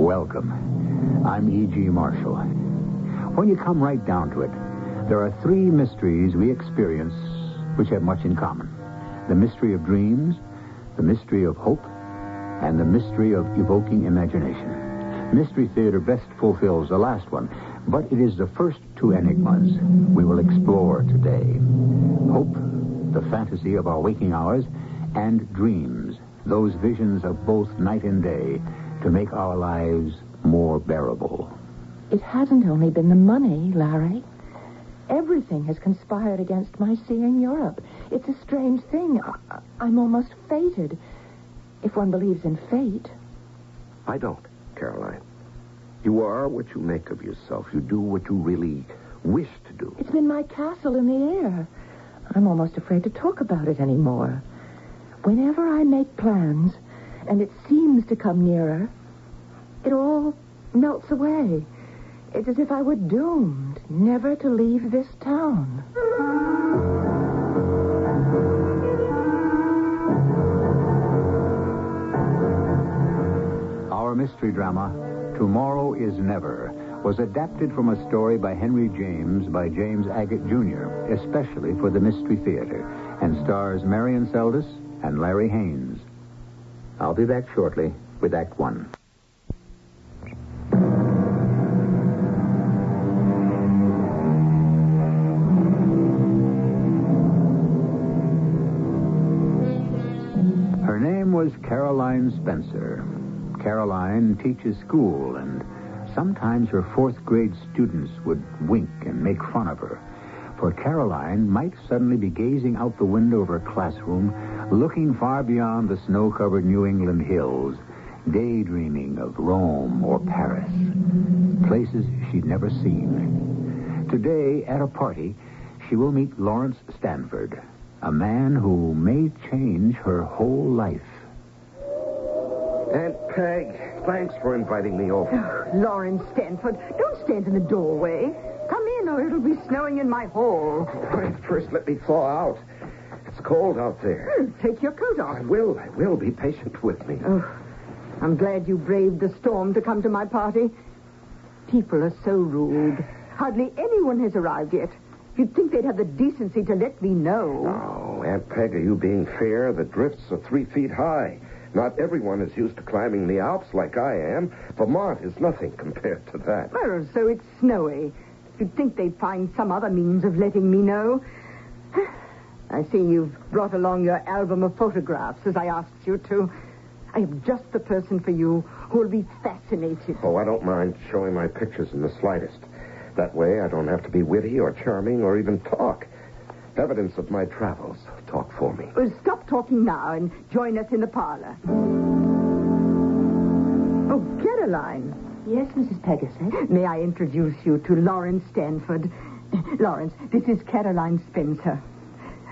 Welcome. I'm E.G. Marshall. When you come right down to it, there are three mysteries we experience which have much in common. The mystery of dreams, the mystery of hope, and the mystery of evoking imagination. Mystery Theater best fulfills the last one, but it is the first two enigmas we will explore today. Hope, the fantasy of our waking hours, and dreams, those visions of both night and day, to make our lives more bearable. It hasn't only been the money, Larry. Everything has conspired against my seeing Europe. It's a strange thing. I'm almost fated. If one believes in fate. I don't, Caroline. You are what you make of yourself. You do what you really wish to do. It's been my castle in the air. I'm almost afraid to talk about it anymore. Whenever I make plans, and it seems to come nearer, it all melts away. It's as if I were doomed never to leave this town. Our mystery drama, Tomorrow is Never, was adapted from a story by Henry James by James Agate Jr., especially for the Mystery Theater, and stars Marion Seldes and Larry Haynes. I'll be back shortly with Act One. Her name was Caroline Spencer. Caroline teaches school, and sometimes her fourth-grade students would wink and make fun of her. For Caroline might suddenly be gazing out the window of her classroom, looking far beyond the snow-covered New England hills, daydreaming of Rome or Paris, places she'd never seen. Today, at a party, she will meet Lawrence Stanford, a man who may change her whole life. Aunt Peg, thanks for inviting me over. Oh, Lawrence Stanford, don't stand in the doorway. Come in or it'll be snowing in my hall. Right, first let me thaw out. It's cold out there. Take your coat off. I will. Be patient with me. Oh, I'm glad you braved the storm to come to my party. People are so rude. Hardly anyone has arrived yet. You'd think they'd have the decency to let me know. Oh, Aunt Peg, are you being fair? The drifts are 3 feet high. Not everyone is used to climbing the Alps like I am. Vermont is nothing compared to that. Well, so it's snowy. You'd think they'd find some other means of letting me know. I see you've brought along your album of photographs, as I asked you to. I am just the person for you who will be fascinated. Oh, I don't mind showing my pictures in the slightest. That way I don't have to be witty or charming or even talk. Evidence of my travels. Talk for me. Well, stop talking now and join us in the parlor. Oh, Caroline. Yes, Mrs. Pegasus. May I introduce you to Lawrence Stanford? Lawrence, this is Caroline Spencer.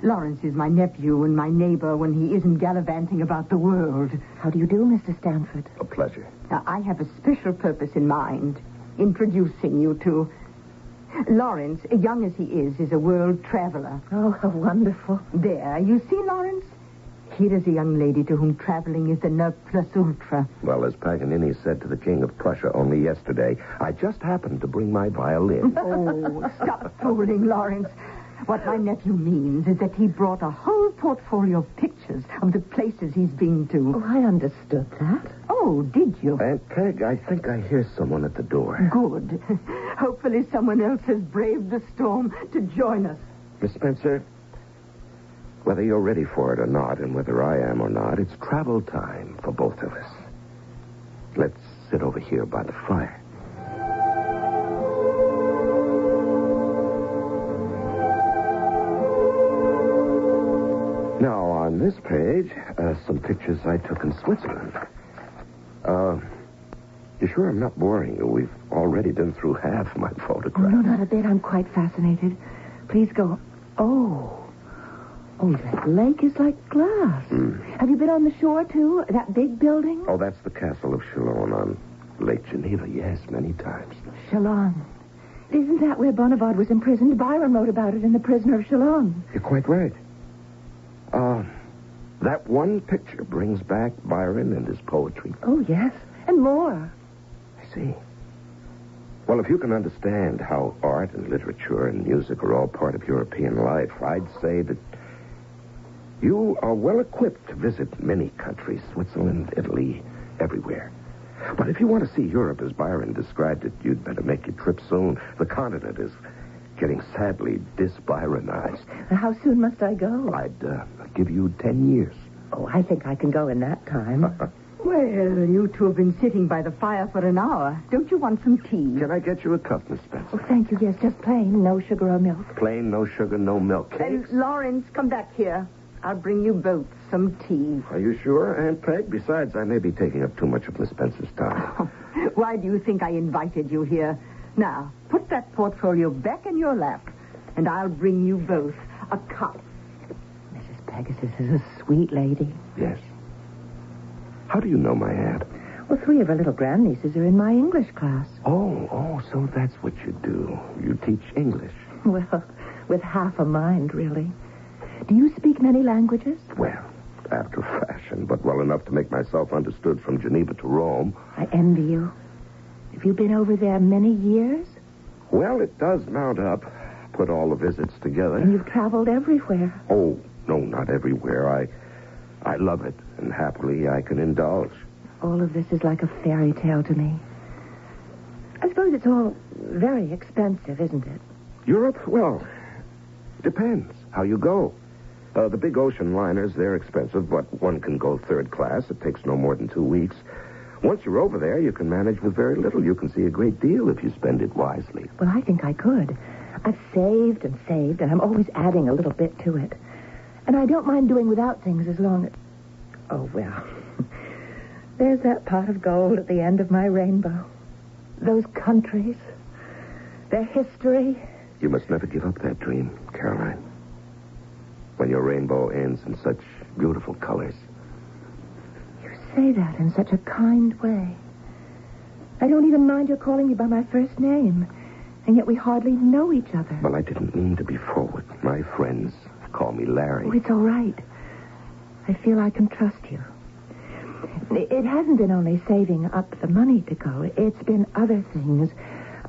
Lawrence is my nephew and my neighbor when he isn't gallivanting about the world. How do you do, Mr. Stanford? A pleasure. Now, I have a special purpose in mind, introducing you to... Lawrence, young as he is a world traveler. Oh, how wonderful. There, you see, Lawrence? Here is a young lady to whom traveling is the ne plus ultra. Well, as Paganini said to the King of Prussia only yesterday, I just happened to bring my violin. Oh, stop fooling, Lawrence. What my nephew means is that he brought a whole portfolio of pictures of the places he's been to. Oh, I understood that. Oh, did you? Aunt Peg, I think I hear someone at the door. Good. Hopefully someone else has braved the storm to join us. Miss Spencer, whether you're ready for it or not, and whether I am or not, it's travel time for both of us. Let's sit over here by the fire. Now, on this page, some pictures I took in Switzerland. You sure I'm not boring you? We've already been through half my photographs. No, not a bit. I'm quite fascinated. Please go. Oh, that lake is like glass. Have you been on the shore, too? That big building? Oh, that's the castle of Chalon on Lake Geneva. Yes, many times. Chalon. Isn't that where Bonaparte was imprisoned? Byron wrote about it in The Prisoner of Chalon. You're quite right. That one picture brings back Byron and his poetry. Oh, yes. And more. see. Well, if you can understand how art and literature and music are all part of European life, I'd say that you are well equipped to visit many countries, Switzerland, Italy, everywhere. But if you want to see Europe as Byron described it, you'd better make your trip soon. The continent is getting sadly dis-Byronized. How soon must I go? I'd give you 10 years. Oh, I think I can go in that time. Well, you two have been sitting by the fire for an hour. Don't you want some tea? Can I get you a cup, Miss Spencer? Oh, thank you. Yes, just plain. No sugar or milk. Plain, no sugar, no milk. And Cakes? Lawrence, come back here. I'll bring you both some tea. Are you sure, Aunt Peg? Besides, I may be taking up too much of Miss Spencer's time. Why do you think I invited you here? Now, put that portfolio back in your lap, and I'll bring you both a cup. Mrs. Pegasus is a sweet lady. Yes. How do you know my aunt? Well, 3 of her little grandnieces are in my English class. Oh, so that's what you do. You teach English. Well, with half a mind, really. Do you speak many languages? Well, after fashion, but well enough to make myself understood from Geneva to Rome. I envy you. Have you been over there many years? Well, it does mount up. Put all the visits together. And you've traveled everywhere. Oh, no, not everywhere. I love it, and happily I can indulge. All of this is like a fairy tale to me. I suppose it's all very expensive, isn't it? Europe? Well, depends how you go. The big ocean liners, they're expensive, but one can go third class. It takes no more than 2 weeks. Once you're over there, you can manage with very little. You can see a great deal if you spend it wisely. Well, I think I could. I've saved, and I'm always adding a little bit to it. And I don't mind doing without things as long as... Oh, well. There's that pot of gold at the end of my rainbow. Those countries. Their history. You must never give up that dream, Caroline. When your rainbow ends in such beautiful colors. You say that in such a kind way. I don't even mind your calling me by my first name. And yet we hardly know each other. Well, I didn't mean to be forward. My friends call me Larry. Oh, it's all right. I feel I can trust you. It hasn't been only saving up the money to go. It's been other things.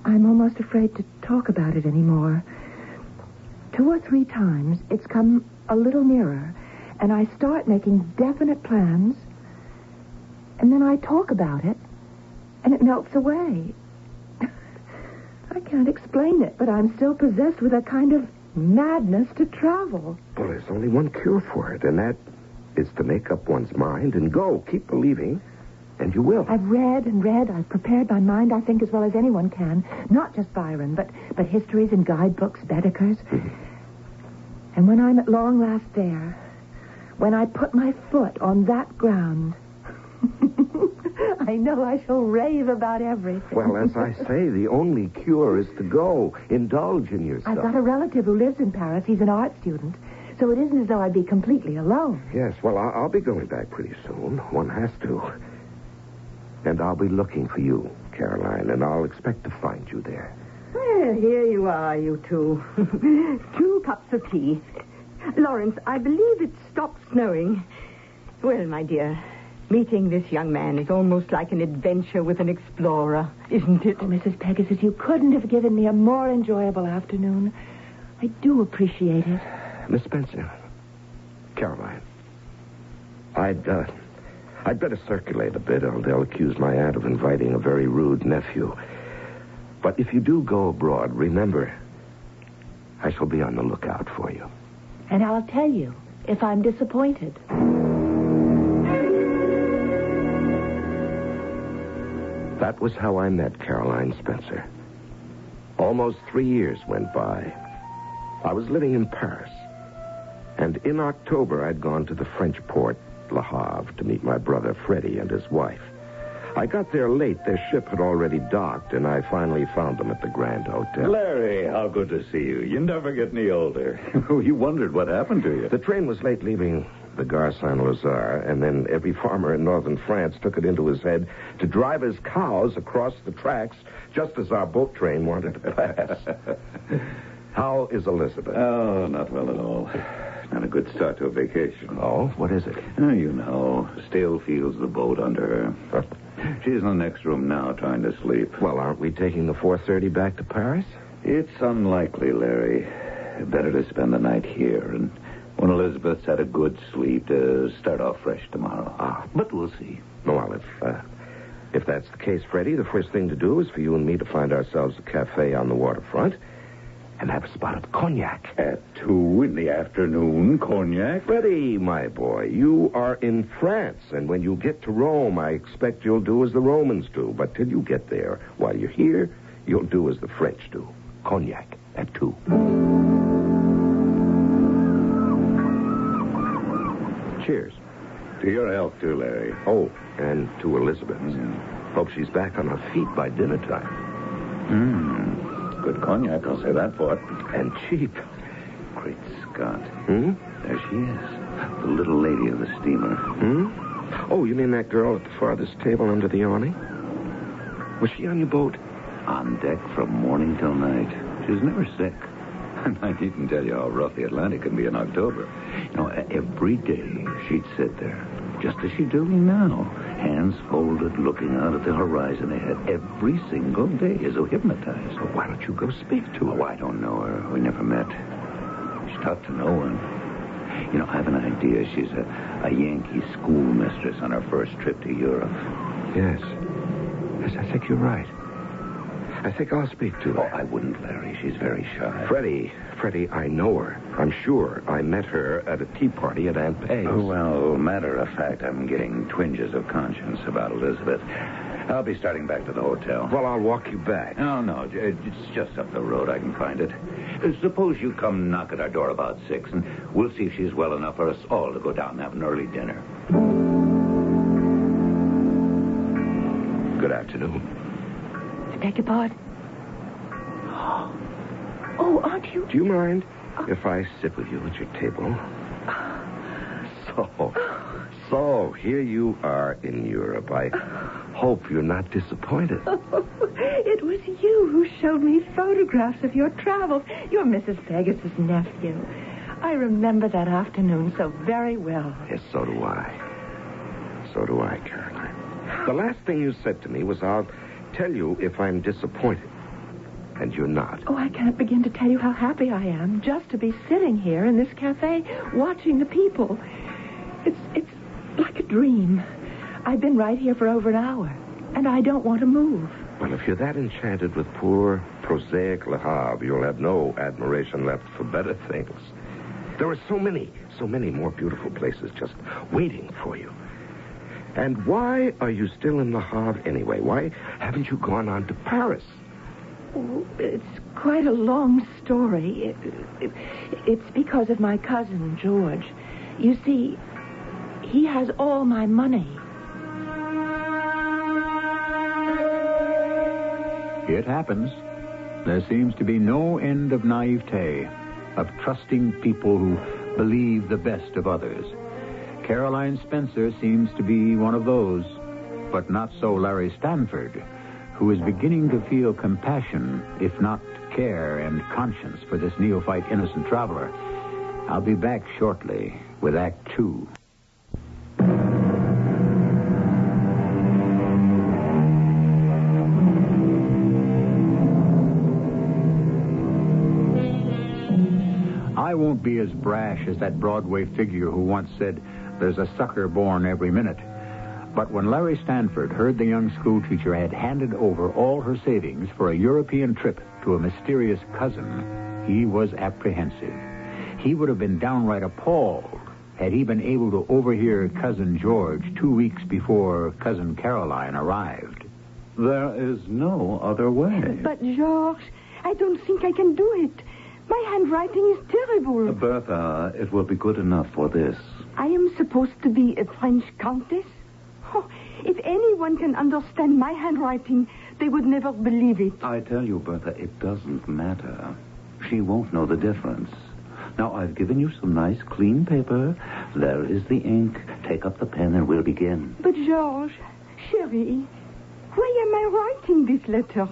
I'm almost afraid to talk about it anymore. 2 or 3 times, it's come a little nearer, and I start making definite plans, and then I talk about it, and it melts away. I can't explain it, but I'm still possessed with a kind of madness to travel. Well, there's only one cure for it, and that is to make up one's mind and go. Keep believing, and you will. I've read and read. I've prepared my mind, I think, as well as anyone can. Not just Byron, but histories and guidebooks, Baedeker's. Mm-hmm. And when I'm at long last there, when I put my foot on that ground, I know I shall rave about everything. Well, as I say, the only cure is to go. Indulge in yourself. I've got a relative who lives in Paris. He's an art student. So it isn't as though I'd be completely alone. Yes, well, I'll be going back pretty soon. One has to. And I'll be looking for you, Caroline, and I'll expect to find you there. Well, here you are, you two. 2 cups of tea. Lawrence, I believe it stopped snowing. Well, my dear, meeting this young man is almost like an adventure with an explorer, isn't it? Oh, Mrs. Pegasus, you couldn't have given me a more enjoyable afternoon. I do appreciate it. Miss Spencer, Caroline, I'd better circulate a bit, or they'll accuse my aunt of inviting a very rude nephew. But if you do go abroad, remember, I shall be on the lookout for you. And I'll tell you if I'm disappointed. That was how I met Caroline Spencer. Almost 3 years went by. I was living in Paris. And in October, I'd gone to the French port, Le Havre, to meet my brother Freddie and his wife. I got there late. Their ship had already docked, and I finally found them at the Grand Hotel. Larry, how good to see you. You never get any older. You wondered what happened to you. The train was late leaving the Gare Saint-Lazare, and then every farmer in northern France took it into his head to drive his cows across the tracks just as our boat train wanted to pass. How is Elizabeth? Oh, not well at all. Not a good start to a vacation. Oh, what is it? Oh, you know, still feels the boat under her. She's in the next room now, trying to sleep. Well, aren't we taking the 4:30 back to Paris? It's unlikely, Larry. Better to spend the night here, and when Elizabeth's had a good sleep, to start off fresh tomorrow. But we'll see. Well, if that's the case, Freddie, the first thing to do is for you and me to find ourselves a cafe on the waterfront and have a spot of cognac. At 2 in the afternoon, cognac? Freddie, my boy, you are in France, and when you get to Rome, I expect you'll do as the Romans do. But till you get there, while you're here, you'll do as the French do. Cognac at 2. Cheers. To your health, too, Larry. Oh, and to Elizabeth's. Hope she's back on her feet by dinner time. Good cognac, I'll say that for it. And cheap. Great Scott. There she is. The little lady of the steamer. Oh, you mean that girl at the farthest table under the awning? Was she on your boat? On deck from morning till night. She was never sick. And I needn't tell you how rough the Atlantic can be in October. Every day she'd sit there, just as she's doing now, hands folded, looking out at the horizon ahead every single day, as though hypnotized. Well, why don't you go speak to her? Oh, I don't know her. We never met. She talked to no one. I have an idea she's a Yankee schoolmistress on her first trip to Europe. Yes, I think you're right. I think I'll speak to her. Oh, I wouldn't, Larry. She's very shy. Freddie, I know her. I'm sure I met her at a tea party at Aunt Peg's. Oh, well, matter of fact, I'm getting twinges of conscience about Elizabeth. I'll be starting back to the hotel. Well, I'll walk you back. No, it's just up the road. I can find it. Suppose you come knock at our door about 6, and we'll see if she's well enough for us all to go down and have an early dinner. Good afternoon. I beg your pardon? Oh, aren't you? Do you mind if I sit with you at your table? So, here you are in Europe. I hope you're not disappointed. It was you who showed me photographs of your travels. You're Mrs. Vegas's nephew. I remember that afternoon so very well. Yes, so do I. So do I, Caroline. The last thing you said to me was, I'll tell you if I'm disappointed. And you're not. Oh, I can't begin to tell you how happy I am just to be sitting here in this cafe watching the people. It's like a dream. I've been right here for over an hour, and I don't want to move. Well, if you're that enchanted with poor, prosaic Le Havre, you'll have no admiration left for better things. There are so many more beautiful places just waiting for you. And why are you still in Le Havre anyway? Why haven't you gone on to Paris? Oh, it's quite a long story. It's because of my cousin, George. You see, he has all my money. It happens. There seems to be no end of naivete, of trusting people who believe the best of others. Caroline Spencer seems to be one of those, but not so Larry Stanford, who is beginning to feel compassion, if not care and conscience, for this neophyte innocent traveler. I'll be back shortly with Act 2. I won't be as brash as that Broadway figure who once said, "There's a sucker born every minute." But when Larry Stanford heard the young schoolteacher had handed over all her savings for a European trip to a mysterious cousin, he was apprehensive. He would have been downright appalled had he been able to overhear Cousin George 2 weeks before Cousin Caroline arrived. There is no other way. But, George, I don't think I can do it. My handwriting is terrible. Bertha, it will be good enough for this. I am supposed to be a French countess? Oh, if anyone can understand my handwriting, they would never believe it. I tell you, Bertha, it doesn't matter. She won't know the difference. Now, I've given you some nice, clean paper. There is the ink. Take up the pen and we'll begin. But, George, chérie, why am I writing this letter?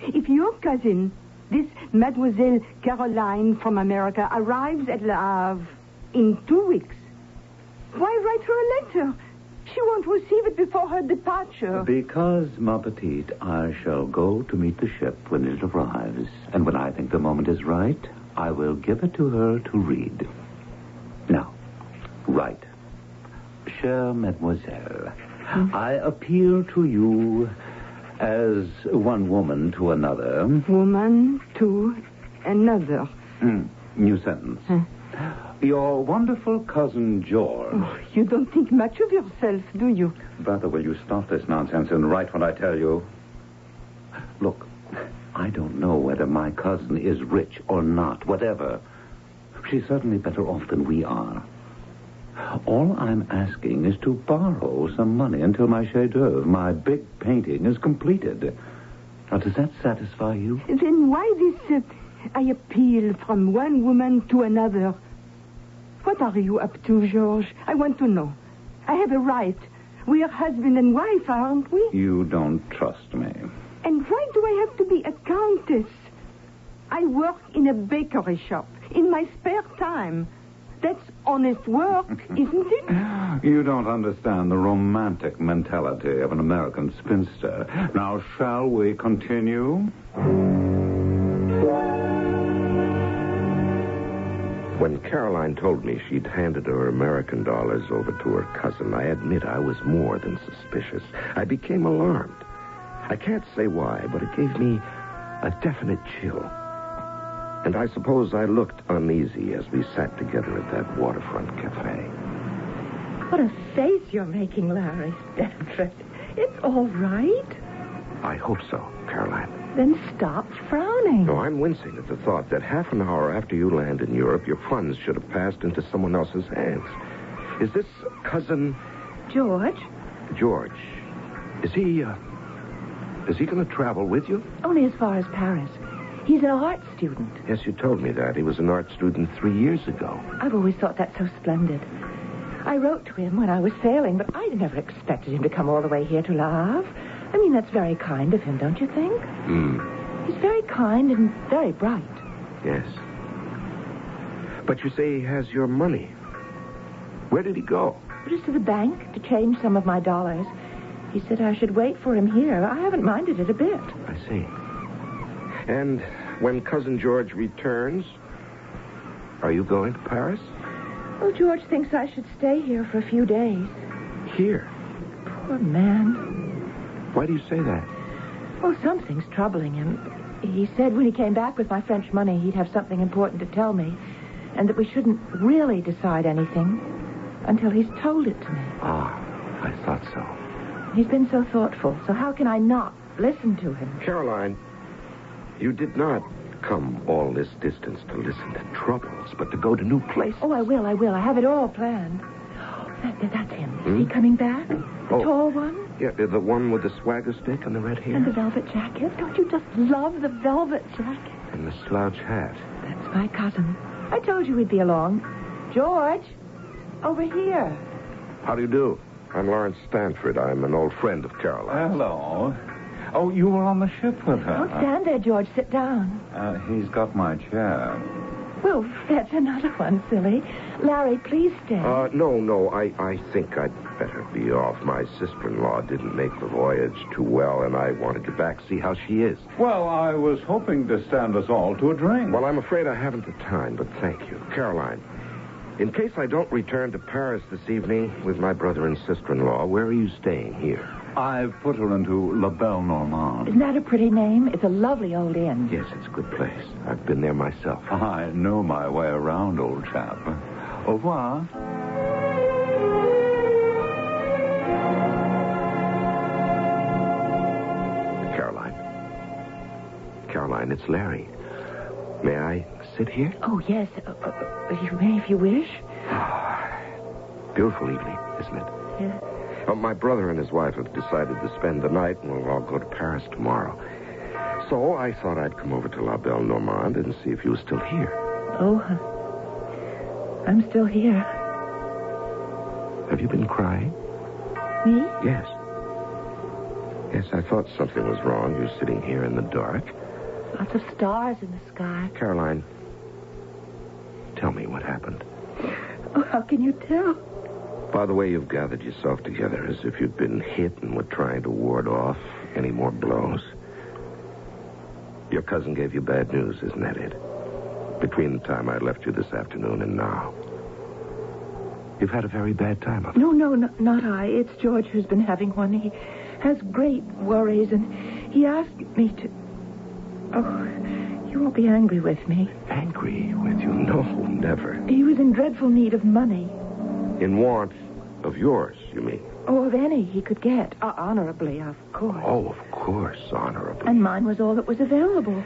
If your cousin, this Mademoiselle Caroline from America, arrives at Le Havre in 2 weeks, why write her a letter? She won't receive it before her departure. Because, ma petite, I shall go to meet the ship when it arrives. And when I think the moment is right, I will give it to her to read. Now, write. Chère mademoiselle, I appeal to you as one woman to another. Woman to another. New sentence. Your wonderful cousin George. Oh, you don't think much of yourself, do you? Brother, will you stop this nonsense and write what I tell you? Look, I don't know whether my cousin is rich or not, whatever. She's certainly better off than we are. All I'm asking is to borrow some money until my chef-d'oeuvre, my big painting, is completed. Now, does that satisfy you? Then why this I appeal from one woman to another? What are you up to, George? I want to know. I have a right. We are husband and wife, aren't we? You don't trust me. And why do I have to be a countess? I work in a bakery shop in my spare time. That's honest work, isn't it? You don't understand the romantic mentality of an American spinster. Now, shall we continue? When Caroline told me she'd handed her American dollars over to her cousin, I admit I was more than suspicious. I became alarmed. I can't say why, but it gave me a definite chill. And I suppose I looked uneasy as we sat together at that waterfront cafe. What a face you're making, Larry Stanford. It's all right. I hope so, Caroline. Then stop frowning. No, I'm wincing at the thought that half an hour after you land in Europe, your funds should have passed into someone else's hands. Is this cousin... George? George. Is he going to travel with you? Only as far as Paris. He's an art student. Yes, you told me that. He was an art student 3 years ago. I've always thought that so splendid. I wrote to him when I was sailing, but I never expected him to come all the way here to Le Havre. I mean, that's very kind of him, don't you think? He's very kind and very bright. Yes. But you say he has your money. Where did he go? Just to the bank to change some of my dollars. He said I should wait for him here. I haven't minded it a bit. I see. And when Cousin George returns, are you going to Paris? Well, George thinks I should stay here for a few days. Here? Poor man. Why do you say that? Oh, something's troubling him. He said when he came back with my French money, he'd have something important to tell me, and that we shouldn't really decide anything until he's told it to me. Ah, I thought so. He's been so thoughtful, so how can I not listen to him? Caroline, you did not come all this distance to listen to troubles, but to go to new places. Oh, I will. I have it all planned. That's him. Is he coming back? The tall one? Yeah, the one with the swagger stick and the red hair. And the velvet jacket. Don't you just love the velvet jacket? And the slouch hat. That's my cousin. I told you he'd be along. George, over here. How do you do? I'm Lawrence Stanford. I'm an old friend of Caroline. Hello. Oh, you were on the ship with her. Don't stand there, George. Sit down. He's got my chair. Well, fetch another one, silly. Larry, please stay. No. I think I'd better be off. My sister-in-law didn't make the voyage too well, and I want to get back, see how she is. Well, I was hoping to stand us all to a drink. Well, I'm afraid I haven't the time, but thank you. Caroline, in case I don't return to Paris this evening with my brother and sister-in-law, where are you staying here? I've put her into La Belle Normande. Isn't that a pretty name? It's a lovely old inn. Yes, it's a good place. I've been there myself. I know my way around, old chap. Au revoir. Caroline, it's Larry. May I sit here? Oh, yes. You may if you wish. Beautiful evening, isn't it? Yes. My brother and his wife have decided to spend the night, and we'll all go to Paris tomorrow. So I thought I'd come over to La Belle Normande and see if you were still here. Oh, I'm still here. Have you been crying? Me? Yes. Yes, I thought something was wrong. You're sitting here in the dark. Lots of stars in the sky. Caroline, tell me what happened. Oh, how can you tell? By the way, you've gathered yourself together as if you'd been hit and were trying to ward off any more blows. Your cousin gave you bad news, isn't that it? Between the time I left you this afternoon and now. You've had a very bad time of it. No, not I. It's George who's been having one. He has great worries, and he asked me to... Oh, you won't be angry with me. Angry with you? No, never. He was in dreadful need of money. In want of yours, you mean? Oh, of any he could get. Honorably, of course. Oh, of course, honorably. And mine was all that was available.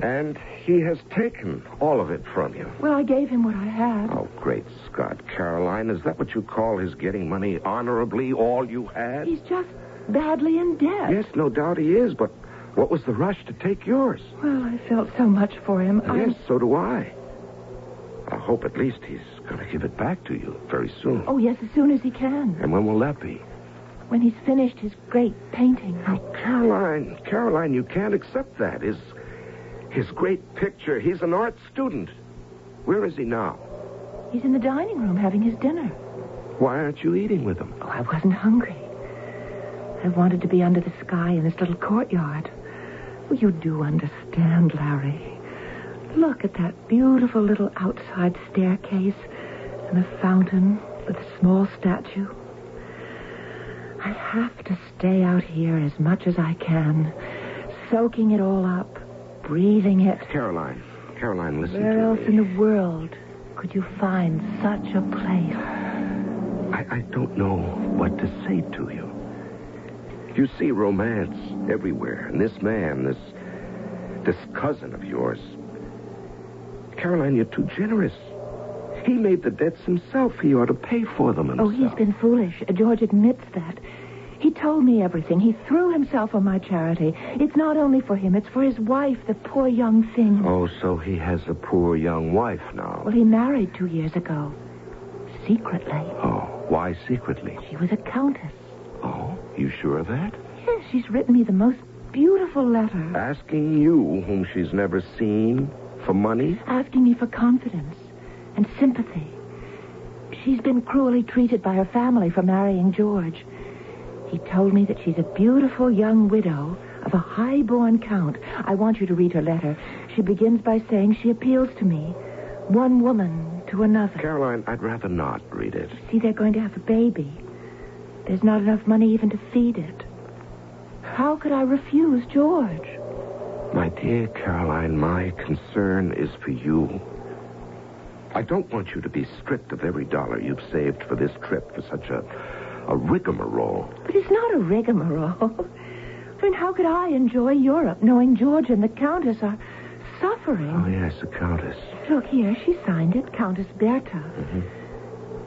And he has taken all of it from you. Well, I gave him what I had. Oh, great Scott, Caroline. Is that what you call his getting money honorably, all you had? He's just badly in debt. Yes, no doubt he is, but what was the rush to take yours? Well, I felt so much for him. Yes, so do I. I hope at least he's going to give it back to you very soon. Oh, yes, as soon as he can. And when will that be? When he's finished his great painting. Oh, Caroline, you can't accept that. His great picture. He's an art student. Where is he now? He's in the dining room having his dinner. Why aren't you eating with him? Oh, I wasn't hungry. I wanted to be under the sky in this little courtyard. Well, you do understand, Larry. Look at that beautiful little outside staircase and a fountain with a small statue. I have to stay out here as much as I can, soaking it all up, breathing it. Caroline, listen to me. Where else in the world could you find such a place? I don't know what to say to you. You see romance everywhere, and this man, this cousin of yours... Caroline, you're too generous. He made the debts himself. He ought to pay for them himself. Oh, he's been foolish. George admits that. He told me everything. He threw himself on my charity. It's not only for him, it's for his wife, the poor young thing. Oh, so he has a poor young wife now. Well, he married 2 years ago. Secretly. Oh, why secretly? She was a countess. Oh, you sure of that? Yes, she's written me the most beautiful letter. Asking you, whom she's never seen... for money? Asking me for confidence and sympathy. She's been cruelly treated by her family for marrying George. He told me that she's a beautiful young widow of a high-born count. I want you to read her letter. She begins by saying she appeals to me, one woman to another. Caroline, I'd rather not read it. See, they're going to have a baby. There's not enough money even to feed it. How could I refuse George? My dear Caroline, my concern is for you. I don't want you to be stripped of every dollar you've saved for this trip for such a rigmarole. But it's not a rigmarole. I mean, how could I enjoy Europe knowing George and the Countess are suffering? Oh, yes, the Countess. Look here, she signed it, Countess Bertha. Mm-hmm.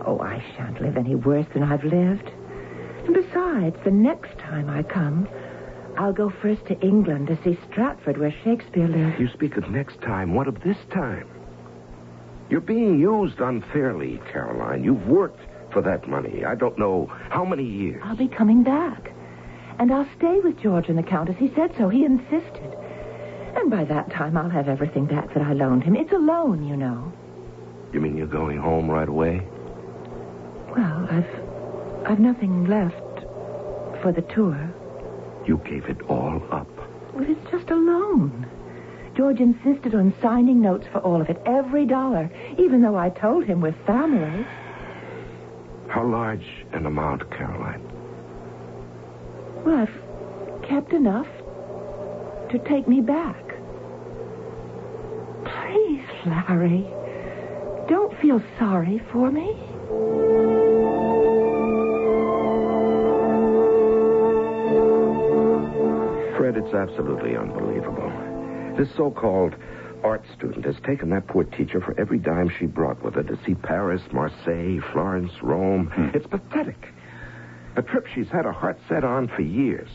Oh, I shan't live any worse than I've lived. And besides, the next time I come... I'll go first to England to see Stratford, where Shakespeare lived. You speak of next time. What of this time? You're being used unfairly, Caroline. You've worked for that money. I don't know how many years. I'll be coming back. And I'll stay with George and the Countess. He said so. He insisted. And by that time, I'll have everything back that I loaned him. It's a loan, you know. You mean you're going home right away? Well, I've nothing left for the tour. You gave it all up. Well, it's just a loan. George insisted on signing notes for all of it, every dollar, even though I told him we're family. How large an amount, Caroline? Well, I've kept enough to take me back. Please, Larry, don't feel sorry for me. Fred, it's absolutely unbelievable. This so-called art student has taken that poor teacher for every dime she brought with her to see Paris, Marseille, Florence, Rome. It's pathetic. A trip she's had her heart set on for years.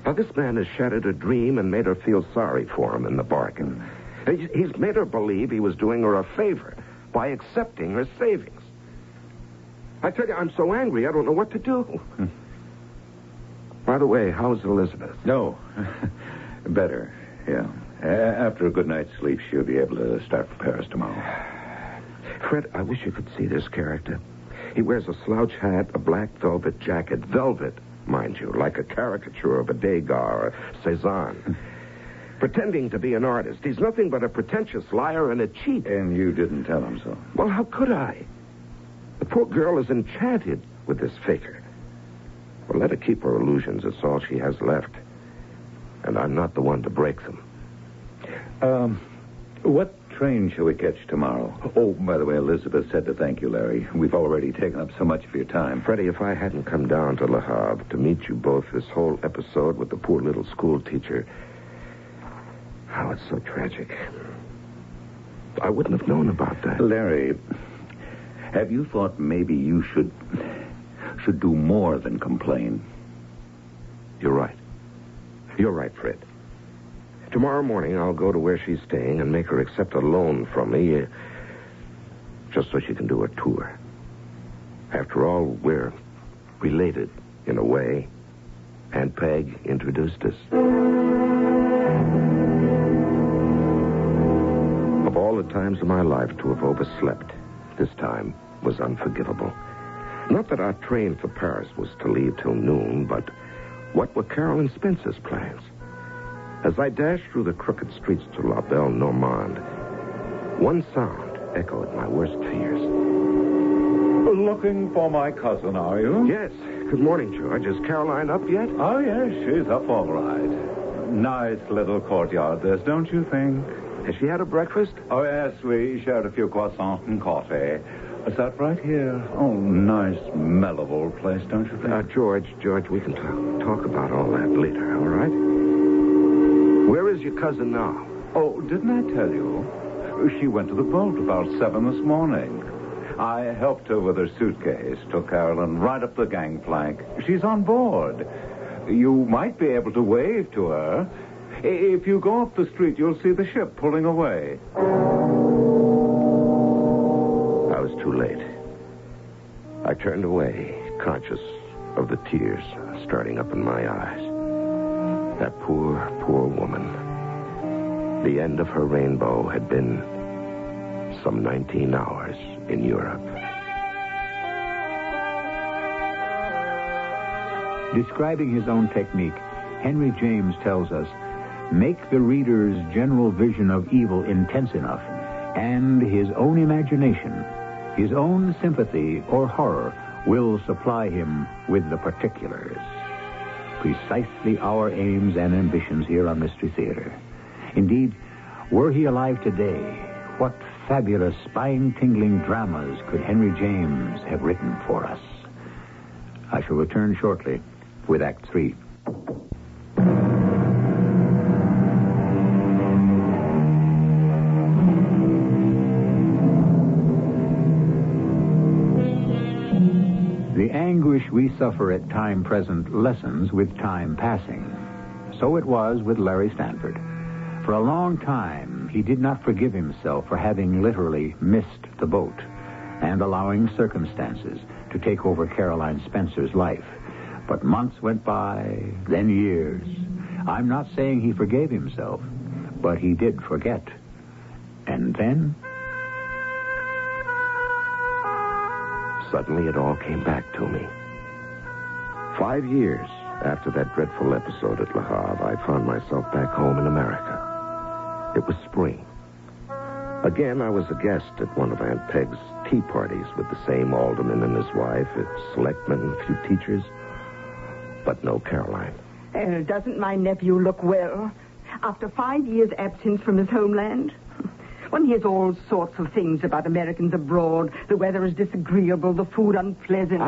Now, this man has shattered her dream and made her feel sorry for him in the bargain. He's made her believe he was doing her a favor by accepting her savings. I tell you, I'm so angry, I don't know what to do. By the way, how's Elizabeth? No. Better, yeah. After a good night's sleep, she'll be able to start for Paris tomorrow. Fred, I wish you could see this character. He wears a slouch hat, a black velvet jacket. Velvet, mind you, like a caricature of a Degas or Cézanne. Pretending to be an artist. He's nothing but a pretentious liar and a cheat. And you didn't tell him so? Well, how could I? The poor girl is enchanted with this faker. Well, let her keep her illusions. It's all she has left. And I'm not the one to break them. What train shall we catch tomorrow? Oh, by the way, Elizabeth said to thank you, Larry. We've already taken up so much of your time. Freddie, if I hadn't come down to Le Havre to meet you both, this whole episode with the poor little school teacher... Oh, it's so tragic. I wouldn't have known about that. Larry, have you thought maybe you should do more than complain? You're right. You're right, Fred. Tomorrow morning, I'll go to where she's staying and make her accept a loan from me, just so she can do a tour. After all, we're related in a way. Aunt Peg introduced us. Of all the times of my life to have overslept, this time was unforgivable. Not that our train for Paris was to leave till noon, but what were Carolyn Spencer's plans? As I dashed through the crooked streets to La Belle Normande, one sound echoed my worst fears. Looking for my cousin, are you? Yes. Good morning, George. Is Caroline up yet? Oh, yes, she's up all right. Nice little courtyard this, don't you think? Has she had a breakfast? Oh, yes, we shared a few croissants and coffee. Sat right here. Oh, nice, mellow old place, don't you think? George, we can talk about all that later, all right? Where is your cousin now? Oh, didn't I tell you? She went to the boat about 7 this morning. I helped her with her suitcase, took Carolyn right up the gangplank. She's on board. You might be able to wave to her. If you go up the street, you'll see the ship pulling away. I was too late. I turned away, conscious of the tears starting up in my eyes. That poor, poor woman. The end of her rainbow had been some 19 hours in Europe. Describing his own technique, Henry James tells us, make the reader's general vision of evil intense enough, and his own imagination, his own sympathy or horror will supply him with the particulars. Precisely our aims and ambitions here on Mystery Theater. Indeed, were he alive today, what fabulous, spine-tingling dramas could Henry James have written for us? I shall return shortly with Act 3. The anguish we suffer at time present lessens with time passing. So it was with Larry Stanford. For a long time, he did not forgive himself for having literally missed the boat and allowing circumstances to take over Caroline Spencer's life. But months went by, then years. I'm not saying he forgave himself, but he did forget. And then... Suddenly, it all came back to me. 5 years after that dreadful episode at Le Havre, I found myself back home in America. It was spring. Again, I was a guest at one of Aunt Peg's tea parties with the same alderman and his wife, a selectman, a few teachers, but no Caroline. Doesn't my nephew look well? After 5 years' absence from his homeland? One hears all sorts of things about Americans abroad. The weather is disagreeable, the food unpleasant.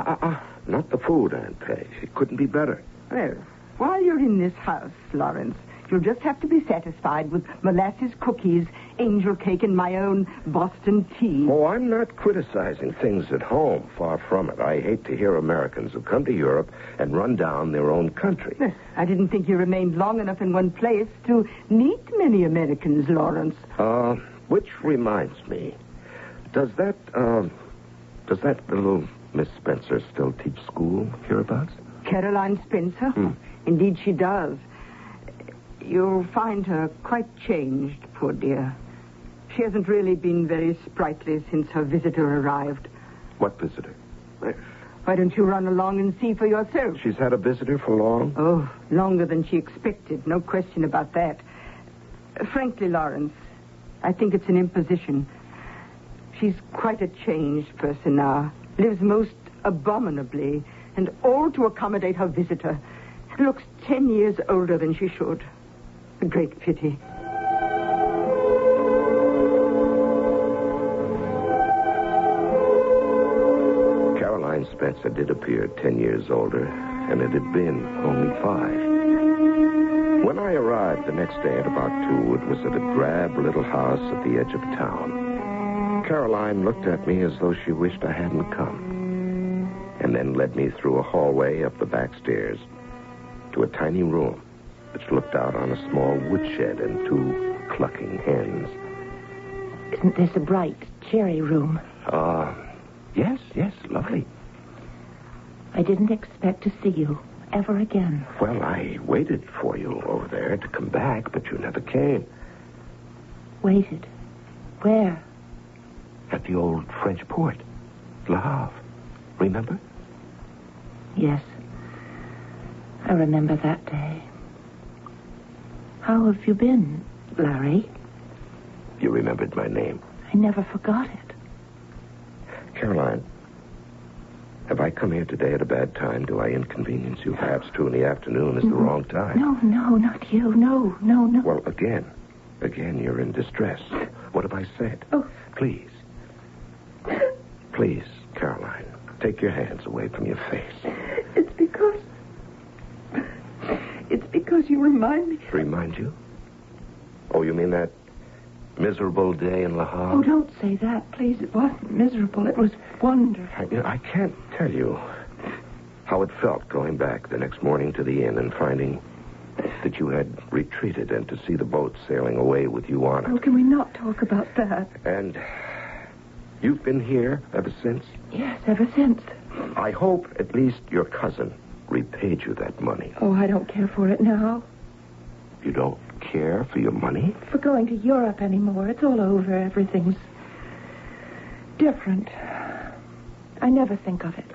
Not the food, Aunt Peg. It couldn't be better. Well, while you're in this house, Lawrence, you'll just have to be satisfied with molasses cookies, angel cake, and my own Boston tea. Oh, I'm not criticizing things at home. Far from it. I hate to hear Americans who come to Europe and run down their own country. I didn't think you remained long enough in one place to meet many Americans, Lawrence. Which reminds me, does that little Miss Spencer still teach school hereabouts? Caroline Spencer? Indeed she does. You'll find her quite changed, poor dear. She hasn't really been very sprightly since her visitor arrived. What visitor? Well, why don't you run along and see for yourself? She's had a visitor for long? Oh, longer than she expected. No question about that. Frankly, Lawrence, I think it's an imposition. She's quite a changed person now. Lives most abominably, and all to accommodate her visitor. Looks 10 years older than she should. A great pity. Caroline Spencer did appear 10 years older, and it had been only 5. When I arrived the next day at about 2, it was at a drab little house at the edge of town. Caroline looked at me as though she wished I hadn't come, and then led me through a hallway up the back stairs to a tiny room which looked out on a small woodshed and 2 clucking hens. Isn't this a bright, cheery room? Yes, lovely. I didn't expect to see you ever again. Well, I waited for you over there to come back, but you never came. Waited? Where? At the old French port, Le Havre. Remember? Yes. I remember that day. How have you been, Larry? You remembered my name. I never forgot it. Caroline, have I come here today at a bad time? Do I inconvenience you? Perhaps 2 in the afternoon is the wrong time. No, not you. No. Well, again, you're in distress. What have I said? Oh. Please, Caroline, take your hands away from your face. It's because you remind me. Remind you? Oh, you mean that miserable day in Le Havre? Oh, don't say that, please. It wasn't miserable. It was wonderful. I can't tell you how it felt going back the next morning to the inn and finding that you had retreated and to see the boat sailing away with you on it. Oh, can we not talk about that? And you've been here ever since? Yes, ever since. I hope at least your cousin repaid you that money. Oh, I don't care for it now. You don't care for your money? For going to Europe anymore. It's all over. Everything's different. I never think of it.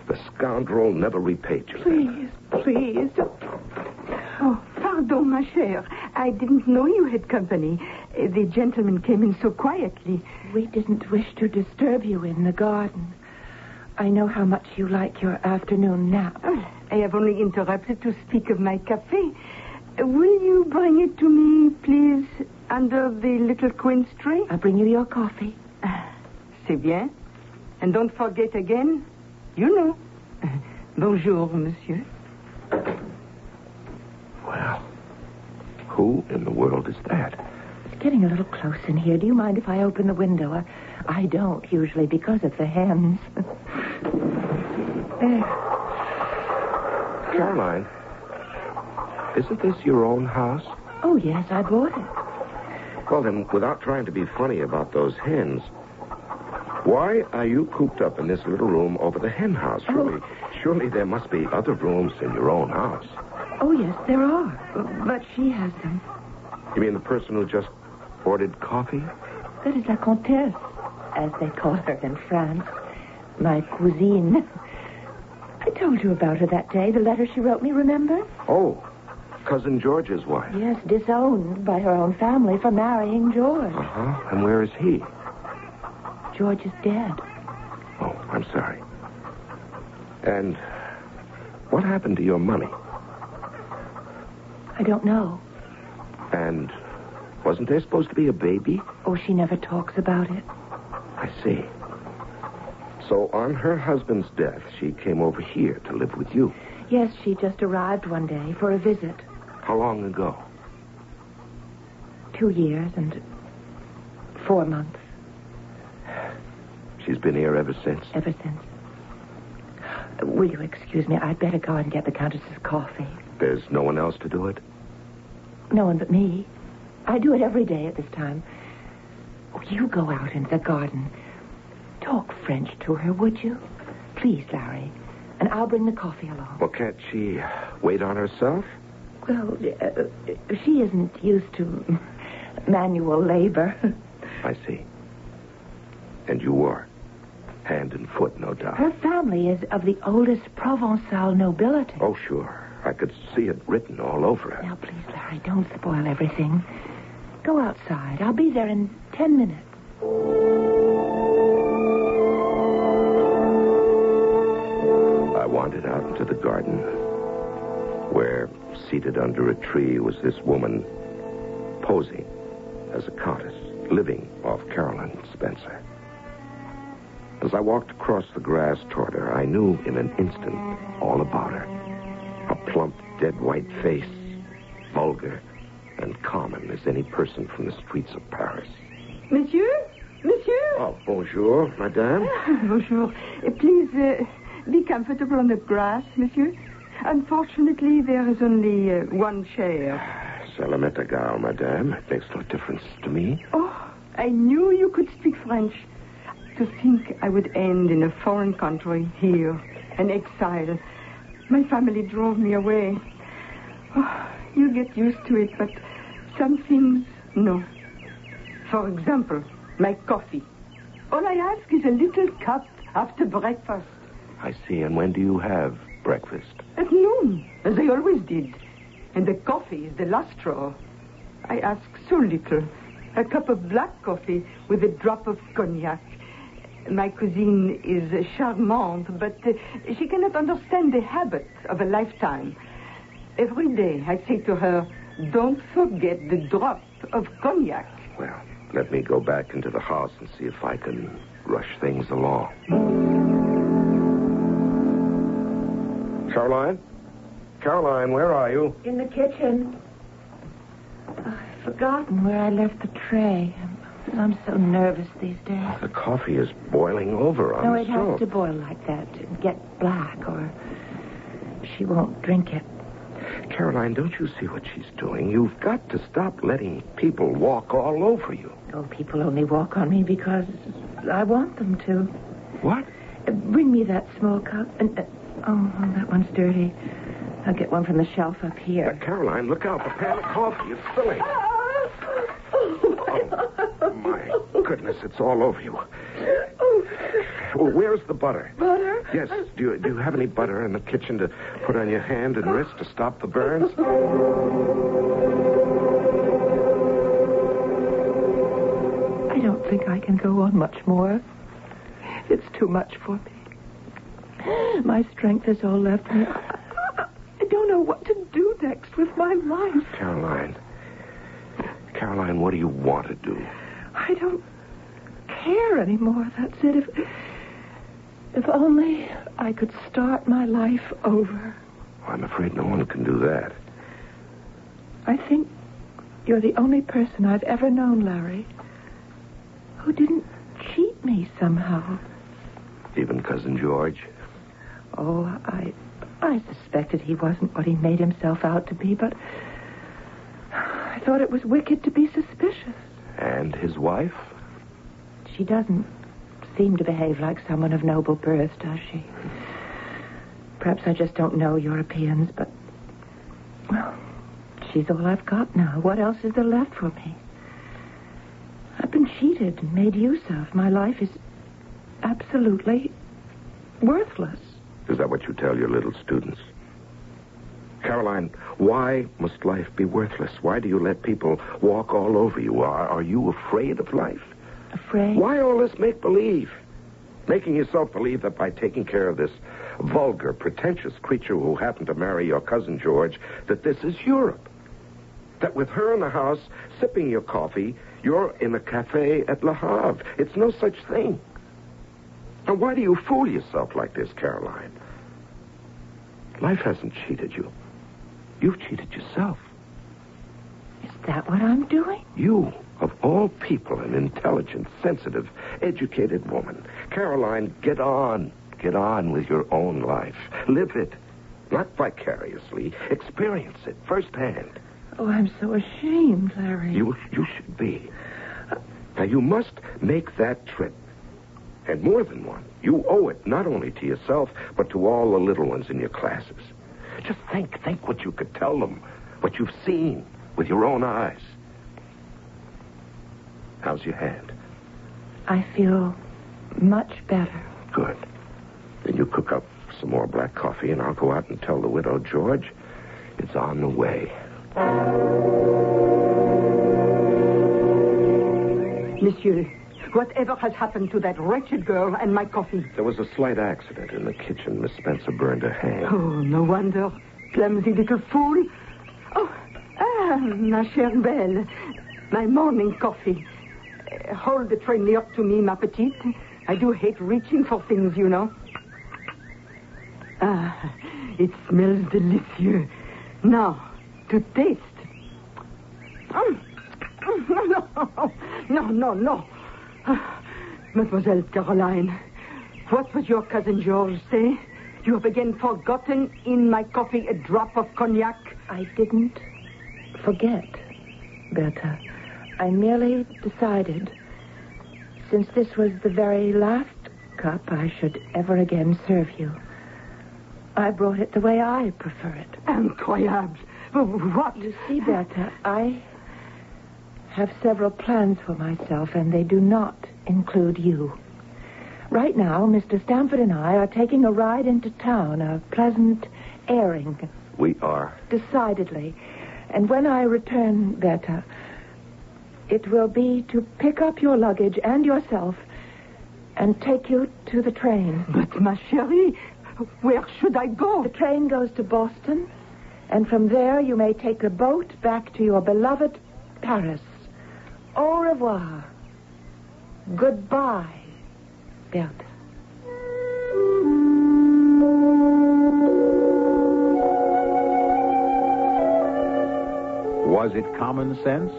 The scoundrel never repaid you. Please. Oh, pardon, ma chère. I didn't know you had company. The gentleman came in so quietly. We didn't wish to disturb you in the garden. I know how much you like your afternoon nap. I have only interrupted to speak of my café. Will you bring it to me, please, under the little quince tree? I'll bring you your coffee. C'est bien. And don't forget again, you know. Bonjour, monsieur. Well, who in the world is that? It's getting a little close in here. Do you mind if I open the window? I don't usually because of the hens. Caroline, isn't this your own house? Oh, yes, I bought it. Well, then, without trying to be funny about those hens, why are you cooped up in this little room over the hen house? Surely there must be other rooms in your own house. Oh, yes, there are. But she has them. You mean the person who just ordered coffee? That is la countess, as they call her in France. My cousine. I told you about her that day, the letter she wrote me, remember? Oh, Cousin George's wife. Yes, disowned by her own family for marrying George. Uh-huh. And where is he? George is dead. Oh, I'm sorry. And what happened to your money? I don't know. And wasn't there supposed to be a baby? Oh, she never talks about it. I see. So on her husband's death, she came over here to live with you. Yes, she just arrived one day for a visit. How long ago? 2 years and 4 months. She's been here ever since? Ever since. Will you excuse me? I'd better go and get the countess's coffee. There's no one else to do it? No one but me. I do it every day at this time. Oh, you go out into the garden. Talk French to her, would you? Please, Larry. And I'll bring the coffee along. Well, can't she wait on herself? Well, she isn't used to manual labor. I see. And you are. Hand and foot, no doubt. Her family is of the oldest Provençal nobility. Oh, sure. I could see it written all over it. Now, please, Larry, don't spoil everything. Go outside. I'll be there in 10 minutes. I wandered out into the garden, where, seated under a tree, was this woman posing as a countess, living off Caroline Spencer. As I walked across the grass toward her, I knew in an instant all about her. A plump, dead white face, vulgar and common as any person from the streets of Paris. Monsieur? Monsieur? Oh, bonjour, madame. Bonjour. Please, be comfortable on the grass, monsieur. Unfortunately, there is only one chair. Ça la met égal, madame. It makes no difference to me. Oh, I knew you could speak French. To think I would end in a foreign country, here, an exile. My family drove me away. Oh, you get used to it, but some things, no. For example, my coffee. All I ask is a little cup after breakfast. I see. And when do you have breakfast? At noon, as I always did. And the coffee is the last straw. I ask so little. A cup of black coffee with a drop of cognac. My cousine is charmante, but she cannot understand the habit of a lifetime. Every day I say to her, don't forget the drop of cognac. Well, let me go back into the house and see if I can rush things along. Caroline? Caroline, where are you? In the kitchen. I've forgotten where I left the tray. I'm so nervous these days. The coffee is boiling over on the stove. No, it has to boil like that and get black, or she won't drink it. Caroline, don't you see what she's doing? You've got to stop letting people walk all over you. Oh, people only walk on me because I want them to. What? Bring me that small cup. Oh, that one's dirty. I'll get one from the shelf up here. Caroline, look out. The pan of coffee is spilling. Oh, my goodness, it's all over you. Well, where's the butter? Butter? Yes. Do you have any butter in the kitchen to put on your hand and wrist to stop the burns? I don't think I can go on much more. It's too much for me. My strength has all left me. I don't know what to do next with my life. Caroline, what do you want to do? I don't care anymore. That's it. If only I could start my life over. I'm afraid no one can do that. I think you're the only person I've ever known, Larry, who didn't cheat me somehow. Even Cousin George? Oh, I suspected he wasn't what he made himself out to be, but I thought it was wicked to be suspicious. And his wife? She doesn't seem to behave like someone of noble birth, does she? Perhaps I just don't know Europeans, but, well, she's all I've got now. What else is there left for me? I've been cheated and made use of. My life is absolutely worthless. Is that what you tell your little students? Caroline, why must life be worthless? Why do you let people walk all over you? Are you afraid of life? Afraid? Why all this make-believe? Making yourself believe that by taking care of this vulgar, pretentious creature who happened to marry your cousin George, that this is Europe. That with her in the house, sipping your coffee, you're in a cafe at Le Havre. It's no such thing. Now, why do you fool yourself like this, Caroline? Life hasn't cheated you. You've cheated yourself. Is that what I'm doing? You, of all people, an intelligent, sensitive, educated woman. Caroline, get on. Get on with your own life. Live it. Not vicariously. Experience it firsthand. Oh, I'm so ashamed, Larry. You should be. Now, you must make that trip. And more than one. You owe it not only to yourself, but to all the little ones in your classes. Just think what you could tell them, what you've seen with your own eyes. How's your hand? I feel much better. Good. Then you cook up some more black coffee, and I'll go out and tell the widow George it's on the way. Monsieur, whatever has happened to that wretched girl and my coffee? There was a slight accident in the kitchen. Miss Spencer burned her hand. Oh, no wonder. Clumsy little fool. Oh, ma chère belle. My morning coffee. Hold the tray near to me, ma petite. I do hate reaching for things, you know. Ah, it smells delicious. Now, to taste. No. Mademoiselle Caroline, what was your cousin George say? You have again forgotten in my coffee a drop of cognac. I didn't forget, Bertha. I merely decided, since this was the very last cup I should ever again serve you, I brought it the way I prefer it. Incroyable. What? You see, Bertha, I have several plans for myself, and they do not include you. Right now, Mr. Stamford and I are taking a ride into town, a pleasant airing. We are? Decidedly. And when I return, Bertha, it will be to pick up your luggage and yourself and take you to the train. But, ma chérie, where should I go? The train goes to Boston, and from there you may take a boat back to your beloved Paris. Au revoir. Goodbye, Bertha. Was it common sense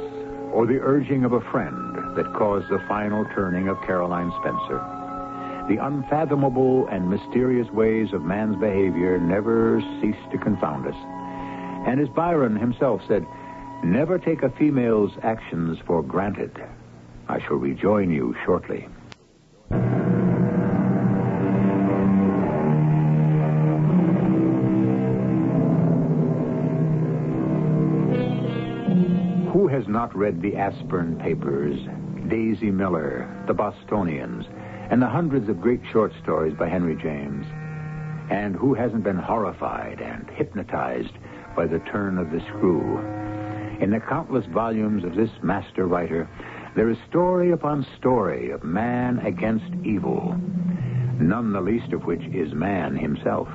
or the urging of a friend that caused the final turning of Caroline Spencer? The unfathomable and mysterious ways of man's behavior never cease to confound us. And as Byron himself said, never take a female's actions for granted. I shall rejoin you shortly. Who has not read the Aspern Papers, Daisy Miller, The Bostonians, and the hundreds of great short stories by Henry James? And who hasn't been horrified and hypnotized by the turn of the screw? In the countless volumes of this master writer, there is story upon story of man against evil, none the least of which is man himself.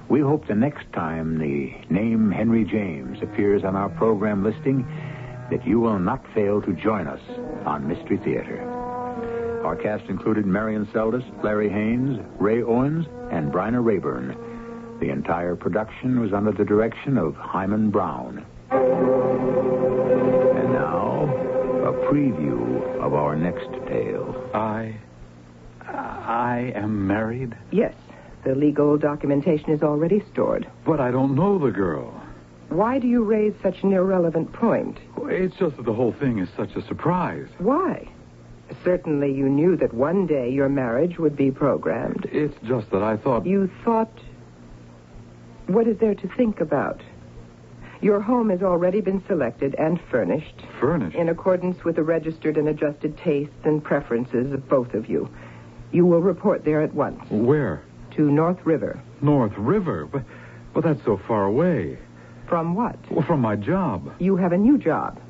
We hope the next time the name Henry James appears on our program listing that you will not fail to join us on Mystery Theater. Our cast included Marion Seldes, Larry Haynes, Ray Owens, and Bryna Rayburn. The entire production was under the direction of Hyman Brown. And now, a preview of our next tale. I am married? Yes. The legal documentation is already stored. But I don't know the girl. Why do you raise such an irrelevant point? It's just that the whole thing is such a surprise. Why? Certainly you knew that one day your marriage would be programmed. It's just that I thought... You thought... What is there to think about? Your home has already been selected and furnished. Furnished? In accordance with the registered and adjusted tastes and preferences of both of you. You will report there at once. Where? To North River. North River? But that's so far away. From what? Well, from my job. You have a new job.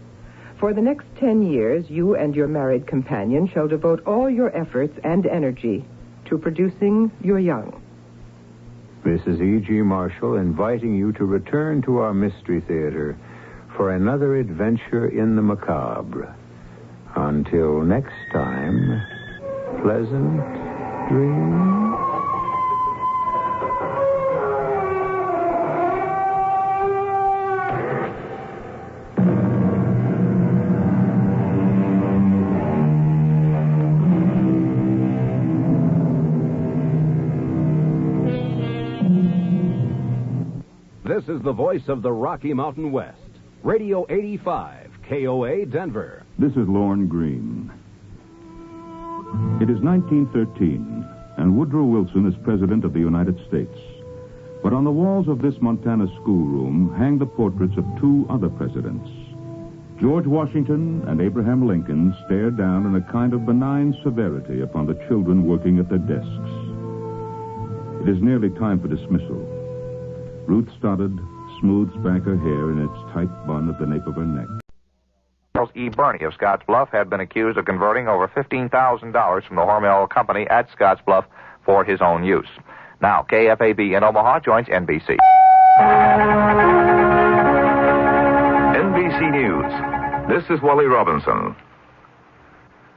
For the next 10 years, you and your married companion shall devote all your efforts and energy to producing your young. This is E.G. Marshall inviting you to return to our Mystery Theater for another adventure in the macabre. Until next time, pleasant dreams. This is the voice of the Rocky Mountain West. Radio 85, KOA, Denver. This is Lorne Green. It is 1913, and Woodrow Wilson is President of the United States. But on the walls of this Montana schoolroom hang the portraits of two other presidents. George Washington and Abraham Lincoln stare down in a kind of benign severity upon the children working at their desks. It is nearly time for dismissal. Ruth started, smooths back her hair in its tight bun at the nape of her neck. Charles E. Burney of Scotts Bluff had been accused of converting over $15,000 from the Hormel Company at Scotts Bluff for his own use. Now, KFAB in Omaha joins NBC. NBC News. This is Wally Robinson.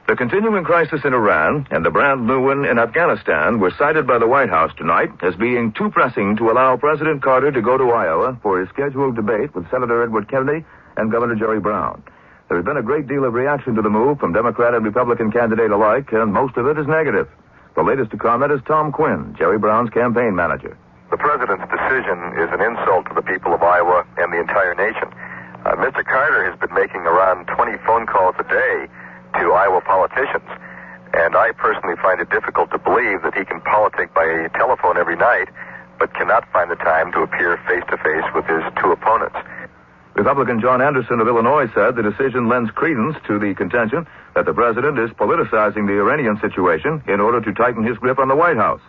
The continuing crisis in Iran and the brand new one in Afghanistan were cited by the White House tonight as being too pressing to allow President Carter to go to Iowa for his scheduled debate with Senator Edward Kennedy and Governor Jerry Brown. There has been a great deal of reaction to the move from Democrat and Republican candidate alike, and most of it is negative. The latest to comment is Tom Quinn, Jerry Brown's campaign manager. The president's decision is an insult to the people of Iowa and the entire nation. Mr. Carter has been making around 20 phone calls a day to Iowa politicians, and I personally find it difficult to believe that he can politic by telephone every night, but cannot find the time to appear face-to-face with his two opponents. Republican John Anderson of Illinois said the decision lends credence to the contention that the president is politicizing the Iranian situation in order to tighten his grip on the White House.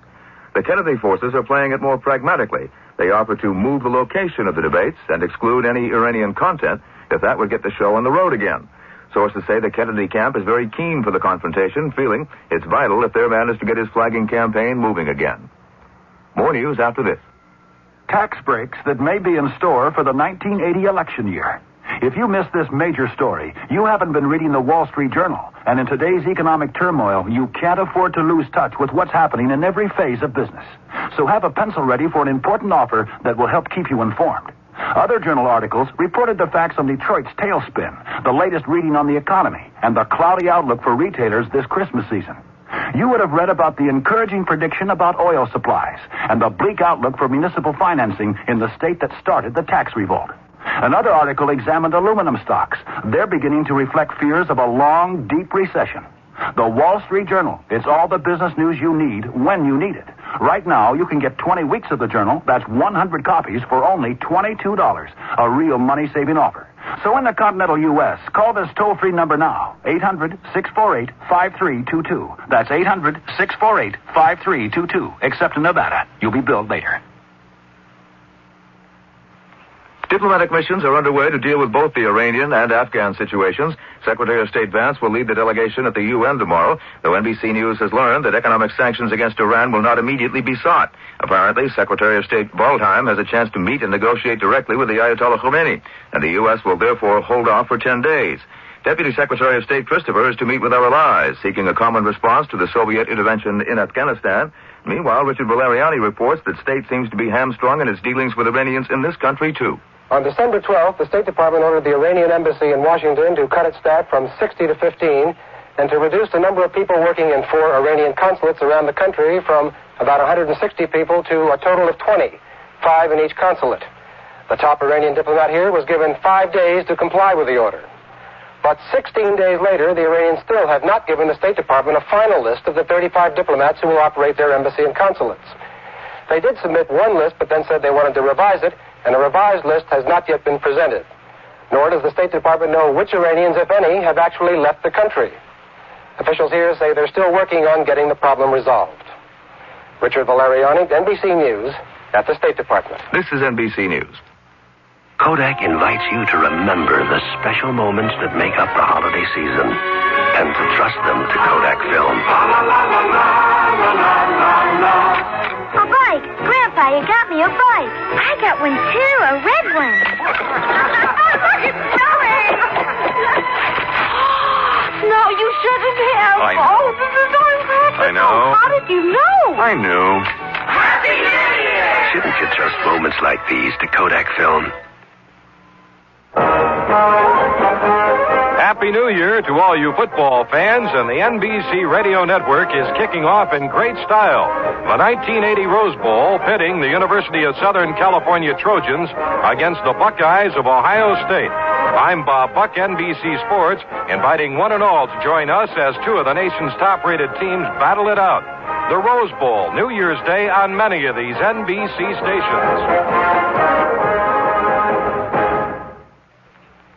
The Kennedy forces are playing it more pragmatically. They offer to move the location of the debates and exclude any Iranian content if that would get the show on the road again. Sources say the Kennedy camp is very keen for the confrontation, feeling it's vital if their man is to get his flagging campaign moving again. More news after this. Tax breaks that may be in store for the 1980 election year. If you missed this major story, you haven't been reading the Wall Street Journal. And in today's economic turmoil, you can't afford to lose touch with what's happening in every phase of business. So have a pencil ready for an important offer that will help keep you informed. Other journal articles reported the facts on Detroit's tailspin, the latest reading on the economy, and the cloudy outlook for retailers this Christmas season. You would have read about the encouraging prediction about oil supplies and the bleak outlook for municipal financing in the state that started the tax revolt. Another article examined aluminum stocks. They're beginning to reflect fears of a long, deep recession. The Wall Street Journal. It's all the business news you need when you need it. Right now, you can get 20 weeks of the Journal. That's 100 copies for only $22. A real money-saving offer. So in the continental U.S., call this toll-free number now. 800-648-5322. That's 800-648-5322. Except in Nevada. You'll be billed later. Diplomatic missions are underway to deal with both the Iranian and Afghan situations. Secretary of State Vance will lead the delegation at the UN tomorrow, though NBC News has learned that economic sanctions against Iran will not immediately be sought. Apparently, Secretary of State Waldheim has a chance to meet and negotiate directly with the Ayatollah Khomeini, and the U.S. will therefore hold off for 10 days. Deputy Secretary of State Christopher is to meet with our allies, seeking a common response to the Soviet intervention in Afghanistan. Meanwhile, Richard Valeriani reports that state seems to be hamstrung in its dealings with Iranians in this country, too. On December 12th, the State Department ordered the Iranian embassy in Washington to cut its staff from 60 to 15 and to reduce the number of people working in 4 Iranian consulates around the country from about 160 people to a total of 20, 5 in each consulate. The top Iranian diplomat here was given 5 days to comply with the order. But 16 days later, the Iranians still have not given the State Department a final list of the 35 diplomats who will operate their embassy and consulates. They did submit one list, but then said they wanted to revise it, and a revised list has not yet been presented. Nor does the State Department know which Iranians, if any, have actually left the country. Officials here say they're still working on getting the problem resolved. Richard Valeriani, NBC News, at the State Department. This is NBC News. Kodak invites you to remember the special moments that make up the holiday season and to trust them to Kodak Film. A bike! Grandpa, you got me a bike. I got one too, a red one. Look, it's snowing! No, you shouldn't have. I know. Oh, this is going fast. I know. How did you know? I knew. Happy New Year! Shouldn't you trust moments like these to Kodak Film? Happy New Year to all you football fans, and the NBC Radio Network is kicking off in great style. The 1980 Rose Bowl pitting the University of Southern California Trojans against the Buckeyes of Ohio State. I'm Bob Buck, NBC Sports, inviting one and all to join us as two of the nation's top-rated teams battle it out. The Rose Bowl, New Year's Day on many of these NBC stations.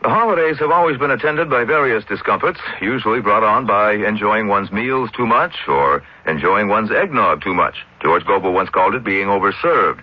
The The holidays have always been attended by various discomforts, usually brought on by enjoying one's meals too much or enjoying one's eggnog too much. George Gobel once called it being overserved.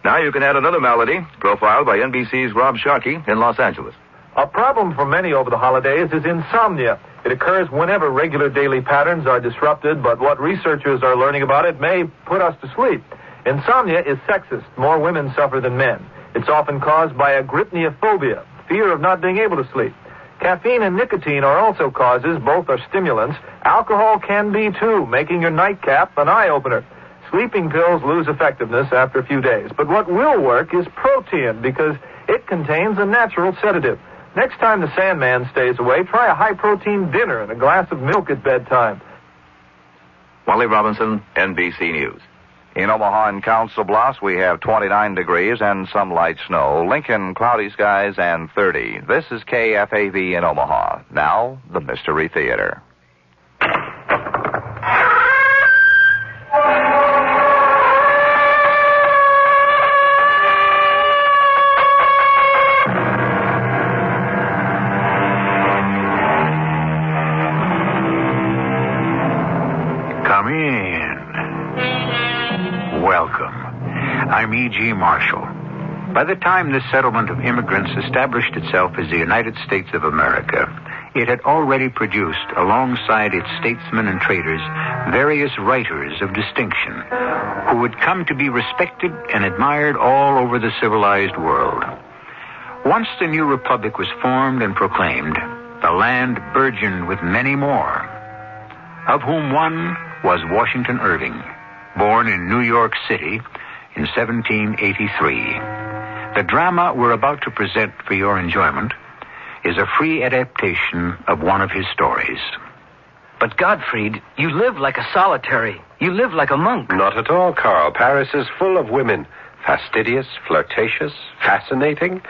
Now you can add another malady, profiled by NBC's Rob Sharkey in Los Angeles. A problem for many over the holidays is insomnia. It occurs whenever regular daily patterns are disrupted, but what researchers are learning about it may put us to sleep. Insomnia is sexist. More women suffer than men. It's often caused by agrypniophobia, fear of not being able to sleep. Caffeine and nicotine are also causes. Both are stimulants. Alcohol can be, too, making your nightcap an eye-opener. Sleeping pills lose effectiveness after a few days. But what will work is Protein, because it contains a natural sedative. Next time the Sandman stays away, try a high-protein dinner and a glass of milk at bedtime. Wally Robinson, NBC News. In Omaha and Council Bluffs, we have 29 degrees and some light snow. Lincoln, cloudy skies and 30. This is KFAV in Omaha. Now, the Mystery Theater. Come in. Welcome. I'm E.G. Marshall. By the time this settlement of immigrants established itself as the United States of America, it had already produced, alongside its statesmen and traders, various writers of distinction who would come to be respected and admired all over the civilized world. Once the new republic was formed and proclaimed, the land burgeoned with many more, of whom one was Washington Irving, born in New York City in 1783. The drama we're about to present for your enjoyment is a free adaptation of one of his stories. But Gottfried, you live like a solitary. You live like a monk. Not at all, Carl. Paris is full of women. Fastidious, flirtatious, fascinating.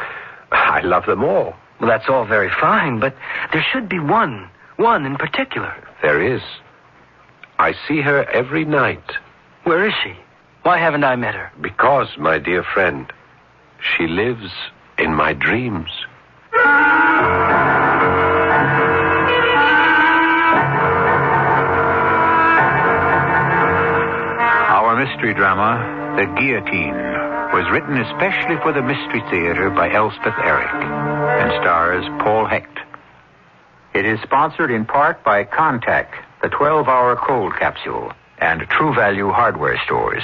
I love them all. Well, that's all very fine, but there should be one in particular. There is. I see her every night. Where is she? Why haven't I met her? Because, my dear friend, she lives in my dreams. Our mystery drama, The Guillotine, was written especially for the Mystery Theater by Elspeth Eric and stars Paul Hecht. It is sponsored in part by Contact, the 12-hour cold capsule, and True Value hardware stores.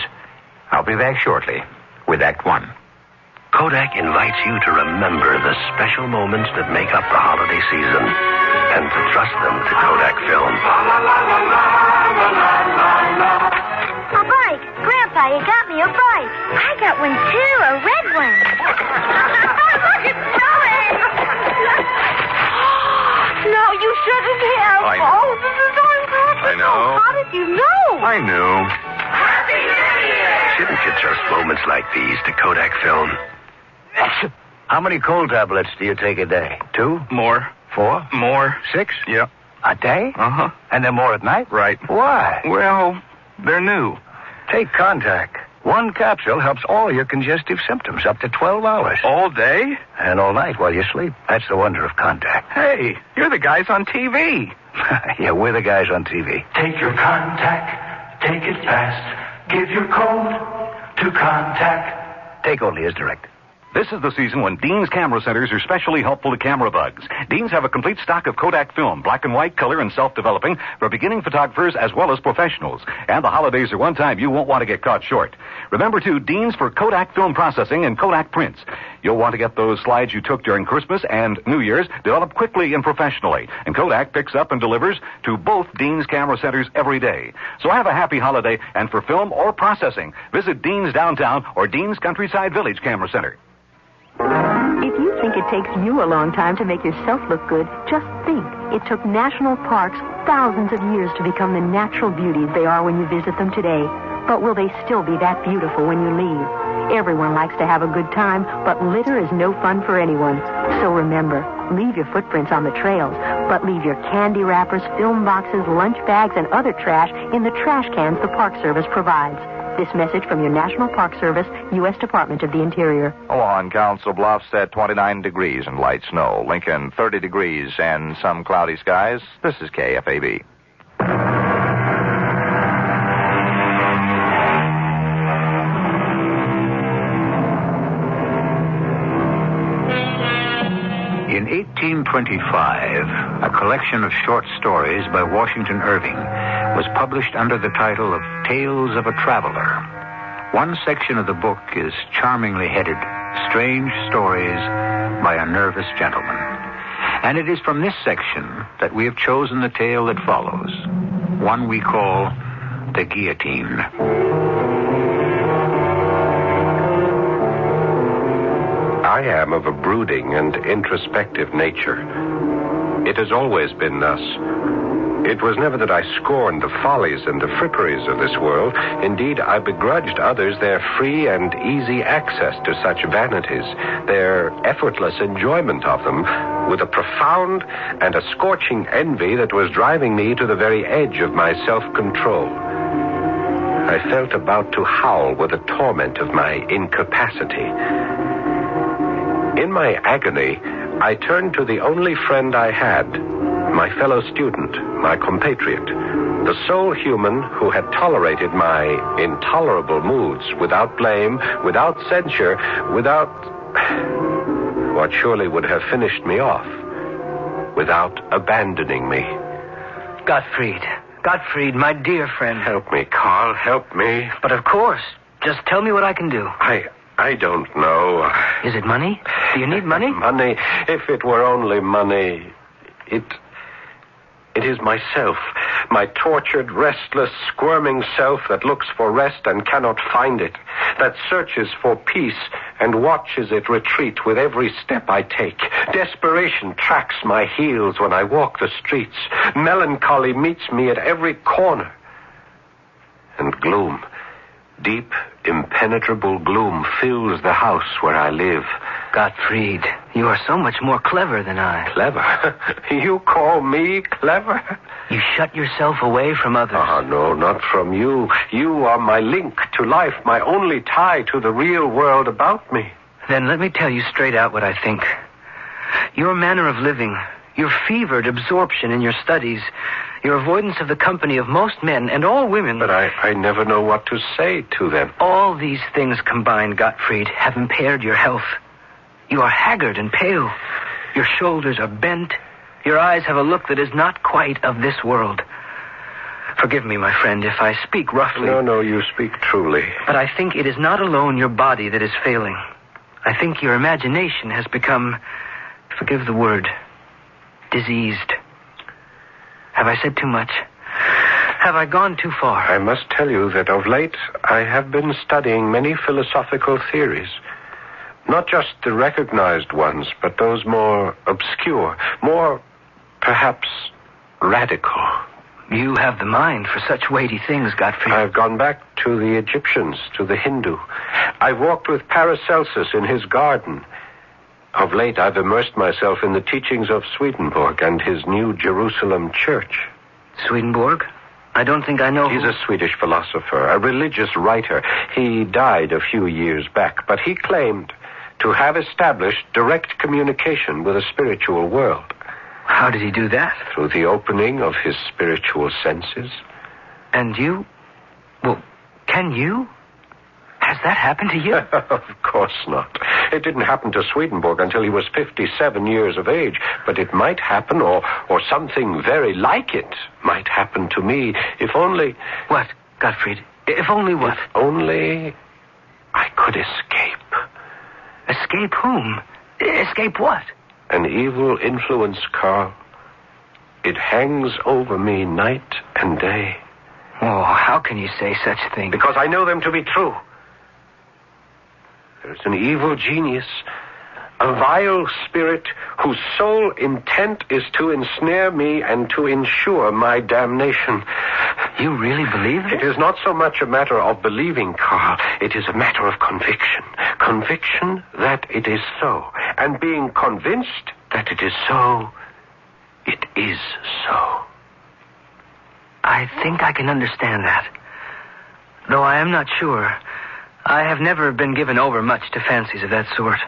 I'll be back shortly with Act One. Kodak invites you to remember the special moments that make up the holiday season and to trust them to Kodak Film. A bike. Grandpa, you got me a bike. I got one, too, a red one. Look, it's snowing. No, you shouldn't have. I know. Oh, this is unprofessional. I know. How did you know? I knew. Happy New Year! Shouldn't you trust moments like these to Kodak Film? How many cold tablets do you take a day? 2? More. 4? More. 6? Yep. A day? Uh-huh. And then more at night? Right. Why? Well, they're new. Take Contact. One capsule helps all your congestive symptoms up to 12 hours. All day? And all night while you sleep. That's the wonder of Contact. Hey, you're the guys on TV. Yeah, we're the guys on TV. Take your Contact. Take it fast. Give your code to Contact. Take only as directed. This is the season when Dean's camera centers are specially helpful to camera bugs. Dean's have a complete stock of Kodak film, black and white, color, and self-developing for beginning photographers as well as professionals. And the holidays are one time you won't want to get caught short. Remember, too, Dean's for Kodak film processing and Kodak prints. You'll want to get those slides you took during Christmas and New Year's developed quickly and professionally. And Kodak picks up and delivers to both Dean's camera centers every day. So have a happy holiday, and for film or processing, visit Dean's Downtown or Dean's Countryside Village Camera Center. If you think it takes you a long time to make yourself look good, just think. It took national parks thousands of years to become the natural beauties they are when you visit them today. But will they still be that beautiful when you leave? Everyone likes to have a good time, but litter is no fun for anyone. So remember, leave your footprints on the trails, but leave your candy wrappers, film boxes, lunch bags, and other trash in the trash cans the Park Service provides. This message from your National Park Service, U.S. Department of the Interior. On Council Bluffs at 29 degrees and light snow. Lincoln, 30 degrees and some cloudy skies. This is KFAB. In 1825, a collection of short stories by Washington Irving was published under the title of Tales of a Traveler. One section of the book is charmingly headed, Strange Stories by a Nervous Gentleman. And it is from this section that we have chosen the tale that follows, one we call The Guillotine. I am of a brooding and introspective nature. It has always been thus. It was never that I scorned the follies and the fripperies of this world. Indeed, I begrudged others their free and easy access to such vanities, their effortless enjoyment of them, with a profound and a scorching envy that was driving me to the very edge of my self-control. I felt about to howl with the torment of my incapacity. In my agony, I turned to the only friend I had, my fellow student, my compatriot, the sole human who had tolerated my intolerable moods without blame, without censure, without what surely would have finished me off, without abandoning me. Gottfried, my dear friend. Help me, Carl, help me. But of course. Just tell me what I can do. I don't know. Is it money? Do you need money? Money. If it were only money. It is myself. My tortured, restless, squirming self that looks for rest and cannot find it. That searches for peace and watches it retreat with every step I take. Desperation tracks my heels when I walk the streets. Melancholy meets me at every corner. And gloom, deep, impenetrable gloom fills the house where I live. Gottfried, you are so much more clever than I. Clever? You call me clever? You shut yourself away from others. No, not from you. You are my link to life, my only tie to the real world about me. Then let me tell you straight out what I think. Your manner of living, your fevered absorption in your studies, your avoidance of the company of most men and all women... But I never know what to say to them. All these things combined, Gottfried, have impaired your health. You are haggard and pale. Your shoulders are bent. Your eyes have a look that is not quite of this world. Forgive me, my friend, if I speak roughly. No, you speak truly. But I think it is not alone your body that is failing. I think your imagination has become, forgive the word, diseased. Have I said too much? Have I gone too far? I must tell you that of late I have been studying many philosophical theories. Not just the recognized ones, but those more obscure, more, perhaps, radical. You have the mind for such weighty things, Gottfried. I've gone back to the Egyptians, to the Hindu. I've walked with Paracelsus in his garden. Of late, I've immersed myself in the teachings of Swedenborg and his New Jerusalem Church. Swedenborg? I don't think I know. He's a Swedish philosopher, a religious writer. He died a few years back, but he claimed to have established direct communication with the spiritual world. How did he do that? Through the opening of his spiritual senses. And you? Well, can you? Has that happened to you? Of course not. It didn't happen to Swedenborg until he was 57 years of age, but it might happen, or something very like it might happen to me, if only... What, Gottfried? If only what? If only I could escape. Escape whom? Escape what? An evil influence, Carl. It hangs over me night and day. Oh, how can you say such things? Because I know them to be true. There's an evil genius, a vile spirit whose sole intent is to ensnare me and to ensure my damnation. You really believe it? It is not so much a matter of believing, Carl. It is a matter of conviction. Conviction that it is so. And being convinced that it is so, it is so. I think I can understand that. though I am not sure. I have never been given over much to fancies of that sort.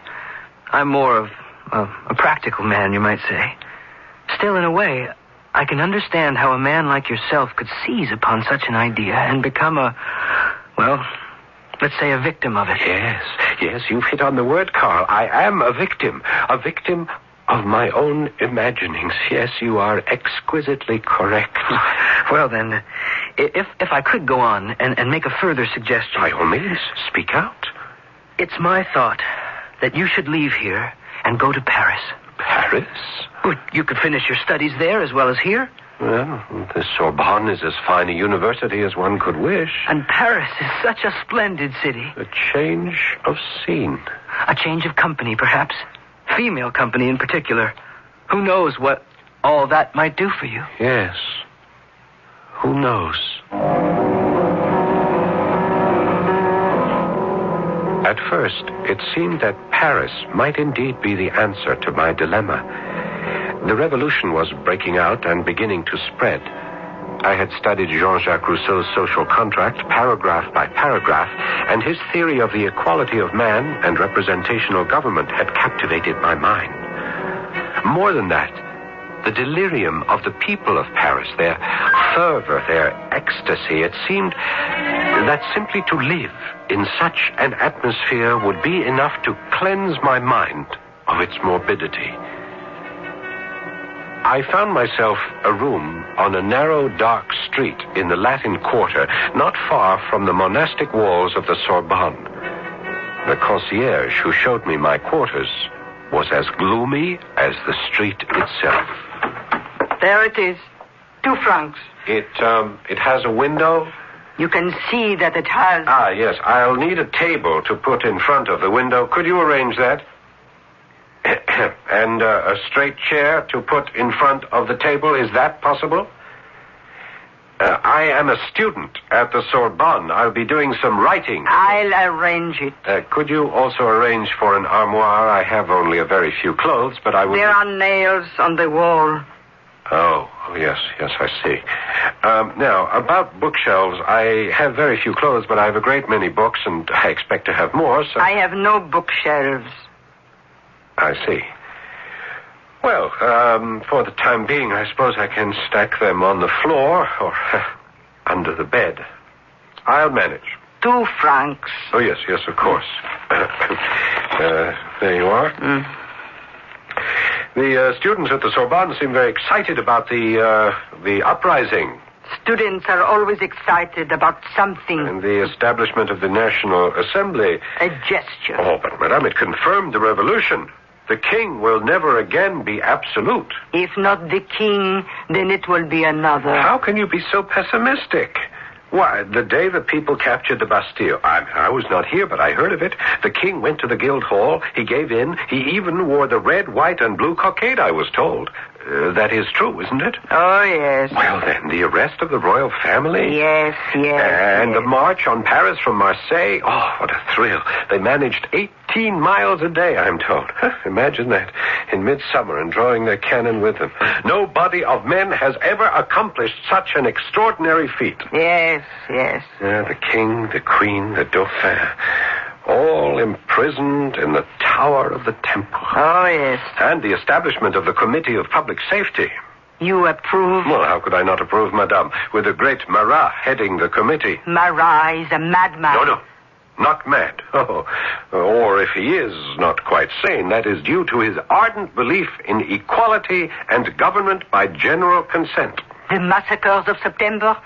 I'm more of a practical man, you might say. Still, in a way, I can understand how a man like yourself could seize upon such an idea and become let's say a victim of it. Yes, you've hit on the word, Carl. I am a victim of my own imaginings. Yes, you are exquisitely correct. Well, then, if I could go on and make a further suggestion. By all means, speak out. It's my thought that you should leave here and go to Paris. Paris? Well, you could finish your studies there as well as here. Well, the Sorbonne is as fine a university as one could wish. And Paris is such a splendid city. A change of scene. A change of company, perhaps. Female company in particular. Who knows what all that might do for you? Yes. Who knows? At first, it seemed that Paris might indeed be the answer to my dilemma. The revolution was breaking out and beginning to spread. I had studied Jean-Jacques Rousseau's social contract, paragraph by paragraph, and his theory of the equality of man and representational government had captivated my mind. More than that, the delirium of the people of Paris, their fervor, their ecstasy, it seemed that simply to live in such an atmosphere would be enough to cleanse my mind of its morbidity. I found myself a room on a narrow, dark street in the Latin Quarter, not far from the monastic walls of the Sorbonne. The concierge who showed me my quarters was as gloomy as the street itself. There it is. 2 francs. It has a window? You can see that it has... Ah, yes. I'll need a table to put in front of the window. Could you arrange that? And a straight chair to put in front of the table. Is that possible? I am a student at the Sorbonne. I'll be doing some writing. I'll arrange it. Could you also arrange for an armoire? I have only a very few clothes, but I would... There are nails on the wall. Oh, yes, I see. Now, about bookshelves, I have very few clothes, but I have a great many books, and I expect to have more, so... I have no bookshelves. I see. Well, for the time being, I suppose I can stack them on the floor or under the bed. I'll manage. 2 francs. Oh, yes, of course. There you are. The students at the Sorbonne seem very excited about the uprising. Students are always excited about something. And the establishment of the National Assembly. A gesture. Oh, but, madame, it confirmed the revolution. The king will never again be absolute. If not the king, then it will be another. How can you be so pessimistic? Why, the day the people captured the Bastille, I was not here, but I heard of it. The king went to the Guildhall. He gave in. He even wore the red, white, and blue cockade, I was told. That is true, isn't it? Oh, yes. Well, then, the arrest of the royal family? Yes. And the march on Paris from Marseille? Oh, what a thrill. They managed 18 miles a day, I'm told. Imagine that. In midsummer and drawing their cannon with them. No body of men has ever accomplished such an extraordinary feat. Yes. The king, the queen, the dauphin. All imprisoned in the tower of the temple. Oh, yes. And the establishment of the Committee of Public Safety. You approve? Well, how could I not approve, madame, with the great Marat heading the committee? Marat is a madman. No, not mad. Oh, or if he is not quite sane, that is due to his ardent belief in equality and government by general consent. The massacres of September?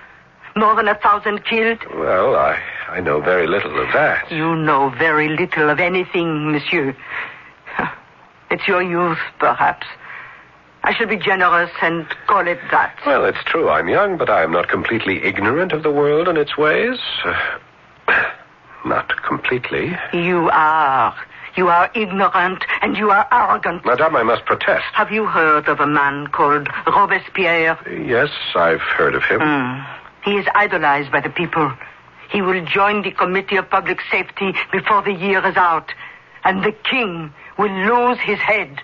More than 1,000 killed? Well, I know very little of that. You know very little of anything, monsieur. It's your youth, perhaps. I should be generous and call it that. Well, it's true. I'm young, but I am not completely ignorant of the world and its ways. Not completely. You are. You are ignorant and you are arrogant. Madame, I must protest. Have you heard of a man called Robespierre? Yes, I've heard of him. He is idolized by the people. He will join the Committee of Public Safety before the year is out. And the king will lose his head.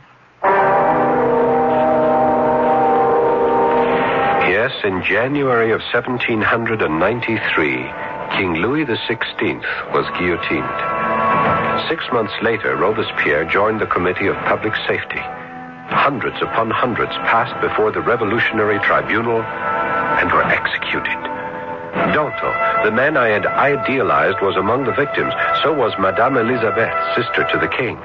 Yes, in January of 1793, King Louis XVI was guillotined. 6 months later, Robespierre joined the Committee of Public Safety. Hundreds upon hundreds passed before the Revolutionary Tribunal and were executed. Danton, the man I had idealized, was among the victims. So was Madame Elisabeth, sister to the king.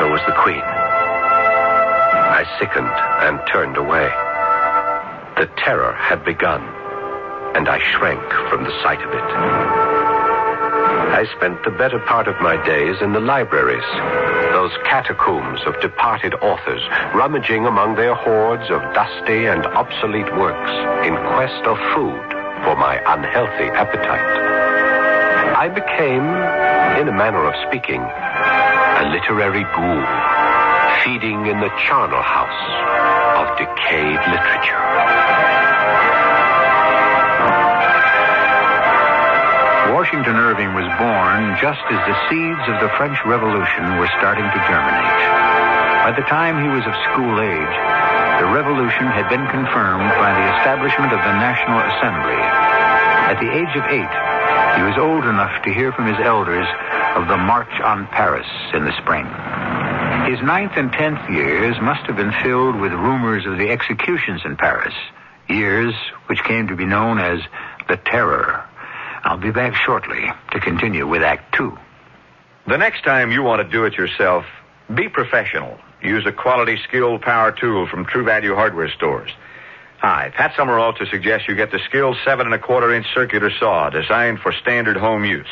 So was the queen. I sickened and turned away. The terror had begun, and I shrank from the sight of it. I spent the better part of my days in the libraries, those catacombs of departed authors, rummaging among their hoards of dusty and obsolete works in quest of food for my unhealthy appetite. I became, in a manner of speaking, a literary ghoul, feeding in the charnel house of decayed literature. Washington Irving was born just as the seeds of the French Revolution were starting to germinate. By the time he was of school age, the revolution had been confirmed by the establishment of the National Assembly. At the age of 8, he was old enough to hear from his elders of the March on Paris in the spring. His 9th and 10th years must have been filled with rumors of the executions in Paris, years which came to be known as the Terror. I'll be back shortly to continue with Act 2. The next time you want to do it yourself, be professional. Use a quality, skilled power tool from True Value hardware stores. Hi, Pat Summerall to suggest you get the skilled 7 1/4-inch circular saw designed for standard home use.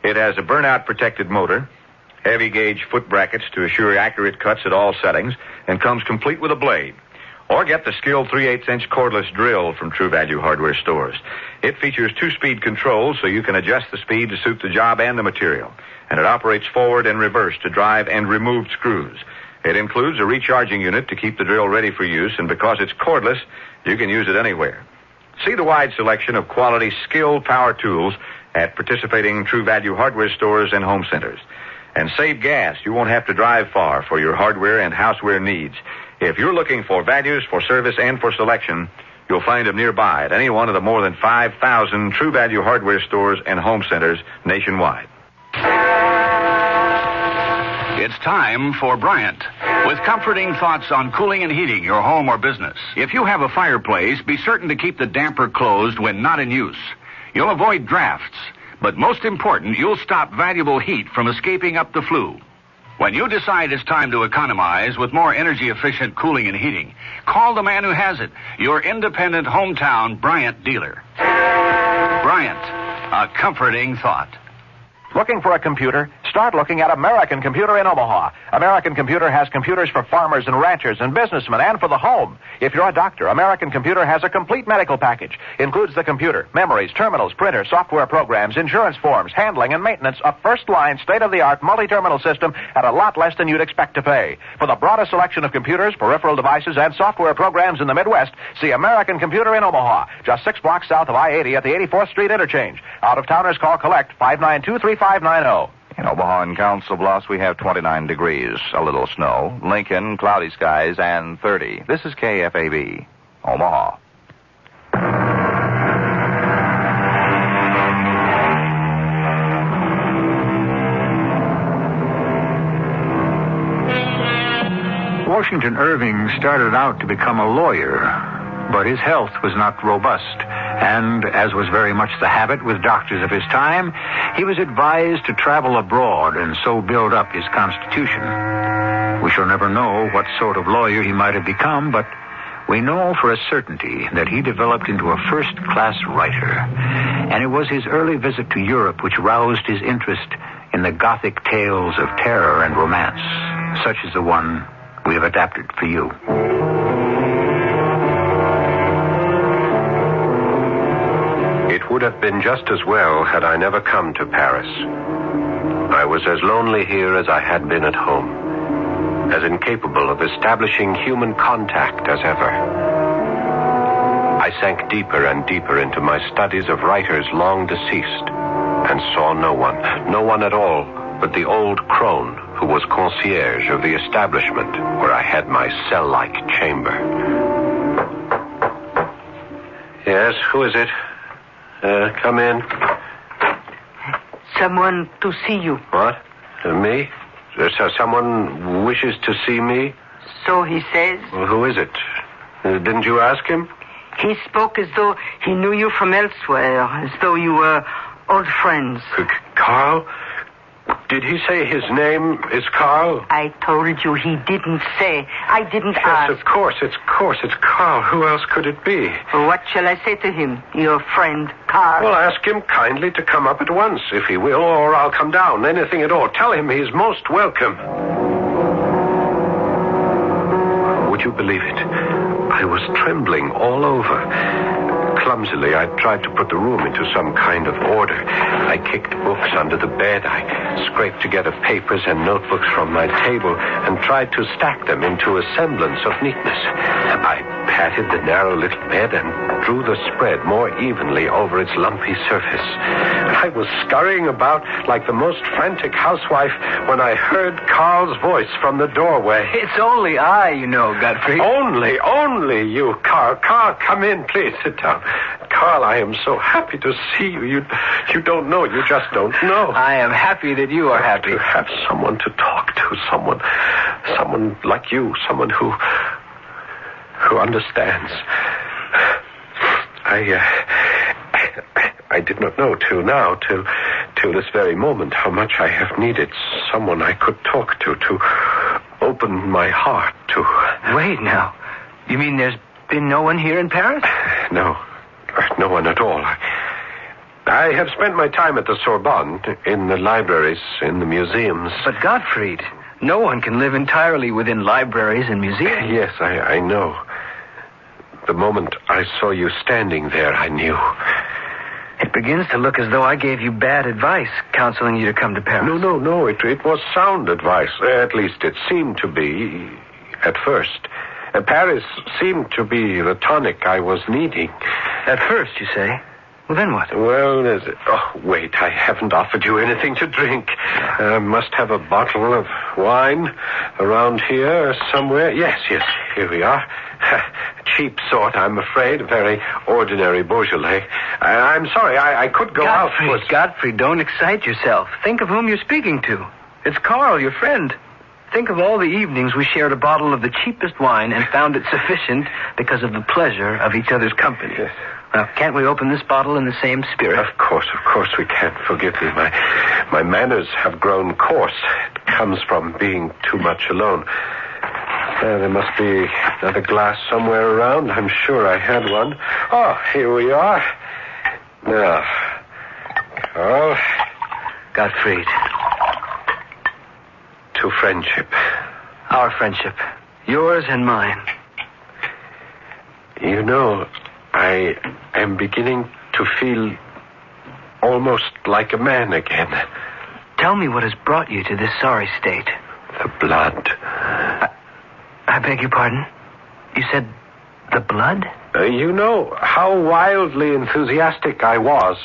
It has a burnout-protected motor, heavy gauge foot brackets to assure accurate cuts at all settings, and comes complete with a blade. Or get the skilled 3/8-inch cordless drill from True Value hardware stores. It features 2-speed controls so you can adjust the speed to suit the job and the material. And it operates forward and reverse to drive and remove screws. It includes a recharging unit to keep the drill ready for use, and because it's cordless, you can use it anywhere. See the wide selection of quality, skilled power tools at participating True Value hardware stores and home centers. And save gas. You won't have to drive far for your hardware and houseware needs. If you're looking for values, for service, and for selection, you'll find them nearby at any one of the more than 5,000 True Value hardware stores and home centers nationwide. It's time for Bryant, with comforting thoughts on cooling and heating your home or business. If you have a fireplace, be certain to keep the damper closed when not in use. You'll avoid drafts, but most important, you'll stop valuable heat from escaping up the flue. When you decide it's time to economize with more energy-efficient cooling and heating, call the man who has it, your independent hometown Bryant dealer. Bryant, a comforting thought. Looking for a computer? Start looking at American Computer in Omaha. American Computer has computers for farmers and ranchers and businessmen and for the home. If you're a doctor, American Computer has a complete medical package. Includes the computer, memories, terminals, printer, software programs, insurance forms, handling and maintenance, a first-line, state-of-the-art multi-terminal system at a lot less than you'd expect to pay. For the broadest selection of computers, peripheral devices, and software programs in the Midwest, see American Computer in Omaha, just 6 blocks south of I-80 at the 84th Street interchange. Out-of-towners call collect 592-3590. In Omaha and Council Bluffs, we have 29 degrees, a little snow. Lincoln, cloudy skies, and 30. This is KFAB, Omaha. Washington Irving started out to become a lawyer, but his health was not robust. And, as was very much the habit with doctors of his time, he was advised to travel abroad and so build up his constitution. We shall never know what sort of lawyer he might have become, but we know for a certainty that he developed into a first-class writer. And it was his early visit to Europe which roused his interest in the Gothic tales of terror and romance, such as the one we have adapted for you. It would have been just as well had I never come to Paris. I was as lonely here as I had been at home, as incapable of establishing human contact as ever. I sank deeper and deeper into my studies of writers long deceased, and saw no one at all but the old crone who was concierge of the establishment where I had my cell-like chamber. Yes, who is it? Come in. Someone to see you. What? Me? Someone wishes to see me? So he says. Well, who is it? Didn't you ask him? He spoke as though he knew you from elsewhere, as though you were old friends. Carl? Did he say his name is Carl? I told you he didn't say. I didn't ask. Yes, of course. It's Carl. Who else could it be? What shall I say to him, your friend Carl? Well, ask him kindly to come up at once, if he will, or I'll come down. Anything at all. Tell him he's most welcome. Would you believe it? I was trembling all over. Clumsily, I tried to put the room into some kind of order. I kicked books under the bed. I scraped together papers and notebooks from my table and tried to stack them into a semblance of neatness. I patted the narrow little bed and drew the spread more evenly over its lumpy surface. I was scurrying about like the most frantic housewife when I heard Carl's voice from the doorway. It's only I, you know, Godfrey. Only you, Carl. Carl, come in, please. Sit down. Carl, I am so happy to see you. You don't know. You just don't know. I am happy that you are happy. To have someone to talk to, someone like you, someone who understands. I did not know till this very moment how much I have needed someone I could talk to open my heart to. Wait now. You mean there's been no one here in Paris? No one at all. I have spent my time at the Sorbonne, in the libraries, in the museums. But Gottfried, no one can live entirely within libraries and museums. Yes, I know. The moment I saw you standing there, I knew. It begins to look as though I gave you bad advice, counseling you to come to Paris. No. It was sound advice. At least it seemed to be at first. Paris seemed to be the tonic I was needing. At first, you say? Well, then what? Well, wait, I haven't offered you anything to drink. Must have a bottle of wine around here somewhere. Yes, here we are. Cheap sort, I'm afraid. Very ordinary Beaujolais. I'm sorry, I could go out. Godfrey, don't excite yourself. Think of whom you're speaking to. It's Carl, your friend. Think of all the evenings we shared a bottle of the cheapest wine and found it sufficient because of the pleasure of each other's company. Yes. Now, can't we open this bottle in the same spirit? Of course we can. Forgive me. My manners have grown coarse. It comes from being too much alone. There must be another glass somewhere around. I'm sure I had one. Oh, here we are. Now, Carl. Gottfried. To friendship. Our friendship. Yours and mine. You know, I am beginning to feel almost like a man again. Tell me what has brought you to this sorry state. The blood. I beg your pardon? You said the blood? You know how wildly enthusiastic I was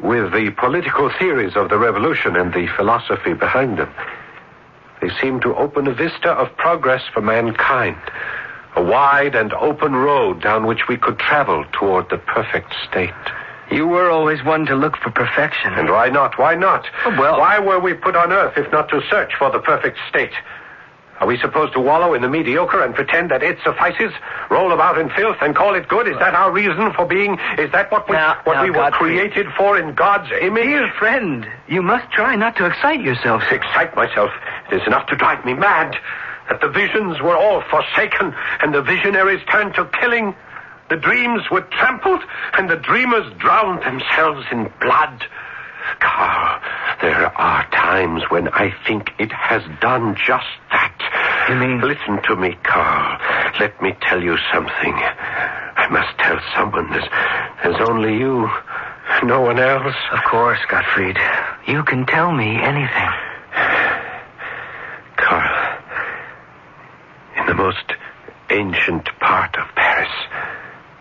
with the political theories of the revolution and the philosophy behind them. They seem to open a vista of progress for mankind. A wide and open road down which we could travel toward the perfect state. You were always one to look for perfection. And why not? Why not? Well, why were we put on earth if not to search for the perfect state? Are we supposed to wallow in the mediocre and pretend that it suffices? Roll about in filth and call it good? Is that our reason for being? Is that what we were created for in God's image? Dear friend, you must try not to excite yourself. Excite myself? It is enough to drive me mad. That the visions were all forsaken and the visionaries turned to killing. The dreams were trampled and the dreamers drowned themselves in blood. Carl, there are times when I think it has done just that. You mean? Listen to me, Carl. Let me tell you something. I must tell someone. There's only you. No one else. Of course, Gottfried. You can tell me anything. Carl, in the most ancient part of Paris,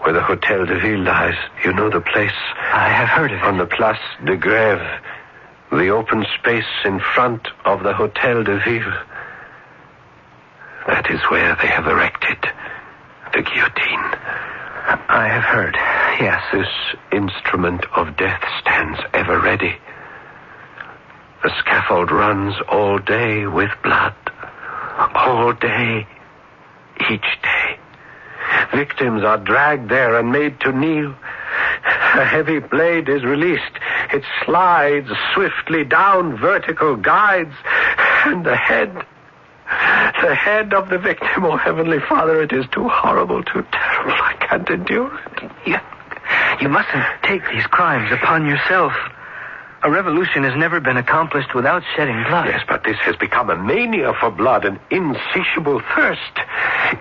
where the Hotel de Ville lies, you know the place? I have heard of it. On the Place de Grève, the open space in front of the Hotel de Ville. That is where they have erected the guillotine. I have heard, yes. This instrument of death stands ever ready. The scaffold runs all day with blood. All day, each day. Victims are dragged there and made to kneel. A heavy blade is released. It slides swiftly down vertical guides. And the head of the victim, oh Heavenly Father, it is too horrible, too terrible. I can't endure it. You mustn't take these crimes upon yourself. A revolution has never been accomplished without shedding blood. Yes, but this has become a mania for blood, an insatiable thirst.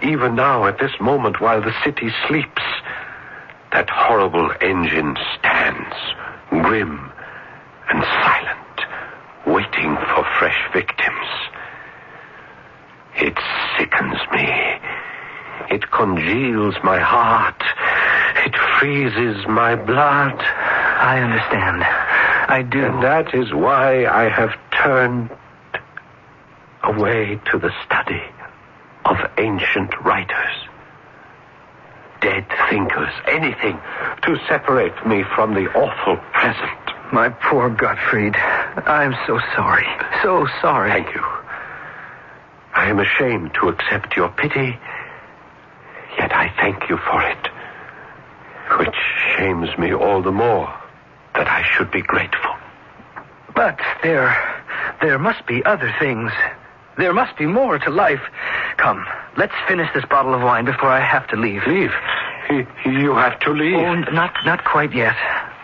Even now, at this moment, while the city sleeps, that horrible engine stands, grim and silent, waiting for fresh victims. It sickens me. It congeals my heart. It freezes my blood. I understand. I do. And that is why I have turned away to the study of ancient writers, dead thinkers, anything to separate me from the awful present. My poor Gottfried. I'm so sorry. So sorry. Thank you. I am ashamed to accept your pity, yet I thank you for it, which shames me all the more that I should be grateful. But there must be other things. There must be more to life. Come, let's finish this bottle of wine before I have to leave. Leave? You have to leave? Oh, not quite yet.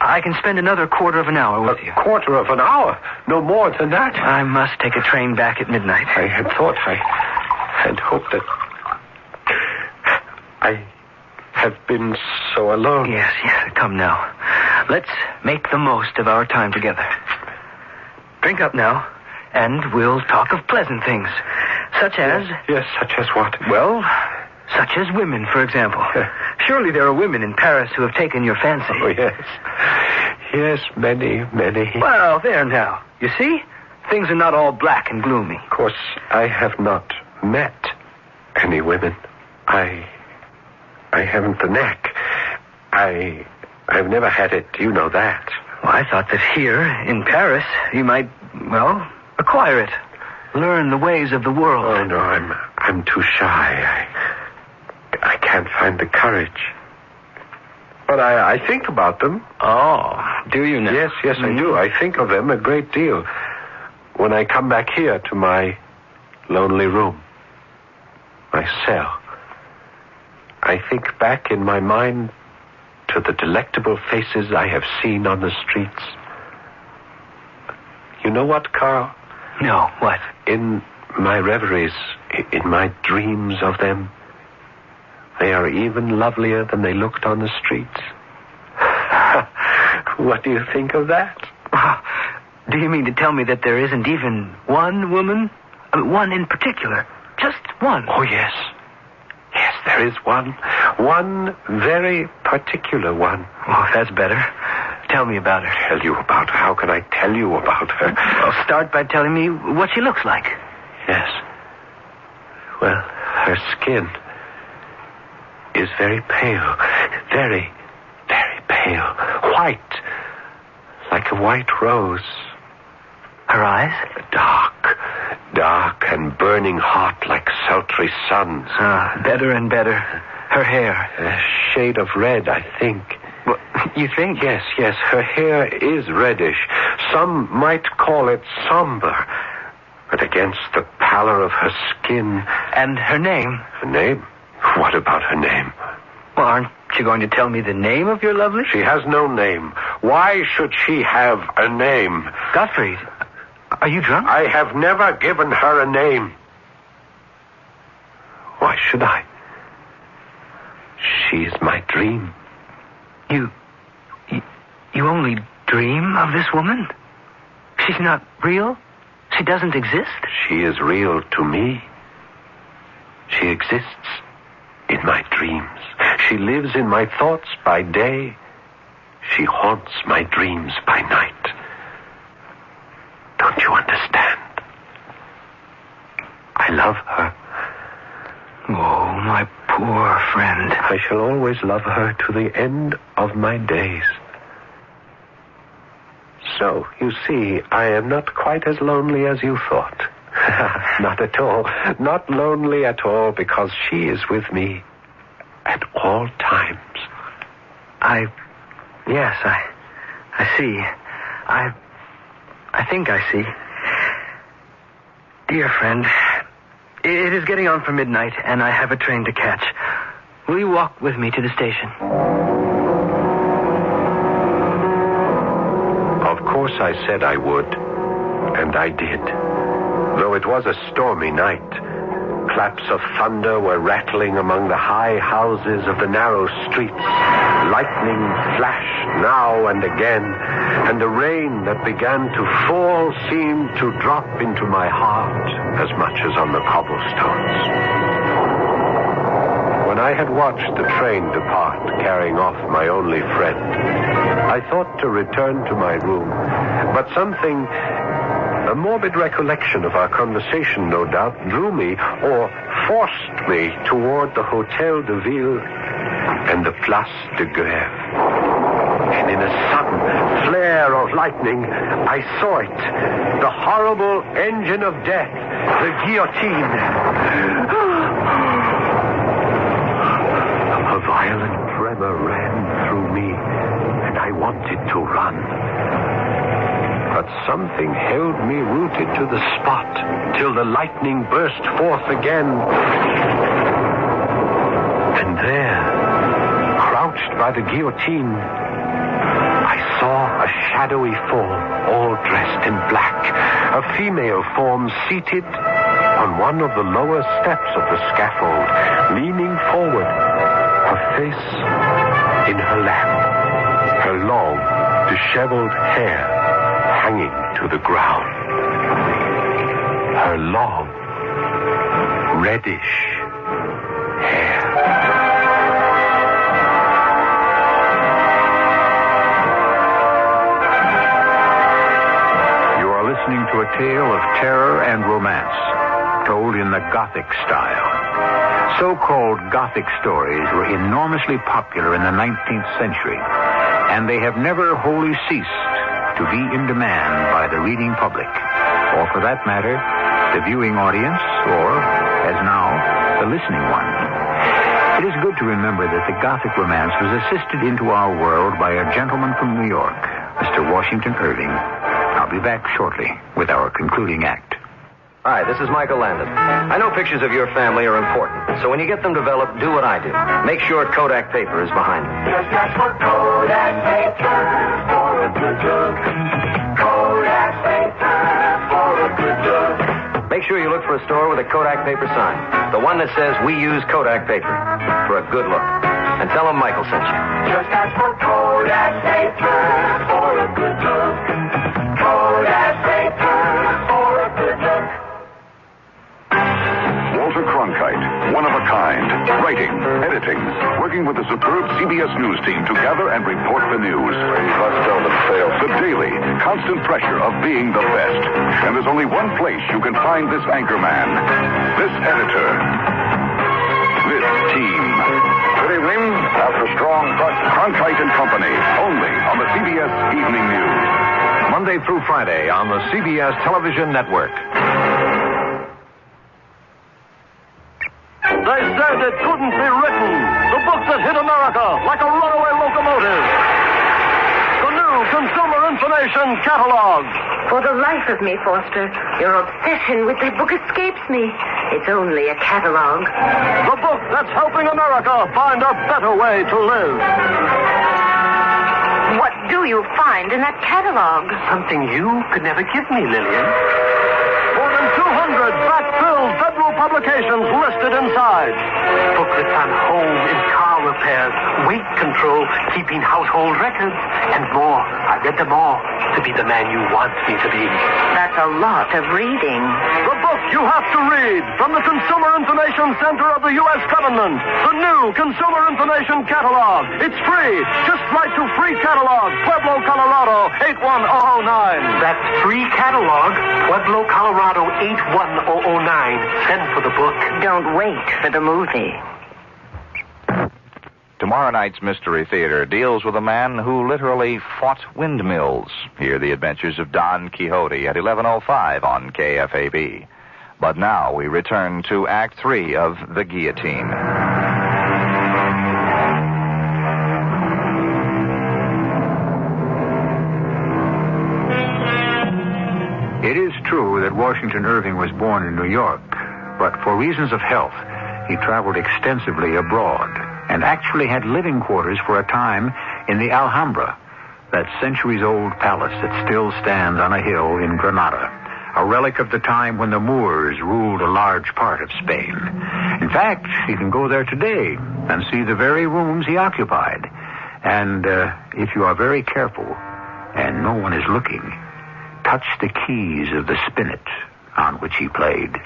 I can spend another quarter of an hour with you. A quarter of an hour? No more than that? I must take a train back at midnight. I had hoped that I have been so alone. Yes. Come now. Let's make the most of our time together. Drink up now, and we'll talk of pleasant things. Such as... Yes, such as what? Well, such as women, for example. Surely there are women in Paris who have taken your fancy. Oh, yes. Yes, many. Well, there now. You see? Things are not all black and gloomy. Of course, I have not met any women. I haven't the knack. I've never had it. You know that. Well, I thought that here, in Paris, you might, acquire it. Learn the ways of the world. Oh, no, I'm too shy. I can't find the courage. But I think about them. Oh, do you now? Yes, I do. I think of them a great deal. When I come back here to my lonely room, my cell, I think back in my mind to the delectable faces I have seen on the streets. You know what, Carl? No, what? In my reveries, in my dreams of them, they are even lovelier than they looked on the streets. What do you think of that? Do you mean to tell me that there isn't even one woman? One in particular? Just one? Oh, yes. Yes, there is one. One very particular one. Oh, that's better. Tell me about her. Tell you about her? How can I tell you about her? Well, start by telling me what she looks like. Yes. Well, her skin is very pale. Very, very pale. White. Like a white rose. Her eyes? Dark and burning hot like sultry suns. Better and better. Her hair? A shade of red, I think. Well, you think? Yes. Her hair is reddish. Some might call it somber. But against the pallor of her skin... And her name? Her name? What about her name? Well, aren't you going to tell me the name of your lovely? She has no name. Why should she have a name? Gottfried, are you drunk? I have never given her a name. Why should I? She is my dream. You only dream of this woman? She's not real? She doesn't exist? She is real to me. She exists in my dreams. She lives in my thoughts by day. She haunts my dreams by night. Don't you understand? I love her. Oh, my poor friend. I shall always love her to the end of my days. so. You see, I am not quite as lonely as you thought. Not at all. Not lonely at all, because she is with me at all times. Yes, I see. I think I see. Dear friend, it is getting on for midnight, and I have a train to catch. Will you walk with me to the station? Of course I said I would, and I did. Though it was a stormy night, claps of thunder were rattling among the high houses of the narrow streets. Lightning flashed now and again, and the rain that began to fall seemed to drop into my heart as much as on the cobblestones. When I had watched the train depart, carrying off my only friend, I thought to return to my room, but something, a morbid recollection of our conversation, no doubt, drew me, or forced me, toward the Hotel de Ville and the Place de Grève. And in a sudden flare of lightning, I saw it, the horrible engine of death, the guillotine. A violent tremor ran through me, and I wanted to run. But something held me rooted to the spot till the lightning burst forth again. And there, crouched by the guillotine, I saw a shadowy form, all dressed in black, a female form seated on one of the lower steps of the scaffold, leaning forward, her face in her lap, her long, disheveled hair hanging to the ground. Her long, reddish hair. You are listening to a tale of terror and romance, told in the Gothic style. So-called Gothic stories were enormously popular in the 19th century, and they have never wholly ceased to be in demand by the reading public, or for that matter, the viewing audience, or, as now, the listening one. It is good to remember that the Gothic romance was assisted into our world by a gentleman from New York, Mr. Washington Irving. I'll be back shortly with our concluding act. Hi, this is Michael Landon. I know pictures of your family are important, so when you get them developed, do what I do. Make sure Kodak paper is behind them. Just ask for Kodak paper for a good look. Kodak paper for a good look. Make sure you look for a store with a Kodak paper sign. The one that says, "We use Kodak paper," for a good look. And tell them Michael sent you. Just ask for Kodak paper for a good look. Kodak paper for a good look. Walter Cronkite, one of a kind, writing, editing, working with the superb CBS News team to gather and report the news. The daily, constant pressure of being the best. And there's only one place you can find this anchor man, this editor, this team. Good evening. After strong trust, Cronkite and Company, only on the CBS Evening News. Monday through Friday on the CBS Television Network. They said it couldn't be written. The book that hit America like a runaway locomotive. The new Consumer Information Catalog. For the life of me, Foster, your obsession with the book escapes me. It's only a catalog. The book that's helping America find a better way to live. What do you find in that catalog? Something you could never give me, Lillian. More than 200 back-filled federal publications listed inside. Booklets on home and car repairs, weight control, keeping household records, and more. I read them all to be the man you want me to be. That's a lot of reading. The book you have to read from the Consumer Information Center of the U.S. Government. The new Consumer Information Catalog. It's free. Just write to Free Catalog, Pueblo, Colorado, 81009. That's Free Catalog, Pueblo, Colorado, 81009. Send for the book. Don't wait for the movie. Tomorrow night's Mystery Theater deals with a man who literally fought windmills. Hear the adventures of Don Quixote at 11:05 on KFAB. But now we return to Act 3 of The Guillotine. It is true that Washington Irving was born in New York, but for reasons of health, he traveled extensively abroad and actually had living quarters for a time in the Alhambra, that centuries-old palace that still stands on a hill in Granada, a relic of the time when the Moors ruled a large part of Spain. In fact, you can go there today and see the very rooms he occupied. And if you are very careful and no one is looking, touch the keys of the spinet on which he played.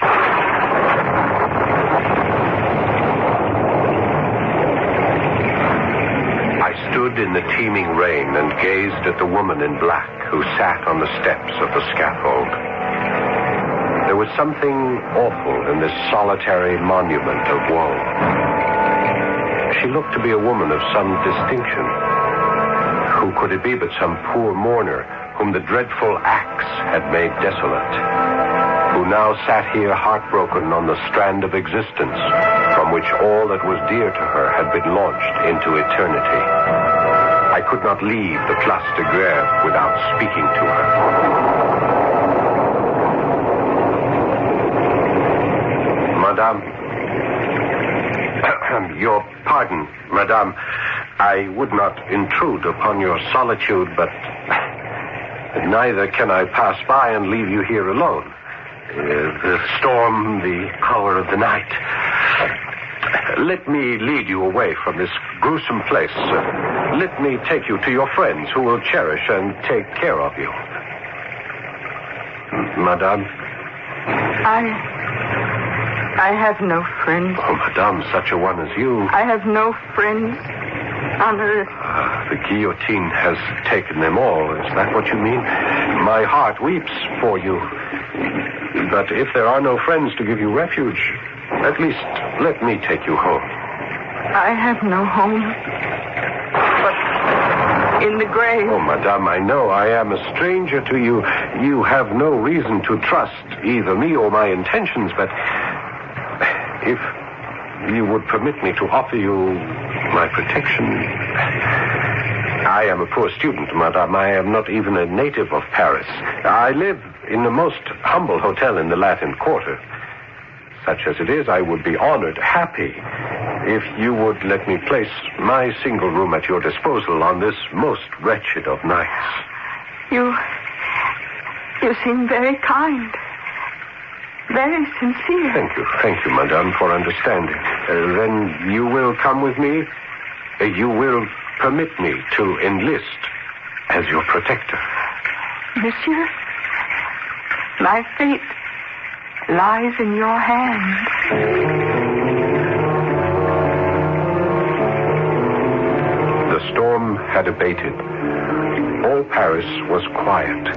I stood in the teeming rain and gazed at the woman in black who sat on the steps of the scaffold. There was something awful in this solitary monument of woe. She looked to be a woman of some distinction. Who could it be but some poor mourner whom the dreadful axe had made desolate, who now sat here heartbroken on the strand of existence from which all that was dear to her had been launched into eternity. I could not leave the Place de Grève without speaking to her. Madame, your pardon, Madame. I would not intrude upon your solitude, but neither can I pass by and leave you here alone. The storm, the hour of the night. Let me lead you away from this gruesome place. Let me take you to your friends who will cherish and take care of you. Madame? I have no friends. Oh, Madame, such a one as you. I have no friends on earth. The guillotine has taken them all. Is that what you mean? My heart weeps for you. But if there are no friends to give you refuge, at least let me take you home. I have no home. But in the grave. Oh, Madame, I know I am a stranger to you. You have no reason to trust either me or my intentions, but if you would permit me to offer you my protection. I am a poor student, Madame. I am not even a native of Paris. I live in the most humble hotel in the Latin Quarter. Such as it is, I would be honored, happy, if you would let me place my single room at your disposal on this most wretched of nights. You seem very kind. Very sincere. Thank you, Madame, for understanding. Then you will come with me? You will permit me to enlist as your protector? Monsieur, my fate lies in your hands. The storm had abated. All Paris was quiet.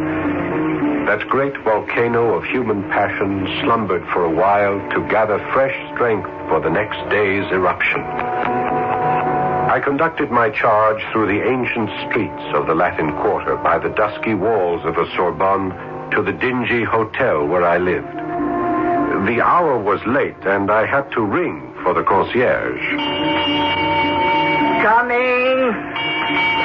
That great volcano of human passion slumbered for a while to gather fresh strength for the next day's eruption. I conducted my charge through the ancient streets of the Latin Quarter, by the dusky walls of the Sorbonne, to the dingy hotel where I lived. The hour was late, and I had to ring for the concierge. Coming.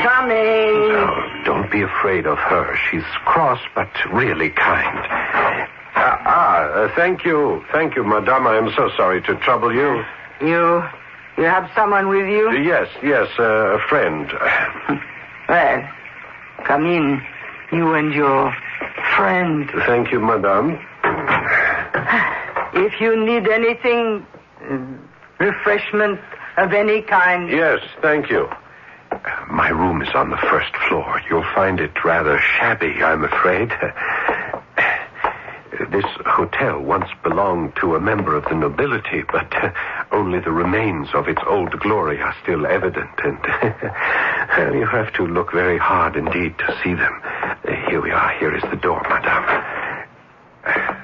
Oh, don't be afraid of her. She's cross, but really kind. Thank you, Madame. I am so sorry to trouble you. You have someone with you? Yes, a friend. Well, come in, you and your friend. Thank you, Madame. If you need anything, refreshment of any kind. Yes, thank you. My room is on the first floor. You'll find it rather shabby, I'm afraid. This hotel once belonged to a member of the nobility, but only the remains of its old glory are still evident, and you have to look very hard indeed to see them. Here we are. Here is the door, Madame.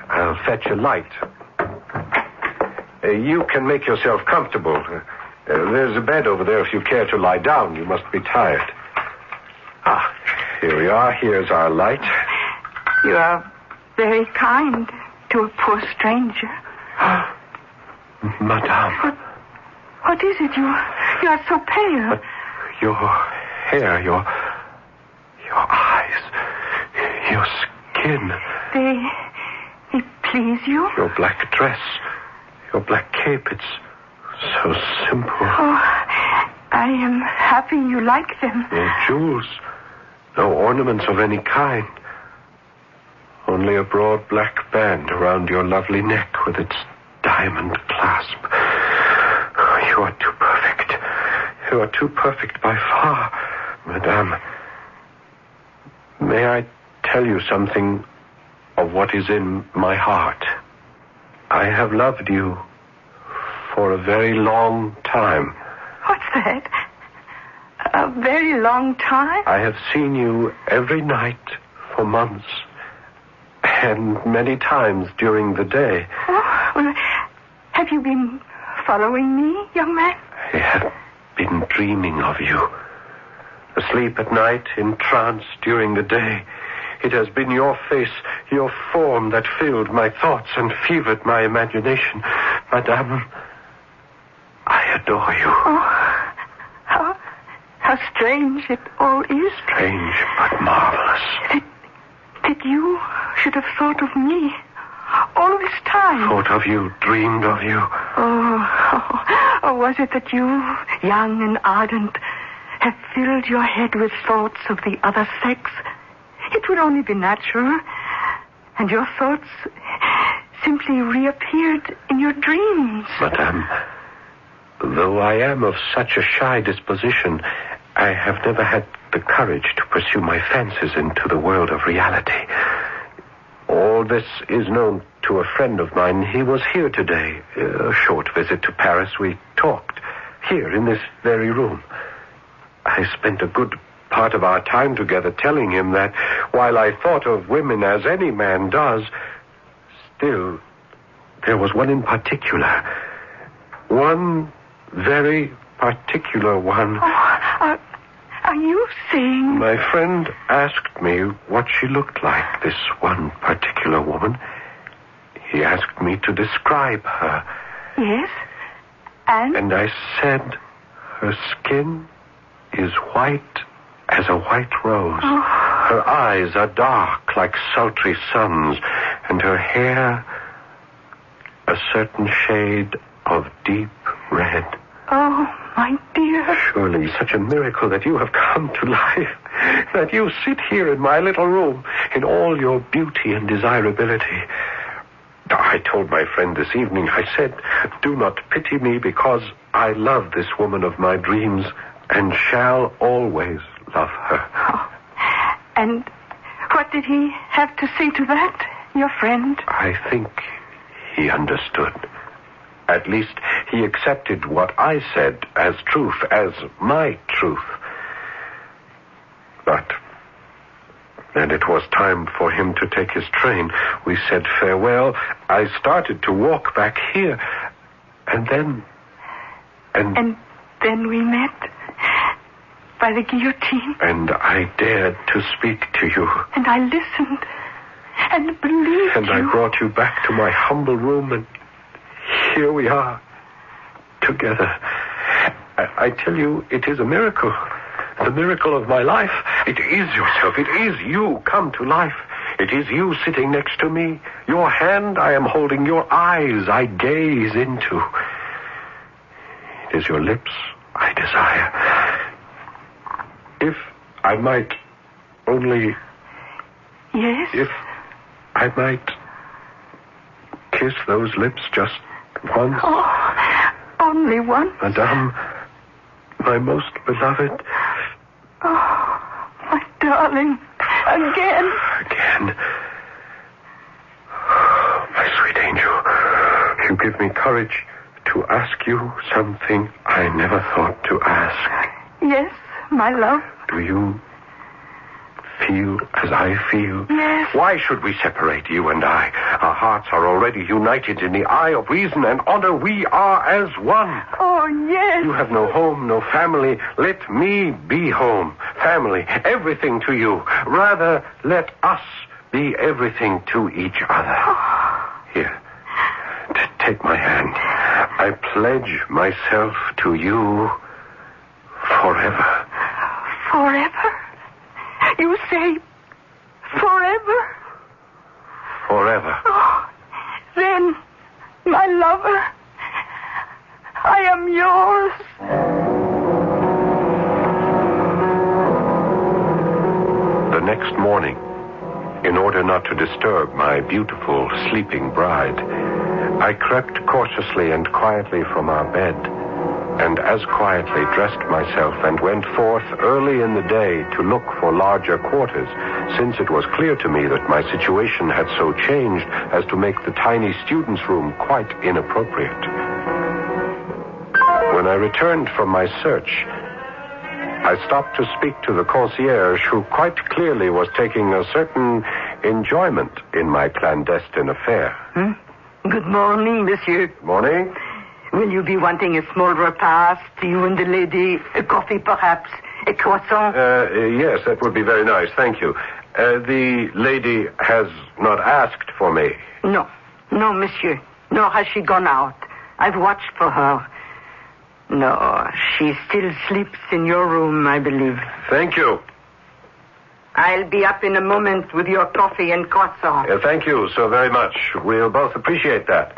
I'll fetch a light. You can make yourself comfortable. There's a bed over there if you care to lie down. You must be tired. Ah, here we are. Here's our light. You are very kind to a poor stranger. Madame. What is it? You are so pale. Your hair, your eyes, your skin. They please you? Your black dress, your black cape, it's so simple. Oh, I am happy you like them. No jewels, no ornaments of any kind. Only a broad black band around your lovely neck with its diamond clasp. You are too perfect. You are too perfect by far, Madame. May I tell you something of what is in my heart? I have loved you for a very long time. What's that? A very long time? I have seen you every night for months, and many times during the day. Oh, well, have you been following me, young man? I have been dreaming of you. Asleep at night, in trance during the day. It has been your face, your form that filled my thoughts and fevered my imagination. Madame, I adore you. Oh, how strange it all is. Strange, but marvelous. That you should have thought of me all this time. Thought of you, dreamed of you. Or was it that you, young and ardent, have filled your head with thoughts of the other sex? It would only be natural. And your thoughts simply reappeared in your dreams. Madame, though I am of such a shy disposition, I have never had the courage to pursue my fancies into the world of reality. All this is known to a friend of mine. He was here today. A short visit to Paris. We talked here in this very room. I spent a good part of our time together telling him that while I thought of women as any man does, still, there was one in particular. One very particular one. Are you saying... My friend asked me what she looked like, this one particular woman. He asked me to describe her. Yes? And I said her skin is white as a white rose. Oh. Her eyes are dark like sultry suns, and her hair a certain shade of deep red. Oh, my dear. Surely such a miracle that you have come to life, that you sit here in my little room in all your beauty and desirability. I told my friend this evening, I said, do not pity me because I love this woman of my dreams and shall always love her. Oh. And what did he have to say to that, your friend? I think he understood. At least he accepted what I said as truth, as my truth. But then it was time for him to take his train. We said farewell. I started to walk back here. And then we met by the guillotine. And I dared to speak to you. And I listened and believed and you. I brought you back to my humble room, and here we are, together. I tell you, it is a miracle. The miracle of my life. It is yourself. It is you come to life. It is you sitting next to me. Your hand I am holding. Your eyes I gaze into. It is your lips I desire. If I might only... Yes? If I might kiss those lips just once. Oh, only once? Madame, my most beloved. Oh, my darling. Again. Again. Oh, my sweet angel. You give me courage to ask you something I never thought to ask. Yes, my love. Do you feel as I feel? Yes. Why should we separate, you and I? Our hearts are already united in the eye of reason and honor. We are as one. Oh, yes. You have no home, no family. Let me be home, family, everything to you. Rather, let us be everything to each other. Here, take my hand. I pledge myself to you forever. Forever? You say forever? Forever. Oh, then, my lover, I am yours. The next morning, in order not to disturb my beautiful sleeping bride, I crept cautiously and quietly from our bed, and as quietly dressed myself and went forth early in the day to look for larger quarters, since it was clear to me that my situation had so changed as to make the tiny student's room quite inappropriate. When I returned from my search, I stopped to speak to the concierge, who quite clearly was taking a certain enjoyment in my clandestine affair. Good morning, monsieur. Morning. Will you be wanting a small repast, you and the lady? A coffee, perhaps? A croissant? Yes, that would be very nice. Thank you. The lady has not asked for me. No, monsieur. Nor has she gone out. I've watched for her. No, she still sleeps in your room, I believe. Thank you. I'll be up in a moment with your coffee and croissant. Thank you so very much. We'll both appreciate that.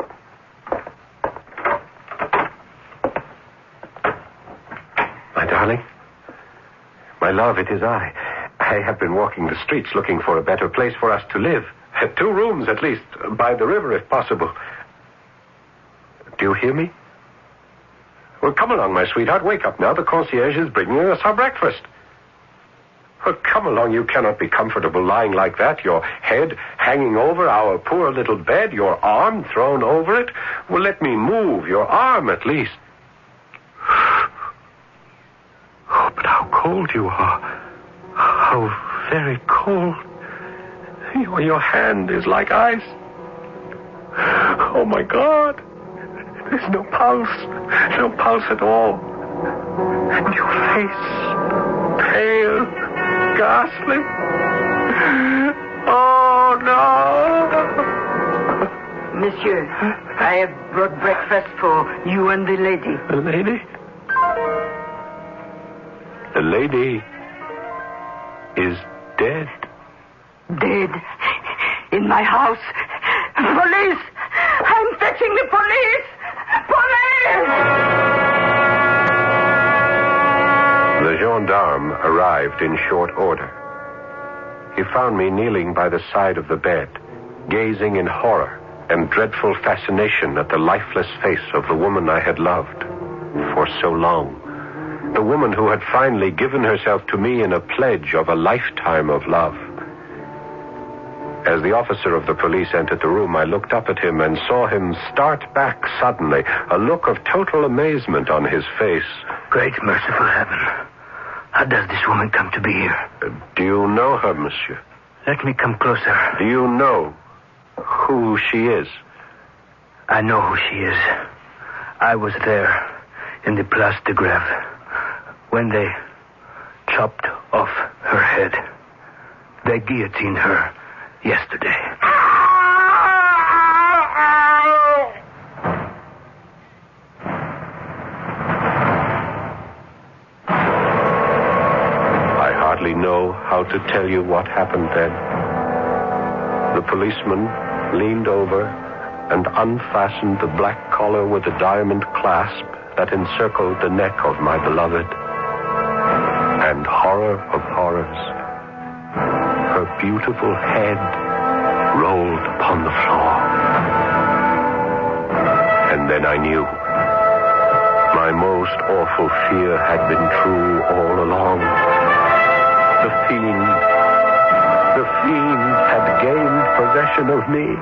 My darling, my love, it is I. I have been walking the streets looking for a better place for us to live. 2 rooms, at least, by the river, if possible. Do you hear me? Well, come along, my sweetheart. Wake up now. The concierge is bringing us our breakfast. Well, come along. You cannot be comfortable lying like that, your head hanging over our poor little bed, your arm thrown over it. Well, let me move your arm, at least. Oh, but how cold you are. How very cold. Your hand is like ice. Oh, my God. There's no pulse at all. And your face, pale, ghastly. Oh, no. Monsieur, I have brought breakfast for you and the lady. The lady? The lady is dead. Dead? In my house? Police! I'm fetching the police! Police! The gendarme arrived in short order. He found me kneeling by the side of the bed, gazing in horror and dreadful fascination at the lifeless face of the woman I had loved for so long. The woman who had finally given herself to me in a pledge of a lifetime of love. As the officer of the police entered the room, I looked up at him and saw him start back suddenly, a look of total amazement on his face. Great merciful heaven. How does this woman come to be here? Do you know her, monsieur? Let me come closer. Do you know who she is? I know who she is. I was there in the Place de Grève when they chopped off her head. They guillotined her yesterday. I hardly know how to tell you what happened then. The policeman leaned over and unfastened the black collar with the diamond clasp that encircled the neck of my beloved. And horror of horrors, her beautiful head rolled upon the floor. And then I knew. My most awful fear had been true all along. The fiend had gained possession of me.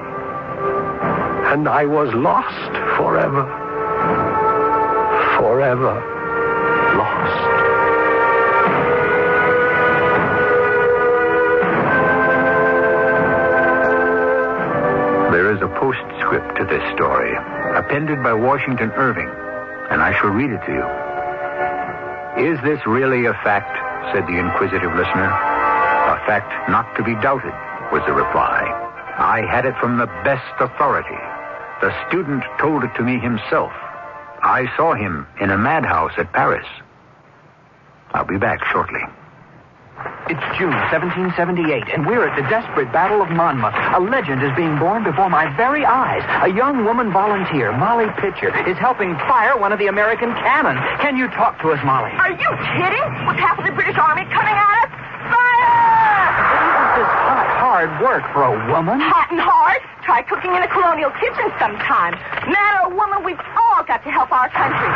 And I was lost forever. Forever lost. appended by Washington Irving, and I shall read it to you. Is this really a fact? Said the inquisitive listener. A fact not to be doubted, was the reply. I had it from the best authority. The student told it to me himself. I saw him in a madhouse at Paris. I'll be back shortly. It's June 1778, and we're at the desperate Battle of Monmouth. A legend is being born before my very eyes. A young woman volunteer, Molly Pitcher, is helping fire one of the American cannon. Can you talk to us, Molly? Are you kidding? With half of the British Army coming at us? Fire! Isn't this hard work for a woman? Hot and hard? Try cooking in a colonial kitchen sometime. Man or woman, we've all got to help our country.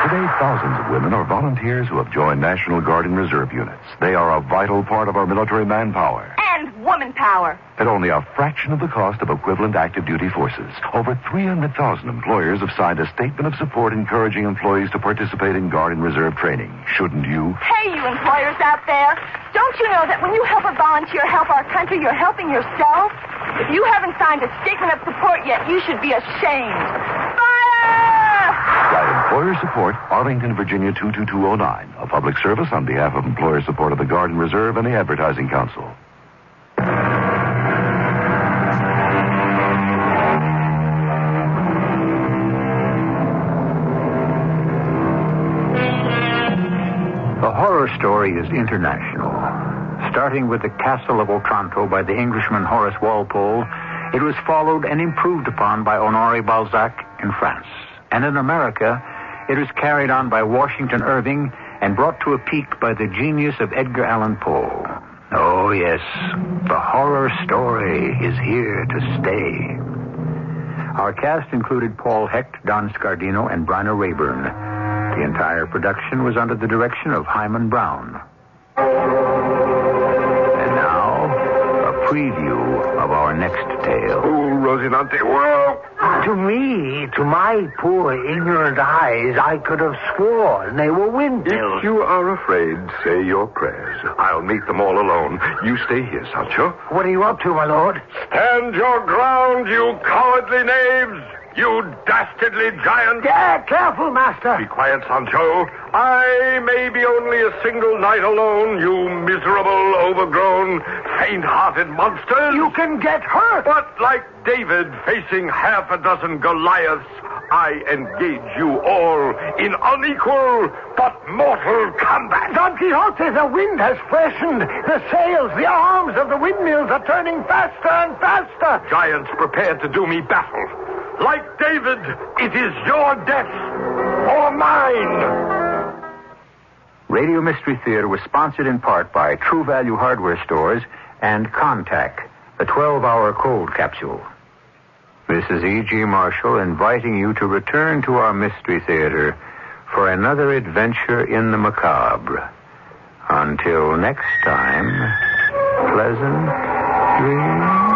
Today, thousands of women are volunteers who have joined National Guard and Reserve units. They are a vital part of our military manpower. And woman power. At only a fraction of the cost of equivalent active duty forces, over 300,000 employers have signed a statement of support encouraging employees to participate in Guard and Reserve training. Shouldn't you? Hey, you employers out there. Don't you know that when you help a volunteer help our country, you're helping yourself? If you haven't signed a statement of support yet, you should be ashamed. By employer support, Arlington, Virginia 22209. A public service on behalf of employer support of the Guard and Reserve and the Advertising Council. The horror story is international. Starting with the Castle of Otranto by the Englishman Horace Walpole, it was followed and improved upon by Honoré Balzac in France. And in America, it was carried on by Washington Irving and brought to a peak by the genius of Edgar Allan Poe. Oh, yes, the horror story is here to stay. Our cast included Paul Hecht, Don Scardino, and Bryna Rayburn. The entire production was under the direction of Hyman Brown. And now, a preview of our next tale. Oh, Rosinante, whoa! To me, to my poor ignorant eyes, I could have sworn they were windmills. If you are afraid, say your prayers. I'll meet them all alone. You stay here, Sancho. What are you up to, my lord? Stand your ground, you cowardly knaves! You dastardly giant! Yeah, careful, master. Be quiet, Sancho. I may be only a single night alone, you miserable, overgrown, faint-hearted monsters. You can get hurt. But like David facing half a dozen Goliaths, I engage you all in unequal but mortal combat. Don Quixote, the wind has freshened. The sails, the arms of the windmills are turning faster and faster. Giants prepared to do me battle. Like David, it is your death or mine. Radio Mystery Theater was sponsored in part by True Value Hardware Stores and Contact, the 12-hour cold capsule. This is E.G. Marshall inviting you to return to our Mystery Theater for another adventure in the macabre. Until next time, pleasant dreams.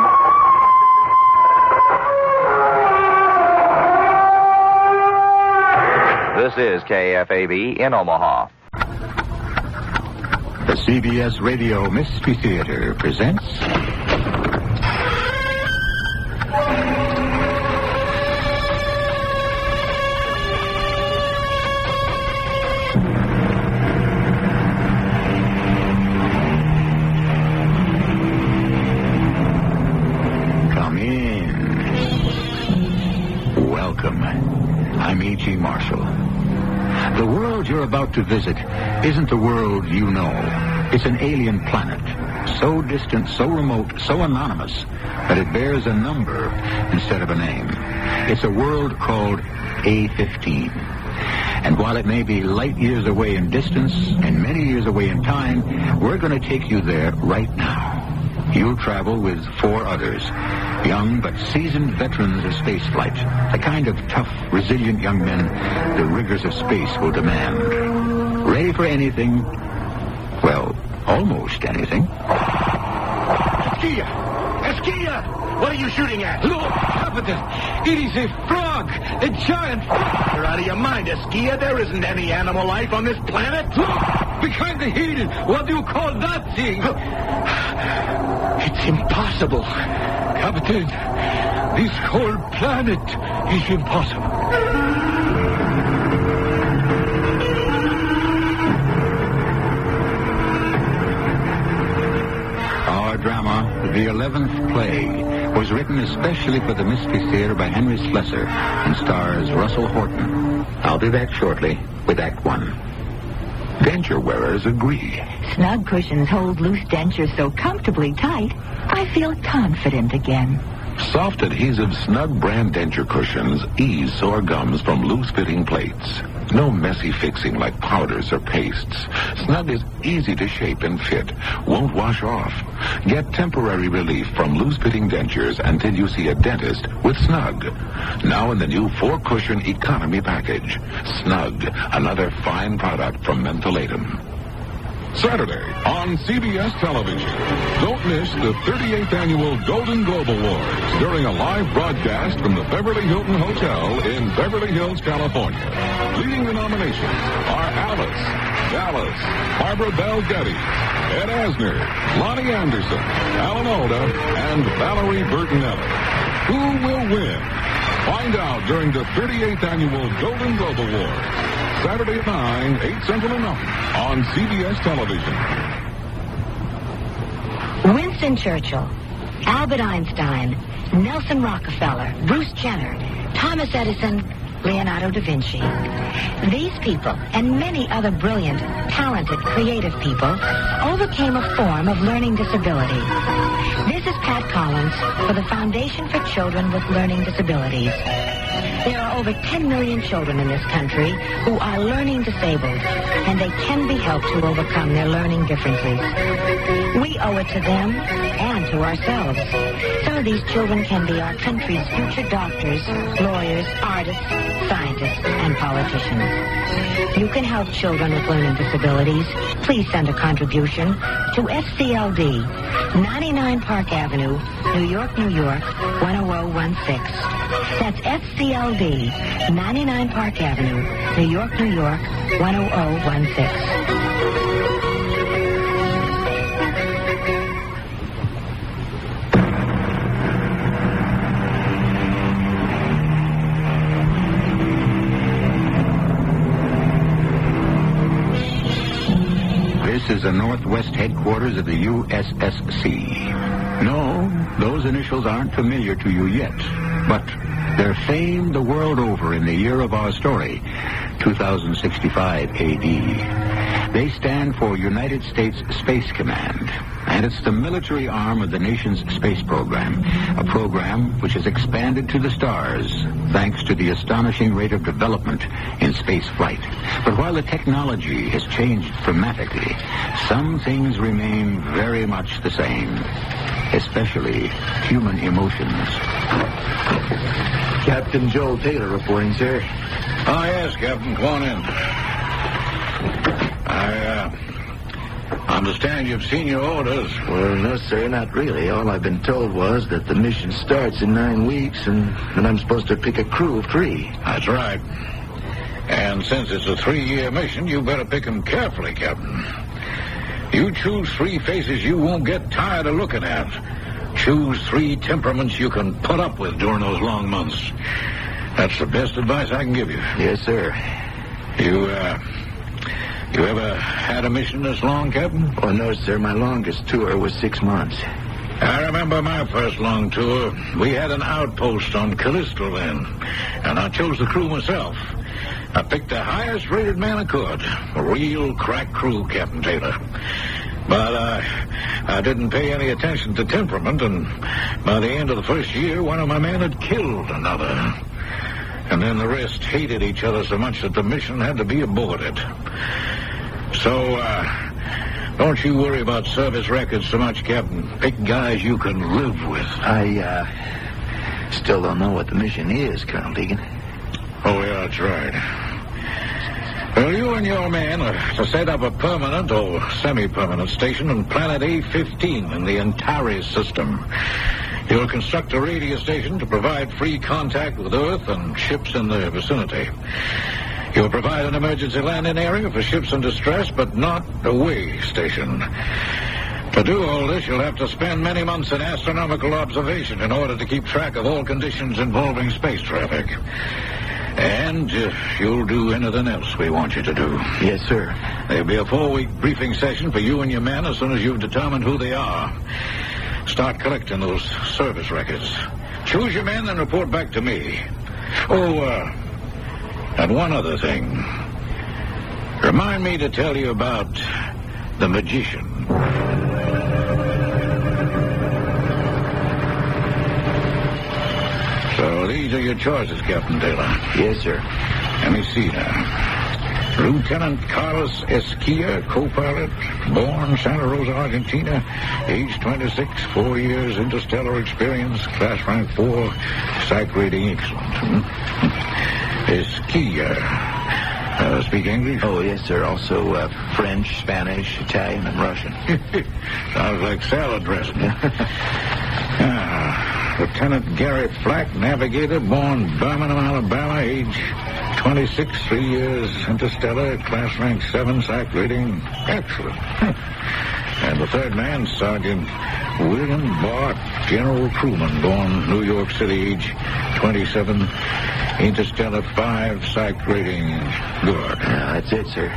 This is KFAB in Omaha. The CBS Radio Mystery Theater presents... Come in. Welcome. I'm E.G. Marshall. The world you're about to visit isn't the world you know. It's an alien planet, so distant, so remote, so anonymous, that it bears a number instead of a name. It's a world called A15. And while it may be light years away in distance and many years away in time, we're going to take you there right now. You'll travel with 4 others, young but seasoned veterans of spaceflight, the kind of tough, resilient young men the rigors of space will demand. Ready for anything? Well, almost anything. Esquilla! Esquilla! What are you shooting at? Look, up at this. It is a frog! A giant frog! You're out of your mind, Esquilla. There isn't any animal life on this planet. Look! Behind the hill! What do you call that thing? It's impossible. Captain, this whole planet is impossible. Our drama, The 11th Plague, was written especially for the Mystery Theater by Henry Slessor and stars Russell Horton. I'll be back shortly with Act One. Denture wearers agree. Snug cushions hold loose dentures so comfortably tight, I feel confident again. Soft adhesive Snug brand denture cushions ease sore gums from loose-fitting plates. No messy fixing like powders or pastes. Snug is easy to shape and fit, won't wash off. Get temporary relief from loose-fitting dentures until you see a dentist with Snug. Now in the new 4-cushion economy package. Snug, another fine product from Mentholatum. Saturday on CBS television. Don't miss the 38th annual Golden Globe Awards during a live broadcast from the Beverly Hilton Hotel in Beverly Hills, California. Leading the nominations are Alice, Dallas, Barbara Bell Geddes, Ed Asner, Lonnie Anderson, Alan Alda, and Valerie Bertinelli. Who will win? Find out during the 38th annual Golden Globe Awards. Saturday at 9, 8 Central and 9 on CBS television. Winston Churchill, Albert Einstein, Nelson Rockefeller, Bruce Jenner, Thomas Edison, Leonardo da Vinci. These people and many other brilliant, talented, creative people overcame a form of learning disability. This is Pat Collins for the Foundation for Children with Learning Disabilities. There are over 10 million children in this country who are learning disabled, and they can be helped to overcome their learning differences. We owe it to them and to ourselves. Some of these children can be our country's future doctors, lawyers, artists, scientists, and politicians. You can help children with learning disabilities. Please send a contribution to SCLD, 99 Park Avenue, New York, New York, 10016. That's SCLD, 99 Park Avenue, New York, New York, 10016. This is the Northwest headquarters of the USSC. No, those initials aren't familiar to you yet, but they're famed the world over in the year of our story, 2065 AD. They stand for United States Space Command, and it's the military arm of the nation's space program, a program which has expanded to the stars thanks to the astonishing rate of development in space flight. But while the technology has changed dramatically, some things remain very much the same, especially human emotions. Captain Joel Taylor reporting, sir. Oh, yes, Captain. Come on in. I understand you've seen your orders. Well, no, sir, not really. All I've been told was that the mission starts in 9 weeks and that I'm supposed to pick a crew of 3. That's right. And since it's a 3-year mission, you better pick them carefully, Captain. You choose 3 faces you won't get tired of looking at. Choose 3 temperaments you can put up with during those long months. That's the best advice I can give you. Yes, sir. You ever had a mission this long, Captain? Oh, no, sir. My longest tour was 6 months. I remember my first long tour. We had an outpost on Callisto then, and I chose the crew myself. I picked the highest-rated man I could. A real crack crew, Captain Taylor. But I didn't pay any attention to temperament, and by the end of the first year, one of my men had killed another. And then the rest hated each other so much that the mission had to be aborted. So, don't you worry about service records so much, Captain. Pick guys you can live with. I still don't know what the mission is, Colonel Deegan. Oh, yeah, that's right. Well, you and your man are to set up a permanent or semi-permanent station on planet A-15 in the Antares system. You'll construct a radio station to provide free contact with Earth and ships in the vicinity. You'll provide an emergency landing area for ships in distress, but not a way station. To do all this, you'll have to spend many months in astronomical observation in order to keep track of all conditions involving space traffic. And you'll do anything else we want you to do. Yes, sir. There'll be a 4-week briefing session for you and your men as soon as you've determined who they are. Start collecting those service records. Choose your men and report back to me. Oh, and one other thing. Remind me to tell you about the magician. So these are your choices, Captain Taylor. Yes, sir. Let me see now. Lieutenant Carlos Esquilla, co-pilot, born Santa Rosa, Argentina, age 26, 4 years, interstellar experience, class rank 4, psych rating excellent. Esquilla. Speak English? Oh, yes, sir. Also French, Spanish, Italian, and Russian. Sounds like salad dressing. Lieutenant Gary Flack, navigator, born Birmingham, Alabama, age 26, 3 years, interstellar, class rank 7, psych rating excellent. And the third man, Sergeant William Bart, General crewman, born New York City, age 27, interstellar 5, psych rating good. That's it, sir.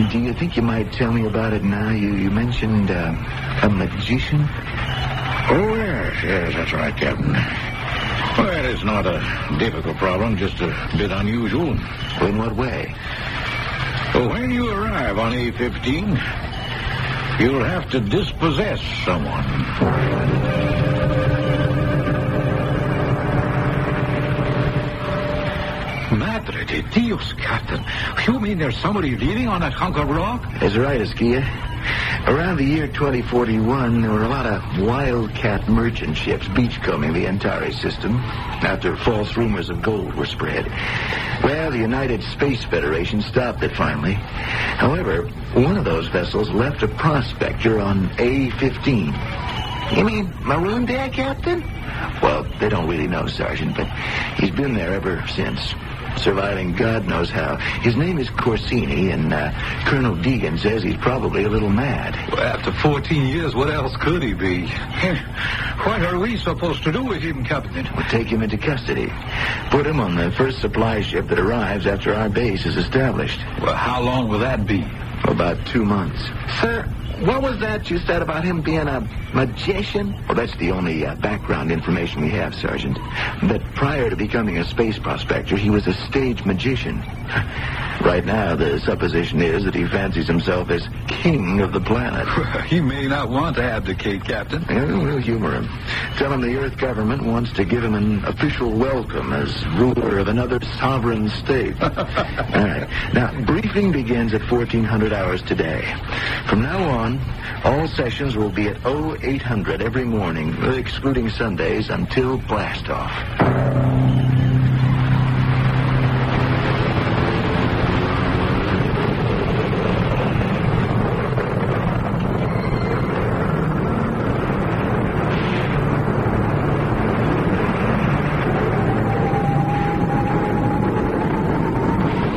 Do you think you might tell me about it now? You mentioned a magician? Oh, yes, that's right, Captain. Well, it's not a difficult problem, just a bit unusual. In what way? Well, when you arrive on A-15, you'll have to dispossess someone. Madre de Dios, Captain. You mean there's somebody living on that hunk of rock? That's right, Esquilla. Around the year 2041, there were a lot of wildcat merchant ships beachcombing the Antares system after false rumors of gold were spread. Well, the United Space Federation stopped it finally. However, one of those vessels left a prospector on A-15. You mean marooned there, Captain? Well, they don't really know, Sergeant, but he's been there ever since. Surviving God knows how. His name is Corsini, and Colonel Deegan says he's probably a little mad. Well, after 14 years, what else could he be? What are we supposed to do with him, Captain? We'll take him into custody. Put him on the first supply ship that arrives after our base is established. Well, how long will that be? About 2 months. Sir, what was that you said about him being a magician? Well, that's the only background information we have, Sergeant. But prior to becoming a space prospector, he was a stage magician. Right now, the supposition is that he fancies himself as king of the planet. He may not want to abdicate, Captain. Yeah, we'll humor him. Tell him the Earth government wants to give him an official welcome as ruler of another sovereign state. All right. Now, briefing begins at 1400 hours today. From now on, all sessions will be at 0800 every morning, excluding Sundays, until blast-off.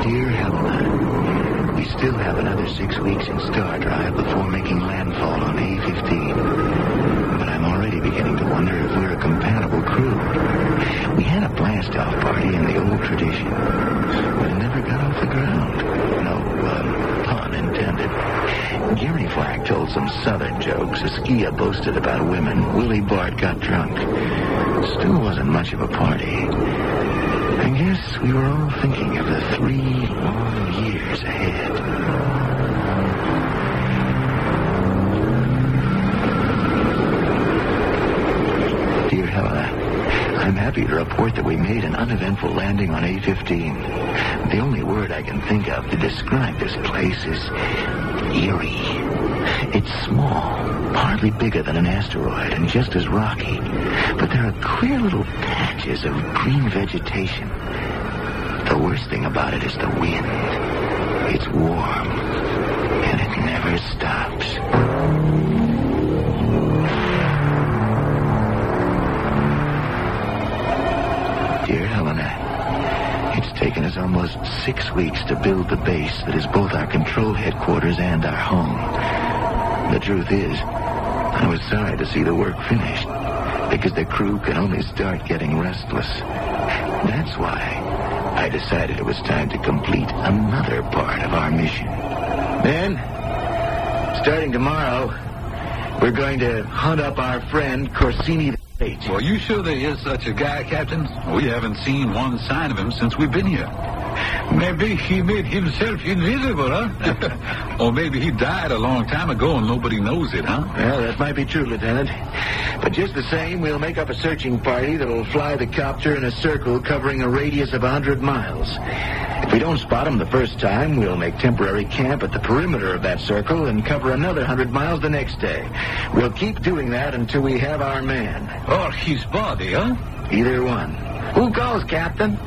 Dear Helena, we still have another 6 weeks in Star Drive before making landfall on A-15. But I'm already beginning to wonder if we're a compatible crew. We had a blast-off party in the old tradition, but it never got off the ground. No, pun intended. Gary Flack told some southern jokes. Esquilla boasted about women. Willie Bart got drunk. Still wasn't much of a party. I guess we were all thinking of the 3 long years ahead. Dear Helena, I'm happy to report that we made an uneventful landing on A-15. The only word I can think of to describe this place is eerie. It's small, hardly bigger than an asteroid, and just as rocky. But there are queer little patches of green vegetation. The worst thing about it is the wind. It's warm, and it never stops. Dear Helena, it's taken us almost 6 weeks to build the base that is both our control headquarters and our home. The truth is, I was sorry to see the work finished, because the crew can only start getting restless. That's why I decided it was time to complete another part of our mission. Then, starting tomorrow, we're going to hunt up our friend Corsini the Great. Well, you sure there is such a guy, Captain? We haven't seen one sign of him since we've been here. Maybe he made himself invisible, huh? Or maybe he died a long time ago and nobody knows it, huh? Well, that might be true, Lieutenant. But just the same, we'll make up a searching party that'll fly the copter in a circle covering a radius of 100 miles. If we don't spot him the first time, we'll make temporary camp at the perimeter of that circle and cover another 100 miles the next day. We'll keep doing that until we have our man. Or his body, huh? Either one. Who calls, Captain?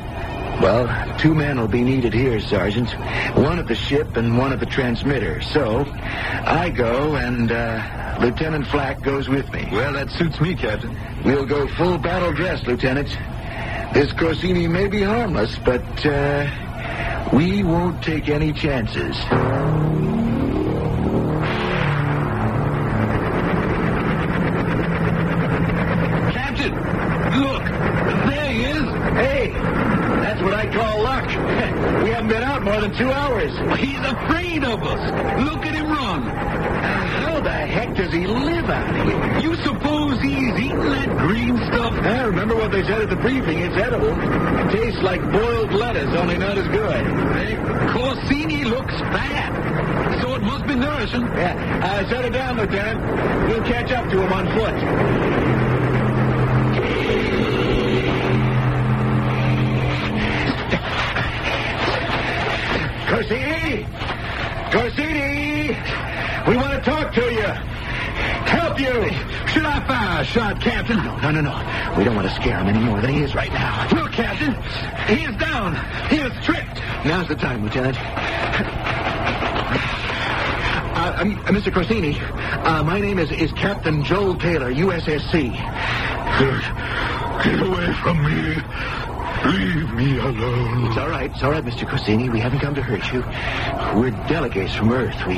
Well, 2 men will be needed here, Sergeant. One at the ship and one at the transmitter. So, I go and, Lieutenant Flack goes with me. Well, that suits me, Captain. We'll go full battle dress, Lieutenant. This Corsini may be harmless, but, we won't take any chances. Captain! Look! There he is! Hey! That's what I call luck. We haven't been out more than 2 hours. He's afraid of us. Look at him run. How the heck does he live out here? You suppose he's eating that green stuff? I remember what they said at the briefing. It's edible. It tastes like boiled lettuce, only not as good. Hey, Corsini looks fat. So it must be nourishing. Yeah. Set it down, Lieutenant. We'll catch up to him on foot. Corsini! Corsini! We want to talk to you. Help you! Should I fire a shot, Captain? No. We don't want to scare him any more than he is right now. Look, Captain. He is down. He is tripped. Now's the time, Lieutenant. Mr. Corsini, my name is Captain Joel Taylor, USSC. Get away from me. Leave me alone. It's all right, Mr. Corsini. We haven't come to hurt you. We're delegates from Earth. We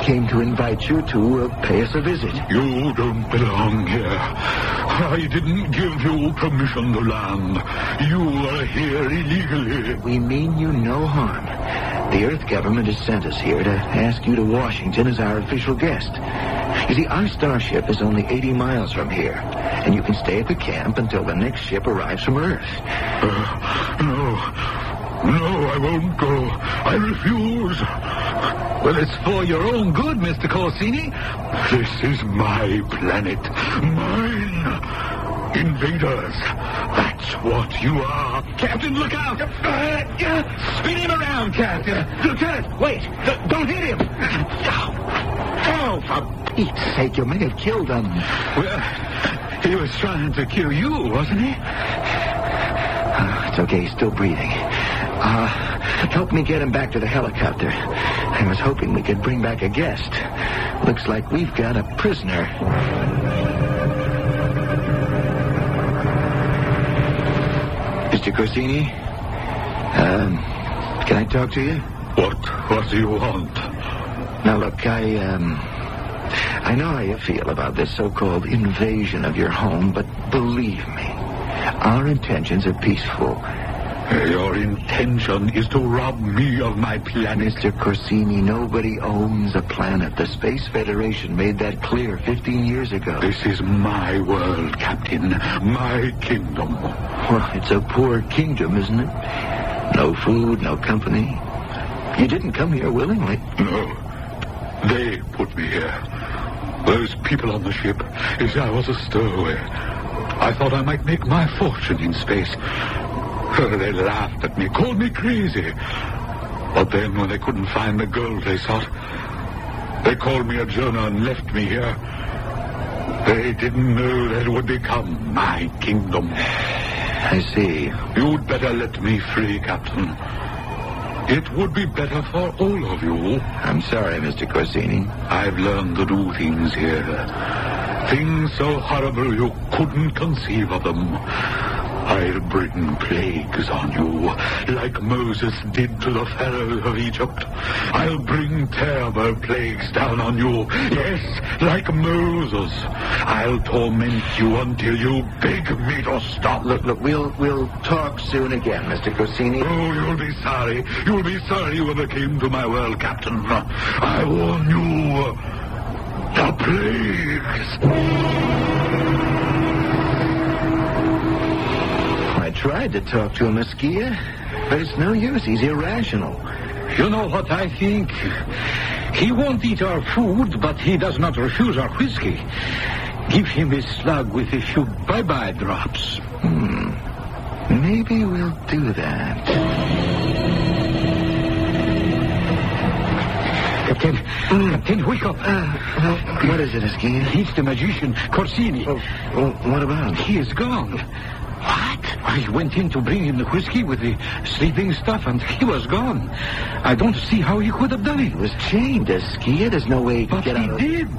came to invite you to pay us a visit. You don't belong here. I didn't give you permission to land. You are here illegally. We mean you no harm. The Earth government has sent us here to ask you to Washington as our official guest. You see, our starship is only 80 miles from here, and you can stay at the camp until the next ship arrives from Earth. No, I won't go. I refuse. Well, it's for your own good, Mr. Corsini. This is my planet. Mine. Invaders. That's what you are. Captain, look out. Spin him around, Captain. Lieutenant, wait. Don't hit him. Oh, for Pete's sake, you may have killed him. Well, he was trying to kill you, wasn't he? It's okay, he's still breathing. Help me get him back to the helicopter. I was hoping we could bring back a guest. Looks like we've got a prisoner. Mr. Corsini? Can I talk to you? What do you want? Now, look, I know how you feel about this so-called invasion of your home, but believe me, our intentions are peaceful. Your intention is to rob me of my planet. Mr. Corsini, nobody owns a planet. The Space Federation made that clear 15 years ago. This is my world, Captain. My kingdom. Well, it's a poor kingdom, isn't it? No food, no company. You didn't come here willingly. No. They put me here. Those people on the ship, as I was a stowaway. I thought I might make my fortune in space. They laughed at me, called me crazy. But then, when they couldn't find the gold they sought, they called me a Jonah and left me here. They didn't know that it would become my kingdom. I see. You'd better let me free, Captain. It would be better for all of you. I'm sorry, Mr. Corsini. I've learned to do things here. Things so horrible you couldn't conceive of them. I'll bring plagues on you, like Moses did to the Pharaoh of Egypt. I'll bring terrible plagues down on you. Yes, like Moses. I'll torment you until you beg me to stop. Look, we'll talk soon again, Mr. Corsini. Oh, you'll be sorry. You'll be sorry you ever came to my world, Captain. I warn you. The plagues. I tried to talk to him, Esquia, but it's no use. He's irrational. You know what I think? He won't eat our food, but he does not refuse our whiskey. Give him a slug with a few bye-bye drops. Maybe we'll do that. Captain, wake up. What is it, Esquia? It's the magician, Corsini. Well, what about him? He is gone. What? I went in to bring him the whiskey with the sleeping stuff, and he was gone. I don't see how he could have done it. He was chained, Esquia. There's no way he could get out of it. But he did.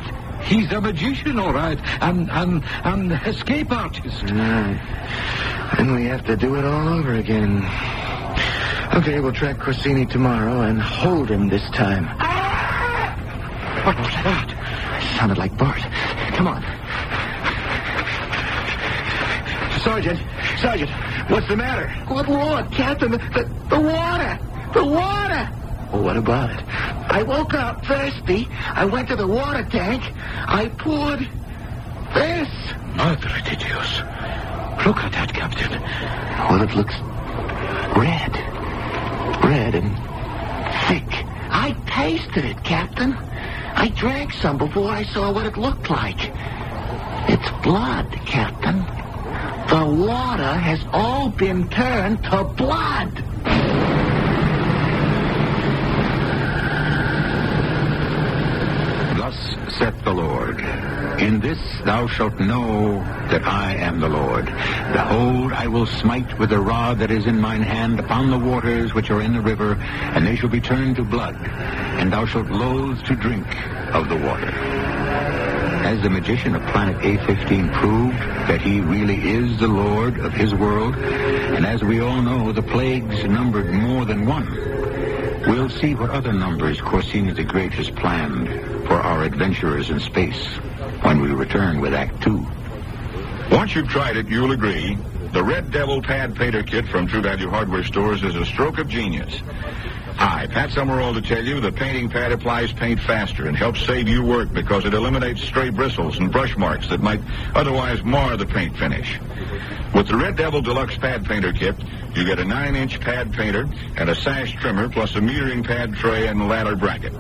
He's a magician, all right, and escape artist. Then we have to do it all over again. Okay, we'll track Corsini tomorrow and hold him this time. What was that? It sounded like Bart. Come on. Sergeant, what's the matter? Good Lord, Captain, the water! The water! Well, what about it? I woke up thirsty. I went to the water tank. I poured this. Madre de Dios. Look at that, Captain. Well, it looks red. Red and thick. I tasted it, Captain. I drank some before I saw what it looked like. It's blood, Captain. The water has all been turned to blood. Thus saith the Lord, in this thou shalt know that I am the Lord. Behold, I will smite with the rod that is in mine hand upon the waters which are in the river, and they shall be turned to blood, and thou shalt loathe to drink of the water. As the magician of planet A15 proved that he really is the Lord of his world, and as we all know, the plagues numbered more than one, we'll see what other numbers Corsini the Great has planned for our adventurers in space when we return with Act 2. Once you've tried it, you'll agree the Red Devil Pad Painter Kit from True Value Hardware Stores is a stroke of genius. Hi, Pat Summerall to tell you the painting pad applies paint faster and helps save you work because it eliminates stray bristles and brush marks that might otherwise mar the paint finish. With the Red Devil Deluxe Pad Painter Kit, you get a 9-inch pad painter and a sash trimmer plus a metering pad tray and ladder bracket.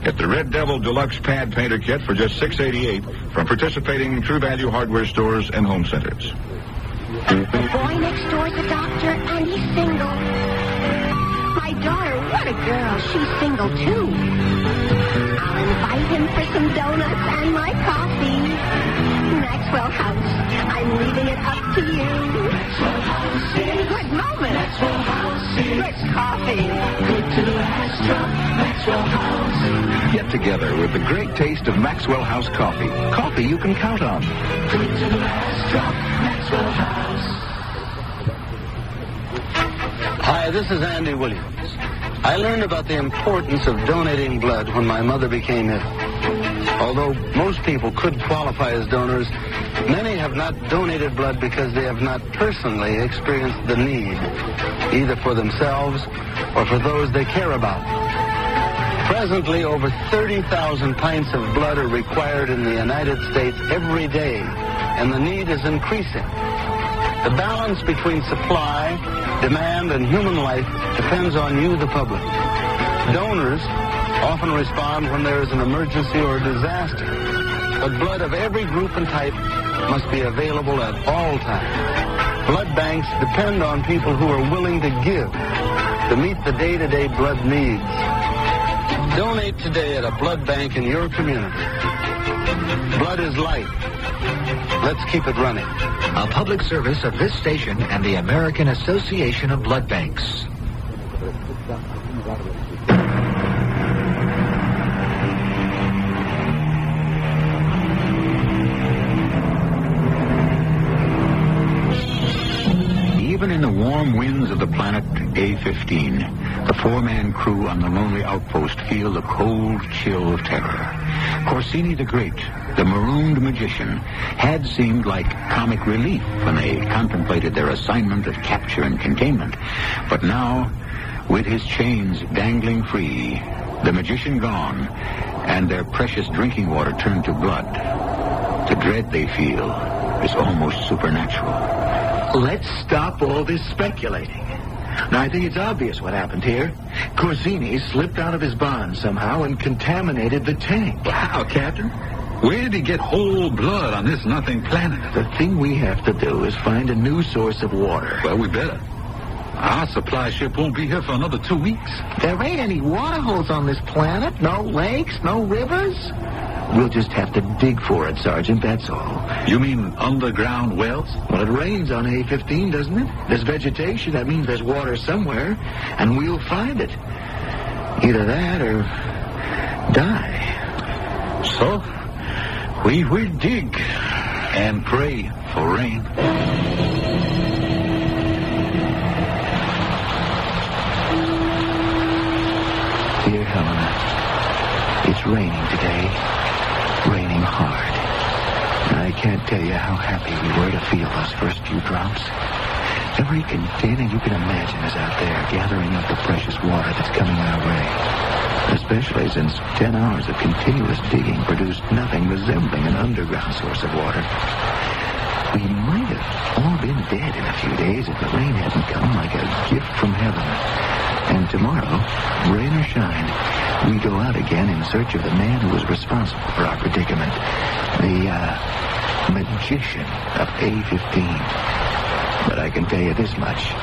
Get the Red Devil Deluxe Pad Painter Kit for just $6.88 from participating True Value Hardware Stores and home centers. The boy next door's a doctor, and he's single. My daughter, what a girl. She's single, too. I'll invite him for some donuts and my coffee. Maxwell House, I'm leaving it up to you. Maxwell House. Good moment. Maxwell House. Good coffee. Good to the last drop. Maxwell House. Get together with the great taste of Maxwell House coffee. Coffee you can count on. Good to the last drop. Maxwell House. Hi, this is Andy Williams. I learned about the importance of donating blood when my mother became ill. Although most people could qualify as donors, many have not donated blood because they have not personally experienced the need, either for themselves or for those they care about. Presently, over 30,000 pints of blood are required in the United States every day, and the need is increasing. The balance between supply, demand, and human life depends on you, the public. Donors often respond when there is an emergency or a disaster, but blood of every group and type must be available at all times. Blood banks depend on people who are willing to give to meet the day-to-day blood needs. Donate today at a blood bank in your community. Blood is life. Let's keep it running. A public service of this station and the American Association of Blood Banks. A-15, the four-man crew on the lonely outpost feel the cold chill of terror. Corsini the Great, the marooned magician, had seemed like comic relief when they contemplated their assignment of capture and containment. But now, with his chains dangling free, the magician gone, and their precious drinking water turned to blood, the dread they feel is almost supernatural. Let's stop all this speculating. Now, I think it's obvious what happened here. Corsini slipped out of his bond somehow and contaminated the tank. How, Captain? Where did he get whole blood on this nothing planet? The thing we have to do is find a new source of water. Well, we better. Our supply ship won't be here for another 2 weeks. There ain't any water holes on this planet. No lakes, no rivers. We'll just have to dig for it, Sergeant, that's all. You mean underground wells? Well, it rains on A-15, doesn't it? There's vegetation. That means there's water somewhere, and we'll find it. Either that or die. So, we will dig and pray for rain. Dear Helena, it's raining today. Raining hard. And I can't tell you how happy we were to feel those first few drops. Every container you can imagine is out there gathering up the precious water that's coming our way. Especially since 10 hours of continuous digging produced nothing resembling an underground source of water. We might have all been dead in a few days if the rain hadn't come like a gift from heaven. And tomorrow, rain or shine, we go out again in search of the man who was responsible for our predicament. The, magician of A-15. But I can tell you this much.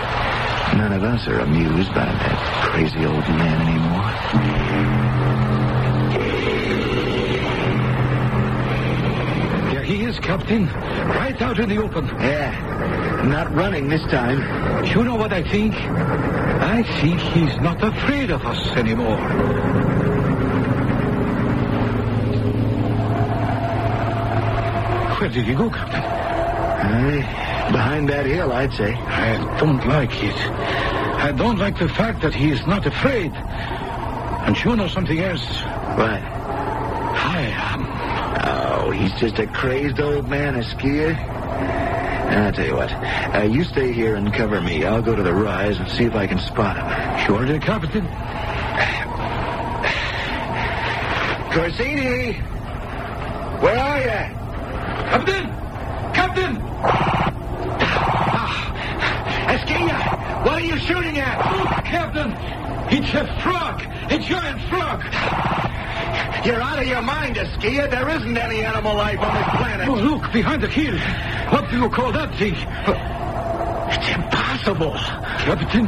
None of us are amused by that crazy old man anymore. There he is, Captain. Right out in the open. Yeah. Not running this time. You know what I think? I think he's not afraid of us anymore. Where did he go, Captain? Behind that hill, I'd say. I don't like it. I don't like the fact that he is not afraid. And you know something else? What? I am. Oh, he's just a crazed old man, a skier. I'll tell you what. You stay here and cover me. I'll go to the rise and see if I can spot him. Sure, dear Captain. Corsini! Where are you? Captain! Captain! Esquilla! What are you shooting at? Look, Captain! It's a frog! A giant frog! You're out of your mind, Esquilla. There isn't any animal life on this planet. Oh, look, behind the hill. What do you call that thing? It's impossible. Captain,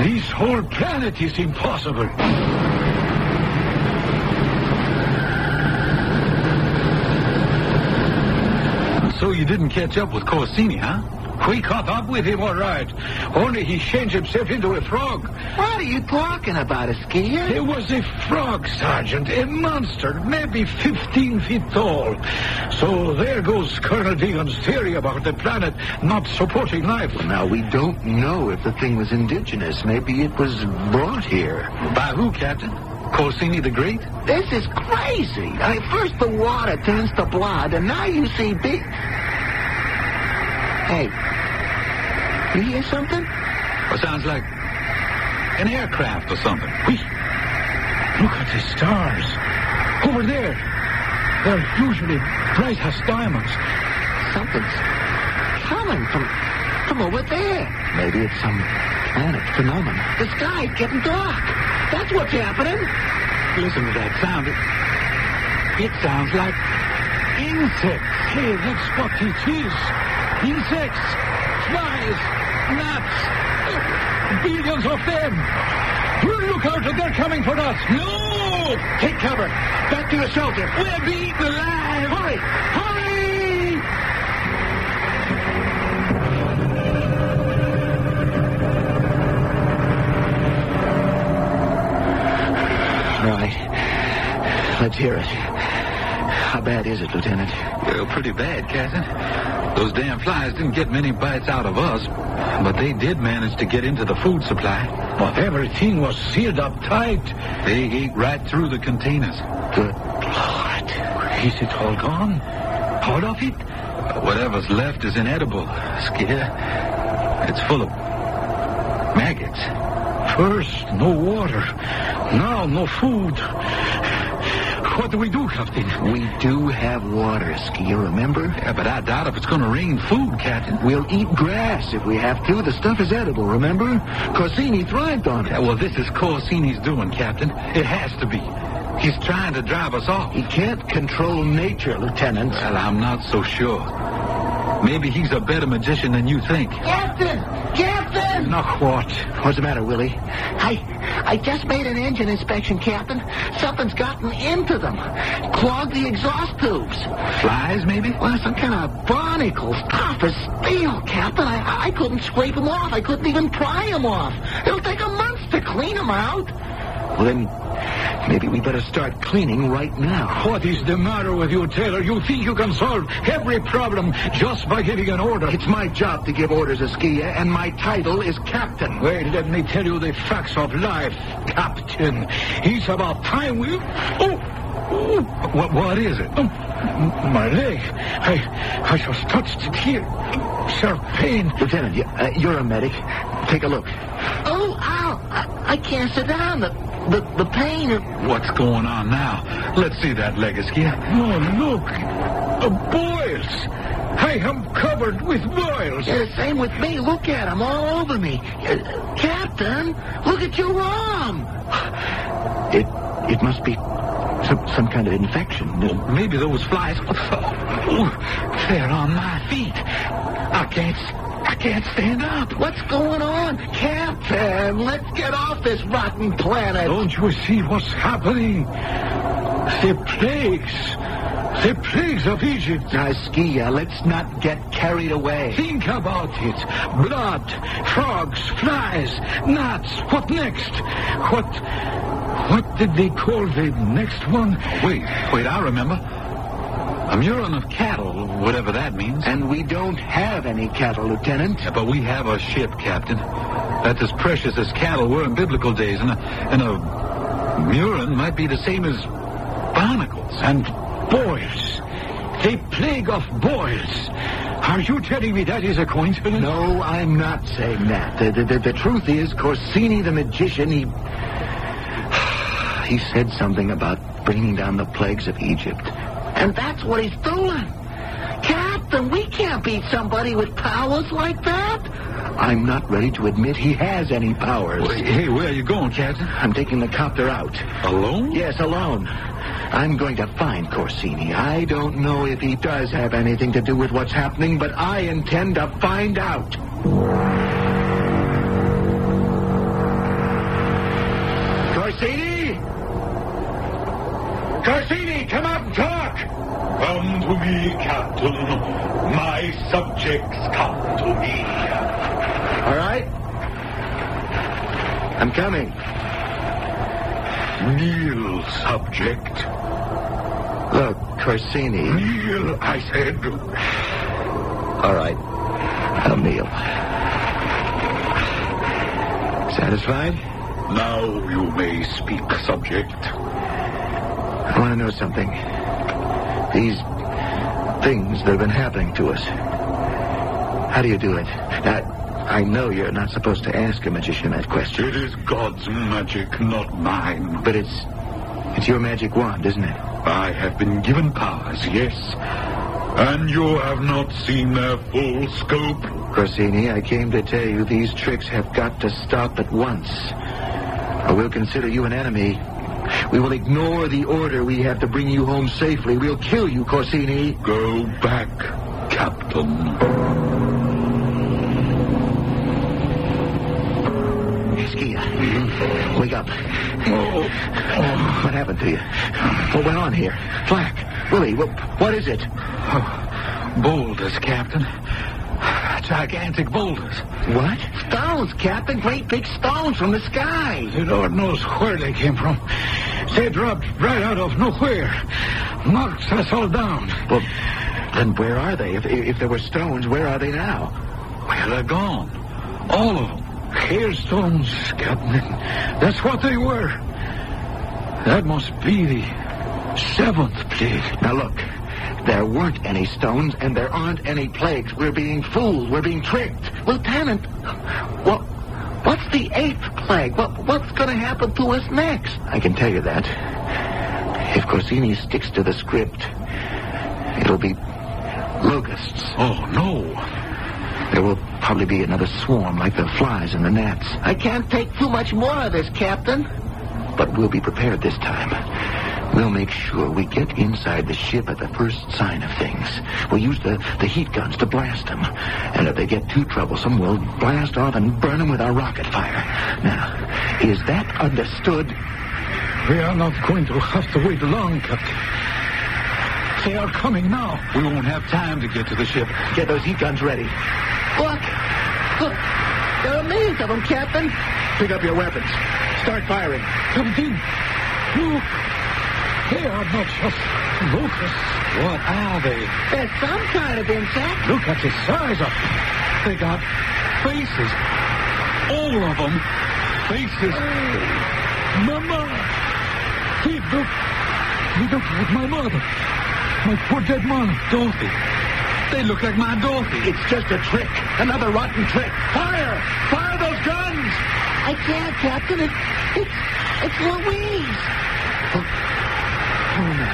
this whole planet is impossible. So you didn't catch up with Corsini, huh? We caught up with him, all right. Only he changed himself into a frog. What are you talking about, Esquilla? It was a frog, Sergeant. A monster, maybe 15 feet tall. So there goes Colonel Deegan's theory about the planet not supporting life. Well, now, we don't know if the thing was indigenous. Maybe it was brought here. By who, Captain? Corsini the Great? This is crazy. First the water turns to blood, and now you see big... Hey, you hear something? Well, sounds like an aircraft or something. Wait. Look at the stars. Over there. They're usually bright as diamonds. Something's coming from over there. Maybe it's some planet phenomenon. The sky's getting dark. That's what's happening. Listen to that sound. It sounds like insects. Hey, that's what it is. Insects, flies, gnats, billions of them. Look out, they're coming for us. No! Take cover. Back to the shelter. We're being alive. Hurry! Hurry! Right. Let's hear it. How bad is it, Lieutenant? Well, pretty bad, Captain. Those damn flies didn't get many bites out of us, but they did manage to get into the food supply. But everything was sealed up tight. They ate right through the containers. Good Lord. Is it all gone? All of it? Whatever's left is inedible, Skia. It's full of maggots. First, no water. Now, no food. What do we do, Captain? We do have water, Skia, remember? Yeah, but I doubt if it's going to rain food, Captain. We'll eat grass if we have to. The stuff is edible, remember? Corsini thrived on it. Yeah, well, this is Corsini's doing, Captain. It has to be. He's trying to drive us off. He can't control nature, Lieutenant. Well, I'm not so sure. Maybe he's a better magician than you think. Captain! Captain! Now what? What's the matter, Willie? I just made an engine inspection, Captain. Something's gotten into them. Clogged the exhaust tubes. Flies, maybe? Well, some kind of barnacles. Tough as steel, Captain. I couldn't scrape them off. I couldn't even pry them off. It'll take a month to clean them out. Well, then, maybe we better start cleaning right now. What is the matter with you, Taylor? You think you can solve every problem just by giving an order? It's my job to give orders, Askia, and my title is Captain. Wait, let me tell you the facts of life, Captain. It's about time we... What is it? My leg. I just touched it here. Sharp pain. Lieutenant, you're a medic. Take a look. Oh, ow. I can't sit down. The pain. What's going on now? Let's see that leg, Askia. Oh, look. Boils. I am covered with boils. Yeah, same with me. Look at them all over me. Captain, look at your arm. It must be some kind of infection. Well, maybe those flies... they're on my feet. I can't stand up. What's going on? Captain, let's get off this rotten planet. Don't you see what's happening? The plagues of Egypt. Now, Skia, let's not get carried away. Think about it. Blood, frogs, flies, gnats. What next? What did they call the next one? Wait, I remember. A murrain of cattle, whatever that means. And we don't have any cattle, Lieutenant. Yeah, but we have a ship, Captain. That's as precious as cattle were in biblical days. And a murrain might be the same as barnacles. And boils. The plague of boils. Are you telling me that is a coincidence? No, I'm not saying that. The truth is, Corsini the magician, he said something about bringing down the plagues of Egypt. And that's what he's doing. Captain, we can't beat somebody with powers like that. I'm not ready to admit he has any powers. Hey, where are you going, Captain? I'm taking the copter out. Alone? Yes, alone. I'm going to find Corsini. I don't know if he does have anything to do with what's happening, but I intend to find out. Corsini! Corsini, come out and talk! Come to me, Captain. My subjects come to me. All right. I'm coming. Kneel, subject. Look, Corsini. Kneel, I said. All right. I'll kneel. Satisfied? Now you may speak, subject. I want to know something. These things that have been happening to us. How do you do it? I know you're not supposed to ask a magician that question. It is God's magic, not mine. But it's your magic wand, isn't it? I have been given powers, yes. And you have not seen their full scope. Corsini, I came to tell you these tricks have got to stop at once. Or we'll consider you an enemy. We will ignore the order we have to bring you home safely. We'll kill you, Corsini. Go back, Captain. Skia, wake up. Oh, what happened to you? What went on here? Flack. Willie, what is it? Boulders, Captain. Gigantic boulders. What? Stones, Captain. Great big stones from the sky. The Lord knows where they came from. They dropped right out of nowhere. Knocks us all down. Well, Then where are they? If there were stones, where are they now? Well, they're gone. All of them. Hailstones, Captain. That's what they were. That must be the 7th plague. Now look, there weren't any stones and there aren't any plagues. We're being fooled. We're being tricked. Lieutenant, what's the 8th plague? What's going to happen to us next? I can tell you that. If Corsini sticks to the script, it'll be locusts. Oh, no. There will probably be another swarm like the flies in the gnats. I can't take too much more of this, Captain. But we'll be prepared this time. We'll make sure we get inside the ship at the first sign of things. We'll use the heat guns to blast them. And if they get too troublesome, we'll blast off and burn them with our rocket fire. Now, is that understood? We are not going to have to wait long, Captain. They are coming now. We won't have time to get to the ship. Get those heat guns ready. Look! There are millions of them, Captain. Pick up your weapons. Start firing. Captain, look. They are not just locusts. What are they? They're some kind of insect. Look at the size of them. They got faces. All of them. Faces. Mama! They look like my mother. My poor dead mom, Dorothy. They look like my Dorothy. It's just a trick. Another rotten trick. Fire! Fire those guns! I can't, Captain. It's Louise. Oh, no.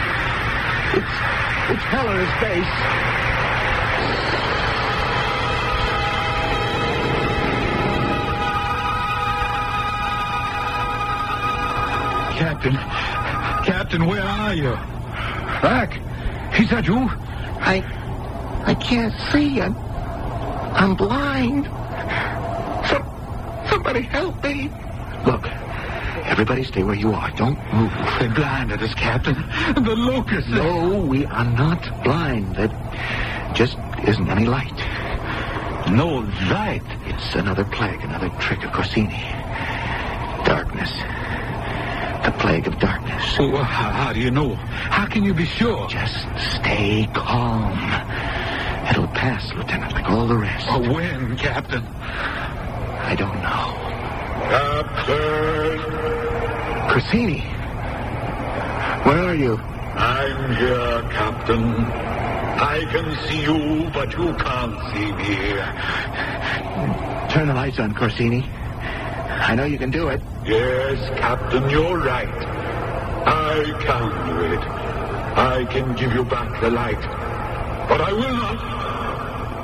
It's Heller's face. Captain, where are you? Back. Is that you? I can't see. I'm blind. Somebody help me. Look, everybody stay where you are. Don't move. They blinded us, Captain. The locusts. No, we are not blind. There just isn't any light. No light? It's another plague, another trick of Corsini. Darkness. The plague of darkness. Oh, how do you know? How can you be sure? Just stay calm. It'll pass, Lieutenant, like all the rest. Oh, when, Captain? I don't know. Captain! Corsini! Where are you? I'm here, Captain. I can see you, but you can't see me. Turn the lights on, Corsini. I know you can do it. Yes, Captain, you're right. I can do it. I can give you back the light. But I will not.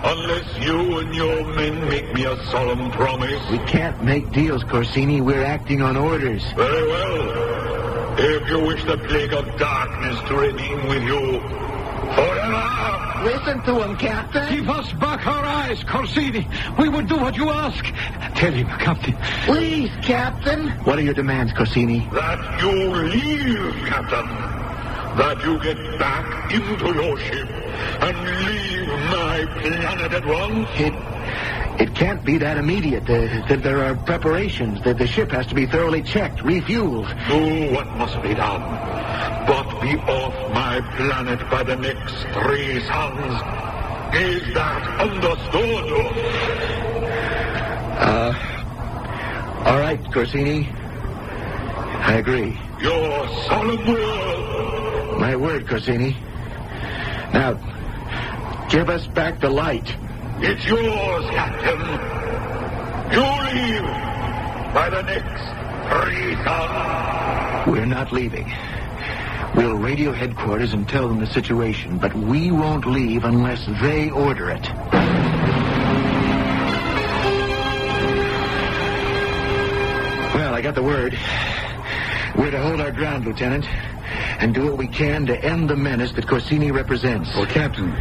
Unless you and your men make me a solemn promise. We can't make deals, Corsini. We're acting on orders. Very well. If you wish the plague of darkness to remain with you forever. Listen to him, Captain. Give us back our eyes, Corsini. We will do what you ask. Tell him, Captain. Please, Captain. What are your demands, Corsini? That you leave, Captain. That you get back into your ship and leave my planet at once. It can't be that immediate. There are preparations. The ship has to be thoroughly checked, refueled. Do what must be done. But be off my planet by the next 3 suns. Is that understood? All right, Corsini. I agree. Your solemn word. My word, Corsini. Now, give us back the light. It's yours, Captain. You leave by the next 3 suns. We're not leaving. We'll radio headquarters and tell them the situation, but we won't leave unless they order it. Well, I got the word. We're to hold our ground, Lieutenant, and do what we can to end the menace that Corsini represents. Well, Captain,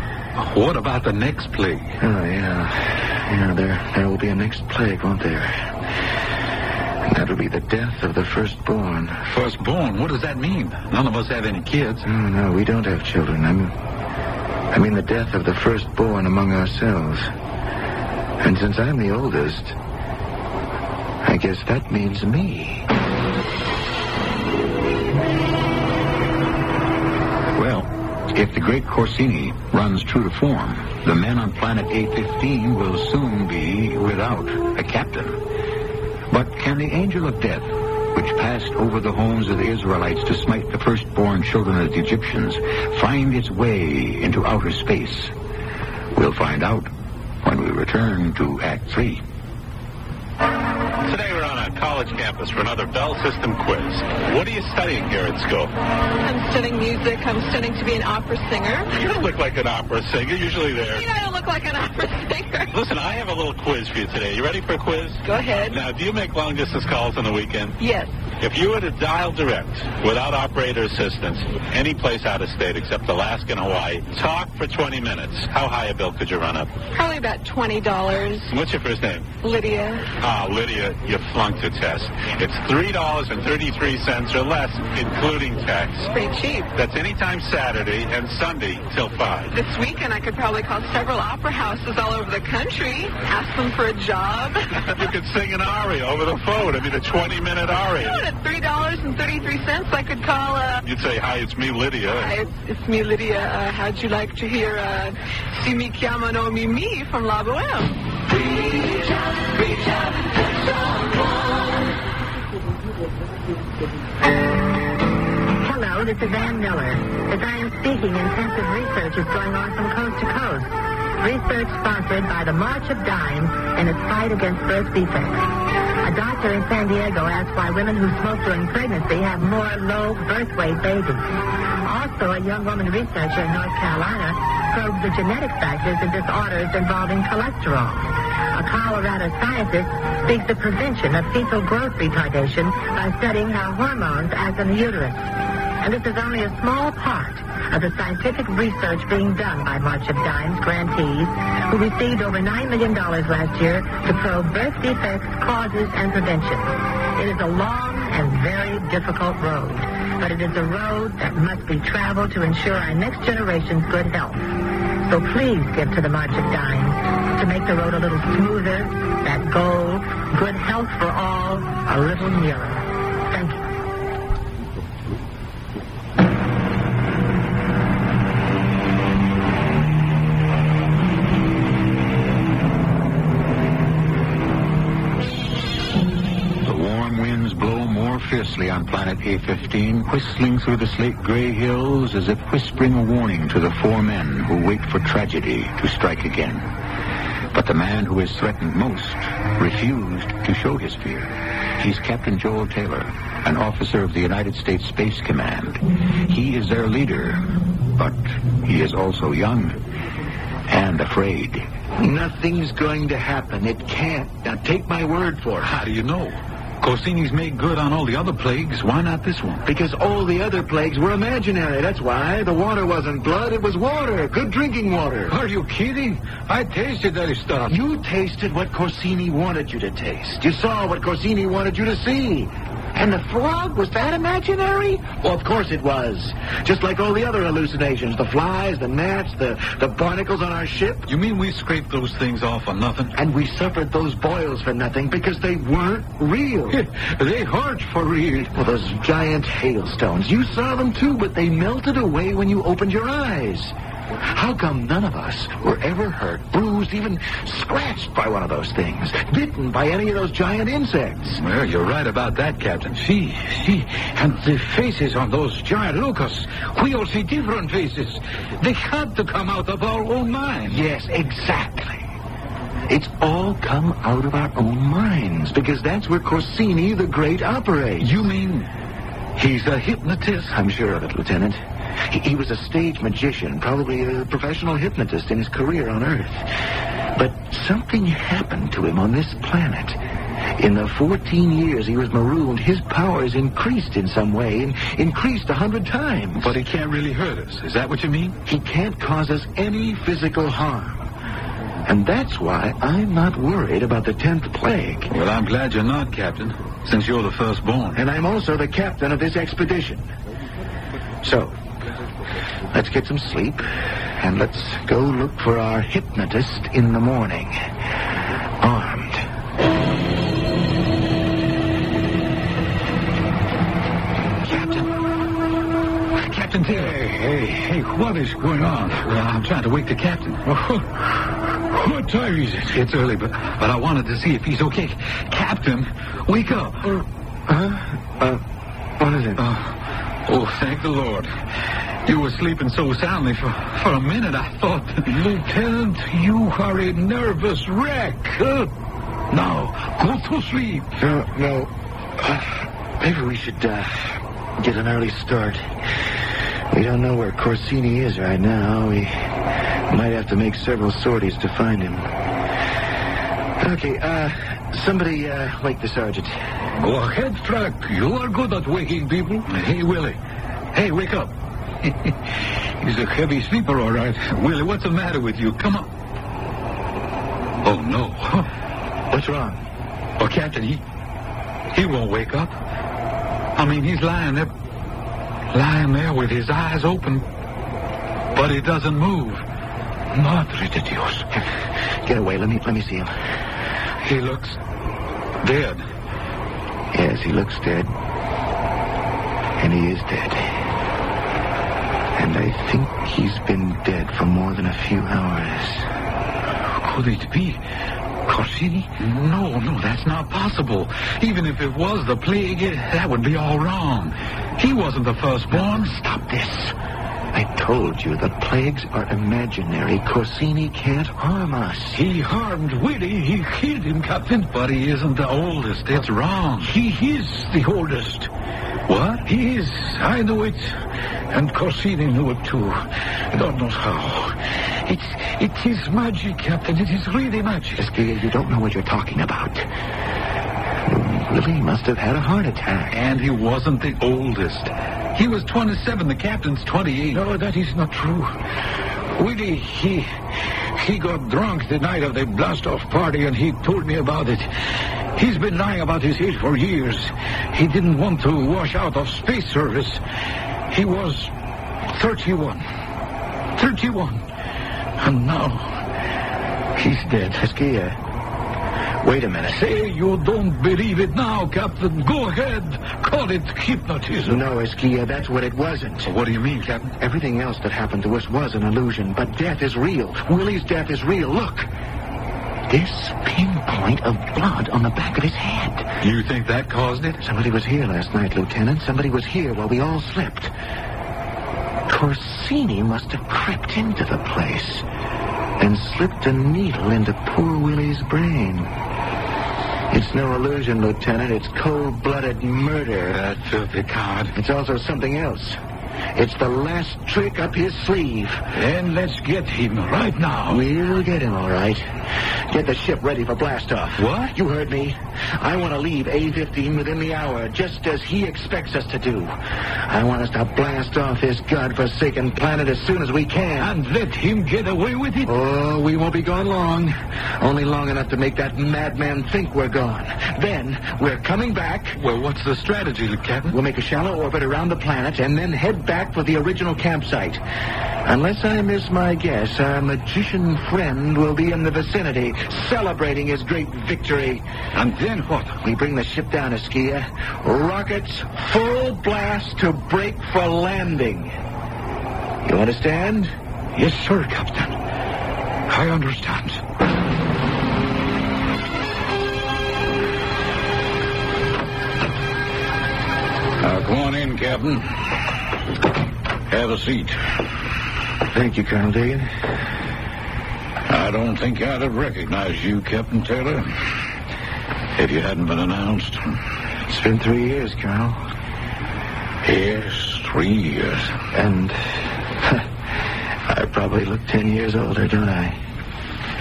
what about the next plague? Oh, yeah, there will be a next plague, won't there? And that'll be the death of the firstborn. Firstborn? What does that mean? None of us have any kids. Oh, no, we don't have children. I mean the death of the firstborn among ourselves. And since I'm the oldest, I guess that means me. If the great Corsini runs true to form, the men on planet A15 will soon be without a captain. But can the angel of death, which passed over the homes of the Israelites to smite the firstborn children of the Egyptians, find its way into outer space? We'll find out when we return to Act 3. Today we're on a college campus for another Bell System quiz. What are you studying here at school? I'm studying music. I'm studying to be an opera singer. You don't look like an opera singer. Usually there. I don't look like an opera singer. Listen, I have a little quiz for you today. You ready for a quiz? Go ahead. Now, do you make long-distance calls on the weekend? Yes. If you were to dial direct, without operator assistance, any place out of state except Alaska and Hawaii, talk for 20 minutes, how high a bill could you run up? Probably about $20. What's your first name? Lydia. Ah, Lydia, you flunked the test. It's $3.33 or less, including tax. Pretty cheap. That's anytime Saturday and Sunday till 5. This weekend I could probably call several opera houses all over the country, ask them for a job. You could sing an aria over the phone. I mean, a 20-minute aria. At $3.33 I could call, You'd say, hi, it's me, Lydia. Hi, it's me, Lydia. How'd you like to hear, Si mi chiamano Mimi from La Boheme? Reach out, touch someone. Hello, this is Ann Miller. As I am speaking, intensive research is going on from coast to coast. Research sponsored by the March of Dimes in its fight against birth defects. A doctor in San Diego asked why women who smoke during pregnancy have more low birth weight babies. Also, a young woman researcher in North Carolina probed the genetic factors of disorders involving cholesterol. A Colorado scientist seeks the prevention of fetal growth retardation by studying how hormones act on the uterus. And this is only a small part of the scientific research being done by March of Dimes grantees, who received over $9 million last year to probe birth defects, causes, and prevention. It is a long and very difficult road, but it is a road that must be traveled to ensure our next generation's good health. So please give to the March of Dimes to make the road a little smoother, that goal, good health for all, a little nearer. Thank you. Fiercely on planet A15, whistling through the slate-gray hills as if whispering a warning to the four men who wait for tragedy to strike again. But the man who is threatened most refused to show his fear. He's Captain Joel Taylor, an officer of the United States Space Command. He is their leader, but he is also young and afraid. Nothing's going to happen. It can't. Now, take my word for it. How do you know? Corsini's made good on all the other plagues. Why not this one? Because all the other plagues were imaginary. That's why. The water wasn't blood. It was water. Good drinking water. Are you kidding? I tasted that stuff. You tasted what Corsini wanted you to taste. You saw what Corsini wanted you to see. And the frog, was that imaginary? Well, of course it was. Just like all the other hallucinations. The flies, the gnats, the barnacles on our ship. You mean we scraped those things off for nothing? And we suffered those boils for nothing because they weren't real. They hurt for real. Well, those giant hailstones. You saw them too, but they melted away when you opened your eyes. How come none of us were ever hurt, bruised, even scratched by one of those things? Bitten by any of those giant insects? Well, you're right about that, Captain. See. And the faces on those giant locusts. We all see different faces. They had to come out of our own minds. Yes, exactly. It's all come out of our own minds, because that's where Corsini the Great operates. You mean he's a hypnotist? I'm sure of it, Lieutenant. He was a stage magician, probably a professional hypnotist in his career on Earth. But something happened to him on this planet. In the 14 years he was marooned, his powers increased in some way, and increased 100 times. But he can't really hurt us. Is that what you mean? He can't cause us any physical harm. And that's why I'm not worried about the 10th plague. Well, I'm glad you're not, Captain, since you're the firstborn. And I'm also the captain of this expedition. So, let's get some sleep, and let's go look for our hypnotist in the morning. Armed. Captain, Captain Taylor. Hey, what is going on? Well, I'm trying to wake the captain. What time is it? It's early, but I wanted to see if he's okay. Captain, wake up. What is it? Thank the Lord. You were sleeping so soundly for a minute, I thought... Lieutenant, you are a nervous wreck. Now, go to sleep. No. Maybe we should get an early start. We don't know where Corsini is right now. We might have to make several sorties to find him. Okay, somebody wake the sergeant. Go ahead, Frank. You are good at waking people. Hey, Willie. Hey, wake up. He's a heavy sleeper, all right. Willie, what's the matter with you? Come on. Oh, no. What's wrong? Oh, Captain, he won't wake up. I mean, he's lying there with his eyes open, but he doesn't move. Madre de Dios. Get away. Let me see him. He looks dead. Yes, he looks dead. And he is dead. And I think he's been dead for more than a few hours. Could it be Corsini? No, that's not possible. Even if it was the plague, that would be all wrong. He wasn't the firstborn. Stop this. I told you the plagues are imaginary. Corsini can't harm us. He harmed Willie. He killed him, Captain. But he isn't the oldest. It's wrong. He is the oldest. What? He is. I know it. And Corsini knew it, too. God knows how. It is magic, Captain. It is really magic. Esquilla, you don't know what you're talking about. Willie must have had a heart attack. And he wasn't the oldest. He was 27. The captain's 28. No, that is not true. Willie, he got drunk the night of the blast-off party, and he told me about it. He's been lying about his age for years. He didn't want to wash out of space service. He was 31. 31. And now, he's dead. Esquilla, wait a minute. Say you don't believe it now, Captain. Go ahead. Call it hypnotism. No, Esquilla, that's what it wasn't. What do you mean, Captain? Everything else that happened to us was an illusion, but death is real. Willie's death is real. Look. This pinpoint of blood on the back of his head. You think that caused it? Somebody was here last night, Lieutenant. Somebody was here while we all slept. Corsini must have crept into the place and slipped a needle into poor Willie's brain. It's no illusion, Lieutenant. It's cold-blooded murder. That filthy coward. It's also something else. It's the last trick up his sleeve. Then let's get him right now. We'll get him, all right. Get the ship ready for blastoff. What? You heard me. I want to leave A-15 within the hour, just as he expects us to do. I want us to blast off this godforsaken planet as soon as we can. And let him get away with it? Oh, we won't be gone long. Only long enough to make that madman think we're gone. Then we're coming back. Well, what's the strategy, Captain? We'll make a shallow orbit around the planet and then head back for the original campsite. Unless I miss my guess, our magician friend will be in the vicinity, celebrating his great victory. And then what? We bring the ship down, Esquilla. Rockets full blast to break for landing. You understand? Yes, sir, Captain. I understand. Now, come on in, Captain. Have a seat. Thank you, Colonel Dagan. I don't think I'd have recognized you, Captain Taylor, if you hadn't been announced. It's been 3 years, Colonel. Yes, 3 years. And I probably look 10 years older, don't I?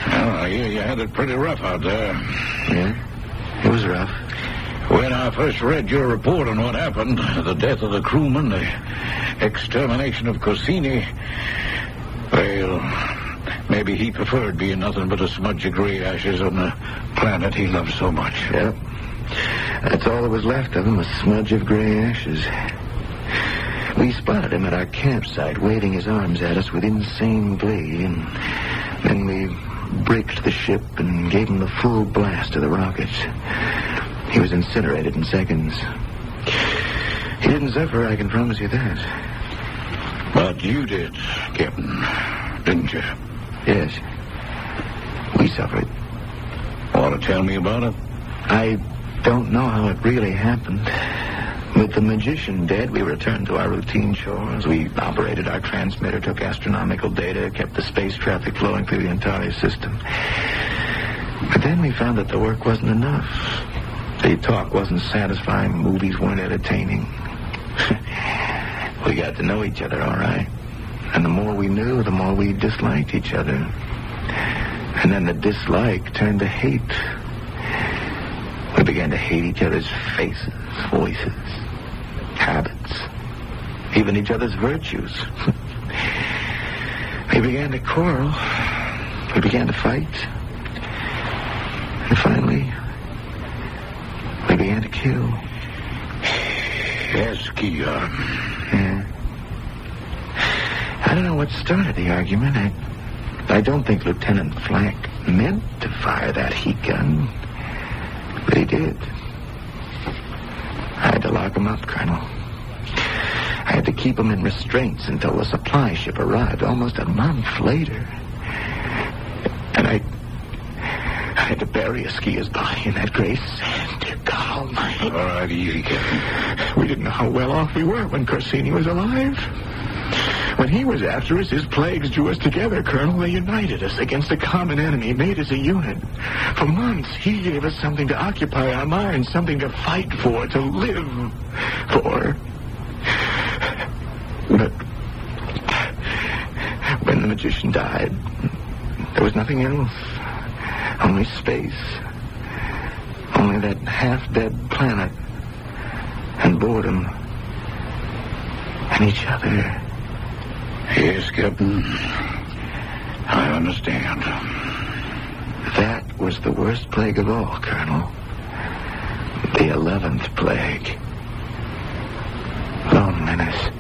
Well, I hear you had it pretty rough out there. Yeah, it was rough. When I first read your report on what happened, the death of the crewman, the extermination of Corsini, well, maybe he preferred being nothing but a smudge of gray ashes on the planet he loved so much. Yep. That's all that was left of him, a smudge of gray ashes. We spotted him at our campsite, waving his arms at us with insane glee, and then we braked the ship and gave him the full blast of the rockets. He was incinerated in seconds. He didn't suffer, I can promise you that. But you did, Captain, didn't you? Yes. We suffered. Want to tell me about it? I don't know how it really happened. With the magician dead, we returned to our routine chores. We operated our transmitter, took astronomical data, kept the space traffic flowing through the entire system. But then we found that the work wasn't enough. The talk wasn't satisfying. Movies weren't entertaining. We got to know each other, all right. And the more we knew, the more we disliked each other. And then the dislike turned to hate. We began to hate each other's faces, voices, habits, even each other's virtues. We began to quarrel. We began to fight. And finally, we began to kill. Eskia. Yeah. I don't know what started the argument. I don't think Lieutenant Flack meant to fire that heat gun. But he did. I had to lock him up, Colonel. I had to keep him in restraints until the supply ship arrived almost a month later. And I had to bury Eskia's body in that gray sand. Dear God Almighty. All right, easy, Captain. We didn't know how well off we were when Corsini was alive. When he was after us, his plagues drew us together, Colonel. They united us against a common enemy, made us a unit. For months, he gave us something to occupy our minds, something to fight for, to live for. But when the magician died, there was nothing else. Only space. Only that half-dead planet. And boredom. And each other. Yes, Captain. I understand. That was the worst plague of all, Colonel. The 11th plague. Loneliness.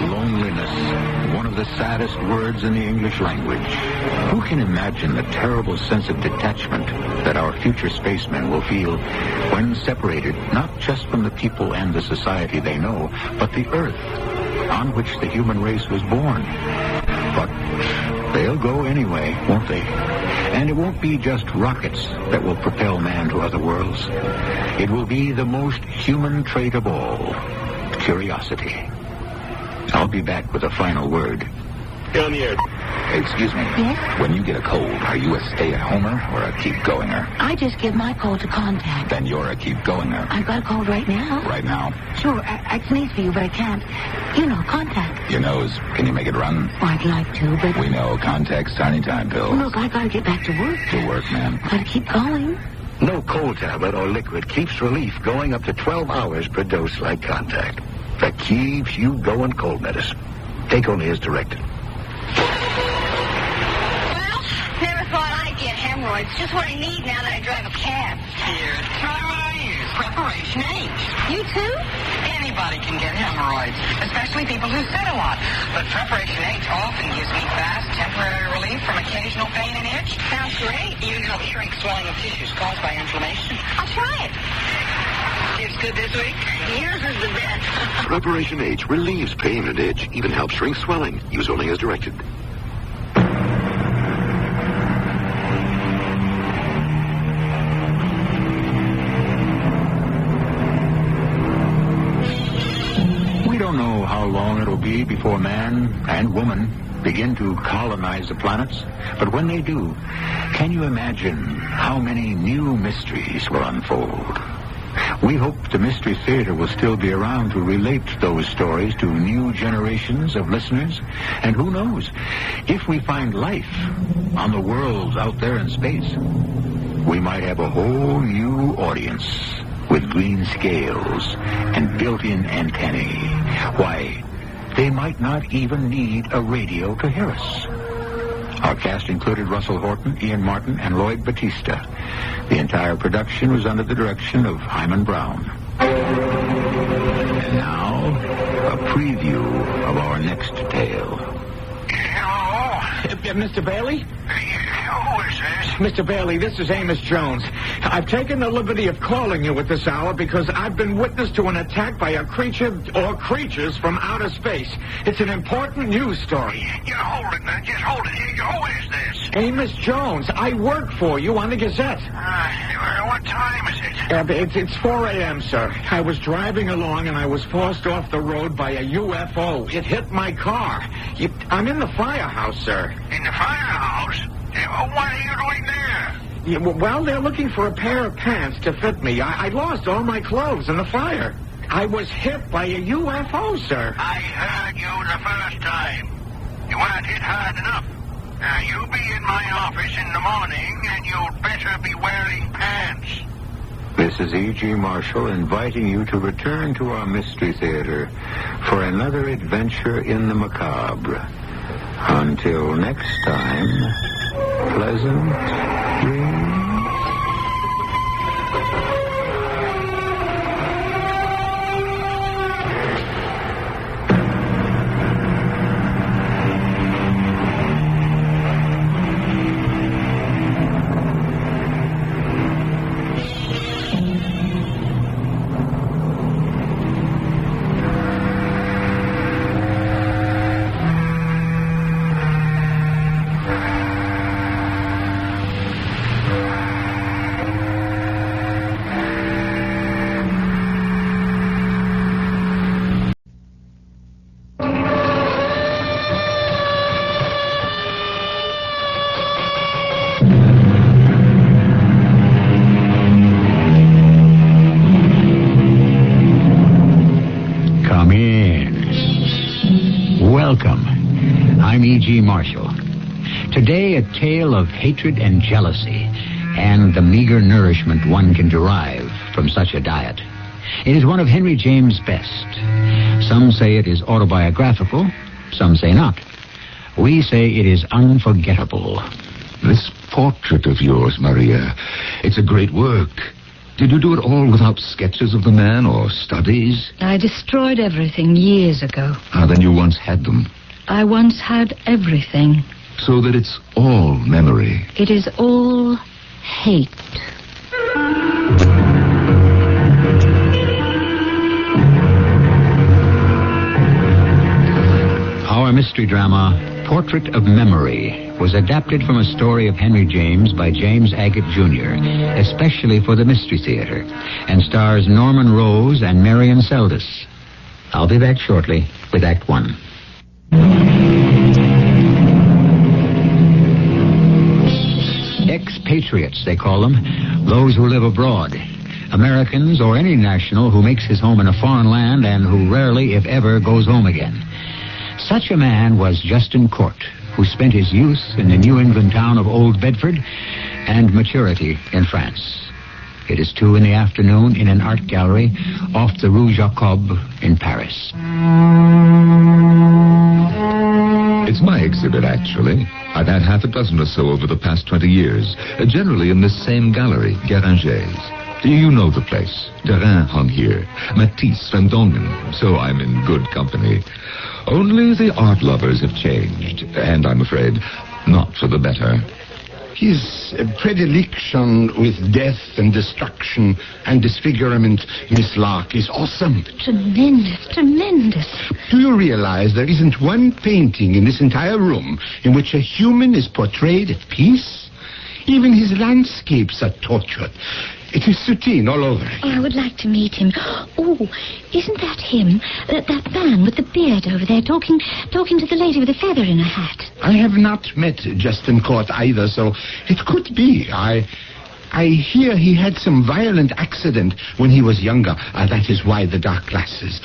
Loneliness. One of the saddest words in the English language. Who can imagine the terrible sense of detachment that our future spacemen will feel when separated not just from the people and the society they know, but the Earth on which the human race was born? But they'll go anyway, won't they? And it won't be just rockets that will propel man to other worlds. It will be the most human trait of all, curiosity. I'll be back with a final word. Get on the air. Excuse me. Yes? When you get a cold, are you a stay-at-homer or a keep-goinger? I just give my cold to Contact. Then you're a keep-goinger. I've got a cold right now. Right now? Sure, I'd sneeze for you, but I can't. You know, Contact. Your nose, can you make it run? Oh, I'd like to, but... We know. Contact's tiny time pills. Look, I gotta get back to work. To work, ma'am. Gotta keep going. No cold tablet or liquid keeps relief going up to 12 hours per dose like Contact. That keeps you going cold medicine. Take only as directed. Never thought I'd get hemorrhoids. Just what I need now that I drive a cab. Here, try what I use. Preparation H. You too? Anybody can get hemorrhoids, especially people who sit a lot. But Preparation H often gives me fast, temporary relief from occasional pain and itch. Sounds great. Even helps shrink swelling of tissues caused by inflammation. I'll try it. It's good this week? Yours is the best. Preparation H relieves pain and itch, even helps shrink swelling. Use only as directed. We don't know how long it'll be before man and woman begin to colonize the planets, but when they do, can you imagine how many new mysteries will unfold? We hope the Mystery Theater will still be around to relate those stories to new generations of listeners. And who knows, if we find life on the worlds out there in space, we might have a whole new audience with green scales and built-in antennae. Why, they might not even need a radio to hear us. Our cast included Russell Horton, Ian Martin, and Lloyd Batista. The entire production was under the direction of Hyman Brown. And now, a preview of our next tale. Hello? Mr. Bailey? Who is Mr. Bailey, this is Amos Jones. I've taken the liberty of calling you at this hour because I've been witness to an attack by a creature or creatures from outer space. It's an important news story. You hold it, man. Just hold it. Who is this? Amos Jones. I work for you on the Gazette. What time is it? It's 4 a.m., sir. I was driving along and I was forced off the road by a UFO. It hit my car. I'm in the firehouse, sir. In the firehouse? What are you doing there? Yeah, well, they're looking for a pair of pants to fit me. I lost all my clothes in the fire. I was hit by a UFO, sir. I heard you the first time. You weren't hit hard enough. Now, you be in my office in the morning, and you'd better be wearing pants. This is E.G. Marshall inviting you to return to our Mystery Theater for another adventure in the macabre. Until next time, pleasant dreams. I'm E.G. Marshall. Today, a tale of hatred and jealousy and the meager nourishment one can derive from such a diet. It is one of Henry James' best. Some say it is autobiographical, some say not. We say it is unforgettable. This portrait of yours, Maria, it's a great work. Did you do it all without sketches of the man or studies? I destroyed everything years ago. Then you once had them. I once had everything. So that it's all memory. It is all hate. Our mystery drama, Portrait of Memory, was adapted from a story of Henry James by James Agate Jr., especially for the Mystery Theater, and stars Norman Rose and Marion Seldes. I'll be back shortly with Act One. Expatriates, they call them, those who live abroad. Americans or any national who makes his home in a foreign land and who rarely, if ever, goes home again. Such a man was Justin Court, who spent his youth in the New England town of Old Bedford and maturity in France. It is 2 p.m. in an art gallery off the Rue Jacob in Paris. It's my exhibit, actually. I've had half a dozen or so over the past 20 years, generally in this same gallery, Guéringer's. You know the place. Derain hung here, Matisse, Van Dongen, so I'm in good company. Only the art lovers have changed, and I'm afraid, not for the better. His predilection with death and destruction and disfigurement, Miss Lark, is awesome. Tremendous, tremendous. Do you realize there isn't one painting in this entire room in which a human is portrayed at peace? Even his landscapes are tortured. It is soutine all over. Oh, I would like to meet him. Oh, isn't that him? That man with the beard over there talking to the lady with the feather in her hat. I have not met Justin Court either, so it could be. I hear he had some violent accident when he was younger. That is why the dark glasses.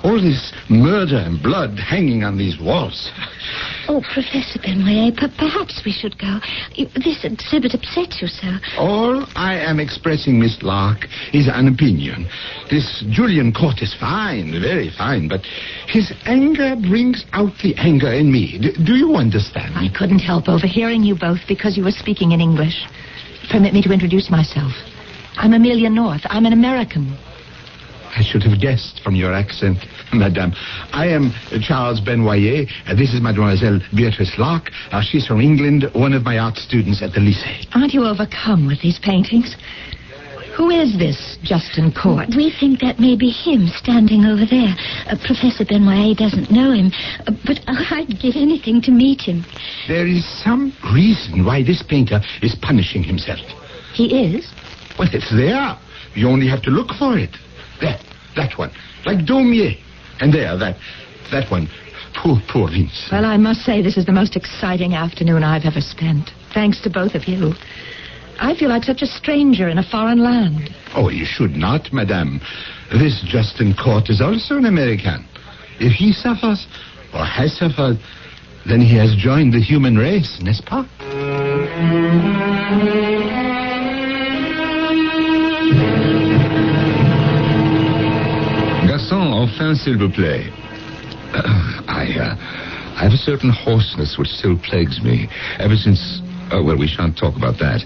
All this murder and blood hanging on these walls. Oh, Professor Benway, perhaps we should go. This exhibit upsets you, sir. All I am expressing, Miss Lark, is an opinion. This Julian Court is fine, very fine, but his anger brings out the anger in me. Do you understand? I couldn't help overhearing you both because you were speaking in English. Permit me to introduce myself. I'm Amelia North. I'm an American. I should have guessed from your accent, madame. I am Charles Benoyer. This is Mademoiselle Beatrice Locke. She's from England, one of my art students at the Lycée. Aren't you overcome with these paintings? Who is this Justin Court? We think that may be him standing over there. Professor Benoyer doesn't know him, but I'd give anything to meet him. There is some reason why this painter is punishing himself. He is? Well, it's there. You only have to look for it. There, that one. Like Daumier. And there, that one. Poor Vince. Well, I must say this is the most exciting afternoon I've ever spent. Thanks to both of you. I feel like such a stranger in a foreign land. Oh, you should not, madame. This Justin Court is also an American. If he suffers, or has suffered, then he has joined the human race, n'est-ce pas? Garçon, enfin, s'il vous plaît. I have a certain hoarseness which still plagues me ever since... Oh, well, we shan't talk about that.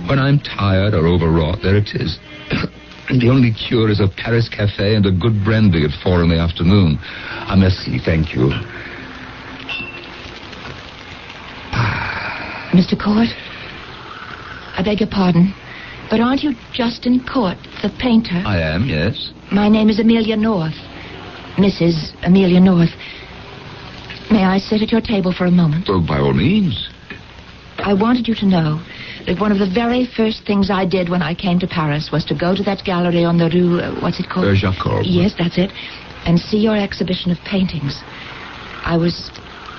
When I'm tired or overwrought, there it is. The only cure is a Paris cafe and a good brandy at 4 in the afternoon. Merci, thank you. Mr. Court, I beg your pardon, but aren't you Justin Court, the painter? I am, yes. My name is Amelia North. Mrs. Amelia North. May I sit at your table for a moment? Oh, by all means. I wanted you to know that one of the very first things I did when I came to Paris was to go to that gallery on the rue, what's it called? Jacob. Yes, that's it. And see your exhibition of paintings. I was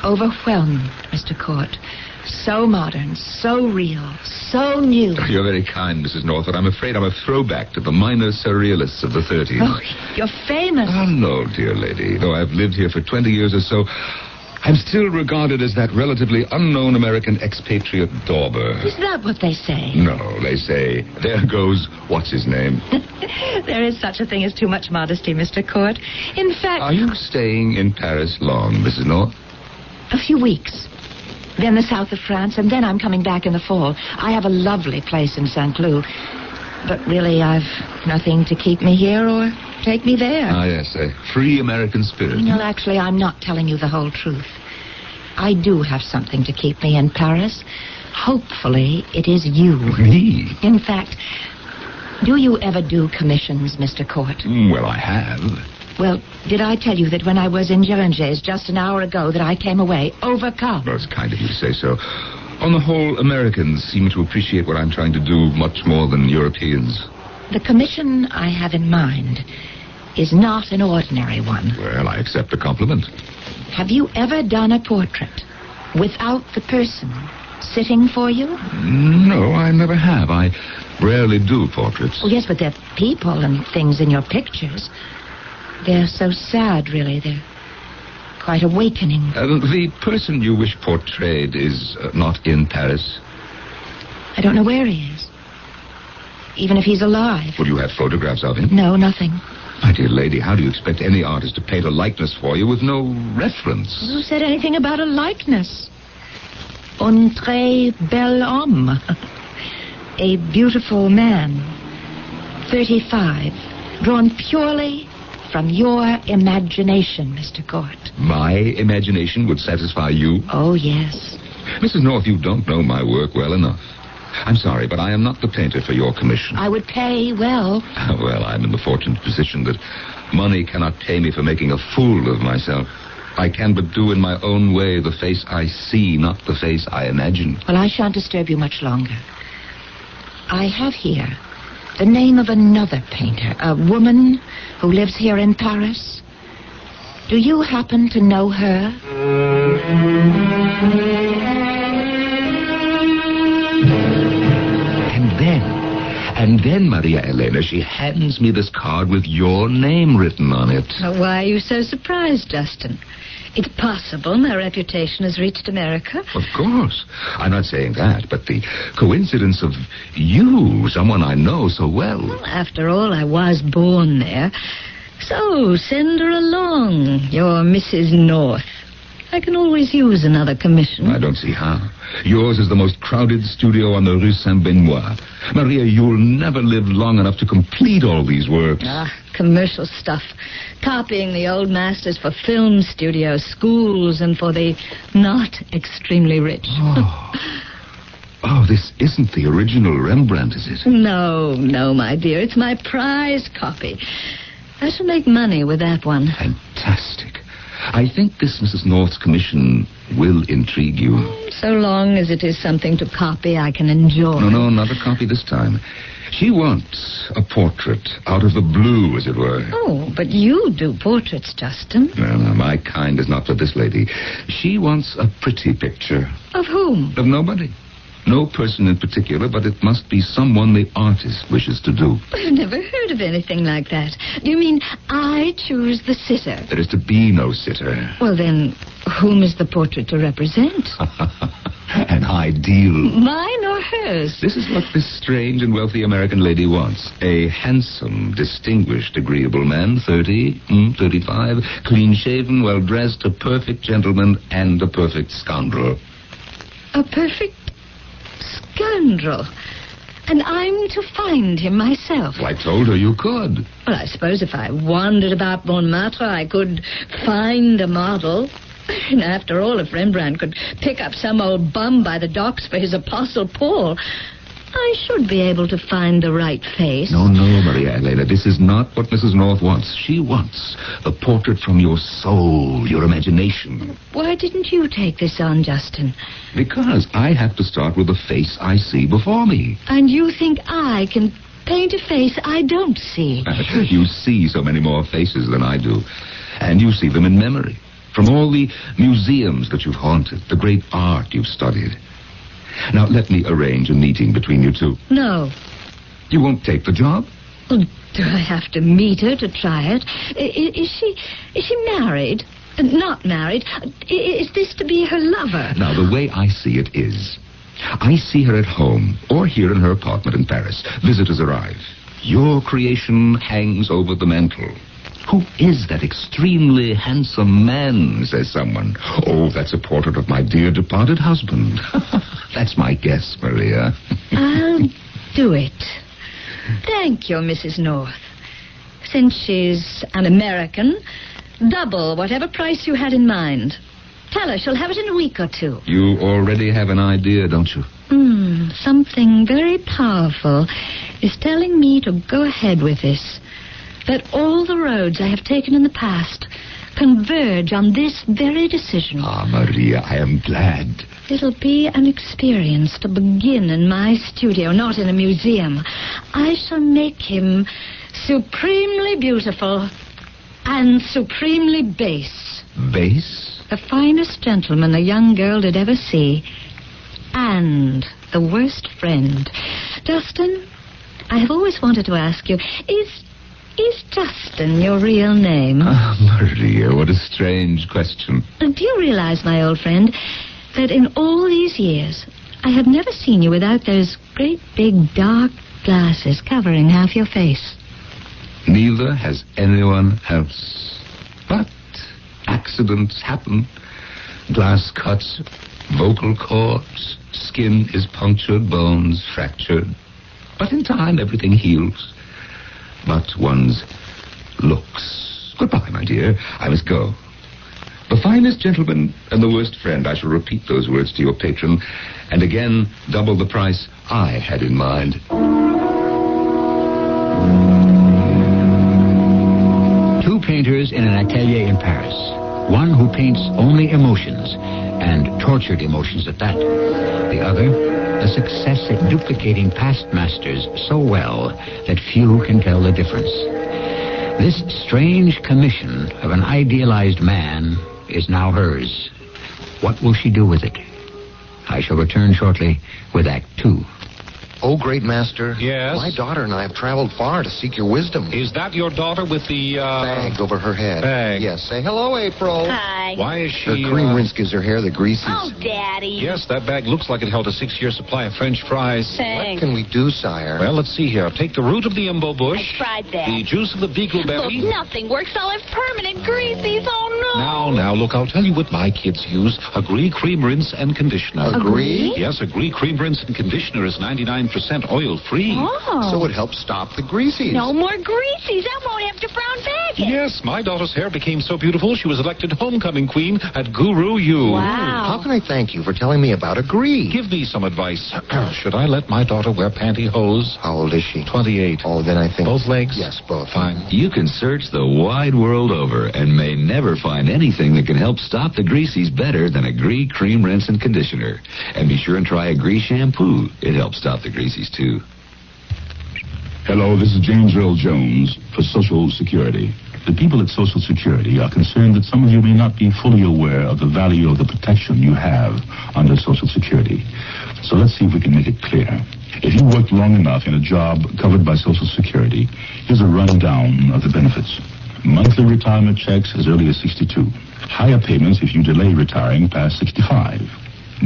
overwhelmed, Mr. Court. So modern, so real, so new. You're very kind, Mrs. North, but I'm afraid I'm a throwback to the minor surrealists of the 30s. Oh, you're famous. Oh, no, dear lady. Though I've lived here for 20 years or so, I'm still regarded as that relatively unknown American expatriate dauber. Is that what they say? No, they say, there goes what's-his-name. There is such a thing as too much modesty, Mr. Court. In fact... Are you staying in Paris long, Mrs. North? A few weeks. Then the south of France, and then I'm coming back in the fall. I have a lovely place in St. Cloud. But really, I've nothing to keep me here or take me there. Ah, yes, a free American spirit. No, actually, I'm not telling you the whole truth. I do have something to keep me in Paris. Hopefully, it is you. Me? In fact, do you ever do commissions, Mr. Court? Well, I have. Well, did I tell you that when I was in Guéranger's just an hour ago that I came away overcome? Well, it's kind of you to say so. On the whole, Americans seem to appreciate what I'm trying to do much more than Europeans. The commission I have in mind is not an ordinary one. Well, I accept the compliment. Have you ever done a portrait without the person sitting for you? No, I never have. I rarely do portraits. Oh, yes, but there are people and things in your pictures. They're so sad, really. They're quite awakening. The person you wish portrayed is not in Paris? I don't know where he is. Even if he's alive. Would you have photographs of him? No, nothing. My dear lady, how do you expect any artist to paint a likeness for you with no reference? Who said anything about a likeness? Un très bel homme. A beautiful man. 35. Drawn purely from your imagination, Mr. Court. My imagination would satisfy you? Oh, yes. Mrs. North, you don't know my work well enough. I'm sorry, but I am not the painter for your commission. I would pay well. Well, I'm in the fortunate position that money cannot pay me for making a fool of myself. I can but do in my own way the face I see, not the face I imagine. Well, I shan't disturb you much longer. I have here the name of another painter, a woman who lives here in Paris. Do you happen to know her? And then, Maria Elena, she hands me this card with your name written on it. Why are you so surprised, Justin? It's possible my reputation has reached America. Of course. I'm not saying that, but the coincidence of you, someone I know so well. After all, I was born there. So, send her along, your Mrs. North. I can always use another commission. I don't see how. Yours is the most crowded studio on the Rue Saint-Benoît. Maria, you'll never live long enough to complete all these works. Ah, commercial stuff. Copying the old masters for film studios, schools, and for the not extremely rich. Oh, this isn't the original Rembrandt, is it? No, my dear. It's my prize copy. I shall make money with that one. Fantastic. I think this Mrs. North's commission will intrigue you. So long as it is something to copy I can enjoy. No, not a copy this time. She wants a portrait out of the blue, as it were. Oh, but you do portraits, Justin. No, my kind is not for this lady. She wants a pretty picture. Of whom? Of nobody. No person in particular, but it must be someone the artist wishes to do. I've never heard of anything like that. Do you mean I choose the sitter? There is to be no sitter. Well, then, whom is the portrait to represent? An ideal. Mine or hers? This is what this strange and wealthy American lady wants. A handsome, distinguished, agreeable man, 30, 35, clean-shaven, well-dressed, a perfect gentleman, and a perfect scoundrel. A perfect scoundrel. And I'm to find him myself. Well, I told her you could. Well, I suppose if I wandered about Montmartre, I could find a model. And after all, if Rembrandt could pick up some old bum by the docks for his Apostle Paul, I should be able to find the right face. No, Maria Elena, this is not what Mrs. North wants. She wants a portrait from your soul, your imagination. Why didn't you take this on, Justin? Because I have to start with the face I see before me. And you think I can paint a face I don't see? You see so many more faces than I do. And you see them in memory. From all the museums that you've haunted, the great art you've studied. Now, let me arrange a meeting between you two. No. You won't take the job? Well, do I have to meet her to try it? Is she married? Not married? Is this to be her lover? Now, the way I see it is, I see her at home or here in her apartment in Paris. Visitors arrive. Your creation hangs over the mantel. Who is that extremely handsome man, says someone. Oh, that's a portrait of my dear departed husband. That's my guess, Maria. I'll do it. Thank you, Mrs. North. Since she's an American, double whatever price you had in mind. Tell her she'll have it in a week or two. You already have an idea, don't you? Something very powerful is telling me to go ahead with this. That all the roads I have taken in the past converge on this very decision. Ah, Maria, I am glad. It'll be an experience to begin in my studio, not in a museum. I shall make him supremely beautiful and supremely base. Base? The finest gentleman a young girl did ever see. And the worst friend. Dustin, I have always wanted to ask you, Is Justin your real name? Maria, what a strange question. Do you realize, my old friend, that in all these years, I have never seen you without those great big dark glasses covering half your face? Neither has anyone else. But accidents happen. Glass cuts, vocal cords, skin is punctured, bones fractured. But in time, everything heals. But one's looks. Goodbye, my dear. I must go. The finest gentleman and the worst friend. I shall repeat those words to your patron. And again, double the price I had in mind. Two painters in an atelier in Paris. One who paints only emotions, and tortured emotions at that. The other, a success at duplicating past masters so well that few can tell the difference. This strange commission of an idealized man is now hers. What will she do with it? I shall return shortly with Act 2. Oh, great master. Yes? My daughter and I have traveled far to seek your wisdom. Is that your daughter with the, Bag over her head. Bag. Yes. Say hello, April. Hi. Why is she, Her cream rinse gives her hair the greases. Oh, Daddy. Yes, that bag looks like it held a 6-year supply of French fries. Thanks. What can we do, sire? Well, let's see here. Take the root of the imbo bush. I tried that. The juice of the beagleberry. Look, nothing works. I'll have permanent greasies. Oh, no. Now, look, I'll tell you what my kids use. Agree cream rinse and conditioner. Agree? Yes, Agree cream rinse and conditioner is 99% oil-free. Oh. So it helps stop the greasies. No more greasies. I won't have to Yes, my daughter's hair became so beautiful she was elected homecoming queen at Guru U. Wow. How can I thank you for telling me about Agree? Give me some advice. Should I let my daughter wear pantyhose? How old is she? 28. Oh, then I think... Both legs? Yes, both. Fine. You can search the wide world over and may never find anything that can help stop the greasies better than Agree Cream Rinse and Conditioner. And be sure and try Agree Shampoo. It helps stop the greasies, too. Hello, this is James Earl Jones for Social Security. The people at Social Security are concerned that some of you may not be fully aware of the value of the protection you have under Social Security. So let's see if we can make it clear. If you worked long enough in a job covered by Social Security, here's a rundown of the benefits. Monthly retirement checks as early as 62. Higher payments if you delay retiring past 65.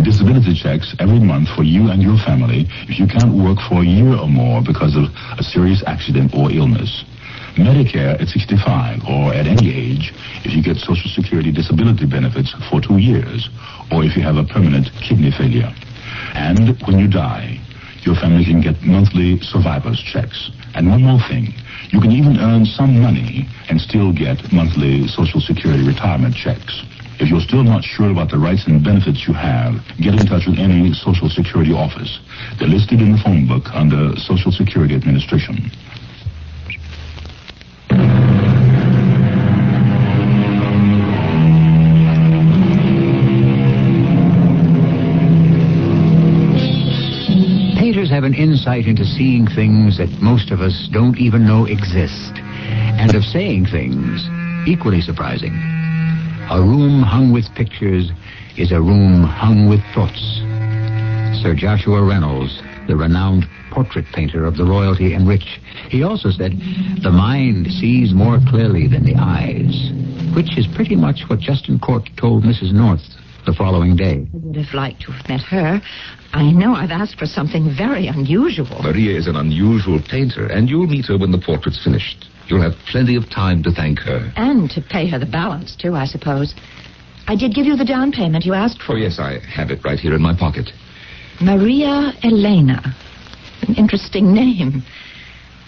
Disability checks every month for you and your family if you can't work for a year or more because of a serious accident or illness. Medicare at 65 or at any age if you get Social Security disability benefits for 2 years or if you have a permanent kidney failure. And when you die, your family can get monthly survivor's checks. And one more thing, you can even earn some money and still get monthly Social Security retirement checks. If you're still not sure about the rights and benefits you have, get in touch with any Social Security office. They're listed in the phone book under Social Security Administration. Painters have an insight into seeing things that most of us don't even know exist, and of saying things equally surprising. A room hung with pictures is a room hung with thoughts. Sir Joshua Reynolds, the renowned portrait painter of the royalty and rich, he also said, the mind sees more clearly than the eyes, which is pretty much what Justin Court told Mrs. North the following day. I would have liked to have met her. I know I've asked for something very unusual. Maria is an unusual painter, and you'll meet her when the portrait's finished. You'll have plenty of time to thank her. And to pay her the balance, too, I suppose. I did give you the down payment you asked for. Oh, yes, I have it right here in my pocket. Maria Elena. An interesting name.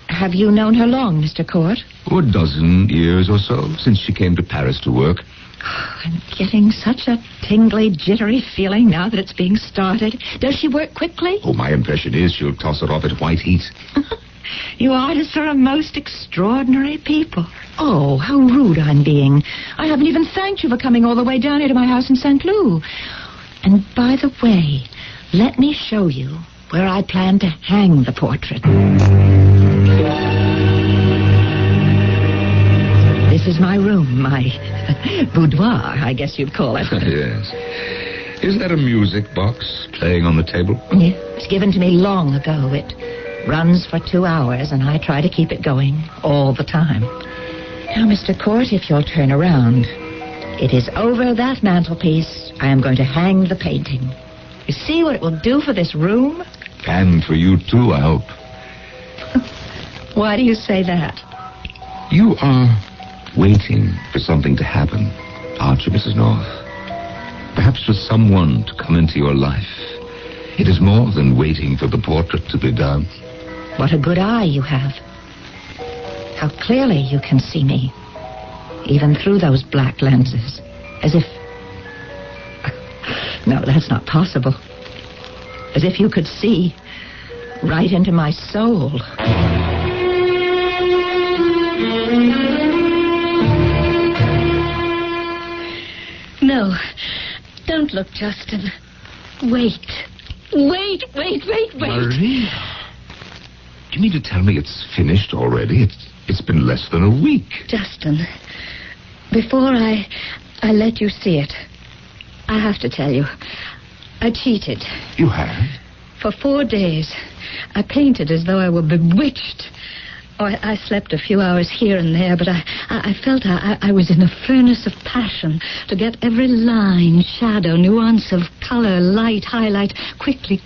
Have you known her long, Mr. Court? A dozen years or so, since she came to Paris to work. I'm getting such a tingly, jittery feeling now that it's being started. Does she work quickly? Oh, my impression is she'll toss it off at white heat. You artists are a most extraordinary people. Oh, how rude I'm being. I haven't even thanked you for coming all the way down here to my house in St. Louis. And by the way, let me show you where I plan to hang the portrait. This is my room, my boudoir, I guess you'd call it. Yes. Is that a music box playing on the table? Yeah, it was given to me long ago. It runs for 2 hours, and I try to keep it going all the time. Now, Mr. Court, if you'll turn around. It is over that mantelpiece. I am going to hang the painting. You see what it will do for this room? And for you, too, I hope. Why do you say that? You are waiting for something to happen, aren't you, Mrs. North? Perhaps for someone to come into your life. It is more than waiting for the portrait to be done. What a good eye you have. How clearly you can see me, even through those black lenses, as if... No, that's not possible. As if you could see right into my soul. No, don't look, Justin. Wait. Wait. Maria, do you mean to tell me it's finished already? It's been less than a week. Justin, before I let you see it, I have to tell you, I cheated. You have? For 4 days, I painted as though I were bewitched. Oh, I slept a few hours here and there, but I felt I was in a furnace of passion to get every line, shadow, nuance of color, light, highlight, quickly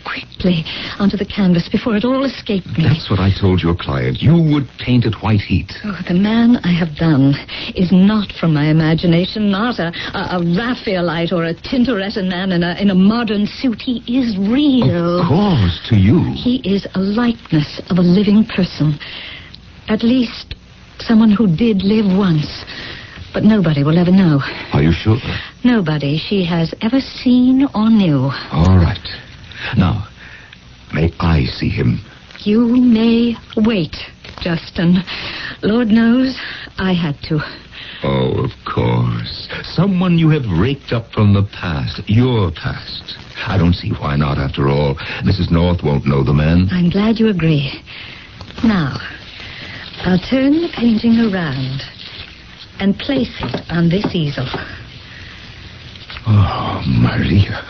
onto the canvas before it all escaped me. That's what I told your client. You would paint at white heat. Oh, the man I have done is not from my imagination, not a Raphaelite or a Tintoretto man in a modern suit. He is real. Of course, to you. He is a likeness of a living person. At least, Someone who did live once. But nobody will ever know. Are you sure? Nobody she has ever seen or knew. All right. Now, may I see him? You may wait, Justin. Lord knows I had to. Oh, of course. Someone you have raked up from the past. Your past. I don't see why not, after all. Mrs. North won't know the man. I'm glad you agree. Now, I'll turn the painting around and place it on this easel. Oh, Maria.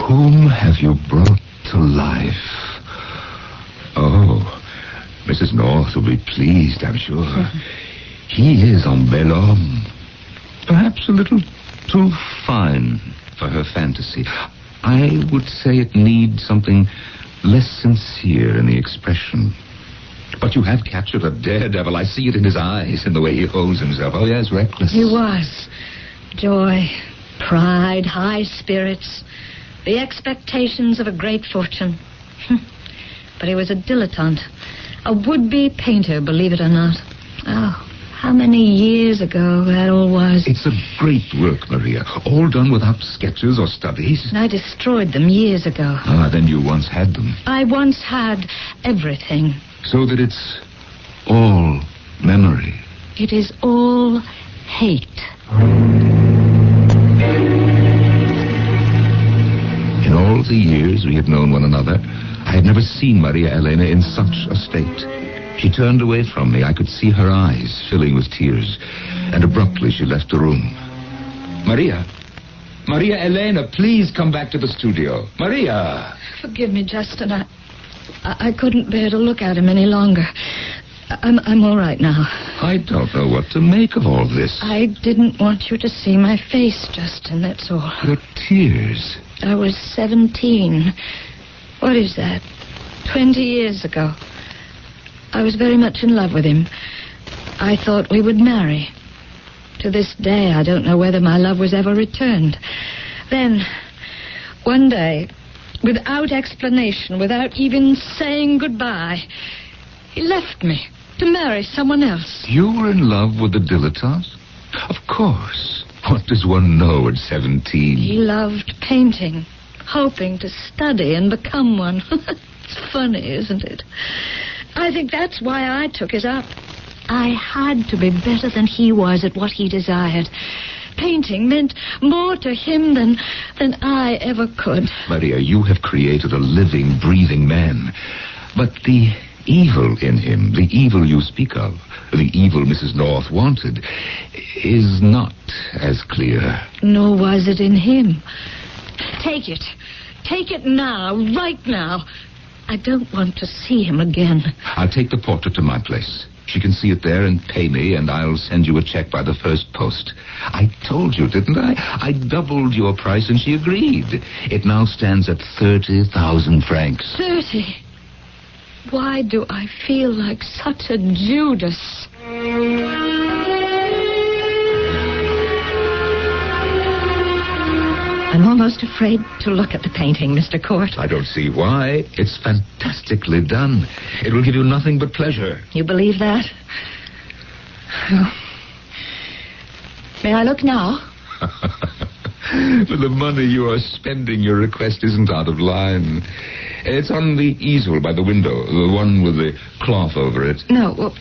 Whom have you brought to life? Oh, Mrs. North will be pleased, I'm sure. He is un bel homme. Perhaps a little too fine for her fantasy. I would say it needs something less sincere in the expression. But you have captured a daredevil. I see it in his eyes, in the way he holds himself. Oh, yes, reckless. He was. Joy, pride, high spirits, the expectations of a great fortune. But he was a dilettante, a would-be painter, believe it or not. Oh, how many years ago that all was. It's a great work, Maria. All done without sketches or studies. And I destroyed them years ago. Ah, then you once had them. I once had everything. So that it's all memory. It is all hate. In all the years we had known one another, I had never seen Maria Elena in such a state. She turned away from me. I could see her eyes filling with tears. And abruptly she left the room. Maria Elena, please come back to the studio. Maria! Forgive me, Justin. I couldn't bear to look at him any longer. I'm all right now. I don't know what to make of all this. I didn't want you to see my face, Justin, that's all. Your tears. I was 17. What is that? 20 years ago. I was very much in love with him. I thought we would marry. To this day, I don't know whether my love was ever returned. Then, one day, without explanation, without even saying goodbye, he left me to marry someone else. You were in love with the dilettante? Of course. What does one know at 17? He loved painting, hoping to study and become one. It's funny, isn't it? I think that's why I took it up. I had to be better than he was at what he desired. Painting meant more to him than I ever could. Maria, you have created a living, breathing man. But the evil in him, the evil you speak of, the evil Mrs. North wanted, is not as clear. Nor was it in him. Take it. Take it now, right now. I don't want to see him again. I'll take the portrait to my place. She can see it there and pay me, and I'll send you a check by the first post. I told you, didn't I? I doubled your price, and she agreed. It now stands at 30,000 francs. 30? Why do I feel like such a Judas? I'm almost afraid to look at the painting, Mr. Court. I don't see why. It's fantastically done. It will give you nothing but pleasure. You believe that? Well, may I look now? For the money you are spending, your request isn't out of line. It's on the easel by the window, the one with the cloth over it. No, well,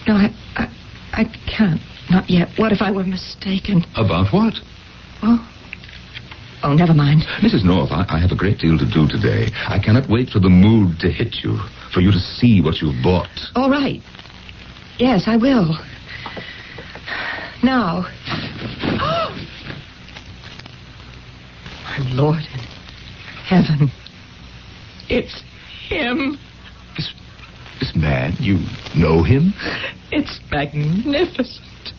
no, I can't. Not yet. What if I were mistaken? About what? Well, oh, never mind. Mrs. North, I have a great deal to do today. I cannot wait for the mood to hit you, for you to see what you've bought. All right. Yes, I will. Now. Oh! My Lord in heaven. It's him. This man, you know him? It's magnificent.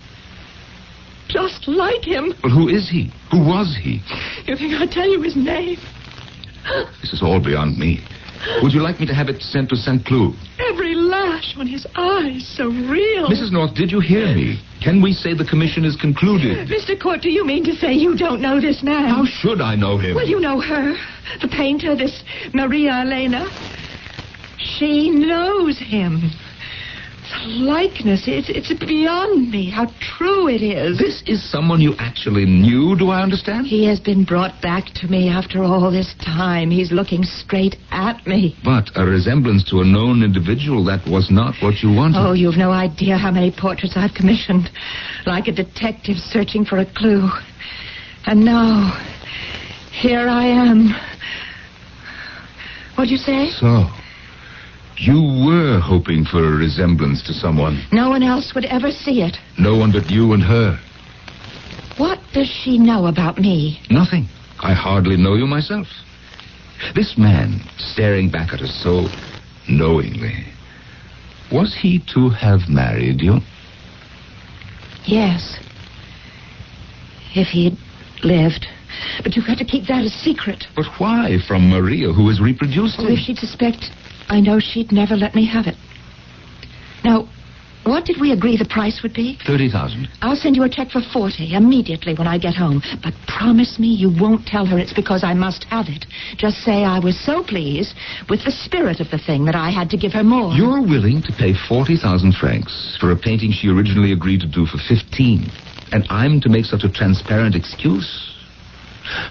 Just like him. Well, who is he? Who was he? You think I'd tell you his name? This is all beyond me. Would you like me to have it sent to St. Cloud? Every lash on his eyes, so real. Mrs. North, did you hear me? Can we say the commission is concluded? Mr. Court, do you mean to say you don't know this man? How should I know him? Well, you know her. The painter, this Maria Elena. She knows him. likeness. It's beyond me how true it is. This is someone you actually knew, do I understand? He has been brought back to me after all this time. He's looking straight at me. But a resemblance to a known individual, that was not what you wanted. Oh, you've no idea how many portraits I've commissioned. Like a detective searching for a clue. And now, here I am. What'd you say? So, you were hoping for a resemblance to someone. No one else would ever see it. No one but you and her. What does she know about me? Nothing. I hardly know you myself. This man, staring back at us so knowingly, was he to have married you? Yes. If he'd lived. But you've got to keep that a secret. But why from Maria, who has reproduced Well, him? if she'd suspect, I know she'd never let me have it. Now, what did we agree the price would be? 30,000. I'll send you a check for 40 immediately when I get home. But promise me you won't tell her it's because I must have it. Just say I was so pleased with the spirit of the thing that I had to give her more. You're willing to pay 40,000 francs for a painting she originally agreed to do for 15. And I'm to make such a transparent excuse?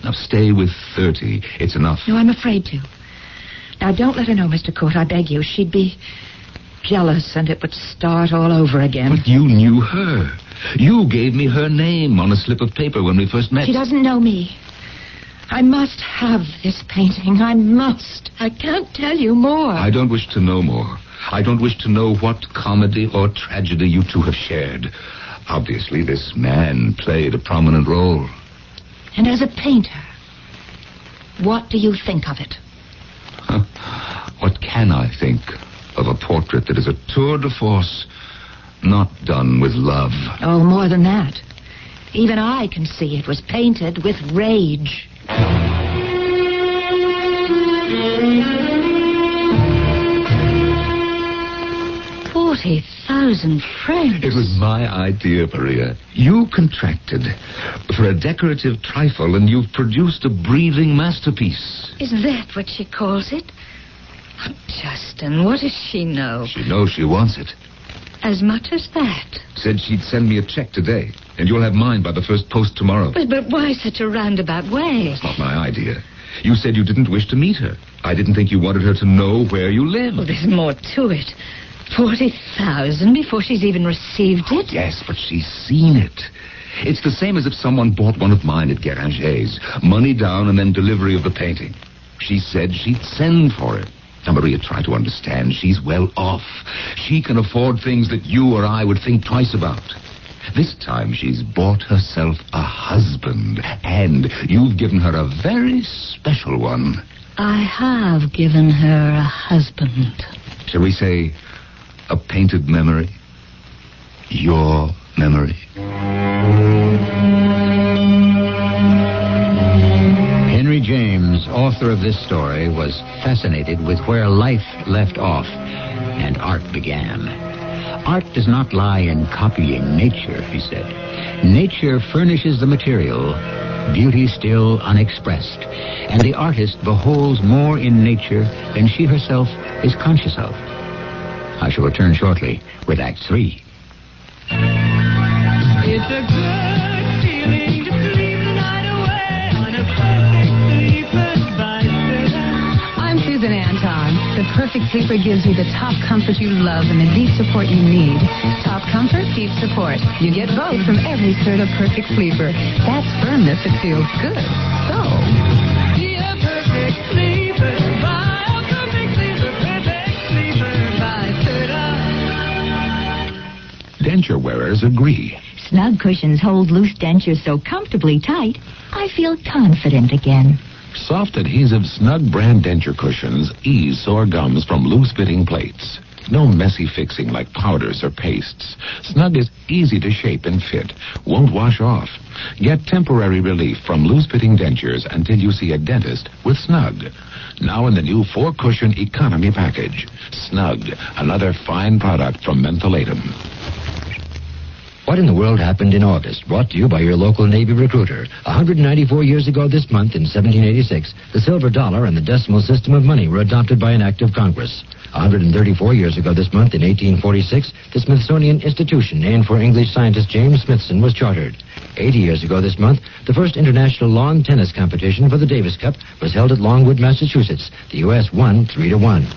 Now stay with 30. It's enough. No, I'm afraid to. Now, don't let her know, Mr. Court, I beg you. She'd be jealous, and it would start all over again. But you knew her. You gave me her name on a slip of paper when we first met. She doesn't know me. I must have this painting. I must. I can't tell you more. I don't wish to know more. I don't wish to know what comedy or tragedy you two have shared. Obviously, this man played a prominent role. And as a painter, what do you think of it? What can I think of a portrait that is a tour de force, not done with love? Oh, more than that. Even I can see it was painted with rage. 40,000 francs. It was my idea, Maria. You contracted for a decorative trifle, and you've produced a breathing masterpiece. Is that what she calls it? Oh, Justin, what does she know? She knows she wants it. As much as that? Said she'd send me a check today, and you'll have mine by the first post tomorrow. But why such a roundabout way? It's not my idea. You said you didn't wish to meet her. I didn't think you wanted her to know where you lived. Well, there's more to it. 40,000 before she's even received it? Yes, but she's seen it. It's the same as if someone bought one of mine at Guéranger's. Money down and then delivery of the painting. She said she'd send for it. Now, Maria, try to understand. She's well off. She can afford things that you or I would think twice about. This time she's bought herself a husband, and you've given her a very special one. I have given her a husband. Shall we say a painted memory? Your memory. Henry James, author of this story, was fascinated with where life left off and art began. Art does not lie in copying nature, he said. Nature furnishes the material, beauty still unexpressed, and the artist beholds more in nature than she herself is conscious of. I shall return shortly with Act 3. It's a good feeling to sleep the night away on a perfect sleeper by I'm Susan Anton. The Perfect Sleeper gives you the top comfort you love and the deep support you need. Top comfort, deep support. You get both from every Serta Perfect Sleeper. That's firmness that feels good. So, be a perfect sleeper. Buy a perfect sleeper. Perfect sleeper by Serta. Denture wearers agree. Snug cushions hold loose dentures so comfortably tight, I feel confident again. Soft adhesive Snug brand denture cushions ease sore gums from loose-fitting plates. No messy fixing like powders or pastes. Snug is easy to shape and fit. Won't wash off. Get temporary relief from loose-fitting dentures until you see a dentist with Snug. Now in the new 4-cushion economy package. Snug, another fine product from Mentholatum. What in the world happened in August? Brought to you by your local Navy recruiter. 194 years ago this month, in 1786, the silver dollar and the decimal system of money were adopted by an act of Congress. 134 years ago this month, in 1846, the Smithsonian Institution, named for English scientist James Smithson, was chartered. 80 years ago this month, the first international lawn tennis competition for the Davis Cup was held at Longwood, Massachusetts. The U.S. won 3-1.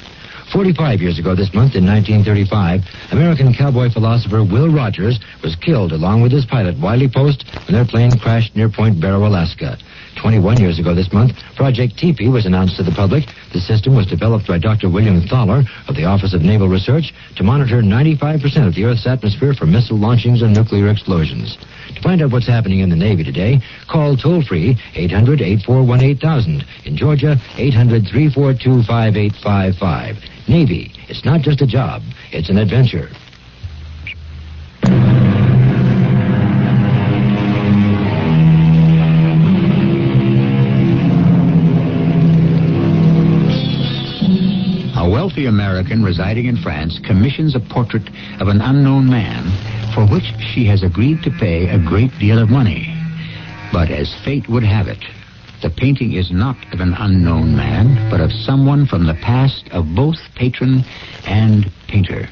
45 years ago this month, in 1935, American cowboy philosopher Will Rogers was killed along with his pilot, Wiley Post, when their plane crashed near Point Barrow, Alaska. 21 years ago this month, Project Teepee was announced to the public. The system was developed by Dr. William Thaler of the Office of Naval Research to monitor 95% of the Earth's atmosphere for missile launchings and nuclear explosions. To find out what's happening in the Navy today, call toll-free 800-841-8000. In Georgia, 800-342-5855. Navy, it's not just a job, it's an adventure. A wealthy American residing in France commissions a portrait of an unknown man for which she has agreed to pay a great deal of money. But as fate would have it, the painting is not of an unknown man, but of someone from the past of both patron and painter.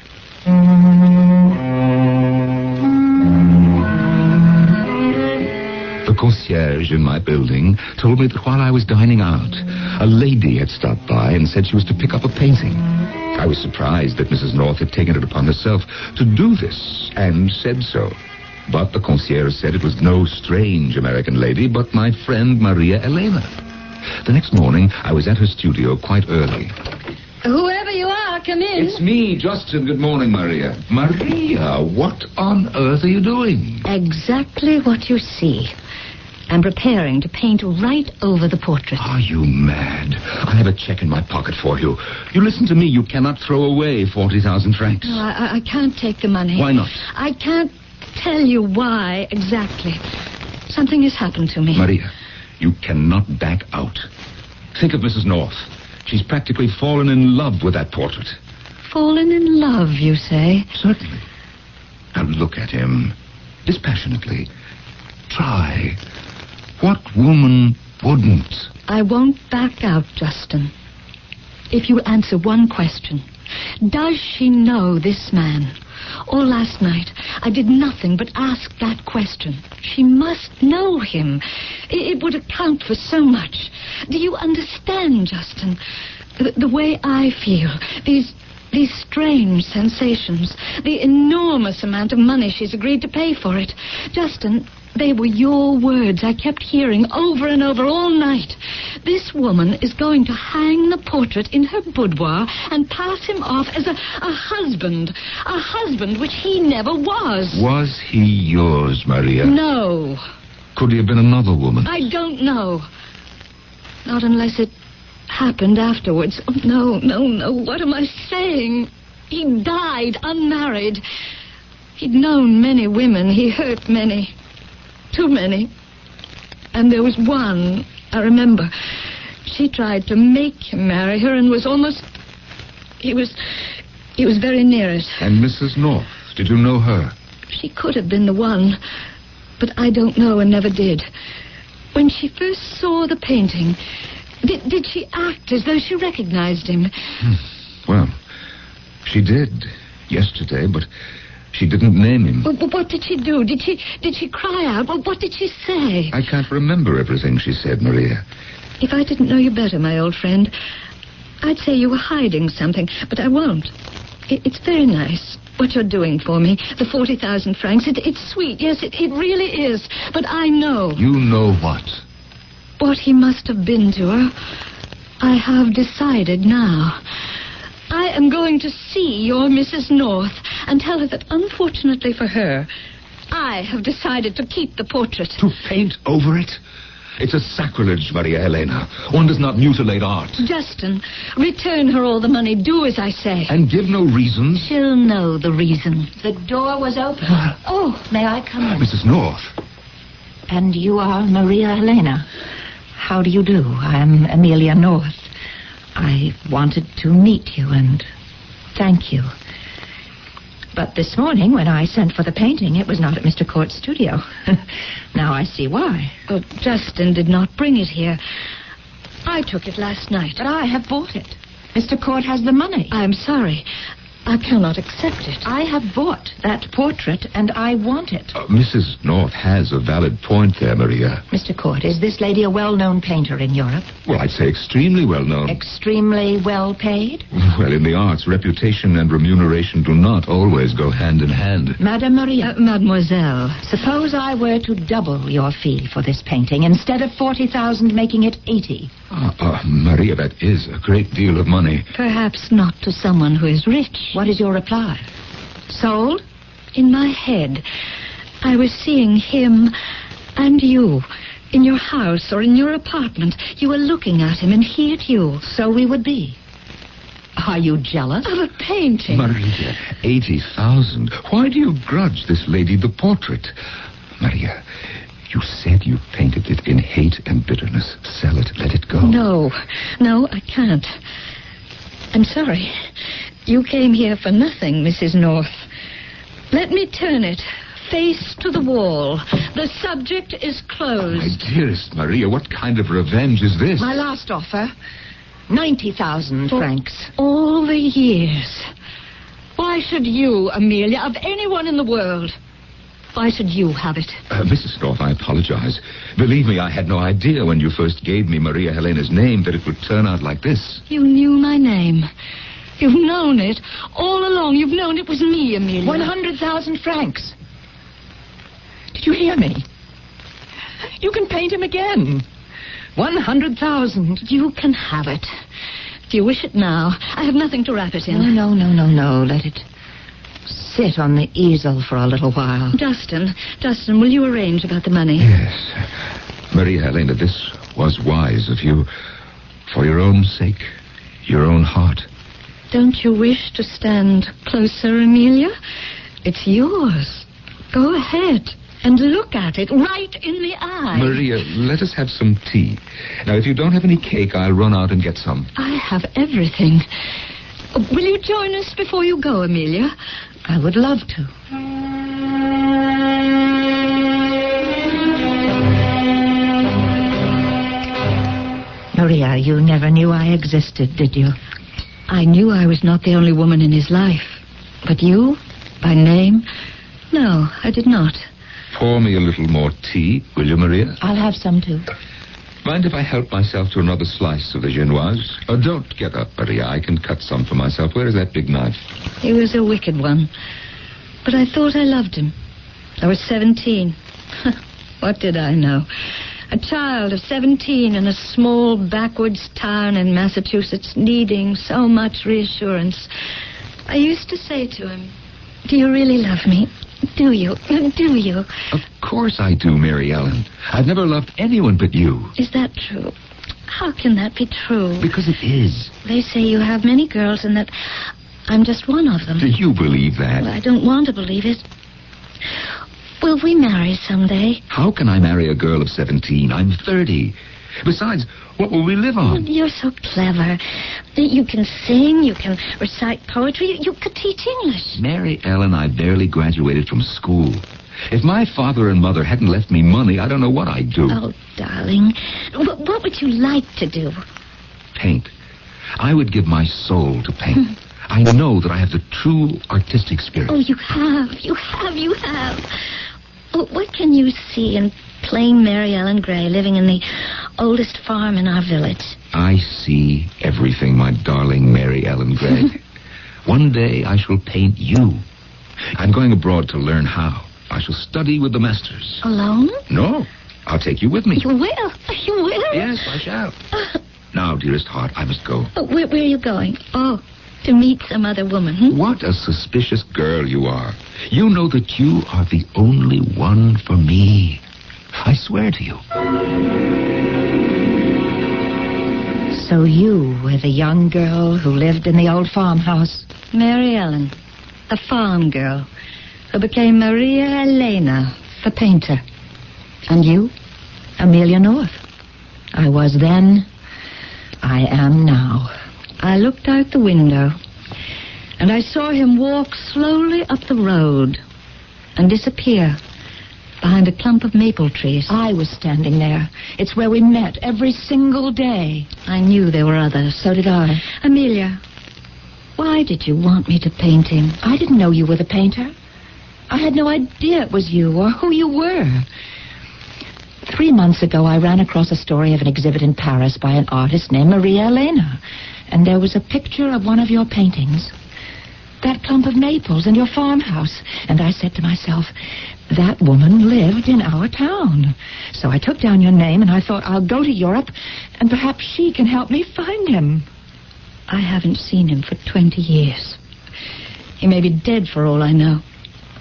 The concierge in my building told me that while I was dining out, a lady had stopped by and said she was to pick up a painting. I was surprised that Mrs. North had taken it upon herself to do this, and said so. But the concierge said it was no strange American lady, but my friend Maria Elena. The next morning, I was at her studio quite early. Whoever you are, come in. It's me, Justin. Good morning, Maria. Maria, what on earth are you doing? Exactly what you see. I'm preparing to paint right over the portrait. Are you mad? I have a check in my pocket for you. You listen to me. You cannot throw away 40,000 francs. No, I can't take the money. Why not? I can't tell you why exactly. Something has happened to me. Maria, you cannot back out. Think of Mrs. North. She's practically fallen in love with that portrait. Fallen in love, you say? Certainly. Now look at him. Dispassionately. Try. What woman wouldn't? I won't back out, Justin. If you answer one question. Does she know this man? All last night, I did nothing but ask that question. She must know him. It would account for so much. Do you understand, Justin? The way I feel, these strange sensations, the enormous amount of money she's agreed to pay for it. Justin, they were your words I kept hearing over and over all night. This woman is going to hang the portrait in her boudoir and pass him off as a husband which he never was. Was he yours, Maria? No. Could he have been another woman? I don't know. Not unless it happened afterwards. Oh, no. What am I saying? He died unmarried. He'd known many women. He hurt many. Too many. And there was one, I remember. She tried to make him marry her and was almost... He was very near it. And Mrs. North, did you know her? She could have been the one, but I don't know and never did. When she first saw the painting, did she act as though she recognized him? Well, she did yesterday, but she didn't name him. Well, what did she do? Did she cry out? Well, what did she say? I can't remember everything she said, Maria. If I didn't know you better, my old friend, I'd say you were hiding something, but I won't. It's very nice, what you're doing for me. The 40,000 francs. It's sweet. Yes, it really is. But I know. You know what? What he must have been to her. I have decided now. I am going to see your Mrs. North and tell her that, unfortunately for her, I have decided to keep the portrait. To paint over it? It's a sacrilege, Maria Helena. One does not mutilate art. Justin, return her all the money. Do as I say. And give no reasons. She'll know the reason. The door was open. Oh, may I come in? Mrs. North. And you are Maria Helena. How do you do? I'm Amelia North. I wanted to meet you and thank you. But this morning, when I sent for the painting, it was not at Mr. Court's studio. Now I see why. Oh, Justin did not bring it here. I took it last night. But I have bought it. Mr. Court has the money. I'm sorry. I cannot accept it. I have bought that portrait, and I want it. Mrs. North has a valid point there, Maria. Mr. Court, is this lady a well-known painter in Europe? Well, I'd say extremely well-known. Extremely well-paid? Well, in the arts, reputation and remuneration do not always go hand in hand. Madame Maria. Mademoiselle. Suppose I were to double your fee for this painting, instead of 40,000, making it 80. Maria, that is a great deal of money. Perhaps not to someone who is rich. What is your reply? Sold? In my head, I was seeing him and you in your house or in your apartment. You were looking at him and he at you. So we would be. Are you jealous? Of a painting. Maria, 80,000. Why do you grudge this lady the portrait? Maria, you said you painted it in hate and bitterness. Sell it. Let it go. No, I can't. I'm sorry. You came here for nothing, Mrs. North. Let me turn it face to the wall. The subject is closed. My dearest Maria, what kind of revenge is this? My last offer, 90,000 francs. All the years. Why should you, Amelia, of anyone in the world, why should you have it? Mrs. North, I apologize. Believe me, I had no idea when you first gave me Maria Helena's name that it would turn out like this. You knew my name. You've known it all along. You've known it was me, Amelia. 100,000 francs. Did you hear me? You can paint him again. 100,000. You can have it. If you wish it now, I have nothing to wrap it in. No. Let it sit on the easel for a little while. Justin, will you arrange about the money? Yes. Maria Helena, this was wise of you. For your own sake, your own heart. Don't you wish to stand closer, Amelia? It's yours. Go ahead and look at it right in the eye. Maria, let us have some tea. Now, if you don't have any cake, I'll run out and get some. I have everything. Will you join us before you go, Amelia? I would love to. Maria, you never knew I existed, did you? I knew I was not the only woman in his life. But you, by name? No, I did not. Pour me a little more tea, will you, Maria? I'll have some, too. Mind if I help myself to another slice of the genoise? Don't get up, Maria. I can cut some for myself. Where is that big knife? He was a wicked one. But I thought I loved him. I was 17. What did I know? A child of 17 in a small backwoods town in Massachusetts, needing so much reassurance. I used to say to him, "Do you really love me? Do you? Do you?" Of course I do, Mary Ellen. I've never loved anyone but you. Is that true? How can that be true? Because it is. They say you have many girls and that I'm just one of them. Do you believe that? Well, I don't want to believe it. Will we marry someday? How can I marry a girl of 17? I'm 30. Besides, what will we live on? You're so clever. You can sing, you can recite poetry, you could teach English. Mary Ellen, I barely graduated from school. If my father and mother hadn't left me money, I don't know what I'd do. Oh, darling, what would you like to do? Paint. I would give my soul to paint. I know that I have the true artistic spirit. Oh, you have. Oh, what can you see in plain Mary Ellen Gray living in the oldest farm in our village? I see everything, my darling Mary Ellen Gray. One day I shall paint you. I'm going abroad to learn how. I shall study with the masters. Alone? No, I'll take you with me. You will? You will? Yes, I shall. Now, dearest heart, I must go. Where are you going? Oh, to meet some other woman. What a suspicious girl you are. You know that you are the only one for me. I swear to you. So you were the young girl who lived in the old farmhouse? Mary Ellen, a farm girl, who became Maria Helena, the painter. And you? Amelia North. I was then. I am now. I looked out the window. And I saw him walk slowly up the road and disappear behind a clump of maple trees. I was standing there. It's where we met every single day. I knew there were others. So did I. Amelia, why did you want me to paint him? I didn't know you were the painter. I had no idea it was you or who you were. 3 months ago, I ran across a story of an exhibit in Paris by an artist named Maria Elena. And there was a picture of one of your paintings. That clump of maples and your farmhouse. And I said to myself, that woman lived in our town. So I took down your name and I thought, I'll go to Europe and perhaps she can help me find him. I haven't seen him for 20 years. He may be dead for all I know.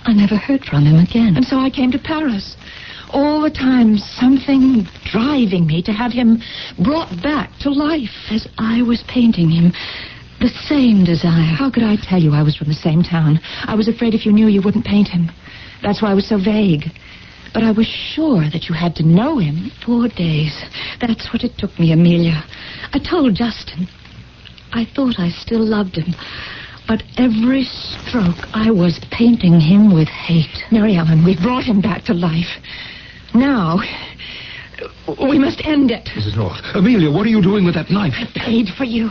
I never heard from him again. And so I came to Paris. All the time, something driving me to have him brought back to life. As I was painting him, the same desire. How could I tell you I was from the same town? I was afraid if you knew you wouldn't paint him. That's why I was so vague. But I was sure that you had to know him. 4 days. That's what it took me, Amelia. I told Justin. I thought I still loved him. But every stroke, I was painting him with hate. Mary Ellen, we brought him back to life. Now, we must end it. Mrs. North. Amelia, what are you doing with that knife? I paid for you.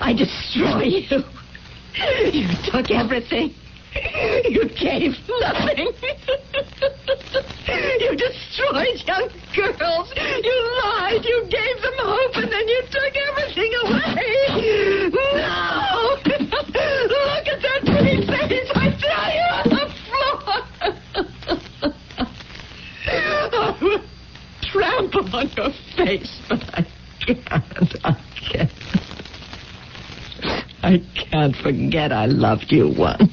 I destroy you. You took everything. You gave nothing. You destroyed young girls. You lied. You gave them hope, and then you took everything away. No! Look at that pretty face. I tell you, on the floor. I will trample on your face, but I can't. I can't forget I loved you once.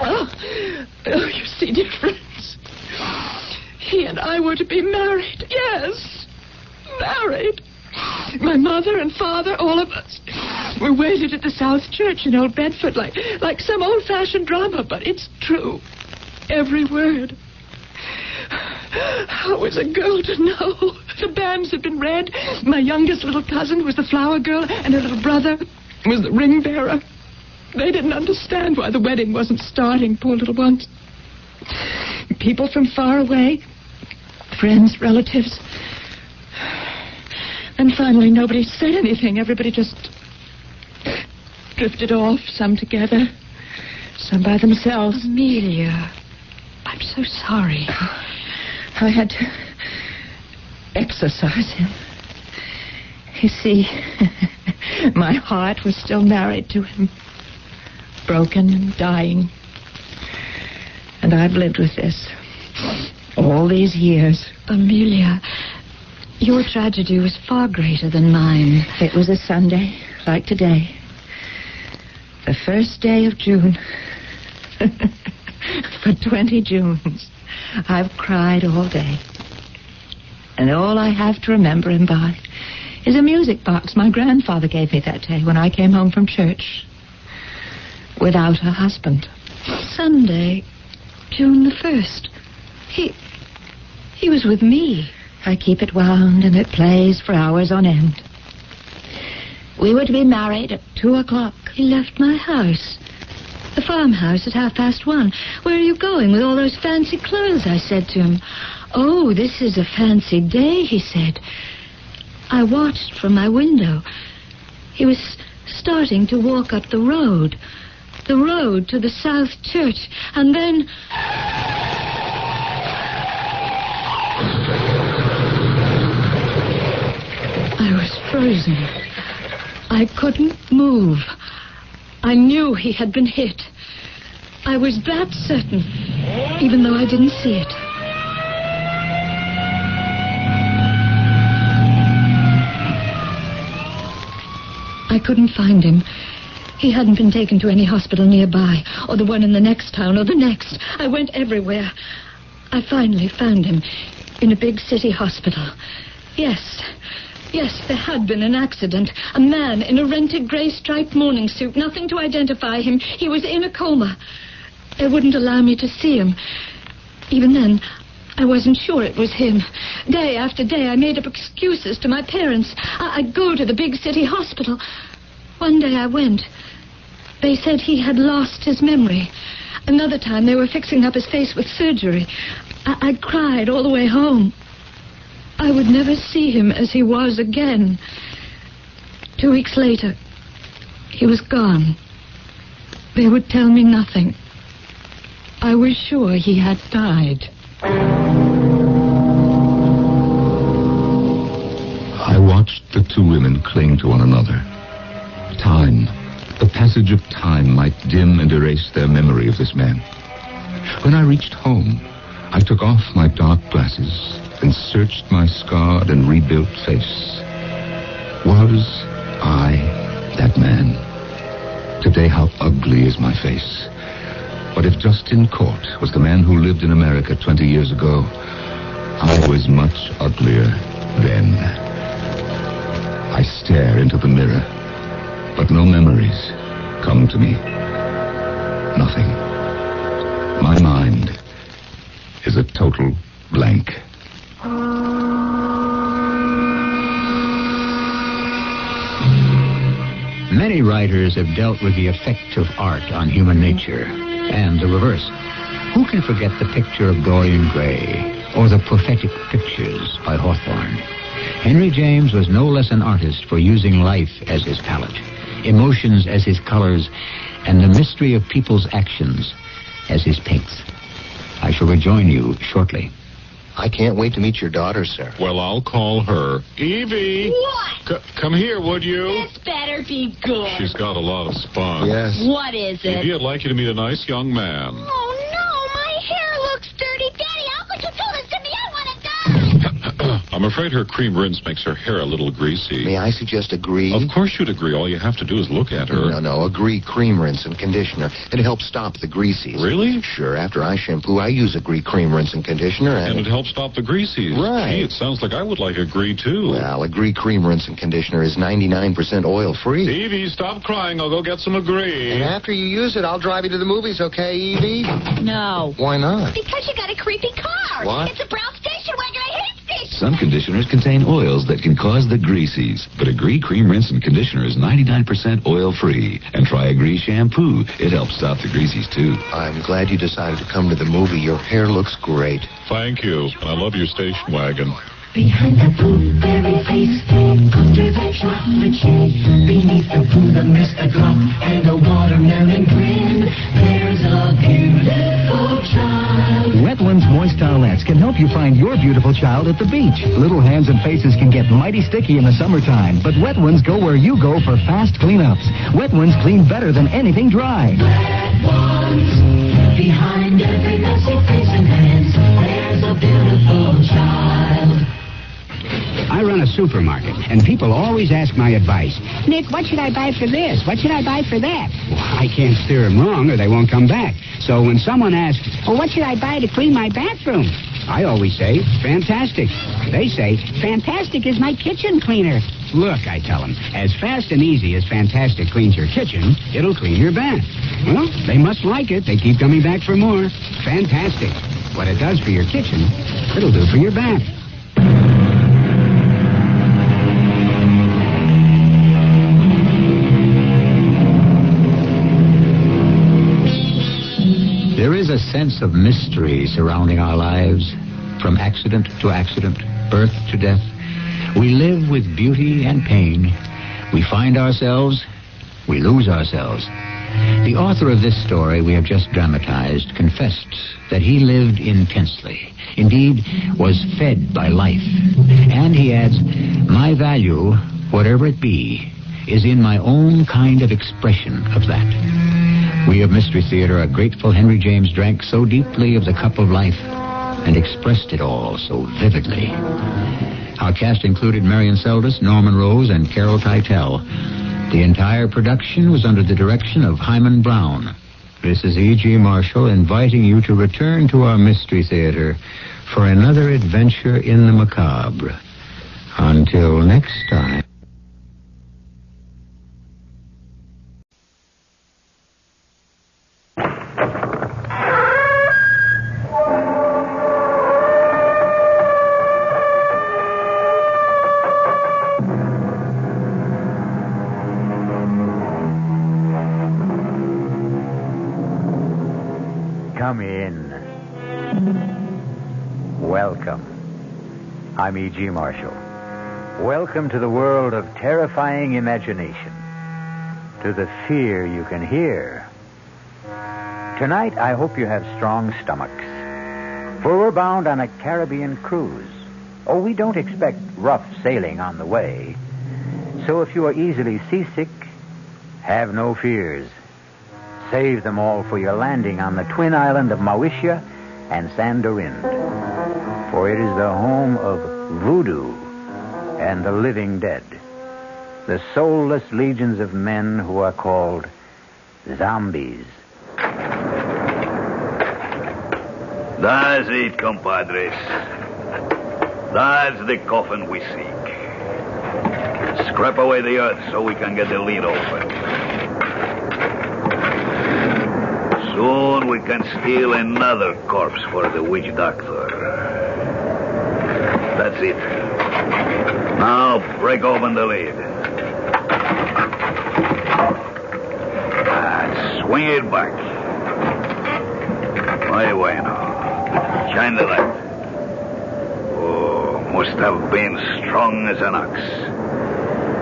Oh, you see difference. He and I were to be married. Yes, married. My mother and father, all of us, were waited at the South Church in Old Bedford like some old-fashioned drama, but it's true. Every word. How was a girl to know? The banns had been read. My youngest little cousin was the flower girl, and her little brother was the ring bearer. They didn't understand why the wedding wasn't starting, poor little ones. People from far away, friends, relatives. And finally, nobody said anything. Everybody just drifted off, some together, some by themselves. Amelia, I'm so sorry. I had to exorcise him. You see, my heart was still married to him, broken and dying. And I've lived with this all these years. Amelia, your tragedy was far greater than mine. It was a Sunday, like today. The first day of June. For 20 Junes, I've cried all day. And all I have to remember him by is a music box my grandfather gave me that day when I came home from church. Without a husband. Sunday, June the 1st. He was with me. I keep it wound and it plays for hours on end. We were to be married at 2:00. He left my house. The farmhouse at 1:30. Where are you going with all those fancy clothes? I said to him. Oh, this is a fancy day, he said. I watched from my window. He was starting to walk up the road to the South Church, and then... I was frozen. I couldn't move. I knew he had been hit. I was that certain, even though I didn't see it. I couldn't find him. He hadn't been taken to any hospital nearby, or the one in the next town, or the next. I went everywhere. I finally found him in a big city hospital. Yes, there had been an accident. A man in a rented gray-striped morning suit, nothing to identify him. He was in a coma. They wouldn't allow me to see him. Even then, I wasn't sure it was him. Day after day, I made up excuses to my parents. I'd go to the big city hospital. One day I went. They said he had lost his memory. Another time, they were fixing up his face with surgery. I cried all the way home. I would never see him as he was again. 2 weeks later, he was gone. They would tell me nothing. I was sure he had died. I watched the two women cling to one another. Time, the passage of time might dim and erase their memory of this man. When I reached home, I took off my dark glasses and searched my scarred and rebuilt face. Was I that man? Today, how ugly is my face. But if Justin Court was the man who lived in America 20 years ago, I was much uglier then. I stare into the mirror, but no memories come to me. Nothing. My mind is a total blank. Many writers have dealt with the effect of art on human nature, and the reverse. Who can forget the picture of Dorian Gray, or the prophetic pictures by Hawthorne? Henry James was no less an artist for using life as his palette, emotions as his colors, and the mystery of people's actions as his paints. I shall rejoin you shortly. I can't wait to meet your daughter, sir. Well, I'll call her. Evie! What? Come here, would you? This better be good. She's got a lot of spunk. Yes. What is it? Evie, I'd like you to meet a nice young man. Oh, no, my hair looks dirty. Daddy, how could you do this to me? I want to die. I'm afraid her cream rinse makes her hair a little greasy. May I suggest agree? Of course you'd agree. All you have to do is look at her. No, agree cream rinse and conditioner. It helps stop the greasies. Really? Sure. After I shampoo, I use agree cream rinse and conditioner. And it helps stop the greasies. Right. Gee, it sounds like I would like agree, too. Well, agree cream rinse and conditioner is 99% oil-free. Evie, stop crying. I'll go get some agree. And after you use it, I'll drive you to the movies, okay, Evie? No. Why not? Because you got a creepy car. What? It's a brown station wagon. I hate stations. Some conditioners contain oils that can cause the greasies. But Agree Cream Rinse and Conditioner is 99% oil-free. And try Agree Shampoo. It helps stop the greasies, too. I'm glad you decided to come to the movie. Your hair looks great. Thank you. And I love your station wagon. Behind the blueberry face, under the chocolate shade, beneath the Buddha Mr. Glow and a watermelon grin, there's a beautiful child. Wet Ones Moist Towelettes can help you find your beautiful child at the beach. Little hands and faces can get mighty sticky in the summertime, but Wet Ones go where you go for fast cleanups. Wet Ones clean better than anything dry. Wet Ones, behind every messy face and hands, there's a beautiful child. I run a supermarket, and people always ask my advice. Nick, what should I buy for this? What should I buy for that? Well, I can't steer them wrong or they won't come back. So when someone asks, well, what should I buy to clean my bathroom? I always say, fantastic. They say, fantastic is my kitchen cleaner. Look, I tell them, as fast and easy as Fantastic cleans your kitchen, it'll clean your bath. Well, they must like it. They keep coming back for more. Fantastic. What it does for your kitchen, it'll do for your bath. There is a sense of mystery surrounding our lives. From accident to accident, birth to death, we live with beauty and pain. We find ourselves, we lose ourselves. The author of this story we have just dramatized confessed that he lived intensely, indeed was fed by life. And he adds, my value, whatever it be, is in my own kind of expression of that. We of Mystery Theater are grateful Henry James drank so deeply of the cup of life and expressed it all so vividly. Our cast included Marion Seldes, Norman Rose, and Carol Teitel. The entire production was under the direction of Hyman Brown. This is E.G. Marshall inviting you to return to our Mystery Theater for another adventure in the macabre. Until next time. Come in. Welcome. I'm E.G. Marshall. Welcome to the world of terrifying imagination. To the fear you can hear. Tonight, I hope you have strong stomachs. For we're bound on a Caribbean cruise. Oh, we don't expect rough sailing on the way. So if you are easily seasick, have no fears. Save them all for your landing on the twin island of Mauritius and Sandorin. For it is the home of voodoo and the living dead. The soulless legions of men who are called zombies. That's it, compadres. That's the coffin we seek. Scrap away the earth so we can get the lid open. Soon we can steal another corpse for the witch doctor. That's it. Now break open the lid. Swing it back. Muy bueno. Shine the light. Oh, must have been strong as an ox.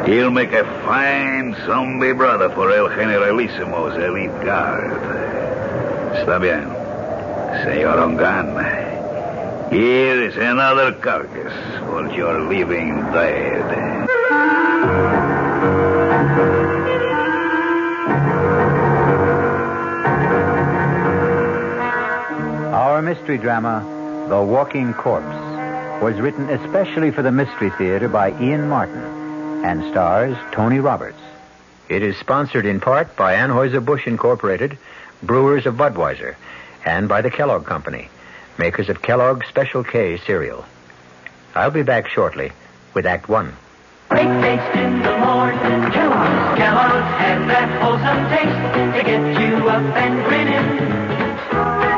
He'll make a fine zombie brother for El Generalissimo's elite guard. Está bien. Señor Ongan, here is another carcass for your living dead. Our mystery drama, The Walking Corpse, was written especially for the Mystery Theater by Ian Martin and stars Tony Roberts. It is sponsored in part by Anheuser-Busch Incorporated, brewers of Budweiser, and by the Kellogg Company, makers of Kellogg's Special K cereal. I'll be back shortly with Act One. Great taste in the morning. Kellogg's has that wholesome taste to get you up and grinning.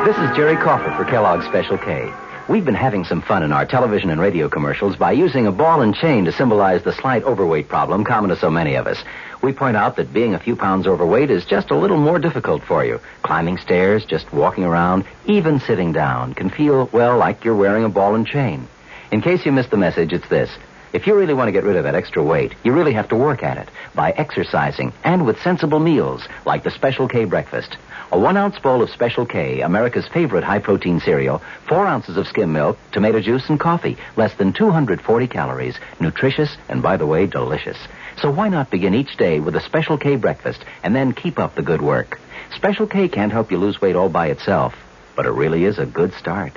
This is Jerry Coffer for Kellogg's Special K. We've been having some fun in our television and radio commercials by using a ball and chain to symbolize the slight overweight problem common to so many of us. We point out that being a few pounds overweight is just a little more difficult for you. Climbing stairs, just walking around, even sitting down can feel, well, like you're wearing a ball and chain. In case you missed the message, it's this. If you really want to get rid of that extra weight, you really have to work at it by exercising and with sensible meals like the Special K breakfast. A 1-ounce bowl of Special K, America's favorite high-protein cereal, 4 ounces of skim milk, tomato juice, and coffee. Less than 240 calories. Nutritious and, by the way, delicious. So why not begin each day with a Special K breakfast and then keep up the good work? Special K can't help you lose weight all by itself, but it really is a good start.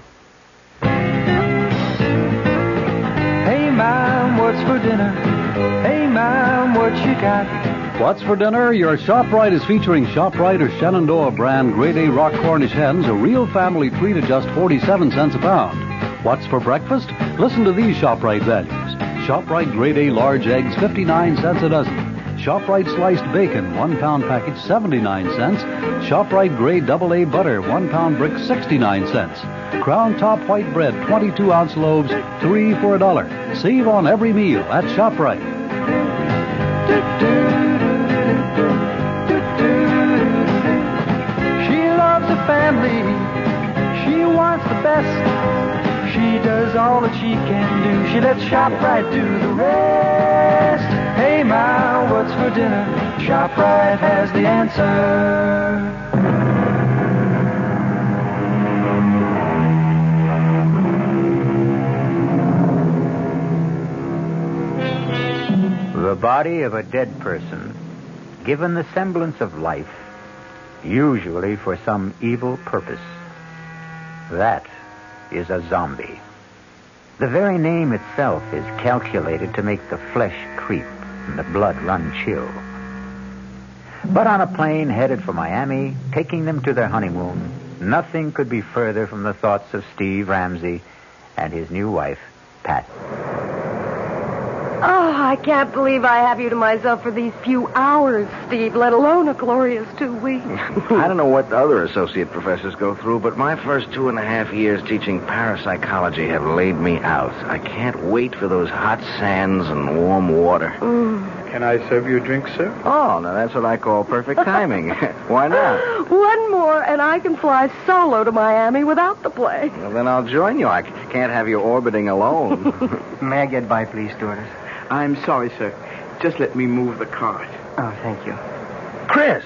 Hey, Mom, what's for dinner? Hey, Mom, what you got? What's for dinner? Your ShopRite is featuring ShopRite or Shenandoah brand Grade A Rock Cornish hens, a real family treat at just 47 cents a pound. What's for breakfast? Listen to these ShopRite values. ShopRite Grade A large eggs, 59 cents a dozen. ShopRite sliced bacon, 1 pound package, 79 cents. ShopRite Grade AA butter, 1 pound brick, 69 cents. Crown Top white bread, 22-ounce loaves, 3 for $1. Save on every meal at ShopRite. She loves the family. She wants the best. She does all that she can do. She lets ShopRite do the rest. Hey, Ma, what's for dinner? ShopRite has the answer. The body of a dead person, given the semblance of life, usually for some evil purpose. That is a zombie. The very name itself is calculated to make the flesh creep and the blood run chill. But on a plane headed for Miami, taking them to their honeymoon, nothing could be further from the thoughts of Steve Ramsey and his new wife, Pat. Oh, I can't believe I have you to myself for these few hours, Steve, let alone a glorious 2 weeks. I don't know what the other associate professors go through, but my first 2.5 years teaching parapsychology have laid me out. I can't wait for those hot sands and warm water. Can I serve you a drink, sir? Oh, now that's what I call perfect timing. Why not? One more, and I can fly solo to Miami without the plane. Well, then I'll join you. I can't have you orbiting alone. May I get by, please, stewardess? I'm sorry, sir. Just let me move the cart. Oh, thank you. Chris!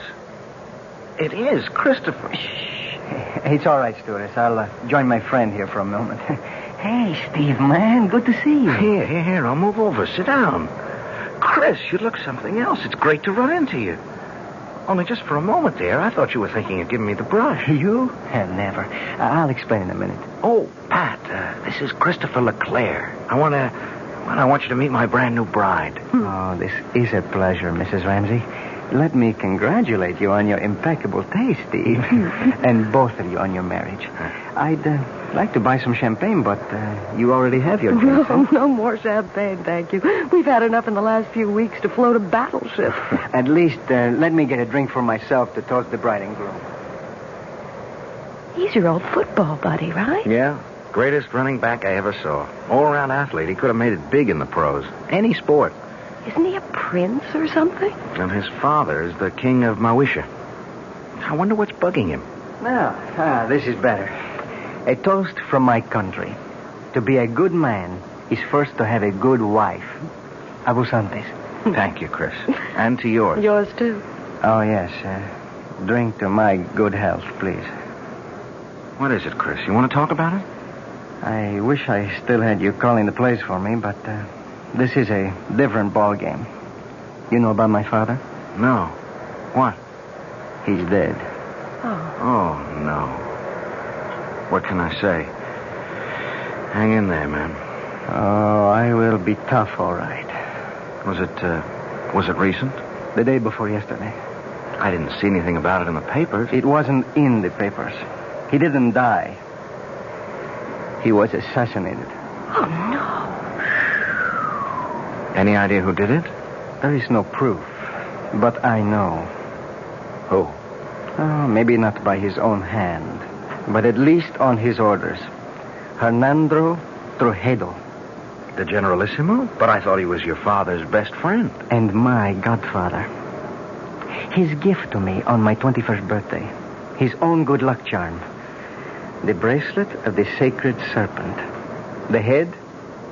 It is Christopher. It's all right, stewardess. I'll join my friend here for a moment. Hey, Steve, man. Good to see you. Here. I'll move over. Sit down. Chris, you look something else. It's great to run into you. Only just for a moment there, I thought you were thinking of giving me the brush. You? Never. I'll explain in a minute. Oh, Pat, this is Christopher LeClaire. I want you to meet my brand new bride. Oh, this is a pleasure, Mrs. Ramsey. Let me congratulate you on your impeccable taste, Steve. And both of you on your marriage. I'd like to buy some champagne, but you already have your drink. No more champagne, thank you. We've had enough in the last few weeks to float a battleship. At least, let me get a drink for myself to toast the bride and groom. He's your old football buddy, right? Yeah. Greatest running back I ever saw. All-around athlete. He could have made it big in the pros. Any sport. Isn't he a prince or something? And his father is the king of Mawisha. I wonder what's bugging him. Now, this is better. A toast from my country. To be a good man is first to have a good wife. Abusantes. Thank you, Chris. And to yours. Yours, too. Oh, yes. Drink to my good health, please. What is it, Chris? You want to talk about it? I wish I still had you calling the plays for me, but this is a different ball game. You know about my father? No. What? He's dead. Oh, no. What can I say? Hang in there, man. Oh, I will be tough, all right. Was it recent? The day before yesterday. I didn't see anything about it in the papers. It wasn't in the papers. He didn't die. He was assassinated. Oh, no. Any idea who did it? There is no proof, but I know. Who? Oh, maybe not by his own hand, but at least on his orders. Hernando Trujillo. The Generalissimo? But I thought he was your father's best friend. And my godfather. His gift to me on my 21st birthday. His own good luck charm. The bracelet of the sacred serpent. The head,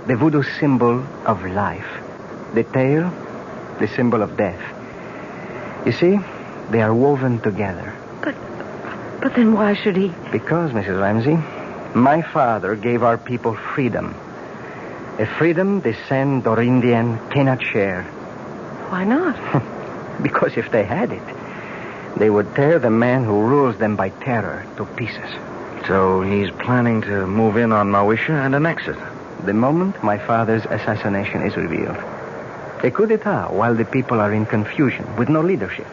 the voodoo symbol of life. The tail, the symbol of death. You see, they are woven together. But then why should he? Because, Mrs. Ramsey, my father gave our people freedom. A freedom the San Dorindian cannot share. Why not? Because if they had it, they would tear the man who rules them by terror to pieces. So he's planning to move in on Mawisha and annex it. The moment my father's assassination is revealed. A coup d'etat while the people are in confusion with no leadership.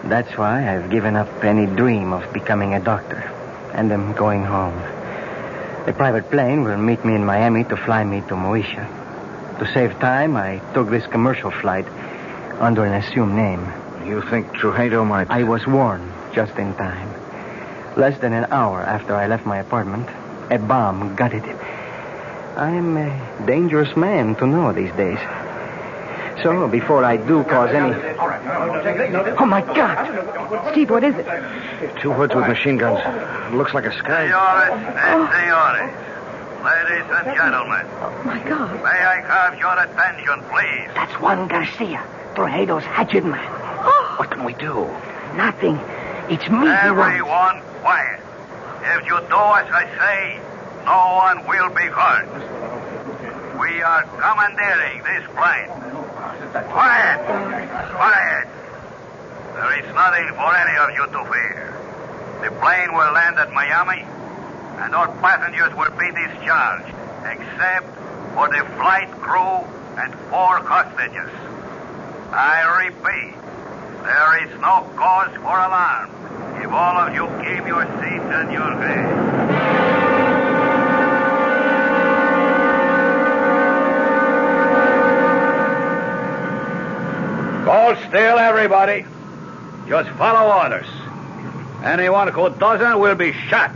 That's why I've given up any dream of becoming a doctor. And am going home. A private plane will meet me in Miami to fly me to Mawisha. To save time, I took this commercial flight under an assumed name. You think Trujillo might... I was warned just in time. Less than an hour after I left my apartment, a bomb gutted it. I am a dangerous man to know these days. So, before I do cause any... Oh, my God! Steve, what is it? Two hoods with machine guns. Looks like a sky. Senores. Ladies and gentlemen. Oh, my God. May I have your attention, please? That's Juan Garcia, Trujillo's hatchet man. Oh. What can we do? Nothing. It's me. Everyone quiet. If you do as I say, no one will be hurt. We are commandeering this plane. Quiet! Quiet! There is nothing for any of you to fear. The plane will land at Miami, and all passengers will be discharged, except for the flight crew and 4 hostages. I repeat, there is no cause for alarm if all of you keep your seats and your heads. Hold still, everybody. Just follow orders. Anyone who doesn't will be shot.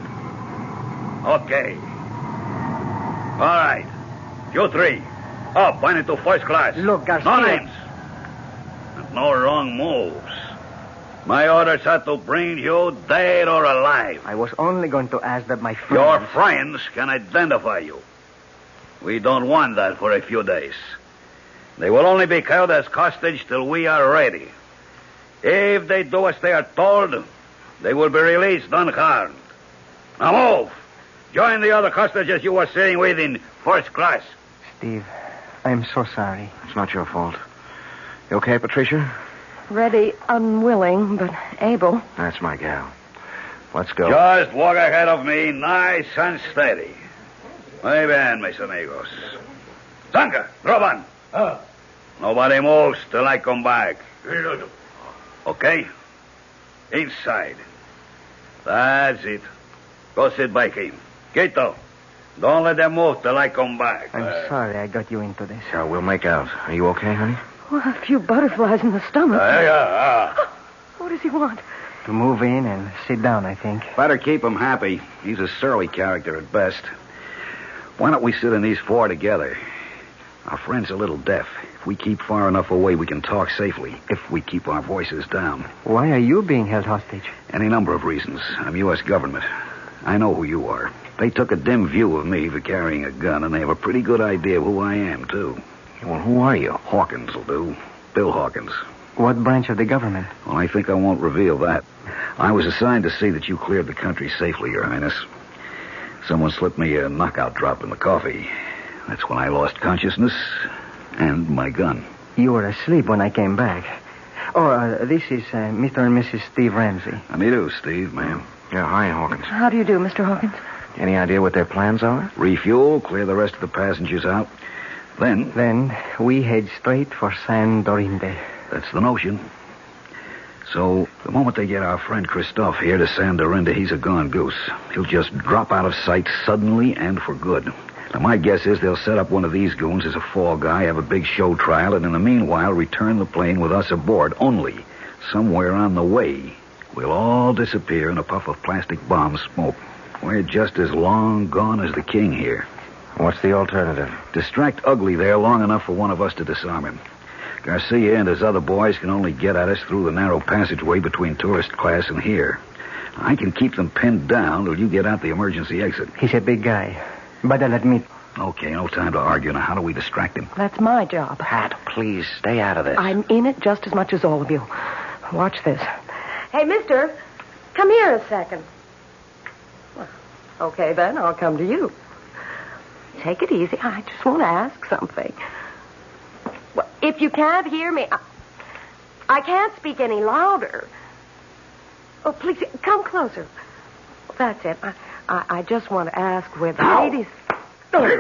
Okay. All right. You 3. Up, bind it to first class. Look, Garcia. No names. And no wrong moves. My orders are to bring you dead or alive. I was only going to ask that my friends... Your friends can identify you. We don't want that for a few days. They will only be held as hostage till we are ready. If they do as they are told, they will be released unharmed. Now move. Join the other hostages you were sitting with in first class. Steve, I'm so sorry. It's not your fault. You okay, Patricia? Ready, unwilling, but able. That's my gal. Let's go. Just walk ahead of me, nice and steady. Muy bien, mis amigos. Zanka, Roban. Nobody moves till I come back. Okay? Inside. That's it. Go sit by him. Quito, don't let them move till I come back. I'm sorry I got you into this. Yeah, we'll make out. Are you okay, honey? Well, a few butterflies in the stomach. What does he want? To move in and sit down, I think. Better keep him happy. He's a surly character at best. Why don't we sit in these four together? Our friend's a little deaf. If we keep far enough away, we can talk safely, if we keep our voices down. Why are you being held hostage? Any number of reasons. I'm U.S. government. I know who you are. They took a dim view of me for carrying a gun, and they have a pretty good idea of who I am, too. Well, who are you? Hawkins will do. Bill Hawkins. What branch of the government? Well, I think I won't reveal that. I was assigned to see that you cleared the country safely, Your Highness. Someone slipped me a knockout drop in the coffee. That's when I lost consciousness and my gun. You were asleep when I came back. This is Mr. and Mrs. Steve Ramsey. How do you do, Steve, ma'am? Yeah, hi, Hawkins. How do you do, Mr. Hawkins? Any idea what their plans are? Refuel, clear the rest of the passengers out. Then we head straight for San Dorinde. That's the notion. So, the moment they get our friend Christophe here to San Dorinde, he's a gone goose. He'll just drop out of sight suddenly and for good. Now, my guess is they'll set up one of these goons as a fall guy, have a big show trial, and in the meanwhile return the plane with us aboard. Only, somewhere on the way, we'll all disappear in a puff of plastic bomb smoke. We're just as long gone as the king here. What's the alternative? Distract Ugly there long enough for one of us to disarm him. Garcia and his other boys can only get at us through the narrow passageway between tourist class and here. I can keep them pinned down till you get out the emergency exit. He's a big guy, but I'll admit... Okay, no time to argue. Now, how do we distract him? That's my job. Pat, please, stay out of this. I'm in it just as much as all of you. Watch this. Hey, mister, come here a second. Well, okay, then, I'll come to you. Take it easy. I just want to ask something. Well, if you can't hear me, I can't speak any louder. Oh, please, come closer. That's it. I just want to ask where the ladies... Watch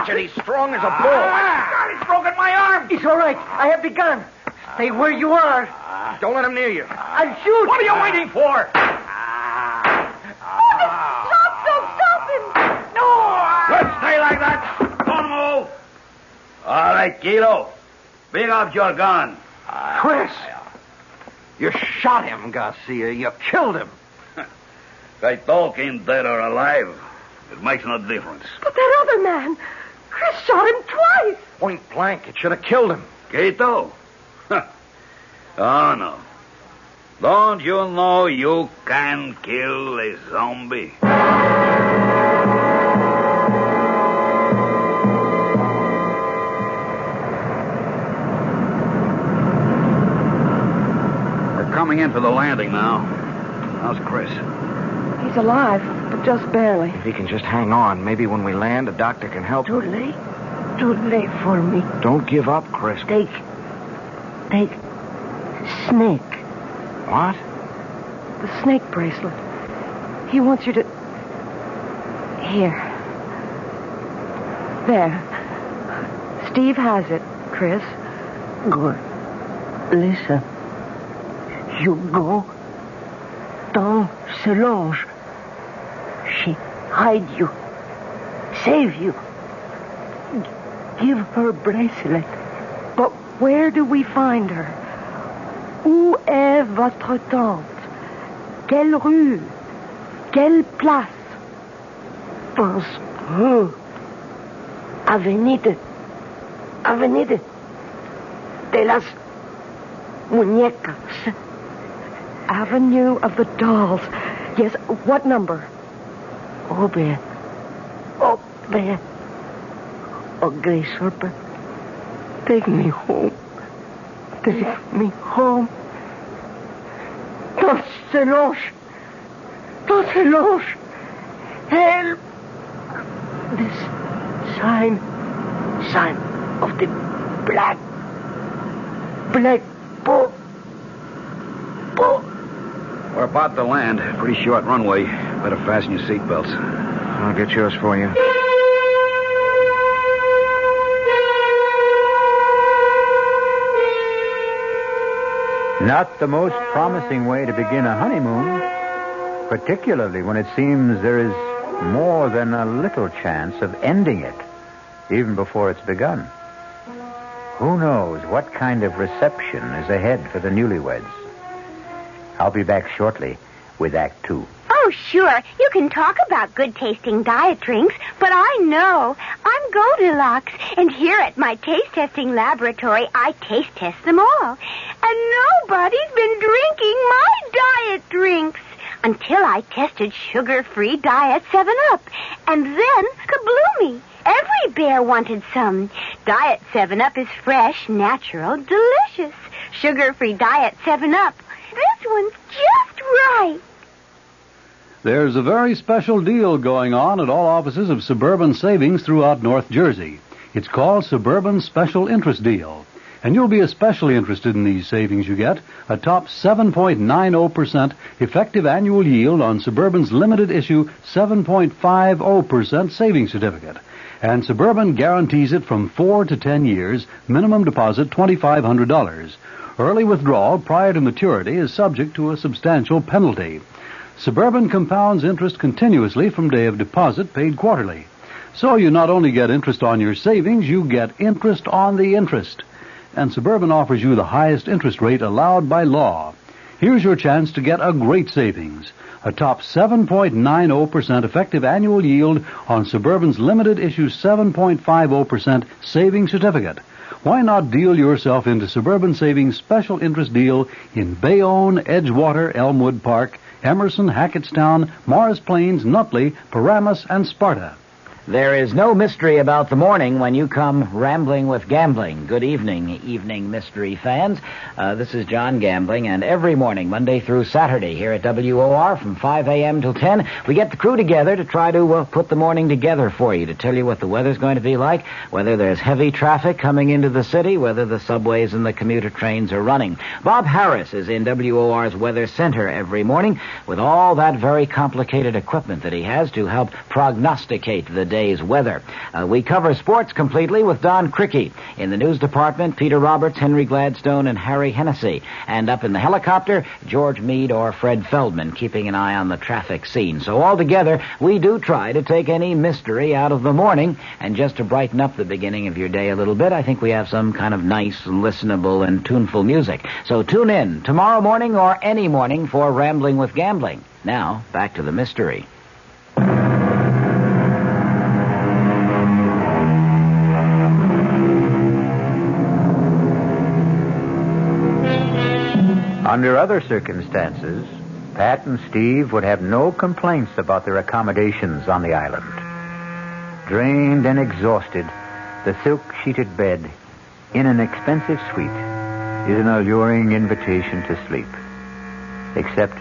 it, he's strong as a bull. God, he's broken my arm. It's all right. I have the gun. Stay where you are. Don't let him near you. I'll shoot. What are you waiting for? Stop him! No! Good, stay like that. Don't move. All right, Kilo. Bring up your gun. Chris, you shot him, Garcia. You killed him. If I talk him dead or alive, it makes no difference. But that other man, Chris shot him twice. Point blank. It should have killed him. Quito? Oh, no. Don't you know you can kill a zombie? We're coming in for the landing now. How's Chris? He's alive, but just barely. If he can just hang on, maybe when we land, a doctor can help Too him. late. Too late for me. Don't give up, Chris. Take Snake. What? The snake bracelet. He wants you to... Here. There. Steve has it, Chris. Good. Listen. You go down Solange. She hide you. Save you. Give her bracelet. But where do we find her? Où est votre tante? Quelle rue? Quelle place? Pense peu. Avenida de las Muñecas. Avenue of the Dolls. Yes, what number? Oh, man. Oh, Grace Harper. Take me home. Take me home. Don't se loge. Help. This sign of the black boat. We're about to land. Pretty short runway. Better fasten your seatbelts. I'll get yours for you. Not the most promising way to begin a honeymoon, particularly when it seems there is more than a little chance of ending it, even before it's begun. Who knows what kind of reception is ahead for the newlyweds? I'll be back shortly with Act 2. Oh, sure. You can talk about good-tasting diet drinks, but I know. I'm Goldilocks, and here at my taste-testing laboratory, I taste-test them all. And nobody's been drinking my diet drinks until I tested sugar-free Diet 7-Up. And then, kabloomy, every bear wanted some. Diet 7-Up is fresh, natural, delicious. Sugar-free Diet 7-Up. This one's just right. There's a very special deal going on at all offices of Suburban Savings throughout North Jersey. It's called Suburban Special Interest Deal. And you'll be especially interested in these savings you get. A top 7.90% effective annual yield on Suburban's limited issue 7.50% savings certificate. And Suburban guarantees it from 4 to 10 years, minimum deposit $2,500. Early withdrawal prior to maturity is subject to a substantial penalty. Suburban compounds interest continuously from day of deposit paid quarterly. So you not only get interest on your savings, you get interest on the interest. And Suburban offers you the highest interest rate allowed by law. Here's your chance to get a great savings. A top 7.90% effective annual yield on Suburban's limited issue 7.50% savings certificate. Why not deal yourself into Suburban Savings Special Interest Deal in Bayonne, Edgewater, Elmwood Park, Emerson, Hackettstown, Morris Plains, Nutley, Paramus, and Sparta. There is no mystery about the morning when you come rambling with gambling. Good evening mystery fans. This is John Gambling, and every morning, Monday through Saturday, here at WOR from 5 a.m. till 10, we get the crew together to try to put the morning together for you, to tell you what the weather's going to be like, whether there's heavy traffic coming into the city, whether the subways and the commuter trains are running. Bob Harris is in WOR's Weather Center every morning with all that very complicated equipment that he has to help prognosticate the day's weather. We cover sports completely with Don Cricky. In the news department, Peter Roberts, Henry Gladstone, and Harry Hennessy. And up in the helicopter, George Meade or Fred Feldman, keeping an eye on the traffic scene. So altogether, we do try to take any mystery out of the morning. And just to brighten up the beginning of your day a little bit, I think we have some kind of nice, listenable, and tuneful music. So tune in tomorrow morning or any morning for Rambling with Gambling. Now, back to the mystery. Under other circumstances, Pat and Steve would have no complaints about their accommodations on the island. Drained and exhausted, the silk-sheeted bed in an expensive suite is an alluring invitation to sleep. Except,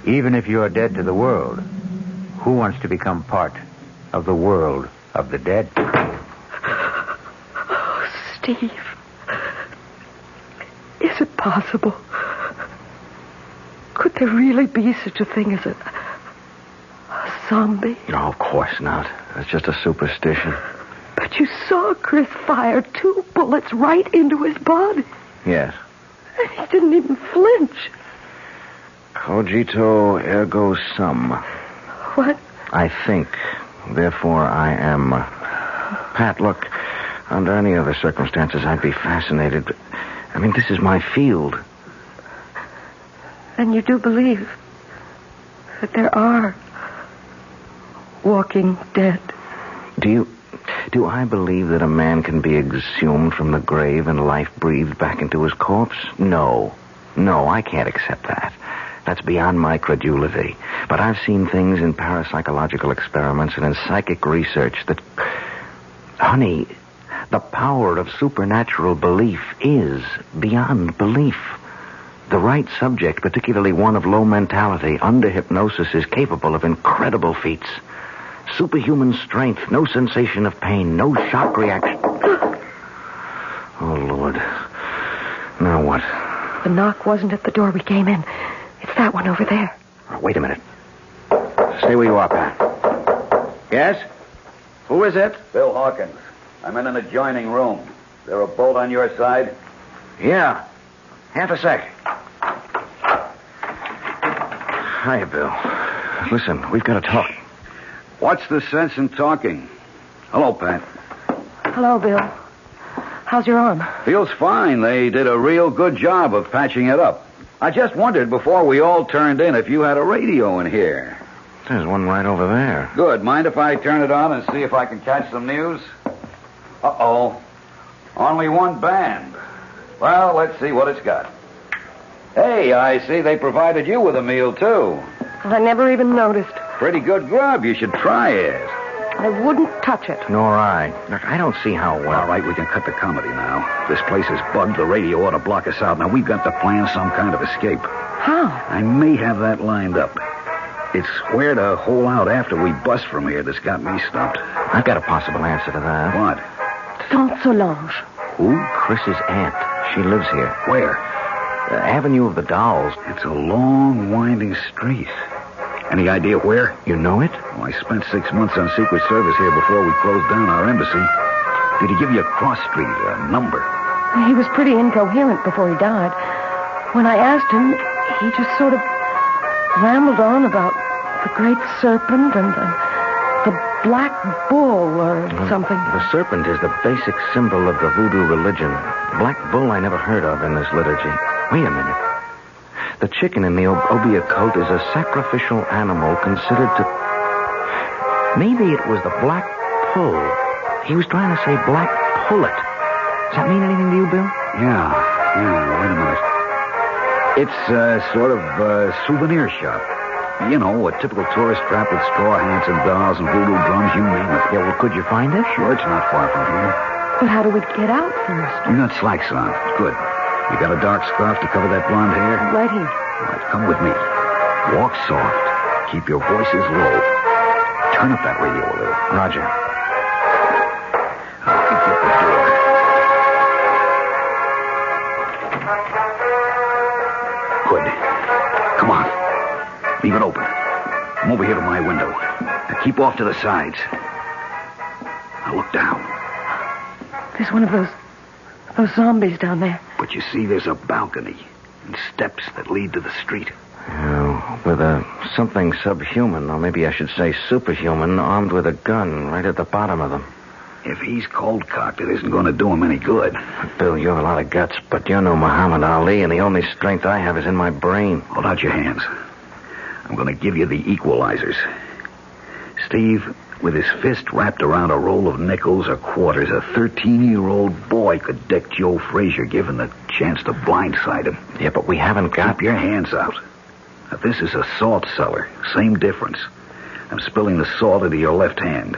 even if you're dead to the world, who wants to become part of the world of the dead? Oh, Steve. Is it possible? Could there really be such a thing as a zombie? No, of course not. That's just a superstition. But you saw Chris fire 2 bullets right into his body. Yes. And he didn't even flinch. Cogito ergo sum. What? I think. Therefore, I am. Pat, look, under any other circumstances, I'd be fascinated. But, I mean, this is my field. And you do believe that there are walking dead? Do you... Do I believe that a man can be exhumed from the grave and life breathed back into his corpse? No. No, I can't accept that. That's beyond my credulity. But I've seen things in parapsychological experiments and in psychic research that... Honey, the power of supernatural belief is beyond belief. The right subject, particularly one of low mentality, under hypnosis, is capable of incredible feats. Superhuman strength, no sensation of pain, no shock reaction. Oh, Lord. Now what? The knock wasn't at the door we came in. It's that one over there. Oh, wait a minute. Stay where you are, Pat. Yes? Who is it? Bill Hawkins. I'm in an adjoining room. Is there a bolt on your side? Yeah. Half a sec. Hiya, Bill. Listen, we've got to talk. What's the sense in talking? Hello, Pat. Hello, Bill. How's your arm? Feels fine. They did a real good job of patching it up. I just wondered before we all turned in if you had a radio in here. There's one right over there. Good. Mind if I turn it on and see if I can catch some news? Uh-oh. Only one band. Well, let's see what it's got. Hey, I see they provided you with a meal, too. I never even noticed. Pretty good grub. You should try it. I wouldn't touch it. Nor I. Look, I don't see how well. All right, we can cut the comedy now. This place is bugged. The radio ought to block us out. Now, we've got to plan some kind of escape. How? I may have that lined up. It's where to hole out after we bust from here that's got me stumped. I've got a possible answer to that. What? Saint Solange. Who? Chris's aunt. She lives here. Where? Avenue of the Dolls. It's a long, winding street. Any idea where? You know it? Oh, I spent 6 months on Secret Service here before we closed down our embassy. Did he give you a cross street, a number? He was pretty incoherent before he died. When I asked him, he just sort of rambled on about the great serpent and the black bull or something. The serpent is the basic symbol of the voodoo religion. Black bull I never heard of in this liturgy. Wait a minute. The chicken in the Obia cult is a sacrificial animal considered to... Maybe it was the black pull. He was trying to say black pullet. Does that mean anything to you, Bill? Yeah, wait a minute. It's sort of a souvenir shop. You know, a typical tourist trap with straw hats and dolls and voodoo drums, you name it. Yeah, well, could you find it? Sure, it's not far from here. But how do we get out first? You got slacks on. Good. You got a dark scarf to cover that blonde hair? Right here. All right, come with me. Walk soft. Keep your voices low. Turn up that radio a little. Roger. I'll get the door. Good. Come on. Leave it open. I'm over here to my window. Now keep off to the sides. Now look down. There's one of those zombies down there. But you see, there's a balcony and steps that lead to the street. With something subhuman, or maybe I should say superhuman, armed with a gun right at the bottom of them. If he's cold-cocked, it isn't going to do him any good. Bill, you have a lot of guts, but you're no Muhammad Ali, and the only strength I have is in my brain. Hold out your hands. I'm going to give you the equalizers. Steve, with his fist wrapped around a roll of nickels or quarters, a 13-year-old boy could deck Joe Frazier given the chance to blindside him. Yeah, but we haven't got... Keep your hands out. Now, this is a salt cellar. Same difference. I'm spilling the salt into your left hand.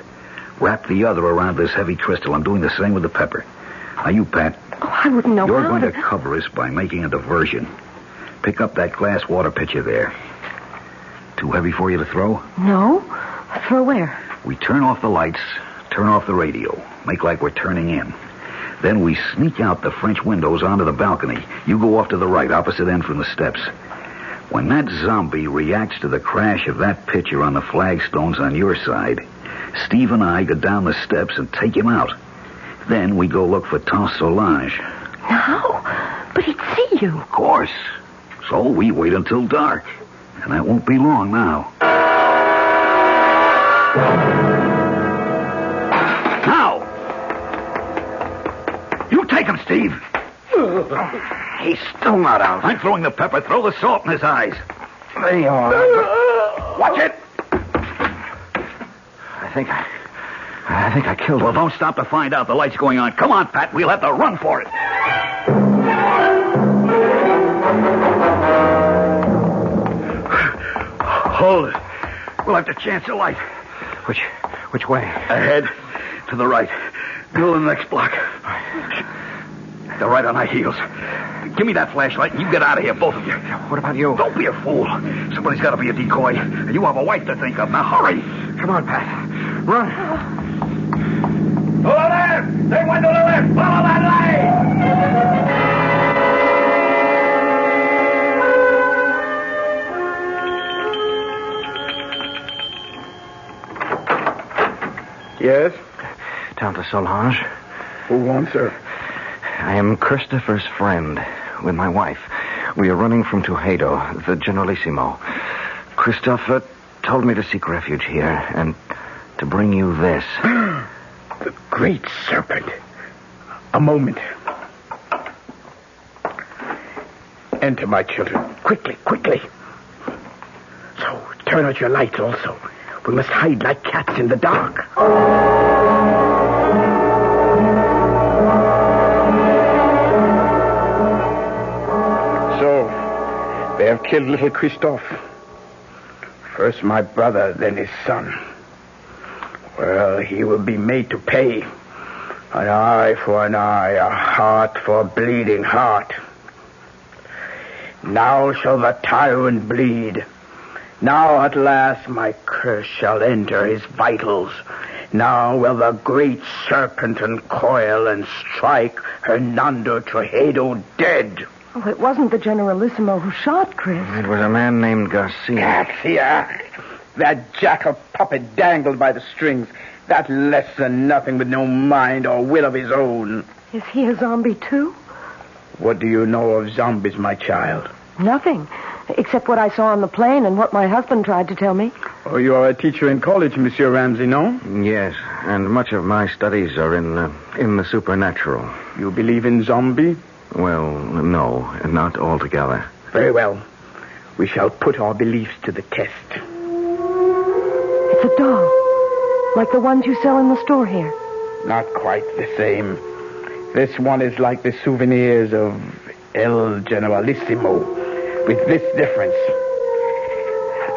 Wrap the other around this heavy crystal. I'm doing the same with the pepper. Now, you, Pat. Oh, I wouldn't know You're how going to cover us by making a diversion. Pick up that glass water pitcher there. Too heavy for you to throw? No. Throw where? We turn off the lights, turn off the radio, make like we're turning in. Then we sneak out the French windows onto the balcony. You go off to the right, opposite end from the steps. When that zombie reacts to the crash of that pitcher on the flagstones on your side, Steve and I go down the steps and take him out. Then we go look for Saint Solange. No, but he'd see you. Of course. So we wait until dark. And that won't be long now. Now! You take him, Steve. He's still not out. I'm throwing the pepper. Throw the salt in his eyes. They are. Watch it. I think I think I killed him. Well, don't stop to find out. The light's going on. Come on, Pat. We'll have to run for it. Hold it. We'll have to chance a light. Which way? Ahead. To the right. Go to the next block. They're right on our heels. Give me that flashlight and you get out of here, both of you. What about you? Don't be a fool. Somebody's got to be a decoy. You have a wife to think of. Now, hurry. Come on, Pat. Run. To the left! They went to the left! Follow that light! Yes? Tante Solange. Who wants her? I am Christopher's friend with my wife. We are running from Tuxedo, the Generalissimo. Christopher told me to seek refuge here and to bring you this. The great serpent. A moment. Enter, my children. Quickly, quickly. So, turn out your lights also. We must hide like cats in the dark. So, they have killed little Christophe. First my brother, then his son. Well, he will be made to pay. An eye for an eye, a heart for a bleeding heart. Now shall the tyrant bleed. Now at last my curse shall enter his vitals. Now will the great serpent uncoil and strike Hernando Tuxedo dead. Oh, it wasn't the Generalissimo who shot Chris. It was a man named Garcia. Garcia! That jackal puppet dangled by the strings. That less than nothing with no mind or will of his own. Is he a zombie, too? What do you know of zombies, my child? Nothing, except what I saw on the plane and what my husband tried to tell me. Oh, you are a teacher in college, Monsieur Ramsey, no? Yes, and much of my studies are in the supernatural. You believe in zombie? Well, no, not altogether. Very well. We shall put our beliefs to the test. It's a doll, like the ones you sell in the store here. Not quite the same. This one is like the souvenirs of El Generalissimo, with this difference.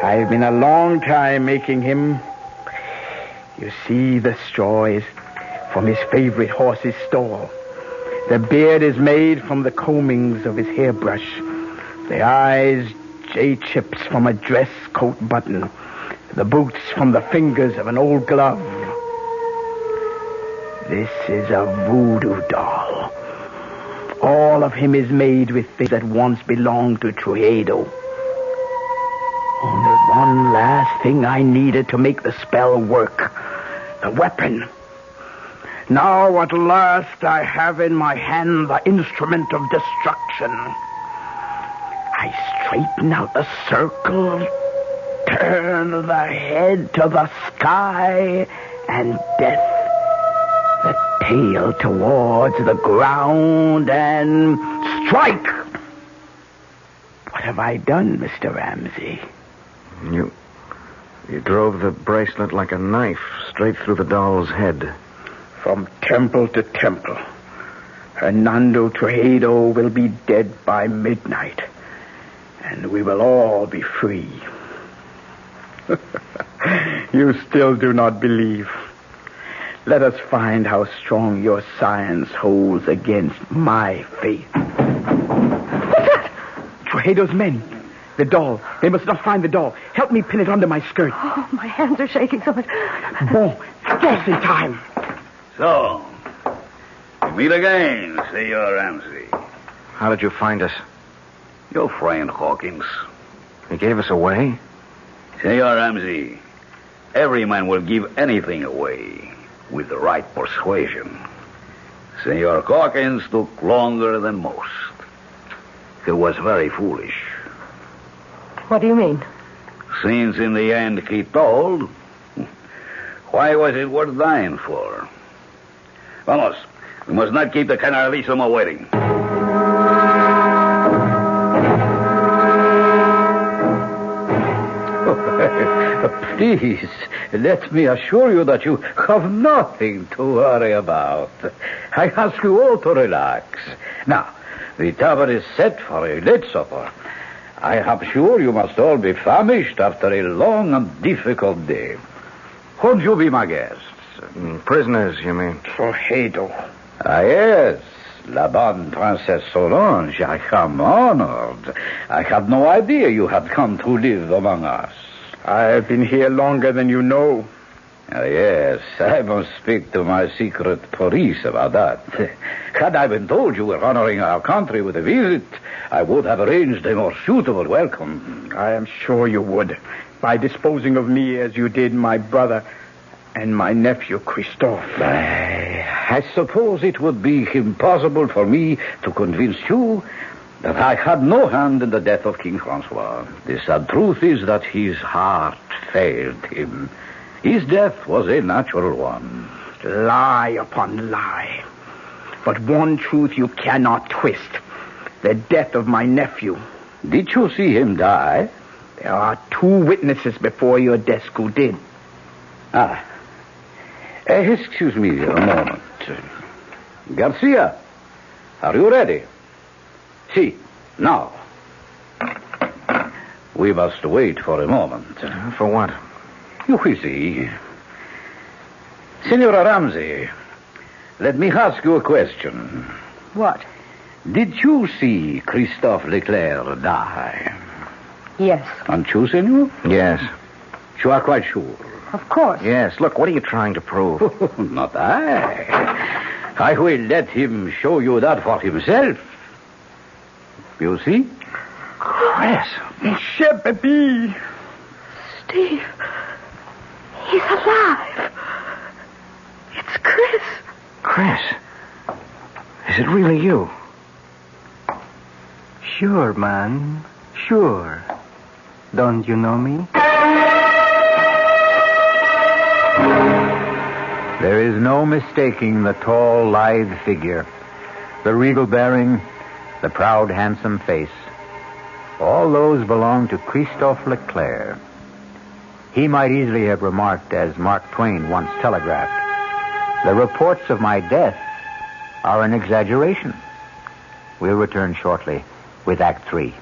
I've been a long time making him. You see, the straw is from his favorite horse's stall. The beard is made from the combings of his hairbrush. The eyes, J-chips from a dress coat button. The boots from the fingers of an old glove. This is a voodoo doll. All of him is made with things that once belonged to Tuxedo. Only one last thing I needed to make the spell work. The weapon. Now at last I have in my hand the instrument of destruction. I straighten out the circle, turn the head to the sky, and death. The tail towards the ground, and strike! What have I done, Mr. Ramsey? You drove the bracelet like a knife straight through the doll's head. From temple to temple, Hernando Tuxedo will be dead by midnight, and we will all be free. You still do not believe. Let us find how strong your science holds against my faith. What's that? Tuxedo's men. The doll. They must not find the doll. Help me pin it under my skirt. Oh, my hands are shaking so much. Bon, just in time. So, we meet again, Senor Ramsey. How did you find us? Your friend Hawkins. He gave us away? Senor Ramsey, every man will give anything away with the right persuasion. Senor Hawkins took longer than most. He was very foolish. What do you mean? Since in the end he told, why was it worth dying for? Vamos, we must not keep the Generalissimo waiting. Please, let me assure you that you have nothing to worry about. I ask you all to relax. Now, the table is set for a late supper. I am sure you must all be famished after a long and difficult day. Won't you be my guests? Prisoners, you mean? For Hado. Ah, yes. La bonne Princesse Solange, I am honored. I had no idea you had come to live among us. I've been here longer than you know. Ah, yes, I must speak to my secret police about that. Had I been told you were honoring our country with a visit, I would have arranged a more suitable welcome. I am sure you would, by disposing of me as you did my brother and my nephew, Christophe. I suppose it would be impossible for me to convince you that I had no hand in the death of King Francois. The sad truth is that his heart failed him. His death was a natural one. Lie upon lie. But one truth you cannot twist. The death of my nephew. Did you see him die? There are 2 witnesses before your desk who did. Excuse me a moment. Garcia, are you ready? See, now. We must wait for a moment. For what? You will see. Senora Ramsey, let me ask you a question. What? Did you see Christophe Leclerc die? Yes. And you, senor? Yes. You are quite sure? Of course. Yes. Look, what are you trying to prove? Not I. I will let him show you that for himself. You see? Chris. Monsieur Baby. Steve. He's alive. It's Chris. Chris? Is it really you? Sure, man. Sure. Don't you know me? There is no mistaking the tall, lithe figure, the regal bearing, the proud, handsome face. All those belong to Christophe Leclerc. He might easily have remarked, as Mark Twain once telegraphed, "The reports of my death are an exaggeration." We'll return shortly with Act 3.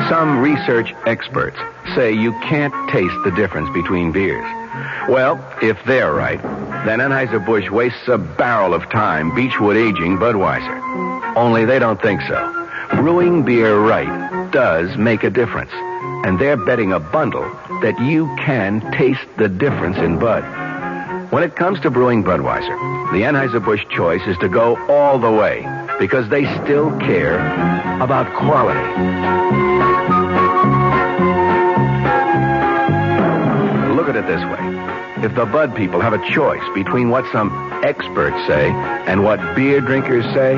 Some research experts say you can't taste the difference between beers. Well, if they're right, then Anheuser-Busch wastes a barrel of time Beechwood aging Budweiser. Only they don't think so. Brewing beer right does make a difference. And they're betting a bundle that you can taste the difference in Bud. When it comes to brewing Budweiser, the Anheuser-Busch choice is to go all the way because they still care about quality. Look at it this way. If the Bud people have a choice between what some experts say and what beer drinkers say,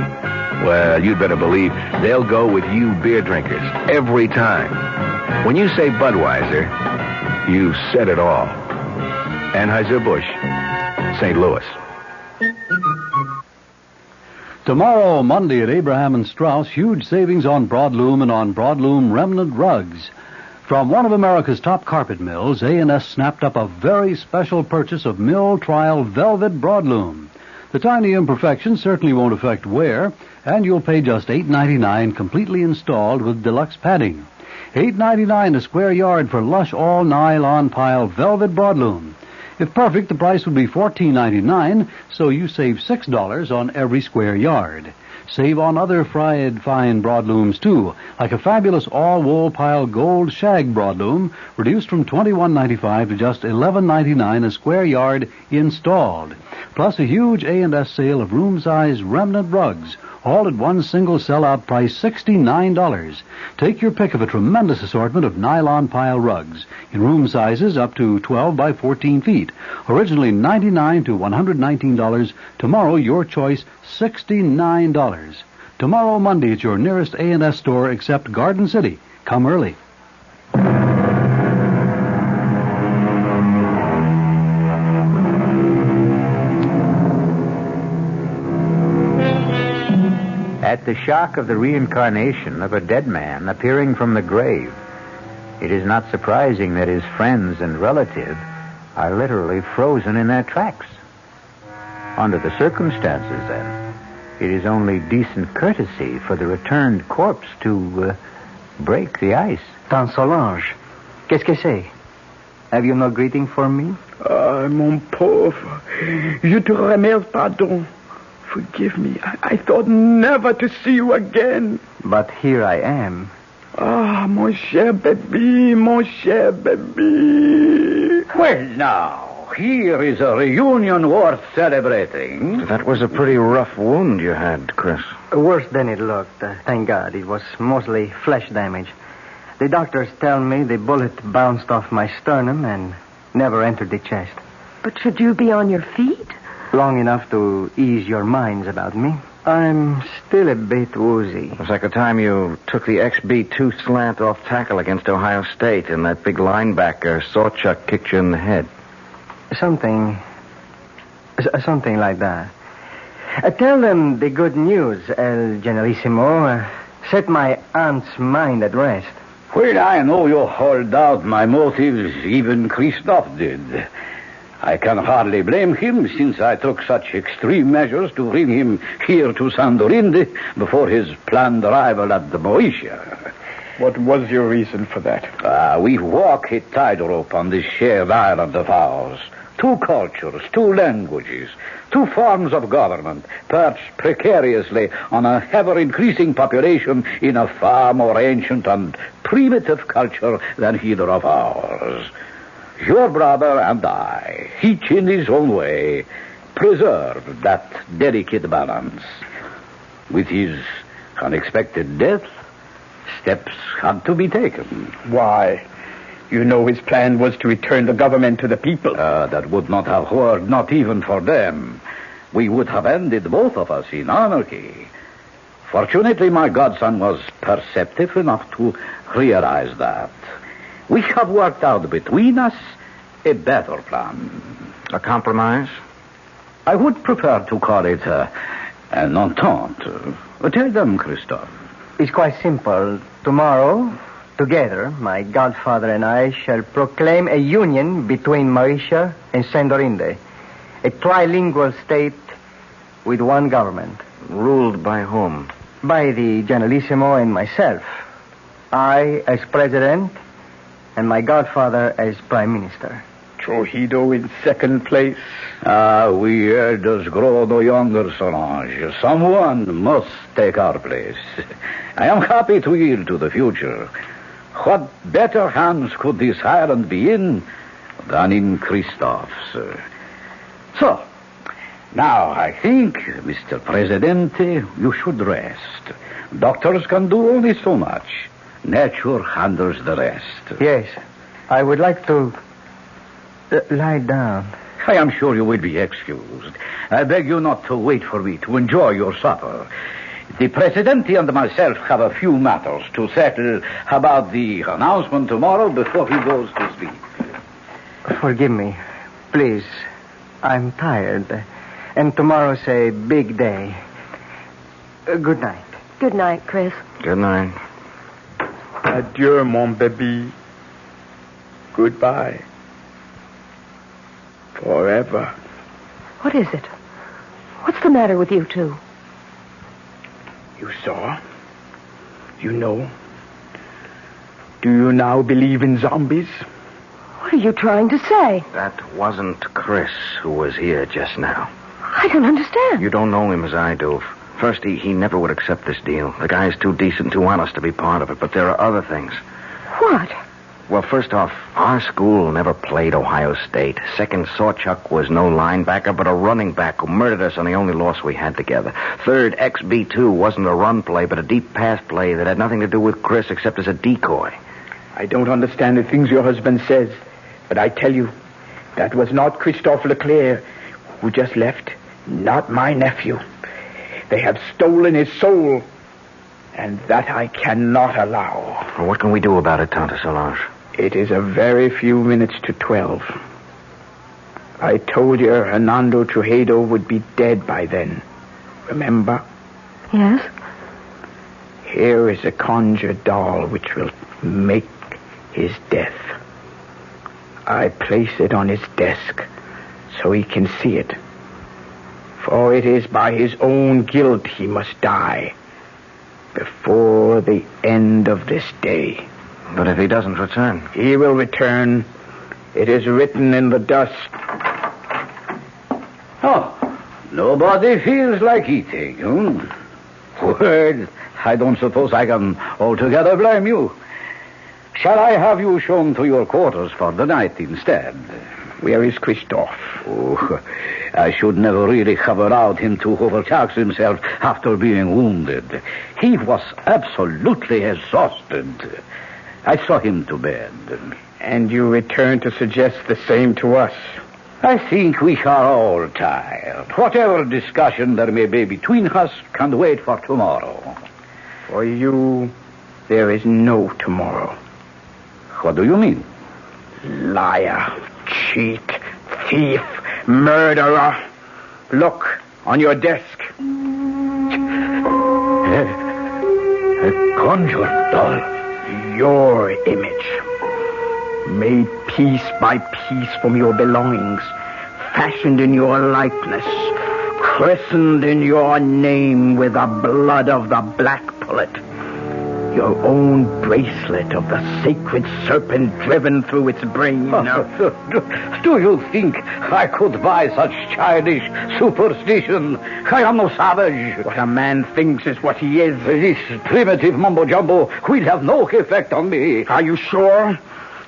well, you'd better believe they'll go with you beer drinkers every time. When you say Budweiser, you said it all. Anheuser-Busch, St. Louis. Tomorrow, Monday at Abraham and Strauss, huge savings on broadloom and on broadloom remnant rugs. From one of America's top carpet mills, A&S snapped up a very special purchase of mill trial velvet broadloom. The tiny imperfections certainly won't affect wear, and you'll pay just $8.99 completely installed with deluxe padding. $8.99 a square yard for lush all-nylon pile velvet broadloom. If perfect, the price would be $14.99, so you save $6 on every square yard. Save on other fried fine broadlooms, too, like a fabulous all-wool pile gold shag broadloom, reduced from $21.95 to just $11.99 a square yard installed. Plus a huge A&S sale of room-size remnant rugs, all at one single sellout price, $69. Take your pick of a tremendous assortment of nylon pile rugs in room sizes up to 12 by 14 feet. Originally $99 to $119. Tomorrow, your choice, $69. Tomorrow, Monday, at your nearest A&S store except Garden City. Come early. At the shock of the reincarnation of a dead man appearing from the grave, it is not surprising that his friends and relatives are literally frozen in their tracks. Under the circumstances, then, it is only decent courtesy for the returned corpse to break the ice. Tante Solange, qu'est-ce que c'est? Have you no greeting for me? Ah, mon pauvre. Je te remercie, pardon. Forgive me. I thought never to see you again. But here I am. Ah, mon cher baby, mon cher baby. Well, now, here is a reunion worth celebrating. That was a pretty rough wound you had, Chris. Worse than it looked. Thank God. It was mostly flesh damage. The doctors tell me the bullet bounced off my sternum and never entered the chest. But should you be on your feet? Long enough to ease your minds about me. I'm still a bit woozy. It's like the time you took the XB2 slant off tackle against Ohio State and that big linebacker Sawchuck kicked you in the head. Something like that. Tell them the good news, El Generalissimo. Set my aunt's mind at rest. Well, I know you hold out my motives, even Christophe did. I can hardly blame him, since I took such extreme measures to bring him here to Sandorinde before his planned arrival at the Boeotia. What was your reason for that? We walk a tightrope on this shared island of ours. 2 cultures, 2 languages, 2 forms of government, perched precariously on a ever-increasing population in a far more ancient and primitive culture than either of ours. Your brother and I, each in his own way, preserved that delicate balance. With his unexpected death, steps had to be taken. Why? You know his plan was to return the government to the people. That would not have worked, not even for them. We would have ended, both of us, in anarchy. Fortunately, my godson was perceptive enough to realize that. We have worked out between us a better plan. A compromise? I would prefer to call it an entente. Tell them, Christophe. It's quite simple. Tomorrow, together, my godfather and I shall proclaim a union between Mauritia and Sandorinde. A trilingual state with one government. Ruled by whom? By the Generalissimo and myself. I as president, and my godfather as prime minister. Trujillo in second place. We elders grow no younger, Solange. Someone must take our place. I am happy to yield to the future. What better hands could this island be in than in Christophe's? So, now I think, Mr. Presidente, you should rest. Doctors can do only so much. Nature handles the rest. Yes, I would like to lie down. I am sure you will be excused. I beg you not to wait for me to enjoy your supper. The Presidente and myself have a few matters to settle about the announcement tomorrow before he goes to sleep. Forgive me, please. I'm tired. And tomorrow's a big day. Good night. Good night, Chris. Good night. Adieu, mon baby. Goodbye. Forever. What is it? What's the matter with you two? You saw? You know? Do you now believe in zombies? What are you trying to say? That wasn't Chris who was here just now. I don't understand. You don't know him as I do. First, he never would accept this deal. The guy's too decent, too honest to be part of it. But there are other things. What? Well, first off, our school never played Ohio State. Second, Sawchuck was no linebacker, but a running back who murdered us on the only loss we had together. Third, XB2 wasn't a run play, but a deep pass play that had nothing to do with Chris except as a decoy. I don't understand the things your husband says, but I tell you, that was not Christophe Leclerc who just left. Not my nephew. They have stolen his soul, and that I cannot allow. Well, what can we do about it, Tante Solange? It is a very few minutes to 12. I told you Hernando Trujillo would be dead by then. Remember? Yes. Here is a conjured doll which will make his death. I place it on his desk so he can see it. For it is by his own guilt he must die before the end of this day. But if he doesn't return? He will return. It is written in the dust. Oh, nobody feels like eating, Well, I don't suppose I can altogether blame you. Shall I have you shown to your quarters for the night instead? Where is Christophe? Oh, I should never really have allowed him to overtax himself after being wounded. He was absolutely exhausted. I saw him to bed. And you return to suggest the same to us? I think we are all tired. Whatever discussion there may be between us can wait for tomorrow. For you, there is no tomorrow. What do you mean? Liar, cheat, thief, murderer. Look, on your desk. A conjured doll. Your image. Made piece by piece from your belongings. Fashioned in your likeness. Christened in your name with the blood of the black pullet. Your own bracelet of the sacred serpent driven through its brain. Do you think I could buy such childish superstition? I am no savage. What a man thinks is what he is. This primitive mumbo-jumbo will have no effect on me. Are you sure?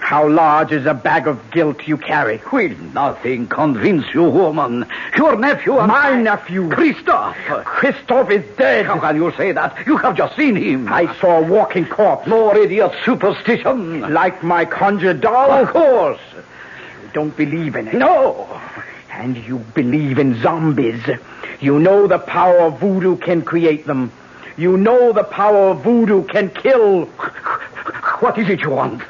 How large is a bag of guilt you carry? Will nothing convince you, woman? Your nephew and my nephew. Christophe. Christophe is dead. How can you say that? You have just seen him. I saw a walking corpse. More idiot superstition. Like my conjured doll? Of course. You don't believe in it. No. And you believe in zombies. You know the power of voodoo can create them. You know the power of voodoo can kill. What is it you want?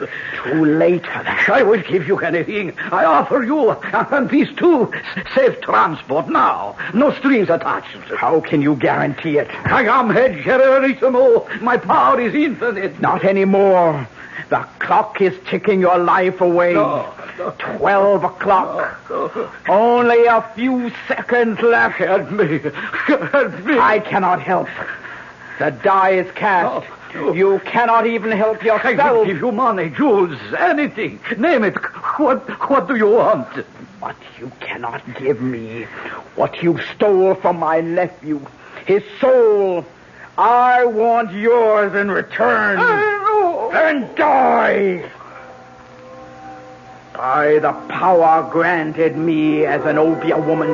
Too late for that. I will give you anything. I offer you, and these two, safe transport now. No strings attached. How can you guarantee it? I am head generalissimo. My power is infinite. Not anymore. The clock is ticking your life away. No. 12 o'clock. No. Only a few seconds left. Help me. Help me. I cannot help. The die is cast. No. You cannot even help yourself. I will give you money, jewels, anything. Name it. What do you want? But you cannot give me what you stole from my nephew. His soul. I want yours in return. Then die. By the power granted me as an Obia woman,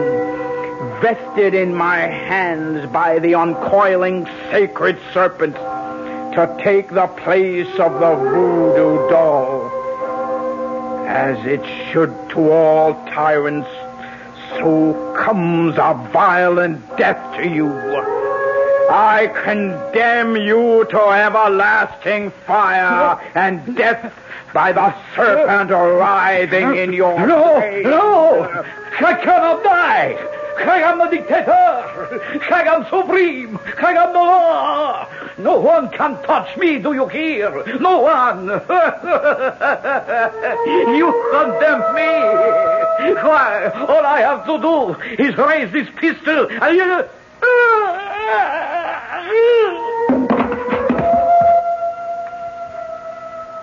vested in my hands by the uncoiling sacred serpent, to take the place of the voodoo doll. As it should to all tyrants, so comes a violent death to you. I condemn you to everlasting fire and death by the serpent writhing in your face. No! I cannot die! I am the dictator! I am supreme! I am the law! No one can touch me, do you hear? No one! You condemn me! Why, all I have to do is raise this pistol and...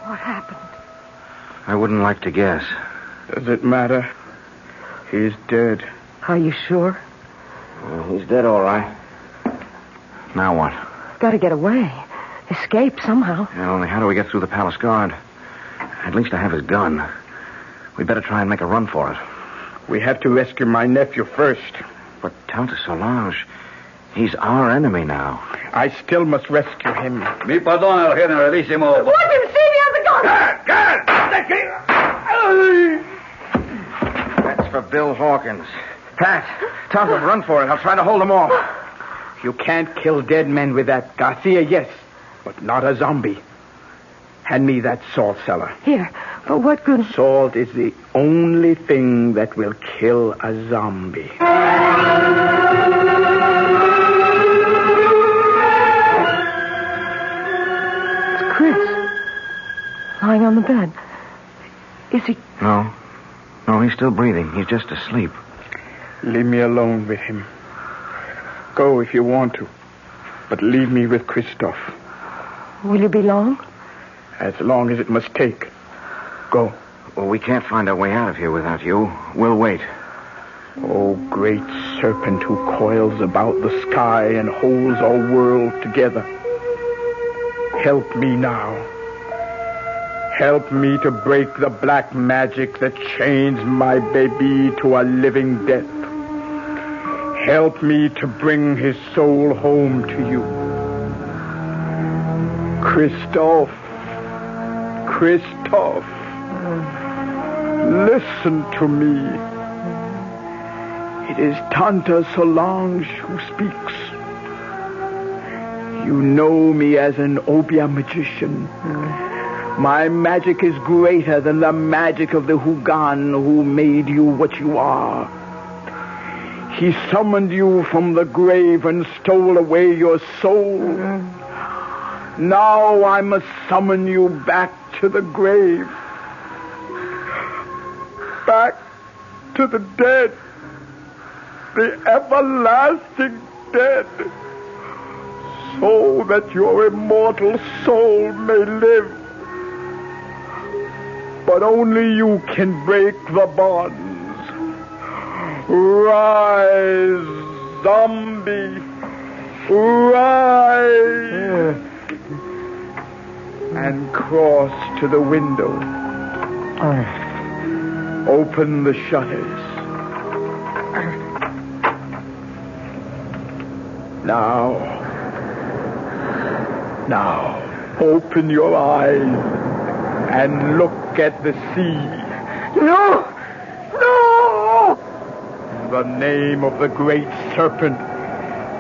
What happened? I wouldn't like to guess. Does it matter? He's dead. Are you sure? He's dead, all right. Now what? Got to get away. Escape somehow. Yeah, only how do we get through the palace guard? At least I have his gun. We'd better try and make a run for it. We have to rescue my nephew first. But Countess Solange, he's our enemy now. I still must rescue him. Mi perdone, generalissimo. Let him see me on the gun! That's for Bill Hawkins. Pat, tell him run for it. I'll try to hold them off. You can't kill dead men with that. Garcia, yes, but not a zombie. Hand me that salt cellar. Here, for what good? Salt is the only thing that will kill a zombie. Lying on the bed. Is he... No. No, he's still breathing. He's just asleep. Leave me alone with him. Go if you want to. But leave me with Christophe. Will you be long? As long as it must take. Go. Well, we can't find our way out of here without you. We'll wait. Oh, great serpent who coils about the sky and holds our world together. Help me now. Help me to break the black magic that chains my baby to a living death. Help me to bring his soul home to you. Christophe. Christophe. Listen to me. It is Tante Solange who speaks. You know me as an obeah magician. My magic is greater than the magic of the Hugan who made you what you are. He summoned you from the grave and stole away your soul. Now I must summon you back to the grave. Back to the dead. The everlasting dead. So that your immortal soul may live. But only you can break the bonds. Rise, zombie. Rise. And cross to the window. Open the shutters. Now, open your eyes and look at the sea. No! No! In the name of the great serpent,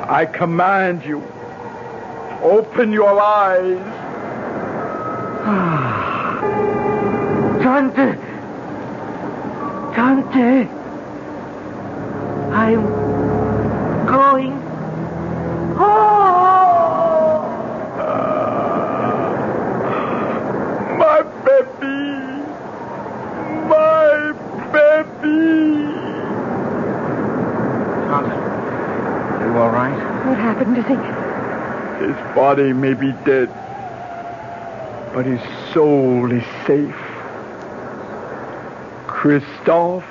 I command you, open your eyes. Tante! Tante! I'm going home! My baby! My baby! Tante, are you all right? What happened? Is he... His body may be dead, but his soul is safe. Christophe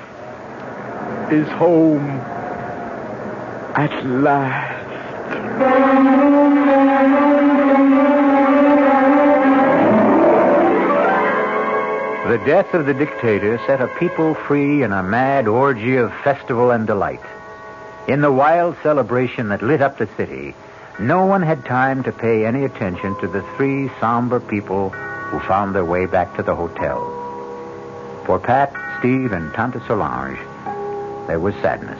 is home at last. The death of the dictator set a people free in a mad orgy of festival and delight. In the wild celebration that lit up the city, no one had time to pay any attention to the three somber people who found their way back to the hotel. For Pat, Steve, and Tante Solange, there was sadness,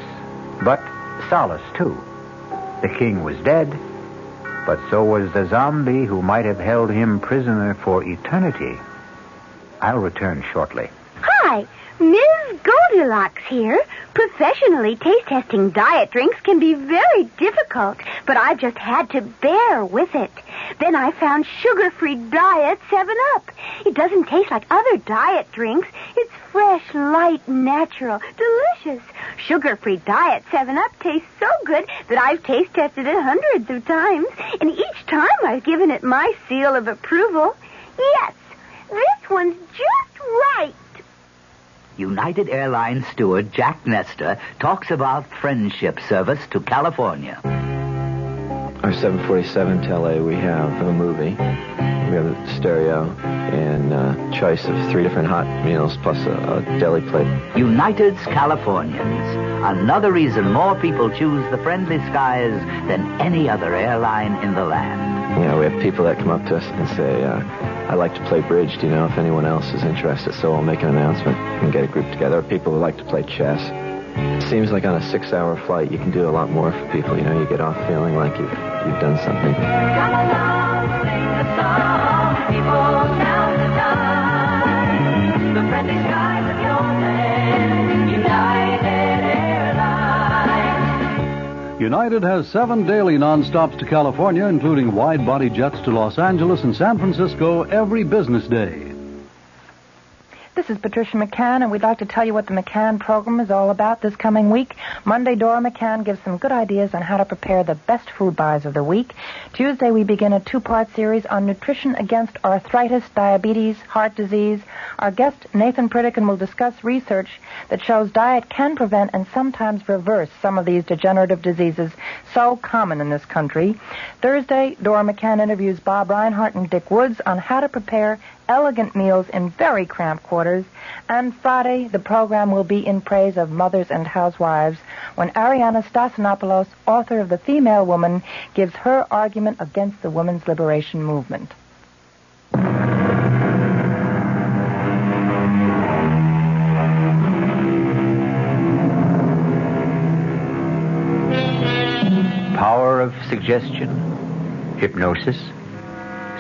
but solace, too. The king was dead, but so was the zombie who might have held him prisoner for eternity. I'll return shortly. Hi, Ms. Goldilocks here. Professionally taste-testing diet drinks can be very difficult, but I've just had to bear with it. Then I found sugar-free Diet 7-Up. It doesn't taste like other diet drinks. It's fresh, light, natural, delicious. Sugar-free Diet 7-Up tastes so good that I've taste-tested it hundreds of times, and each time I've given it my seal of approval. Yes, this one's just right. United Airlines steward Jack Nestor talks about friendship service to California. Our 747 to LA, we have a movie, we have a stereo, and a choice of 3 different hot meals plus a deli plate. United's Californians. Another reason more people choose the friendly skies than any other airline in the land. You know, we have people that come up to us and say, I like to play bridge. Do you know if anyone else is interested? So we'll make an announcement and get a group together. People who like to play chess. It seems like on a 6-hour flight, you can do a lot more for people. You know, you get off feeling like you've done something. Come along, sing the song, people, now's the time. The friendly skies of your land, United Airlines. United has 7 daily non-stops to California, including wide-body jets to Los Angeles and San Francisco every business day. This is Patricia McCann, and we'd like to tell you what the McCann program is all about this coming week. Monday, Dora McCann gives some good ideas on how to prepare the best food buys of the week. Tuesday, we begin a 2-part series on nutrition against arthritis, diabetes, heart disease. Our guest, Nathan Pritikin, will discuss research that shows diet can prevent and sometimes reverse some of these degenerative diseases so common in this country. Thursday, Dora McCann interviews Bob Reinhart and Dick Woods on how to prepare elegant meals in very cramped quarters. And Friday, the program will be in praise of mothers and housewives when Ariana Stasinopoulos, author of The Female Woman, gives her argument against the women's liberation movement. Power of suggestion, hypnosis,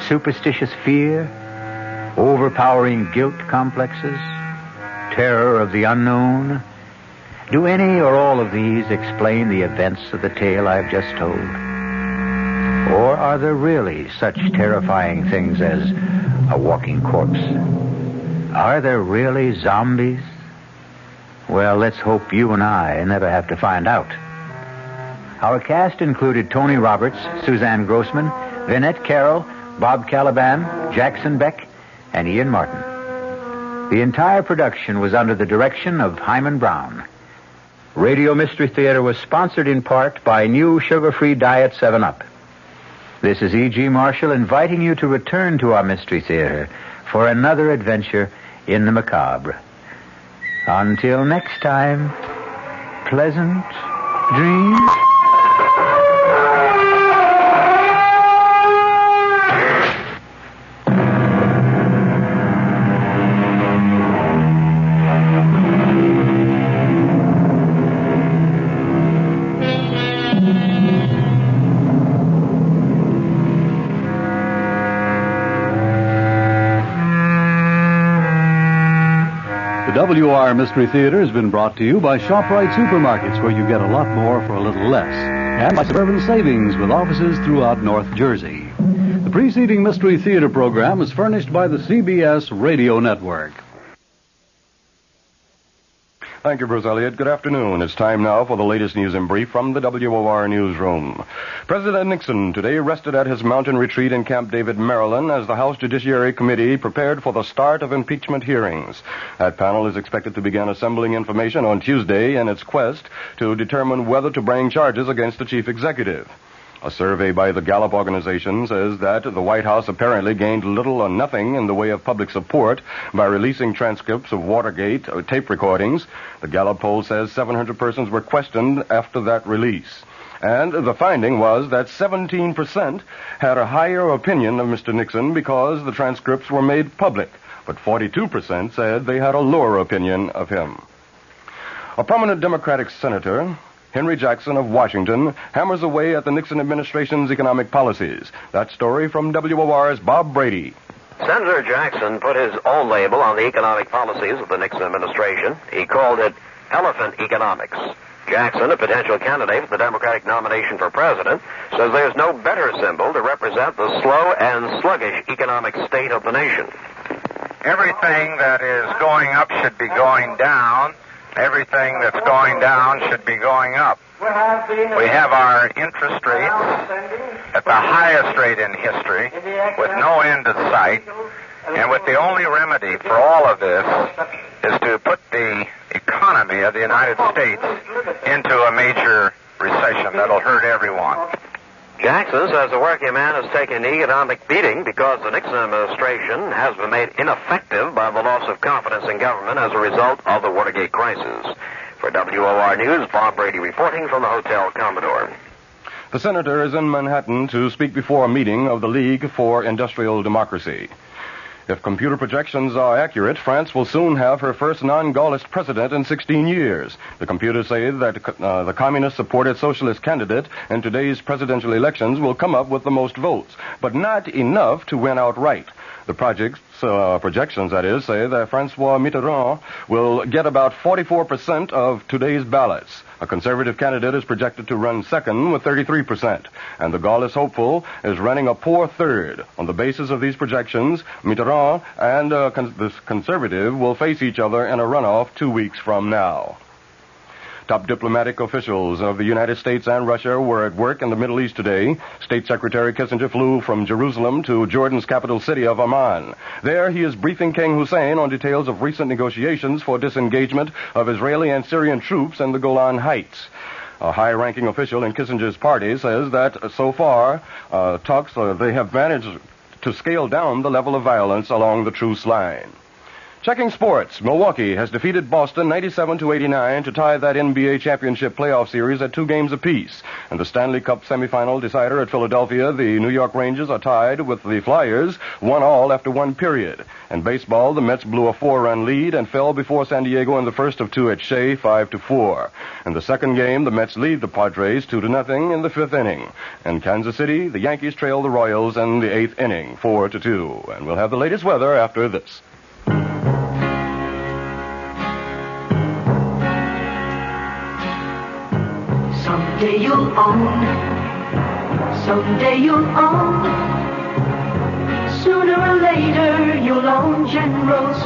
superstitious fear, overpowering guilt complexes, terror of the unknown. Do any or all of these explain the events of the tale I've just told? Or are there really such terrifying things as a walking corpse? Are there really zombies? Well, let's hope you and I never have to find out. Our cast included Tony Roberts, Suzanne Grossman, Vinette Carroll, Bob Caliban, Jackson Beck, and Ian Martin. The entire production was under the direction of Hyman Brown. Radio Mystery Theater was sponsored in part by new sugar-free Diet 7-Up. This is E.G. Marshall inviting you to return to our Mystery Theater for another adventure in the macabre. Until next time, pleasant dreams. WR Mystery Theater has been brought to you by ShopRite Supermarkets, where you get a lot more for a little less, and by Suburban Savings with offices throughout North Jersey. The preceding Mystery Theater program is furnished by the CBS Radio Network. Thank you, Bruce Elliott. Good afternoon. It's time now for the latest news in brief from the WOR newsroom. President Nixon today rested at his mountain retreat in Camp David, Maryland, as the House Judiciary Committee prepared for the start of impeachment hearings. That panel is expected to begin assembling information on Tuesday in its quest to determine whether to bring charges against the chief executive. A survey by the Gallup organization says that the White House apparently gained little or nothing in the way of public support by releasing transcripts of Watergate tape recordings. The Gallup poll says 700 persons were questioned after that release. And the finding was that 17% had a higher opinion of Mr. Nixon because the transcripts were made public, but 42% said they had a lower opinion of him. A prominent Democratic senator, Henry Jackson of Washington, hammers away at the Nixon administration's economic policies. That story from WOR's Bob Brady. Senator Jackson put his own label on the economic policies of the Nixon administration. He called it elephant economics. Jackson, a potential candidate for the Democratic nomination for president, says there's no better symbol to represent the slow and sluggish economic state of the nation. Everything that is going up should be going down. Everything that's going down should be going up. We have our interest rates at the highest rate in history, with no end in sight, and with the only remedy for all of this is to put the economy of the United States into a major recession that'll hurt everyone. Jackson says the working man has taken the economic beating because the Nixon administration has been made ineffective by the loss of confidence in government as a result of the Watergate crisis. For WOR News, Bob Brady reporting from the Hotel Commodore. The senator is in Manhattan to speak before a meeting of the League for Industrial Democracy. If computer projections are accurate, France will soon have her first non-Gaullist president in 16 years. The computers say that the communist-supported socialist candidate in today's presidential elections will come up with the most votes, but not enough to win outright. The projections, that is, say that Francois Mitterrand will get about 44% of today's ballots. A conservative candidate is projected to run second with 33%. And the Gaullist hopeful is running a poor third. On the basis of these projections, Mitterrand and the conservative will face each other in a runoff 2 weeks from now. Top diplomatic officials of the United States and Russia were at work in the Middle East today. State Secretary Kissinger flew from Jerusalem to Jordan's capital city of Amman. There he is briefing King Hussein on details of recent negotiations for disengagement of Israeli and Syrian troops in the Golan Heights. A high-ranking official in Kissinger's party says that so far, they have managed to scale down the level of violence along the truce line. Checking sports, Milwaukee has defeated Boston 97-89 to tie that NBA championship playoff series at 2 games apiece. And the Stanley Cup semifinal decider at Philadelphia, the New York Rangers are tied with the Flyers, 1-1 after 1 period. In baseball, the Mets blew a 4-run lead and fell before San Diego in the first of 2 at Shea, 5-4. In the second game, the Mets lead the Padres 2-0 in the 5th inning. In Kansas City, the Yankees trail the Royals in the 8th inning, 4-2. And we'll have the latest weather after this. Someday you'll own, someday you'll own, sooner or later you'll own Generals.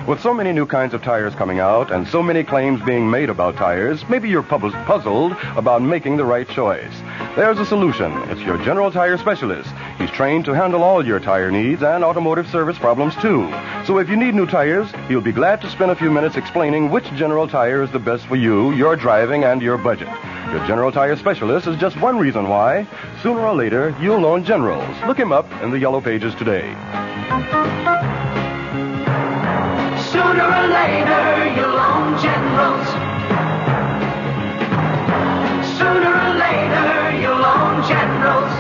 With so many new kinds of tires coming out and so many claims being made about tires, maybe you're puzzled about making the right choice. There's a solution. It's your General Tire specialist. He's trained to handle all your tire needs and automotive service problems, too. So if you need new tires, he'll be glad to spend a few minutes explaining which General Tire is the best for you, your driving, and your budget. Your General Tire specialist is just one reason why, sooner or later, you'll own Generals. Look him up in the Yellow Pages today. Sooner or later, you'll own Generals. Sooner or later, you'll own Generals.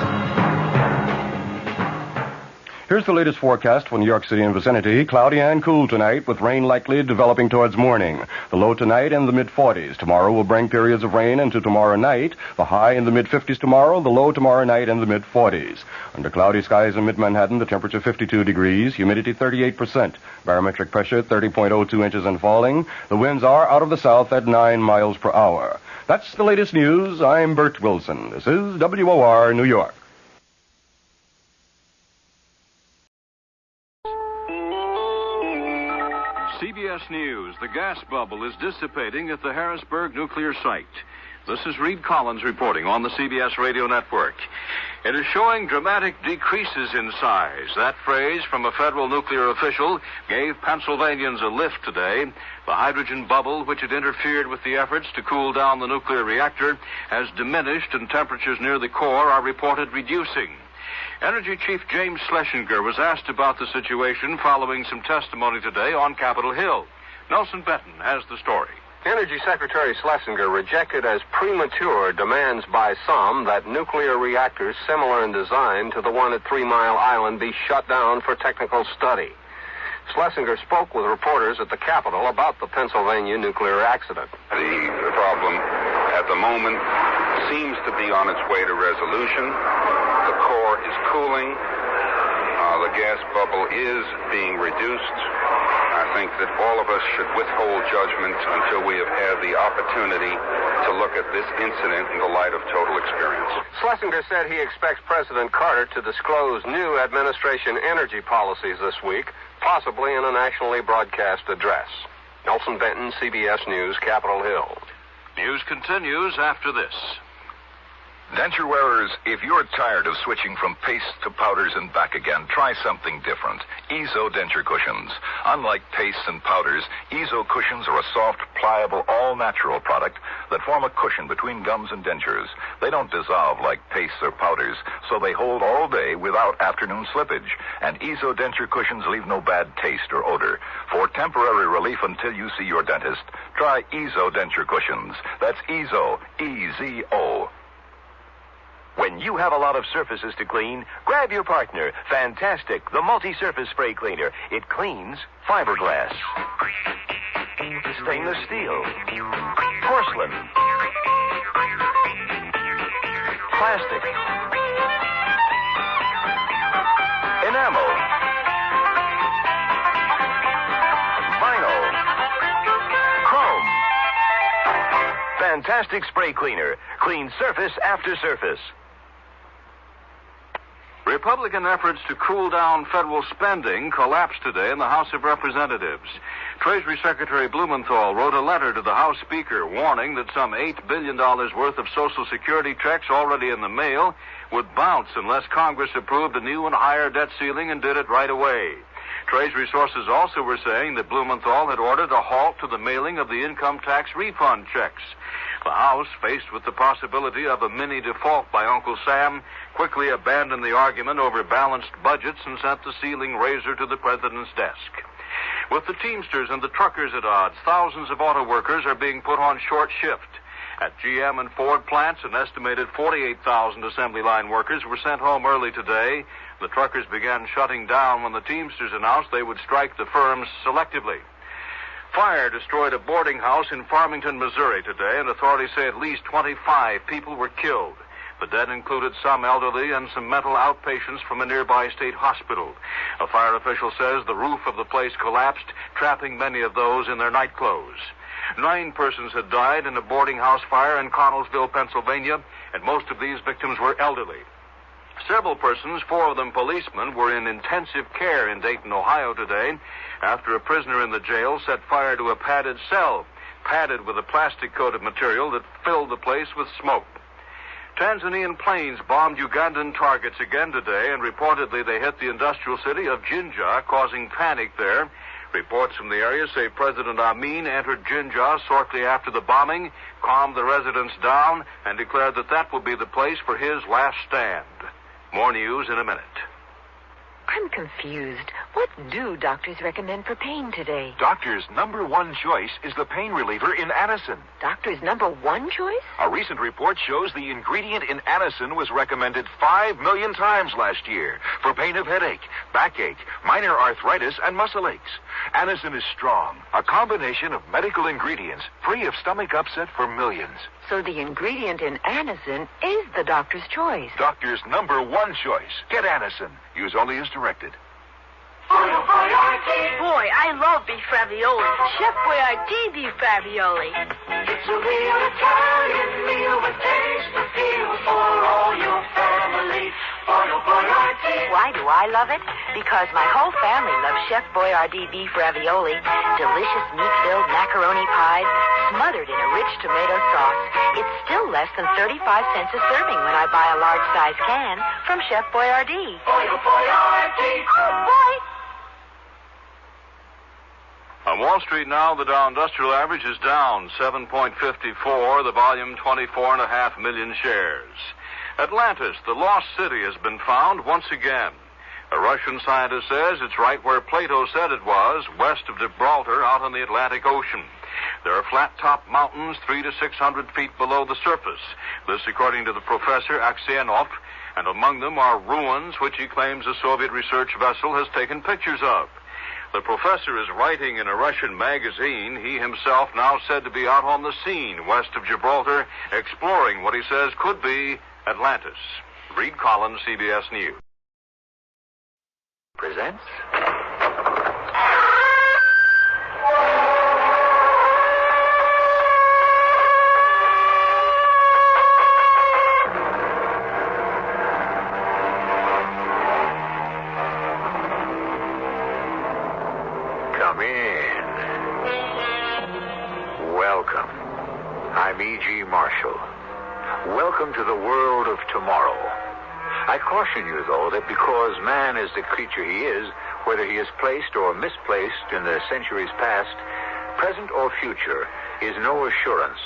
Here's the latest forecast for New York City and vicinity. Cloudy and cool tonight, with rain likely developing towards morning. The low tonight in the mid-40s. Tomorrow will bring periods of rain into tomorrow night. The high in the mid-50s tomorrow. The low tomorrow night in the mid-40s. Under cloudy skies in mid-Manhattan, the temperature 52 degrees. Humidity 38%. Barometric pressure 30.02 inches and falling. The winds are out of the south at 9 miles per hour. That's the latest news. I'm Bert Wilson. This is WOR New York. CBS News. The gas bubble is dissipating at the Harrisburg nuclear site. This is Reed Collins reporting on the CBS Radio Network. It is showing dramatic decreases in size. That phrase from a federal nuclear official gave Pennsylvanians a lift today. The hydrogen bubble, which had interfered with the efforts to cool down the nuclear reactor, has diminished and temperatures near the core are reported reducing. Energy Chief James Schlesinger was asked about the situation following some testimony today on Capitol Hill. Nelson Benton has the story. Energy Secretary Schlesinger rejected as premature demands by some that nuclear reactors similar in design to the one at 3 Mile Island be shut down for technical study. Schlesinger spoke with reporters at the Capitol about the Pennsylvania nuclear accident. The problem at the moment seems to be on its way to resolution. The core is cooling. The gas bubble is being reduced. I think that all of us should withhold judgment until we have had the opportunity to look at this incident in the light of total experience. Schlesinger said he expects President Carter to disclose new administration energy policies this week, possibly in a nationally broadcast address. Nelson Benton, CBS News, Capitol Hill. News continues after this. Denture wearers, if you're tired of switching from paste to powders and back again, try something different. Ezo denture cushions. Unlike pastes and powders, Ezo cushions are a soft, pliable, all-natural product that form a cushion between gums and dentures. They don't dissolve like pastes or powders, so they hold all day without afternoon slippage. And Ezo denture cushions leave no bad taste or odor. For temporary relief until you see your dentist, try Ezo denture cushions. That's Ezo, E-Z-O. When you have a lot of surfaces to clean, grab your partner, Fantastic, the multi-surface spray cleaner. It cleans fiberglass, stainless steel, porcelain, plastic, enamel, fantastic spray cleaner. Clean surface after surface. Republican efforts to cool down federal spending collapsed today in the House of Representatives. Treasury Secretary Blumenthal wrote a letter to the House Speaker warning that some $8 billion worth of Social Security checks already in the mail would bounce unless Congress approved a new and higher debt ceiling and did it right away. Treasury sources also were saying that Blumenthal had ordered a halt to the mailing of the income tax refund checks. The House, faced with the possibility of a mini default by Uncle Sam, quickly abandoned the argument over balanced budgets and sent the ceiling raiser to the president's desk. With the Teamsters and the truckers at odds, thousands of auto workers are being put on short shift. At GM and Ford plants, an estimated 48,000 assembly line workers were sent home early today. The truckers began shutting down when the Teamsters announced they would strike the firms selectively. Fire destroyed a boarding house in Farmington, Missouri today, and authorities say at least 25 people were killed. The dead included some elderly and some mental outpatients from a nearby state hospital. A fire official says the roof of the place collapsed, trapping many of those in their nightclothes. 9 persons had died in a boarding house fire in Connellsville, Pennsylvania, and most of these victims were elderly. Several persons, 4 of them policemen, were in intensive care in Dayton, Ohio today after a prisoner in the jail set fire to a padded cell, padded with a plastic-coated material that filled the place with smoke. Tanzanian planes bombed Ugandan targets again today, and reportedly they hit the industrial city of Jinja, causing panic there. Reports from the area say President Amin entered Jinja shortly after the bombing, calmed the residents down, and declared that that will be the place for his last stand. More news in a minute. I'm confused. What do doctors recommend for pain today? Doctors' number one choice is the pain reliever in Anacin. Doctor's number one choice? A recent report shows the ingredient in Anacin was recommended 5 million times last year for pain of headache, backache, minor arthritis, and muscle aches. Anacin is strong, a combination of medical ingredients free of stomach upset for millions. So the ingredient in Anacin is the doctor's choice. Doctor's number one choice. Get Anacin. Use only as directed. Boy, I love beef ravioli. Chef Boyardee beef ravioli. It's a real Italian meal with taste and feel for all your family. Why do I love it? Because my whole family loves Chef Boyardee beef ravioli. Delicious meat-filled macaroni pies smothered in a rich tomato sauce. It's still less than 35 cents a serving when I buy a large-size can from Chef Boyardee. Boyardee. Oh, boy. On Wall Street now, the Dow Industrial Average is down 7.54, the volume 24.5 million shares. Atlantis, the lost city, has been found once again. A Russian scientist says it's right where Plato said it was, west of Gibraltar, out on the Atlantic Ocean. There are flat-top mountains 300 to 600 feet below the surface. This according to the professor Aksenov, and among them are ruins which he claims a Soviet research vessel has taken pictures of. The professor is writing in a Russian magazine. He himself now said to be out on the scene west of Gibraltar, exploring what he says could be Atlantis. Reed Collins, CBS News. Presents... Come in. Welcome. I'm E.G. Marshall. Welcome to the world of tomorrow. I caution you, though, that because man is the creature he is, whether he is placed or misplaced in the centuries past, present or future, is no assurance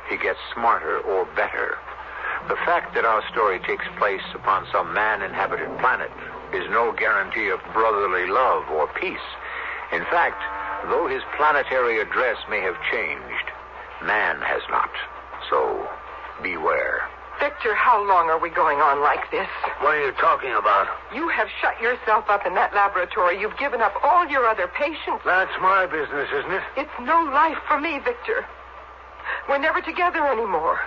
he gets smarter or better. The fact that our story takes place upon some man-inhabited planet is no guarantee of brotherly love or peace. In fact, though his planetary address may have changed, man has not. So, beware. Victor, how long are we going on like this? What are you talking about? You have shut yourself up in that laboratory. You've given up all your other patients. That's my business, isn't it? It's no life for me, Victor. We're never together anymore.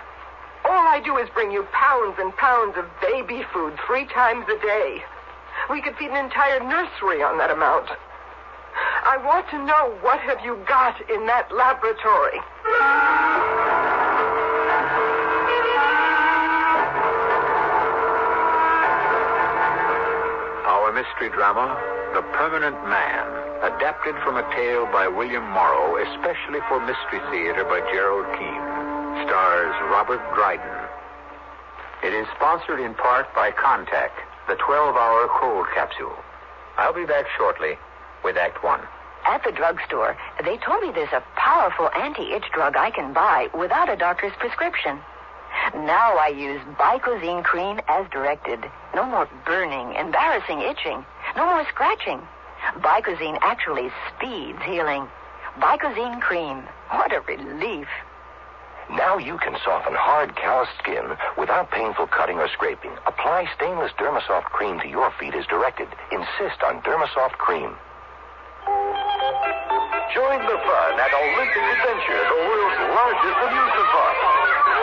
All I do is bring you pounds and pounds of baby food 3 times a day. We could feed an entire nursery on that amount. I want to know, what have you got in that laboratory? mystery drama, The Permanent Man, adapted from a tale by William Morrow, especially for Mystery Theater by Gerald Keane. Stars Robert Dryden. It is sponsored in part by Contact, the 12-hour cold capsule. I'll be back shortly with Act One. At the drugstore, they told me there's a powerful anti-itch drug I can buy without a doctor's prescription. Now I use Bicozine cream as directed. No more burning, embarrassing itching. No more scratching. Bicozine actually speeds healing. Bicozine cream. What a relief. Now you can soften hard, calloused skin without painful cutting or scraping. Apply stainless Dermasoft cream to your feet as directed. Insist on Dermasoft cream. Join the fun at Olympic Adventure, the world's largest amusement park.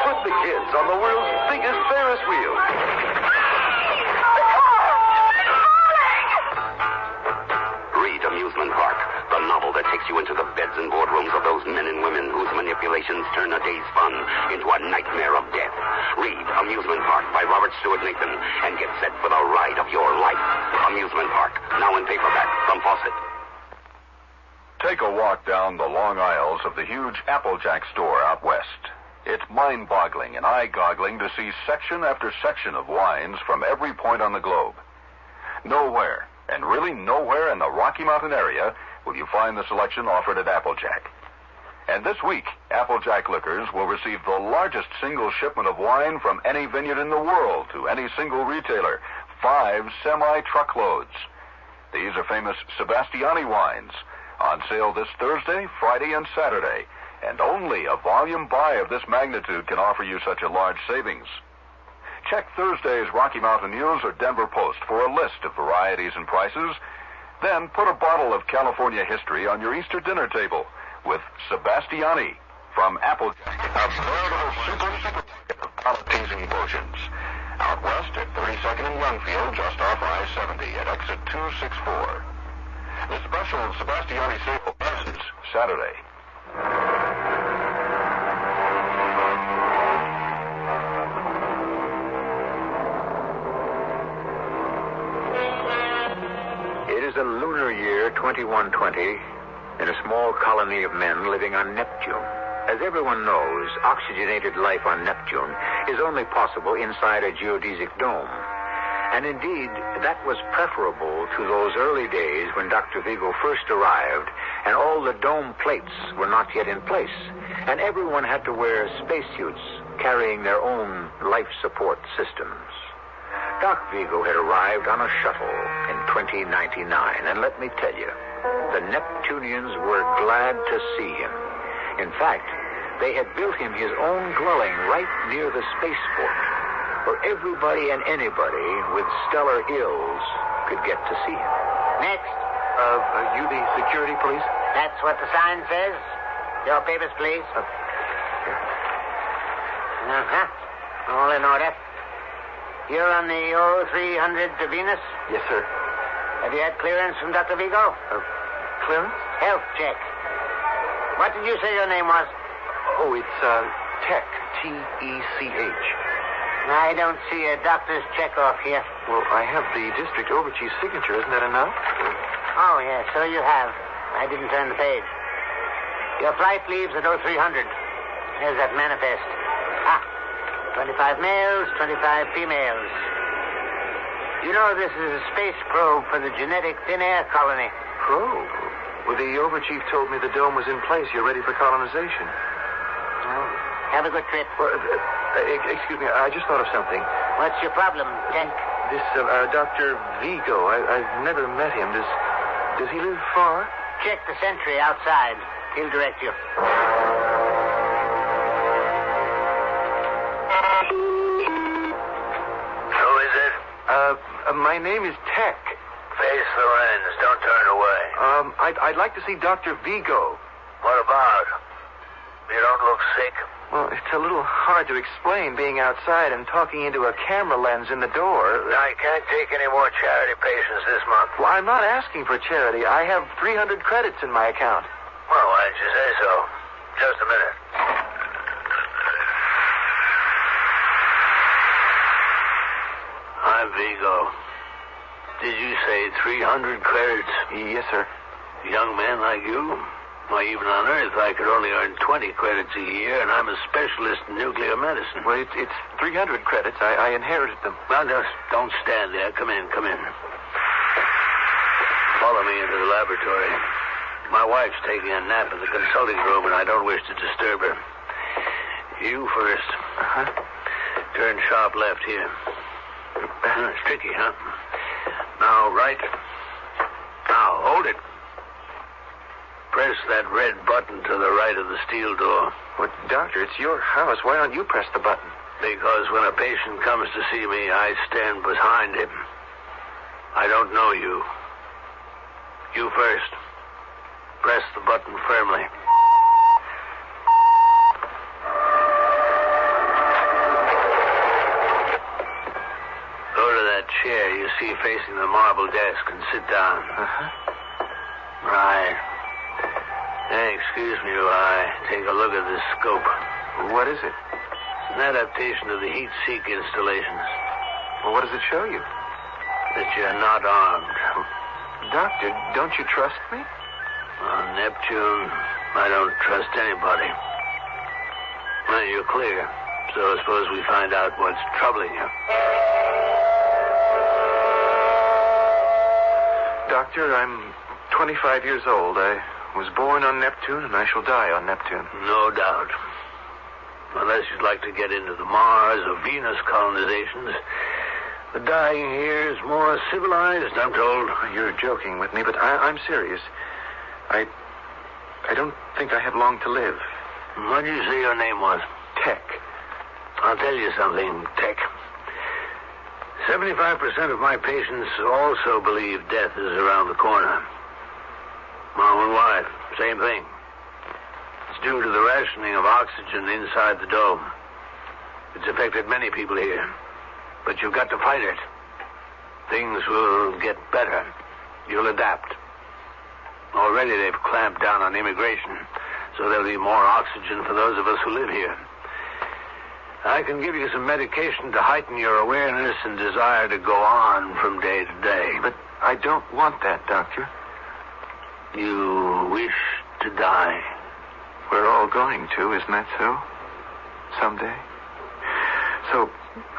Put the kids on the world's biggest Ferris wheel. Read Amusement Park, the novel that takes you into the beds and boardrooms of those men and women whose manipulations turn a day's fun into a nightmare of death. Read Amusement Park by Robert Stewart Nathan and get set for the ride of your life. Amusement Park, now in paperback from Fawcett. Take a walk down the long aisles of the huge Applejack store out west. It's mind-boggling and eye-goggling to see section after section of wines from every point on the globe. Nowhere, and really nowhere in the Rocky Mountain area, will you find the selection offered at Applejack. And this week, Applejack Liquors will receive the largest single shipment of wine from any vineyard in the world to any single retailer, 5 semi-truckloads. These are famous Sebastiani wines, on sale this Thursday, Friday, and Saturday, and only a volume buy of this magnitude can offer you such a large savings. Check Thursday's Rocky Mountain News or Denver Post for a list of varieties and prices. Then put a bottle of California history on your Easter dinner table with Sebastiani from Applejack, a veritable supermarket of qualities and potions. Out west at 32nd and Youngfield, just off I-70 at exit 264. The special Sebastiani sale ends Saturday. It is a lunar year 2120 in a small colony of men living on Neptune. As everyone knows, oxygenated life on Neptune is only possible inside a geodesic dome. And indeed, that was preferable to those early days when Dr. Vigo first arrived and all the dome plates were not yet in place, and everyone had to wear spacesuits carrying their own life support systems. Doc Vigo had arrived on a shuttle in 2099, and let me tell you, the Neptunians were glad to see him. In fact, they had built him his own dwelling right near the spaceport, where everybody and anybody with stellar ills could get to see him. Next. Are you the security police? That's what the sign says. Your papers, please. All in order. You're on the 0300 to Venus? Yes, sir. Have you had clearance from Dr. Vigo? Clearance? Health check. What did you say your name was? Oh, it's Tech. T-E-C-H. I don't see a doctor's check-off here. Well, I have the district overchief's signature. Isn't that enough? Oh, yes, so you have. I didn't turn the page. Your flight leaves at 0300. Here's that manifest. 25 males, 25 females. You know, this is a space probe for the genetic thin air colony. Probe? Well, the overchief told me the dome was in place. You're ready for colonization. Well, have a good trip. Well, excuse me, I just thought of something. What's your problem, Tech? This, Dr. Vigo, I've never met him. Does he live far? Check the sentry outside. He'll direct you. Who is it? My name is Tech. Face the lens. Don't turn away. I'd like to see Dr. Vigo. What about? You don't look sick. Well, it's a little hard to explain being outside and talking into a camera lens in the door. I can't take any more charity patients this month. Well, I'm not asking for charity. I have 300 credits in my account. Well, why didn't you say so? Just a minute. I'm Vigo. Did you say 300 credits? Yes, sir. A young man like you? Why, even on Earth, I could only earn 20 credits a year, and I'm a specialist in nuclear medicine. Well, it's 300 credits. I inherited them. Well, just don't stand there. Come in. Follow me into the laboratory. My wife's taking a nap in the consulting room, and I don't wish to disturb her. You first. Uh-huh. Turn sharp left here. It's tricky, huh? Now, right. Now, hold it. Press that red button to the right of the steel door. Well, Doctor, it's your house. Why don't you press the button? Because when a patient comes to see me, I stand behind him. I don't know you. You first. Press the button firmly. Go to that chair you see facing the marble desk and sit down. Uh-huh. Right. Hey, excuse me while I take a look at this scope. What is it? It's an adaptation of the heat-seek installations. Well, what does it show you? That you're not armed. Doctor, don't you trust me? On Neptune, I don't trust anybody. Well, you're clear. So suppose we find out what's troubling you. Doctor, I'm 25 years old. I was born on Neptune, and I shall die on Neptune. No doubt. Unless you'd like to get into the Mars or Venus colonizations. The dying here is more civilized, I'm told. You're joking with me, but I'm serious. I don't think I have long to live. What did you say your name was? Tech. I'll tell you something, Tech. 75% of my patients also believe death is around the corner. My own wife, same thing. It's due to the rationing of oxygen inside the dome. It's affected many people here. But you've got to fight it. Things will get better. You'll adapt. Already they've clamped down on immigration, so there'll be more oxygen for those of us who live here. I can give you some medication to heighten your awareness and desire to go on from day to day. But I don't want that, Doctor. You wish to die. We're all going to, isn't that so? Someday. So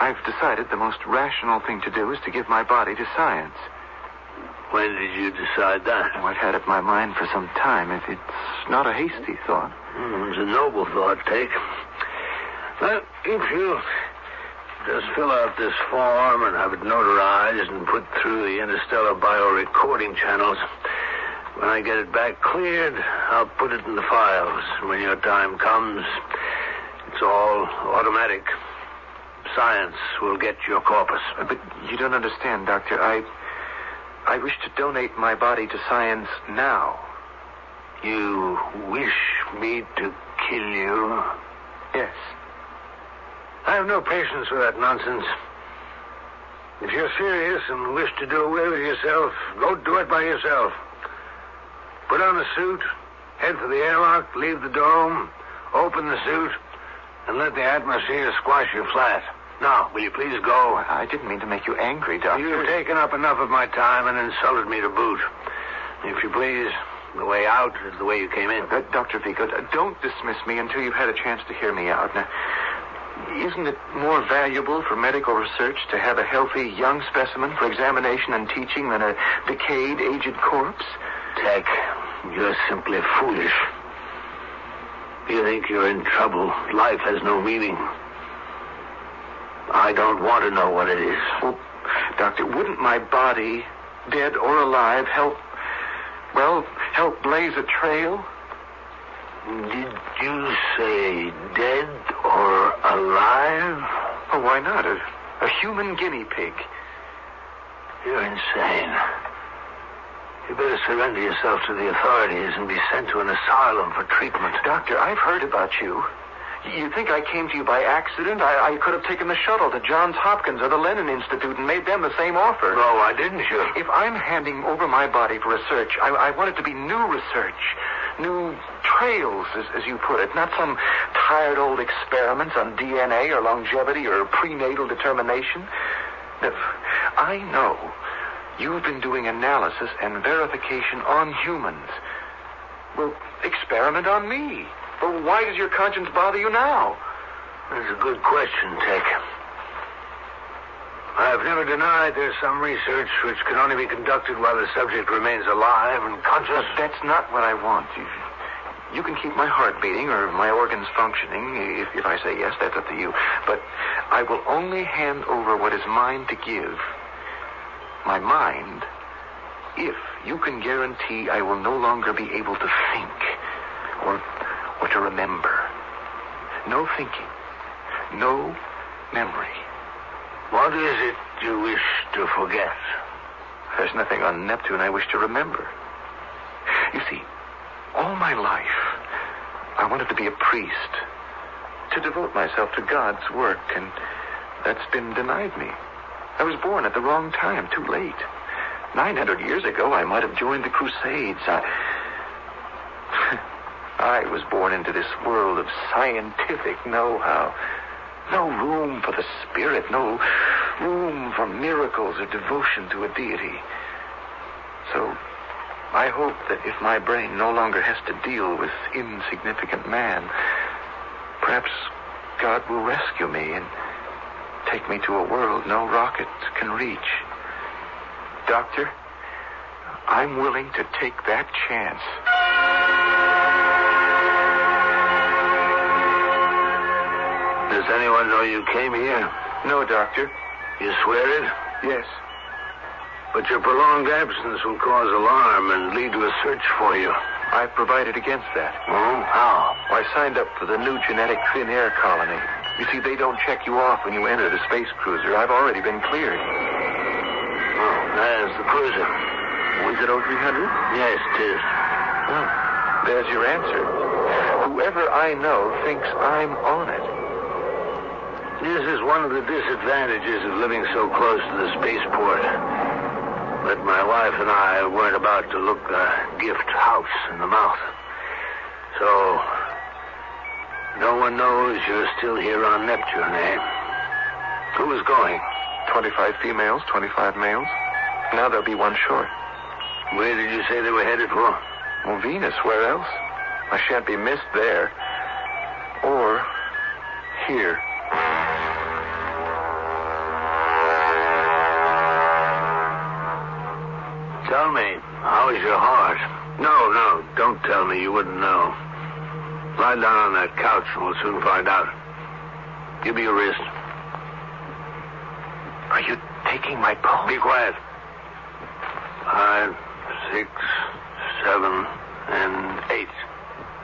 I've decided the most rational thing to do is to give my body to science. When did you decide that? Oh, I've had it in my mind for some time. It's not a hasty thought. It's a noble thought, Take. Well, if you just fill out this form and have it notarized and put through the interstellar biorecording channels, when I get it back cleared, I'll put it in the files. When your time comes, it's all automatic. Science will get your corpus. But you don't understand, Doctor. I wish to donate my body to science now. You wish me to kill you? Yes. I have no patience with that nonsense. If you're serious and wish to do away with yourself, go do it by yourself. Put on a suit, head for the airlock, leave the dome, open the suit, and let the atmosphere squash you flat. Now, will you please go? I didn't mean to make you angry, Doctor. You've taken up enough of my time and insulted me to boot. If you please, the way out is the way you came in. Dr. Vigo, don't dismiss me until you've had a chance to hear me out. Now, isn't it more valuable for medical research to have a healthy young specimen for examination and teaching than a decayed, aged corpse? Tech, you're simply foolish. You think you're in trouble. Life has no meaning. I don't want to know what it is. Well, Doctor, wouldn't my body, dead or alive, help blaze a trail? Did you say dead or alive? Oh, why not? A human guinea pig. You're insane. You better surrender yourself to the authorities and be sent to an asylum for treatment. Doctor, I've heard about you. You think I came to you by accident? I could have taken the shuttle to Johns Hopkins or the Lennon Institute and made them the same offer. No, why didn't you? If I'm handing over my body for research, I want it to be new research. New trails, as you put it. Not some tired old experiments on DNA or longevity or prenatal determination. I know You've been doing analysis and verification on humans. Well, experiment on me. Well, why does your conscience bother you now? That's a good question, Tech. I've never denied there's some research which can only be conducted while the subject remains alive and conscious. But that's not what I want. You can keep my heart beating or my organs functioning. If I say yes, that's up to you. But I will only hand over what is mine to give. My mind, if you can guarantee I will no longer be able to think or to remember. No thinking. No memory. What is it you wish to forget? There's nothing on Neptune I wish to remember. You see, all my life, I wanted to be a priest, to devote myself to God's work, and that's been denied me. I was born at the wrong time, too late. 900 years ago, I might have joined the Crusades. I was born into this world of scientific know-how. No room for the spirit, no room for miracles or devotion to a deity. So, I hope that if my brain no longer has to deal with insignificant man, perhaps God will rescue me and take me to a world no rocket can reach. Doctor, I'm willing to take that chance. Does anyone know you came here? No, Doctor. You swear it? Yes. But your prolonged absence will cause alarm and lead to a search for you. I provided against that. Oh? How? I signed up for the new genetic thin air colony. You see, they don't check you off when you enter the space cruiser. I've already been cleared. Oh, there's the cruiser. Was it 0300? Yes, it is. Well, there's your answer. Whoever I know thinks I'm on it. This is one of the disadvantages of living so close to the spaceport. But my wife and I weren't about to look a gift house in the mouth. So, no one knows you're still here on Neptune, eh? Who is going? 25 females, 25 males. Now there'll be one short. Where did you say they were headed for? Well, Venus. Where else? I shan't be missed there. Or here. Tell me, how is your heart? No, don't tell me. You wouldn't know. Lie down on that couch and we'll soon find out. Give me your wrist. Are you taking my pulse? Be quiet. 5, 6, 7, and 8.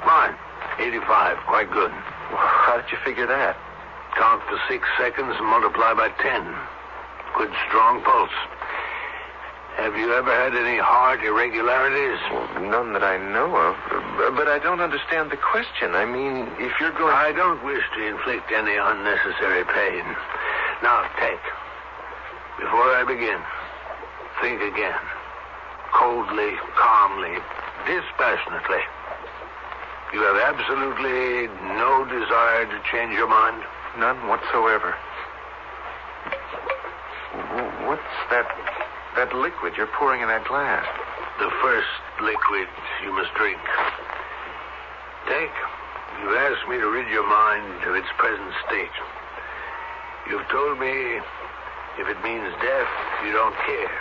Fine. 85. Quite good. How did you figure that? Count for 6 seconds and multiply by 10. Good, strong pulse. Have you ever had any heart irregularities? Well, none that I know of. But I don't understand the question. I mean, if you're going... I don't wish to inflict any unnecessary pain. Now, take. Before I begin, think again. Coldly, calmly, dispassionately. You have absolutely no desire to change your mind? None whatsoever. What's that liquid you're pouring in that glass? The first liquid you must drink. Take. You've asked me to rid your mind of its present state. You've told me if it means death, you don't care.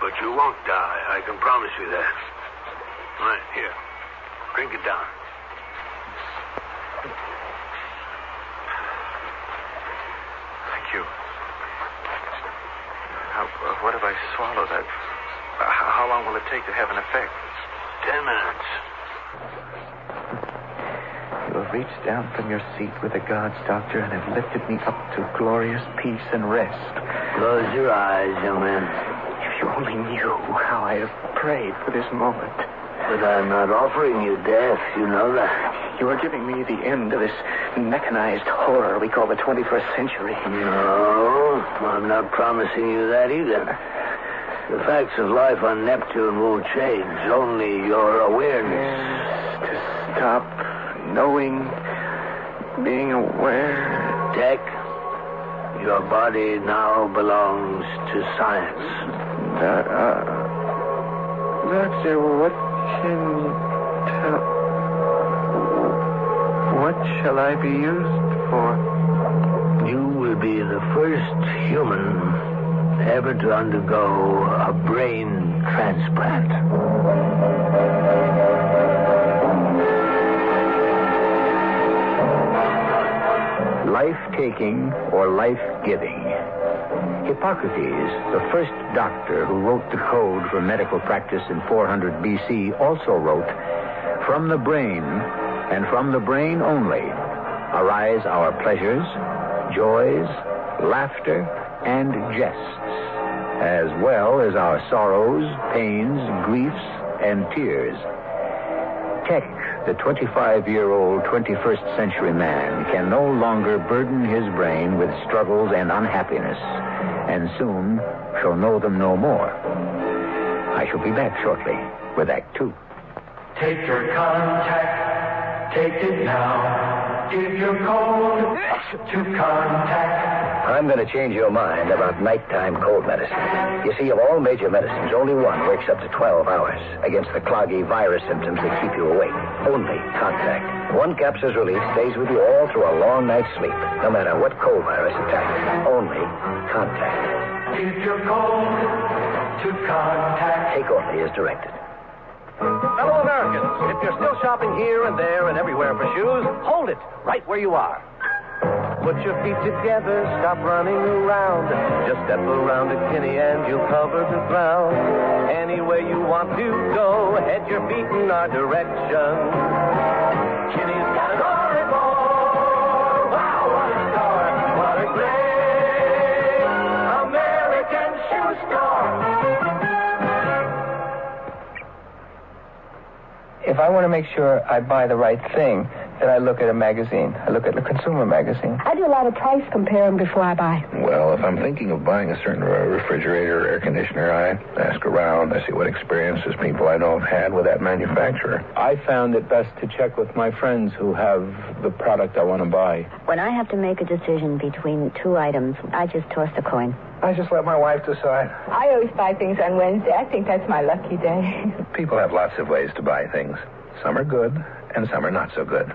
But you won't die. I can promise you that. All right, here. Drink it down. Thank you. What if I swallow that? How long will it take to have an effect? 10 minutes. You have reached down from your seat with the gods, Doctor, and have lifted me up to glorious peace and rest. Close your eyes, young man. If you only knew how I have prayed for this moment. But I'm not offering you death, you know that. You are giving me the end of this mechanized horror we call the 21st century. No, I'm not promising you that either. The facts of life on Neptune won't change, only your awareness. Yes, to stop knowing, being aware. Tech, Your body now belongs to science. Doctor, what can you tell? What shall I be used for? You will be the first human ever to undergo a brain transplant. Life-taking or life-giving. Hippocrates, the first doctor who wrote the code for medical practice in 400 BC, also wrote, "From the brain, and from the brain only, arise our pleasures, joys, laughter, and jests, as well as our sorrows, pains, griefs, and tears." Tech, the 25-year-old 21st century man, can no longer burden his brain with struggles and unhappiness, and soon shall know them no more. I shall be back shortly with Act 2. Take your contact, take it now. Give your code to contact. I'm going to change your mind about nighttime cold medicine. You see, of all major medicines, only one works up to 12 hours against the cloggy virus symptoms that keep you awake. Only Contact. One capsule's release stays with you all through a long night's sleep, no matter what cold virus attacks. Only Contact. Give your code to contact. Take only as directed. Fellow Americans, if you're still shopping here and there and everywhere for shoes, hold it right where you are. Put your feet together, stop running around. Just step around to Kinney and you'll cover the ground. Anywhere you want to go, head your feet in our direction. Kinney's got an Oregon. Wow, what a store. What a great American shoe store. If I want to make sure I buy the right thing, then I look at a magazine. I look at the consumer magazine. I do a lot of price comparing before I buy. Well, if I'm thinking of buying a certain refrigerator or air conditioner, I ask around. I see what experiences people I know have had with that manufacturer. I found it best to check with my friends who have the product I want to buy. When I have to make a decision between two items, I just toss a coin. I just let my wife decide. I always buy things on Wednesday. I think that's my lucky day. People have lots of ways to buy things. Some are good, and some are not so good.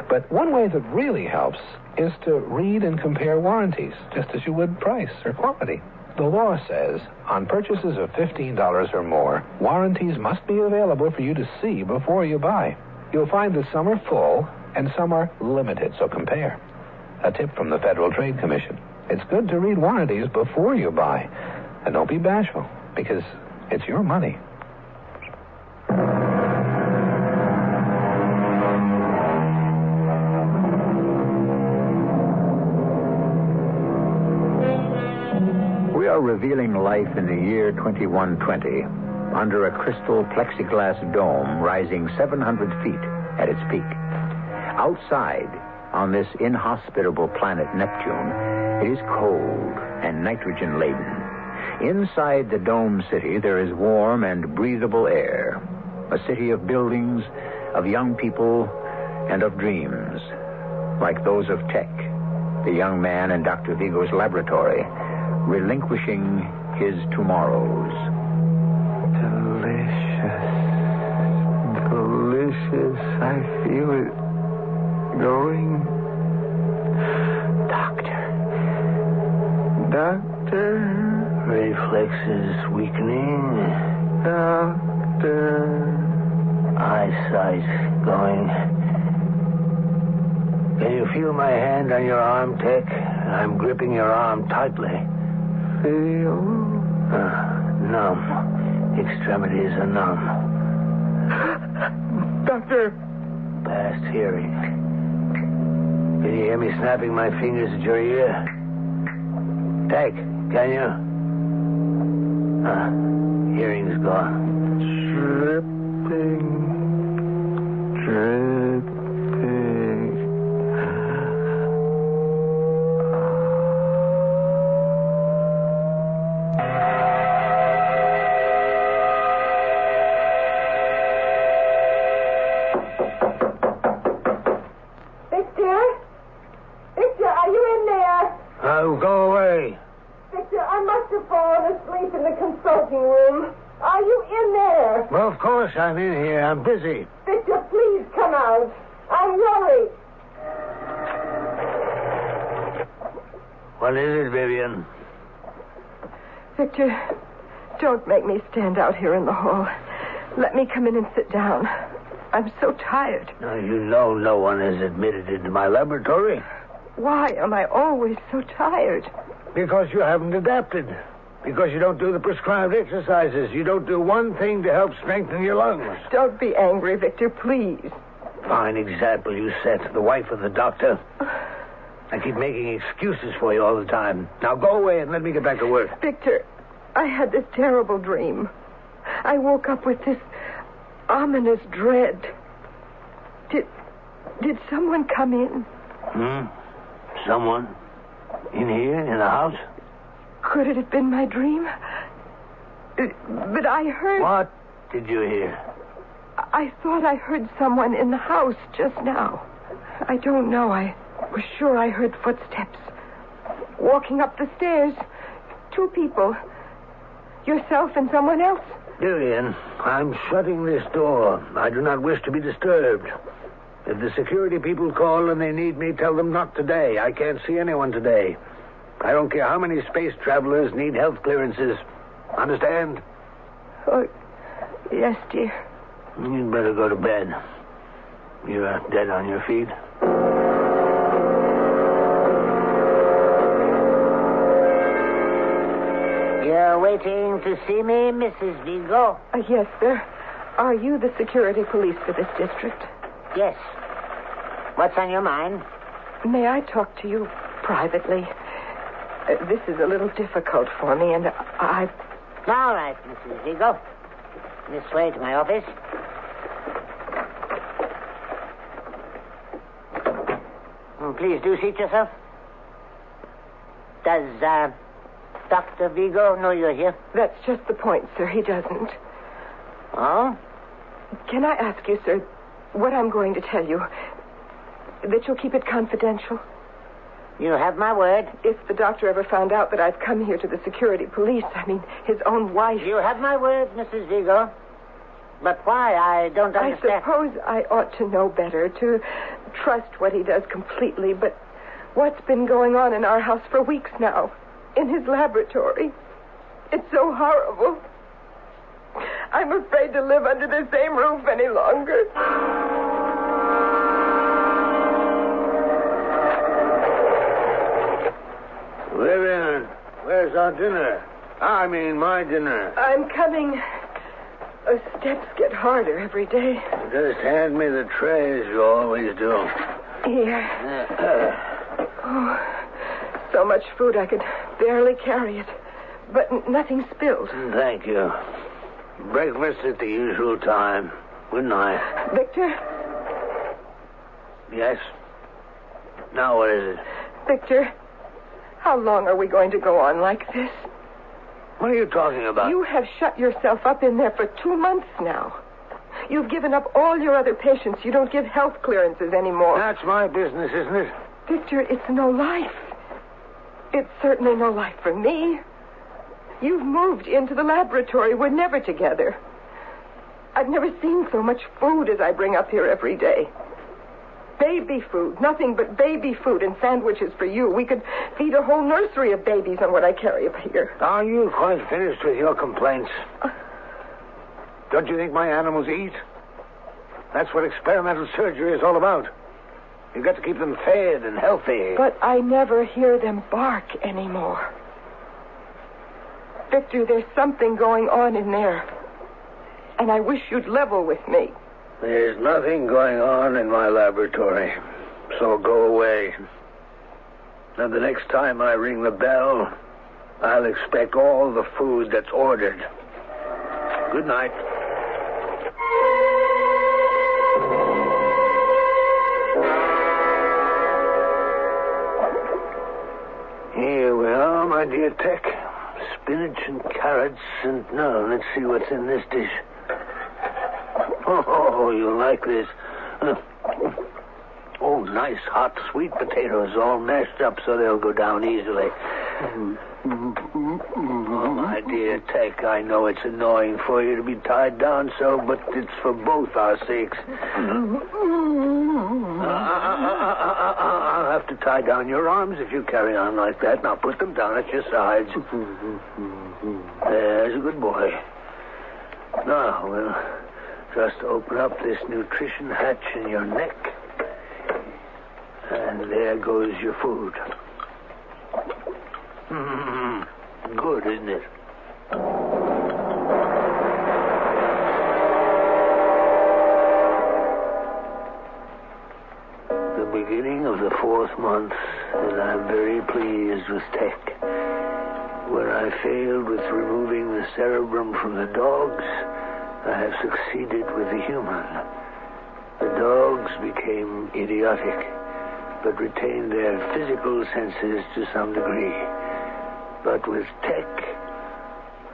But one way that really helps is to read and compare warranties, just as you would price or quality. The law says on purchases of $15 or more, warranties must be available for you to see before you buy. You'll find that some are full and some are limited, so compare. A tip from the Federal Trade Commission. It's good to read warranties before you buy. And don't be bashful, because it's your money. We are revealing life in the year 2120 under a crystal plexiglass dome rising 700 feet at its peak. Outside, on this inhospitable planet Neptune, it is cold and nitrogen-laden. Inside the dome city, there is warm and breathable air. A city of buildings, of young people, and of dreams, like those of Tech, the young man in Dr. Vigo's laboratory, relinquishing his tomorrows. Delicious. I feel it going. Doctor. Reflexes weakening. Doctor. Eyesight going. Can you feel my hand on your arm, Tech? I'm gripping your arm tightly. Feel? Numb. Extremities are numb. Doctor. Past hearing. Can you hear me snapping my fingers at your ear? Tech, can you? Hearing's gone. Dripping. Victor, are you in there? Go Well, of course I'm in here. I'm busy. Victor, please come out. I'm worried. What is it, Vivian? Victor, don't make me stand out here in the hall. Let me come in and sit down. I'm so tired. Now, you know no one is admitted into my laboratory. Why am I always so tired? Because you haven't adapted. Because you don't do the prescribed exercises. You don't do one thing to help strengthen your lungs. Don't be angry, Victor, please. Fine example you set, the wife of the doctor. I keep making excuses for you all the time. Now go away and let me get back to work. Victor, I had this terrible dream. I woke up with this ominous dread. Did someone come in? Someone? In here? In the house? Could it have been my dream? But I heard... What did you hear? I thought I heard someone in the house just now. I don't know. I was sure I heard footsteps. Walking up the stairs. 2 people. Yourself and someone else. Vivian, I'm shutting this door. I do not wish to be disturbed. If the security people call and they need me, tell them not today. I can't see anyone today. I don't care how many space travelers need health clearances. Understand? Oh, yes, dear. You'd better go to bed. You're dead on your feet. You're waiting to see me, Mrs. Vigo? Yes, sir. Are you the security police for this district? Yes. What's on your mind? May I talk to you privately? This is a little difficult for me, and I... All right, Mrs. Vigo. This way to my office. Please do seat yourself. Does, Dr. Vigo know you're here? That's just the point, sir. He doesn't. Oh? Can I ask you, sir, what I'm going to tell you, that you'll keep it confidential? You have my word. If the doctor ever found out that I've come here to the security police, I mean, his own wife... You have my word, Mrs. Vigo. But why? I don't understand. I suppose I ought to know better, to trust what he does completely, but what's been going on in our house for weeks now, in his laboratory, it's so horrible. I'm afraid to live under the same roof any longer. Vivian, where's our dinner? I mean, my dinner. I'm coming. Steps get harder every day. Just hand me the tray as you always do. Here. Oh, so much food I could barely carry it. But nothing spilled. Thank you. Breakfast at the usual time. Good night. Victor? Yes? Now what is it? Victor, how long are we going to go on like this? What are you talking about? You have shut yourself up in there for 2 months now. You've given up all your other patients. You don't give health clearances anymore. That's my business, isn't it? Victor, it's no life. It's certainly no life for me. You've moved into the laboratory. We're never together. I've never seen so much food as I bring up here every day. Baby food. Nothing but baby food and sandwiches for you. We could feed a whole nursery of babies on what I carry up here. Are you quite finished with your complaints? Don't you think my animals eat? That's what experimental surgery is all about. You've got to keep them fed and healthy. But I never hear them bark anymore. Victor, there's something going on in there. And I wish you'd level with me. There's nothing going on in my laboratory, so go away. And the next time I ring the bell, I'll expect all the food that's ordered. Good night. Here we are, my dear Tech. Spinach and carrots, and now let's see what's in this dish. Oh, you'll like this. Oh, nice hot sweet potatoes all mashed up so they'll go down easily. Oh, my dear Tech, I know it's annoying for you to be tied down so, but it's for both our sakes. I'll have to tie down your arms if you carry on like that. Now put them down at your sides. There's a good boy. Now, we'll just open up this nutrition hatch in your neck. And there goes your food. Good, isn't it? The beginning of the 4th month, and I'm very pleased with Tech. Where I failed with removing the cerebrum from the dogs, I have succeeded with the human. The dogs became idiotic, but retained their physical senses to some degree. But with Tech,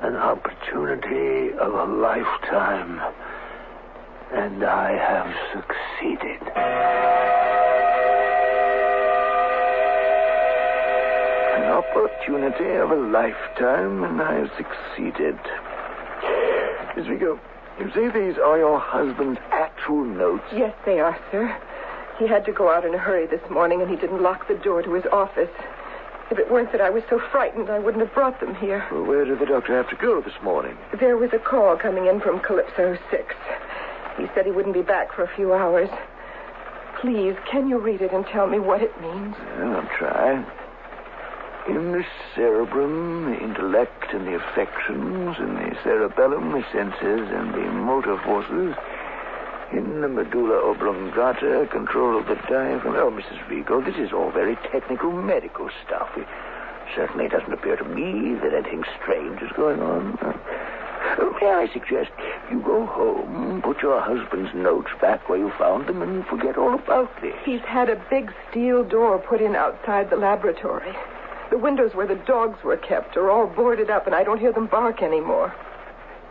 an opportunity of a lifetime, and I have succeeded. An opportunity of a lifetime, and I have succeeded. Miss Vigo, you say these are your husband's actual notes? Yes, they are, sir. He had to go out in a hurry this morning, and he didn't lock the door to his office. If it weren't that I was so frightened, I wouldn't have brought them here. Well, where did the doctor have to go this morning? There was a call coming in from Calypso 6. He said he wouldn't be back for a few hours. Please, can you read it and tell me what it means? Well, I'll try. In the cerebrum, the intellect and the affections, in the cerebellum, the senses and the motor forces. In the medulla oblongata, control of the diaphragm. Oh, Mrs. Vigo, this is all very technical medical stuff. It certainly doesn't appear to me that anything strange is going on. May I suggest you go home, put your husband's notes back where you found them, and forget all about this. He's had a big steel door put in outside the laboratory. The windows where the dogs were kept are all boarded up, and I don't hear them bark anymore.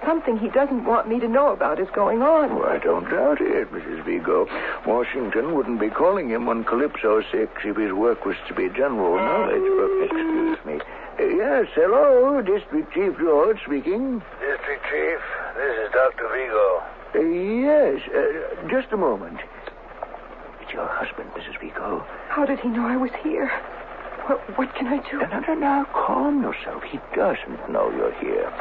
Something he doesn't want me to know about is going on. Oh, I don't doubt it, Mrs. Vigo. Washington wouldn't be calling him on Calypso 6 if his work was to be general knowledge. Excuse me. Yes, hello, District Chief George speaking. District Chief, this is Dr. Vigo. Yes, just a moment. It's your husband, Mrs. Vigo. How did he know I was here? What can I do? No, calm yourself. He doesn't know you're here.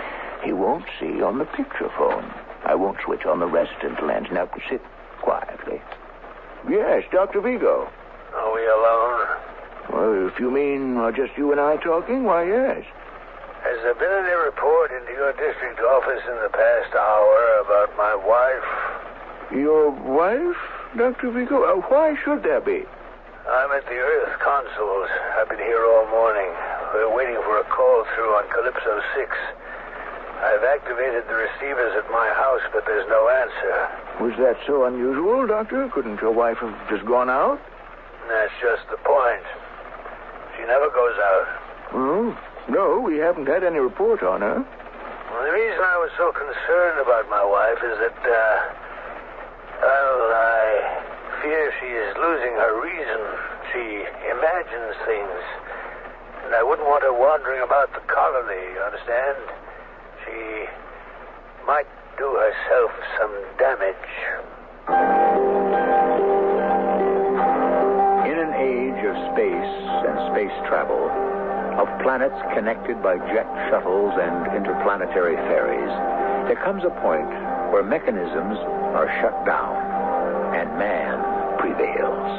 He won't see on the picture phone. I won't switch on the resident lens. Now, sit quietly. Yes, Dr. Vigo. Are we alone? Well, if you mean just you and I talking, why, yes. Has there been any report into your district office in the past hour about my wife? Your wife, Dr. Vigo? Why should there be? I'm at the Earth Consuls. I've been here all morning. We're waiting for a call through on Calypso 6. I've activated the receivers at my house, but there's no answer. Was that so unusual, Doctor? Couldn't your wife have just gone out? That's just the point. She never goes out. Well, no, we haven't had any report on her. Well, the reason I was so concerned about my wife is that, I fear she is losing her reason. She imagines things. And I wouldn't want her wandering about the colony, you understand? She might do herself some damage. In an age of space and space travel, of planets connected by jet shuttles and interplanetary ferries, there comes a point where mechanisms are shut down and man prevails.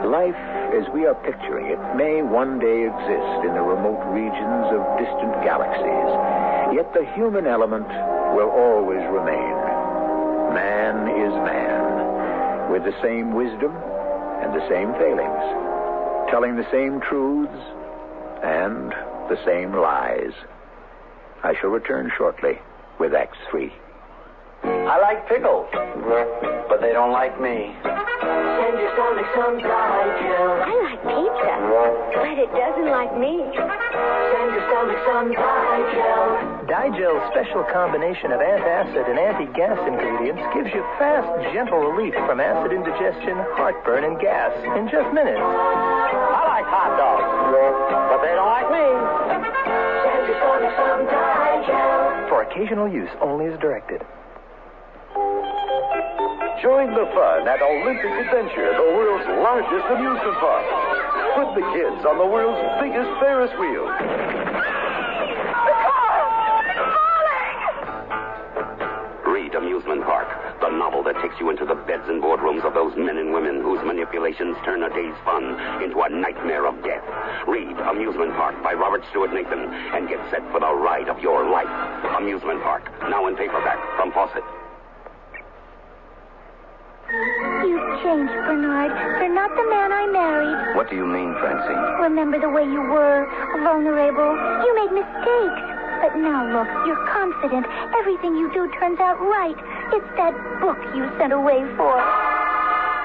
Life, as we are picturing it, may one day exist in the remote regions of distant galaxies. Yet the human element will always remain. Man is man, with the same wisdom and the same failings, telling the same truths and the same lies. I shall return shortly with Act 3. I like pickles, but they don't like me. Send your stomach some Digel. I like pizza, but it doesn't like me. Send your stomach some Digel. Digel's special combination of antacid and anti-gas ingredients gives you fast, gentle relief from acid indigestion, heartburn, and gas in just minutes. I like hot dogs, but they don't like me. For occasional use only as directed. Join the fun at Olympic Adventure, the world's largest amusement park. Put the kids on the world's biggest Ferris wheel. Read Amusement Park, the novel that takes you into the beds and boardrooms of those men and women whose manipulations turn a day's fun into a nightmare of death. Read Amusement Park by Robert Stewart Nathan and get set for the ride of your life. Amusement Park, now in paperback from Fawcett. You've changed, Bernard. You're not the man I married. What do you mean, Francine? Remember the way you were, vulnerable. You made mistakes. But now, look, you're confident. Everything you do turns out right. It's that book you sent away for.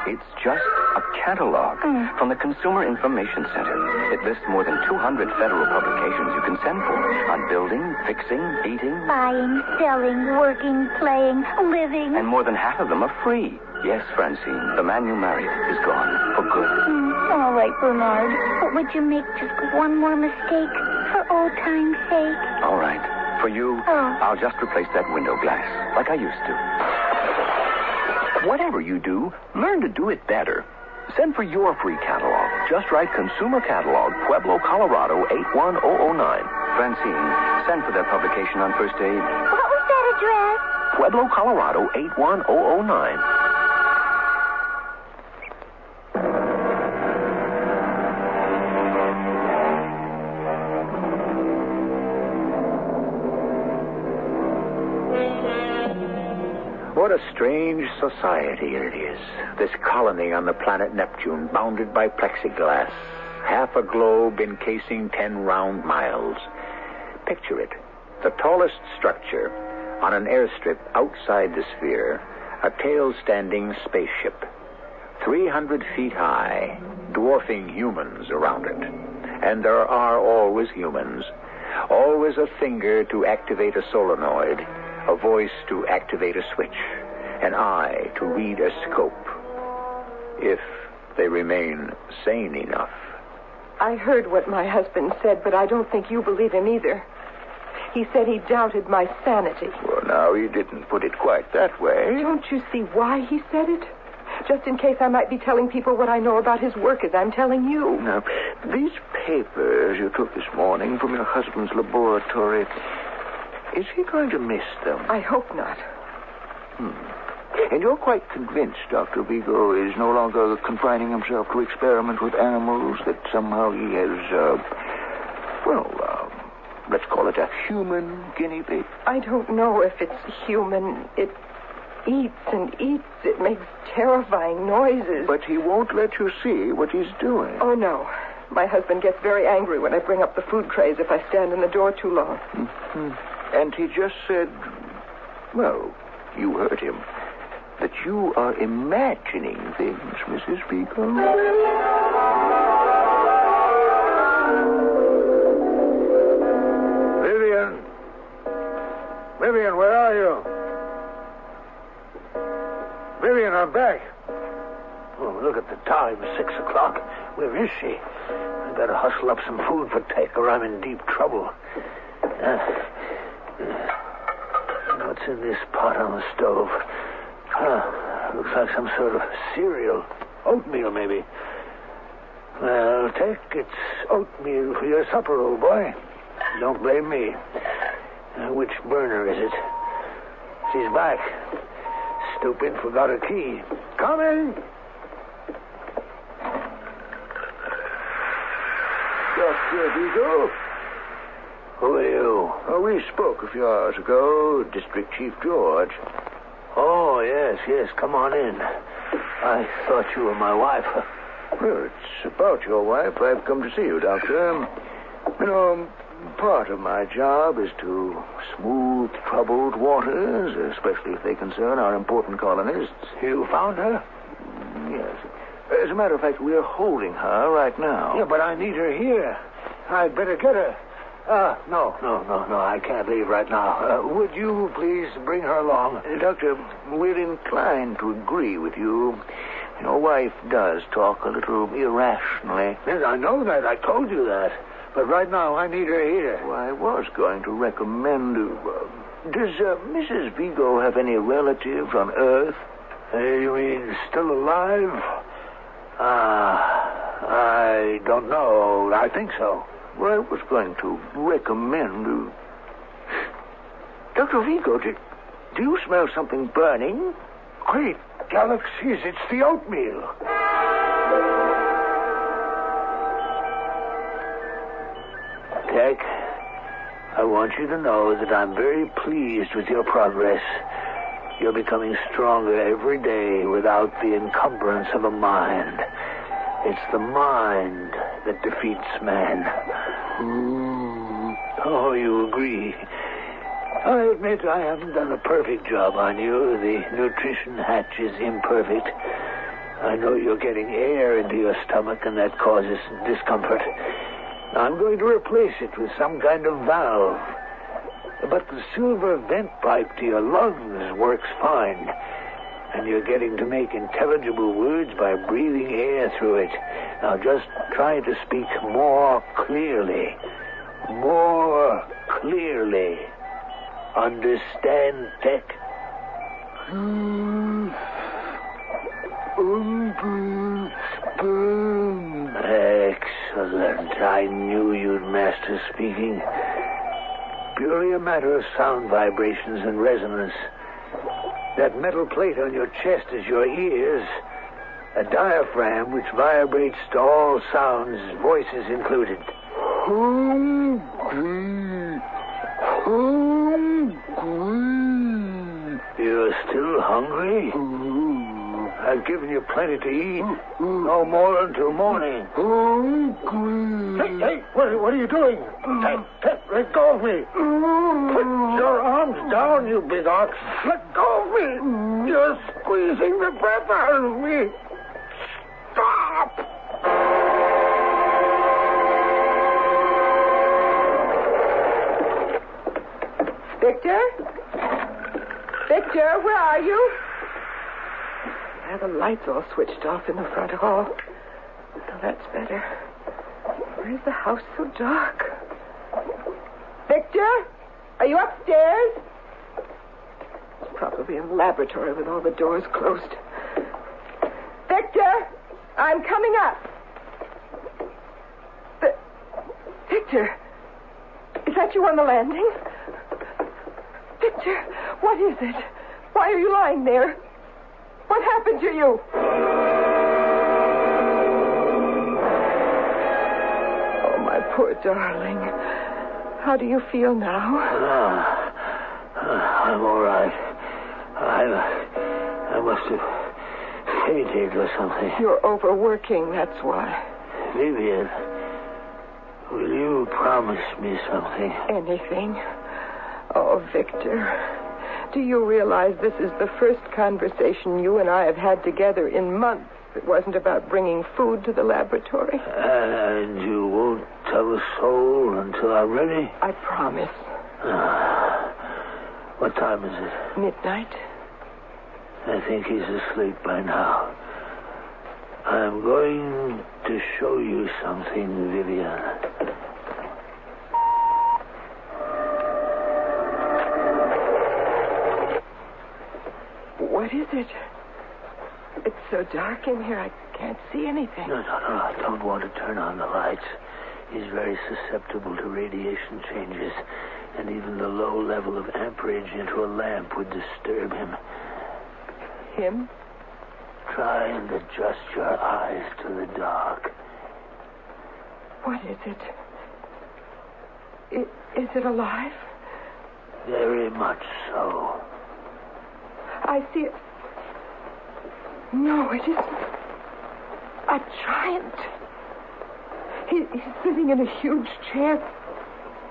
It's just a catalog from the Consumer Information Center. It lists more than 200 federal publications you can send for on building, fixing, eating. Buying, selling, working, playing, living. And more than half of them are free. Yes, Francine, the man you married is gone for good. All right, Bernard. But would you make just one more mistake for old time's sake? All right. For you, I'll just replace that window glass like I used to. Whatever you do, learn to do it better. Send for your free catalog. Just write Consumer Catalog, Pueblo, Colorado, 81009. Francine, send for their publication on First Aid. What was that address? Pueblo, Colorado, 81009. What a strange society it is. This colony on the planet Neptune, bounded by plexiglass. Half a globe encasing 10 round miles. Picture it. The tallest structure on an airstrip outside the sphere, a tail-standing spaceship. 300 feet high, dwarfing humans around it. And there are always humans. Always a finger to activate a solenoid. A voice to activate a switch, an eye to read a scope, if they remain sane enough. I heard what my husband said, but I don't think you believe him either. He said he doubted my sanity. Well, now, he didn't put it quite that way. Don't you see why he said it? Just in case I might be telling people what I know about his work as I'm telling you. Now, these papers you took this morning from your husband's laboratory... Is he going to miss them? I hope not. And you're quite convinced Dr. Vigo is no longer confining himself to experiment with animals, that somehow he has, let's call it a human guinea pig? I don't know if it's human. It eats and eats. It makes terrifying noises. But he won't let you see what he's doing. Oh, no. My husband gets very angry when I bring up the food trays if I stand in the door too long. And he just said, well, you heard him, that you are imagining things, Mrs. Vigo. Vivian, where are you? Vivian, I'm back. Oh, look at the time, 6 o'clock. Where is she? I better hustle up some food for Tate or I'm in deep trouble. What's in this pot on the stove? Looks like some sort of cereal. Oatmeal, maybe. Well, Tate, it's oatmeal for your supper, old boy. Don't blame me. Which burner is it? She's back. Stupid, forgot her key. Coming! Dr. Vigo? Who are you? Oh, we spoke a few hours ago, District Chief George. Oh, yes, come on in. I thought you were my wife. Well, it's about your wife I've come to see you, Doctor. You know, part of my job is to smooth troubled waters, especially if they concern our important colonists. You found her? Yes. As a matter of fact, we're holding her right now. Yeah, but I need her here. I'd better get her. No, I can't leave right now. Would you please bring her along? Doctor, we're inclined to agree with you. Your wife does talk a little irrationally. Yes, I know that. I told you that. But right now, I need her here. Well, I was going to recommend... does Mrs. Vigo have any relatives on Earth? You mean still alive? I don't know. I think so. Well, I was going to recommend... Dr. Vigo, do you smell something burning? Great galaxies, it's the oatmeal. Jack, I want you to know that I'm very pleased with your progress. You're becoming stronger every day without the encumbrance of a mind. It's the mind that defeats man. Oh, you agree. I admit I haven't done a perfect job on you. The nutrition hatch is imperfect. I know you're getting air into your stomach, and that causes discomfort. I'm going to replace it with some kind of valve. But the silver vent pipe to your lungs works fine. And you're getting to make intelligible words by breathing air through it. Now just try to speak more clearly. More clearly. Understand, Tech? Excellent. I knew you'd master speaking. Purely a matter of sound vibrations and resonance. That metal plate on your chest is your ears. A diaphragm which vibrates to all sounds, voices included. You're still hungry? I've given you plenty to eat. No more until morning. Hey, what are you doing? Let go of me. Put your arms down, you big ox. Let go of me. You're squeezing the breath out of me. Stop. Victor? Victor, where are you? The lights all switched off in the front hall. Oh, that's better. Why is the house so dark? Victor? Are you upstairs? It's probably in the laboratory with all the doors closed. Victor! I'm coming up. Victor? Is that you on the landing? Victor, what is it? Why are you lying there? What happened to you? Oh, my poor darling. How do you feel now? I'm all right. I must have fainted or something. You're overworking, that's why. Vivian, will you promise me something? Anything. Oh, Victor. Do you realize this is the first conversation you and I have had together in months? It wasn't about bringing food to the laboratory. And you won't tell a soul until I'm ready? I promise. What time is it? Midnight. I think he's asleep by now. I'm going to show you something, Vivian. What is it? It's so dark in here, I can't see anything. No. I don't want to turn on the lights. He's very susceptible to radiation changes, and even the low level of amperage into a lamp would disturb him. Him? Try and adjust your eyes to the dark. What is it? Is it alive? Very much so. I see it. No, it isn't. A giant. He's sitting in a huge chair,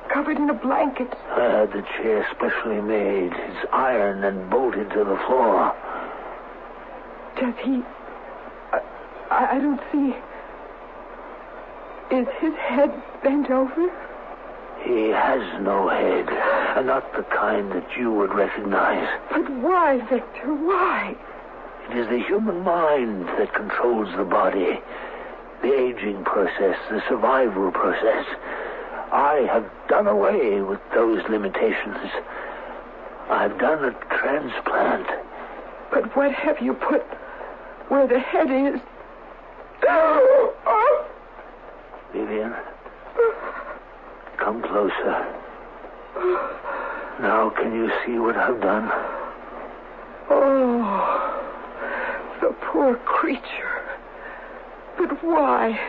covered in a blanket. I had the chair specially made. It's iron and bolted to the floor. Does he... I don't see... Is his head bent over? He has no head, and not the kind that you would recognize. But why, Victor? Why? It is the human mind that controls the body. The aging process, the survival process. I have done away with those limitations. I've done a transplant. But what have you put where the head is? Vivian, come closer. Now can you see what I've done? Oh, the poor creature. But why?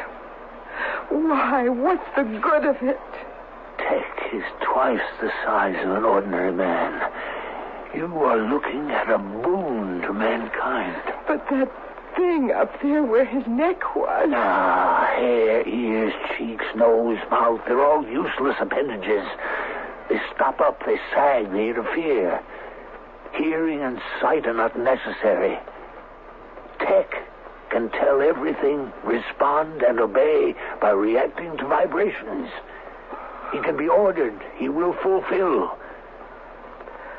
Why? What's the good of it? Tech is twice the size of an ordinary man. You are looking at a boon to mankind. But that thing up there where his neck was... Hair, ears, cheeks, nose, mouth, they're all useless appendages. They stop up, they sag, they interfere. Hearing and sight are not necessary. Tech can tell everything, respond, and obey by reacting to vibrations. He can be ordered. He will fulfill.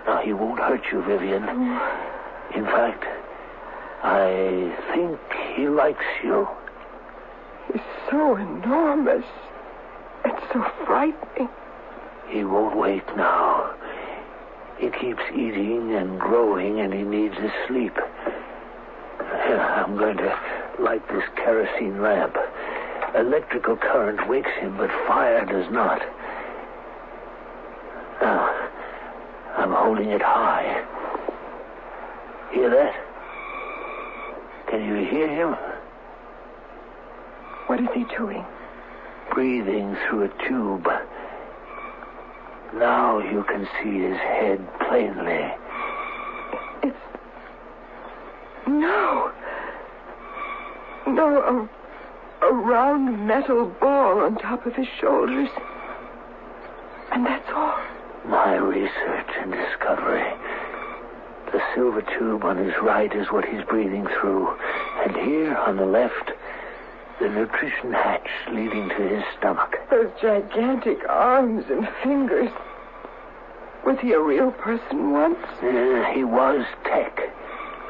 Now, he won't hurt you, Vivian. In fact, I think he likes you. He's so enormous. It's so frightening. He won't wait now. He keeps eating and growing, and he needs his sleep. I'm going to light this kerosene lamp. Electrical current wakes him, but fire does not. Now, I'm holding it high. Hear that? Can you hear him? What is he doing? Breathing through a tube. Now you can see his head plainly. No, a round metal ball on top of his shoulders. And that's all. My research and discovery. The silver tube on his right is what he's breathing through. And here on the left, the nutrition hatch leading to his stomach. Those gigantic arms and fingers. Was he a real person once? He was Tech.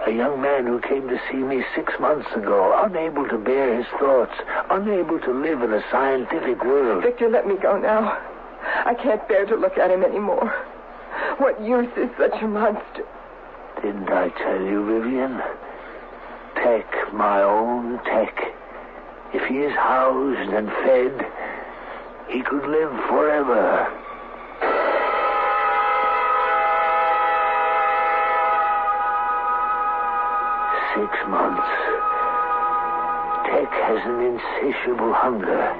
A young man who came to see me 6 months ago, unable to bear his thoughts, unable to live in a scientific world. Victor, let me go now. I can't bear to look at him anymore. What use is such a monster? Didn't I tell you, Vivian? Tech, my own Tech. If he is housed and fed, he could live forever. Six months. Tech has an insatiable hunger.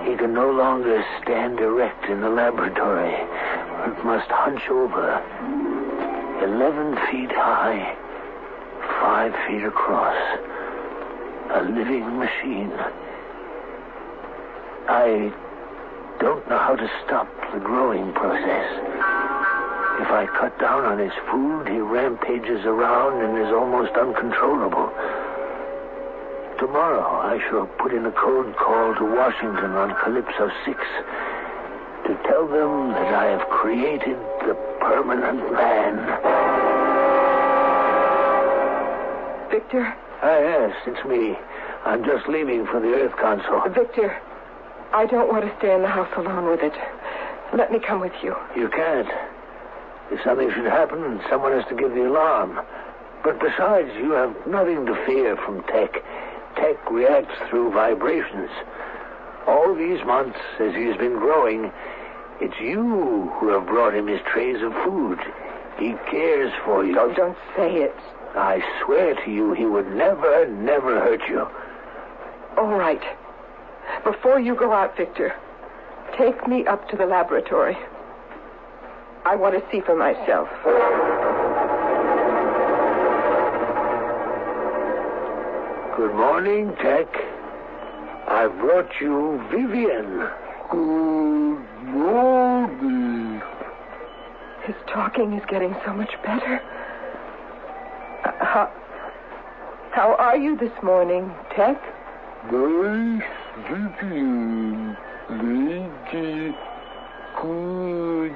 He can no longer stand erect in the laboratory, but must hunch over. 11 feet high, 5 feet across. A living machine. I don't know how to stop the growing process. If I cut down on his food, he rampages around and is almost uncontrollable. Tomorrow, I shall put in a code call to Washington on Calypso 6 to tell them that I have created the permanent man. Victor? Yes, it's me. I'm just leaving for the Earth Council. Victor, I don't want to stay in the house alone with it. Let me come with you. You can't. If something should happen, someone has to give the alarm. But besides, you have nothing to fear from Tech. Tech reacts through vibrations. All these months, as he has been growing, it's you who have brought him his trays of food. He cares for you. Oh, don't say it. I swear to you, he would never, never hurt you. All right. Before you go out, Victor, take me up to the laboratory. I want to see for myself. Good morning, Tech. I brought you Vivian. Good morning. His talking is getting so much better. How are you this morning, Tech? Nice, Vivian. Lady. Good.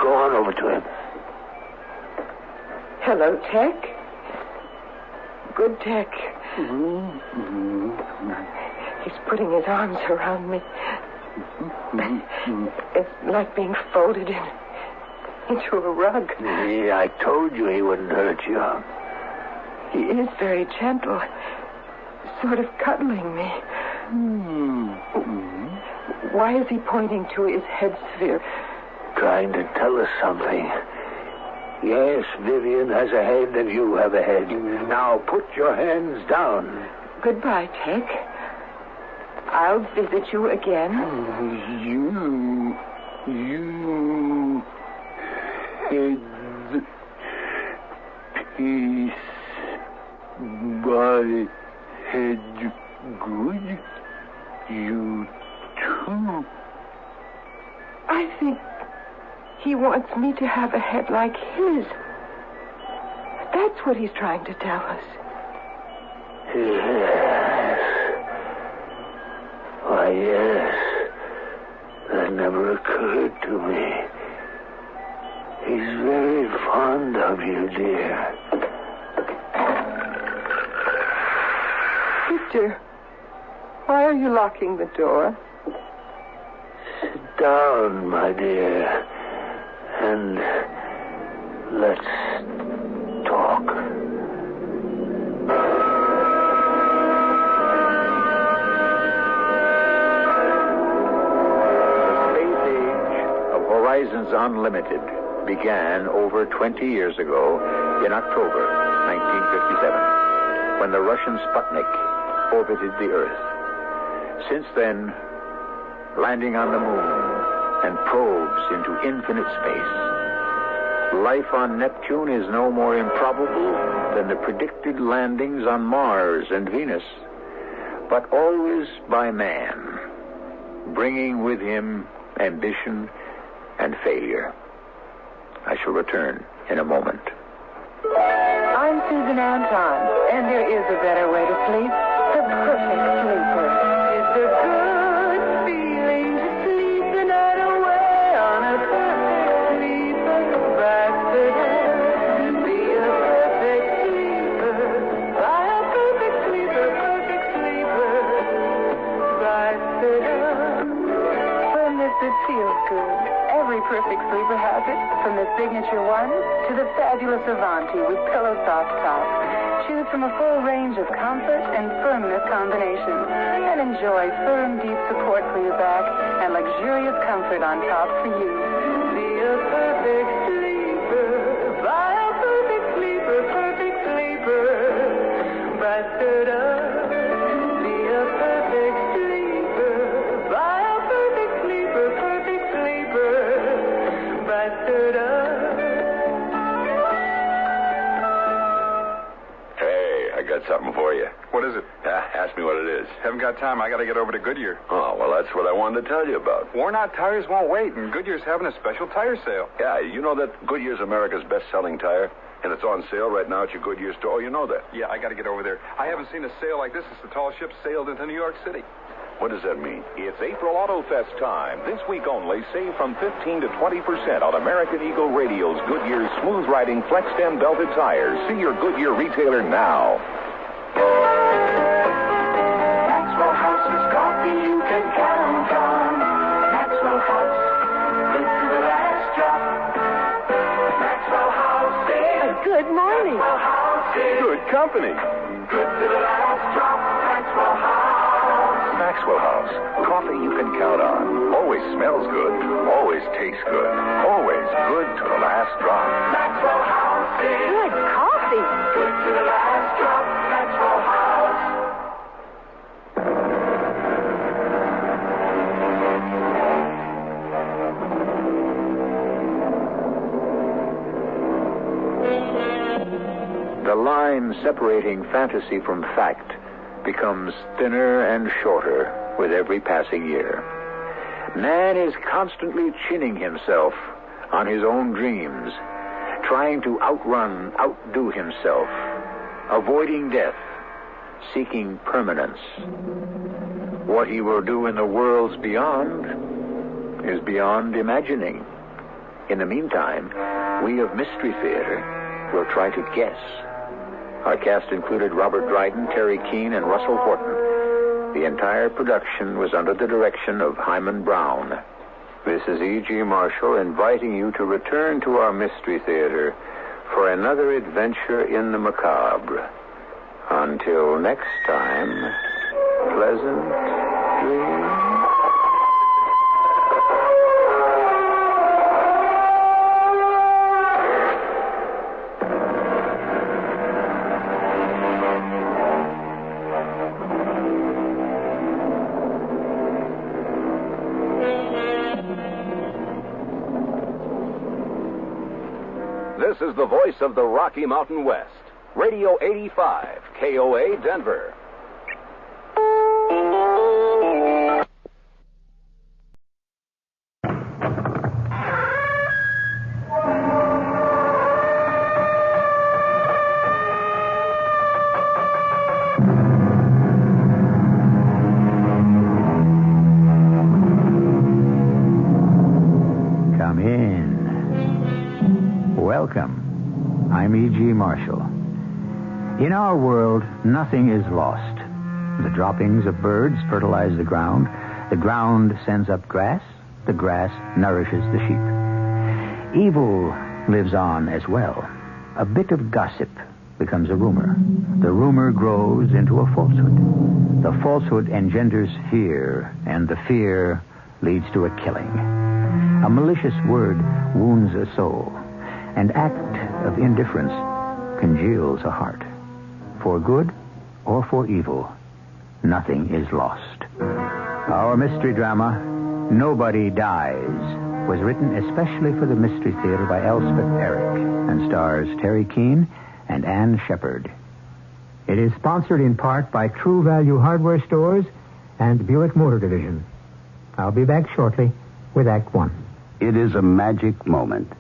Go on over to him. Hello, Tech. Good Tech. He's putting his arms around me. It's like being folded into a rug. Yeah, I told you he wouldn't hurt you. He is very gentle, sort of cuddling me. Why is he pointing to his head sphere? Trying to tell us something. Yes, Vivian has a head and you have a head. Now put your hands down. Goodbye, Teck. I'll visit you again. You head piece by head good. You too. I think he wants me to have a head like his. That's what he's trying to tell us. Yes. Why, yes. That never occurred to me. He's very fond of you, dear. Victor, why are you locking the door? Sit down, my dear, and let's talk. Horizons Unlimited began over 20 years ago in October 1957 when the Russian Sputnik orbited the Earth. Since then, landing on the moon and probes into infinite space, life on Neptune is no more improbable than the predicted landings on Mars and Venus, but always by man, bringing with him ambition and failure. I shall return in a moment. I'm Susan Anton, and there is a better way to sleep. The perfect sleeper. It's a good feeling to sleep the night away on a perfect sleeper. Be a perfect sleeper. Buy a perfect sleeper, perfect sleeper. Firmness that feels good. Every perfect sleeper has it, from the Signature One to the fabulous Avanti with pillow soft top. Choose from a full range of comfort and firmness combinations, and enjoy firm, deep support for your back and luxurious comfort on top for you. Be a perfect sleeper. Buy a perfect sleeper, perfect sleeper. Be a perfect sleeper. Buy a perfect sleeper, perfect sleeper. Hey, I got something for you. What is it? Ask me what it is. Haven't got time. I got to get over to Goodyear. Oh, well, that's what I wanted to tell you about. Worn-out tires won't wait, and Goodyear's having a special tire sale. Yeah, you know that Goodyear's America's best-selling tire? And it's on sale right now at your Goodyear store. Oh, you know that? Yeah, I got to get over there. I haven't seen a sale like this since the tall ship sailed into New York City. What does that mean? It's April Auto Fest time. This week only, save from 15 to 20% on American Eagle Radial's Goodyear smooth-riding flex-stem belted tires. See your Goodyear retailer now. Maxwell House is coffee you can count on. Maxwell House, good to the last drop. Maxwell House is good morning. Maxwell House is good company. Good to the last drop. Maxwell House. Maxwell House, coffee you can count on. Always smells good. Always tastes good. Always good to the last drop. Maxwell House is good coffee. Good to the last drop. Maxwell House. The line separating fantasy from fact becomes thinner and shorter with every passing year. Man is constantly chinning himself on his own dreams, trying to outdo himself, avoiding death, seeking permanence. What he will do in the worlds beyond is beyond imagining. In the meantime, we of Mystery Theater will try to guess. Our cast included Robert Dryden, Terry Keane, and Russell Horton. The entire production was under the direction of Hyman Brown. This is E.G. Marshall inviting you to return to our Mystery Theater for another adventure in the macabre. Until next time, pleasant dreams. This is the voice of the Rocky Mountain West. Radio 85, KOA Denver. Come in. Welcome. I'm E.G. Marshall. In our world, nothing is lost. The droppings of birds fertilize the ground sends up grass, the grass nourishes the sheep. Evil lives on as well. A bit of gossip becomes a rumor. The rumor grows into a falsehood. The falsehood engenders fear, and the fear leads to a killing. A malicious word wounds a soul. An act of indifference congeals a heart. For good or for evil, nothing is lost. Our mystery drama, Nobody Dies, was written especially for the Mystery Theater by Elspeth Eric and stars Terry Keane and Ann Shepard. It is sponsored in part by True Value Hardware Stores and Buick Motor Division. I'll be back shortly with Act One. It is a magic moment.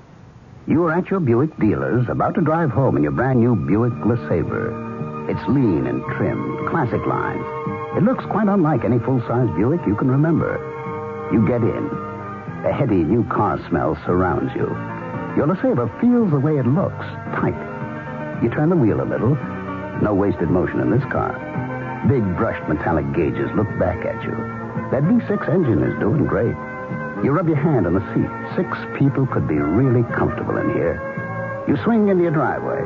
You are at your Buick dealer's, about to drive home in your brand new Buick LeSabre. It's lean and trimmed, classic line. It looks quite unlike any full-size Buick you can remember. You get in. A heady new car smell surrounds you. Your LeSabre feels the way it looks, tight. You turn the wheel a little. No wasted motion in this car. Big brushed metallic gauges look back at you. That V6 engine is doing great. You rub your hand on the seat. 6 people could be really comfortable in here. You swing into your driveway.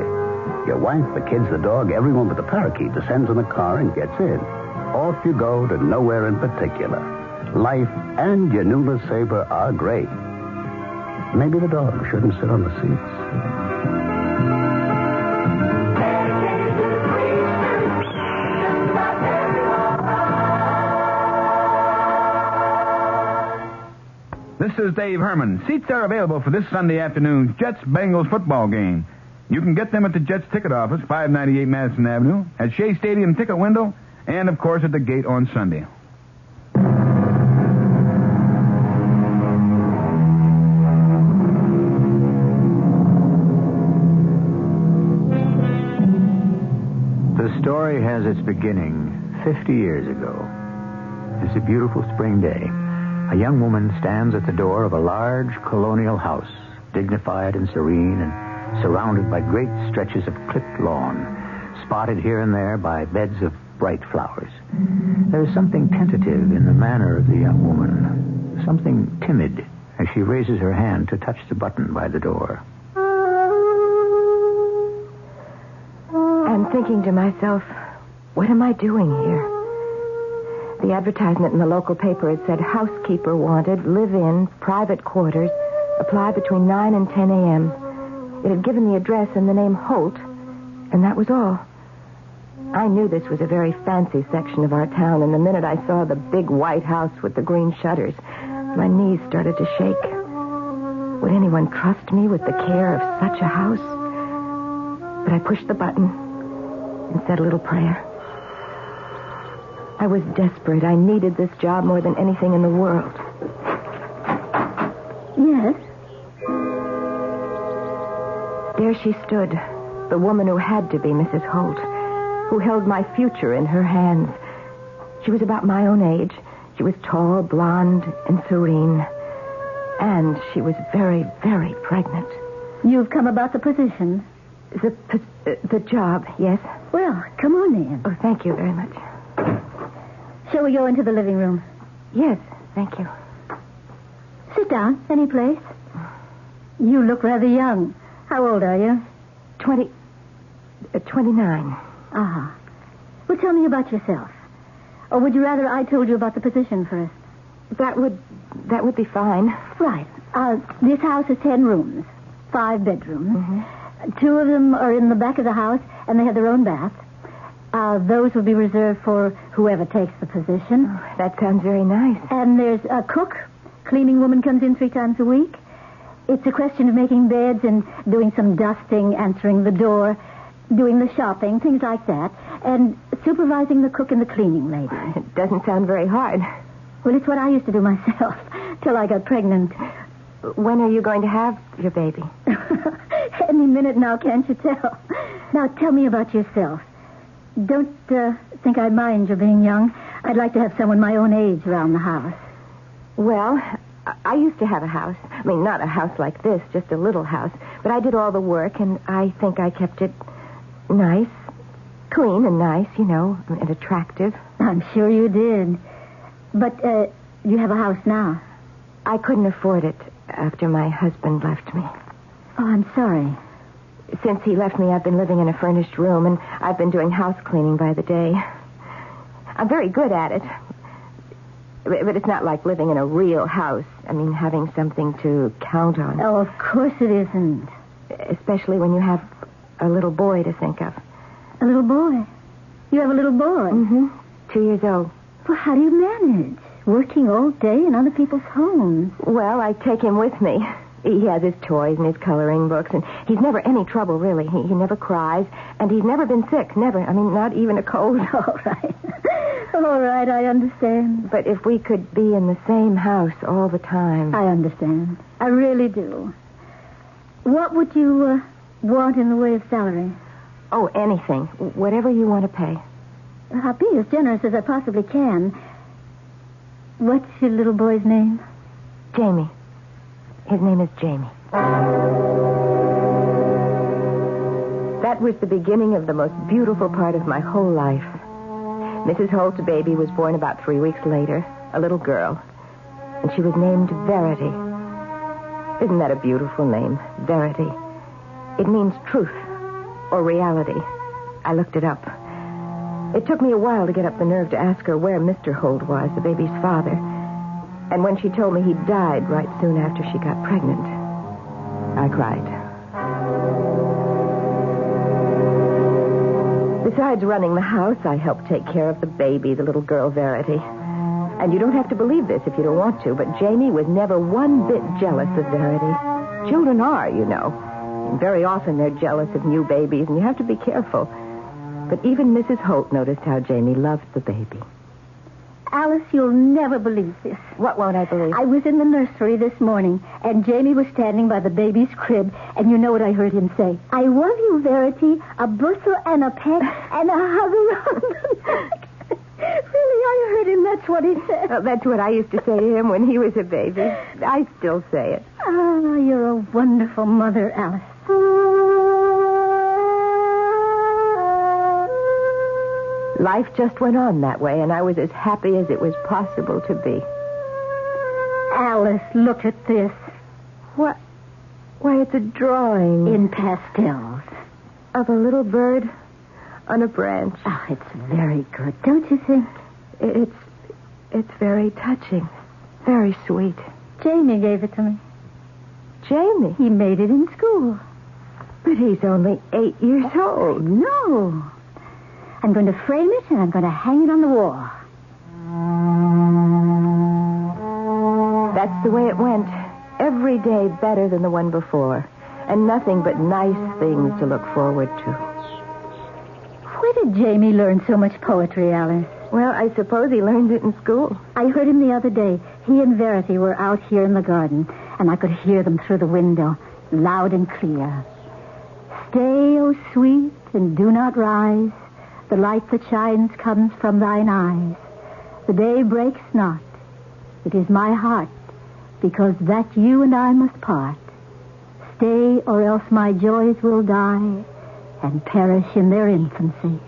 Your wife, the kids, the dog, everyone but the parakeet descends in the car and gets in. Off you go to nowhere in particular. Life and your new LeSabre are great. Maybe the dog shouldn't sit on the seats. This is Dave Herman. Seats are available for this Sunday afternoon's Jets-Bengals football game. You can get them at the Jets ticket office, 598 Madison Avenue, at Shea Stadium ticket window, and, of course, at the gate on Sunday. The story has its beginning 50 years ago. It's a beautiful spring day. A young woman stands at the door of a large colonial house, dignified and serene and surrounded by great stretches of clipped lawn, spotted here and there by beds of bright flowers. There is something tentative in the manner of the young woman, something timid as she raises her hand to touch the button by the door. I'm thinking to myself, what am I doing here? The advertisement in the local paper had said, housekeeper wanted, live-in, private quarters, apply between 9 and 10 a.m. It had given the address and the name Holt, and that was all. I knew this was a very fancy section of our town, and the minute I saw the big white house with the green shutters, my knees started to shake. Would anyone trust me with the care of such a house? But I pushed the button and said a little prayer. I was desperate. I needed this job more than anything in the world. Yes? There she stood, the woman who had to be Mrs. Holt, who held my future in her hands. She was about my own age. She was tall, blonde, and serene. And she was very, very pregnant. You've come about the position? The job, yes. Well, come on in. Oh, thank you very much. Shall we go into the living room? Yes, thank you. Sit down. Any place? You look rather young. How old are you? 29. Ah. Well, tell me about yourself. Or would you rather I told you about the position first? That would be fine. Right. This house has 10 rooms. 5 bedrooms. Mm-hmm. 2 of them are in the back of the house, and they have their own bath. Those would be reserved for whoever takes the position. Oh, that sounds very nice. And there's a cook. Cleaning woman comes in 3 times a week. It's a question of making beds and doing some dusting, answering the door, doing the shopping, things like that, and supervising the cook and the cleaning lady. It doesn't sound very hard. Well, it's what I used to do myself till I got pregnant. When are you going to have your baby? Any minute now, can't you tell? Now, tell me about yourself. Don't think I mind your being young. I'd like to have someone my own age around the house. Well, I used to have a house. I mean, not a house like this, just a little house. But I did all the work, and I think I kept it nice, clean and nice, and attractive. I'm sure you did. But you have a house now. I couldn't afford it after my husband left me. Oh, I'm sorry. Since he left me, I've been living in a furnished room, and I've been doing house cleaning by the day. I'm very good at it. But it's not like living in a real house. I mean, having something to count on. Oh, of course it isn't. Especially when you have a little boy to think of. A little boy? You have a little boy? Mm-hmm. 2 years old. Well, how do you manage? Working all day in other people's homes. Well, I take him with me. He has his toys and his coloring books, and he's never any trouble, really. He never cries, and he's never been sick. Never. I mean, not even a cold. All right. All right, I understand. But if we could be in the same house all the time... I understand. I really do. What would you want in the way of salary? Oh, anything. Whatever you want to pay. I'll be as generous as I possibly can. What's your little boy's name? Jamie. His name is Jamie. That was the beginning of the most beautiful part of my whole life. Mrs. Holt's baby was born about 3 weeks later, a little girl, and she was named Verity. Isn't that a beautiful name, Verity? It means truth or reality. I looked it up. It took me a while to get up the nerve to ask her where Mr. Holt was, the baby's father. And when she told me he died right soon after she got pregnant, I cried. Besides running the house, I helped take care of the baby, the little girl Verity. And you don't have to believe this if you don't want to, but Jamie was never one bit jealous of Verity. Children are, And very often they're jealous of new babies, and you have to be careful. But even Mrs. Holt noticed how Jamie loved the baby. Alice, you'll never believe this. What won't I believe? I was in the nursery this morning, and Jamie was standing by the baby's crib, and you know what I heard him say? I love you, Verity, a bushel and a peck and a hug around the neck. Really, I heard him. That's what he said. Well, that's what I used to say to him when he was a baby. I still say it. Oh, you're a wonderful mother, Alice. Life just went on that way, and I was as happy as it was possible to be. Alice, look at this. What? Why, it's a drawing. In pastels. Of a little bird on a branch. Oh, it's very good, don't you think? It's very touching. Very sweet. Jamie gave it to me. Jamie? He made it in school. But he's only 8 years old. No. I'm going to frame it, and I'm going to hang it on the wall. That's the way it went. Every day better than the one before. And nothing but nice things to look forward to. Where did Jamie learn so much poetry, Alice? Well, I suppose he learned it in school. I heard him the other day. He and Verity were out here in the garden, and I could hear them through the window, loud and clear. Stay, O sweet, and do not rise. The light that shines comes from thine eyes. The day breaks not. It is my heart, because that you and I must part. Stay, or else my joys will die and perish in their infancy.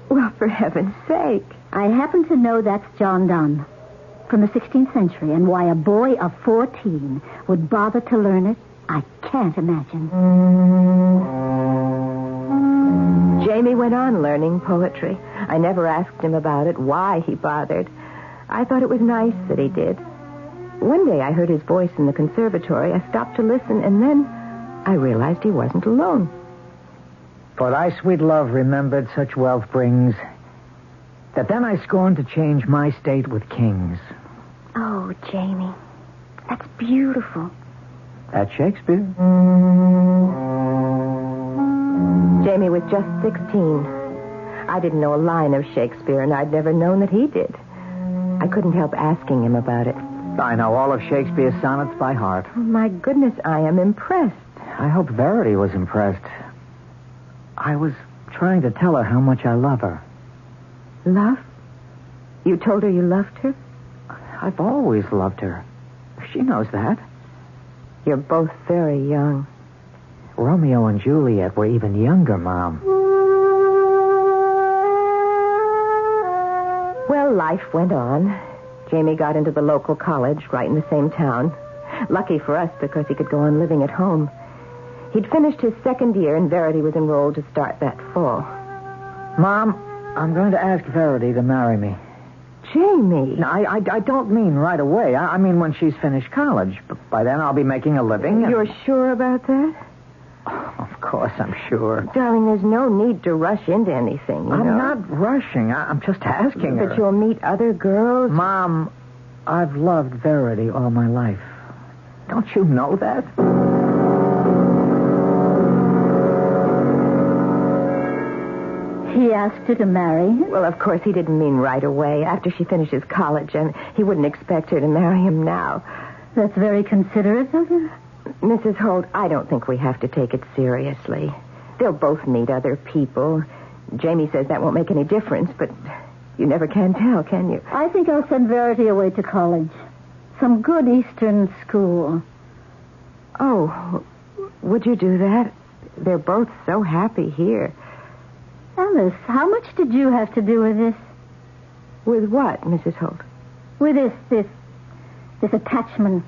Well, for heaven's sake. I happen to know that's John Donne from the 16th century, and why a boy of 14 would bother to learn it, I can't imagine. Jamie went on learning poetry. I never asked him about it, why he bothered. I thought it was nice that he did. One day I heard his voice in the conservatory. I stopped to listen, and then I realized he wasn't alone. For thy sweet love remembered such wealth brings, that then I scorned to change my state with kings. Oh, Jamie, that's beautiful. That's Shakespeare. Jamie was just 16. I didn't know a line of Shakespeare, and I'd never known that he did. I couldn't help asking him about it. I know all of Shakespeare's sonnets by heart. Oh, my goodness, I am impressed. I hope Verity was impressed. I was trying to tell her how much I love her. Love? You told her you loved her? I've always loved her. She knows that. You're both very young. Romeo and Juliet were even younger, Mom. Well, life went on. Jamie got into the local college right in the same town. Lucky for us because he could go on living at home. He'd finished his second year, and Verity was enrolled to start that fall. Mom, I'm going to ask Verity to marry me. Jamie. No, I don't mean right away. I mean when she's finished college. But by then I'll be making a living. You're sure about that? Oh, of course I'm sure. Darling, there's no need to rush into anything, you know? I'm not rushing. I'm just asking her. But you'll meet other girls? Mom, I've loved Verity all my life. Don't you know that? He asked her to marry him? Well, of course, he didn't mean right away, after she finishes college, and he wouldn't expect her to marry him now. That's very considerate of him. Mrs. Holt, I don't think we have to take it seriously. They'll both meet other people. Jamie says that won't make any difference, but you never can tell, can you? I think I'll send Verity away to college. Some good Eastern school. Oh, would you do that? They're both so happy here. Alice, how much did you have to do with this? With what, Mrs. Holt? With this attachment,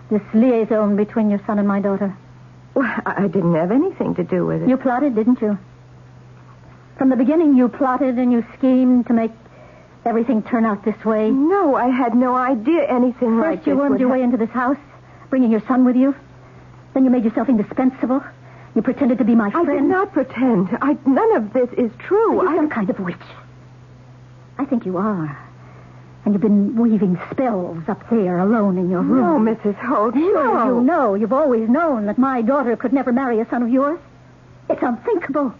this liaison between your son and my daughter. Well, I didn't have anything to do with it. You plotted, didn't you? From the beginning, you plotted and you schemed to make everything turn out this way. No, I had no idea anything like this. First, you wormed your way into this house, bringing your son with you. Then you made yourself indispensable. You pretended to be my friend. I did not pretend. None of this is true. Are you some kind of witch? I think you are. And you've been weaving spells up there alone in your room. No, Mrs. Holt, no. You know. You've always known that my daughter could never marry a son of yours. It's unthinkable.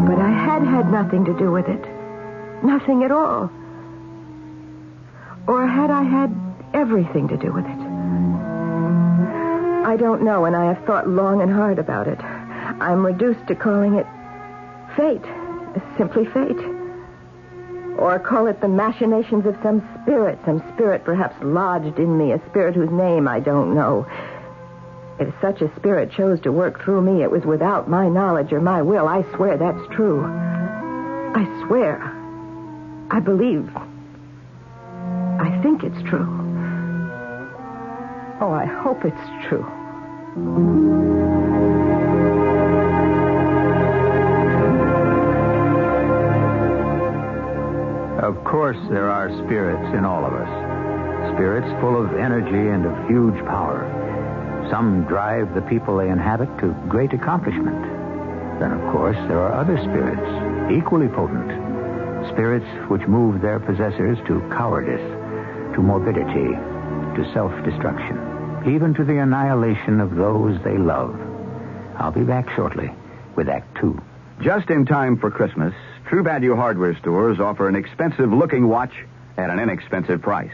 But I had nothing to do with it. Nothing at all. Or had I had everything to do with it? I don't know, and I have thought long and hard about it. I'm reduced to calling it fate. Simply fate. Or call it the machinations of some spirit perhaps lodged in me, a spirit whose name I don't know. If such a spirit chose to work through me, it was without my knowledge or my will. I swear that's true. I swear. I believe. I think it's true. Oh, I hope it's true. Of course, there are spirits in all of us. Spirits full of energy and of huge power. Some drive the people they inhabit to great accomplishment. Then, of course, there are other spirits, equally potent. Spirits which move their possessors to cowardice, to morbidity, to self-destruction, even to the annihilation of those they love. I'll be back shortly with Act 2. Just in time for Christmas, True Value hardware stores offer an expensive-looking watch at an inexpensive price.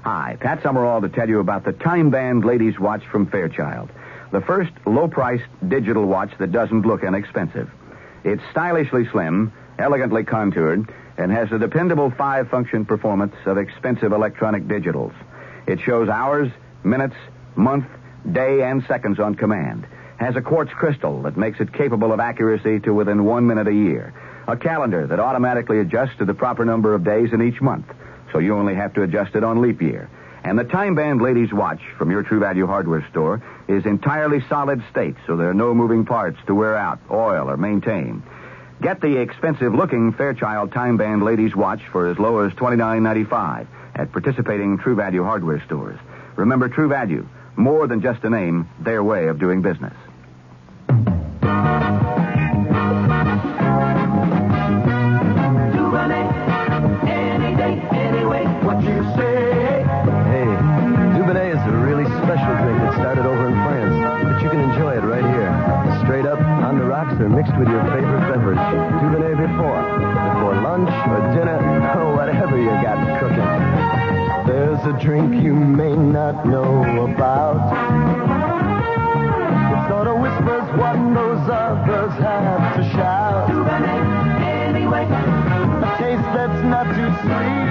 Hi, Pat Summerall to tell you about the Time Band Ladies Watch from Fairchild, the first low-priced digital watch that doesn't look inexpensive. It's stylishly slim, elegantly contoured, and has the dependable 5-function performance of expensive electronic digitals. It shows hours, minutes, month, day, and seconds on command. Has a quartz crystal that makes it capable of accuracy to within 1 minute a year. A calendar that automatically adjusts to the proper number of days in each month, so you only have to adjust it on leap year. And the Time Band Ladies Watch from your True Value hardware store is entirely solid state, so there are no moving parts to wear out, oil, or maintain. Get the expensive-looking Fairchild Time Band Ladies Watch for as low as $29.95 at participating True Value hardware stores. Remember, True Value, more than just a name, their way of doing business. Any day, anyway, what you say? Hey, Dubonnet is a really special drink that started over in France, but you can enjoy it right here. Straight up, on the rocks, or mixed with your favorite beverage. Dubonnet before lunch or dinner, or whatever you got cooking. There's a drink you may not know about. It sort of whispers what those others have to shout. Dubonnet, anyway. A taste that's not too sweet.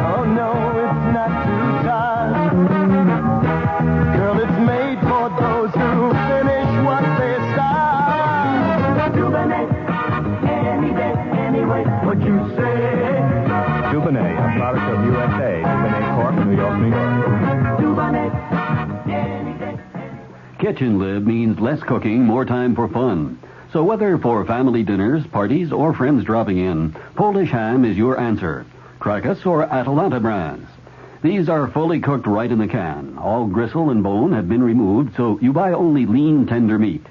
Oh no, it's not too tart. Girl, it's made for those who finish what they start. Dubonnet, any day, anyway, what you say. Dubonnet, a product of USA. Dubonnet Corp., New York, New York. Dubonnet, any day. Kitchen Lib means less cooking, more time for fun. So whether for family dinners, parties, or friends dropping in, Polish ham is your answer. Crocus or Atalanta brands. These are fully cooked right in the can. All gristle and bone have been removed, so you buy only lean, tender meat.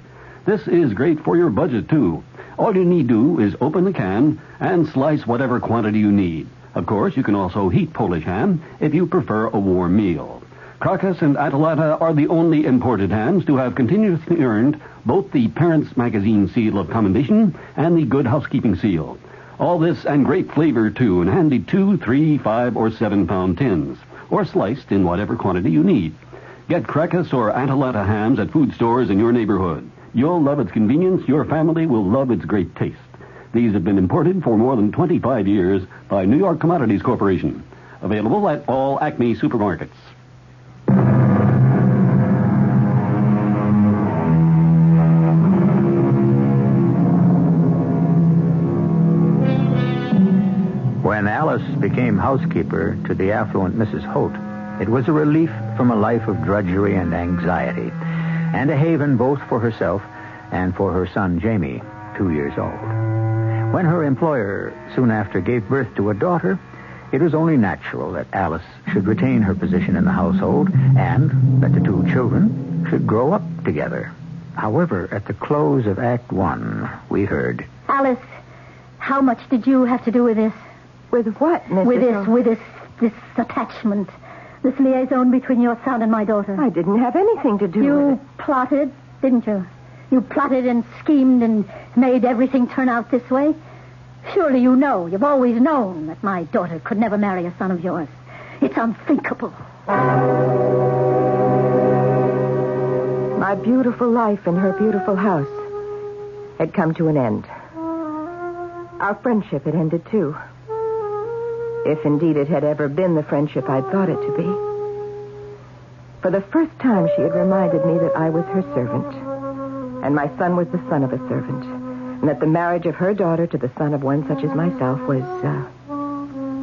This is great for your budget, too. All you need do is open the can and slice whatever quantity you need. Of course, you can also heat Polish ham if you prefer a warm meal. Crocus and Atalanta are the only imported hams to have continuously earned both the Parents Magazine seal of commendation and the Good Housekeeping seal. All this and great flavor, too, in handy 2, 3, 5, or 7-pound tins, or sliced in whatever quantity you need. Get Crocus or Atalanta hams at food stores in your neighborhood. You'll love its convenience. Your family will love its great taste. These have been imported for more than 25 years by New York Commodities Corporation. Available at all Acme supermarkets. When Alice became housekeeper to the affluent Mrs. Holt, it was a relief from a life of drudgery and anxiety, and a haven both for herself and for her son Jamie, 2 years old. When her employer soon after gave birth to a daughter, it was only natural that Alice should retain her position in the household and that the two children should grow up together. However, at the close of Act 1, we heard... Alice, how much did you have to do with this? With what, Mrs. With this attachment, this liaison between your son and my daughter. I didn't have anything to do with it. You plotted, didn't you? You plotted and schemed and made everything turn out this way. Surely you know, you've always known that my daughter could never marry a son of yours. It's unthinkable. My beautiful life in her beautiful house had come to an end. Our friendship had ended, too. If indeed it had ever been the friendship I'd thought it to be. For the first time, she had reminded me that I was her servant, and my son was the son of a servant, and that the marriage of her daughter to the son of one such as myself was,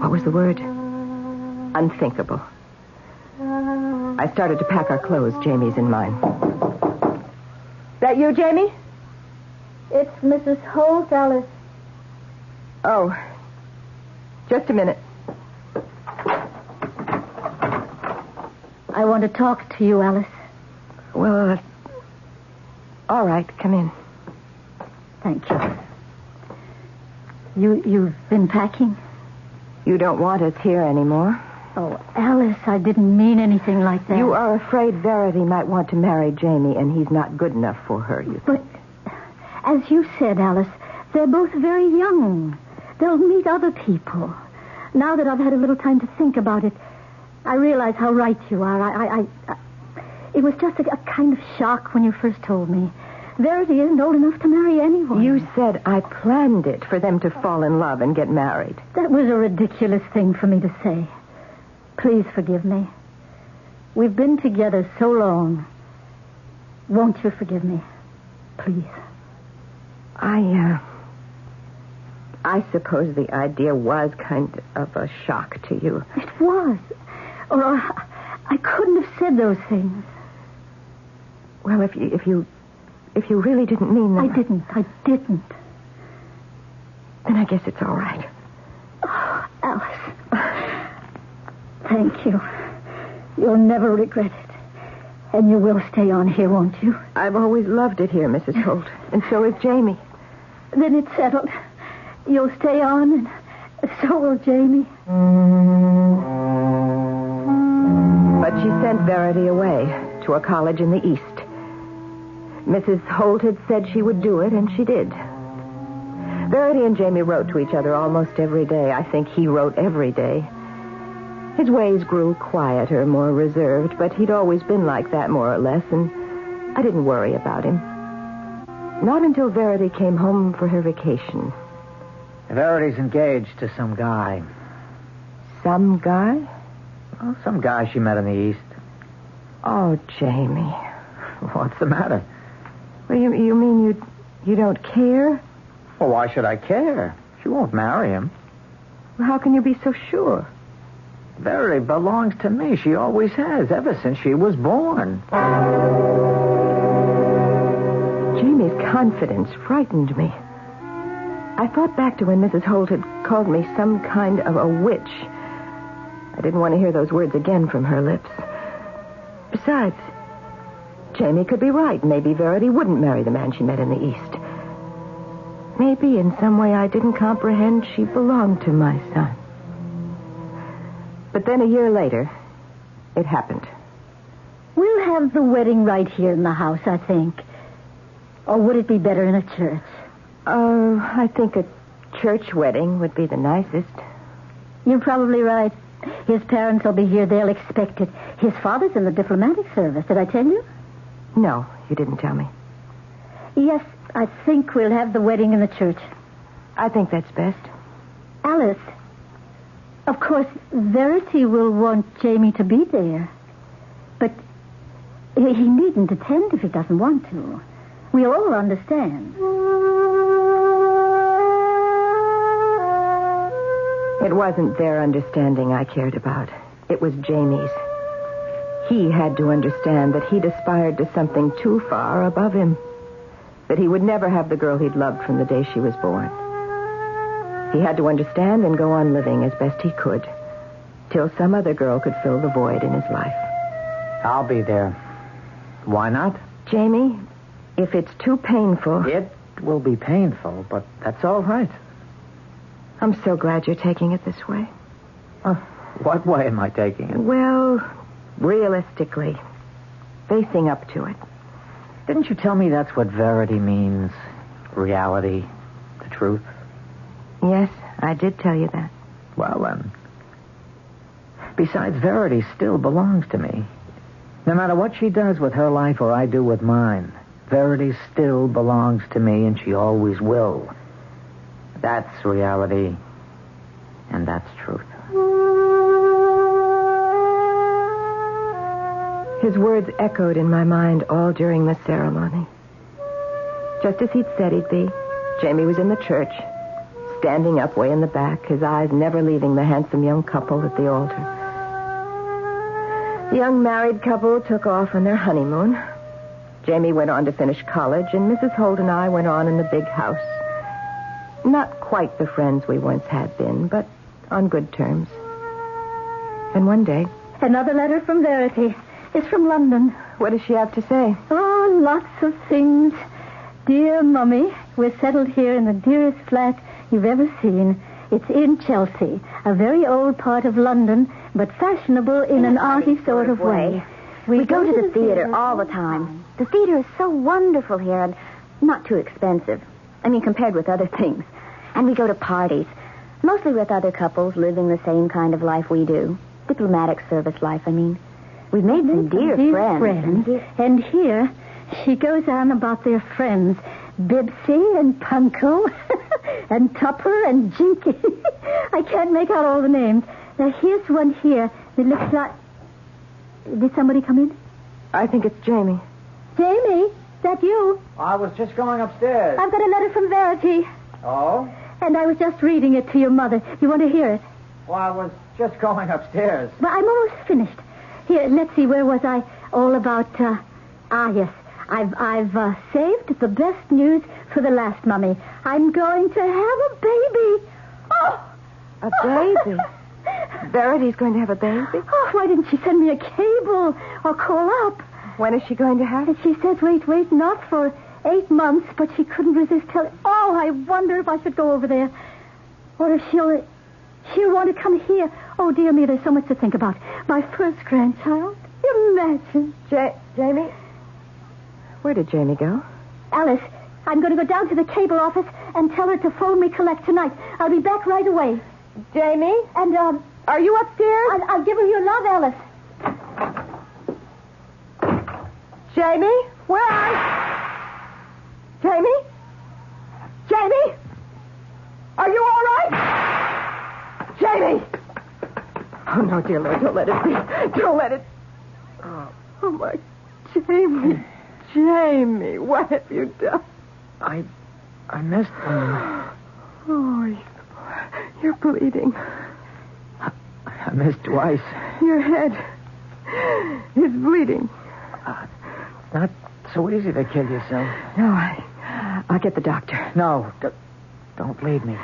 what was the word? Unthinkable. I started to pack our clothes, Jamie's and mine. That you, Jamie? It's Mrs. Holt, Alice. Oh, just a minute. I want to talk to you, Alice. Well, all right, come in. Thank you. You've been packing? You don't want us here anymore. Oh, Alice, I didn't mean anything like that. You are afraid Verity might want to marry Jamie, and he's not good enough for her, you think. But, as you said, Alice, they're both very young. They'll meet other people. Now that I've had a little time to think about it, I realize how right you are. It was just a kind of shock when you first told me. Verity isn't old enough to marry anyone. You said I planned it for them to fall in love and get married. That was a ridiculous thing for me to say. Please forgive me. We've been together so long. Won't you forgive me? Please. I suppose the idea was kind of a shock to you. It was. Or I couldn't have said those things. Well, if you really didn't mean them... I didn't. Then I guess it's all right. Oh, Alice. Thank you. You'll never regret it. And you will stay on here, won't you? I've always loved it here, Mrs. Holt. And so has Jamie. Then it's settled. You'll stay on, and so will Jamie. But she sent Verity away to a college in the East. Mrs. Holt had said she would do it, and she did. Verity and Jamie wrote to each other almost every day. I think he wrote every day. His ways grew quieter, more reserved, but he'd always been like that, more or less, and I didn't worry about him. Not until Verity came home for her vacation. Verity's engaged to some guy. Some guy? Well, some guy she met in the East. Oh, Jamie. What's the matter? Well, you mean you don't care? Well, why should I care? She won't marry him. Well, how can you be so sure? Verity belongs to me. She always has, ever since she was born. Jamie's confidence frightened me. I thought back to when Mrs. Holt had called me some kind of a witch. I didn't want to hear those words again from her lips. Besides, Jamie could be right. Maybe Verity wouldn't marry the man she met in the East. Maybe in some way I didn't comprehend she belonged to my son. But then a year later, it happened. We'll have the wedding right here in the house, I think. Or would it be better in a church? I think a church wedding would be the nicest. You're probably right. His parents will be here. They'll expect it. His father's in the diplomatic service. Did I tell you? No, you didn't tell me. Yes, I think we'll have the wedding in the church. I think that's best. Alice, of course, Verity will want Jamie to be there. But he needn't attend if he doesn't want to. We'll all understand. It wasn't their understanding I cared about. It was Jamie's. He had to understand that he'd aspired to something too far above him. That he would never have the girl he'd loved from the day she was born. He had to understand and go on living as best he could, till some other girl could fill the void in his life. I'll be there. Why not? Jamie, if it's too painful... It will be painful, but that's all right. I'm so glad you're taking it this way. What way am I taking it? Well, realistically, facing up to it. Didn't you tell me that's what Verity means? Reality, the truth? Yes, I did tell you that. Well, then. Besides, Verity still belongs to me. No matter what she does with her life or I do with mine, Verity still belongs to me, and she always will. That's reality, and that's truth. His words echoed in my mind all during the ceremony. Just as he'd said he'd be, Jamie was in the church, standing up way in the back, his eyes never leaving the handsome young couple at the altar. The young married couple took off on their honeymoon. Jamie went on to finish college, and Mrs. Holt and I went on in the big house. Not quite the friends we once had been, but on good terms. And one day... Another letter from Verity. It's from London. What does she have to say? Oh, lots of things. Dear Mummy, we're settled here in the dearest flat you've ever seen. It's in Chelsea, a very old part of London, but fashionable in an arty sort of way. We go to the theater all the time. The theater is so wonderful here and not too expensive. I mean, compared with other things. And we go to parties, mostly with other couples living the same kind of life we do. Diplomatic service life, I mean. We've made some dear friends. And here, she goes on about their friends. Bibsy and Punko and Tupper and Jinky. I can't make out all the names. Now, here's one here that looks like... Did somebody come in? I think it's Jamie. Jamie, is that you? I was just going upstairs. I've got a letter from Verity. Oh? And I was just reading it to your mother. You want to hear it? Well, I was just going upstairs. Well, I'm almost finished. Here, let's see, where was I? All about, yes. I've saved the best news for the last, Mummy. I'm going to have a baby. Oh! A baby? Verity's going to have a baby? Oh, why didn't she send me a cable or call up? When is she going to have it? She says, wait, not for 8 months, but she couldn't resist telling. Oh, I wonder if I should go over there. Or if she'll want to come here. Oh, dear me, there's so much to think about. My first grandchild. Imagine. Jamie? Where did Jamie go? Alice, I'm going to go down to the cable office and tell her to phone me collect tonight. I'll be back right away. Jamie? And, are you upstairs? I'll give her your love, Alice. Jamie? Where are you? Jamie? Jamie? Are you all right? Jamie! Oh, no, dear Lord, don't let it be. Don't let it... Oh, my... Jamie, what have you done? I missed him. Oh, you're bleeding. I missed twice. Your head is bleeding. Not so easy to kill yourself. No, I'll get the doctor. No, don't leave me.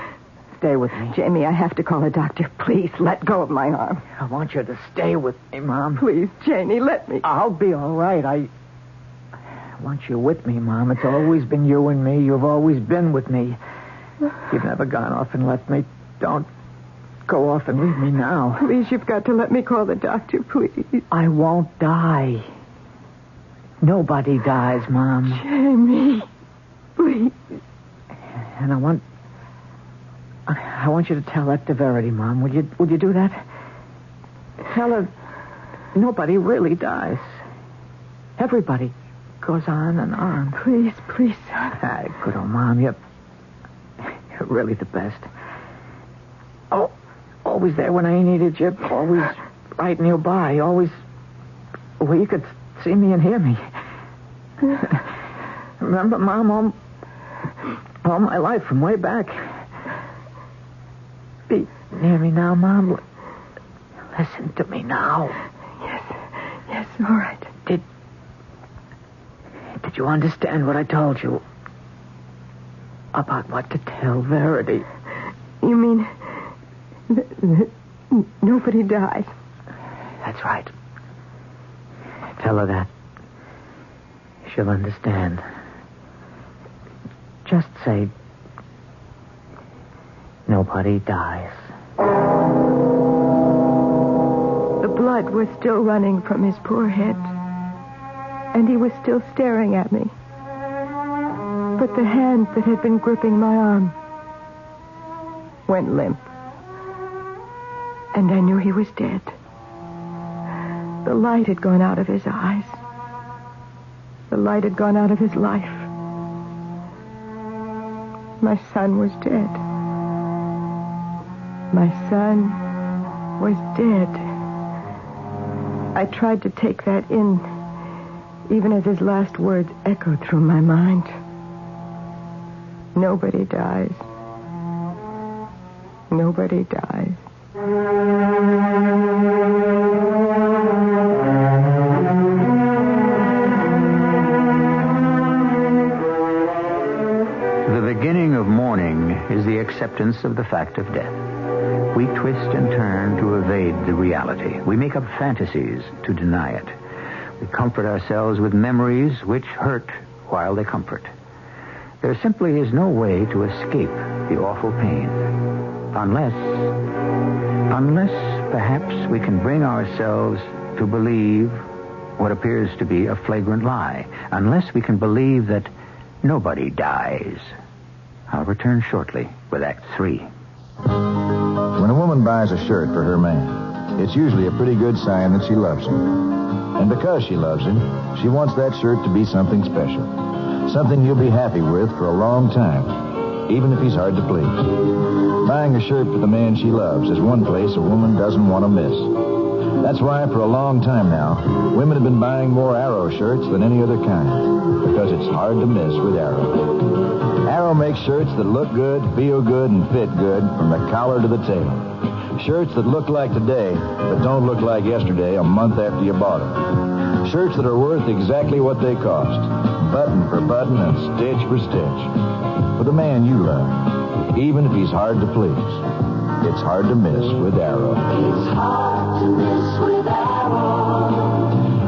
Stay with me. Jamie, I have to call a doctor. Please, let go of my arm. I want you to stay with me, Mom. Please, Jamie, let me. I'll be all right. I want you with me, Mom. It's always been you and me. You've always been with me. You've never gone off and left me. Don't go off and leave me now. Please, you've got to let me call the doctor, please. I won't die. Nobody dies, Mom. Jamie, please. And I want you to tell that to Verity, Mom. Would you do that? Tell her nobody really dies. Everybody goes on and on. Please. Good old Mom, you're really the best. Oh, always there when I needed you. Always right nearby. Always where you could see me and hear me. Remember, Mom, all my life from way back. Be near me now, Mom. Listen to me now. Yes, all right. Did you understand what I told you? About what to tell Verity? You mean nobody dies? That's right. Tell her that. She'll understand. Just say, nobody dies. The blood was still running from his poor head, and he was still staring at me. But the hand that had been gripping my arm went limp, and I knew he was dead. The light had gone out of his eyes. The light had gone out of his life. My son was dead. My son was dead. I tried to take that in, even as his last words echoed through my mind. Nobody dies. Nobody dies. The beginning of mourning is the acceptance of the fact of death. We twist and turn to evade the reality. We make up fantasies to deny it. We comfort ourselves with memories which hurt while they comfort. There simply is no way to escape the awful pain. Unless perhaps we can bring ourselves to believe what appears to be a flagrant lie. Unless we can believe that nobody dies. I'll return shortly with Act 3. When a woman buys a shirt for her man, it's usually a pretty good sign that she loves him. And because she loves him, she wants that shirt to be something special. Something he'll be happy with for a long time, even if he's hard to please. Buying a shirt for the man she loves is one place a woman doesn't want to miss. That's why for a long time now, women have been buying more Arrow shirts than any other kind, because it's hard to miss with Arrow. Arrow makes shirts that look good, feel good, and fit good from the collar to the tail. Shirts that look like today, but don't look like yesterday a month after you bought them. Shirts that are worth exactly what they cost, button for button and stitch for stitch. For the man you love, even if he's hard to please. It's hard to miss with Arrow. It's hard to miss with Arrow.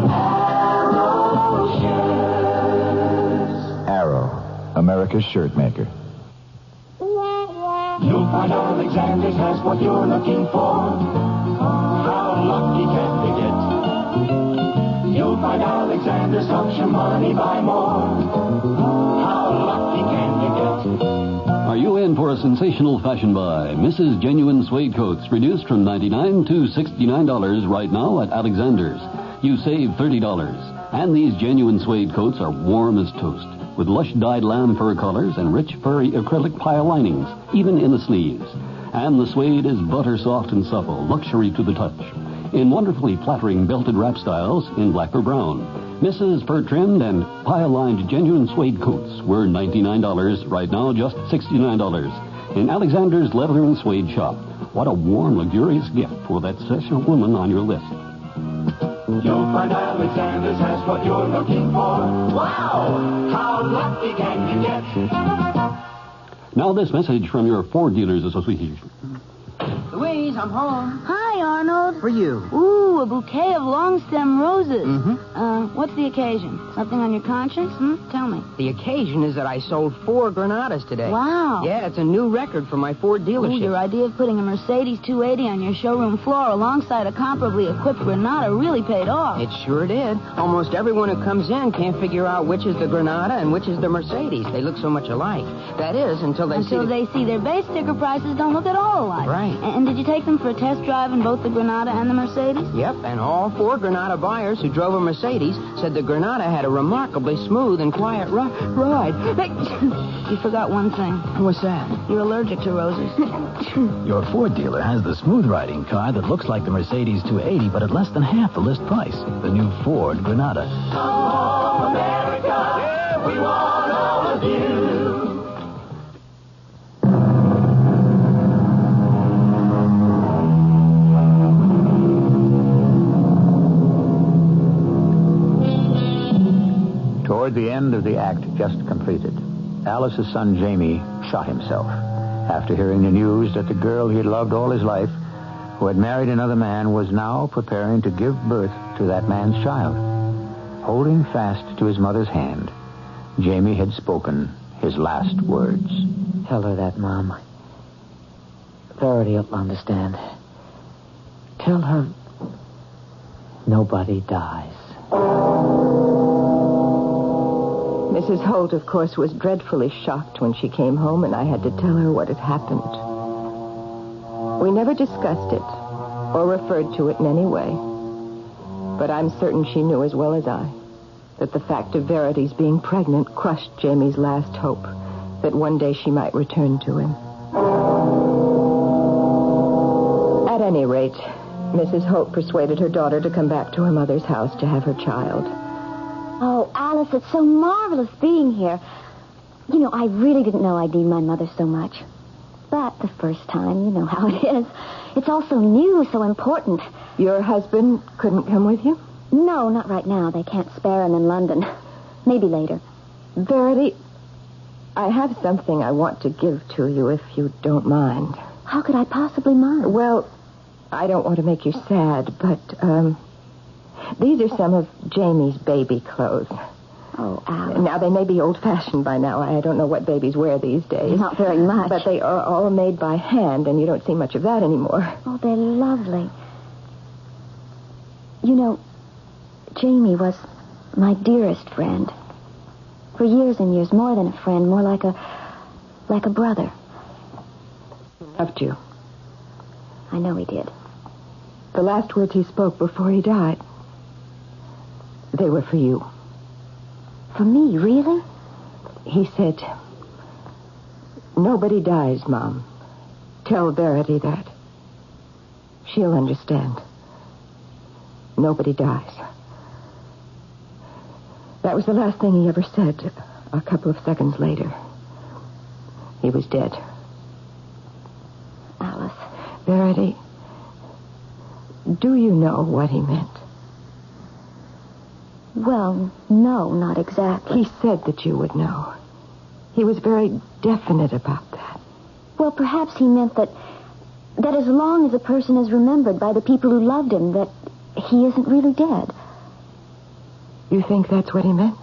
Arrow shirts. Arrow, America's shirt maker. You'll find Alexander's has what you're looking for. How lucky can you get? You'll find Alexander's helps your money buy more. How lucky can you get? Are you in for a sensational fashion buy? Mrs. Genuine Suede Coats, reduced from $99 to $69 right now at Alexander's. You save $30. And these genuine suede coats are warm as toast, with lush dyed lamb fur collars and rich furry acrylic pile linings, even in the sleeves. And the suede is butter soft and supple, luxury to the touch. In wonderfully flattering belted wrap styles in black or brown. Mrs. fur-trimmed and pile-lined genuine suede coats were $99. Right now, just $69. In Alexander's Leather and Suede shop. What a warm, luxurious gift for that special woman on your list. You'll find Alexander's has what you're looking for. Wow! How lucky can you get? Now this message from your Ford Dealers Association. Louise, I'm home. Hi, Arnold. For you. Ooh, a bouquet of long-stem roses. Mm-hmm. What's the occasion? Something on your conscience? Tell me. The occasion is that I sold 4 Granadas today. Wow. Yeah, it's a new record for my Ford dealership. Ooh, your idea of putting a Mercedes 280 on your showroom floor alongside a comparably equipped Granada really paid off. It sure did. Almost everyone who comes in can't figure out which is the Granada and which is the Mercedes. They look so much alike. That is, until they see their base sticker prices don't look at all alike. Right. And did you take them for a test drive in both the Granada and the Mercedes? Yep, and all 4 Granada buyers who drove a Mercedes said the Granada had a remarkably smooth and quiet ride. You forgot one thing. What's that? You're allergic to roses. Your Ford dealer has the smooth riding car that looks like the Mercedes 280, but at less than half the list price. The new Ford Granada. Come home, America. Yeah, we want all of you. Toward the end of the act just completed, Alice's son Jamie shot himself after hearing the news that the girl he had loved all his life, who had married another man, was now preparing to give birth to that man's child. Holding fast to his mother's hand, Jamie had spoken his last words. Tell her that, Mom. Verity will understand. Tell her nobody dies. Mrs. Holt, of course, was dreadfully shocked when she came home, and I had to tell her what had happened. We never discussed it or referred to it in any way. But I'm certain she knew as well as I that the fact of Verity's being pregnant crushed Jamie's last hope that one day she might return to him. At any rate, Mrs. Holt persuaded her daughter to come back to her mother's house to have her child. Oh, Alice, it's so marvelous being here. You know, I really didn't know I'd need my mother so much. But the first time, you know how it is. It's all so new, so important. Your husband couldn't come with you? No, not right now. They can't spare him in London. Maybe later. Verity, I have something I want to give to you, if you don't mind. How could I possibly mind? Well, I don't want to make you sad, but, these are some of Jamie's baby clothes. Oh, Alice. Now, they may be old-fashioned by now. I don't know what babies wear these days. Not very much. But they are all made by hand, and you don't see much of that anymore. Oh, they're lovely. You know, Jamie was my dearest friend. For years and years, more than a friend, more like a brother. Loved you. I know he did. The last words he spoke before he died, they were for you. For me, really? He said, "Nobody dies, Mom. Tell Verity that. She'll understand. Nobody dies." That was the last thing he ever said. A couple of seconds later, he was dead. Alice. Verity, do you know what he meant? Well, no, not exactly. He said that you would know. He was very definite about that. Well, perhaps he meant that as long as a person is remembered by the people who loved him, that he isn't really dead. You think that's what he meant?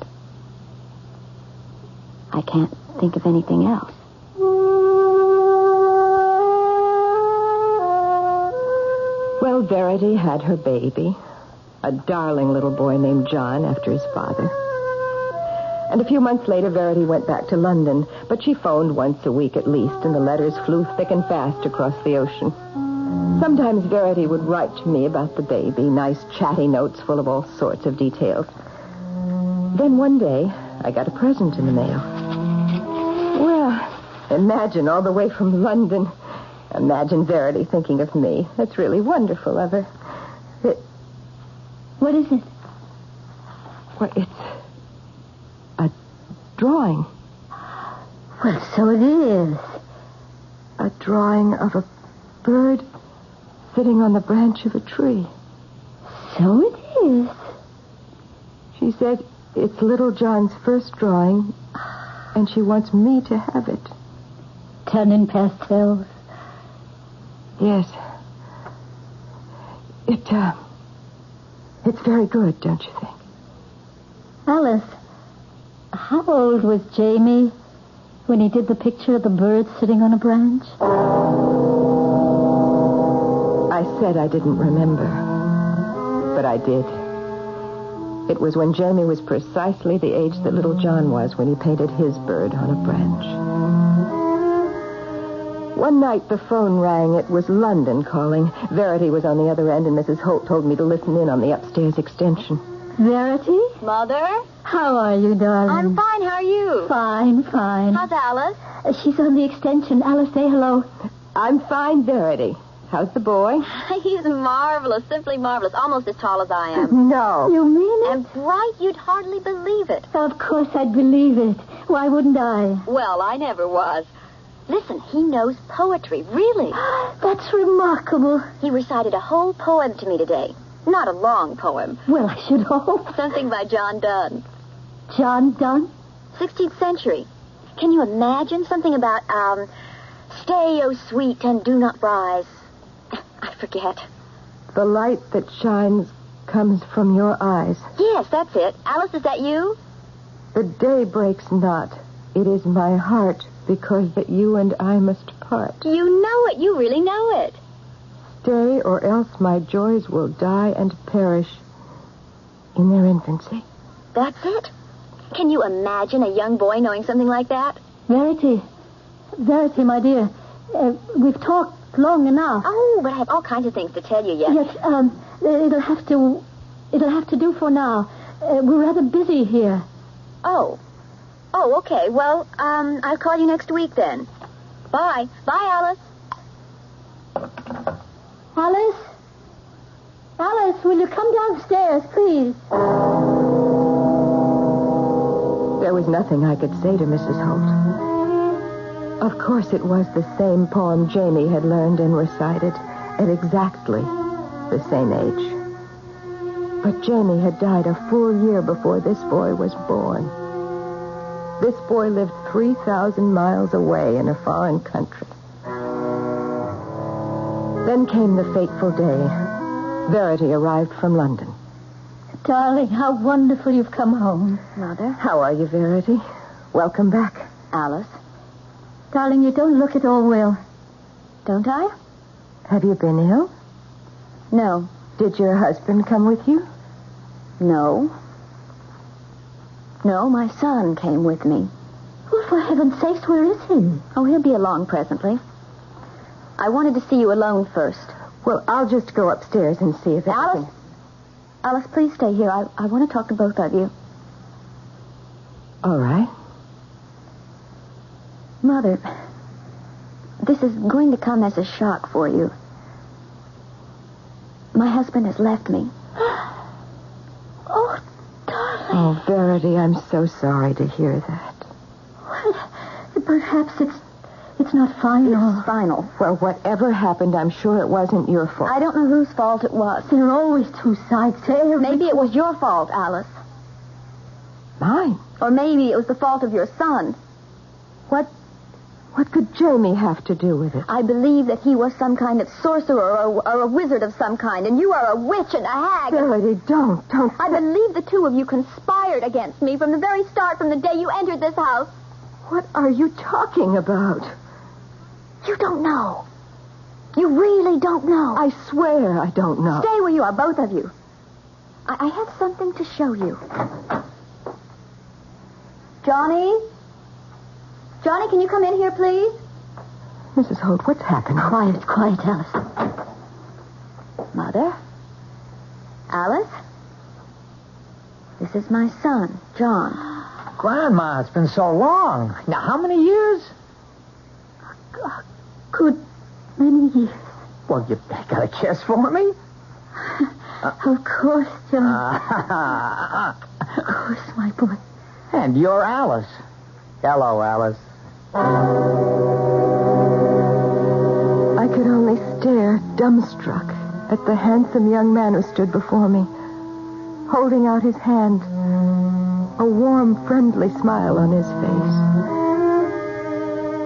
I can't think of anything else. Well, Verity had her baby, a darling little boy named John, after his father. And a few months later, Verity went back to London, but she phoned once a week at least, and the letters flew thick and fast across the ocean. Sometimes Verity would write to me about the baby, nice chatty notes full of all sorts of details. Then one day, I got a present in the mail. Well, imagine all the way from London. Imagine Verity thinking of me. That's really wonderful of her. What is it? Well, it's a drawing. Well, so it is. A drawing of a bird sitting on the branch of a tree. So it is. She said it's little John's first drawing, and she wants me to have it. Done in pastels? Yes. It's very good, don't you think? Alice, how old was Jamie when he did the picture of the bird sitting on a branch? I said I didn't remember, but I did. It was when Jamie was precisely the age that little John was when he painted his bird on a branch. One night the phone rang. It was London calling. Verity was on the other end, and Mrs. Holt told me to listen in on the upstairs extension. Verity? Mother? How are you, darling? I'm fine. How are you? Fine, fine. How's Alice? She's on the extension. Alice, say hello. I'm fine, Verity. How's the boy? He's marvelous, simply marvelous, almost as tall as I am. No. You mean it? And bright, you'd hardly believe it. Of course I'd believe it. Why wouldn't I? Well, I never was. Listen, he knows poetry, really. That's remarkable. He recited a whole poem to me today. Not a long poem. Well, I should hope. Something by John Donne. John Donne? 16th century. Can you imagine something about, stay, O sweet, and do not rise? I forget. The light that shines comes from your eyes. Yes, that's it. Alice, is that you? The day breaks not. It is my heart, because that you and I must part. You know it. You really know it. Stay, or else my joys will die and perish in their infancy. That's it. Can you imagine a young boy knowing something like that? Verity, my dear, we've talked long enough. Oh, but I have all kinds of things to tell you yet. Yes, it'll have to do for now. We're rather busy here. Oh, okay. Well, I'll call you next week then. Bye. Bye, Alice. Alice, will you come downstairs, please? There was nothing I could say to Mrs. Holt. Of course, it was the same poem Jamie had learned and recited at exactly the same age. But Jamie had died a full year before this boy was born. This boy lived 3,000 miles away in a foreign country. Then came the fateful day. Verity arrived from London. Darling, how wonderful you've come home. Mother? How are you, Verity? Welcome back. Alice? Darling, you don't look at all well. Don't I? Have you been ill? No. Did your husband come with you? No. No, my son came with me. Well, for heaven's sakes, where is he? Oh, he'll be along presently. I wanted to see you alone first. Well, I'll just go upstairs and see if Alice, please stay here. I want to talk to both of you. All right. Mother, this is going to come as a shock for you. My husband has left me. Oh, darling. Oh, Verity, I'm so sorry to hear that. Well, perhaps It's not final. It's final. Well, whatever happened, I'm sure it wasn't your fault. I don't know whose fault it was. There are always two sides to every... Maybe it was your fault, Alice. Mine? Or maybe it was the fault of your son. What could Jamie have to do with it? I believe that he was some kind of sorcerer or a wizard of some kind, and you are a witch and a hag. Verity, don't. I believe the two of you conspired against me from the very start, from the day you entered this house. What are you talking about? You don't know. You really don't know. I swear I don't know. Stay where you are, both of you. I have something to show you. Johnny? Johnny, can you come in here, please? Mrs. Holt, what's happening? Quiet, Alice. Mother? Alice? This is my son, John. Grandma, it's been so long. Now, how many years? Good many years. Well, you got a kiss for me? Of course, John. Of course, my boy. And you're Alice. Hello, Alice. I could only stare, dumbstruck, at the handsome young man who stood before me, holding out his hand, a warm, friendly smile on his face.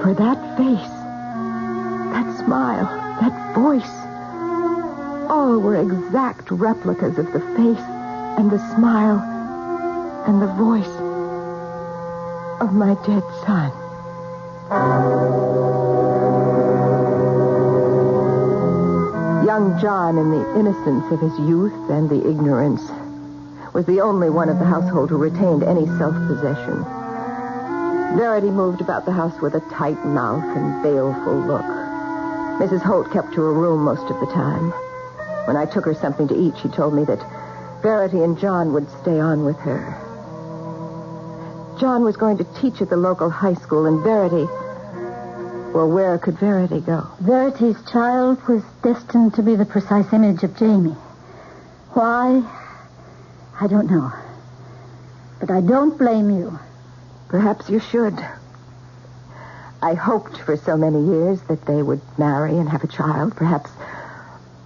For that face, that smile, that voice, all were exact replicas of the face and the smile and the voice of my dead son. Young John, in the innocence of his youth and the ignorance, was the only one of the household who retained any self-possession. Verity moved about the house with a tight mouth and baleful look. Mrs. Holt kept to her room most of the time. When I took her something to eat, she told me that Verity and John would stay on with her. John was going to teach at the local high school, and Verity... Well, where could Verity go? Verity's child was destined to be the precise image of Jamie. Why? I don't know. But I don't blame you. Perhaps you should. I hoped for so many years that they would marry and have a child. Perhaps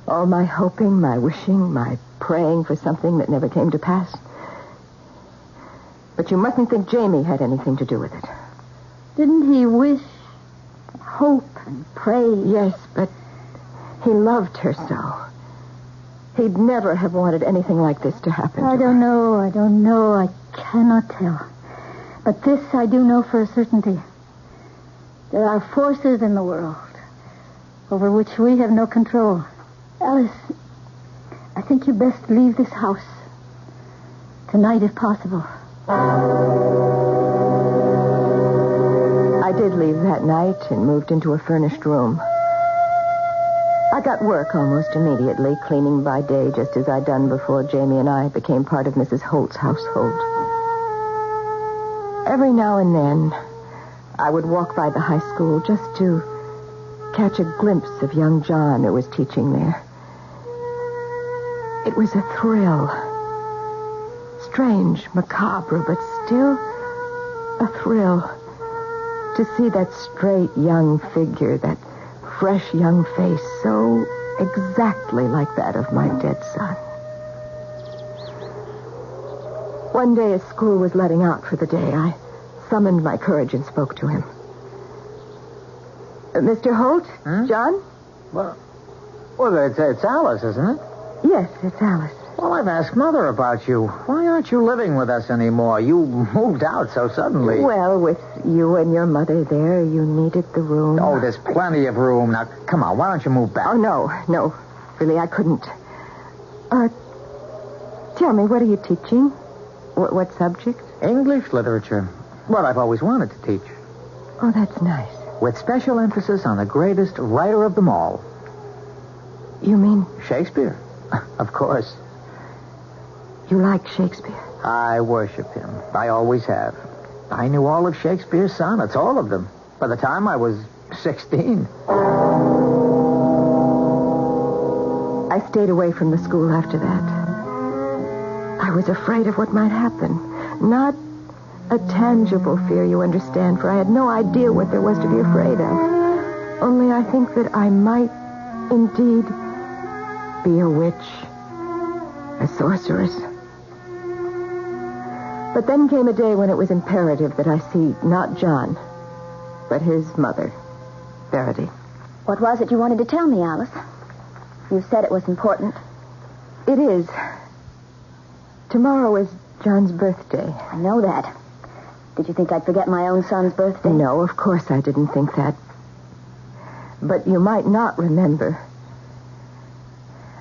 all my hoping, my wishing, my praying for something that never came to pass. But you mustn't think Jamie had anything to do with it. Didn't he wish, hope, and pray? Yes, but he loved her so. He'd never have wanted anything like this to happen to her. I don't know. I cannot tell. But this I do know for a certainty. There are forces in the world over which we have no control. Alice, I think you best leave this house. Tonight, if possible. I did leave that night and moved into a furnished room. I got work almost immediately, cleaning by day, just as I'd done before Jamie and I became part of Mrs. Holt's household. Every now and then, I would walk by the high school just to catch a glimpse of young John who was teaching there. It was a thrill. Strange, macabre, but still a thrill to see that straight young figure, that fresh young face, so exactly like that of my dead son. One day as school was letting out for the day, I summoned my courage and spoke to him. Mr. Holt? John? Well, it's Alice, isn't it? Yes, it's Alice. Well, I've asked Mother about you. Why aren't you living with us anymore? You moved out so suddenly. Well, with you and your mother there, you needed the room. Oh, there's plenty of room. Now, come on, why don't you move back? Oh, no. Really, I couldn't. Tell me, what are you teaching? What subject? English literature. What I've always wanted to teach. Oh, that's nice. With special emphasis on the greatest writer of them all. You mean? Shakespeare. Of course. You like Shakespeare? I worship him. I always have. I knew all of Shakespeare's sonnets, all of them, by the time I was 16. I stayed away from the school after that. I was afraid of what might happen. Not A tangible fear, you understand, for I had no idea what there was to be afraid of. Only I think that I might indeed be a witch, a sorceress. But then came a day when it was imperative that I see not John, but his mother, Verity. What was it you wanted to tell me, Alice? You said it was important. It is. Tomorrow is John's birthday. I know that. Did you think I'd forget my own son's birthday? No, of course I didn't think that. But you might not remember.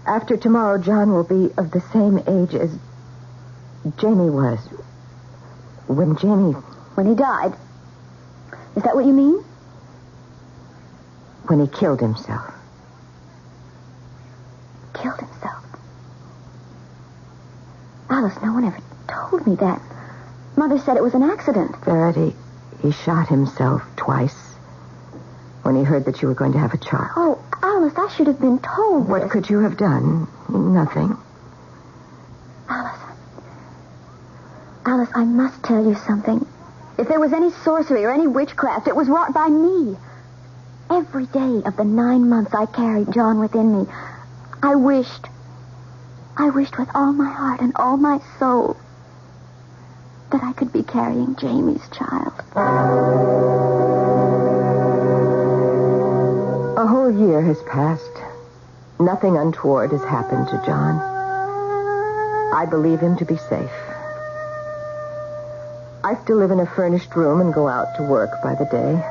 After tomorrow, John will be of the same age as Jamie was. When he died? Is that what you mean? When he killed himself. Killed himself? Alice, no one ever told me that. Mother said it was an accident. Verity, he shot himself twice when he heard that you were going to have a child. Oh, Alice, I should have been told. What could you have done? Nothing. Alice, I must tell you something. If there was any sorcery or any witchcraft, it was wrought by me. Every day of the 9 months I carried John within me, I wished with all my heart and all my soul that I could be carrying Jamie's child. A whole year has passed. Nothing untoward has happened to John. I believe him to be safe. I still live in a furnished room and go out to work by the day.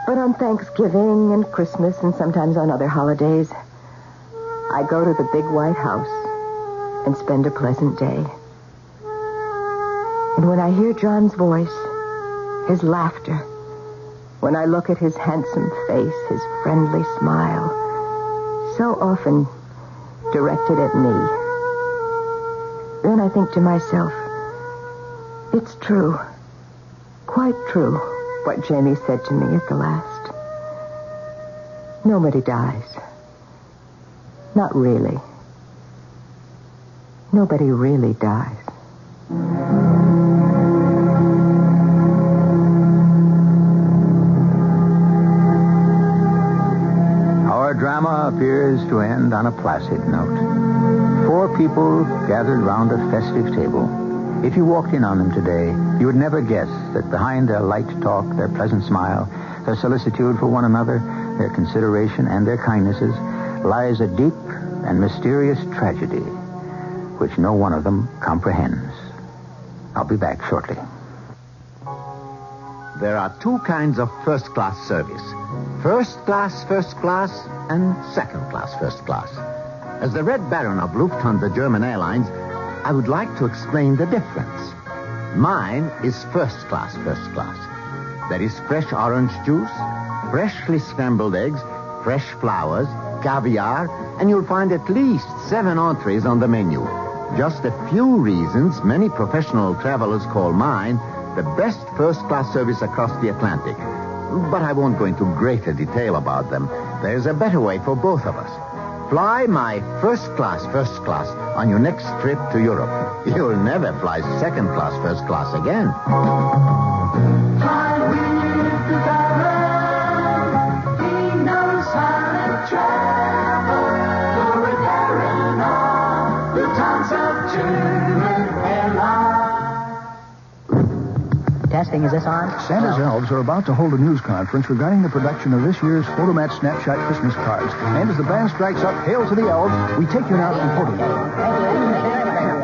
But on Thanksgiving and Christmas and sometimes on other holidays, I go to the big white house and spend a pleasant day. And when I hear John's voice, his laughter, when I look at his handsome face, his friendly smile, so often directed at me, then I think to myself, it's true, quite true, what Jamie said to me at the last. Nobody dies. Not really. Nobody really dies. Our drama appears to end on a placid note. 4 people gathered round a festive table. If you walked in on them today, you would never guess that behind their light talk, their pleasant smile, their solicitude for one another, their consideration and their kindnesses, lies a deep and mysterious tragedy which no one of them comprehends. I'll be back shortly. There are 2 kinds of first-class service. First class, and second class, first class. As the Red Baron of Lufthansa German Airlines, I would like to explain the difference. Mine is first class. There is fresh orange juice, freshly scrambled eggs, fresh flowers, caviar, and you'll find at least 7 entrees on the menu. Just a few reasons many professional travelers call mine the best first-class service across the Atlantic. But I won't go into greater detail about them. There's a better way for both of us. Fly my first class on your next trip to Europe. You'll never fly second class, first class again. Fly with the Baron. He knows how to travel. For a Baron of the towns of German Airlines. Testing, is this on? Santa's elves are about to hold a news conference regarding the production of this year's Photomat Snapshot Christmas cards. And as the band strikes up Hail to the Elves, we take you now to Photomat.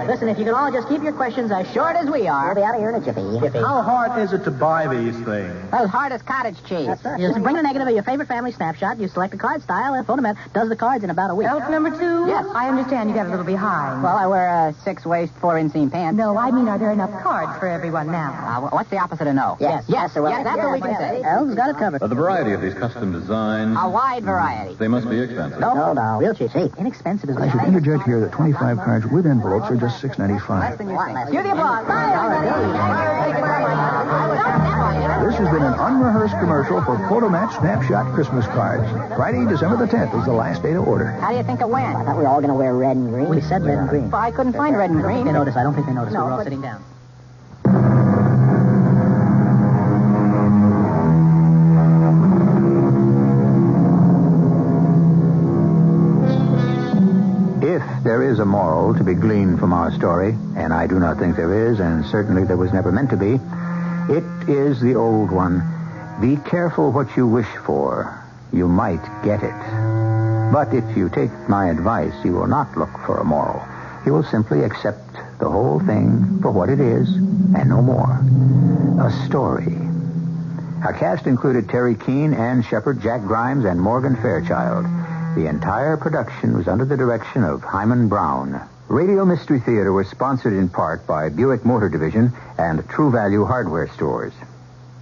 Listen, if you can all just keep your questions as short as we are. We'll be out of here in a jiffy. How hard is it to buy these things? As hard as cottage cheese. You just bring the negative of your favorite family snapshot, you select the card style, and Photomat does the cards in about a week. Elf number 2? Yes. I understand you got a little behind. Well, I wear 6-waist, 4-inseam pants. No, I mean, are there enough cards for everyone now? What's the opposite of no? Yes, that's what we can say. Elves got it covered. The variety of these custom designs. A wide variety. They must be expensive. No, real cheap. Inexpensive as I should interject here that 25 cards with envelopes are just $6.95. Cue the applause. This has been an unrehearsed commercial for Photomat Snapshot Christmas cards. Friday, December the 10th is the last day to order. How do you think it went? I thought we were all going to wear red and green. We said red and green. Well, I couldn't find red and green. I don't think they noticed. We were all sitting down. a moral to be gleaned from our story, and I do not think there is, and certainly there was never meant to be, it is the old one. Be careful what you wish for. You might get it. But if you take my advice, you will not look for a moral. You will simply accept the whole thing for what it is, and no more. A story. Our cast included Terry Keane, Ann Shepard, Jack Grimes, and Morgan Fairchild. The entire production was under the direction of Hyman Brown. Radio Mystery Theater was sponsored in part by Buick Motor Division and True Value Hardware Stores.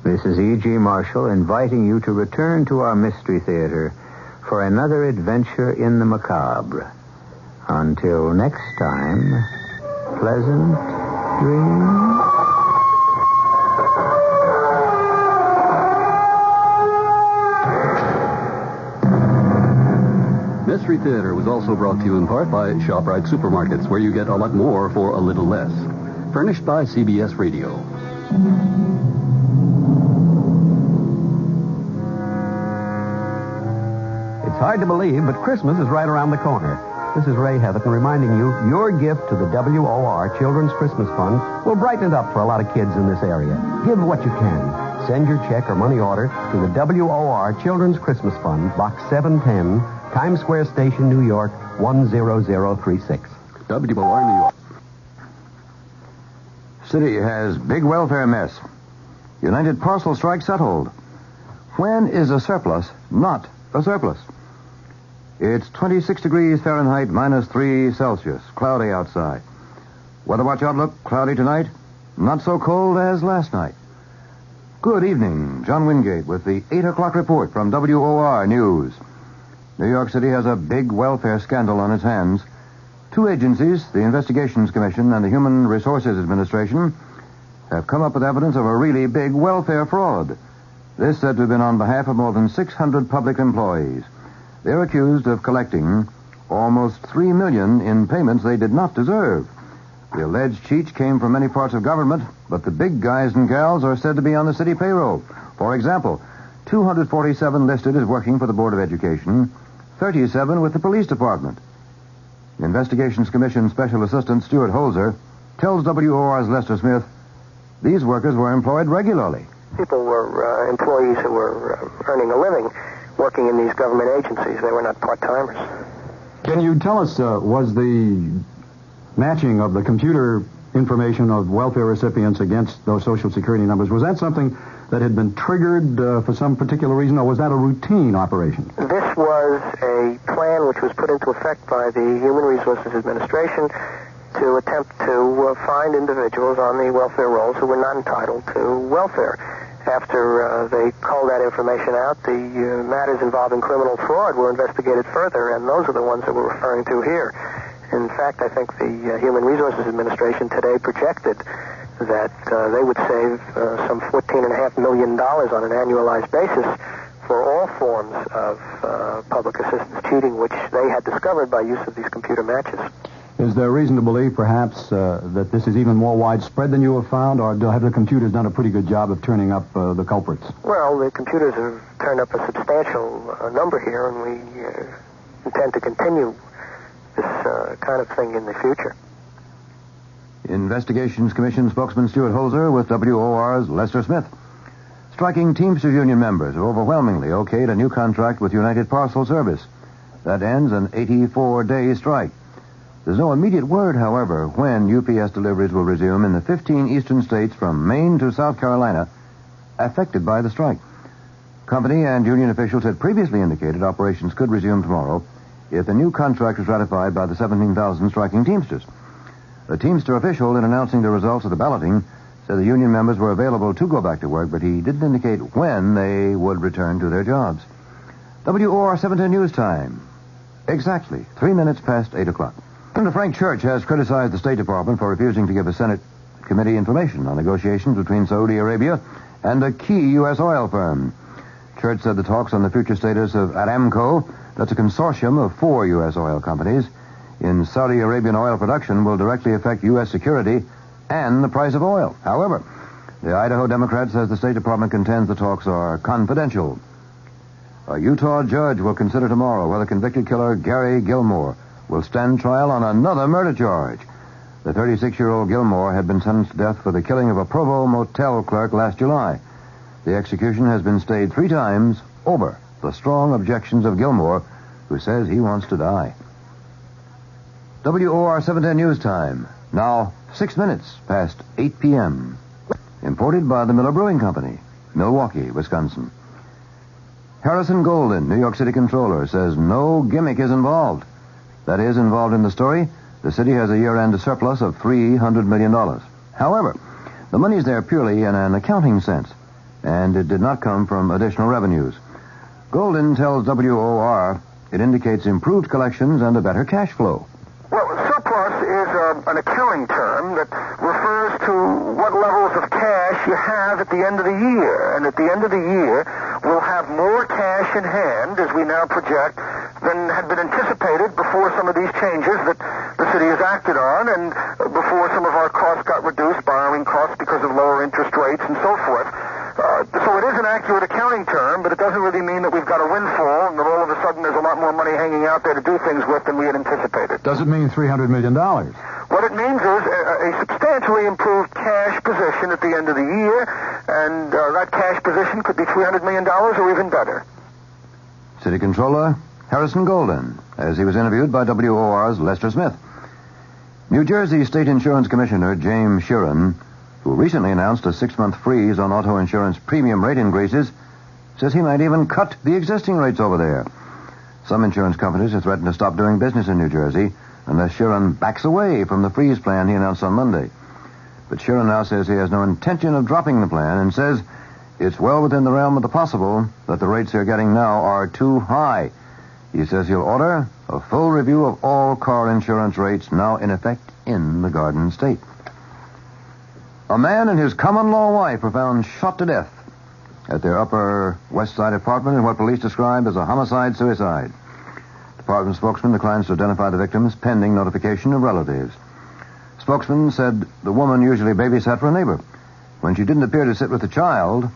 This is E.G. Marshall inviting you to return to our Mystery Theater for another adventure in the macabre. Until next time, pleasant dreams. Mystery Theater was also brought to you in part by ShopRite Supermarkets, where you get a lot more for a little less. Furnished by CBS Radio. It's hard to believe, but Christmas is right around the corner. This is Ray Heatherton reminding you your gift to the WOR Children's Christmas Fund will brighten it up for a lot of kids in this area. Give what you can. Send your check or money order to the WOR Children's Christmas Fund, Box 710, Times Square Station, New York, 10036. WOR, New York. City has big welfare mess. United Parcel strike settled. When is a surplus not a surplus? It's 26 degrees Fahrenheit, -3 Celsius. Cloudy outside. Weather watch outlook, cloudy tonight. Not so cold as last night. Good evening. John Wingate with the 8 o'clock report from WOR News. New York City has a big welfare scandal on its hands. Two agencies, the Investigations Commission and the Human Resources Administration, have come up with evidence of a really big welfare fraud. This said to have been on behalf of more than 600 public employees. They're accused of collecting almost $3 million in payments they did not deserve. The alleged cheats came from many parts of government, but the big guys and gals are said to be on the city payroll. For example, 247 listed as working for the Board of Education, 37 with the police department. The Investigations Commission Special Assistant Stuart Holzer tells WOR's Lester Smith these workers were employed regularly. People were employees who were earning a living working in these government agencies. They were not part-timers. Can you tell us, was the matching of the computer information of welfare recipients against those Social Security numbers, was that something that had been triggered for some particular reason, or was that a routine operation? This was a plan which was put into effect by the Human Resources Administration to attempt to find individuals on the welfare rolls who were not entitled to welfare. After they culled that information out, the matters involving criminal fraud were investigated further, and those are the ones that we're referring to here. In fact, I think the Human Resources Administration today projected that they would save some $14.5 million on an annualized basis for all forms of public assistance cheating, which they had discovered by use of these computer matches. Is there reason to believe, perhaps, that this is even more widespread than you have found, or have the computers done a pretty good job of turning up the culprits? Well, the computers have turned up a substantial number here, and we intend to continue this kind of thing in the future. Investigations Commission spokesman Stuart Holzer with WOR's Lester Smith. Striking Teamsters Union members have overwhelmingly okayed a new contract with United Parcel Service. That ends an 84-day strike. There's no immediate word, however, when UPS deliveries will resume in the 15 eastern states from Maine to South Carolina affected by the strike. Company and union officials had previously indicated operations could resume tomorrow if the new contract was ratified by the 17,000 striking Teamsters. The Teamster official, in announcing the results of the balloting, said the union members were available to go back to work, but he didn't indicate when they would return to their jobs. WOR 710 News Time. Exactly 3 minutes past 8 o'clock. Senator Frank Church has criticized the State Department for refusing to give a Senate committee information on negotiations between Saudi Arabia and a key U.S. oil firm. Church said the talks on the future status of Aramco, that's a consortium of 4 U.S. oil companies, in Saudi Arabian oil production will directly affect U.S. security and the price of oil. However, the Idaho Democrat says the State Department contends the talks are confidential. A Utah judge will consider tomorrow whether convicted killer Gary Gilmore will stand trial on another murder charge. The 36-year-old Gilmore had been sentenced to death for the killing of a Provo motel clerk last July. The execution has been stayed 3 times over the strong objections of Gilmore, who says he wants to die. WOR 710 News Time. Now, 6 minutes past 8 p.m. Imported by the Miller Brewing Company, Milwaukee, Wisconsin. Harrison Golden, New York City Controller, says no gimmick is involved. That is, involved in the story, the city has a year-end surplus of $300 million. However, the money is there purely in an accounting sense, and it did not come from additional revenues. Golden tells WOR it indicates improved collections and a better cash flow. Well, surplus is an accounting term that refers to what levels of cash you have at the end of the year. And at the end of the year, we'll have more cash in hand, as we now project, than had been anticipated before some of these changes that the city has acted on and before some of our costs got reduced, borrowing costs because of lower interest rates and so forth. So it is an accurate accounting term, but it doesn't really mean that we've got a windfall and that all of a sudden there's a lot more money hanging out there to do things with than we had anticipated. Does it mean $300 million? What it means is a substantially improved cash position at the end of the year, and that cash position could be $300 million or even better. City Controller Harrison Golden, as he was interviewed by WOR's Lester Smith. New Jersey State Insurance Commissioner James Sheeran, who recently announced a 6-month freeze on auto insurance premium rate increases, says he might even cut the existing rates over there. Some insurance companies have threatened to stop doing business in New Jersey unless Sheeran backs away from the freeze plan he announced on Monday. But Sheeran now says he has no intention of dropping the plan and says it's well within the realm of the possible that the rates they're getting now are too high. He says he'll order a full review of all car insurance rates now in effect in the Garden State. A man and his common-law wife were found shot to death at their Upper West Side apartment in what police described as a homicide-suicide. Department spokesman declines to identify the victims pending notification of relatives. Spokesman said the woman usually babysat for a neighbor. When she didn't appear to sit with the child,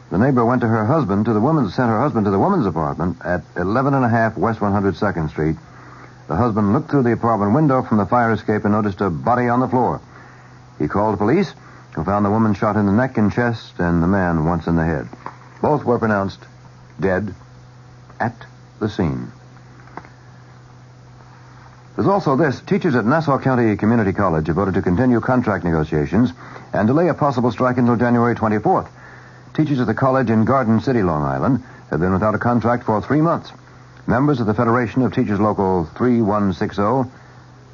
the neighbor sent her husband to the woman's apartment at 11.5 West 102nd Street. The husband looked through the apartment window from the fire escape and noticed a body on the floor. He called police, who found the woman shot in the neck and chest and the man once in the head. Both were pronounced dead at the scene. There's also this. Teachers at Nassau County Community College have voted to continue contract negotiations and delay a possible strike until January 24th. Teachers at the college in Garden City, Long Island, have been without a contract for 3 months. Members of the Federation of Teachers Local 3160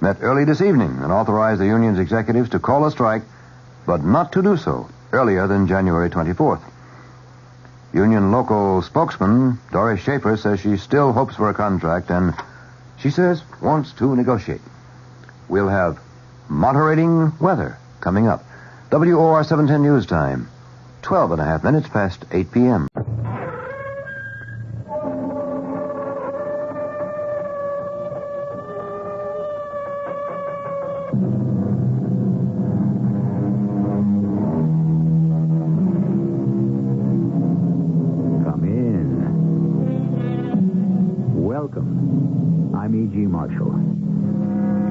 met early this evening and authorized the union's executives to call a strike, but not to do so earlier than January 24th. Union local spokesman Doris Schaefer says she still hopes for a contract and, she says, wants to negotiate. We'll have moderating weather coming up. WOR 710 News Time, 12.5 minutes past 8 p.m.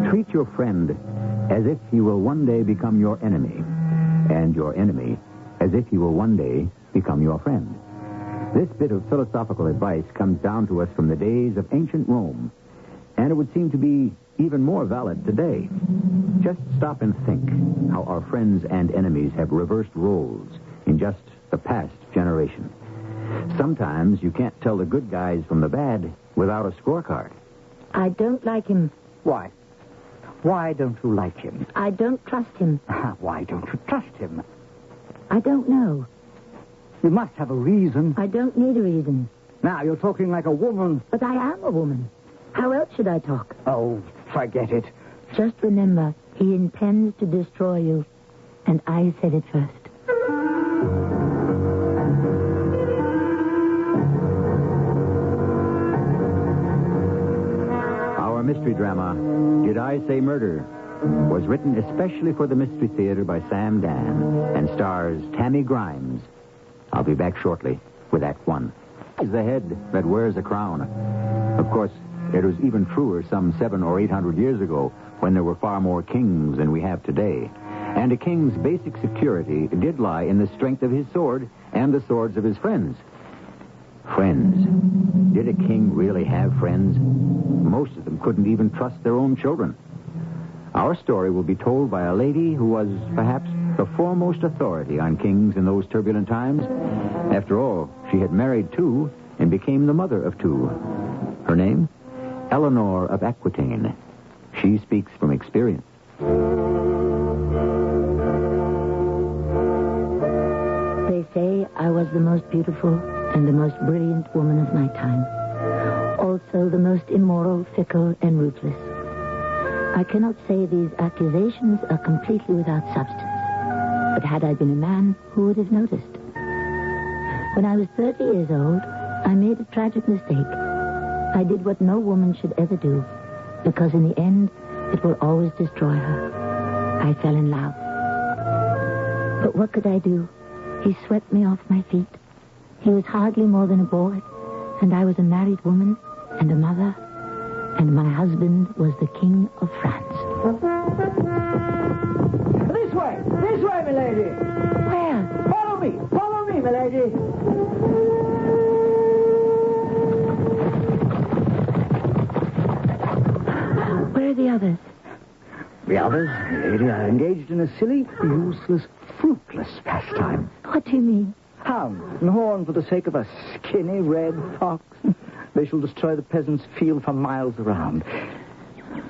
Treat your friend as if he will one day become your enemy, and your enemy as if he will one day become your friend. This bit of philosophical advice comes down to us from the days of ancient Rome, and it would seem to be even more valid today. Just stop and think how our friends and enemies have reversed roles in just the past generation. Sometimes you can't tell the good guys from the bad without a scorecard. I don't like him. Why? Why don't you like him? I don't trust him. Why don't you trust him? I don't know. You must have a reason. I don't need a reason. Now, you're talking like a woman. But I am a woman. How else should I talk? Oh, forget it. Just remember, he intends to destroy you. And I said it first. Our mystery drama, Did I Say Murder, was written especially for the Mystery Theater by Sam Dan and stars Tammy Grimes. I'll be back shortly with Act One. Is the head that wears a crown. Of course, It was even truer some 700 or 800 years ago, when there were far more kings than we have today. And a king's basic security did lie in the strength of his sword and the swords of his friends. Friends. Did a king really have friends? Most of them couldn't even trust their own children. Our story will be told by a lady who was perhaps the foremost authority on kings in those turbulent times. After all, she had married 2 and became the mother of 2. Her name? Eleanor of Aquitaine. She speaks from experience. They say I was the most beautiful and the most brilliant woman of my time. Also the most immoral, fickle, and ruthless. I cannot say these accusations are completely without substance. But had I been a man, who would have noticed? When I was 30 years old, I made a tragic mistake. I did what no woman should ever do, because in the end, it will always destroy her. I fell in love. But what could I do? He swept me off my feet. He was hardly more than a boy, and I was a married woman and a mother, and my husband was the King of France. This way, milady. Where? Follow me, milady. Where are the others? The others, milady, are engaged in a silly, useless, fruitless pastime. What do you mean? Hound and horn for the sake of a skinny red fox. They shall destroy the peasants' field for miles around.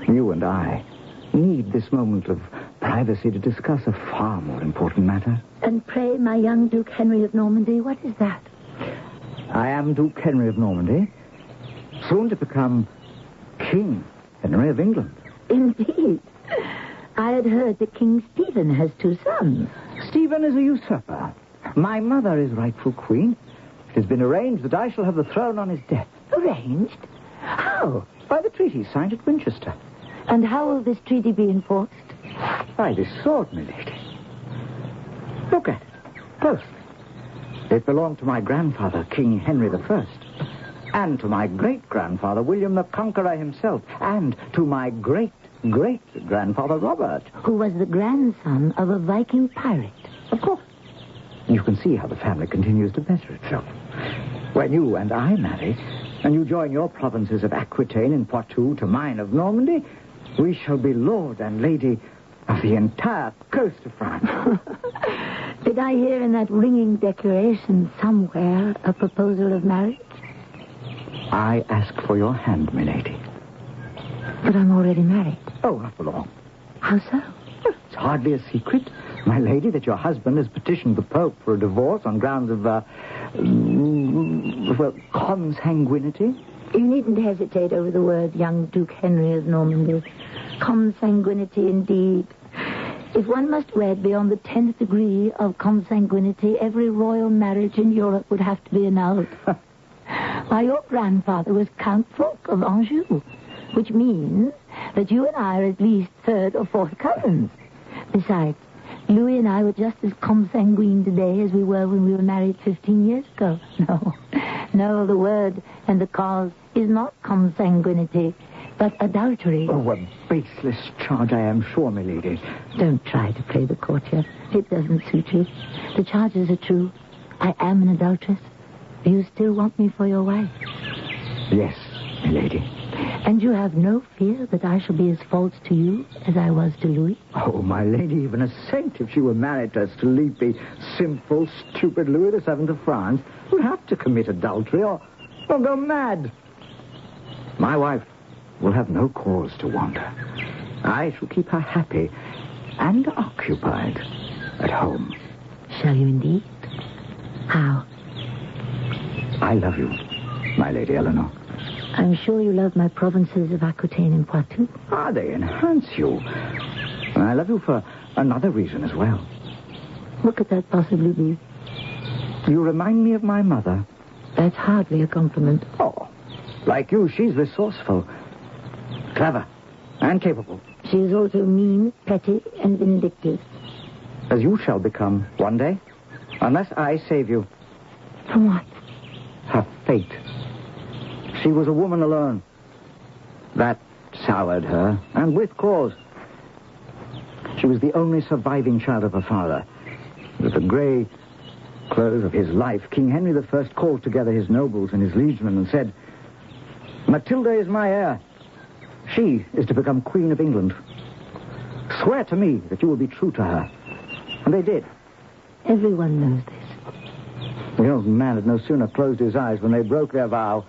You and I need this moment of privacy to discuss a far more important matter. And pray, my young Duke Henry of Normandy, what is that? I am Duke Henry of Normandy, soon to become King Henry of England. Indeed. I had heard that King Stephen has 2 sons. Stephen is a usurper. My mother is rightful queen. It has been arranged that I shall have the throne on his death. Arranged? How? By the treaty signed at Winchester. And how will this treaty be enforced? By this sword, milady. Look at it, closely. It belonged to my grandfather, King Henry I, and to my great-grandfather, William the Conqueror himself, and to my great-great-grandfather, Robert. Who was the grandson of a Viking pirate. Of course. You can see how the family continues to better itself. When you and I marry, and you join your provinces of Aquitaine and Poitou to mine of Normandy, we shall be lord and lady of the entire coast of France. Did I hear in that ringing declaration somewhere a proposal of marriage? I ask for your hand, milady. But I'm already married. Oh, not for long. How so? It's hardly a secret, my lady, that your husband has petitioned the Pope for a divorce on grounds of, consanguinity. You needn't hesitate over the word, young Duke Henry of Normandy. Consanguinity, indeed. If one must wed beyond the 10th degree of consanguinity, every royal marriage in Europe would have to be annulled. Why, your grandfather was Count Fulk of Anjou, which means that you and I are at least 3rd or 4th cousins. Besides, Louis and I were just as consanguine today as we were when we were married 15 years ago. No, the word and the cause is not consanguinity, but adultery. Oh, a baseless charge, I am sure, milady. Don't try to play the courtier. It doesn't suit you. The charges are true. I am an adulteress. Do you still want me for your wife? Yes, milady. And you have no fear that I shall be as false to you as I was to Louis? Oh, my lady, even a saint, if she were married to a sleepy, simple, stupid Louis VII of France, would have to commit adultery or go mad. My wife will have no cause to wander. I shall keep her happy and occupied at home. Shall you indeed? How? I love you, my Lady Eleanor. I'm sure you love my provinces of Aquitaine and Poitou. Ah, they enhance you. And I love you for another reason as well. What could that possibly be? You remind me of my mother. That's hardly a compliment. Oh, like you, she's resourceful, clever, and capable. She is also mean, petty, and vindictive. As you shall become one day, unless I save you. From what? Her fate. She was a woman alone. That soured her, and with cause. She was the only surviving child of her father. With the grey close of his life, King Henry I called together his nobles and his liegemen and said, "Matilda is my heir. She is to become Queen of England. Swear to me that you will be true to her." And they did. Everyone knows this. The old man had no sooner closed his eyes when they broke their vow,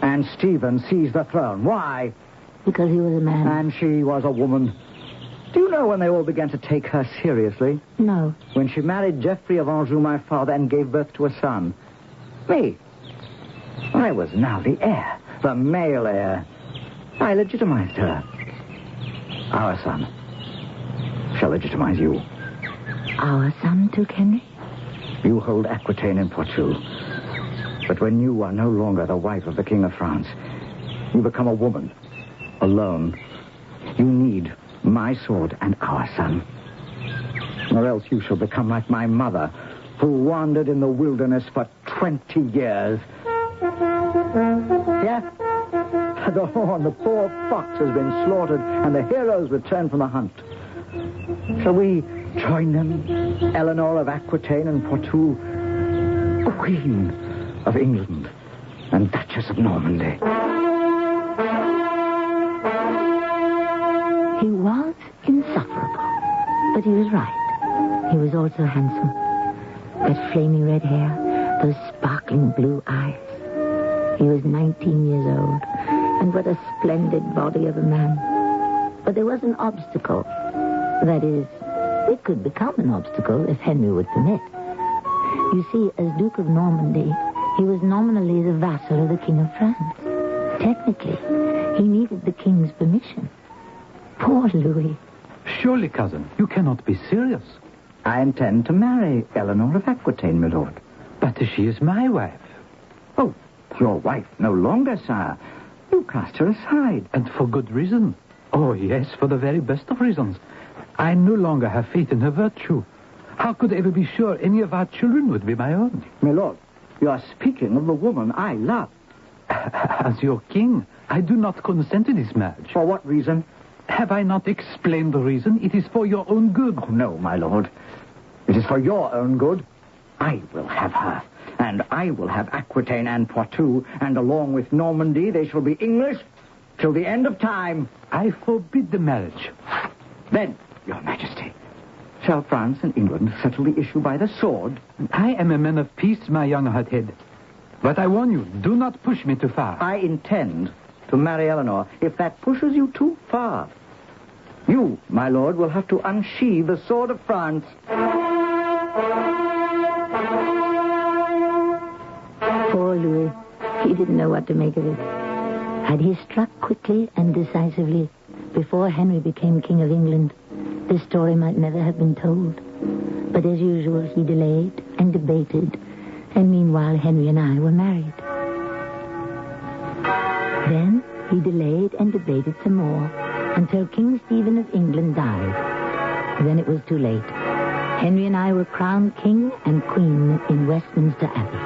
and Stephen seized the throne. Why? Because he was a man. And she was a woman. Do you know when they all began to take her seriously? No. When she married Geoffrey of Anjou, my father, and gave birth to a son. Me. I was now the heir, the male heir. I legitimized her. Our son shall legitimize you. Our son took Henry? You hold Aquitaine in Poitou. But when you are no longer the wife of the King of France, you become a woman, alone. You need my sword and our son. Or else you shall become like my mother, who wandered in the wilderness for 20 years. Yeah? The horn, the poor fox has been slaughtered, and the heroes return from the hunt. Shall we join them, Eleanor of Aquitaine and Poitou, Queen of England and Duchess of Normandy? He was insufferable, but he was right. He was also handsome. That flaming red hair, those sparkling blue eyes. He was 19 years old, and what a splendid body of a man. But there was an obstacle. That is, it could become an obstacle if Henry would permit. You see, as Duke of Normandy, he was nominally the vassal of the King of France. Technically, he needed the king's permission. Poor Louis. Surely, cousin, you cannot be serious. I intend to marry Eleanor of Aquitaine, my lord. But she is my wife. Oh, your wife no longer, sire. You cast her aside. And for good reason. Oh, yes, for the very best of reasons. I no longer have faith in her virtue. How could I ever be sure any of our children would be my own? My lord, you are speaking of the woman I love. As your king, I do not consent to this marriage. For what reason? Have I not explained the reason? It is for your own good. Oh, no, my lord. It is for your own good. I will have her. And I will have Aquitaine and Poitou. And along with Normandy, they shall be English till the end of time. I forbid the marriage. Then, your majesty, shall France and England settle the issue by the sword? I am a man of peace, my young hothead. But I warn you, do not push me too far. I intend to marry Eleanor if that pushes you too far. You, my lord, will have to unsheathe the sword of France. Poor Louis. He didn't know what to make of it. Had he struck quickly and decisively before Henry became King of England, this story might never have been told. But as usual, he delayed and debated, and meanwhile Henry and I were married. Then he delayed and debated some more until King Stephen of England died. Then it was too late. Henry and I were crowned king and queen in Westminster Abbey.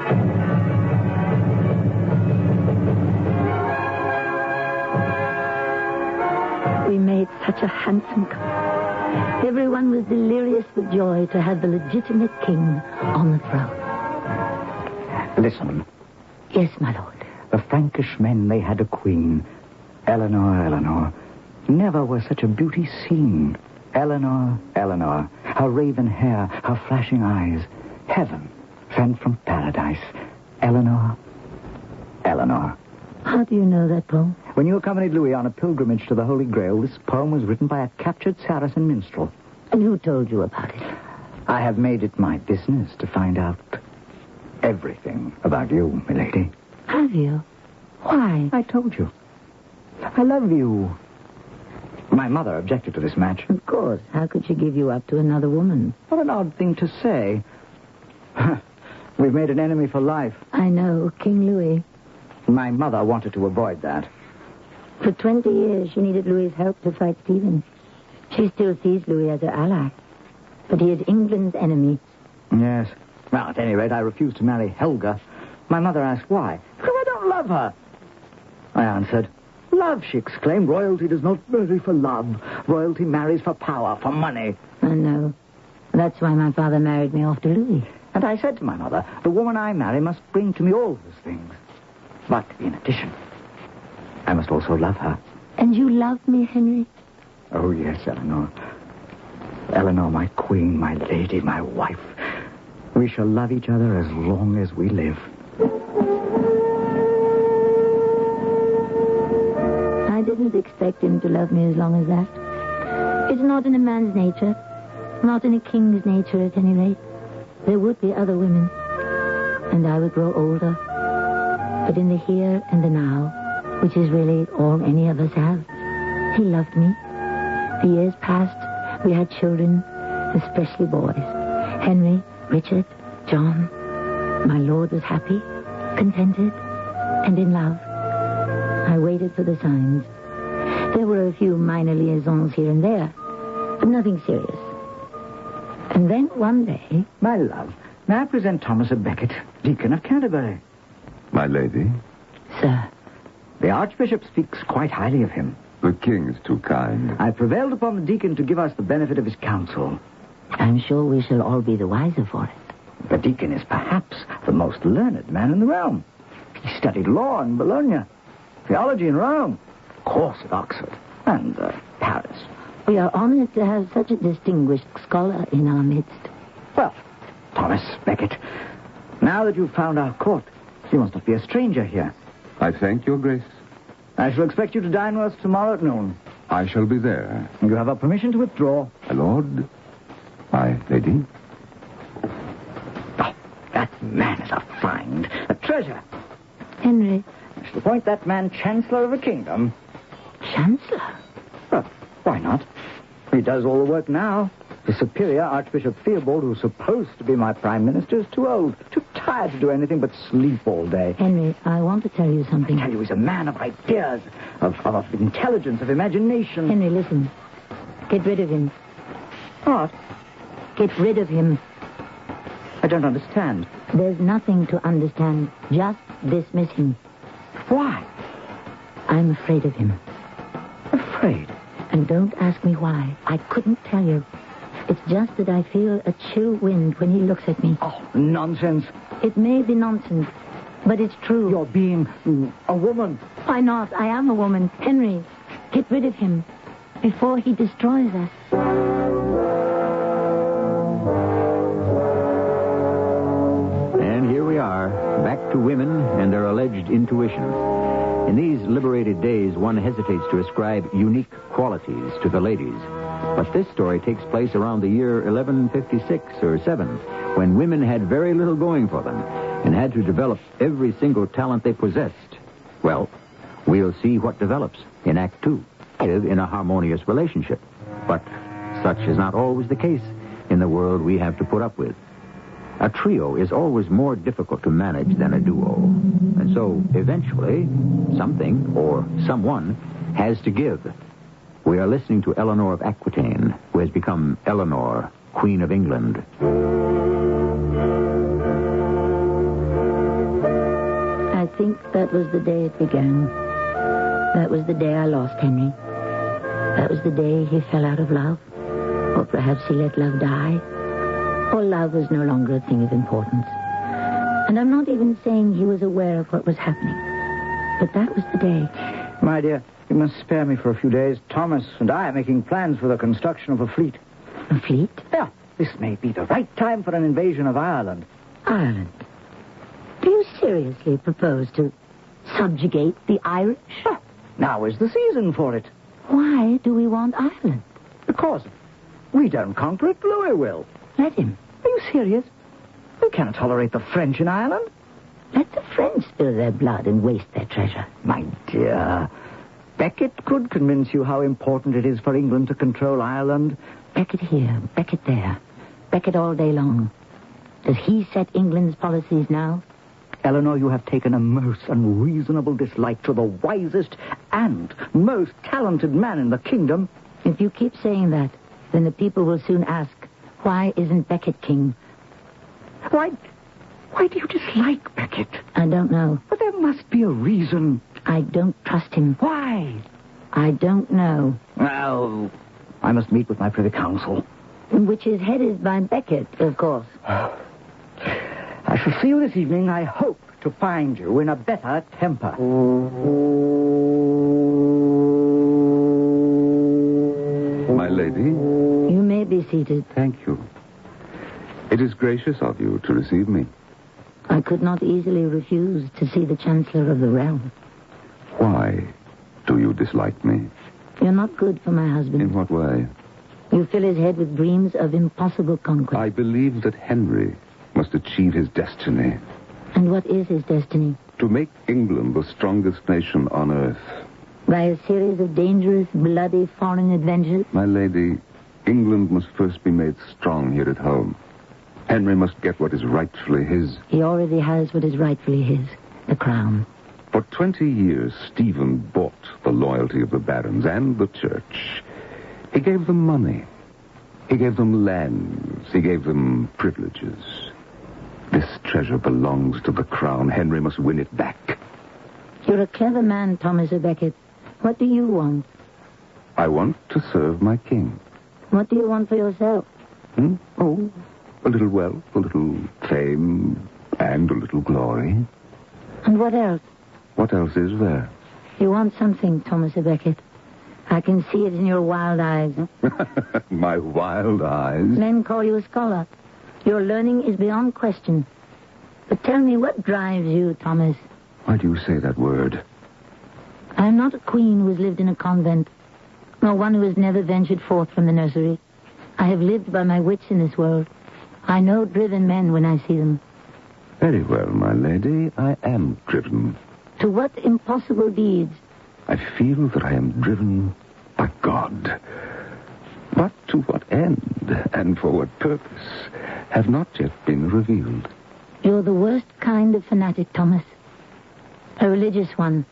We made such a handsome couple. Everyone was delirious with joy to have the legitimate king on the throne. Listen. Yes, my lord. The Frankish men, they had a queen. Eleanor. Never was such a beauty seen. Eleanor. Her raven hair, her flashing eyes. Heaven sent from paradise. Eleanor. How do you know that poem? When you accompanied Louis on a pilgrimage to the Holy Grail, this poem was written by a captured Saracen minstrel. And who told you about it? I have made it my business to find out everything about you, milady. Have you? Why? I told you. I love you. My mother objected to this match. Of course. How could she give you up to another woman? What an odd thing to say. We've made an enemy for life. I know, King Louis. My mother wanted to avoid that. For 20 years, she needed Louis's help to fight Stephen. She still sees Louis as her ally. But he is England's enemy. Yes. Well, at any rate, I refused to marry Helga. My mother asked why. Because I don't love her. I answered, Love, she exclaimed. Royalty does not marry for love. Royalty marries for power, for money. I know. That's why my father married me off to Louis. And I said to my mother, the woman I marry must bring to me all those things. But in addition, I must also love her. And you love me, Henry? Oh, yes, Eleanor. Eleanor, my queen, my lady, my wife. We shall love each other as long as we live. I didn't expect him to love me as long as that. It's not in a man's nature. Not in a king's nature, at any rate. There would be other women. And I would grow older. But in the here and the now, which is really all any of us have, he loved me. The years passed. We had children, especially boys. Henry, Richard, John. My lord was happy, contented, and in love. I waited for the signs. There were a few minor liaisons here and there, but nothing serious. And then one day... My love, may I present Thomas à Becket, Deacon of Canterbury? My lady? Sir. The Archbishop speaks quite highly of him. The king is too kind. I prevailed upon the deacon to give us the benefit of his counsel. I'm sure we shall all be the wiser for it. The deacon is perhaps the most learned man in the realm. He studied law in Bologna, theology in Rome, course at Oxford, and Paris. We are honored to have such a distinguished scholar in our midst. Well, Thomas Becket, now that you've found our court, you must not be a stranger here. I thank your grace. I shall expect you to dine with us tomorrow at noon. I shall be there. You have our permission to withdraw. My lord, my lady. Oh, that man is a find, a treasure. Henry. I shall appoint that man Chancellor of a kingdom. Chancellor? Well, why not? He does all the work now. The superior, Archbishop Theobald, who's supposed to be my prime minister, is too old, too tired to do anything but sleep all day. Henry, I want to tell you something. I tell you, he's a man of ideas, of intelligence, of imagination. Henry, listen. Get rid of him. What? Get rid of him. I don't understand. There's nothing to understand. Just dismiss him. Why? I'm afraid of him. Afraid? And don't ask me why. I couldn't tell you. It's just that I feel a chill wind when he looks at me. Oh, nonsense. It may be nonsense, but it's true. You're being a woman. Why not? I am a woman. Henry, get rid of him before he destroys us. And here we are, back to women and their alleged intuition. In these liberated days, one hesitates to ascribe unique qualities to the ladies. But this story takes place around the year 1156 or 7, when women had very little going for them and had to develop every single talent they possessed. Well, we'll see what develops in Act 2, in a harmonious relationship. But such is not always the case in the world we have to put up with. A trio is always more difficult to manage than a duo. And so, eventually, something or someone has to give. We are listening to Eleanor of Aquitaine, who has become Eleanor, Queen of England. I think that was the day it began. That was the day I lost Henry. That was the day he fell out of love. Or perhaps he let love die. Or love was no longer a thing of importance. And I'm not even saying he was aware of what was happening. But that was the day. My dear, you must spare me for a few days. Thomas and I are making plans for the construction of a fleet. A fleet? Yeah. This may be the right time for an invasion of Ireland. Ireland? Do you seriously propose to subjugate the Irish? Oh, now is the season for it. Why do we want Ireland? Because we don't conquer it, Louis will. Let him. Are you serious? We cannot tolerate the French in Ireland. Let the French spill their blood and waste their treasure. My dear, Becket could convince you how important it is for England to control Ireland. Becket here, Becket there. Becket all day long. Does he set England's policies now? Eleanor, you have taken a most unreasonable dislike to the wisest and most talented man in the kingdom. If you keep saying that, then the people will soon ask, why isn't Becket king? Why do you dislike Becket? I don't know. But there must be a reason. I don't trust him. Why? I don't know. Well, I must meet with my Privy Council. Which is headed by Beckett, of course. I shall see you this evening. I hope to find you in a better temper. My lady? You may be seated. Thank you. It is gracious of you to receive me. I could not easily refuse to see the Chancellor of the realm. Why do you dislike me? You're not good for my husband. In what way? You fill his head with dreams of impossible conquest. I believe that Henry must achieve his destiny. And what is his destiny? To make England the strongest nation on earth. By a series of dangerous, bloody foreign adventures? My lady, England must first be made strong here at home. Henry must get what is rightfully his. He already has what is rightfully his, the crown. For 20 years, Stephen bought the loyalty of the barons and the church. He gave them money. He gave them lands. He gave them privileges. This treasure belongs to the crown. Henry must win it back. You're a clever man, Thomas à Becket. What do you want? I want to serve my king. What do you want for yourself? Oh, a little wealth, a little fame, and a little glory. And what else? What else is there? You want something, Thomas à Becket. I can see it in your wild eyes. My wild eyes? Men call you a scholar. Your learning is beyond question. But tell me, what drives you, Thomas? Why do you say that word? I am not a queen who has lived in a convent, nor one who has never ventured forth from the nursery. I have lived by my wits in this world. I know driven men when I see them. Very well, my lady. I am driven. To what impossible deeds? I feel that I am driven by God. But to what end and for what purpose have not yet been revealed. You're the worst kind of fanatic, Thomas. A religious one.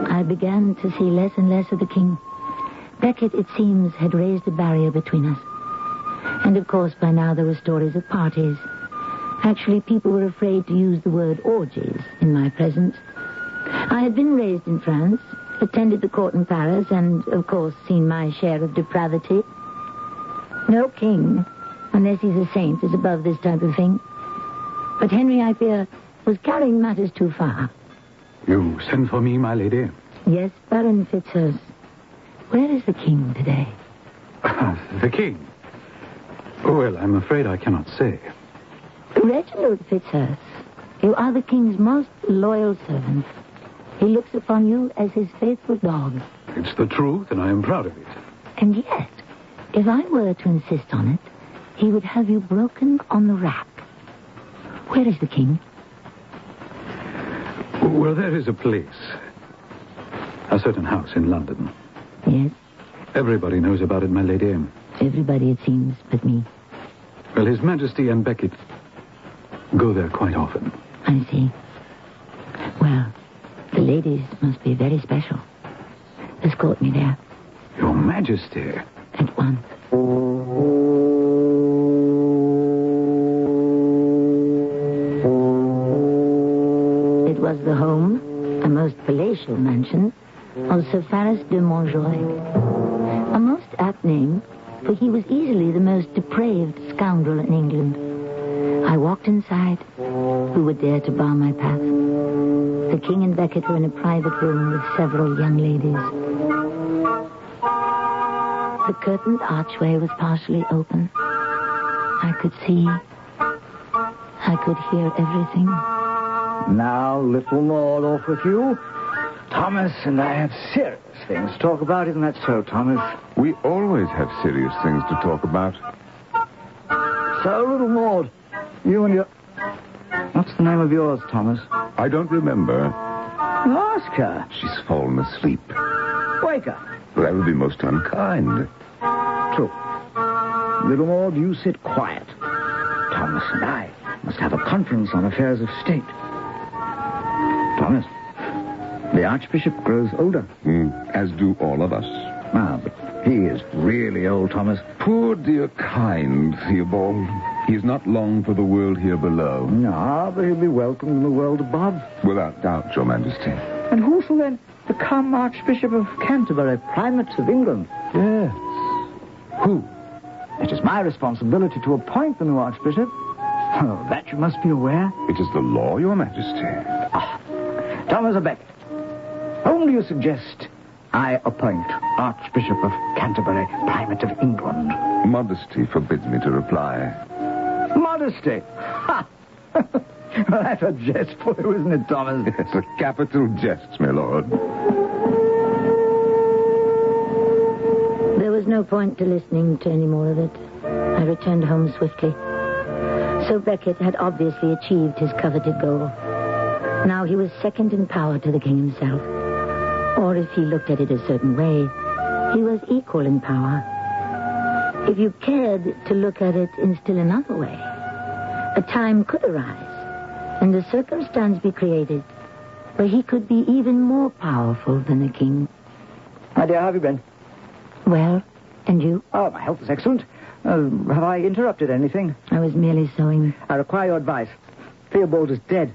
I began to see less and less of the king. Becket, it seems, had raised a barrier between us. And of course, by now there were stories of parties. Actually, people were afraid to use the word orgies in my presence. I had been raised in France, attended the court in Paris, and, of course, seen my share of depravity. No king, unless he's a saint, is above this type of thing. But Henry, I fear, was carrying matters too far. You sent for me, my lady? Yes, Baron Fitzhurst. Where is the king today? The king? Well, I'm afraid I cannot say. Reginald Fitzhurst, you are the king's most loyal servant. He looks upon you as his faithful dog. It's the truth, and I am proud of it. And yet, if I were to insist on it, he would have you broken on the rack. Where is the king? Well, there is a place. A certain house in London. Yes? Everybody knows about it, my lady. Everybody, it seems, but me. Well, His Majesty and Becket go there quite often. I see. Well, the ladies must be very special. Escort me there. Your Majesty. At once. It was the home, a most palatial mansion, of Sir Faris de Montjoy. A most apt name, for he was easily the most depraved scoundrel in England. I walked inside. Who would dare to bar my path? The king and Becket were in a private room with several young ladies. The curtained archway was partially open. I could see. I could hear everything. Now, little Maud, off with you. Thomas and I have serious things to talk about. Isn't that so, Thomas? We always have serious things to talk about. So, little Maud, you and your... What's the name of yours, Thomas? I don't remember. Ask her. She's fallen asleep. Wake her. Well, that would be most unkind. True. Little Maud, you sit quiet. Thomas and I must have a conference on affairs of state. Thomas, the Archbishop grows older. As do all of us. Ah, but he is really old, Thomas. Poor dear kind Theobald. He is not long for the world here below. No, but he'll be welcome in the world above. Without doubt, Your Majesty. And who shall then become Archbishop of Canterbury, Primate of England? Yes. Who? It is my responsibility to appoint the new Archbishop. Oh, that you must be aware. It is the law, Your Majesty. Thomas à Becket, whom do you suggest I appoint Archbishop of Canterbury, Primate of England? Modesty forbids me to reply. Modesty? Ha! Well, that's a jest for you, isn't it, Thomas? It's a capital jest, my lord. There was no point to listening to any more of it. I returned home swiftly. So Becket had obviously achieved his coveted goal. Now he was second in power to the king himself. Or if he looked at it a certain way, he was equal in power. If you cared to look at it in still another way, a time could arise and a circumstance be created where he could be even more powerful than the king. My dear, how have you been? Well, and you? Oh, my health is excellent. Have I interrupted anything? I was merely sewing. I require your advice. Theobald is dead.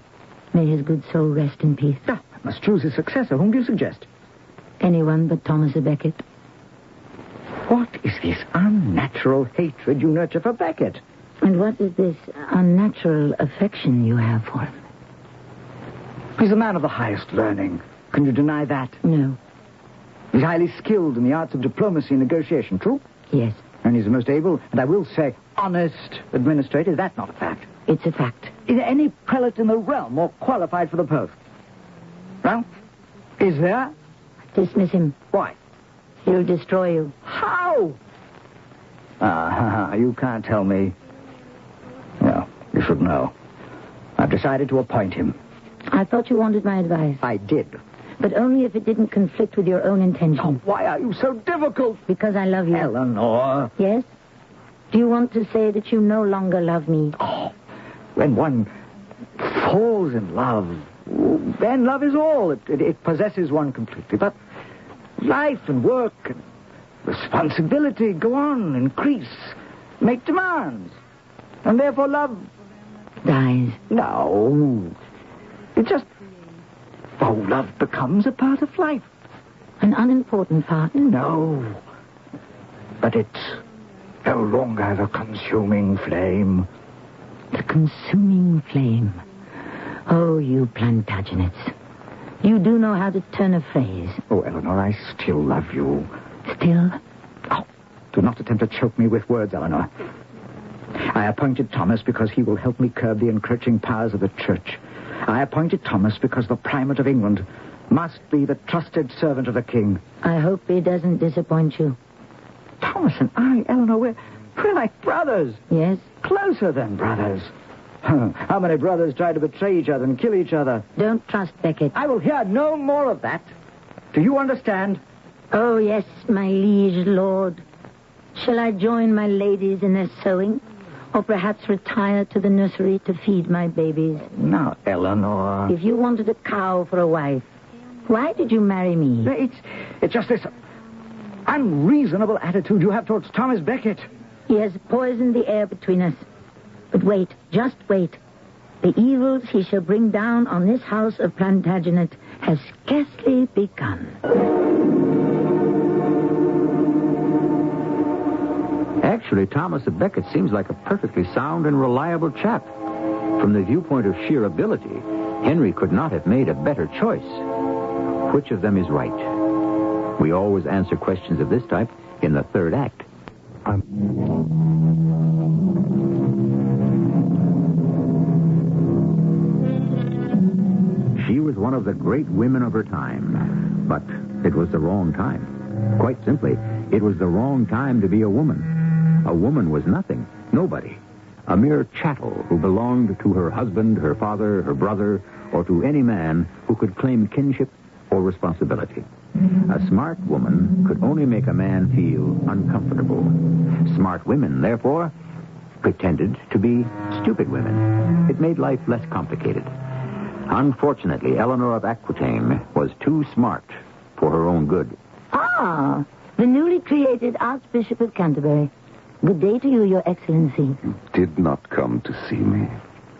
May his good soul rest in peace. I must choose his successor. Whom do you suggest? Anyone but Thomas à Becket. What is this unnatural hatred you nurture for Becket? And what is this unnatural affection you have for him? He's a man of the highest learning. Can you deny that? No. He's highly skilled in the arts of diplomacy and negotiation, true? Yes. And he's the most able, and I will say, honest administrator. Is that not a fact? It's a fact. Is there any prelate in the realm more qualified for the post? Well, is there? Dismiss him. Why? He'll destroy you. How? You can't tell me. Well, you should know. I've decided to appoint him. I thought you wanted my advice. I did. But only if it didn't conflict with your own intentions. Oh, why are you so difficult? Because I love you. Eleanor. Yes? Do you want to say that you no longer love me? Oh, when one falls in love, then love is all. It possesses one completely. But life and work and responsibility go on, increase, make demands. And therefore love dies. No. It just... Oh, love becomes a part of life. An unimportant part? No. But it's no longer the consuming flame. The consuming flame. Oh, you Plantagenets. You do know how to turn a phrase. Oh, Eleanor, I still love you. Still? Oh, do not attempt to choke me with words, Eleanor. I appointed Thomas because he will help me curb the encroaching powers of the church. I appointed Thomas because the Primate of England must be the trusted servant of the king. I hope he doesn't disappoint you. Thomas and I, Eleanor, we're like brothers. Yes? Closer than brothers. How many brothers try to betray each other and kill each other? Don't trust Becket. I will hear no more of that. Do you understand? Oh, yes, my liege lord. Shall I join my ladies in their sewing? Or perhaps retire to the nursery to feed my babies? Now, Eleanor. If you wanted a cow for a wife, why did you marry me? It's just this unreasonable attitude you have towards Thomas Becket. He has poisoned the air between us. But wait, just wait. The evils he shall bring down on this house of Plantagenet has scarcely begun. Actually, Thomas à Becket seems like a perfectly sound and reliable chap. From the viewpoint of sheer ability, Henry could not have made a better choice. Which of them is right? We always answer questions of this type in the third act. She was one of the great women of her time, but it was the wrong time. Quite simply, it was the wrong time to be a woman. A woman was nothing, nobody. A mere chattel who belonged to her husband, her father, her brother, or to any man who could claim kinship or responsibility. A smart woman could only make a man feel uncomfortable. Smart women, therefore, pretended to be stupid women. It made life less complicated. Unfortunately, Eleanor of Aquitaine was too smart for her own good. Ah, the newly created Archbishop of Canterbury. Good day to you, Your Excellency. You did not come to see me.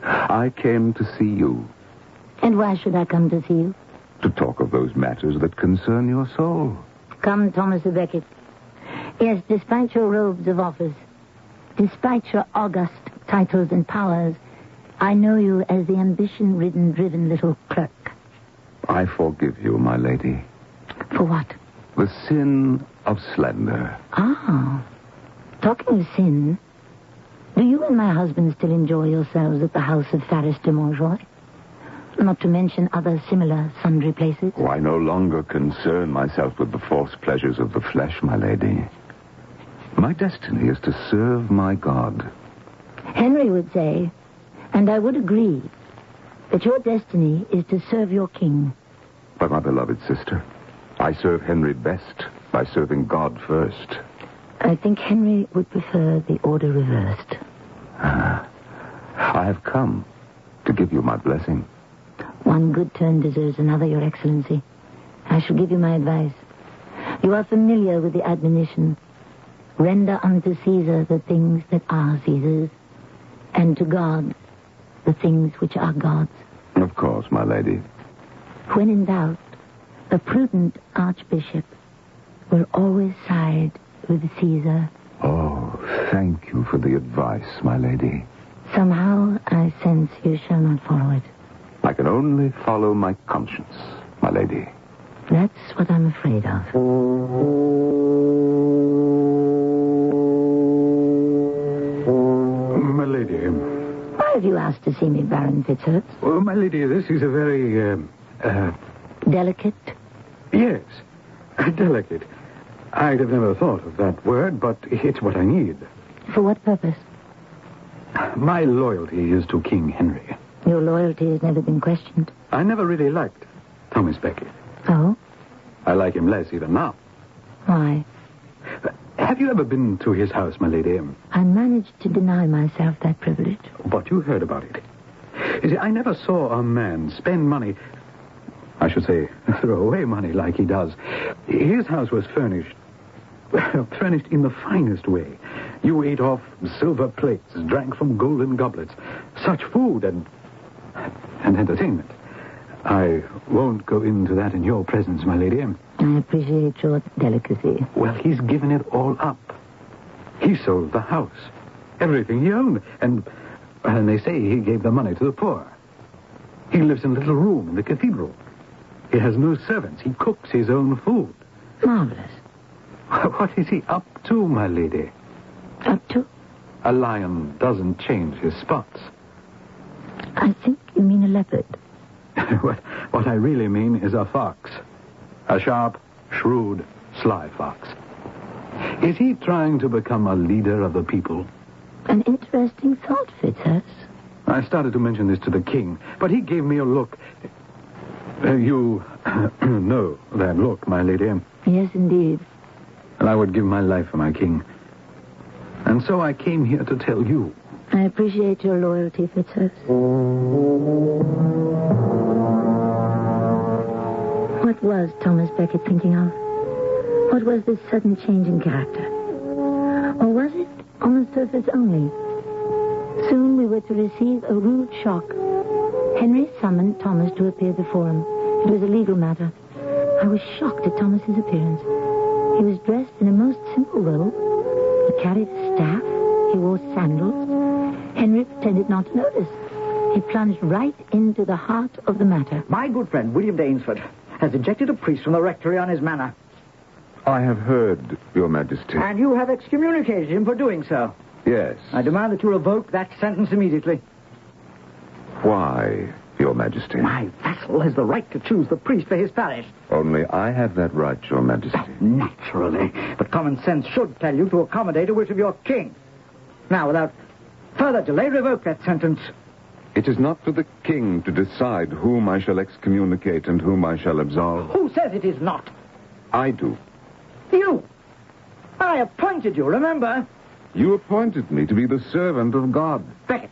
I came to see you. And why should I come to see you? To talk of those matters that concern your soul. Come, Thomas à Becket. Yes, despite your robes of office, despite your august titles and powers, I know you as the ambition-ridden, driven little clerk. I forgive you, my lady. For what? The sin of slender. Ah. Talking of sin, do you and my husband still enjoy yourselves at the house of Faris de Montjoy? Not to mention other similar sundry places? Oh, I no longer concern myself with the false pleasures of the flesh, my lady. My destiny is to serve my God. Henry would say, and I would agree, that your destiny is to serve your king. But, my beloved sister, I serve Henry best by serving God first. I think Henry would prefer the order reversed. I have come to give you my blessing. One good turn deserves another, Your Excellency. I shall give you my advice. You are familiar with the admonition, render unto Caesar the things that are Caesar's, and to God the things which are God's. Of course, my lady. When in doubt, a prudent archbishop will always side with Caesar. Oh, thank you for the advice, my lady. Somehow I sense you shall not follow it. I can only follow my conscience, my lady. That's what I'm afraid of. My lady. Why have you asked to see me, Baron Fitzhurst? Oh, my lady, this is a very, Delicate? Yes, delicate. I'd have never thought of that word, but it's what I need. For what purpose? My loyalty is to King Henry. Your loyalty has never been questioned. I never really liked Thomas Becket. Oh? I like him less even now. Why? Have you ever been to his house, my lady? I managed to deny myself that privilege. But you heard about it. You see, I never saw a man spend money, I should say, throw away money like he does. His house was furnished in the finest way. You ate off silver plates, drank from golden goblets. Such food and entertainment. I won't go into that in your presence, my lady. I appreciate your delicacy. Well, he's given it all up. He sold the house, everything he owned, and they say he gave the money to the poor. He lives in a little room in the cathedral. He has no servants. He cooks his own food. Marvelous. What is he up to, my lady? Up to? A lion doesn't change his spots. I think you mean a leopard. What I really mean is a fox. A sharp, shrewd, sly fox. Is he trying to become a leader of the people? An interesting thought, Fitzhurst. I started to mention this to the king, but he gave me a look. You know that look, my lady. Yes, indeed. And I would give my life for my king. And so I came here to tell you. I appreciate your loyalty, Fitzhurst. What was Thomas Becket thinking of? What was this sudden change in character? Or was it on the surface only? Soon we were to receive a rude shock. Henry summoned Thomas to appear before him. It was a legal matter. I was shocked at Thomas's appearance. He was dressed in a most simple robe. He carried a staff. He wore sandals. Henry pretended not to notice. He plunged right into the heart of the matter. My good friend, William Dainsford, has ejected a priest from the rectory on his manor. I have heard, Your Majesty. And you have excommunicated him for doing so. Yes. I demand that you revoke that sentence immediately. Why, Your Majesty? My vassal has the right to choose the priest for his parish. Only I have that right, Your Majesty. Naturally. But common sense should tell you to accommodate a wish of your king. Now, without further delay, revoke that sentence. It is not for the king to decide whom I shall excommunicate and whom I shall absolve. Who says it is not? I do. You. I appointed you, remember? You appointed me to be the servant of God. Becket,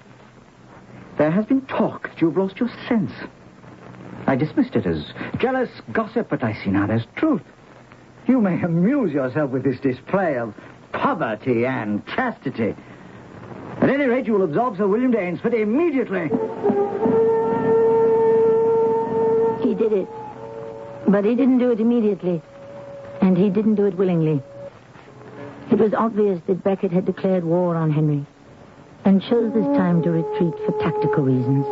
there has been talk that you've lost your sense. I dismissed it as jealous gossip, but I see now there's truth. You may amuse yourself with this display of poverty and chastity. At any rate, you will absolve Sir William Danesford immediately. He did it. But he didn't do it immediately. And he didn't do it willingly. It was obvious that Becket had declared war on Henry and chose this time to retreat for tactical reasons.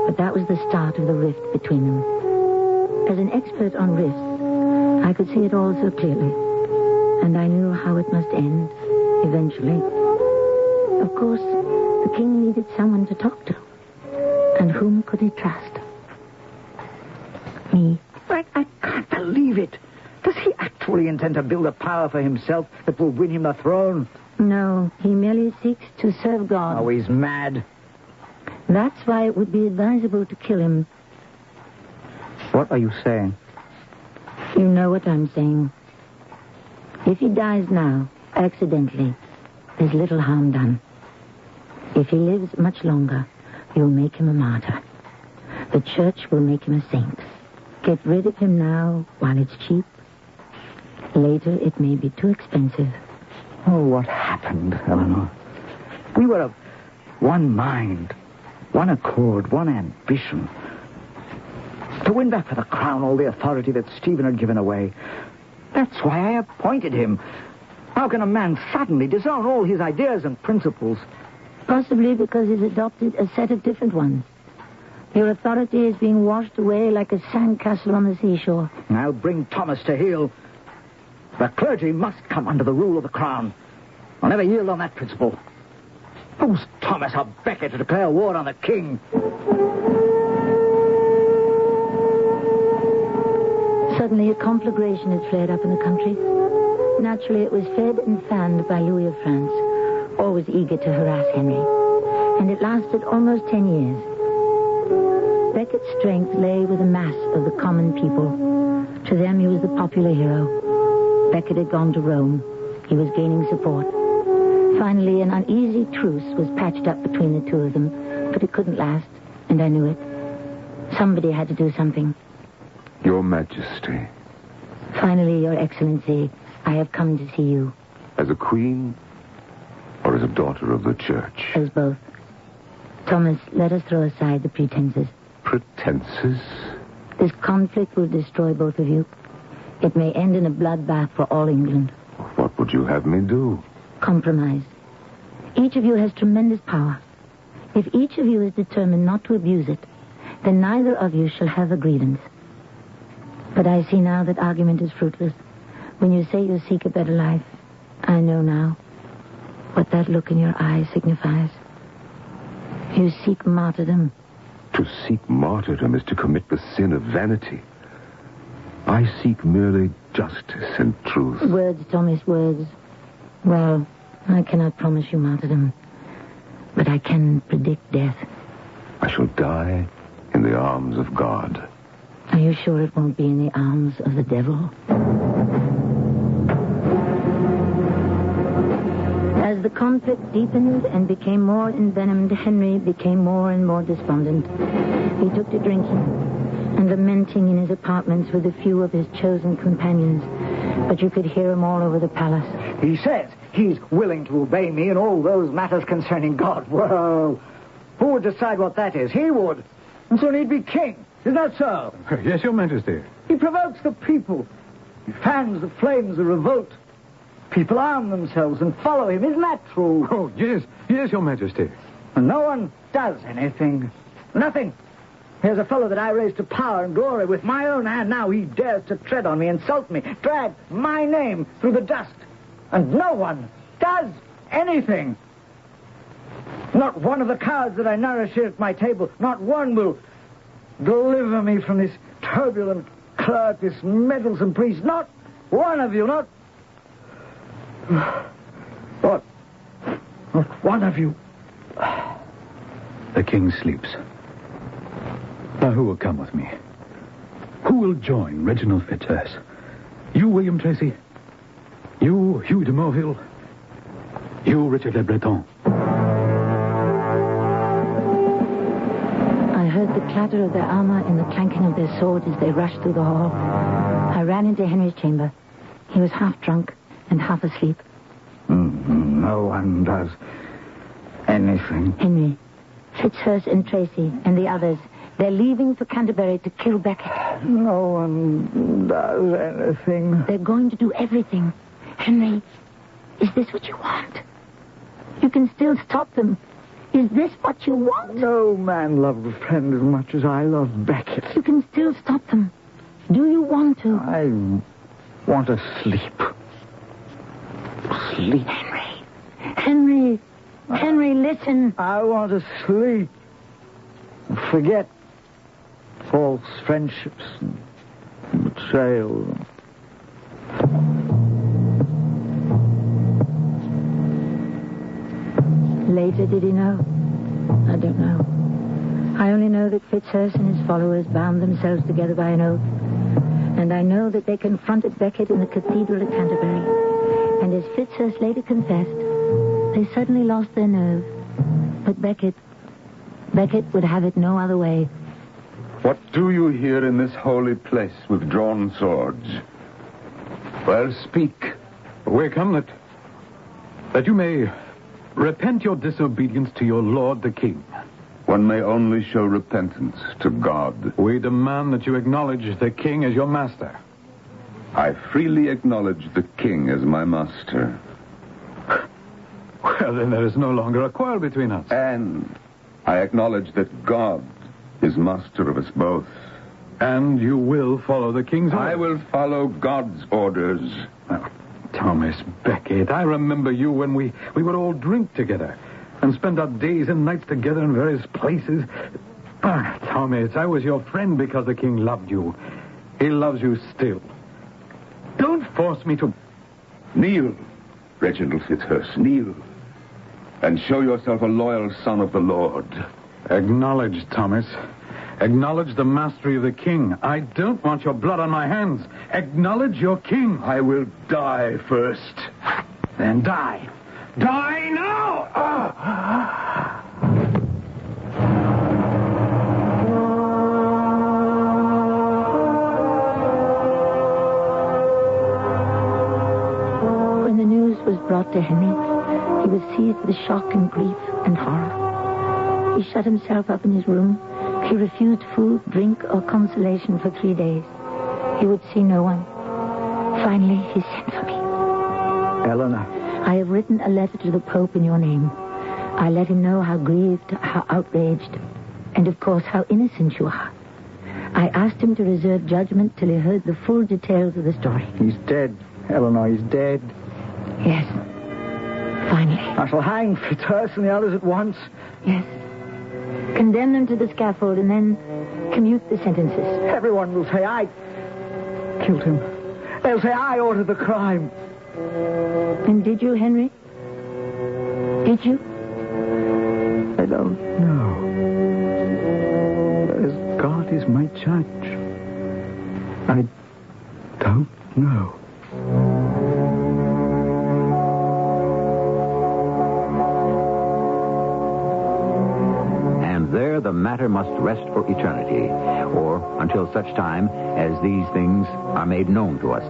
But that was the start of the rift between them. As an expert on rifts, I could see it all so clearly. And I knew how it must end, eventually. Of course, the king needed someone to talk to. And whom could he trust? Me. I can't believe it. Does he actually intend to build a power for himself that will win him the throne? No, he merely seeks to serve God. Oh, he's mad. That's why it would be advisable to kill him. What are you saying? You know what I'm saying. If he dies now, accidentally, there's little harm done. If he lives much longer, you'll make him a martyr. The church will make him a saint. Get rid of him now while it's cheap. Later, it may be too expensive. Oh, what happened, Eleanor? We were of one mind, one accord, one ambition. To win back for the crown all the authority that Stephen had given away. That's why I appointed him. How can a man suddenly disown all his ideas and principles? Possibly because he's adopted a set of different ones. Your authority is being washed away like a sandcastle on the seashore. I'll bring Thomas to heel. The clergy must come under the rule of the crown. I'll never yield on that principle. Who's Thomas or Becket to declare war on the king? Suddenly, a conflagration had flared up in the country. Naturally, it was fed and fanned by Louis of France, always eager to harass Henry. And it lasted almost 10 years. Becket's strength lay with the mass of the common people. To them, he was the popular hero. Becket had gone to Rome. He was gaining support. Finally, an uneasy truce was patched up between the two of them, but it couldn't last, and I knew it. Somebody had to do something. Your Majesty. Finally, Your Excellency, I have come to see you. As a queen or as a daughter of the church? As both. Thomas, let us throw aside the pretenses. Pretenses? This conflict will destroy both of you. It may end in a bloodbath for all England. What would you have me do? Compromise. Each of you has tremendous power. If each of you is determined not to abuse it, then neither of you shall have a grievance. But I see now that argument is fruitless. When you say you seek a better life, I know now what that look in your eyes signifies. You seek martyrdom. To seek martyrdom is to commit the sin of vanity. I seek merely justice and truth. Words, Thomas, words. Well, I cannot promise you martyrdom, but I can predict death. I shall die in the arms of God. Are you sure it won't be in the arms of the devil? As the conflict deepened and became more envenomed, Henry became more and more despondent. He took to drinking and lamenting in his apartments with a few of his chosen companions. But you could hear him all over the palace. He says he's willing to obey me in all those matters concerning God. Well, who would decide what that is? He would. And soon he'd be king. Isn't that so? Yes, Your Majesty. He provokes the people. He fans the flames of revolt. People arm themselves and follow him. Isn't that true? Oh, yes. Yes, Your Majesty. And no one does anything. Nothing. Here's a fellow that I raised to power and glory with my own hand. Now he dares to tread on me, insult me, drag my name through the dust. And no one does anything. Not one of the cowards that I nourish here at my table, not one will deliver me from this turbulent clerk, this meddlesome priest. Not one of you, not one of you. The king sleeps. Now, who will come with me? Who will join Reginald Fitzurse? You, William Tracy? You, Hugh de Morville? You, Richard Le Breton? I heard the clatter of their armor and the clanking of their swords as they rushed through the hall. I ran into Henry's chamber. He was half drunk and half asleep. No one does anything. Henry, Fitzhurst and Tracy and the others, they're leaving for Canterbury to kill Beckett. No one does anything. They're going to do everything. Henry, is this what you want? You can still stop them. Is this what you want? No man loved a friend as much as I love Beckett. You can still stop them. Do you want to? I want to sleep. Sleep. Henry, listen. I want to sleep. Forget false friendships and betrayal. Later, did he know? I don't know. I only know that Fitzhurst and his followers bound themselves together by an oath. And I know that they confronted Beckett in the cathedral at Canterbury. And as Fitzhurst later confessed, they suddenly lost their nerve. But Beckett would have it no other way. What do you here in this holy place with drawn swords? Well, speak. We come that you may repent your disobedience to your lord the king. One may only show repentance to God. We demand that you acknowledge the king as your master. I freely acknowledge the king as my master. Well, then there is no longer a quarrel between us. And I acknowledge that God is master of us both. And you will follow the king's orders? I will follow God's orders. Oh, Thomas Beckett, I remember you when we would all drink together and spend our days and nights together in various places. Thomas, I was your friend because the king loved you. He loves you still. Don't force me to... Kneel, Reginald Fitzhurst, kneel. And show yourself a loyal son of the Lord. Acknowledge, Thomas. Acknowledge the mastery of the king. I don't want your blood on my hands. Acknowledge your king. I will die first. Then die. Die now! When the news was brought to Henry, he was seized with shock and grief and horror. He shut himself up in his room. He refused food, drink, or consolation for 3 days. He would see no one. Finally, he sent for me. Eleanor. I have written a letter to the Pope in your name. I let him know how grieved, how outraged, and of course how innocent you are. I asked him to reserve judgment till he heard the full details of the story. He's dead, Eleanor, he's dead. Yes. Finally. I shall hang Fitzhurst and the others at once. Yes. Condemn them to the scaffold and then commute the sentences. Everyone will say I killed him. They'll say I ordered the crime. And did you, Henry? Did you? I don't know. As God is my judge, I don't know. And there the matter must rest for eternity, or until such time as these things are made known to us.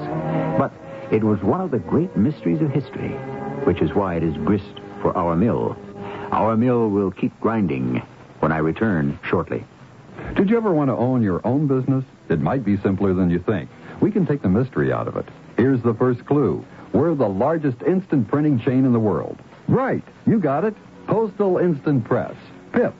But it was one of the great mysteries of history, which is why it is grist for our mill. Our mill will keep grinding when I return shortly. Did you ever want to own your own business? It might be simpler than you think. We can take the mystery out of it. Here's the first clue. We're the largest instant printing chain in the world. Right. You got it. Postal Instant Press. PIP.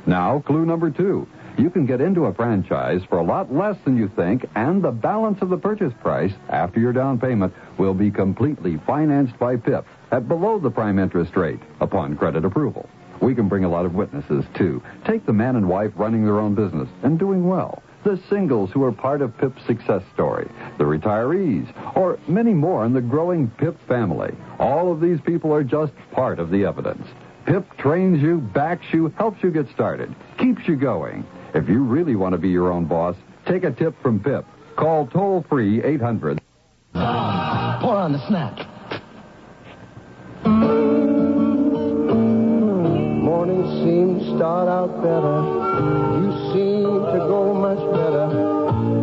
Now, clue number 2. You can get into a franchise for a lot less than you think, and the balance of the purchase price after your down payment will be completely financed by PIP at below the prime interest rate upon credit approval. We can bring a lot of witnesses, too. Take the man and wife running their own business and doing well, the singles who are part of PIP's success story, the retirees, or many more in the growing PIP family. All of these people are just part of the evidence. PIP trains you, backs you, helps you get started, keeps you going. If you really want to be your own boss, take a tip from PIP. Call toll-free 800. Pour on the snack. Mornings seem to start out better. You seem to go much better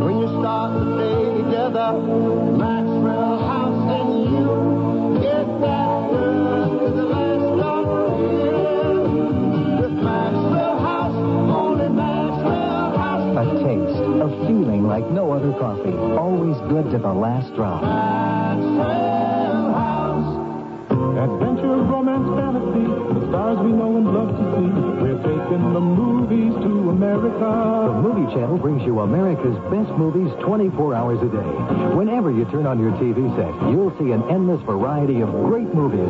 when you start the day together. Maxwell House and you get that like no other coffee. Always good to the last drop. Adventure, romance, fantasy, the stars we know and love to see. We're taking the movies to America. The Movie Channel brings you America's best movies 24 hours a day. Whenever you turn on your TV set, you'll see an endless variety of great movies.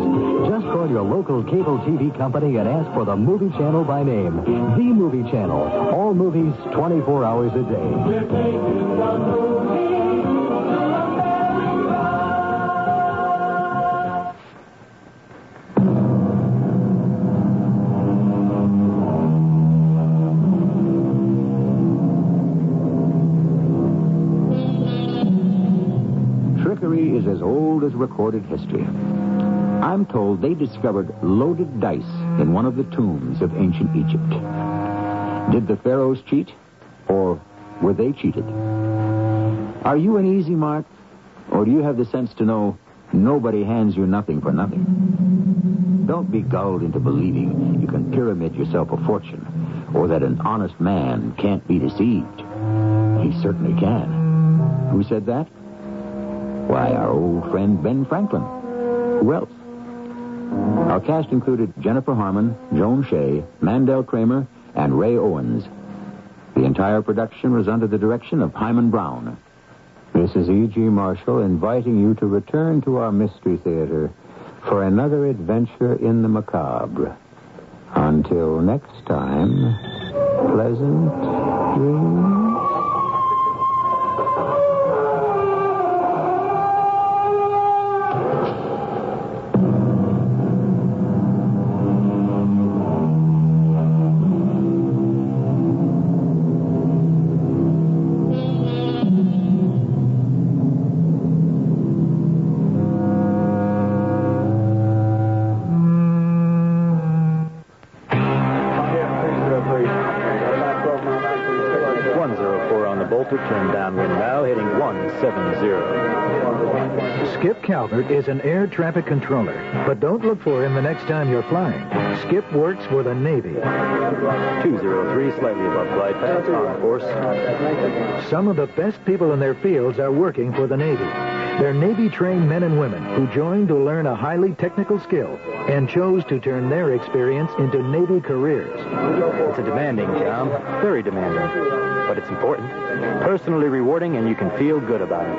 Just call your local cable TV company and ask for the Movie Channel by name. The Movie Channel. All movies 24 hours a day. We're taking the movies. Trickery is as old as recorded history. I'm told they discovered loaded dice in one of the tombs of ancient Egypt. Did the pharaohs cheat, or were they cheated? Are you an easy mark, or do you have the sense to know nobody hands you nothing for nothing? Don't be gulled into believing you can pyramid yourself a fortune, or that an honest man can't be deceived. He certainly can. Who said that? Why, our old friend Ben Franklin. Who else? Our cast included Jennifer Harmon, Joan Shea, Mandel Kramer, and Ray Owens. The entire production was under the direction of Hyman Brown. This is E.G. Marshall inviting you to return to our Mystery Theater for another adventure in the macabre. Until next time, pleasant dreams. Turn downwind now, heading 170. Skip Calvert is an air traffic controller, but don't look for him the next time you're flying. Skip works for the Navy. 203, slightly above glide path, on course. Some of the best people in their fields are working for the Navy. They're Navy-trained men and women who joined to learn a highly technical skill and chose to turn their experience into Navy careers. It's a demanding job, very demanding, but it's important. Personally rewarding, and you can feel good about it.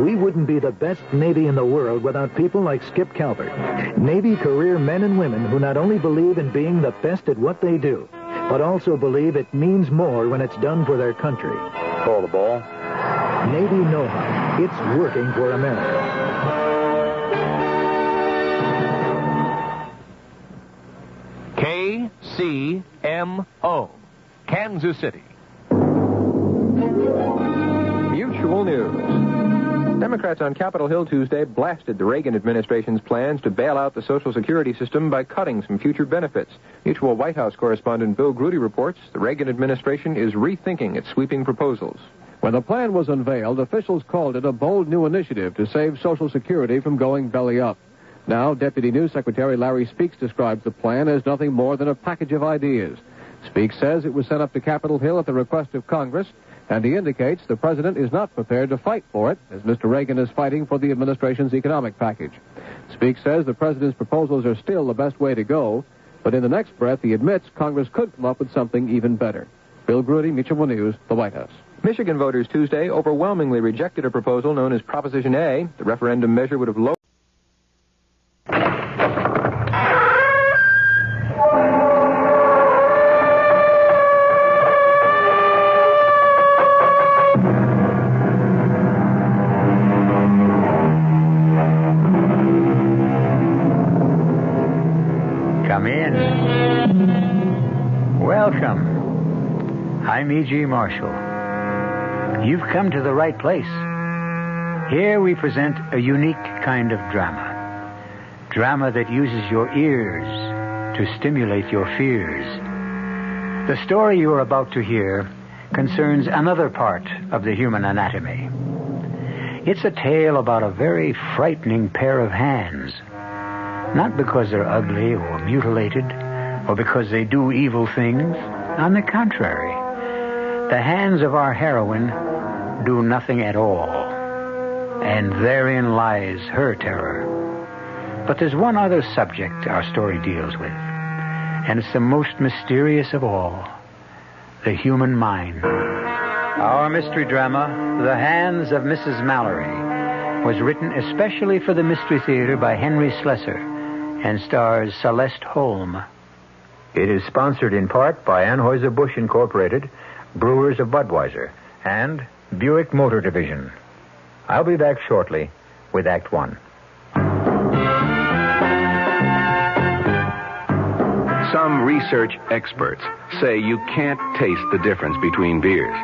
We wouldn't be the best Navy in the world without people like Skip Calvert. Navy career men and women who not only believe in being the best at what they do, but also believe it means more when it's done for their country. Call the ball. Navy know-how. It's working for America. KCMO, Kansas City. Mutual News. Democrats on Capitol Hill Tuesday blasted the Reagan administration's plans to bail out the Social Security system by cutting some future benefits. Mutual White House correspondent Bill Grudy reports the Reagan administration is rethinking its sweeping proposals. When the plan was unveiled, officials called it a bold new initiative to save Social Security from going belly up. Now, Deputy News Secretary Larry Speaks describes the plan as nothing more than a package of ideas. Speaks says it was sent up to Capitol Hill at the request of Congress, and he indicates the president is not prepared to fight for it, as Mr. Reagan is fighting for the administration's economic package. Speaks says the president's proposals are still the best way to go, but in the next breath he admits Congress could come up with something even better. Bill Grudy, Mutual News, the White House. Michigan voters Tuesday overwhelmingly rejected a proposal known as Proposition A. The referendum measure would have lowered... Come in. Welcome. I'm E.G. Marshall. You've come to the right place. Here we present a unique kind of drama. Drama that uses your ears to stimulate your fears. The story you are about to hear concerns another part of the human anatomy. It's a tale about a very frightening pair of hands. Not because they're ugly or mutilated, or because they do evil things. On the contrary, the hands of our heroine do nothing at all. And therein lies her terror. But there's one other subject our story deals with, and it's the most mysterious of all, the human mind. Our mystery drama, The Hands of Mrs. Mallory, was written especially for the Mystery Theater by Henry Slessor and stars Celeste Holm. It is sponsored in part by Anheuser-Busch Incorporated, Brewers of Budweiser, and Buick Motor Division. I'll be back shortly with Act One. Some research experts say you can't taste the difference between beers.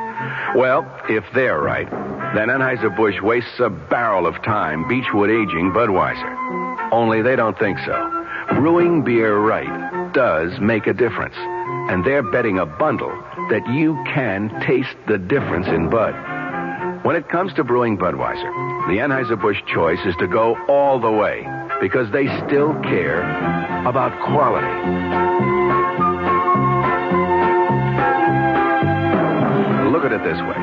Well, if they're right, then Anheuser-Busch wastes a barrel of time Beechwood aging Budweiser. Only they don't think so. Brewing beer right does make a difference. And they're betting a bundle that you can taste the difference in Bud. When it comes to brewing Budweiser, the Anheuser-Busch choice is to go all the way because they still care about quality. Look at it this way.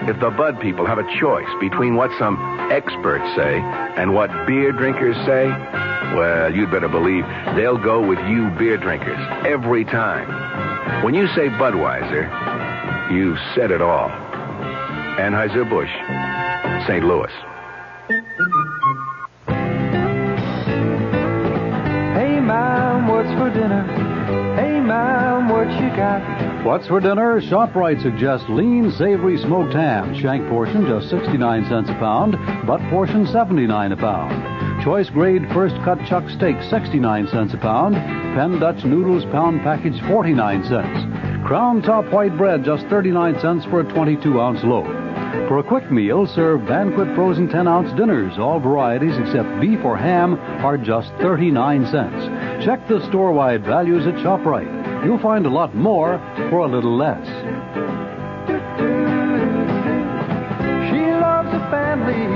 If the Bud people have a choice between what some experts say and what beer drinkers say, well, you'd better believe they'll go with you beer drinkers every time. When you say Budweiser, you've said it all. Anheuser-Busch, St. Louis. Hey, Mom, what's for dinner? Hey, Mom, what you got? What's for dinner? ShopRite suggests lean, savory smoked ham. Shank portion just 69 cents a pound. Butt portion 79 a pound. Choice grade first cut chuck steak 69 cents a pound. Penn Dutch noodles pound package 49 cents. Crown top white bread just 39 cents for a 22-ounce loaf. For a quick meal, serve Banquet frozen 10-ounce dinners. All varieties except beef or ham are just 39 cents. Check the store-wide values at ShopRite. You'll find a lot more for a little less. She loves the family.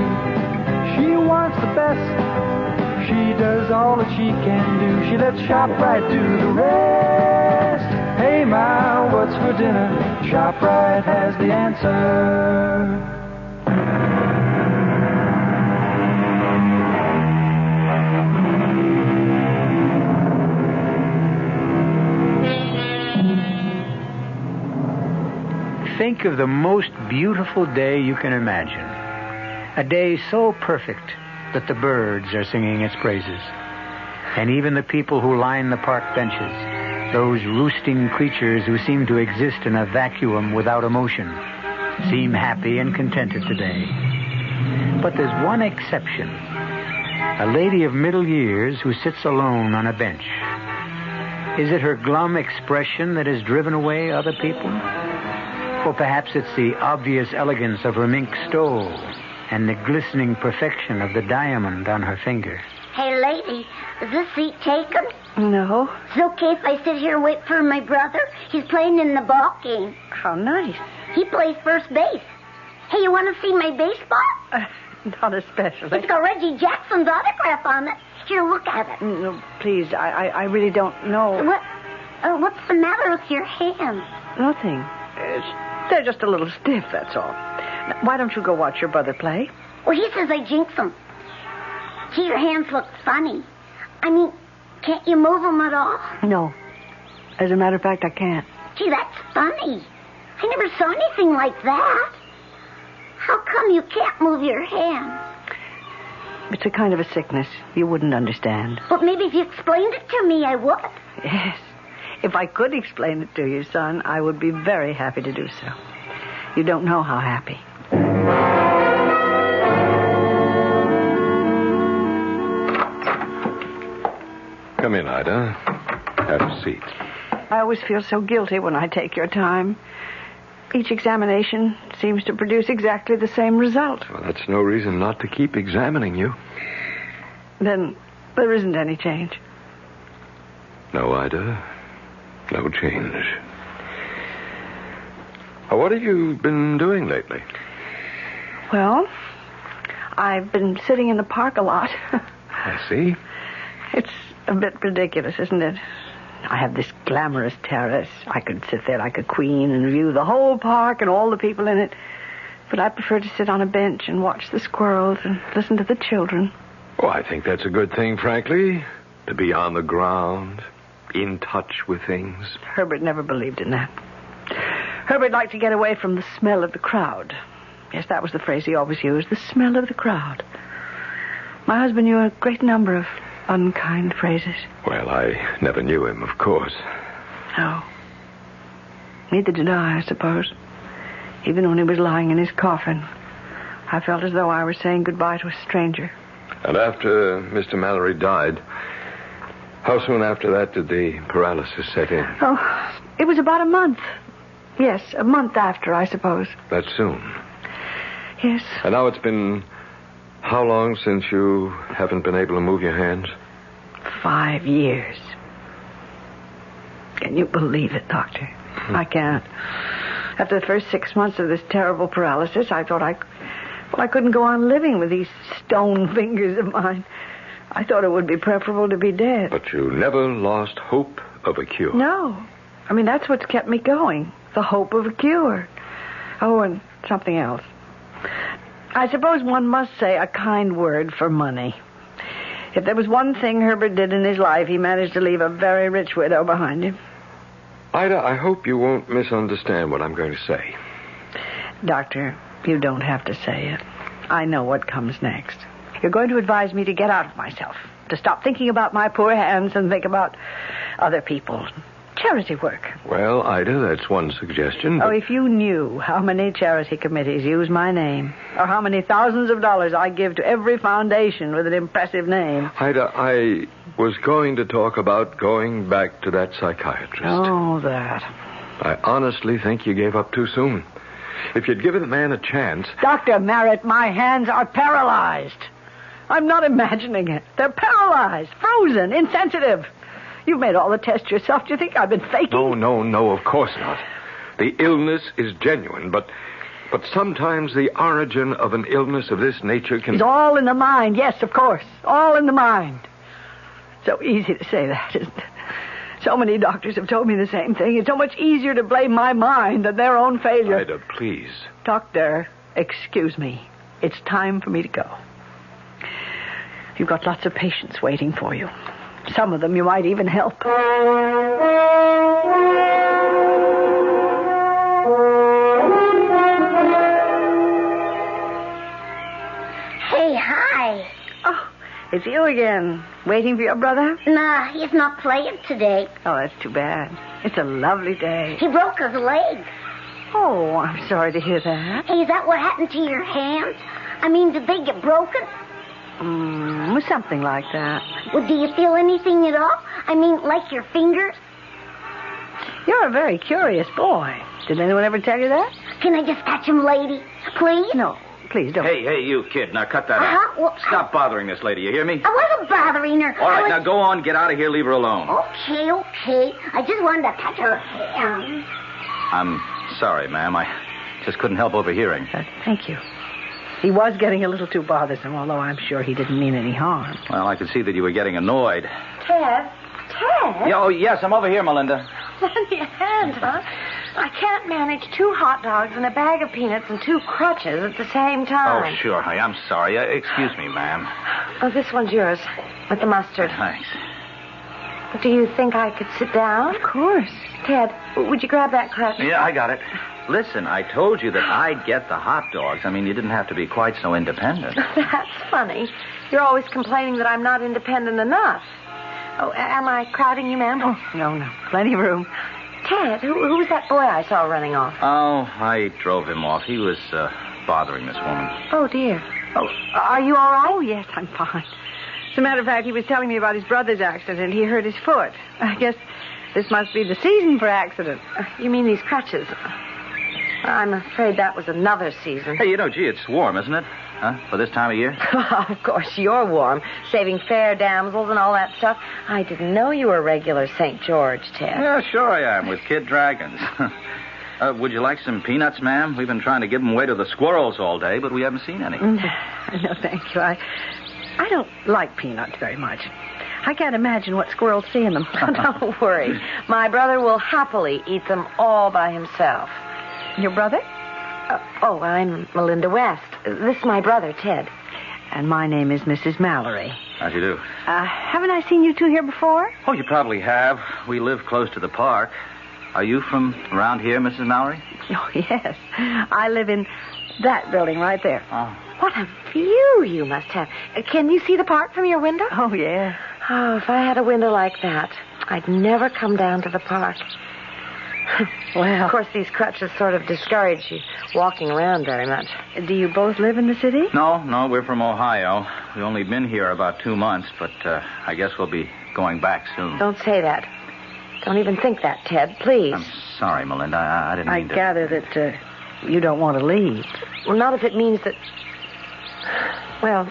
She wants the best. She does all that she can do. She lets ShopRite do the rest. Hey, Ma, what's for dinner? ShopRite has the answer. Think of the most beautiful day you can imagine. A day so perfect that the birds are singing its praises. And even the people who line the park benches, those roosting creatures who seem to exist in a vacuum without emotion, seem happy and contented today. But there's one exception. A lady of middle years who sits alone on a bench. Is it her glum expression that has driven away other people? Or perhaps it's the obvious elegance of her mink stole and the glistening perfection of the diamond on her finger. Hey, lady, is this seat taken? No. It's okay if I sit here and wait for my brother? He's playing in the ball game. How nice. He plays first base. Hey, you want to see my baseball? Not especially. It's got Reggie Jackson's autograph on it. Here, look at it. No, please, I really don't know. What's the matter with your hands? Nothing. They're just a little stiff, that's all. Now, why don't you go watch your brother play? Well, he says I jinx him. Gee, your hands look funny. I mean, can't you move them at all? No. As a matter of fact, I can't. Gee, that's funny. I never saw anything like that. How come you can't move your hands? It's a kind of a sickness. You wouldn't understand. But maybe if you explained it to me, I would. Yes. If I could explain it to you, son, I would be very happy to do so. You don't know how happy. Come in, Ida. Have a seat. I always feel so guilty when I take your time. Each examination seems to produce exactly the same result. Well, that's no reason not to keep examining you. Then there isn't any change. No, Ida. No change. What have you been doing lately? Well, I've been sitting in the park a lot. I see. It's a bit ridiculous, isn't it? I have this glamorous terrace. I could sit there like a queen and view the whole park and all the people in it. But I prefer to sit on a bench and watch the squirrels and listen to the children. Oh, I think that's a good thing, frankly. To be on the ground, in touch with things. Herbert never believed in that. Herbert liked to get away from the smell of the crowd. Yes, that was the phrase he always used, the smell of the crowd. My husband knew a great number of unkind phrases. Well, I never knew him, of course. No. Neither did I suppose. Even when he was lying in his coffin, I felt as though I were saying goodbye to a stranger. And after Mr. Mallory died, how soon after that did the paralysis set in? Oh, it was about a month. Yes, a month after, I suppose. That soon? Yes. And now it's been how long since you haven't been able to move your hands? 5 years. Can you believe it, Doctor? I can't. After the first 6 months of this terrible paralysis, I thought I couldn't go on living with these stone fingers of mine. I thought it would be preferable to be dead. But you never lost hope of a cure. No. I mean, that's what's kept me going. The hope of a cure. Oh, and something else. I suppose one must say a kind word for money. If there was one thing Herbert did in his life, he managed to leave a very rich widow behind him. Ida, I hope you won't misunderstand what I'm going to say. Doctor, you don't have to say it. I know what comes next. You're going to advise me to get out of myself, to stop thinking about my poor hands and think about other people. Charity work. Well, Ida, that's one suggestion. Oh, if you knew how many charity committees use my name, or how many thousands of dollars I give to every foundation with an impressive name. Ida, I was going to talk about going back to that psychiatrist. Oh, that. I honestly think you gave up too soon. If you'd given the man a chance... Dr. Merritt, my hands are paralyzed. I'm not imagining it. They're paralyzed, frozen, insensitive. You've made all the tests yourself. Do you think I've been faking? No, of course not. The illness is genuine, but sometimes the origin of an illness of this nature can... It's all in the mind. Yes, of course. All in the mind. So easy to say that, isn't it? So many doctors have told me the same thing. It's so much easier to blame my mind than their own failure. Ida, please. Doctor, excuse me. It's time for me to go. You've got lots of patients waiting for you. Some of them you might even help. Hey, hi. Oh, it's you again. Waiting for your brother? Nah, he's not playing today. Oh, that's too bad. It's a lovely day. He broke his leg. Oh, I'm sorry to hear that. Hey, is that what happened to your hands? I mean, did they get broken? Something like that. Well, do you feel anything at all? I mean, like your fingers? You're a very curious boy. Did anyone ever tell you that? Can I just touch him, lady? Please? No, please don't. Hey, you kid. Now cut that out. Well, Stop bothering this lady, you hear me? I wasn't bothering her. All right, now go on, get out of here, leave her alone. Okay. I just wanted to touch her hand. I'm sorry, ma'am. I just couldn't help overhearing. Thank you. He was getting a little too bothersome, although I'm sure he didn't mean any harm. Well, I could see that you were getting annoyed. Ted? Oh, yes, I'm over here, Melinda. Lend me a hand, huh? I can't manage 2 hot dogs and a bag of peanuts and 2 crutches at the same time. Oh, sure. Hey, I'm sorry. Excuse me, ma'am. Oh, this one's yours, with the mustard. Thanks. Do you think I could sit down? Of course. Ted, would you grab that crutch? Yeah, I got it. Listen, I told you that I'd get the hot dogs. I mean, you didn't have to be quite so independent. That's funny. You're always complaining that I'm not independent enough. Oh, am I crowding you, ma'am? Oh, no. Plenty of room. Ted, who was that boy I saw running off? Oh, I drove him off. He was bothering this woman. Oh, dear. Oh, are you all right? Oh, yes, I'm fine. As a matter of fact, he was telling me about his brother's accident. He hurt his foot. I guess this must be the season for accidents. You mean these crutches? I'm afraid that was another season. Hey, gee, it's warm, isn't it? Huh? For this time of year? Of course, you're warm. Saving fair damsels and all that stuff. I didn't know you were a regular St. George, Ted. Yeah, sure I am, with kid dragons. Would you like some peanuts, ma'am? We've been trying to give them away to the squirrels all day, but we haven't seen any. No, thank you. I don't like peanuts very much. I can't imagine what squirrels see in them. Don't worry. My brother will happily eat them all by himself. Your brother? I'm Melinda West. This is my brother, Ted. And my name is Mrs. Mallory. How'd you do? Haven't I seen you two here before? Oh, you probably have. We live close to the park. Are you from around here, Mrs. Mallory? Oh, yes. I live in that building right there. Oh. What a view you must have. Can you see the park from your window? Oh, yeah. Oh, if I had a window like that, I'd never come down to the park. Well, of course, these crutches sort of discourage you walking around very much. Do you both live in the city? No, we're from Ohio. We've only been here about 2 months, but I guess we'll be going back soon. Don't say that. Don't even think that, Ted, please. I'm sorry, Melinda. I didn't mean to... I gather that you don't want to leave. Well, not if it means that... Well,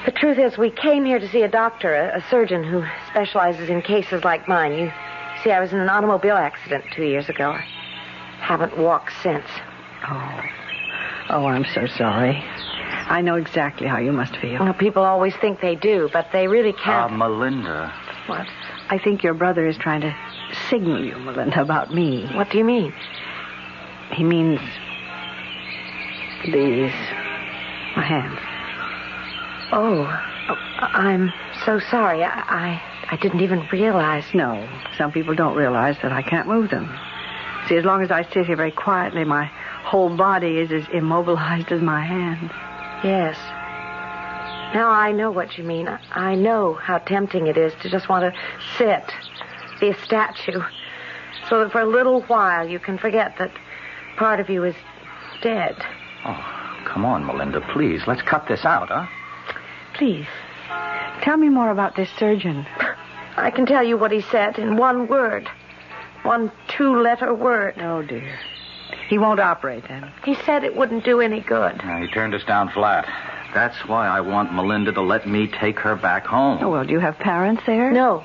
the truth is we came here to see a doctor, a surgeon who specializes in cases like mine. You see, I was in an automobile accident 2 years ago. I haven't walked since. Oh, I'm so sorry. I know exactly how you must feel. Well, people always think they do, but they really can't. Melinda. What? I think your brother is trying to signal you, Melinda, about me. What do you mean? He means these. My hands. Oh, I'm so sorry. I didn't even realize. No, some people don't realize that I can't move them. See, as long as I sit here very quietly, my whole body is as immobilized as my hands. Yes. Now I know what you mean. I know how tempting it is to just want to sit, be a statue, so that for a little while you can forget that part of you is dead. Oh, come on, Melinda, please. Let's cut this out, huh? Please, tell me more about this surgeon. I can tell you what he said in one word. 1 2-letter word. Oh, dear. He won't operate, then? He said it wouldn't do any good. He turned us down flat. That's why I want Melinda to let me take her back home. Oh, well, do you have parents there? No,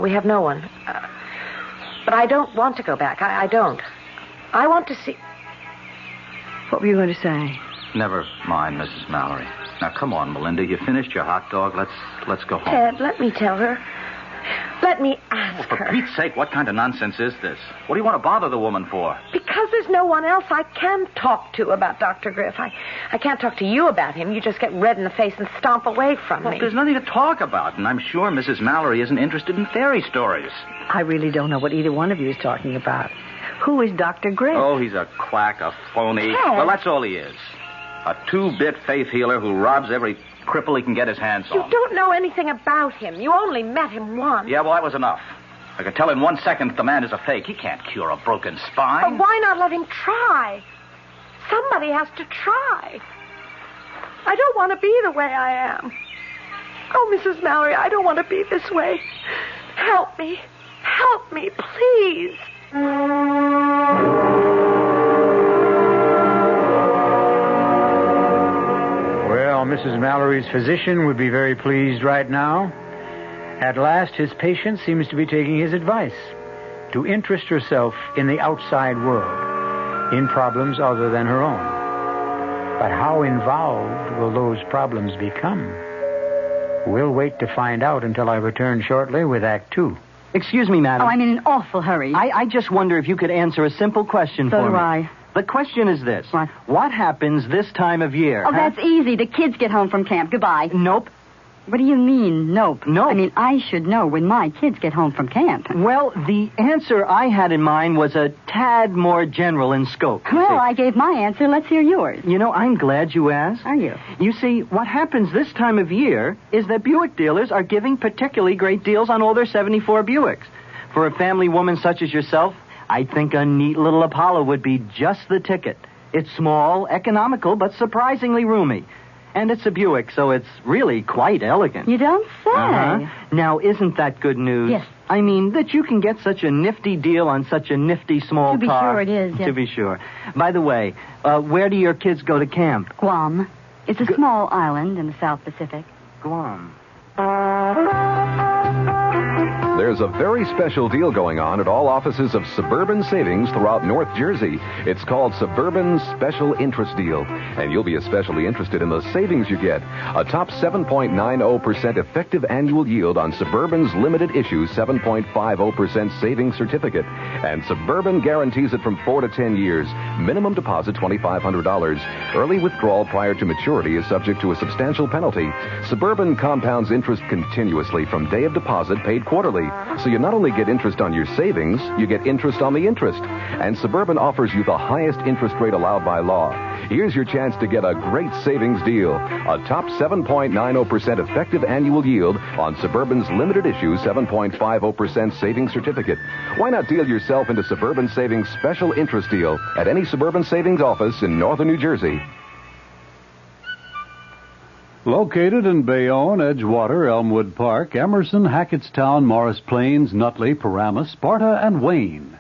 we have no one. But I don't want to go back. I don't. I want to see... What were you going to say? Never mind, Mrs. Mallory. Now, come on, Melinda. You finished your hot dog. Let's go home. Ted, let me tell her. Let me ask her. For Pete's sake, what kind of nonsense is this? What do you want to bother the woman for? Because there's no one else I can talk to about Dr. Griff. I can't talk to you about him. You just get red in the face and stomp away from me. There's nothing to talk about, and I'm sure Mrs. Mallory isn't interested in fairy stories. I really don't know what either one of you is talking about. Who is Dr. Griff? Oh, he's a quack, a phony. Ted. Well, that's all he is. A 2-bit faith healer who robs every cripple he can get his hands on. You don't know anything about him. You only met him once. Yeah, well, that was enough. I could tell in 1 second that the man is a fake. He can't cure a broken spine. But why not let him try? Somebody has to try. I don't want to be the way I am. Oh, Mrs. Mallory, I don't want to be this way. Help me. Help me, please. Well, Mrs. Mallory's physician would be very pleased right now. At last, his patient seems to be taking his advice to interest herself in the outside world, in problems other than her own. But how involved will those problems become? We'll wait to find out until I return shortly with Act 2. Excuse me, madam. Oh, I'm in an awful hurry. I just wonder if you could answer a simple question for me. So do I. The question is this. What happens this time of year? Oh, that's easy. The kids get home from camp. Goodbye. Nope. What do you mean, nope? Nope. I mean, I should know when my kids get home from camp. Well, the answer I had in mind was a tad more general in scope. Well, I gave my answer. Let's hear yours. You know, I'm glad you asked. Are you? You see, what happens this time of year is that Buick dealers are giving particularly great deals on all their 74 Buicks. For a family woman such as yourself, I think a neat little Apollo would be just the ticket. It's small, economical, but surprisingly roomy. And it's a Buick, so it's really quite elegant. You don't say. Uh-huh. Now, isn't that good news? Yes. I mean, that you can get such a nifty deal on such a nifty small car. To be sure it is, yes. To be sure. By the way, where do your kids go to camp? Guam. It's a small island in the South Pacific. Guam. There's a very special deal going on at all offices of Suburban Savings throughout North Jersey. It's called Suburban Special Interest Deal, and you'll be especially interested in the savings you get. A top 7.90% effective annual yield on Suburban's limited issue 7.50% savings certificate, And Suburban guarantees it from 4 to 10 years. Minimum deposit $2,500. Early withdrawal prior to maturity is subject to a substantial penalty. Suburban compounds interest continuously from day of deposit paid quarterly. So you not only get interest on your savings, you get interest on the interest. And Suburban offers you the highest interest rate allowed by law. Here's your chance to get a great savings deal. A top 7.90% effective annual yield on Suburban's limited issue 7.50% savings certificate. Why not deal yourself into Suburban Savings special interest deal at any Suburban Savings office in northern New Jersey? Located in Bayonne, Edgewater, Elmwood Park, Emerson, Hackettstown, Morris Plains, Nutley, Paramus, Sparta, and Wayne.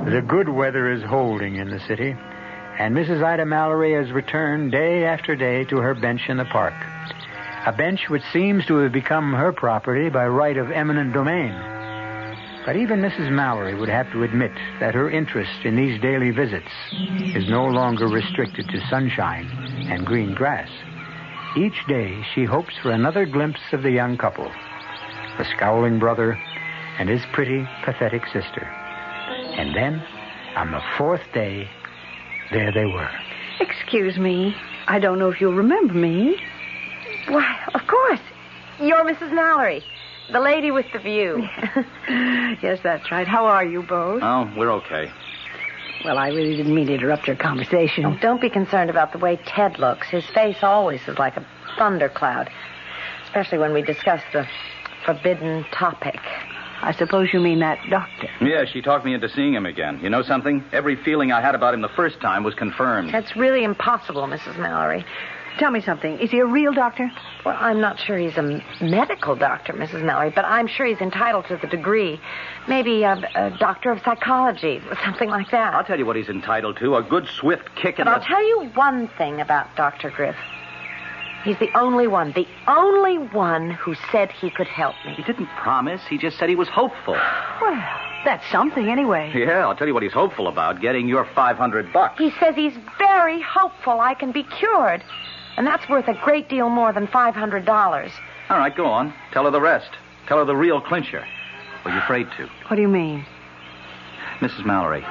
The good weather is holding in the city, and Mrs. Ida Mallory has returned day after day to her bench in the park. A bench which seems to have become her property by right of eminent domain. But even Mrs. Mallory would have to admit that her interest in these daily visits is no longer restricted to sunshine and green grass. Each day she hopes for another glimpse of the young couple, the scowling brother and his pretty, pathetic sister. And then, on the fourth day, there they were. Excuse me. I don't know if you'll remember me. Why, of course. You're Mrs. Mallory, the lady with the view. Yes, that's right. How are you both? Oh, we're okay. Well, I really didn't mean to interrupt your conversation. Oh, don't be concerned about the way Ted looks. His face always is like a thundercloud, especially when we discuss the forbidden topic. I suppose you mean that doctor. Yeah, she talked me into seeing him again. You know something? Every feeling I had about him the first time was confirmed. That's really impossible, Mrs. Mallory. Tell me something. Is he a real doctor? Well, I'm not sure he's a medical doctor, Mrs. Mallory, but I'm sure he's entitled to the degree. Maybe a doctor of psychology, or something like that. I'll tell you what he's entitled to. A good swift kick in But the... I'll tell you one thing about Dr. Griff. He's the only one who said he could help me. He didn't promise. He just said he was hopeful. Well, that's something anyway. Yeah, I'll tell you what he's hopeful about, getting your $500. He says he's very hopeful I can be cured. And that's worth a great deal more than $500. All right, go on. Tell her the rest. Tell her the real clincher. Or you're afraid to. What do you mean? Mrs. Mallory,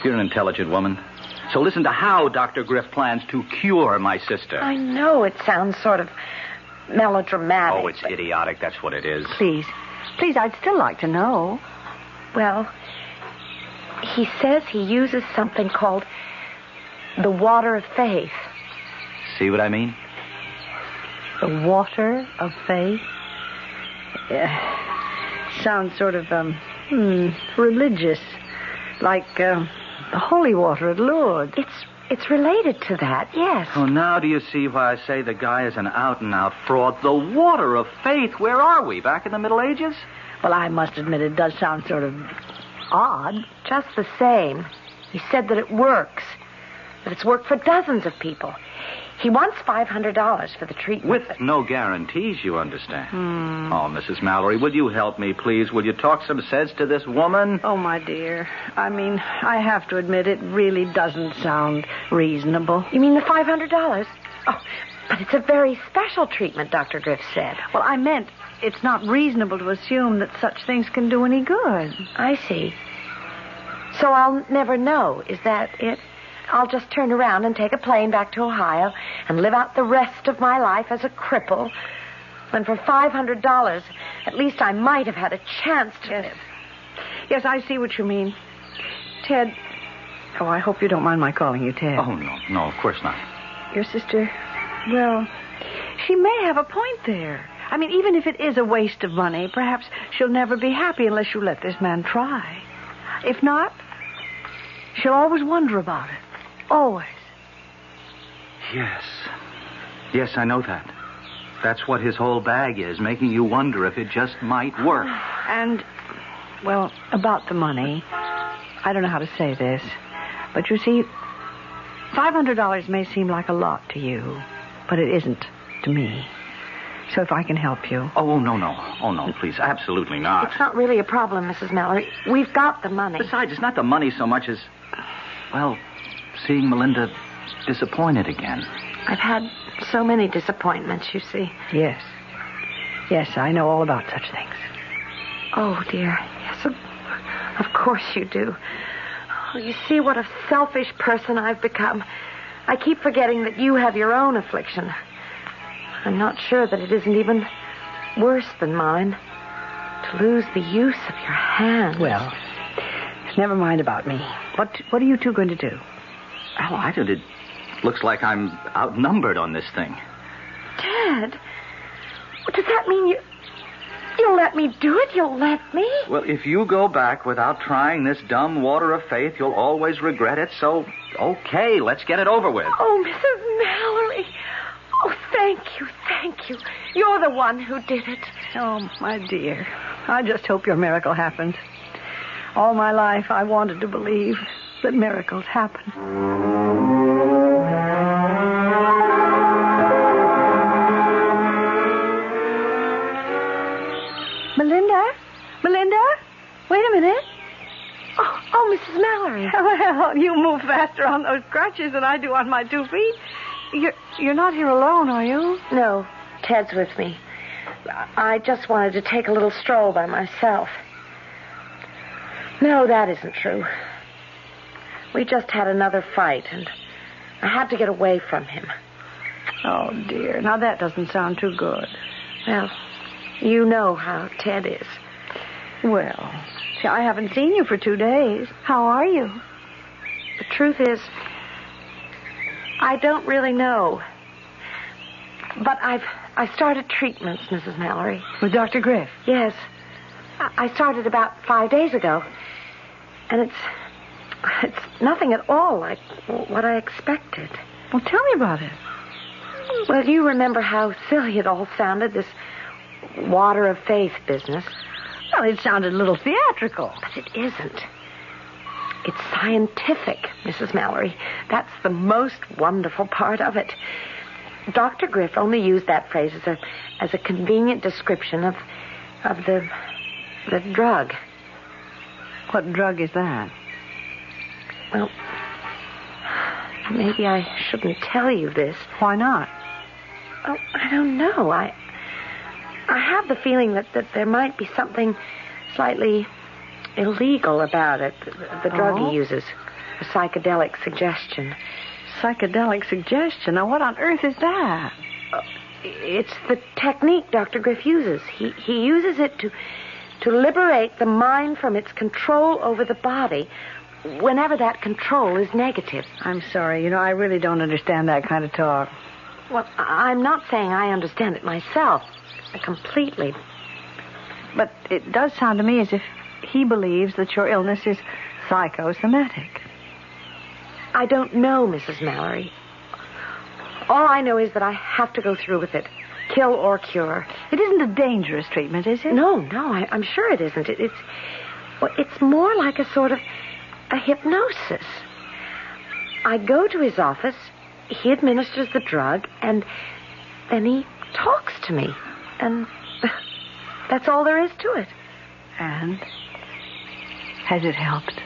you're an intelligent woman. So listen to how Dr. Griff plans to cure my sister. I know it sounds sort of melodramatic. Oh, it's idiotic. That's what it is. Please, I'd still like to know. Well, he says he uses something called the water of faith. See what I mean? The water of faith? Sounds sort of, religious. Like, the holy water at Lourdes. It's related to that, yes. Oh, now do you see why I say the guy is an out-and-out fraud? The water of faith. Where are we? Back in the Middle Ages? Well, I must admit it does sound sort of odd. Just the same. He said that it works. That it's worked for dozens of people. He wants $500 for the treatment. With no guarantees, you understand. Oh, Mrs. Mallory, will you help me, please? Will you talk some sense to this woman? Oh, my dear. I mean, I have to admit it really doesn't sound reasonable. You mean the $500? Oh, but it's a very special treatment, Dr. Griff said. Well, I meant it's not reasonable to assume that such things can do any good. I see. So I'll never know. Is that it? I'll just turn around and take a plane back to Ohio and live out the rest of my life as a cripple. When for $500, at least I might have had a chance to live. Yes, I see what you mean. Ted. Oh, I hope you don't mind my calling you Ted. Oh, no, of course not. Your sister, well, she may have a point there. I mean, even if it is a waste of money, perhaps she'll never be happy unless you let this man try. If not, she'll always wonder about it. Always. Yes, I know that. That's what his whole bag is, making you wonder if it just might work. And, well, about the money, I don't know how to say this, but you see, $500 may seem like a lot to you, but it isn't to me. So if I can help you. Oh, no, please, absolutely not. It's not really a problem, Mrs. Mallory. We've got the money. Besides, it's not the money so much as, well, seeing Melinda disappointed again. I've had so many disappointments, you see. Yes. Yes, I know all about such things. Oh, dear. Yes, of course you do. Oh, you see what a selfish person I've become. I keep forgetting that you have your own affliction. I'm not sure that it isn't even worse than mine. To lose the use of your hand. Well, never mind about me. What are you two going to do? Oh, I don't. It looks like I'm outnumbered on this thing. Ted, does that mean you'll let me do it? You'll let me? Well, if you go back without trying this dumb water of faith, you'll always regret it. So, okay, let's get it over with. Oh, Mrs. Mallory. Oh, thank you. You're the one who did it. Oh, my dear. I just hope your miracle happened. All my life, I wanted to believe that miracles happen. Melinda? Wait a minute. Oh, Mrs. Mallory. Well, you move faster on those crutches than I do on my 2 feet. You're not here alone, are you? No, Ted's with me. I just wanted to take a little stroll by myself. No, that isn't true. We just had another fight, and I had to get away from him. Oh, dear. Now, that doesn't sound too good. Well, you know how Ted is. Well, see, I haven't seen you for 2 days. How are you? The truth is, I don't really know. But I started treatments, Mrs. Mallory. With Dr. Griff? Yes. I started about 5 days ago. And it's nothing at all like what I expected. Well, tell me about it. Well, you remember how silly it all sounded, this water of faith business. Well, it sounded a little theatrical. But it isn't. It's scientific, Mrs. Mallory. That's the most wonderful part of it. Dr. Griff only used that phrase as a convenient description of the drug. What drug is that? Well, maybe I shouldn't tell you this. Why not? Oh, I don't know. I have the feeling that there might be something slightly illegal about it. The drug he uses. A psychedelic suggestion. Psychedelic suggestion? Now, what on earth is that? It's the technique Dr. Griff uses. He uses it to liberate the mind from its control over the body whenever that control is negative. I'm sorry. I really don't understand that kind of talk. Well, I'm not saying I understand it myself completely. But it does sound to me as if he believes that your illness is psychosomatic. I don't know, Mrs. Mallory. All I know is that I have to go through with it. Kill or cure. It isn't a dangerous treatment, is it? No, I'm sure it isn't. It's more like a sort of a hypnosis. I go to his office, he administers the drug, and then he talks to me. And that's all there is to it. And? Has it helped?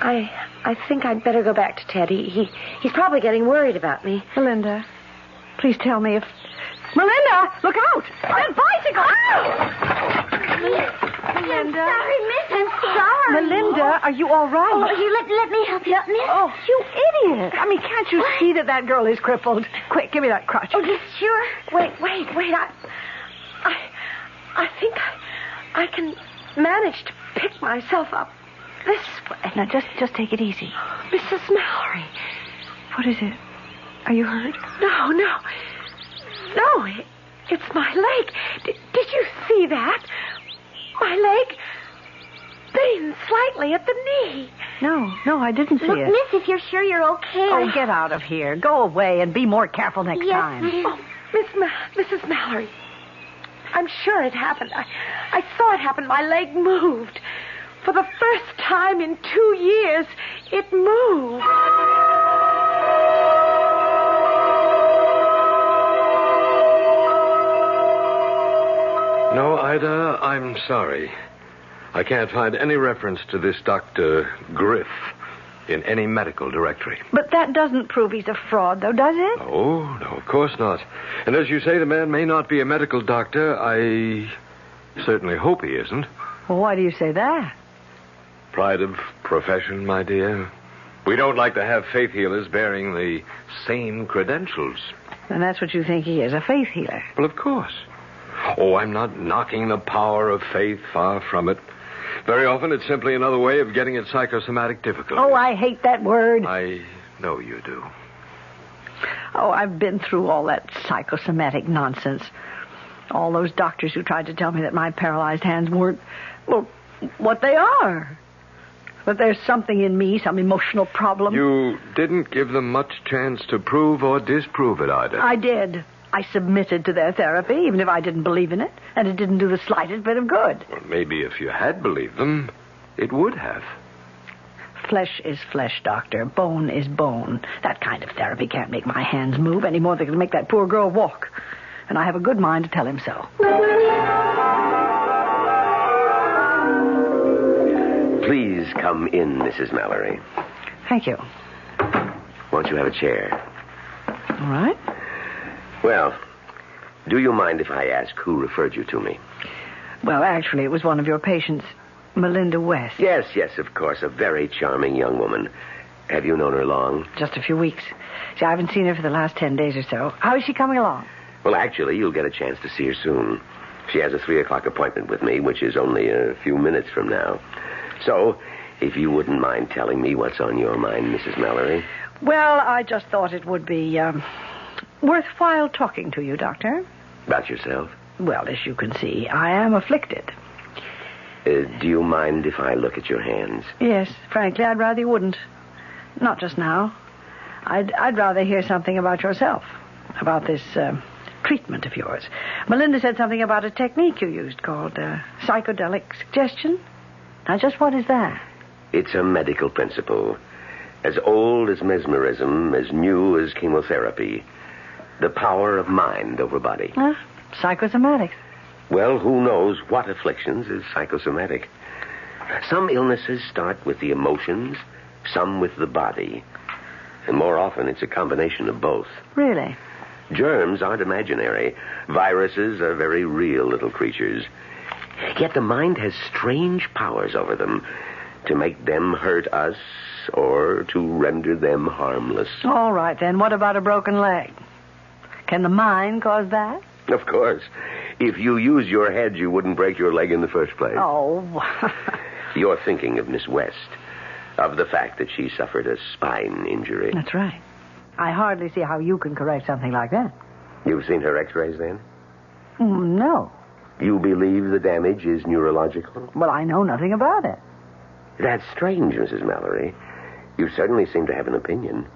I think I'd better go back to Ted. He's probably getting worried about me. Melinda, please tell me if... Melinda, look out! That bicycle! Melinda. I'm sorry, miss. I'm sorry. Melinda, are you all right? Oh, here, let me help you up, miss. Oh, you idiot. I mean, can't you see that girl is crippled? Quick, give me that crutch. Oh, you sure? Wait. I think I can manage to pick myself up this way. Now, just take it easy. Mrs. Mallory. What is it? Are you hurt? No, it's my leg. Did you see that? My leg bends slightly at the knee. No, I didn't see Look, it. miss, if you're sure you're okay. Oh, get out of here. Go away and be more careful next time. Yes, Mrs. Mallory, I'm sure it happened. I saw it happen. My leg moved. For the first time in 2 years, it moved. No, Ida, I'm sorry. I can't find any reference to this Dr. Griff. in any medical directory. But that doesn't prove he's a fraud, though, does it? No, of course not. And as you say, the man may not be a medical doctor. I certainly hope he isn't. Well, why do you say that? Pride of profession, my dear. We don't like to have faith healers bearing the same credentials. And that's what you think he is, a faith healer. Well, of course. Oh, I'm not knocking the power of faith, far from it. Very often it's simply another way of getting at psychosomatic difficulties. Oh, I hate that word. I know you do. Oh, I've been through all that psychosomatic nonsense. All those doctors who tried to tell me that my paralyzed hands weren't, well, what they are. That there's something in me, some emotional problem. You didn't give them much chance to prove or disprove it, Ida. I did. I submitted to their therapy, even if I didn't believe in it, and it didn't do the slightest bit of good. Well, maybe if you had believed them, it would have. Flesh is flesh, Doctor. Bone is bone. That kind of therapy can't make my hands move any more than it can make that poor girl walk. And I have a good mind to tell him so. Please come in, Mrs. Mallory. Thank you. Won't you have a chair? All right. Well, do you mind if I ask who referred you to me? Well, actually, it was one of your patients, Melinda West. Yes, of course. A very charming young woman. Have you known her long? Just a few weeks. See, I haven't seen her for the last 10 days or so. How is she coming along? Well, actually, you'll get a chance to see her soon. She has a 3 o'clock appointment with me, which is only a few minutes from now. So, if you wouldn't mind telling me what's on your mind, Mrs. Mallory. Well, I just thought it would be worthwhile talking to you, Doctor. About yourself? Well, as you can see, I am afflicted. Do you mind if I look at your hands? Yes, frankly, I'd rather you wouldn't. Not just now. I'd rather hear something about yourself, about this treatment of yours. Melinda said something about a technique you used called psychedelic suggestion. Now, just what is that? It's a medical principle. As old as mesmerism, as new as chemotherapy. The power of mind over body. Psychosomatics. Well, who knows what afflictions is psychosomatic? Some illnesses start with the emotions, some with the body. And more often, it's a combination of both. Really? Germs aren't imaginary. Viruses are very real little creatures. Yet the mind has strange powers over them to make them hurt us or to render them harmless. All right, then. What about a broken leg? Can the mind cause that? Of course. If you use your head, you wouldn't break your leg in the first place. Oh. You're thinking of Miss West, of the fact that she suffered a spine injury. That's right. I hardly see how you can correct something like that. You've seen her x-rays, then? No. You believe the damage is neurological? Well, I know nothing about it. That's strange, Mrs. Mallory. You certainly seem to have an opinion.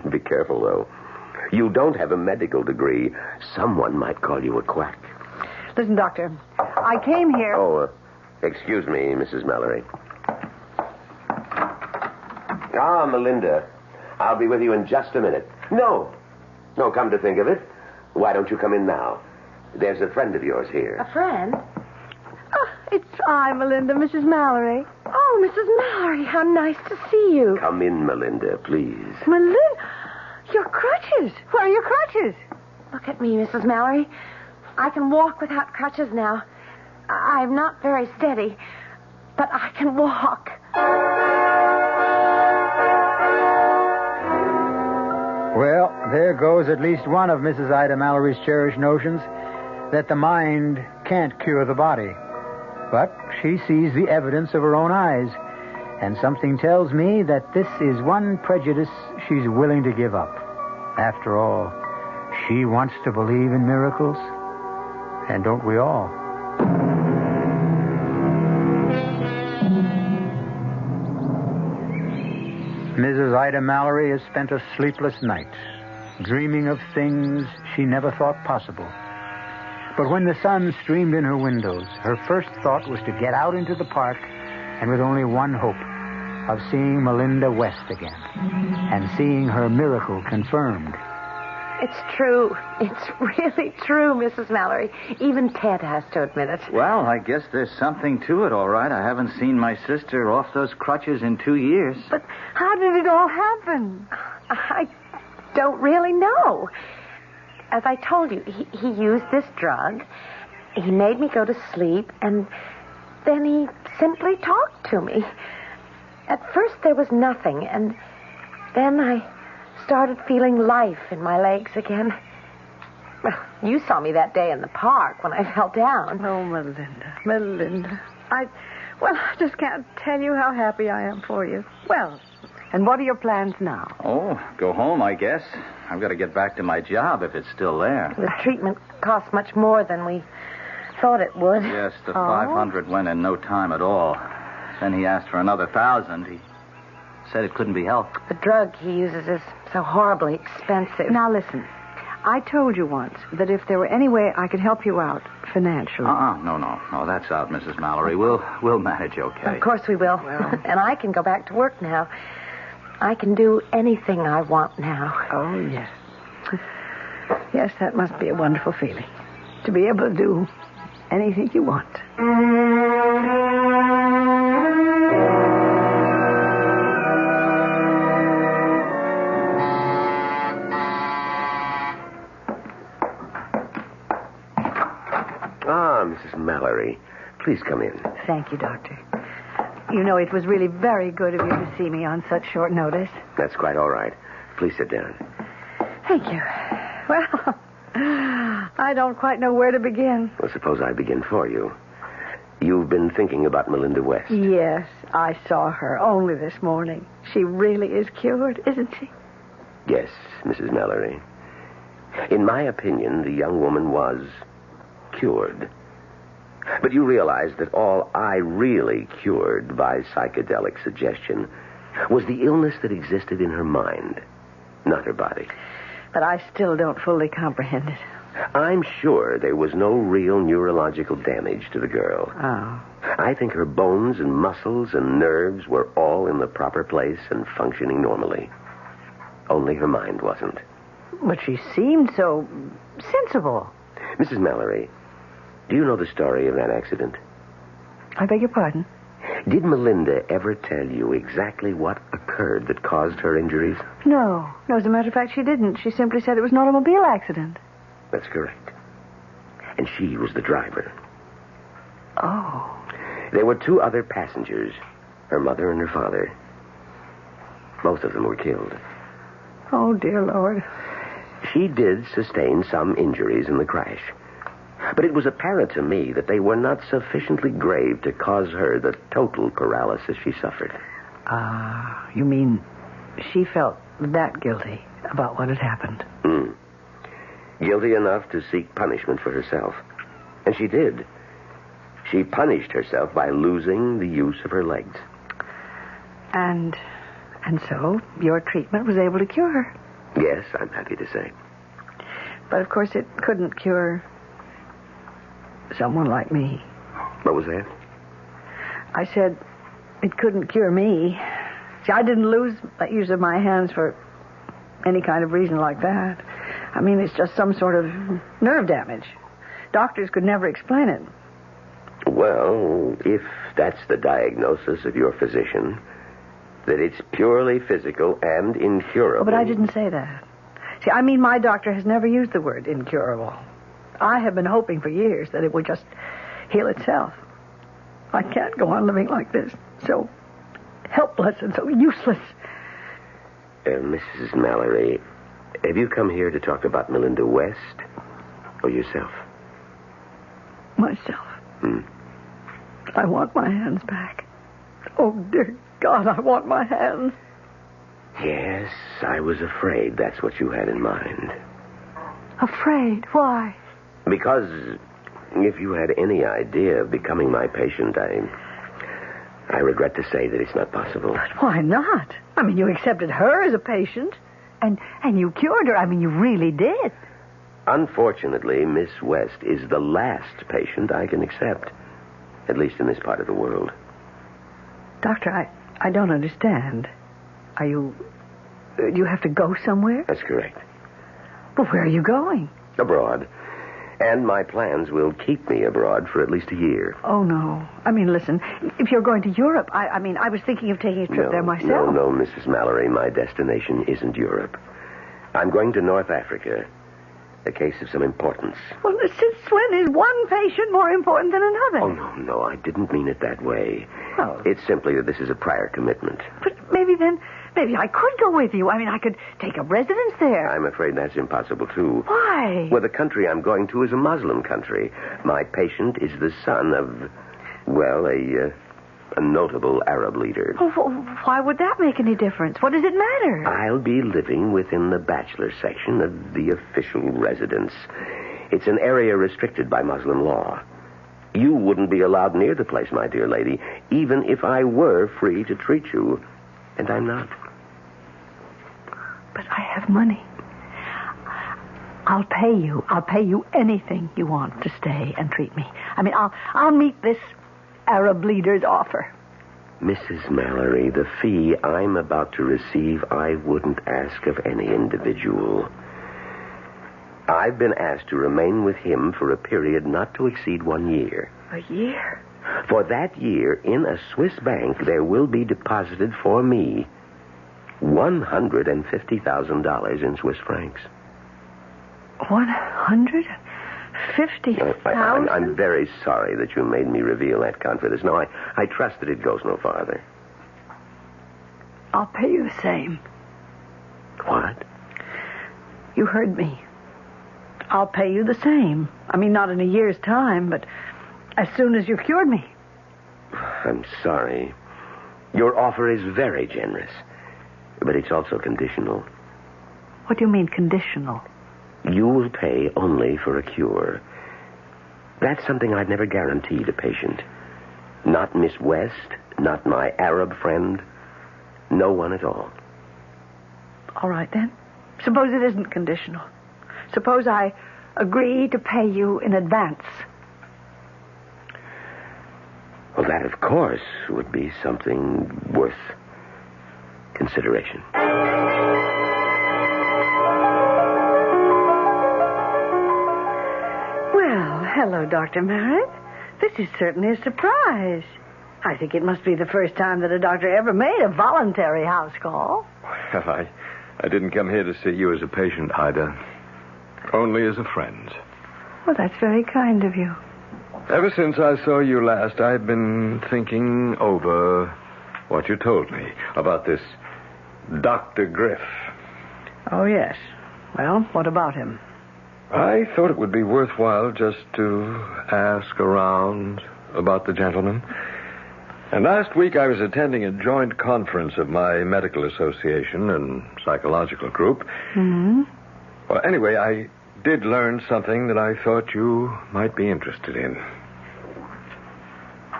Be careful, though. You don't have a medical degree. Someone might call you a quack. Listen, Doctor, I came here... Oh, excuse me, Mrs. Mallory. Ah, Melinda. I'll be with you in just a minute. No, come to think of it. Why don't you come in now? There's a friend of yours here. A friend? Oh, it's I, Melinda, Mrs. Mallory. Oh, Mrs. Mallory, how nice to see you. Come in, Melinda, please. Melinda? Your crutches. Where are your crutches? Look at me, Mrs. Mallory. I can walk without crutches now. I'm not very steady, but I can walk. Well, there goes at least one of Mrs. Ida Mallory's cherished notions, that the mind can't cure the body. But she sees the evidence of her own eyes, and something tells me that this is one prejudice she's willing to give up. After all, she wants to believe in miracles, and don't we all? Mrs. Ida Mallory has spent a sleepless night, dreaming of things she never thought possible. But when the sun streamed in her windows, her first thought was to get out into the park, and with only one hope, of seeing Melinda West again, and seeing her miracle confirmed. It's true. It's really true, Mrs. Mallory. Even Ted has to admit it. Well, I guess there's something to it, all right. I haven't seen my sister off those crutches in 2 years. But how did it all happen? I don't really know. As I told you, he used this drug. He made me go to sleep, and then he simply talked to me. At first, there was nothing, and then I started feeling life in my legs again. Well, you saw me that day in the park when I fell down. Oh, Melinda. I just can't tell you how happy I am for you. Well, and what are your plans now? Oh, go home, I guess. I've got to get back to my job if it's still there. The treatment cost much more than we thought it would. Yes, the 500 went in no time at all. Then he asked for another 1,000. He said it couldn't be helped. The drug he uses is so horribly expensive. Now, listen. I told you once that if there were any way I could help you out financially. No, that's out, Mrs. Mallory. We'll manage okay. Of course we will. And I can go back to work now. I can do anything I want now. Oh, yes. Yes, that must be a wonderful feeling. To be able to do anything you want. Mrs. Mallory, please come in. Thank you, Doctor. You know, it was really very good of you to see me on such short notice. That's quite all right. Please sit down. Thank you. Well, I don't quite know where to begin. Well, suppose I begin for you. You've been thinking about Melinda West. Yes, I saw her only this morning. She really is cured, isn't she? Yes, Mrs. Mallory. In my opinion, the young woman was cured. But you realize that all I really cured by psychedelic suggestion was the illness that existed in her mind, not her body. But I still don't fully comprehend it. I'm sure there was no real neurological damage to the girl. Oh. I think her bones and muscles and nerves were all in the proper place and functioning normally. Only her mind wasn't. But she seemed so sensible. Mrs. Mallory, do you know the story of that accident? I beg your pardon? Did Melinda ever tell you exactly what occurred that caused her injuries? No, as a matter of fact, she didn't. She simply said it was an automobile accident. That's correct. And she was the driver. Oh. There were 2 other passengers, her mother and her father. Both of them were killed. Oh, dear Lord. She did sustain some injuries in the crash. But it was apparent to me that they were not sufficiently grave to cause her the total paralysis she suffered. You mean she felt that guilty about what had happened? Guilty enough to seek punishment for herself. And she did. She punished herself by losing the use of her legs. And so your treatment was able to cure her? Yes, I'm happy to say. But of course it couldn't cure someone like me. What was that? I said it couldn't cure me. See, I didn't lose the use of my hands for any kind of reason like that. I mean, it's just some sort of nerve damage. Doctors could never explain it. Well, if that's the diagnosis of your physician, that it's purely physical and incurable. Oh, but I didn't say that. See, I mean, my doctor has never used the word incurable. I have been hoping for years that it would just heal itself. I can't go on living like this, so helpless and so useless. Mrs. Mallory, have you come here to talk about Melinda West or yourself? Myself. I want my hands back. Oh, dear God, I want my hands. Yes, I was afraid that's what you had in mind. Afraid? Why? Because if you had any idea of becoming my patient, I regret to say that it's not possible. But why not? I mean, you accepted her as a patient, and you cured her. I mean, you really did. Unfortunately, Miss West is the last patient I can accept, at least in this part of the world. Doctor, I don't understand. Do you have to go somewhere? That's correct. But where are you going? Abroad. And my plans will keep me abroad for at least a year. Oh, no. I mean, listen, if you're going to Europe, I was thinking of taking a trip there myself. No, Mrs. Mallory, my destination isn't Europe. I'm going to North Africa. A case of some importance. Well, since when is one patient more important than another? Oh, no, I didn't mean it that way. Oh. It's simply that this is a prior commitment. But maybe I could go with you. I mean, I could take up residence there. I'm afraid that's impossible, too. Why? Well, the country I'm going to is a Muslim country. My patient is the son of, well, a notable Arab leader. Oh, why would that make any difference? What does it matter? I'll be living within the bachelor section of the official residence. It's an area restricted by Muslim law. You wouldn't be allowed near the place, my dear lady, even if I were free to treat you. And I'm not. But I have money. I'll pay you. I'll pay you anything you want to stay and treat me. I mean, I'll meet this Arab leader's offer. Mrs. Mallory, the fee I'm about to receive, I wouldn't ask of any individual. I've been asked to remain with him for a period not to exceed 1 year. A year? For that year, in a Swiss bank, there will be deposited for me $150,000 in Swiss francs. 150,000? I'm very sorry that you made me reveal that confidence. No, I trust that it goes no farther. I'll pay you the same. What? You heard me. I'll pay you the same. I mean, not in a year's time, but as soon as you've cured me. I'm sorry. Your offer is very generous, but it's also conditional. What do you mean, conditional? You will pay only for a cure. That's something I'd never guaranteed a patient. Not Miss West, not my Arab friend, no one at all. All right, then. Suppose it isn't conditional. Suppose I agree to pay you in advance. Well, that, of course, would be something worth consideration. Well, hello, Dr. Merritt. This is certainly a surprise. I think it must be the first time that a doctor ever made a voluntary house call. Well, I didn't come here to see you as a patient, Ida. Only as a friend. Well, that's very kind of you. Ever since I saw you last, I've been thinking over what you told me about this Dr. Griff. Oh, yes. Well, what about him? I thought it would be worthwhile just to ask around about the gentleman. And last week I was attending a joint conference of my medical association and psychological group. Mm-hmm. Well, anyway, I did learn something that I thought you might be interested in.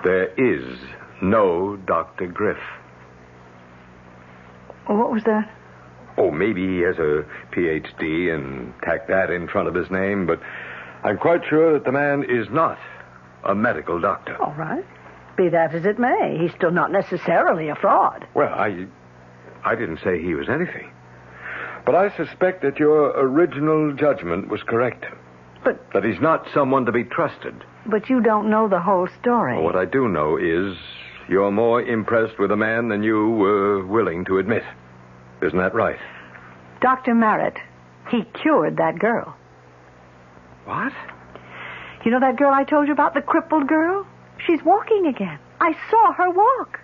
There is no Dr. Griff. What was that? Oh, maybe he has a Ph.D. and tacked that in front of his name, but I'm quite sure that the man is not a medical doctor. All right. Be that as it may, he's still not necessarily a fraud. Well, I didn't say he was anything. But I suspect that your original judgment was correct. But... that he's not someone to be trusted. But you don't know the whole story. Well, what I do know is you're more impressed with a man than you were willing to admit. Isn't that right? Dr. Merritt, he cured that girl. What? You know that girl I told you about, the crippled girl? She's walking again. I saw her walk.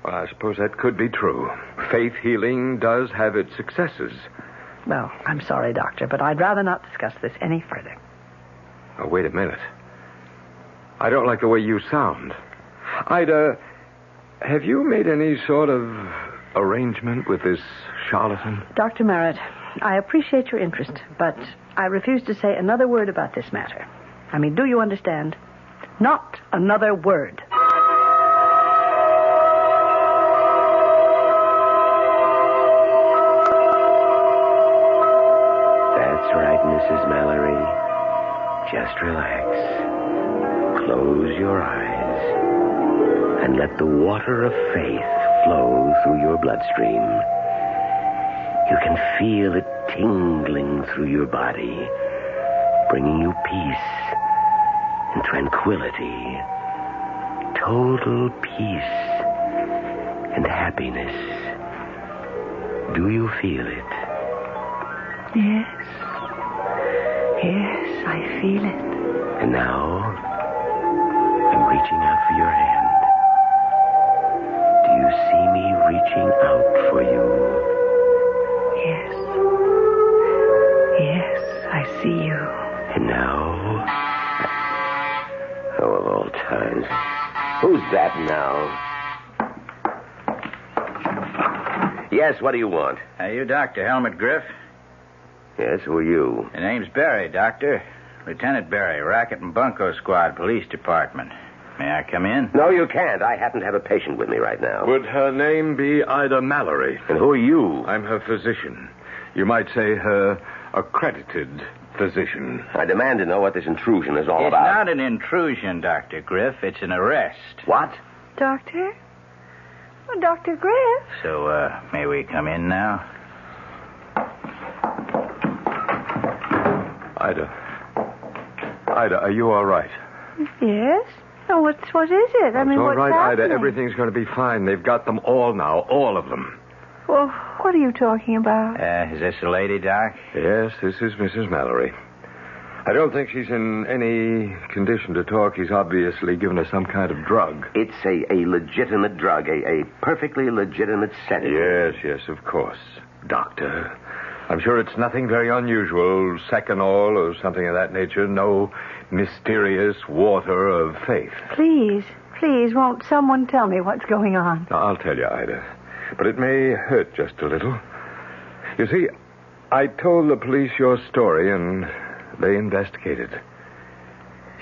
Well, I suppose that could be true. Faith healing does have its successes. Well, I'm sorry, Doctor, but I'd rather not discuss this any further. Oh, wait a minute. I don't like the way you sound. Ida, have you made any sort of arrangement with this charlatan? Dr. Merritt, I appreciate your interest, but I refuse to say another word about this matter. I mean, do you understand? Not another word. That's right, Mrs. Mallory. Just relax. Close your eyes and let the water of faith flow through your bloodstream. You can feel it tingling through your body, bringing you peace and tranquility, total peace and happiness. Do you feel it? Yes. Yes, I feel it. And now, I'm reaching out for your hand. Do you see me reaching out for you? Yes. Yes, I see you. And now... Oh, of all times. Who's that now? Yes, what do you want? You Dr. Helmut Griff? Yes, who are you? The name's Barry, Doctor. Lieutenant Barry, Racket and Bunko Squad, Police Department. May I come in? No, you can't. I happen to have a patient with me right now. Would her name be Ida Mallory? And who are you? I'm her physician. You might say her accredited physician. I demand to know what this intrusion is all It's about. not an intrusion, Dr. Griff. It's an arrest. What? Doctor? Oh, Dr. Griff? So, may we come in now? Ida, are you all right? Yes? Oh, what is it? I mean, It's all what's right, happening? Ida. Everything's going to be fine. They've got them all now, all of them. Well, what are you talking about? Is this a lady, Doc? Yes, this is Mrs. Mallory. I don't think she's in any condition to talk. He's obviously given her some kind of drug. It's a legitimate drug, a perfectly legitimate sedative. Yes, of course. Doctor, I'm sure it's nothing very unusual, Seconal or something of that nature. No mysterious water of faith. Please, won't someone tell me what's going on? Now, I'll tell you, Ida. But it may hurt just a little. You see, I told the police your story, and they investigated.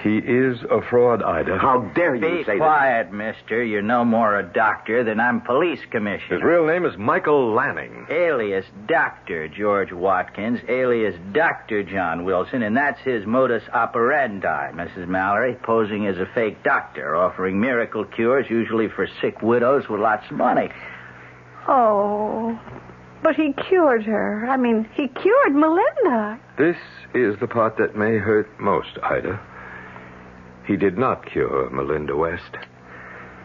He is a fraud, Ida. How dare you Be say quiet, mister. You're no more a doctor than I'm police commissioner. His real name is Michael Lanning. Alias Dr. George Watkins, alias Dr. John Wilson, and that's his modus operandi, Mrs. Mallory, posing as a fake doctor, offering miracle cures, usually for sick widows with lots of money. Oh, but he cured her. I mean, he cured Melinda. This is the part that may hurt most, Ida. He did not cure Melinda West.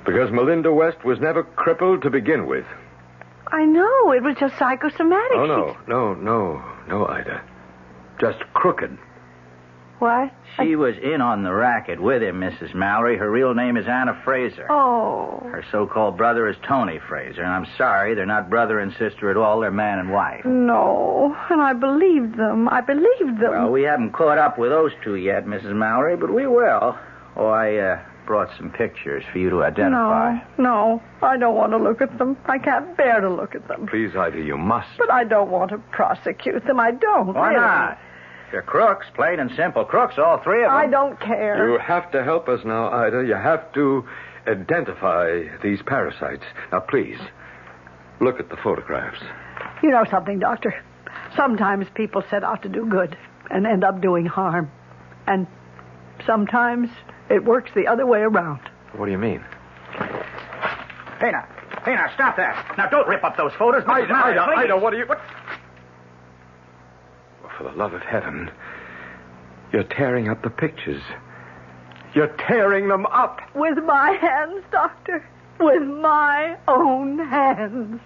Because Melinda West was never crippled to begin with. I know. It was just psychosomatic. Oh, no, Ida. Just crooked. What? She was in on the racket with him, Mrs. Mallory. Her real name is Anna Fraser. Oh. Her so-called brother is Tony Fraser, and I'm sorry, they're not brother and sister at all. They're man and wife. No, and I believed them. Well, we haven't caught up with those two yet, Mrs. Mallory, but we will. Oh, I brought some pictures for you to identify. No, I don't want to look at them. I can't bear to look at them. Please, Ida, you must. But I don't want to prosecute them. I don't. Why really. not? They're crooks, plain and simple crooks, all three of them. I don't care. You have to help us now, Ida. You have to identify these parasites. Now, please, look at the photographs. You know something, Doctor? Sometimes people set out to do good and end up doing harm. And sometimes it works the other way around. What do you mean? Pena, stop that. Now, don't rip up those photos. Mrs. Mallory, please. Ida, what are you... What? For the love of heaven, you're tearing up the pictures. You're tearing them up. With my hands, Doctor. With my own hands.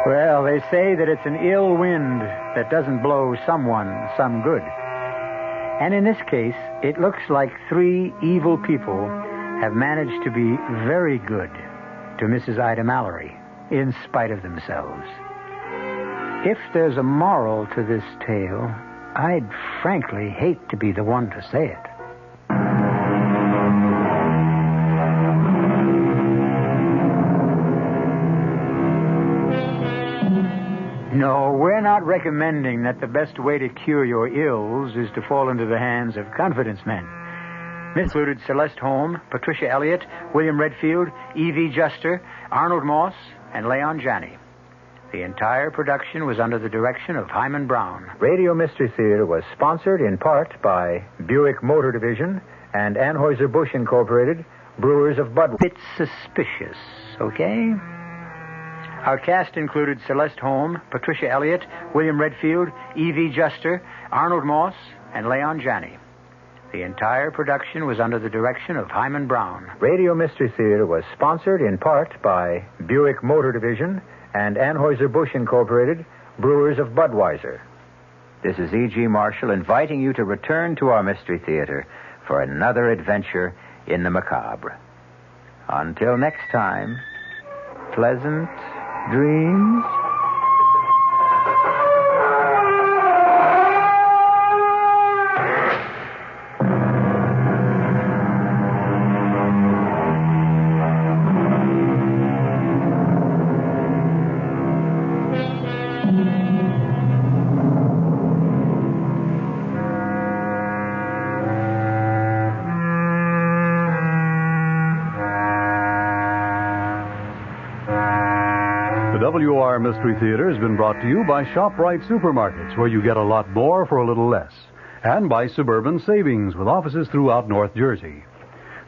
Well, they say that it's an ill wind that doesn't blow someone some good. And in this case, it looks like three evil people have managed to be very good to Mrs. Ida Mallory, in spite of themselves. If there's a moral to this tale, I'd frankly hate to be the one to say it. No, we're not recommending that the best way to cure your ills is to fall into the hands of confidence men. Included Celeste Holm, Patricia Elliott, William Redfield, E.V. Juster, Arnold Moss, and Leon Janney. The entire production was under the direction of Hyman Brown. Radio Mystery Theater was sponsored in part by Buick Motor Division and Anheuser-Busch Incorporated, brewers of Bud. Bit suspicious, okay? Our cast included Celeste Holm, Patricia Elliott, William Redfield, E.V. Juster, Arnold Moss, and Leon Janney. The entire production was under the direction of Hyman Brown. Radio Mystery Theater was sponsored in part by Buick Motor Division and Anheuser-Busch Incorporated, brewers of Budweiser. This is E.G. Marshall inviting you to return to our Mystery Theater for another adventure in the macabre. Until next time, pleasant dreams. WR Mystery Theater has been brought to you by ShopRite Supermarkets, where you get a lot more for a little less, and by Suburban Savings, with offices throughout North Jersey.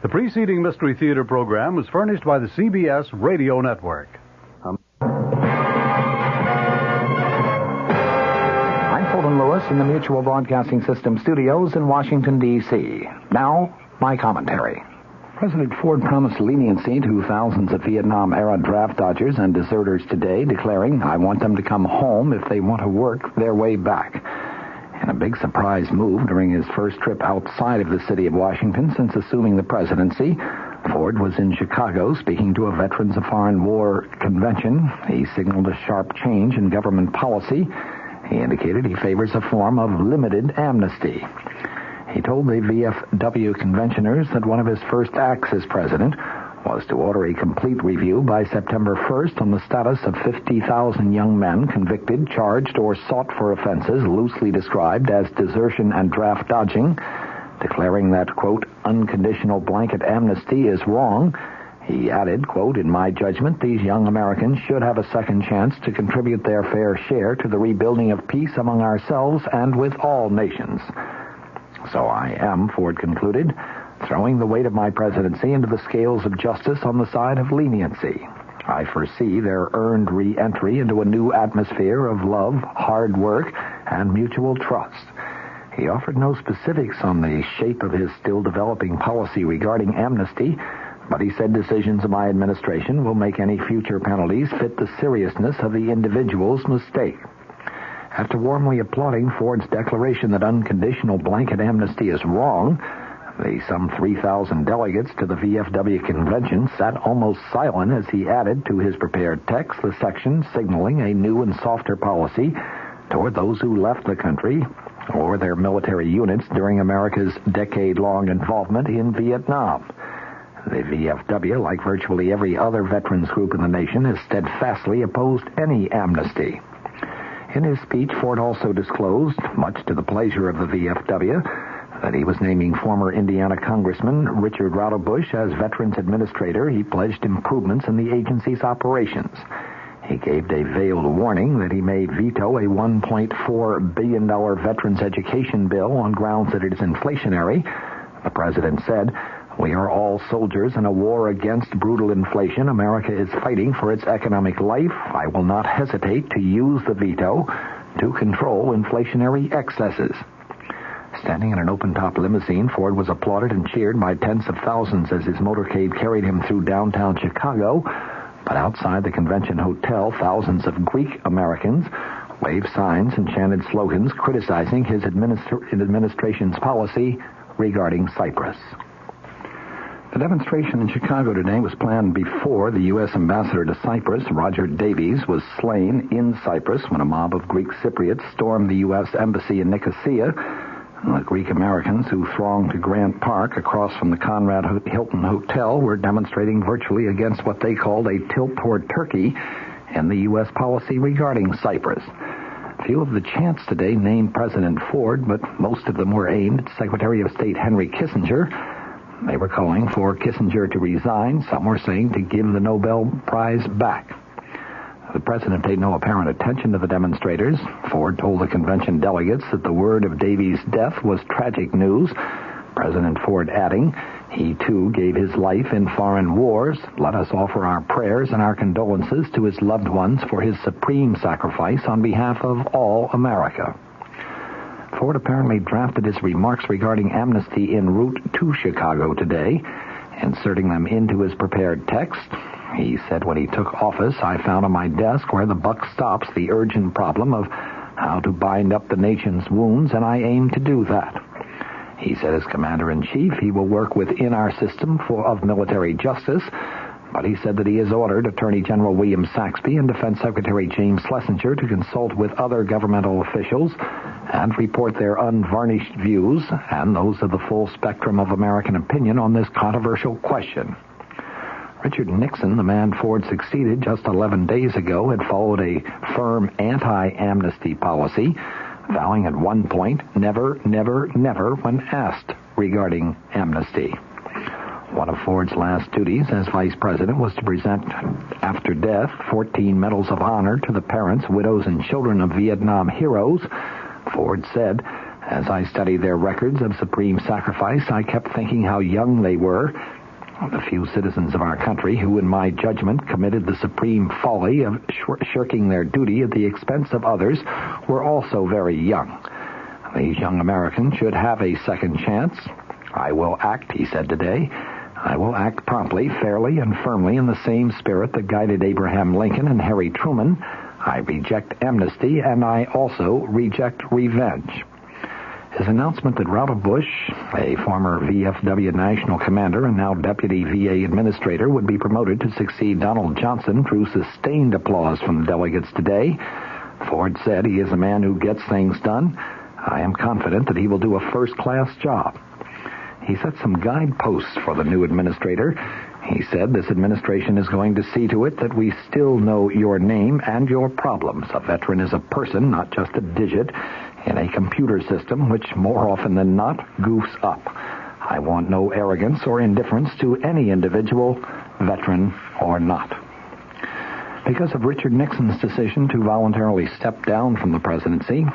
The preceding Mystery Theater program was furnished by the CBS Radio Network. I'm Fulton Lewis in the Mutual Broadcasting System studios in Washington, D.C. Now, my commentary. President Ford promised leniency to thousands of Vietnam-era draft dodgers and deserters today, declaring, "I want them to come home if they want to work their way back." In a big surprise move during his first trip outside of the city of Washington since assuming the presidency, Ford was in Chicago speaking to a Veterans of Foreign War convention. He signaled a sharp change in government policy. He indicated he favors a form of limited amnesty. He told the VFW conventioners that one of his first acts as president was to order a complete review by September 1st on the status of 50,000 young men convicted, charged, or sought for offenses loosely described as desertion and draft dodging, declaring that, quote, unconditional blanket amnesty is wrong. He added, quote, in my judgment, these young Americans should have a second chance to contribute their fair share to the rebuilding of peace among ourselves and with all nations. So I am, Ford concluded, throwing the weight of my presidency into the scales of justice on the side of leniency. I foresee their earned re-entry into a new atmosphere of love, hard work, and mutual trust. He offered no specifics on the shape of his still developing policy regarding amnesty, but he said decisions of my administration will make any future penalties fit the seriousness of the individual's mistake. After warmly applauding Ford's declaration that unconditional blanket amnesty is wrong, the some 3,000 delegates to the VFW convention sat almost silent as he added to his prepared text the section signaling a new and softer policy toward those who left the country or their military units during America's decade-long involvement in Vietnam. The VFW, like virtually every other veterans group in the nation, has steadfastly opposed any amnesty. In his speech, Ford also disclosed, much to the pleasure of the VFW, that he was naming former Indiana Congressman Richard Rauterbush as Veterans Administrator. He pledged improvements in the agency's operations. He gave a veiled warning that he may veto a $1.4 billion veterans education bill on grounds that it is inflationary. The president said, we are all soldiers in a war against brutal inflation. America is fighting for its economic life. I will not hesitate to use the veto to control inflationary excesses. Standing in an open-top limousine, Ford was applauded and cheered by tens of thousands as his motorcade carried him through downtown Chicago. But outside the convention hotel, thousands of Greek Americans waved signs and chanted slogans criticizing his administration's policy regarding Cyprus. The demonstration in Chicago today was planned before the U.S. ambassador to Cyprus, Roger Davies, was slain in Cyprus when a mob of Greek Cypriots stormed the U.S. embassy in Nicosia. The Greek Americans who thronged to Grant Park across from the Conrad Hilton Hotel were demonstrating virtually against what they called a tilt toward Turkey and the U.S. policy regarding Cyprus. Few of the chants today named President Ford, but most of them were aimed at Secretary of State Henry Kissinger. They were calling for Kissinger to resign. Some were saying to give the Nobel Prize back. The president paid no apparent attention to the demonstrators. Ford told the convention delegates that the word of Davies' death was tragic news. President Ford adding, He, too, gave his life in foreign wars. Let us offer our prayers and our condolences to his loved ones for his supreme sacrifice on behalf of all America. Ford apparently drafted his remarks regarding amnesty en route to Chicago today, inserting them into his prepared text. He said, when he took office, I found on my desk where the buck stops the urgent problem of how to bind up the nation's wounds, and I aim to do that. He said as Commander-in-Chief, he will work within our system of military justice, but he said that he has ordered Attorney General William Saxby and Defense Secretary James Schlesinger to consult with other governmental officials and report their unvarnished views and those of the full spectrum of American opinion on this controversial question. Richard Nixon, the man Ford succeeded just 11 days ago, had followed a firm anti-amnesty policy, vowing at one point, never, never, never, when asked regarding amnesty. One of Ford's last duties as vice president was to present, after death, 14 medals of honor to the parents, widows, and children of Vietnam heroes. Ford said, as I studied their records of supreme sacrifice, I kept thinking how young they were. The few citizens of our country who, in my judgment, committed the supreme folly of shirking their duty at the expense of others were also very young. These young Americans should have a second chance. I will act, he said today. I will act promptly, fairly, and firmly in the same spirit that guided Abraham Lincoln and Harry Truman. I reject amnesty, and I also reject revenge. His announcement that Robert Bush, a former VFW national commander and now deputy VA administrator, would be promoted to succeed Donald Johnson drew sustained applause from the delegates today. Ford said he is a man who gets things done. I am confident that he will do a first-class job. He set some guideposts for the new administrator. He said this administration is going to see to it that we still know your name and your problems. A veteran is a person, not just a digit, in a computer system which, more often than not, goofs up. I want no arrogance or indifference to any individual, veteran or not. Because of Richard Nixon's decision to voluntarily step down from the presidency,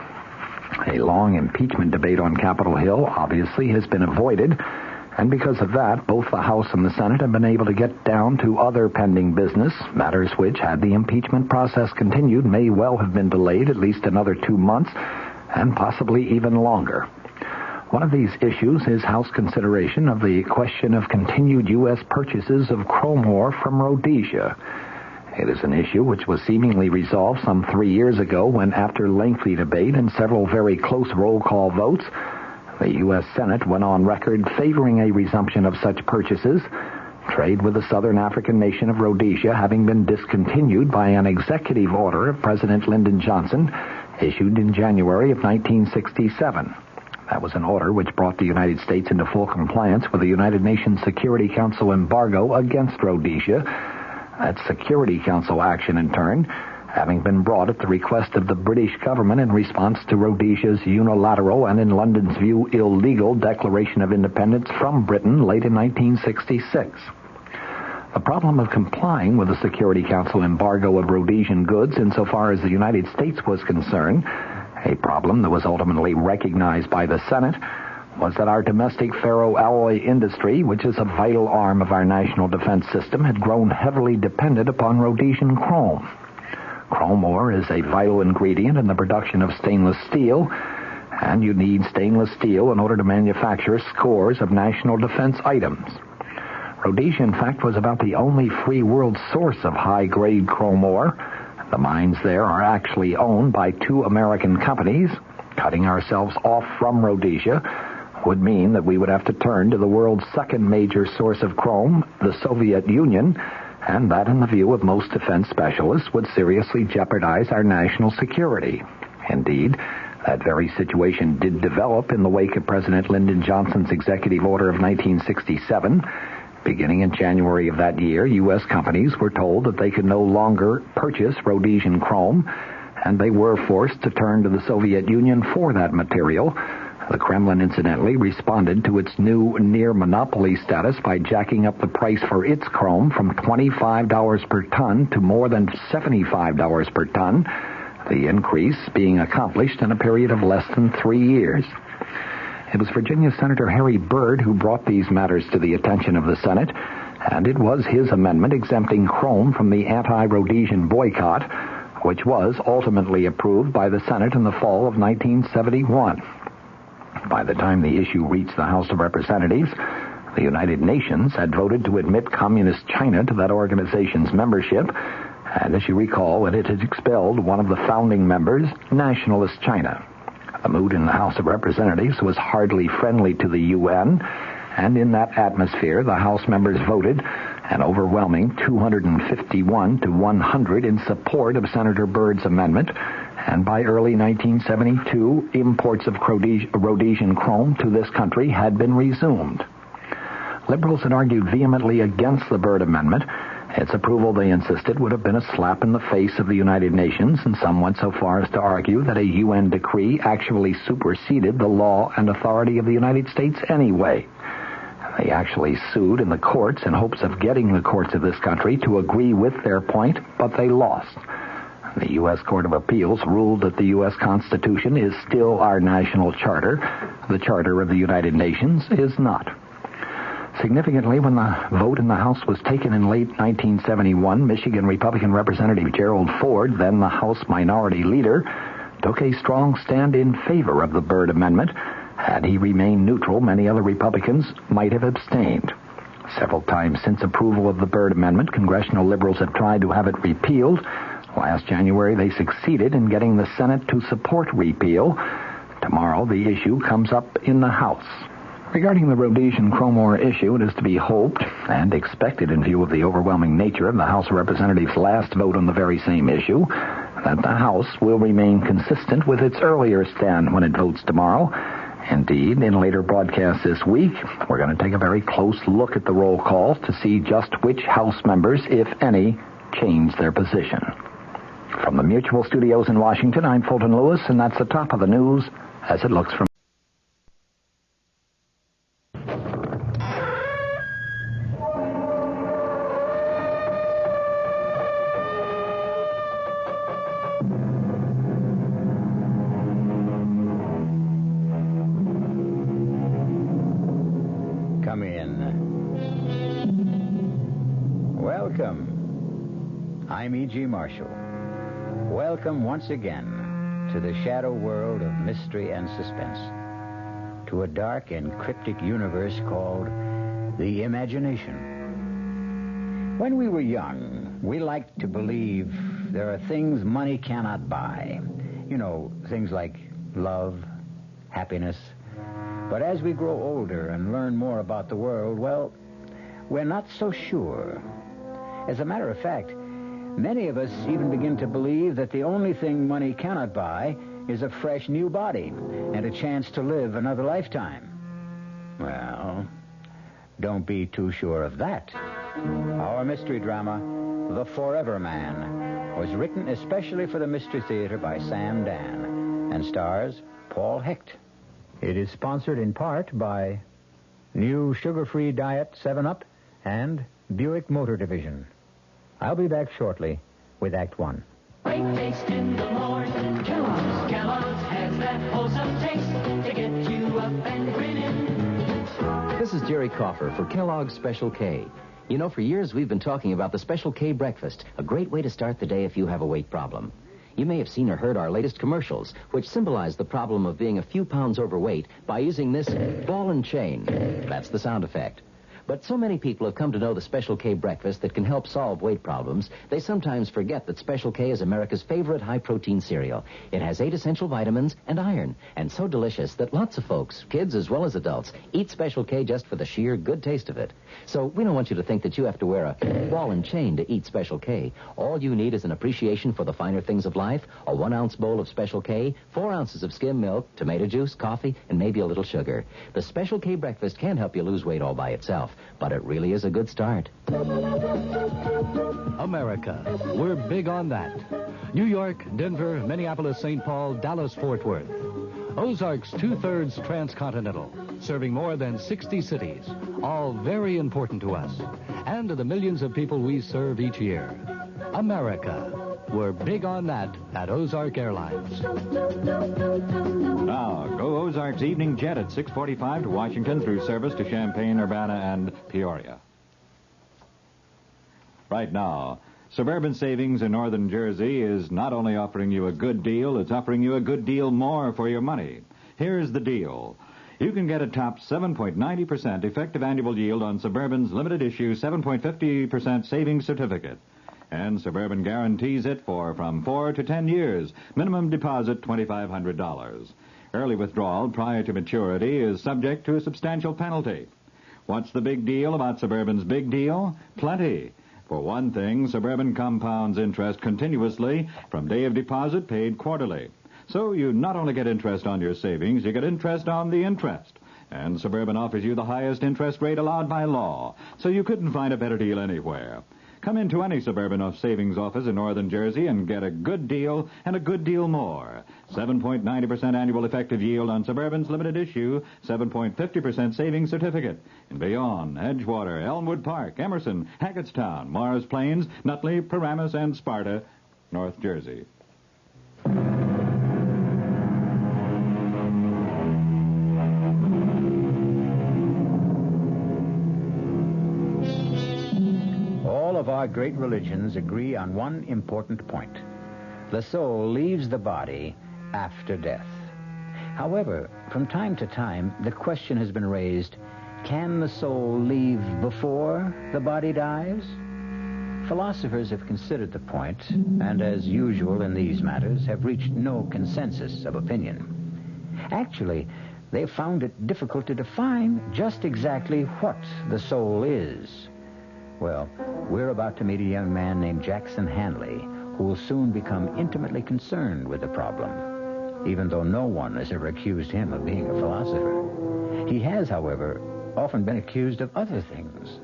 a long impeachment debate on Capitol Hill obviously has been avoided, and because of that, both the House and the Senate have been able to get down to other pending business, matters which, had the impeachment process continued, may well have been delayed at least another 2 months, and possibly even longer. One of these issues is House consideration of the question of continued U.S. purchases of chrome ore from Rhodesia. It is an issue which was seemingly resolved some 3 years ago when, after lengthy debate and several very close roll call votes, the U.S. Senate went on record favoring a resumption of such purchases, trade with the southern African nation of Rhodesia having been discontinued by an executive order of President Lyndon Johnson issued in January of 1967. That was an order which brought the United States into full compliance with the United Nations Security Council embargo against Rhodesia. That Security Council action, in turn, having been brought at the request of the British government in response to Rhodesia's unilateral and, in London's view, illegal declaration of independence from Britain late in 1966. The problem of complying with the Security Council embargo of Rhodesian goods insofar as the United States was concerned, a problem that was ultimately recognized by the Senate, was that our domestic ferroalloy industry, which is a vital arm of our national defense system, had grown heavily dependent upon Rhodesian chrome. Chrome ore is a vital ingredient in the production of stainless steel, and you need stainless steel in order to manufacture scores of national defense items. Rhodesia, in fact, was about the only free world source of high-grade chrome ore. The mines there are actually owned by 2 American companies. Cutting ourselves off from Rhodesia would mean that we would have to turn to the world's second major source of chrome, the Soviet Union, and that, in the view of most defense specialists, would seriously jeopardize our national security. Indeed, that very situation did develop in the wake of President Lyndon Johnson's executive order of 1967. Beginning in January of that year, U.S. companies were told that they could no longer purchase Rhodesian chrome, and they were forced to turn to the Soviet Union for that material. The Kremlin, incidentally, responded to its new near-monopoly status by jacking up the price for its chrome from $25 per ton to more than $75 per ton, the increase being accomplished in a period of less than 3 years. It was Virginia Senator Harry Byrd who brought these matters to the attention of the Senate, and it was his amendment exempting chrome from the anti-Rhodesian boycott, which was ultimately approved by the Senate in the fall of 1971. By the time the issue reached the House of Representatives, the United Nations had voted to admit Communist China to that organization's membership, and as you recall, it had expelled one of the founding members, Nationalist China. The mood in the House of Representatives was hardly friendly to the UN, and in that atmosphere, the House members voted an overwhelming 251 to 100 in support of Senator Byrd's amendment, and by early 1972, imports of Rhodesian chrome to this country had been resumed. Liberals had argued vehemently against the Byrd Amendment. Its approval, they insisted, would have been a slap in the face of the United Nations, and some went so far as to argue that a UN decree actually superseded the law and authority of the United States anyway. They actually sued in the courts in hopes of getting the courts of this country to agree with their point, but they lost. The U.S. Court of Appeals ruled that the U.S. Constitution is still our national charter. The Charter of the United Nations is not. Significantly, when the vote in the House was taken in late 1971, Michigan Republican Representative Gerald Ford, then the House Minority Leader, took a strong stand in favor of the Byrd Amendment. Had he remained neutral, many other Republicans might have abstained. Several times since approval of the Byrd Amendment, congressional liberals have tried to have it repealed. Last January, they succeeded in getting the Senate to support repeal. Tomorrow, the issue comes up in the House. Regarding the Rhodesian chrome ore issue, it is to be hoped and expected in view of the overwhelming nature of the House of Representatives' last vote on the very same issue, that the House will remain consistent with its earlier stand when it votes tomorrow. Indeed, in later broadcasts this week, we're going to take a very close look at the roll call to see just which House members, if any, change their position. From the Mutual Studios in Washington, I'm Fulton Lewis, and that's the top of the news as it looks from... Come in. Welcome. I'm E.G. Marshall. Welcome once again to the shadow world of mystery and suspense, to a dark and cryptic universe called the imagination. When we were young, we liked to believe there are things money cannot buy. You know, things like love, happiness. But as we grow older and learn more about the world, well, we're not so sure. As a matter of fact, many of us even begin to believe that the only thing money cannot buy is a fresh new body and a chance to live another lifetime. Well, don't be too sure of that. Our mystery drama, The Forever Man, was written especially for the Mystery Theater by Sam Dan and stars Paul Hecht. It is sponsored in part by new sugar-free diet 7-Up and Buick Motor Division. I'll be back shortly with Act One. Great taste in the morning. Kellogg's has that wholesome taste to get you up and grinning. This is Jerry Coffer for Kellogg's Special K. You know, for years we've been talking about the Special K breakfast, a great way to start the day if you have a weight problem. You may have seen or heard our latest commercials, which symbolize the problem of being a few pounds overweight by using this ball and chain. That's the sound effect. But so many people have come to know the Special K breakfast that can help solve weight problems, they sometimes forget that Special K is America's favorite high-protein cereal. It has 8 essential vitamins and iron, and so delicious that lots of folks, kids as well as adults, eat Special K just for the sheer good taste of it. So we don't want you to think that you have to wear a ball and chain to eat Special K. All you need is an appreciation for the finer things of life, a 1-ounce bowl of Special K, 4 ounces of skim milk, tomato juice, coffee, and maybe a little sugar. The Special K breakfast can help you lose weight all by itself, but it really is a good start. America. We're big on that. New York, Denver, Minneapolis, St. Paul, Dallas, Fort Worth. Ozarks 2/3 transcontinental. serving more than 60 cities, all very important to us and to the millions of people we serve each year. America. We're big on that at Ozark Airlines. Now, go Ozark's evening jet at 6:45 to Washington through service to Champaign, Urbana, and Peoria. Right now, Suburban Savings in Northern Jersey is not only offering you a good deal, it's offering you a good deal more for your money. Here's the deal. You can get a top 7.90% effective annual yield on Suburban's limited issue 7.50% savings certificate. And Suburban guarantees it for from 4 to 10 years. Minimum deposit $2,500. Early withdrawal prior to maturity is subject to a substantial penalty. What's the big deal about Suburban's big deal? Plenty. For one thing, Suburban compounds interest continuously from day of deposit paid quarterly. So you not only get interest on your savings, you get interest on the interest. And Suburban offers you the highest interest rate allowed by law. So you couldn't find a better deal anywhere. Come into any Suburban savings office in Northern Jersey and get a good deal and a good deal more. 7.90% annual effective yield on Suburban's limited issue, 7.50% savings certificate. In Bayonne, Edgewater, Elmwood Park, Emerson, Hackettstown, Morris Plains, Nutley, Paramus, and Sparta, North Jersey. All of our great religions agree on one important point. The soul leaves the body after death. However, from time to time, the question has been raised, can the soul leave before the body dies? Philosophers have considered the point, and as usual in these matters, have reached no consensus of opinion. Actually, they've found it difficult to define just exactly what the soul is. Well, we're about to meet a young man named Jackson Hanley, who will soon become intimately concerned with the problem, even though no one has ever accused him of being a philosopher. He has, however, often been accused of other things,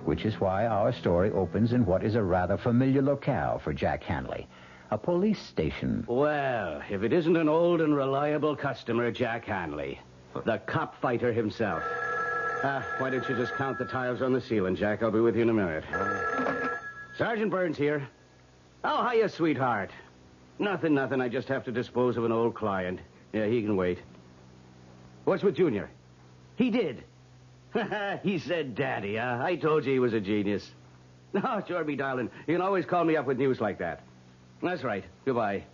which is why our story opens in what is a rather familiar locale for Jack Hanley, a police station. Well, if it isn't an old and reliable customer, Jack Hanley, the cop fighter himself. Why don't you just count the tiles on the ceiling, Jack? I'll be with you in a minute. Sergeant Burns here. Oh, hiya, sweetheart. Nothing. I just have to dispose of an old client. Yeah, he can wait. What's with Junior? He did. He said daddy, I told you he was a genius. No, sure, me darling. You can always call me up with news like that. That's right. Goodbye.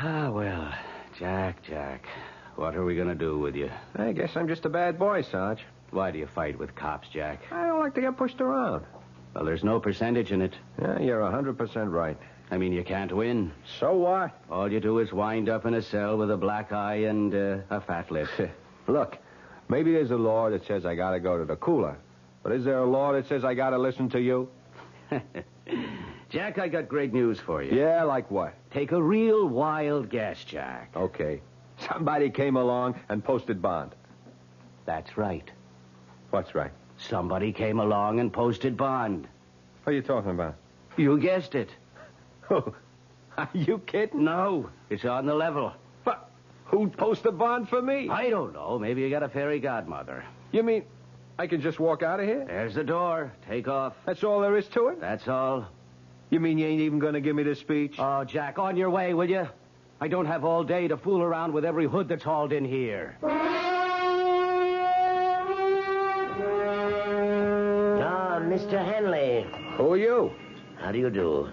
Well, Jack. What are we going to do with you? I guess I'm just a bad boy, Sarge. Why do you fight with cops, Jack? I don't like to get pushed around. Well, there's no percentage in it. Yeah, you're 100% right. I mean, you can't win. So what? All you do is wind up in a cell with a black eye and a fat lip. Look, maybe there's a law that says I got to go to the cooler. But is there a law that says I got to listen to you? Jack, I got great news for you. Yeah, like what? Take a real wild guess, Jack. Okay. Somebody came along and posted bond. That's right. What's right? Somebody came along and posted bond. What are you talking about? You guessed it. Are you kidding? No, it's on the level. But who'd post a bond for me? I don't know. Maybe you got a fairy godmother. You mean I can just walk out of here? There's the door. Take off. That's all there is to it? That's all. You mean you ain't even going to give me the speech? Oh, Jack, on your way, will you? I don't have all day to fool around with every hood that's hauled in here. Mr. Hanley. Who are you? How do you do?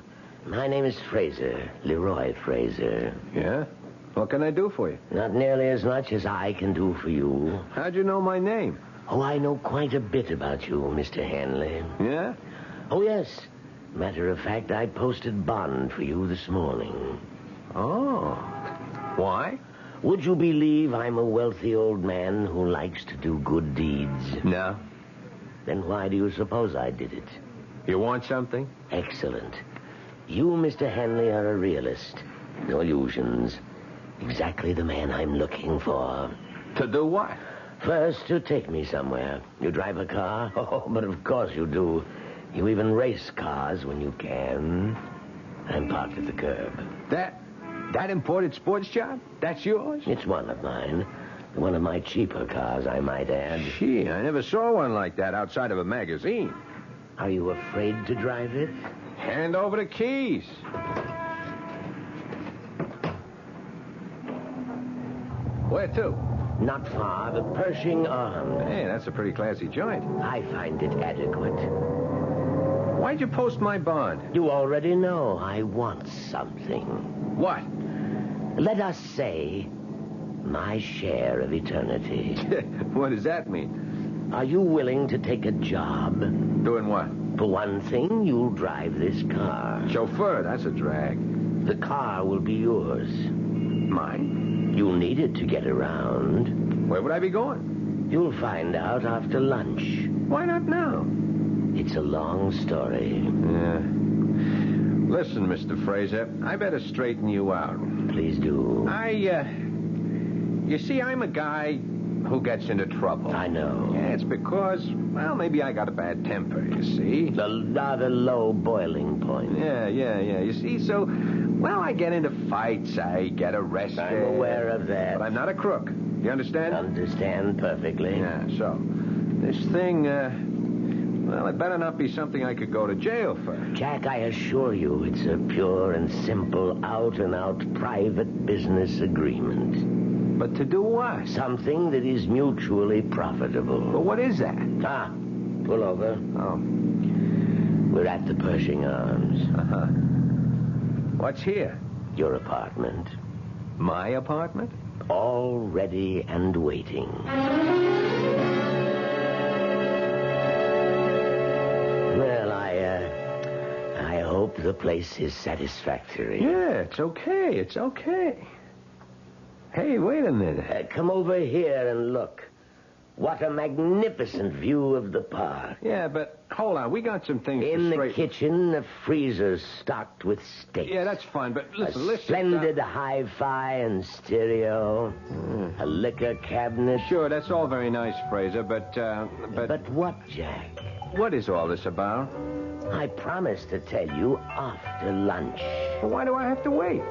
My name is Fraser, Leroy Fraser. Yeah? What can I do for you? Not nearly as much as I can do for you. How'd you know my name? Oh, I know quite a bit about you, Mr. Hanley. Yeah? Oh, yes. Matter of fact, I posted bond for you this morning. Oh. Why? Would you believe I'm a wealthy old man who likes to do good deeds? No. Then why do you suppose I did it? You want something? Excellent. You, Mr. Hanley, are a realist. No illusions. Exactly the man I'm looking for. To do what? First, to take me somewhere. You drive a car? Oh, but of course you do. You even race cars when you can. I'm parked at the curb. That imported sports job? That's yours? It's one of mine. One of my cheaper cars, I might add. Gee, I never saw one like that outside of a magazine. Are you afraid to drive it? Hand over the keys. Where to? Not far, the Pershing Arms. Hey, that's a pretty classy joint. I find it adequate. Why'd you post my bond? You already know I want something. What? Let us say my share of eternity. What does that mean? Are you willing to take a job? Doing what? For one thing, you'll drive this car. Chauffeur, that's a drag. The car will be yours. Mine? You'll need it to get around. Where would I be going? You'll find out after lunch. Why not now? It's a long story. Yeah. Listen, Mr. Fraser, I better straighten you out. Please do. You see, I'm a guy who gets into trouble. I know. Yeah, it's because, well, maybe I got a bad temper, you see. The rather low boiling point. Yeah. You see, so, well, I get into fights. I get arrested. I'm aware of that. But I'm not a crook. You understand? Understand perfectly. Yeah, so, this thing, well, it better not be something I could go to jail for. Jack, I assure you, it's a pure and simple, out-and-out private business agreement. But to do what? Something that is mutually profitable. But what is that? Pull over. Oh. We're at the Pershing Arms. Uh-huh. What's here? Your apartment. My apartment? All ready and waiting. Well, I hope the place is satisfactory. Yeah, it's okay. Hey, wait a minute. Come over here and look. What a magnificent view of the park. Yeah, but hold on. We got some things in the kitchen, the freezer's stocked with steaks. Yeah, that's fine, but listen. Splendid hi-fi and stereo. A liquor cabinet. Sure, that's all very nice, Fraser, but... But what, Jack? What is all this about? I promised to tell you after lunch. Well, why do I have to wait?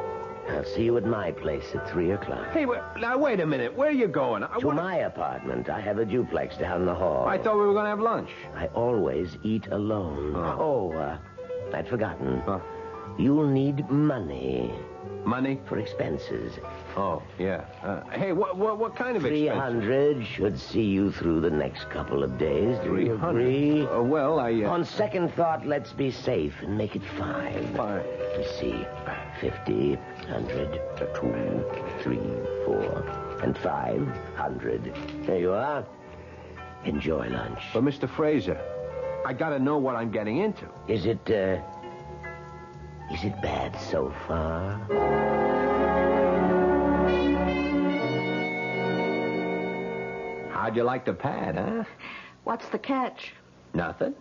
I'll see you at my place at 3 o'clock. Hey, now, wait a minute. Where are you going? To my apartment. I have a duplex down the hall. I thought we were going to have lunch. I always eat alone. I'd forgotten. You'll need money. Money? For expenses. Oh, yeah. Hey, what kind of expenses? 300 should see you through the next couple of days. Do you agree? Well, On second thought, let's be safe and make it 5. 5. You see, 50, 100, 2, 3, 4, and 500. There you are. Enjoy lunch. But, Mr. Fraser, I gotta know what I'm getting into. Is it bad so far? How'd you like the pad, huh? What's the catch? Nothing.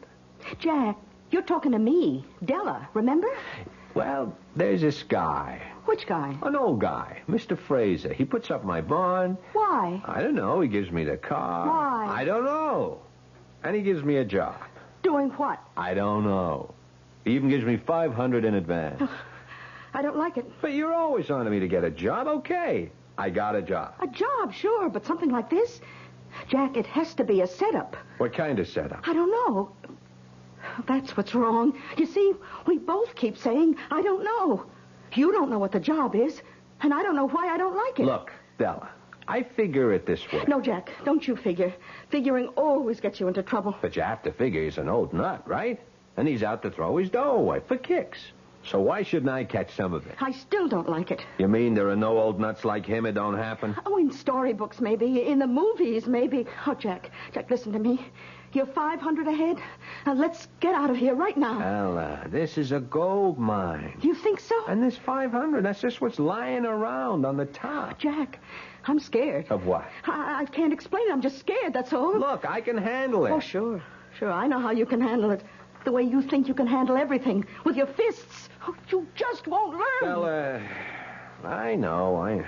Jack, you're talking to me. Della, remember? Well, there's this guy. Which guy? An old guy, Mr. Fraser. He puts up my bond. Why? I don't know. He gives me the car. Why? I don't know. And he gives me a job. Doing what? I don't know. He even gives me $500 in advance. I don't like it. But you're always on to me to get a job. Okay. I got a job. A job, sure, but something like this? Jack, it has to be a setup. What kind of setup? I don't know. That's what's wrong. You see, we both keep saying, I don't know. You don't know what the job is, and I don't know why I don't like it. Look, Della, I figure it this way. No, Jack, don't you figure. Figuring always gets you into trouble. But you have to figure he's an old nut, right? And he's out to throw his dough away for kicks. So why shouldn't I catch some of it? I still don't like it. You mean there are no old nuts like him? It don't happen? Oh, in storybooks, maybe. In the movies, maybe. Oh, Jack, listen to me. You're 500 ahead. Now, let's get out of here right now. Ella, this is a gold mine. You think so? And this 500, that's just what's lying around on the top. Jack, I'm scared. Of what? I can't explain it. I'm just scared, that's all. Look, I can handle it. Oh, sure. Sure, I know how you can handle it. The way you think you can handle everything. With your fists. Oh, you just won't learn. Well, I know.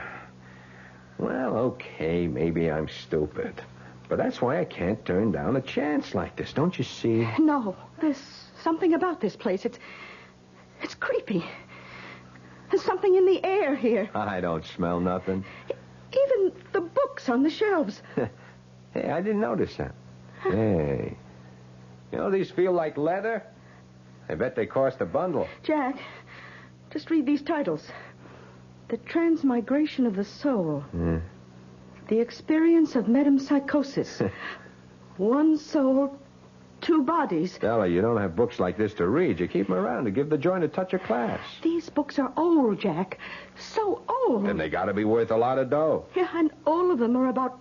Well, okay, maybe I'm stupid. But that's why I can't turn down a chance like this, don't you see? No, there's something about this place. It's creepy. There's something in the air here. I don't smell nothing. Even the books on the shelves. Hey, I didn't notice that. Hey. You know, these feel like leather. I bet they cost a bundle. Jack, just read these titles. The Transmigration of the Soul. The Experience of Metempsychosis. One soul, two bodies. Stella, you don't have books like this to read. You keep them around to give the joint a touch of class. These books are old, Jack. So old. Then they got to be worth a lot of dough. Yeah, and all of them are about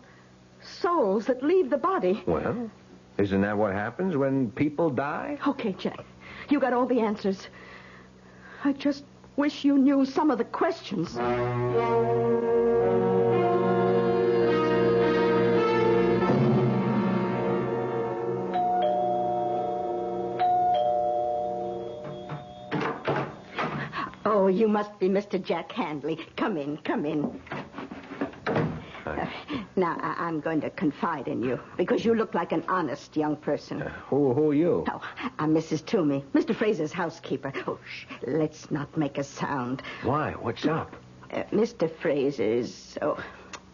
souls that leave the body. Well, isn't that what happens when people die? Okay, Jack. You got all the answers. I just wish you knew some of the questions. Oh, you must be Mr. Jack Handley. Come in, come in. Now, I'm going to confide in you, because you look like an honest young person. Who are you? Oh, I'm Mrs. Toomey, Mr. Fraser's housekeeper. Oh, let's not make a sound. Why? What's up? Mr. Fraser is,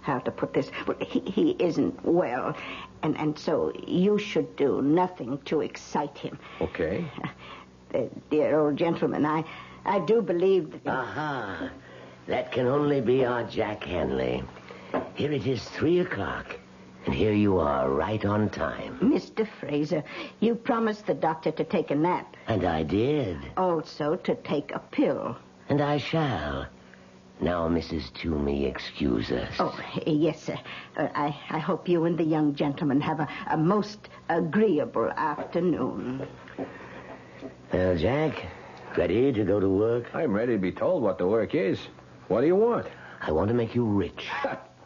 how to put this? Well, he isn't well, and so you should do nothing to excite him. Okay. Dear old gentleman, I do believe that... Aha. That can only be our Jack Hanley. Here it is 3:00, and here you are, right on time. Mr. Fraser, you promised the doctor to take a nap. And I did. Also to take a pill. And I shall. Now, Mrs. Toomey, excuse us. Oh, yes, sir. I hope you and the young gentleman have a most agreeable afternoon. Well, Jack, ready to go to work? I'm ready to be told what the work is. What do you want? I want to make you rich.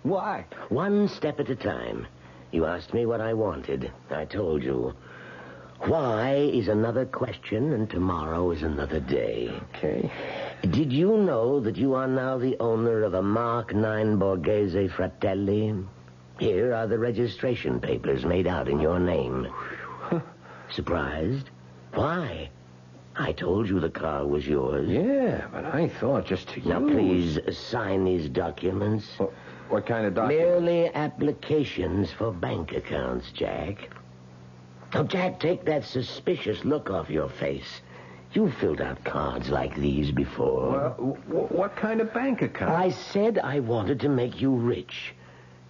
Why? One step at a time. You asked me what I wanted. I told you. Why is another question, and tomorrow is another day. Okay. Did you know that you are now the owner of a Mark 9 Borghese Fratelli? Here are the registration papers made out in your name. Surprised? Why? I told you the car was yours. Yeah, but I thought just to Now, please sign these documents. What kind of documents? Merely applications for bank accounts, Jack. Now, Jack, take that suspicious look off your face. You filled out cards like these before. What kind of bank account? I said I wanted to make you rich.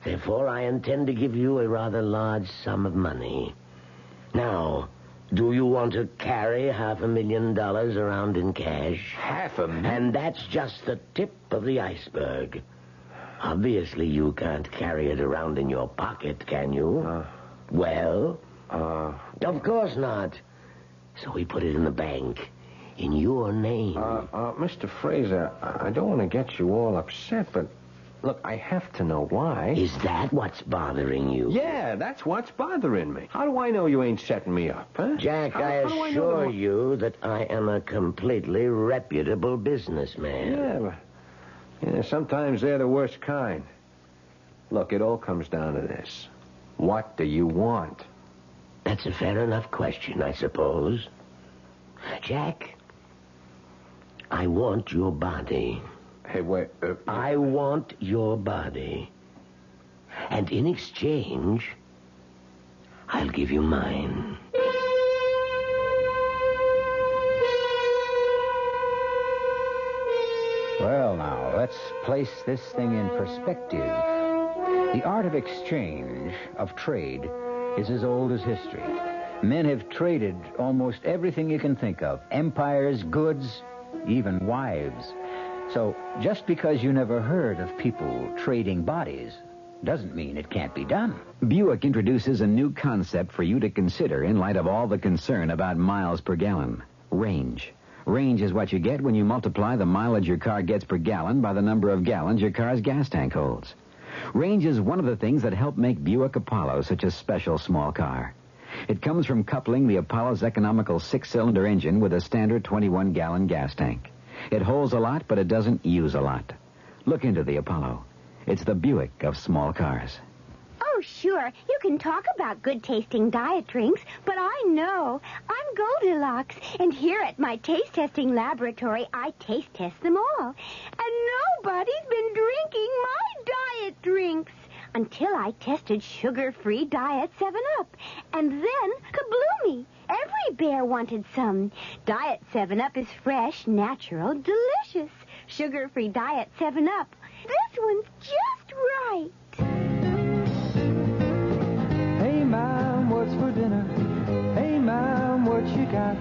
Therefore, I intend to give you a rather large sum of money. Now, do you want to carry $500,000 around in cash? $500,000? And that's just the tip of the iceberg. Obviously, you can't carry it around in your pocket, can you? Of course not. So we put it in the bank, in your name. Mr. Fraser, I don't want to get you all upset, but look, I have to know why. Is that what's bothering you? Yeah, that's what's bothering me. How do I know you ain't setting me up, huh? Jack, I assure you that I am a completely reputable businessman. Yeah, but sometimes they're the worst kind. Look, it all comes down to this. What do you want? That's a fair enough question, I suppose. Jack, I want your body. Hey, wait. I want your body. And in exchange, I'll give you mine. Well, now, let's place this thing in perspective. The art of exchange, of trade, is as old as history. Men have traded almost everything you can think of. Empires, goods, even wives. So, just because you never heard of people trading bodies doesn't mean it can't be done. Buick introduces a new concept for you to consider in light of all the concern about miles per gallon. Range. Range is what you get when you multiply the mileage your car gets per gallon by the number of gallons your car's gas tank holds. Range is one of the things that help make Buick Apollo such a special small car. It comes from coupling the Apollo's economical 6-cylinder engine with a standard 21-gallon gas tank. It holds a lot, but it doesn't use a lot. Look into the Apollo. It's the Buick of small cars. Oh, sure. You can talk about good-tasting diet drinks, but I know. I'm Goldilocks, and here at my taste-testing laboratory, I taste-test them all. And nobody's been drinking my diet drinks. Until I tested sugar-free Diet 7-Up. And then, kabloomy! Every bear wanted some. Diet 7-Up is fresh, natural, delicious. Sugar-free Diet 7-Up. This one's just right. Hey, Mom, what's for dinner? Hey, Mom, what you got?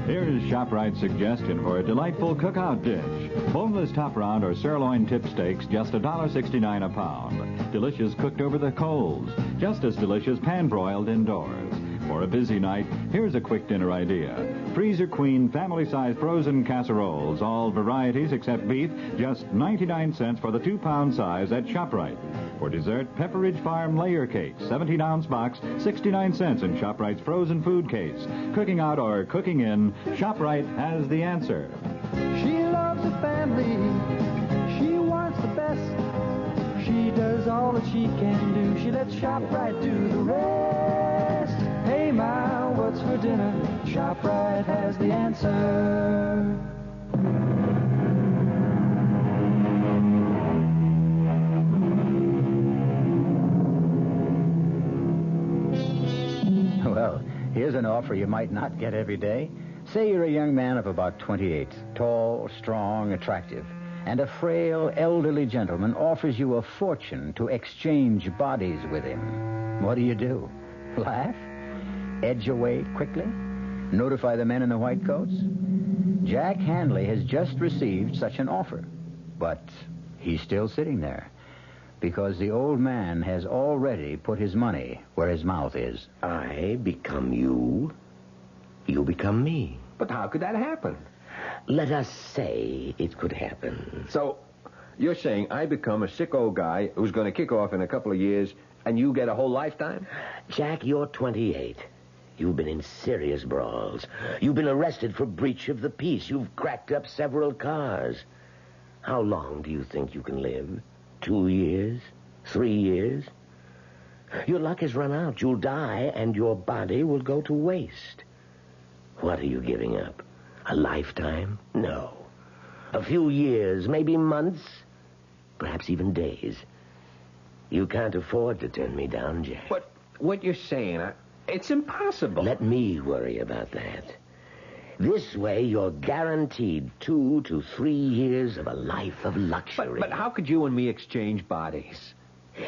Here's ShopRite's suggestion for a delightful cookout dish. Boneless top round or sirloin tip steaks, just $1.69 a pound. Delicious cooked over the coals. Just as delicious pan-broiled indoors. For a busy night, here's a quick dinner idea. Freezer Queen family-size frozen casseroles, all varieties except beef, just 99 cents for the 2-pound size at ShopRite. For dessert, Pepperidge Farm layer cake, 17-ounce box, 69 cents in ShopRite's frozen food case. Cooking out or cooking in, ShopRite has the answer. She loves the family. She wants the best. She does all that she can do. She lets ShopRite do the rest. Hey, Ma, what's for dinner? ShopRite has the answer. Well, here's an offer you might not get every day. Say you're a young man of about 28, tall, strong, attractive, and a frail, elderly gentleman offers you a fortune to exchange bodies with him. What do? Laugh? Edge away quickly? Notify the men in the white coats? Jack Hanley has just received such an offer, but he's still sitting there. Because the old man has already put his money where his mouth is. I become you. You become me. But how could that happen? Let us say it could happen. So, you're saying I become a sick old guy who's going to kick off in a couple of years, and you get a whole lifetime? Jack, you're 28. You've been in serious brawls. You've been arrested for breach of the peace. You've cracked up several cars. How long do you think you can live? 2 years? 3 years? Your luck has run out. You'll die, and your body will go to waste. What are you giving up? A lifetime? No. A few years, maybe months, perhaps even days. You can't afford to turn me down, Jack. But what you're saying, it's impossible. Let me worry about that. This way, you're guaranteed 2 to 3 years of a life of luxury. But how could you and me exchange bodies?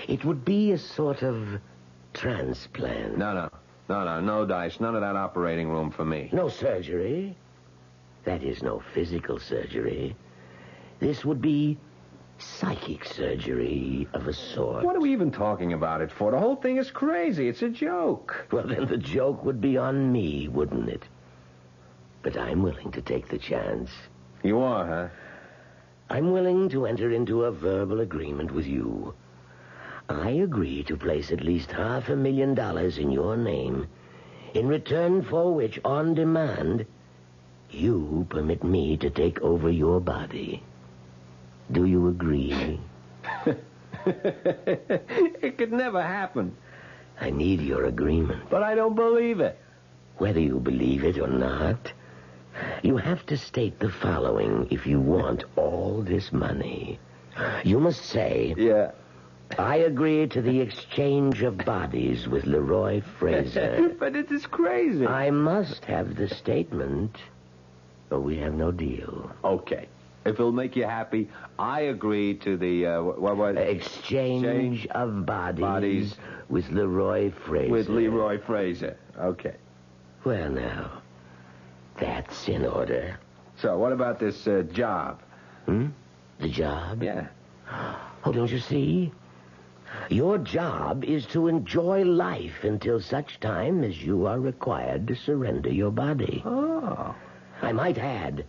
It would be a sort of transplant. No, Dice. None of that operating room for me. No surgery. That is, no physical surgery. This would be psychic surgery of a sort. What are we even talking about it for? The whole thing is crazy. It's a joke. Well, then the joke would be on me, wouldn't it? But I'm willing to take the chance. You are, huh? I'm willing to enter into a verbal agreement with you. I agree to place at least $500,000 in your name, in return for which, on demand, you permit me to take over your body. Do you agree? It could never happen. I need your agreement. But I don't believe it. Whether you believe it or not, you have to state the following if you want all this money. You must say... Yeah. I agree to the exchange of bodies with Leroy Fraser. But it is crazy. I must have the statement, or we have no deal. Okay. If it'll make you happy, I agree to the, exchange of bodies with Leroy Fraser. With Leroy Fraser. Okay. Well, now, that's in order. So, what about this job? The job? Yeah. Oh, don't you see? Your job is to enjoy life until such time as you are required to surrender your body. Oh. I might add,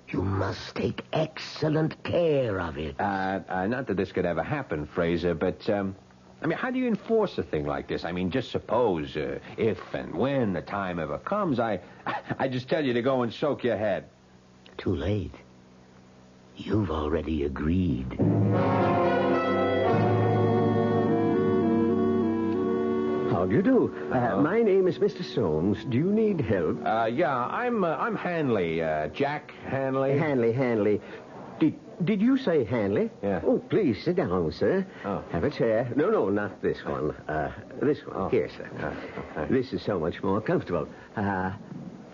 you must take excellent care of it. Not that this could ever happen, Fraser, but, how do you enforce a thing like this? Just suppose, if and when the time ever comes, I just tell you to go and soak your head. Too late. You've already agreed. How do you do? My name is Mr. Soames. Do you need help? Yeah, I'm Hanley, Jack Hanley. Hanley. Did you say Hanley? Yeah. Oh, please, sit down, sir. Oh. Have a chair. No, not this one. This one. Oh. Here, sir. This is so much more comfortable.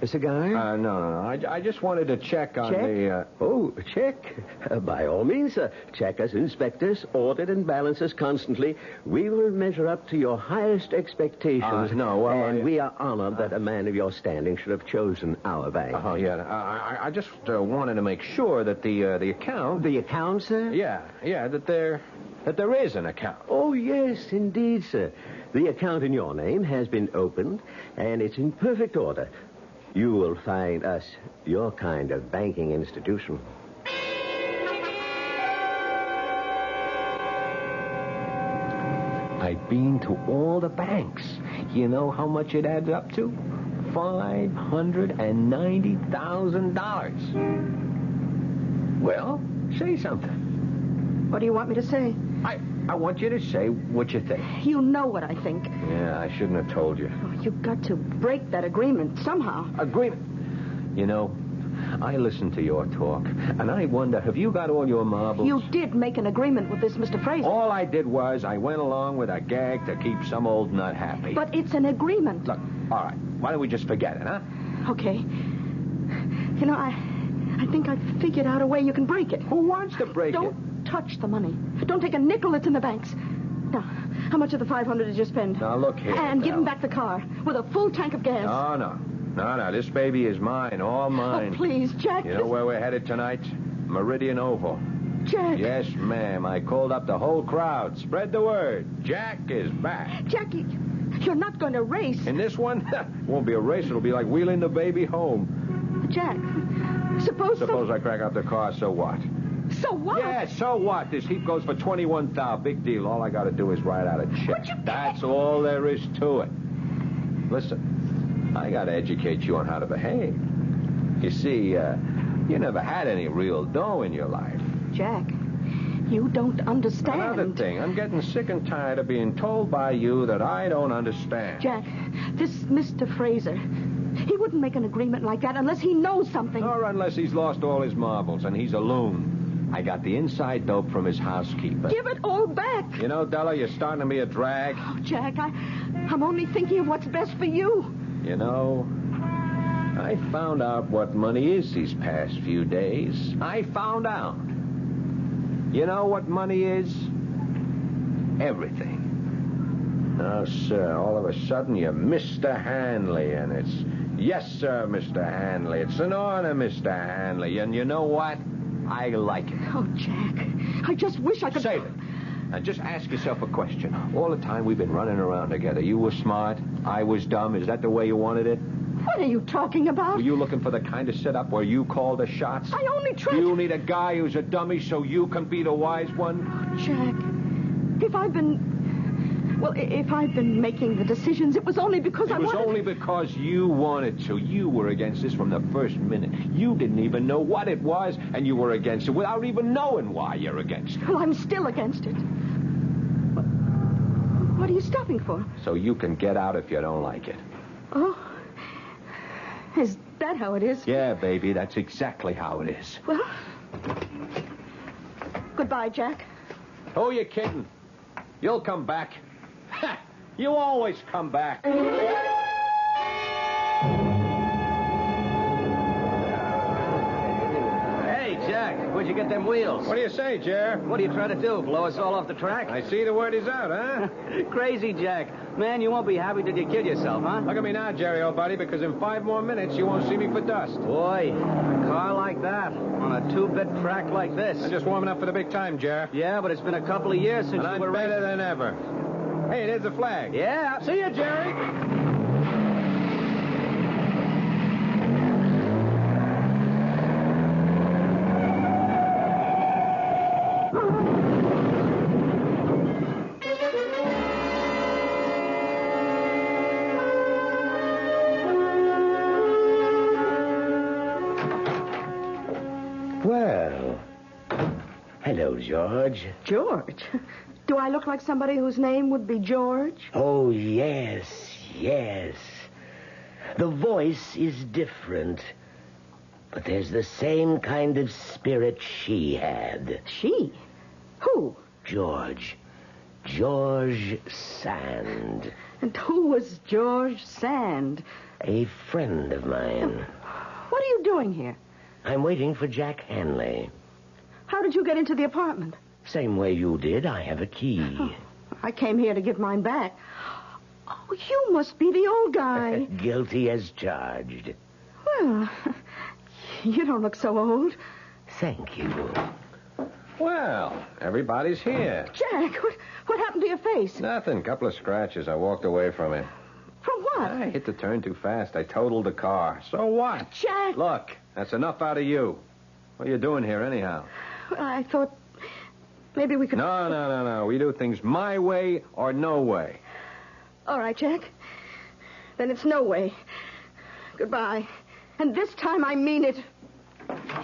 A cigar? No. I just wanted to check on Check? the... Oh, check. By all means, sir. Check us, inspect us, audit and balance us constantly. We will measure up to your highest expectations. We are honored that a man of your standing should have chosen our bank. Oh, yeah. I just wanted to make sure that the account... The account, sir? Yeah, that there is an account. Oh, yes, indeed, sir. The account in your name has been opened, and it's in perfect order. You will find us your kind of banking institution. I've been to all the banks. You know how much it adds up to? $590,000. Well, say something. What do you want me to say? I want you to say what you think. You know what I think. Yeah, I shouldn't have told you. Oh, you've got to break that agreement somehow. Agreement? You know, I listen to your talk, and I wonder, have you got all your marbles? You did make an agreement with this Mr. Fraser. All I did was I went along with a gag to keep some old nut happy. But it's an agreement. Look, all right, why don't we just forget it, huh? Okay. You know, I think I've figured out a way you can break it. Who wants to break it? Don't touch the money. Don't take a nickel that's in the banks. Now, how much of the $500 did you spend? Now, look here. And give him back the car with a full tank of gas. No. This baby is mine, all mine. Oh, please, Jack. You know where we're headed tonight? Meridian Oval. Jack. Yes, ma'am. I called up the whole crowd. Spread the word. Jack is back. Jackie, you're not going to race. In this one? Won't be a race. It'll be like wheeling the baby home. Jack, suppose I crack out the car, so what? So what? Yeah, so what? This heap goes for $21,000. Big deal. All I got to do is write out a check. That's all there is to it. Listen, I got to educate you on how to behave. You see, you never had any real dough in your life. Jack, you don't understand. Another thing, I'm getting sick and tired of being told by you that I don't understand. Jack, this Mr. Fraser, he wouldn't make an agreement like that unless he knows something. Or unless he's lost all his marbles and he's a loon. I got the inside dope from his housekeeper. Give it all back. You know, Della, you're starting to be a drag. Oh, Jack, I'm only thinking of what's best for you. You know, I found out what money is these past few days. I found out. You know what money is? Everything. Oh, sir, all of a sudden you're Mr. Hanley, and it's, yes, sir, Mr. Hanley. It's an honor, Mr. Hanley, and you know what? I like it. Oh, Jack, I just wish I could... Save it. Now, just ask yourself a question. All the time we've been running around together, you were smart, I was dumb. Is that the way you wanted it? What are you talking about? Were you looking for the kind of setup where you call the shots? I only tried... You need a guy who's a dummy so you can be the wise one? Jack, if I've been making the decisions, it was only because It was only because you wanted to. You were against this from the first minute. You didn't even know what it was, and you were against it without even knowing why you're against it. Well, I'm still against it. What are you stopping for? So you can get out if you don't like it. Oh, is that how it is? Yeah, baby, that's exactly how it is. Well, goodbye, Jack. Who are you kidding? You'll come back. You always come back. Hey, Jack, where'd you get them wheels? What do you say, Jer? What are you trying to do, blow us all off the track? I see the word is out, huh? Crazy, Jack. Man, you won't be happy till you kill yourself, huh? Look at me now, Jerry, old buddy, because in 5 more minutes you won't see me for dust. Boy, a car like that on a 2-bit track like this. I'm just warming up for the big time, Jer. Yeah, but it's been a couple of years since and you I'm were better than ever. Hey, there's the flag. Yeah. See you, Jerry. Well, hello, George. George? Do I look like somebody whose name would be George? Oh, yes. The voice is different. But there's the same kind of spirit she had. She? Who? George Sand. And who was George Sand? A friend of mine. What are you doing here? I'm waiting for Jack Hanley. How did you get into the apartment? Same way you did. I have a key. Oh, I came here to give mine back. Oh, you must be the old guy. Guilty as charged. Well, you don't look so old. Thank you. Well, everybody's here. Jack, what happened to your face? Nothing. Couple of scratches. I walked away from it. From what? I hit the turn too fast. I totaled the car. So what? Jack! Look, that's enough out of you. What are you doing here, anyhow? Well, I thought maybe we could... No. We do things my way or no way. All right, Jack. Then it's no way. Goodbye. And this time I mean it.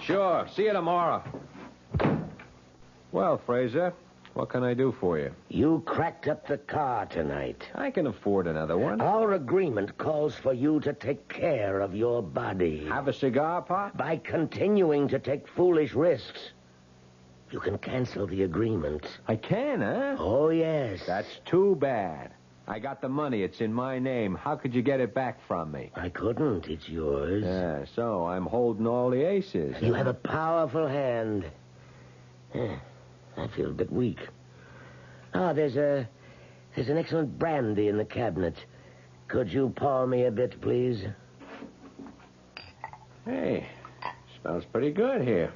Sure. See you tomorrow. Well, Fraser, what can I do for you? You cracked up the car tonight. I can afford another one. Our agreement calls for you to take care of your body. Have a cigar, Pop? By continuing to take foolish risks, you can cancel the agreement. I can, huh? Oh, yes. That's too bad. I got the money. It's in my name. How could you get it back from me? I couldn't. It's yours. Yeah, so I'm holding all the aces. You have a powerful hand. I feel a bit weak. There's an excellent brandy in the cabinet. Could you pour me a bit, please? Hey, smells pretty good here.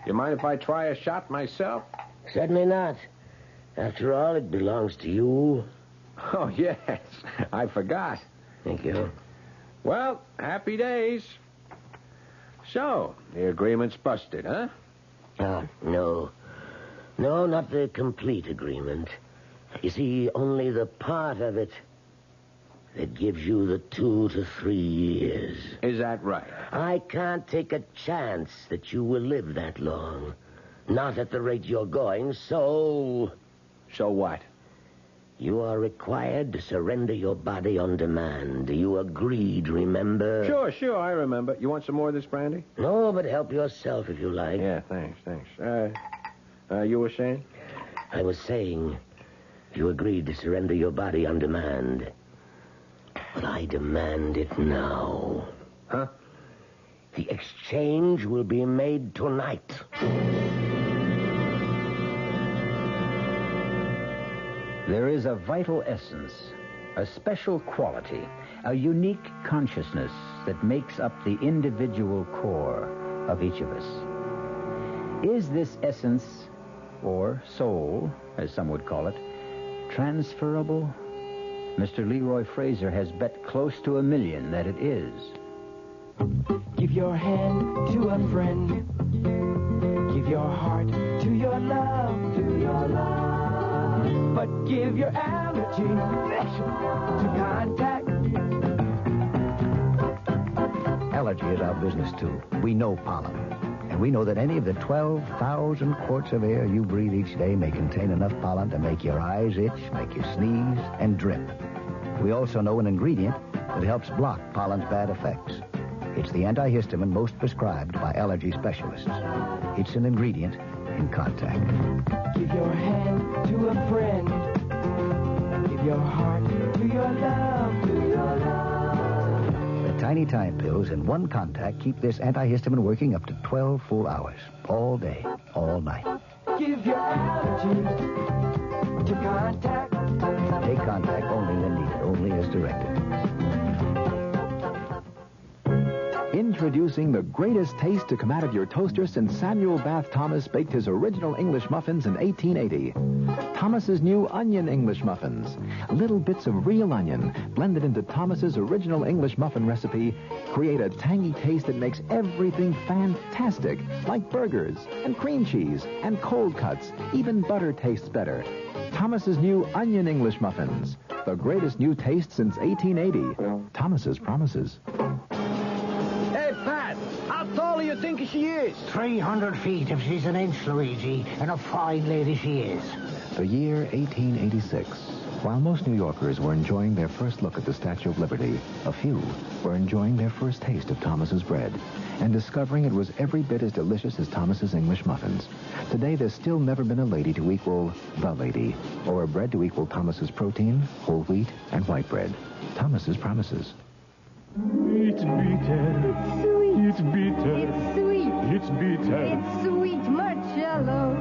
You mind if I try a shot myself? Certainly not. After all, it belongs to you. Oh, yes. I forgot. Thank you. Well, happy days. So, the agreement's busted, huh? No. No, not the complete agreement. You see, only the part of it that gives you the 2 to 3 years. Is that right? I can't take a chance that you will live that long. Not at the rate you're going, so... So what? You are required to surrender your body on demand. You agreed, remember? Sure, I remember. You want some more of this brandy? No, but help yourself if you like. Yeah, thanks. You were saying? I was saying you agreed to surrender your body on demand. But I demand it now. Huh? The exchange will be made tonight. There is a vital essence, a special quality, a unique consciousness that makes up the individual core of each of us. Is this essence, or soul, as some would call it, transferable? Mr. Leroy Fraser has bet close to $1 million that it is. Give your hand to a friend. Give your heart to your love, But give your allergy to contact. Allergy is our business, too. We know pollen. And we know that any of the 12,000 quarts of air you breathe each day may contain enough pollen to make your eyes itch, make you sneeze, and drip. We also know an ingredient that helps block pollen's bad effects. It's the antihistamine most prescribed by allergy specialists. It's an ingredient in contact. Give your hand to a friend. Give your heart to your love, The tiny time pills in one contact keep this antihistamine working up to 12 full hours. All day, all night. Give your allergy to contact. Take contact only when needed, only as directed. Introducing the greatest taste to come out of your toaster since Samuel Bath Thomas baked his original English muffins in 1880. Thomas's new onion English muffins. Little bits of real onion blended into Thomas's original English muffin recipe create a tangy taste that makes everything fantastic, like burgers and cream cheese and cold cuts. Even butter tastes better. Thomas's new onion English muffins. The greatest new taste since 1880. Thomas's promises. Hey, Pat, how tall do you think she is? 300 feet if she's an inch, Luigi, and a fine lady she is. The year 1886. While most New Yorkers were enjoying their first look at the Statue of Liberty, a few were enjoying their first taste of Thomas's bread and discovering it was every bit as delicious as Thomas's English muffins. Today, there's still never been a lady to equal the lady, or a bread to equal Thomas's protein, whole wheat, and white bread. Thomas's promises. It's bitter. It's sweet. It's bitter. It's sweet. It's bitter. It's sweet, Marcello.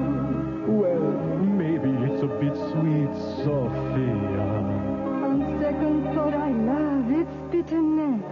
Well, maybe it's a bit sweet, Sophia. On second thought, I love its bitterness.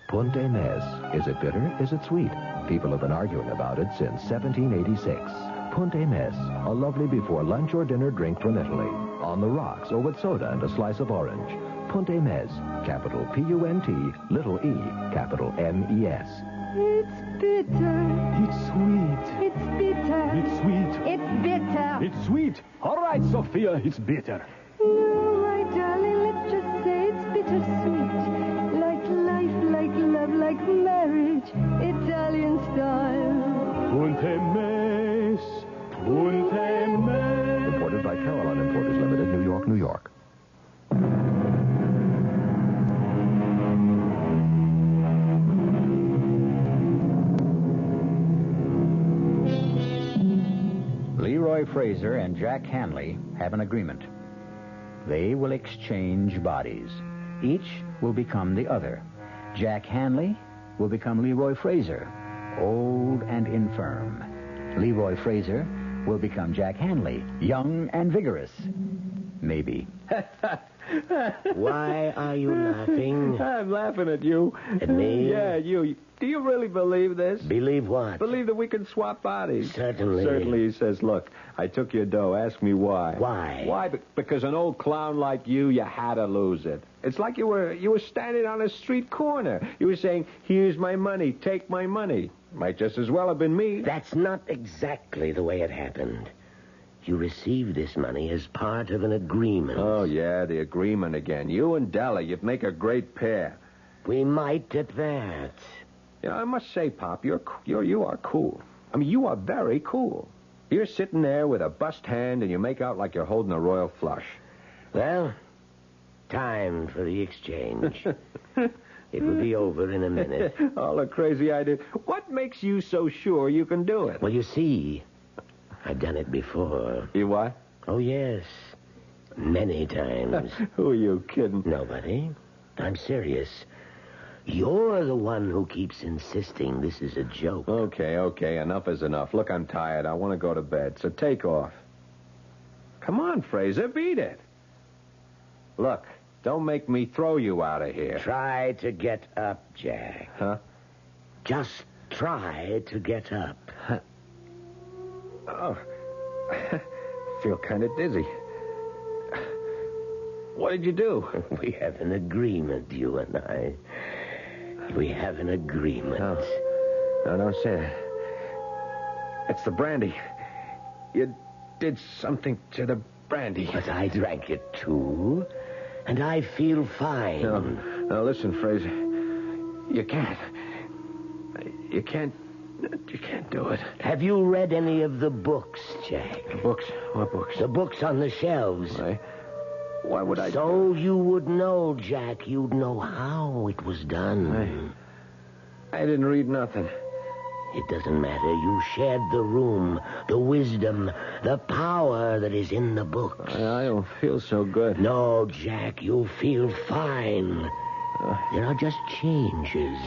Punta Mes. Is it bitter? Is it sweet? People have been arguing about it since 1786. Punta Mes, a lovely before lunch or dinner drink from Italy. On the rocks or with soda and a slice of orange. Punta Mes, capital P-U-N-T, little e, capital M-E-S. It's bitter. It's sweet. It's bitter. It's sweet. It's bitter. It's sweet. All right, Sophia, it's bitter. No, my darling, let's just say it's bittersweet. Like life, like love, like marriage. Italian style. Punta Mes. Punta Mes. Imported by Caroline Importers Limited, New York, New York. Leroy Fraser and Jack Hanley have an agreement. They will exchange bodies. Each will become the other. Jack Hanley will become Leroy Fraser, old and infirm. Leroy Fraser will become Jack Hanley, young and vigorous. Maybe. Why are you laughing? I'm laughing at you. At me? Yeah, you. Do you really believe this? Believe what? Believe that we can swap bodies. Certainly. Certainly, he says, look, I took your dough. Ask me why. Why? Why? Because an old clown like you had to lose it. It's like you were standing on a street corner. You were saying, here's my money, take my money. Might just as well have been me. That's not exactly the way it happened. You received this money as part of an agreement. Oh, yeah, the agreement again. You and Della, you'd make a great pair. We might at that. You know, I must say, Pop, you are cool. I mean, you are very cool. You're sitting there with a bust hand and you make out like you're holding a royal flush. Well, time for the exchange. It will be over in a minute. All the crazy ideas. What makes you so sure you can do it? Well, you see, I've done it before. You what? Oh, yes. Many times. Who are you kidding? Nobody. I'm serious. You're the one who keeps insisting this is a joke. Okay. Enough is enough. Look, I'm tired. I want to go to bed, so take off. Come on, Fraser, beat it. Look, don't make me throw you out of here. Try to get up, Jack. Huh? Just try to get up. Oh, I feel kind of dizzy. What did you do? We have an agreement, you and I. We have an agreement. No, don't say it. It's the brandy. You did something to the brandy. But I drank it, too. And I feel fine. No, listen, Fraser. You can't do it. Have you read any of the books, Jack? Books? What books? The books on the shelves. Why would I? So you would know, Jack. You'd know how it was done. I didn't read nothing. It doesn't matter. You shared the room, the wisdom, the power that is in the books. I don't feel so good. No, Jack, you feel fine. There are just changes.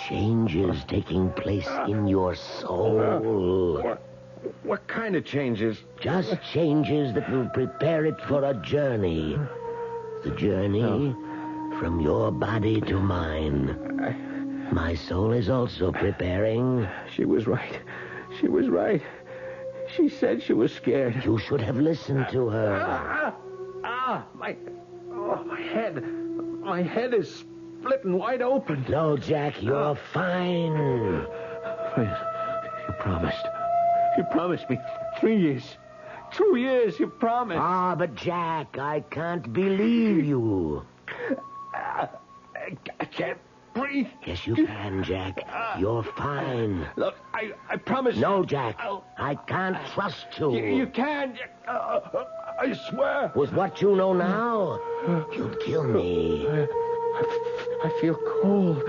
Changes taking place in your soul. What kind of changes? Just changes that will prepare it for a journey. The journey from your body to mine. My soul is also preparing. She was right. She said she was scared. You should have listened to her. My head. My head is splitting wide open. No, Jack, you're fine. Please, you promised. You promised me 3 years. 2 years, you promised. But Jack, I can't believe you. I breathe. Yes, you can, Jack. You're fine. Look, I promise. No, Jack. I can't trust you. You can. I swear. With what you know now, you'd kill me. I feel cold.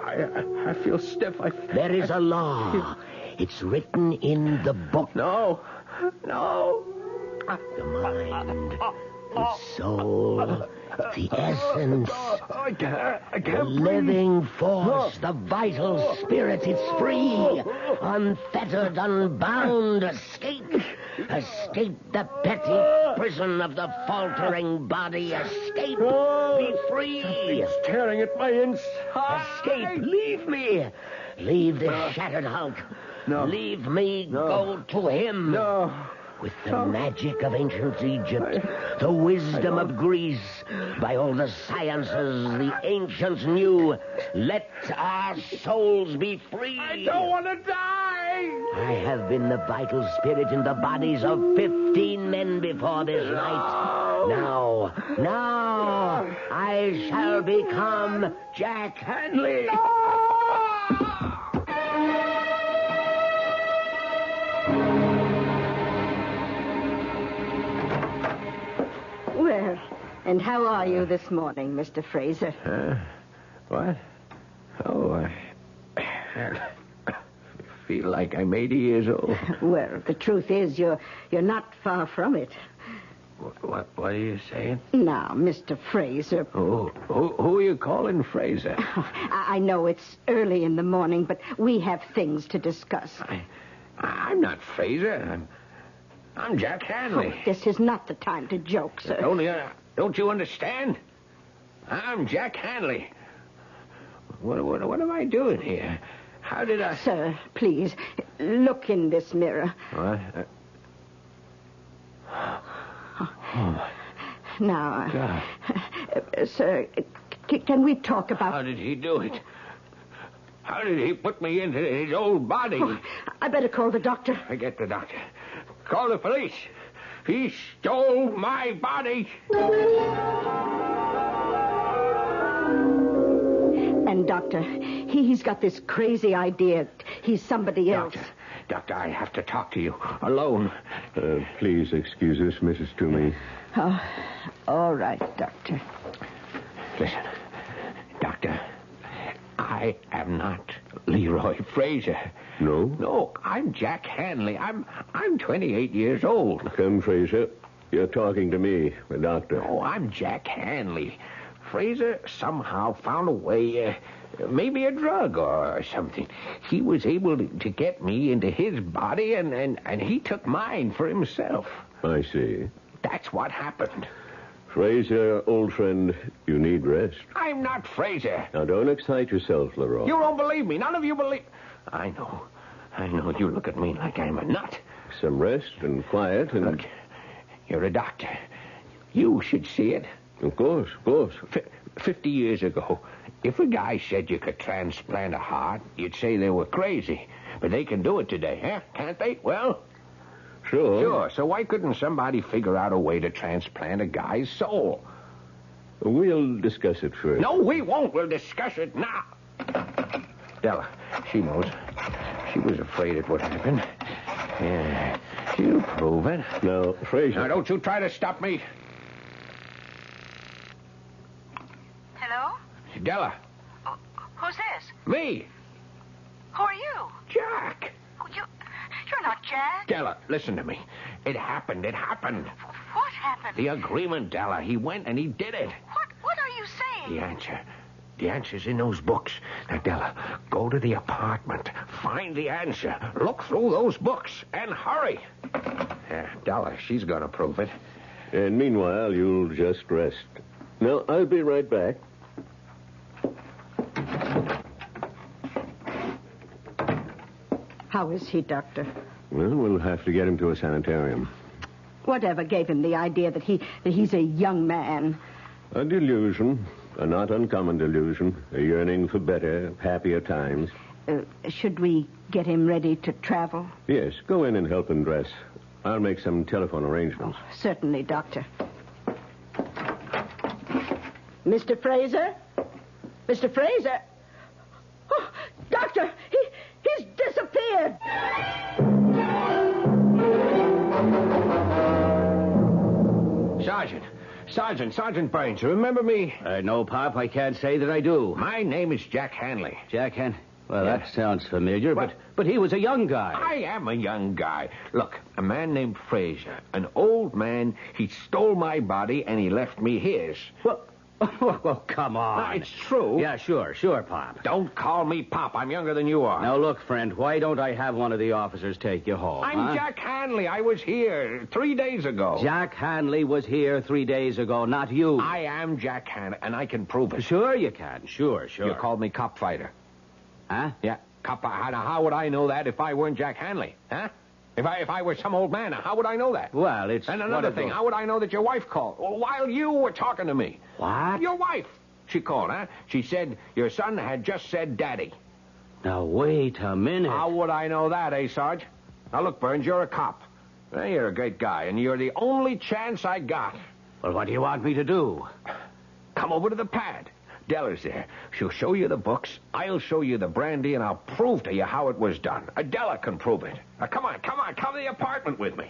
I feel stiff. There is a law. It's written in the book. No. The mind, the soul, the essence, the living force, the vital spirit. It's free, unfettered, unbound. Escape the petty prison of the faltering body. Escape, be free. It's tearing at my inside. Escape, leave me. Leave this shattered hulk. No. Leave me, go to him. No. With the magic of ancient Egypt, the wisdom of Greece, by all the sciences the ancients knew, let our souls be free. I don't want to die. I have been the vital spirit in the bodies of 15 men before this night. Now, I shall become Jack Hanley. Well, and how are you this morning, Mr. Fraser? What? Oh, I feel like I'm 80 years old. Well, the truth is, you're not far from it. What are you saying? Now, Mr. Fraser. Who are you calling Fraser? I know it's early in the morning, but we have things to discuss. I'm not Fraser. I'm Jack Hanley. Oh, this is not the time to joke, sir. Don't you understand? I'm Jack Hanley. What am I doing here? How did I... Sir, please, look in this mirror. What? Now, God. Sir, can we talk about... How did he do it? How did he put me into his old body? Oh, I better call the doctor. Forget the doctor. Call the police. He stole my body. And, Doctor, he's got this crazy idea. He's somebody else. Doctor, I have to talk to you. Alone. Please excuse us, Mrs. Toomey. Oh, all right, Doctor. Listen, Doctor, I am not Leroy Fraser. No? No, I'm Jack Hanley. I'm 28 years old. Come, Fraser. You're talking to me, the doctor. Oh, I'm Jack Hanley. Fraser somehow found a way, maybe a drug or something. He was able to get me into his body, and he took mine for himself. I see. That's what happened. Fraser, old friend, you need rest. I'm not Fraser. Now, don't excite yourself, Leroy. You don't believe me. None of you believe... I know. You look at me like I'm a nut. Some rest and quiet and... Look, you're a doctor. You should see it. Of course, of course. 50 years ago, if a guy said you could transplant a heart, you'd say they were crazy. But they can do it today, huh? Can't they? Well... Sure. So why couldn't somebody figure out a way to transplant a guy's soul? We'll discuss it first. No, we won't. We'll discuss it now. Della, she knows. She was afraid it would happen. Yeah, she'll prove it. Now, Fraser... Now, don't you try to stop me. Hello? Della. Who's this? Me. Who are you? Jack. You're not Jack. Della, listen to me. It happened. What happened? The agreement, Della. He went and he did it. What are you saying? The answer's in those books. Now, Della, go to the apartment. Find the answer. Look through those books and hurry. Della, she's going to prove it. And meanwhile, you'll just rest. Now, I'll be right back. How is he, Doctor? Well, we'll have to get him to a sanitarium. Whatever gave him the idea that he's a young man? A delusion. A not uncommon delusion. A yearning for better, happier times. Should we get him ready to travel? Yes, go in and help him dress. I'll make some telephone arrangements. Oh, certainly, Doctor. Mr. Fraser? Mr. Fraser? Oh, Doctor, he's disappeared. Sergeant Burns, you remember me? No, Pop, I can't say that I do. My name is Jack Hanley. Jack Hanley? Well, Yeah. that sounds familiar, but he was a young guy. I am a young guy. Look, a man named Fraser, an old man, he stole my body and he left me his. Well, come on. No, it's true. Yeah, sure, Pop. Don't call me Pop. I'm younger than you are. Now, look, friend, why don't I have one of the officers take you home? I'm Jack Hanley. I was here 3 days ago. Jack Hanley was here 3 days ago, not you. I am Jack Hanley, and I can prove it. Sure you can. Sure. You called me cop fighter. Huh? Yeah, cop. How would I know that if I weren't Jack Hanley? Huh? If I were some old man, how would I know that? Well, it's... And another thing, how would I know that your wife called? Well, while you were talking to me. What? Your wife. She called, huh? She said your son had just said daddy. Now, wait a minute. How would I know that, Sarge? Now, look, Burns, you're a cop. Well, you're a great guy, and you're the only chance I got. Well, what do you want me to do? Come over to the pad. Della's there. She'll show you the books. I'll show you the brandy, and I'll prove to you how it was done. Della can prove it. Now, come on. Come to the apartment with me.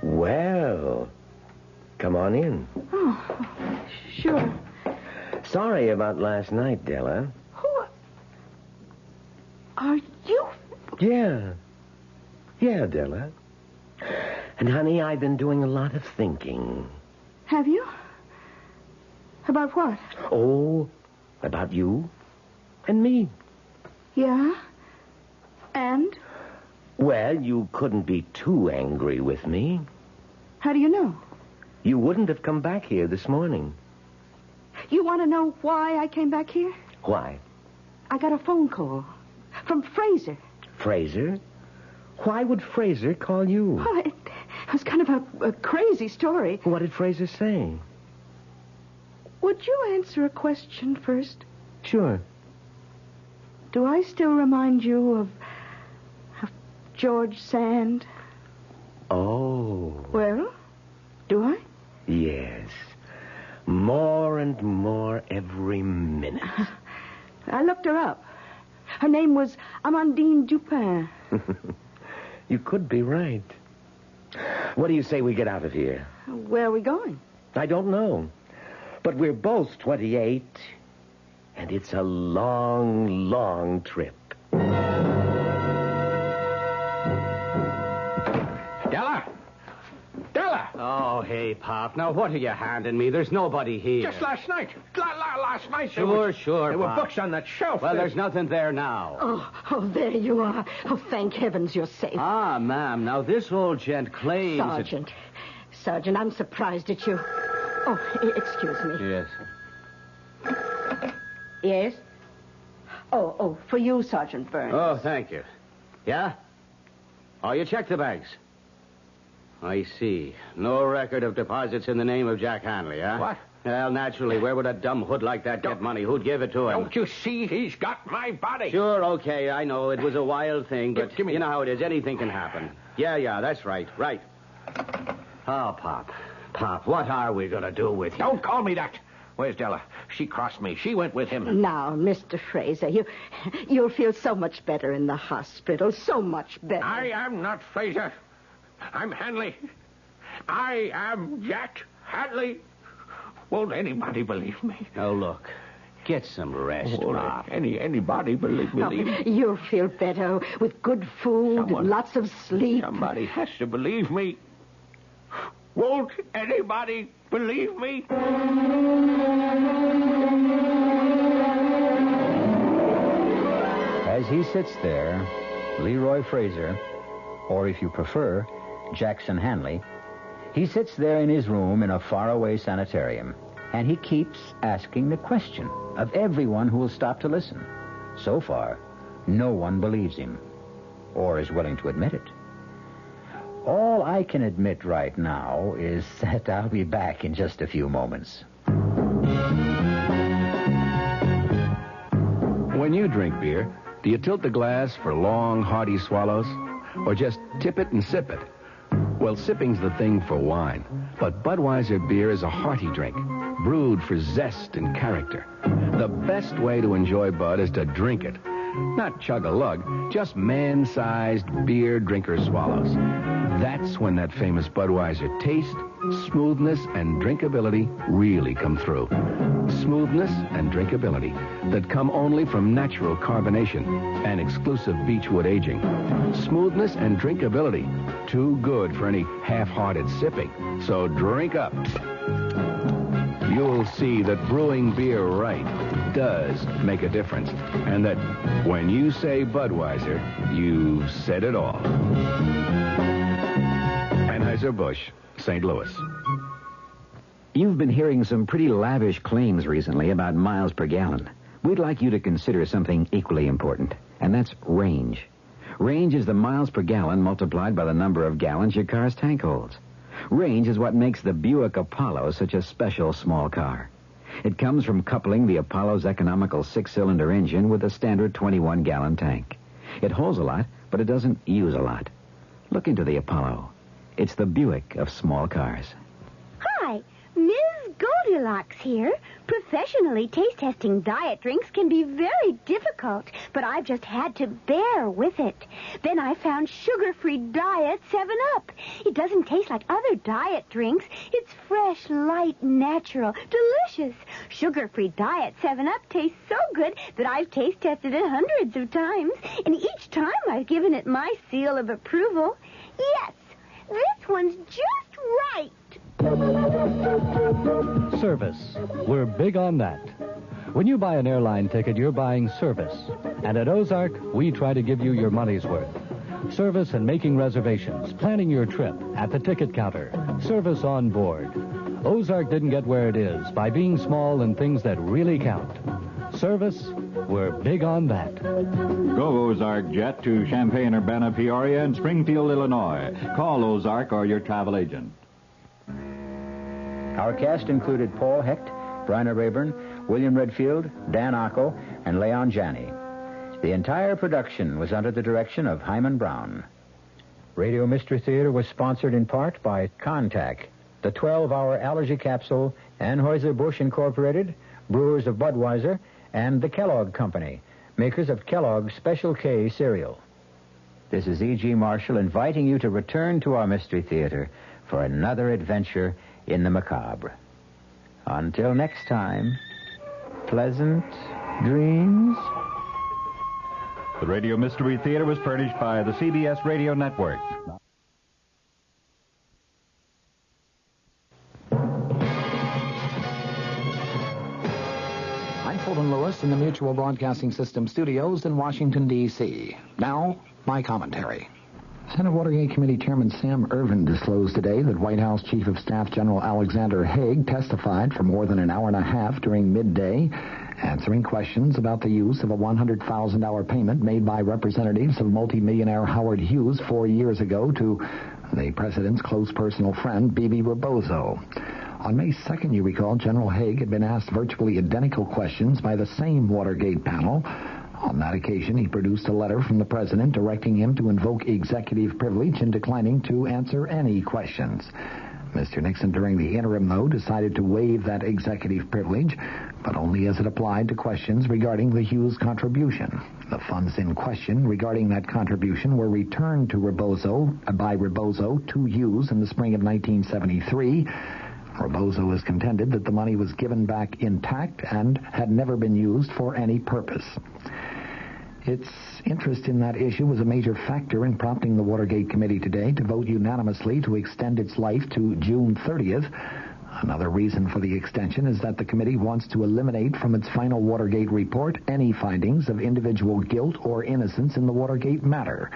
Well, come on in. Oh, sure. Sorry about last night, Della. Who are you? Yeah, Della. And, honey, I've been doing a lot of thinking. Have you? About what? Oh, about you and me. Yeah? And? Well, you couldn't be too angry with me. How do you know? You wouldn't have come back here this morning. You want to know why I came back here? Why? I got a phone call from Fraser. Fraser? Why would Fraser call you? Well, it was kind of a crazy story. What did Fraser say? Would you answer a question first? Sure. Do I still remind you of George Sand? Oh. Well, do I? Yes. More and more every minute. I looked her up. Her name was Amandine Dupin. You could be right. What do you say we get out of here? Where are we going? I don't know. But we're both 28, and it's a long, long trip. Della! Oh, hey, Pop. Now, what are you handing me? There's nobody here. Just last night. Last night. Sure, There were Pop. books on that shelf. Well, there's nothing there now. Oh, there you are. Oh, thank heavens you're safe. Ah, ma'am, now this old gent claims... Sergeant, I'm surprised at you. Oh, excuse me. Yes. Yes? Oh, for you, Sergeant Burns. Oh, thank you. Yeah? Oh, you checked the bags. I see. No record of deposits in the name of Jack Hanley, huh? What? Well, naturally, where would a dumb hood like that get money? Who'd give it to him? Don't you see he's got my body? Sure, okay, I know. It was a wild thing, but Give me you know how it is. Anything can happen. Yeah, that's right. Right. Oh, Pop, what are we going to do with you? Don't call me that. Where's Della? She crossed me. She went with him. Now, Mr. Fraser, you'll feel so much better in the hospital. So much better. I am not Fraser. I'm Hanley. I am Jack Hanley. Won't anybody believe me? Oh, look. Get some rest, Pop. Anybody believe me? You'll feel better with good food and lots of sleep. Somebody has to believe me. Won't anybody believe me? As he sits there, Leroy Fraser, or if you prefer, Jackson Hanley, he sits there in his room in a faraway sanitarium, and he keeps asking the question of everyone who will stop to listen. So far, no one believes him, or is willing to admit it. All I can admit right now is that I'll be back in just a few moments. When you drink beer, do you tilt the glass for long, hearty swallows? Or just tip it and sip it? Well, sipping's the thing for wine. But Budweiser beer is a hearty drink, brewed for zest and character. The best way to enjoy Bud is to drink it. Not chug-a-lug, just man-sized beer drinker swallows. That's when that famous Budweiser taste, smoothness, and drinkability really come through. Smoothness and drinkability that come only from natural carbonation and exclusive beechwood aging. Smoothness and drinkability, too good for any half-hearted sipping. So drink up. You'll see that brewing beer right does make a difference, and that when you say Budweiser, you've said it all. Anheuser-Busch, St. Louis. You've been hearing some pretty lavish claims recently about miles per gallon. We'd like you to consider something equally important, and that's range. Range is the miles per gallon multiplied by the number of gallons your car's tank holds. Range is what makes the Buick Apollo such a special small car. It comes from coupling the Apollo's economical 6-cylinder engine with a standard 21-gallon tank. It holds a lot, but it doesn't use a lot. Look into the Apollo. It's the Buick of small cars. Hi, Ms. Goldilocks here. Professionally taste-testing diet drinks can be very difficult, but I've just had to bear with it. Then I found sugar-free Diet 7-Up. It doesn't taste like other diet drinks. It's fresh, light, natural, delicious. Sugar-free Diet 7-Up tastes so good that I've taste-tested it hundreds of times, and each time I've given it my seal of approval. Yes, this one's just right. Service. We're big on that. When you buy an airline ticket, you're buying service. And at Ozark, we try to give you your money's worth. Service in making reservations, planning your trip, at the ticket counter, service on board. Ozark didn't get where it is by being small in things that really count. Service, we're big on that. Go Ozark Jet to Champaign-Urbana, Peoria, and Springfield, Illinois. Call Ozark or your travel agent. Our cast included Paul Hecht, Bryna Rayburn, William Redfield, Dan Ocko, and Leon Janney. The entire production was under the direction of Hyman Brown. Radio Mystery Theater was sponsored in part by Contact, the 12-hour allergy capsule, Anheuser-Busch Incorporated, brewers of Budweiser, and the Kellogg Company, makers of Kellogg's Special K cereal. This is E.G. Marshall inviting you to return to our Mystery Theater for another adventure in the macabre. Until next time, pleasant dreams. The Radio Mystery Theater was furnished by the CBS Radio Network. I'm Fulton Lewis in the Mutual Broadcasting System studios in Washington, D.C. Now, my commentary. Senate Watergate Committee Chairman Sam Ervin disclosed today that White House Chief of Staff General Alexander Haig testified for more than an hour and a half during midday, answering questions about the use of a $100,000 payment made by representatives of multimillionaire Howard Hughes 4 years ago to the president's close personal friend, Bibi Rebozo. On May 2nd, you recall, General Haig had been asked virtually identical questions by the same Watergate panel. On that occasion, he produced a letter from the president directing him to invoke executive privilege and declining to answer any questions. Mr. Nixon, during the interim, though, decided to waive that executive privilege, but only as it applied to questions regarding the Hughes contribution. The funds in question regarding that contribution were returned to by Rebozo to Hughes in the spring of 1973. Rebozo has contended that the money was given back intact and had never been used for any purpose. Its interest in that issue was a major factor in prompting the Watergate Committee today to vote unanimously to extend its life to June 30th. Another reason for the extension is that the committee wants to eliminate from its final Watergate report any findings of individual guilt or innocence in the Watergate matter.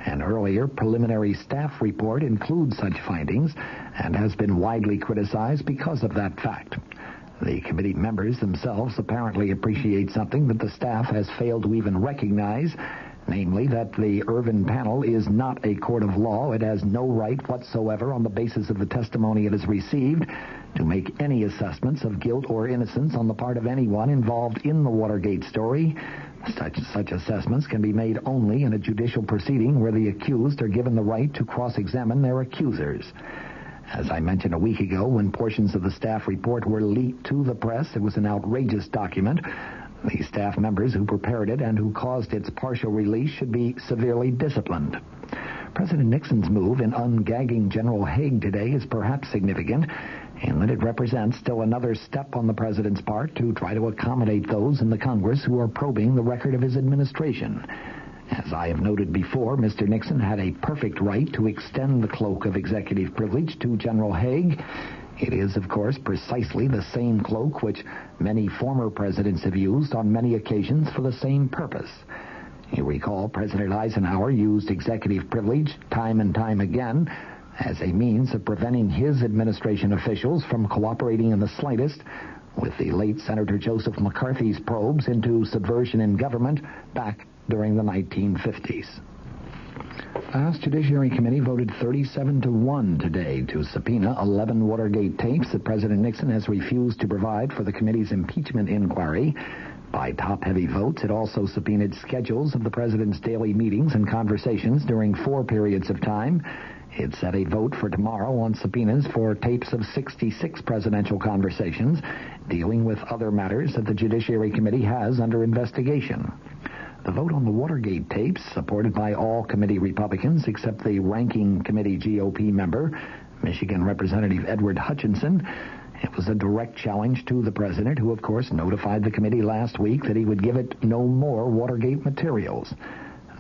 An earlier preliminary staff report includes such findings and has been widely criticized because of that fact. The committee members themselves apparently appreciate something that the staff has failed to even recognize, namely that the Ervin panel is not a court of law. It has no right whatsoever, on the basis of the testimony it has received, to make any assessments of guilt or innocence on the part of anyone involved in the Watergate story. Such assessments can be made only in a judicial proceeding where the accused are given the right to cross-examine their accusers. As I mentioned a week ago, when portions of the staff report were leaked to the press, it was an outrageous document. The staff members who prepared it and who caused its partial release should be severely disciplined. President Nixon's move in ungagging General Haig today is perhaps significant in that it represents still another step on the president's part to try to accommodate those in the Congress who are probing the record of his administration. As I have noted before, Mr. Nixon had a perfect right to extend the cloak of executive privilege to General Haig. It is, of course, precisely the same cloak which many former presidents have used on many occasions for the same purpose. You recall President Eisenhower used executive privilege time and time again as a means of preventing his administration officials from cooperating in the slightest with the late Senator Joseph McCarthy's probes into subversion in government back during the 1950s. The House Judiciary Committee voted 37-1 today to subpoena 11 Watergate tapes that President Nixon has refused to provide for the committee's impeachment inquiry. By top-heavy votes, it also subpoenaed schedules of the president's daily meetings and conversations during 4 periods of time. It set a vote for tomorrow on subpoenas for tapes of 66 presidential conversations dealing with other matters that the Judiciary Committee has under investigation. The vote on the Watergate tapes, supported by all committee Republicans except the ranking committee GOP member, Michigan Representative Edward Hutchinson, it was a direct challenge to the president, who, of course, notified the committee last week that he would give it no more Watergate materials.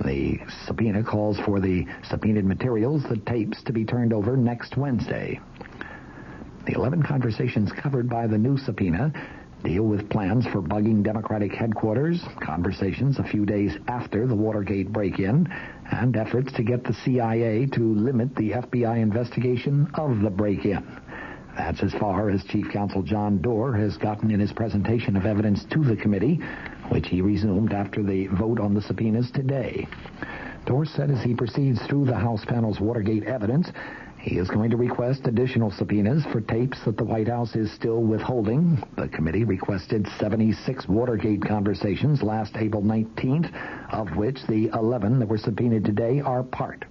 The subpoena calls for the subpoenaed materials, the tapes, to be turned over next Wednesday. The 11 conversations covered by the new subpoena deal with plans for bugging Democratic headquarters, conversations a few days after the Watergate break-in, and efforts to get the CIA to limit the FBI investigation of the break-in. That's as far as Chief Counsel John Doerr has gotten in his presentation of evidence to the committee, which he resumed after the vote on the subpoenas today. Doerr said as he proceeds through the House panel's Watergate evidence, he is going to request additional subpoenas for tapes that the White House is still withholding. The committee requested 76 Watergate conversations last April 19th, of which the 11 that were subpoenaed today are part.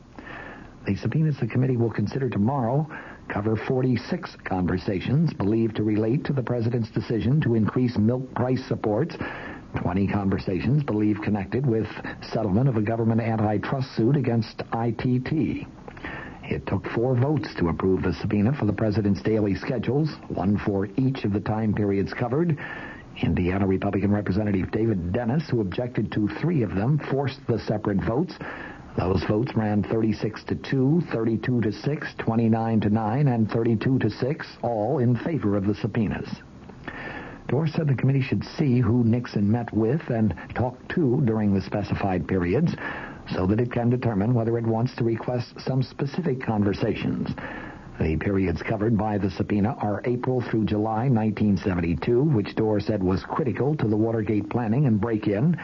The subpoenas the committee will consider tomorrow cover 46 conversations believed to relate to the president's decision to increase milk price supports, 20 conversations believed connected with settlement of a government antitrust suit against ITT. It took 4 votes to approve the subpoena for the president's daily schedules, 1 for each of the time periods covered. Indiana Republican Representative David Dennis, who objected to 3 of them, forced the separate votes. Those votes ran 36-2, 32-6, 29-9, and 32-6, all in favor of the subpoenas. Doerr said the committee should see who Nixon met with and talked to during the specified periods, so that it can determine whether it wants to request some specific conversations. The periods covered by the subpoena are April through July 1972, which Doerr said was critical to the Watergate planning and break-in,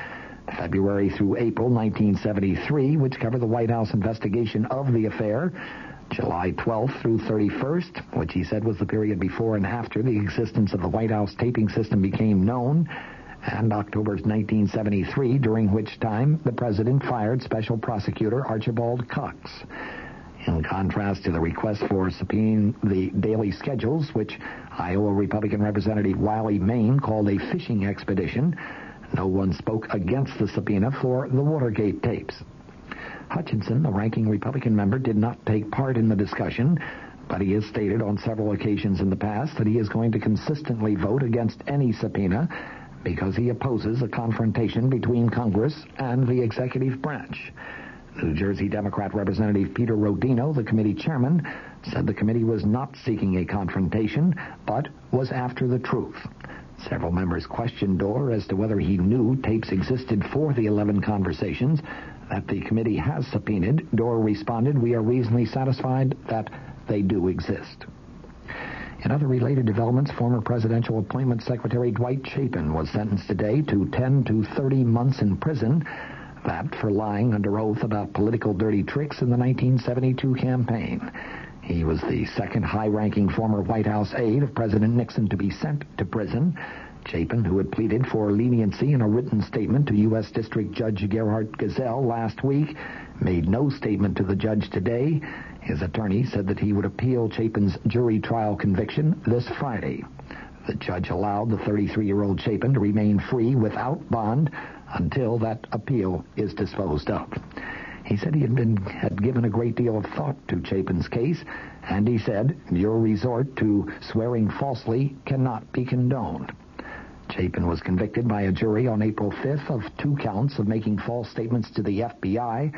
February through April 1973, which covered the White House investigation of the affair, July 12th through 31st, which he said was the period before and after the existence of the White House taping system became known, and October 1973, during which time the president fired Special Prosecutor Archibald Cox. In contrast to the request for subpoenaing the daily schedules, which Iowa Republican Representative Wiley Main called a fishing expedition, no one spoke against the subpoena for the Watergate tapes. Hutchinson, the ranking Republican member, did not take part in the discussion, but he has stated on several occasions in the past that he is going to consistently vote against any subpoena because he opposes a confrontation between Congress and the executive branch. New Jersey Democrat Representative Peter Rodino, the committee chairman, said the committee was not seeking a confrontation, but was after the truth. Several members questioned Doerr as to whether he knew tapes existed for the 11 conversations that the committee has subpoenaed. Doerr responded, "We are reasonably satisfied that they do exist." In other related developments, former presidential appointment secretary Dwight Chapin was sentenced today to 10 to 30 months in prison, that for lying under oath about political dirty tricks in the 1972 campaign. He was the second high-ranking former White House aide of President Nixon to be sent to prison. Chapin, who had pleaded for leniency in a written statement to U.S. District Judge Gerhard Gazelle last week, made no statement to the judge today His attorney said that he would appeal Chapin's jury trial conviction this Friday. The judge allowed the 33-year-old Chapin to remain free without bond until that appeal is disposed of. He said he had given a great deal of thought to Chapin's case, and he said, "Your resort to swearing falsely cannot be condoned." Chapin was convicted by a jury on April 5th of 2 counts of making false statements to the FBI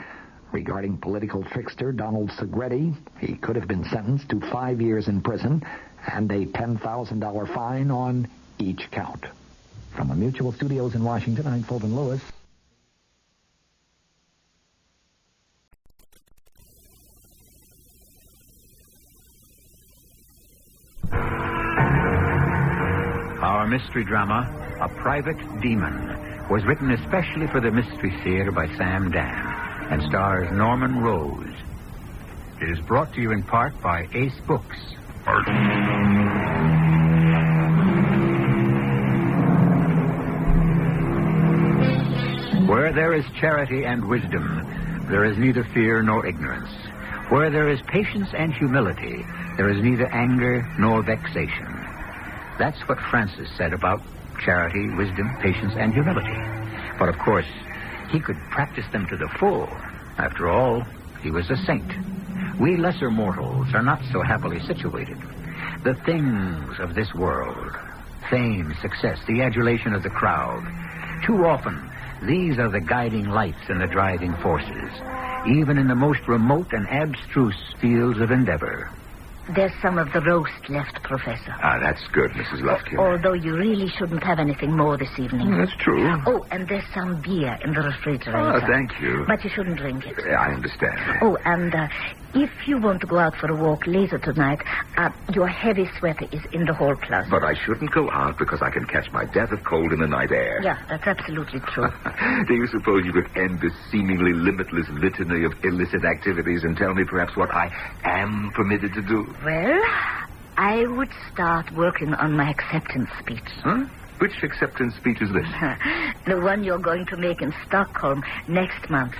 regarding political trickster Donald Segretti. He could have been sentenced to 5 years in prison and a $10,000 fine on each count. From the Mutual Studios in Washington, I'm Fulton Lewis. Our mystery drama, A Private Demon, was written especially for the Mystery Theater by Sam Dan and stars Norman Rose. It is brought to you in part by Ace Books. Where there is charity and wisdom, there is neither fear nor ignorance. Where there is patience and humility, there is neither anger nor vexation. That's what Francis said about charity, wisdom, patience, and humility. But, of course, he could practice them to the full. After all, he was a saint. We lesser mortals are not so happily situated. The things of this world, fame, success, the adulation of the crowd, too often, these are the guiding lights and the driving forces, even in the most remote and abstruse fields of endeavor. There's some of the roast left, Professor. Ah, that's good, Mrs. Lufkin. Although you really shouldn't have anything more this evening. That's true. Oh, and there's some beer in the refrigerator. Oh, thank you. But you shouldn't drink it. I understand. Oh, and if you want to go out for a walk later tonight, your heavy sweater is in the hall closet. But I shouldn't go out because I can catch my death of cold in the night air. Yeah, that's absolutely true. Do you suppose you could end this seemingly limitless litany of illicit activities and tell me perhaps what I am permitted to do? Well, I would start working on my acceptance speech. Huh? Which acceptance speech is this? The one you're going to make in Stockholm next month,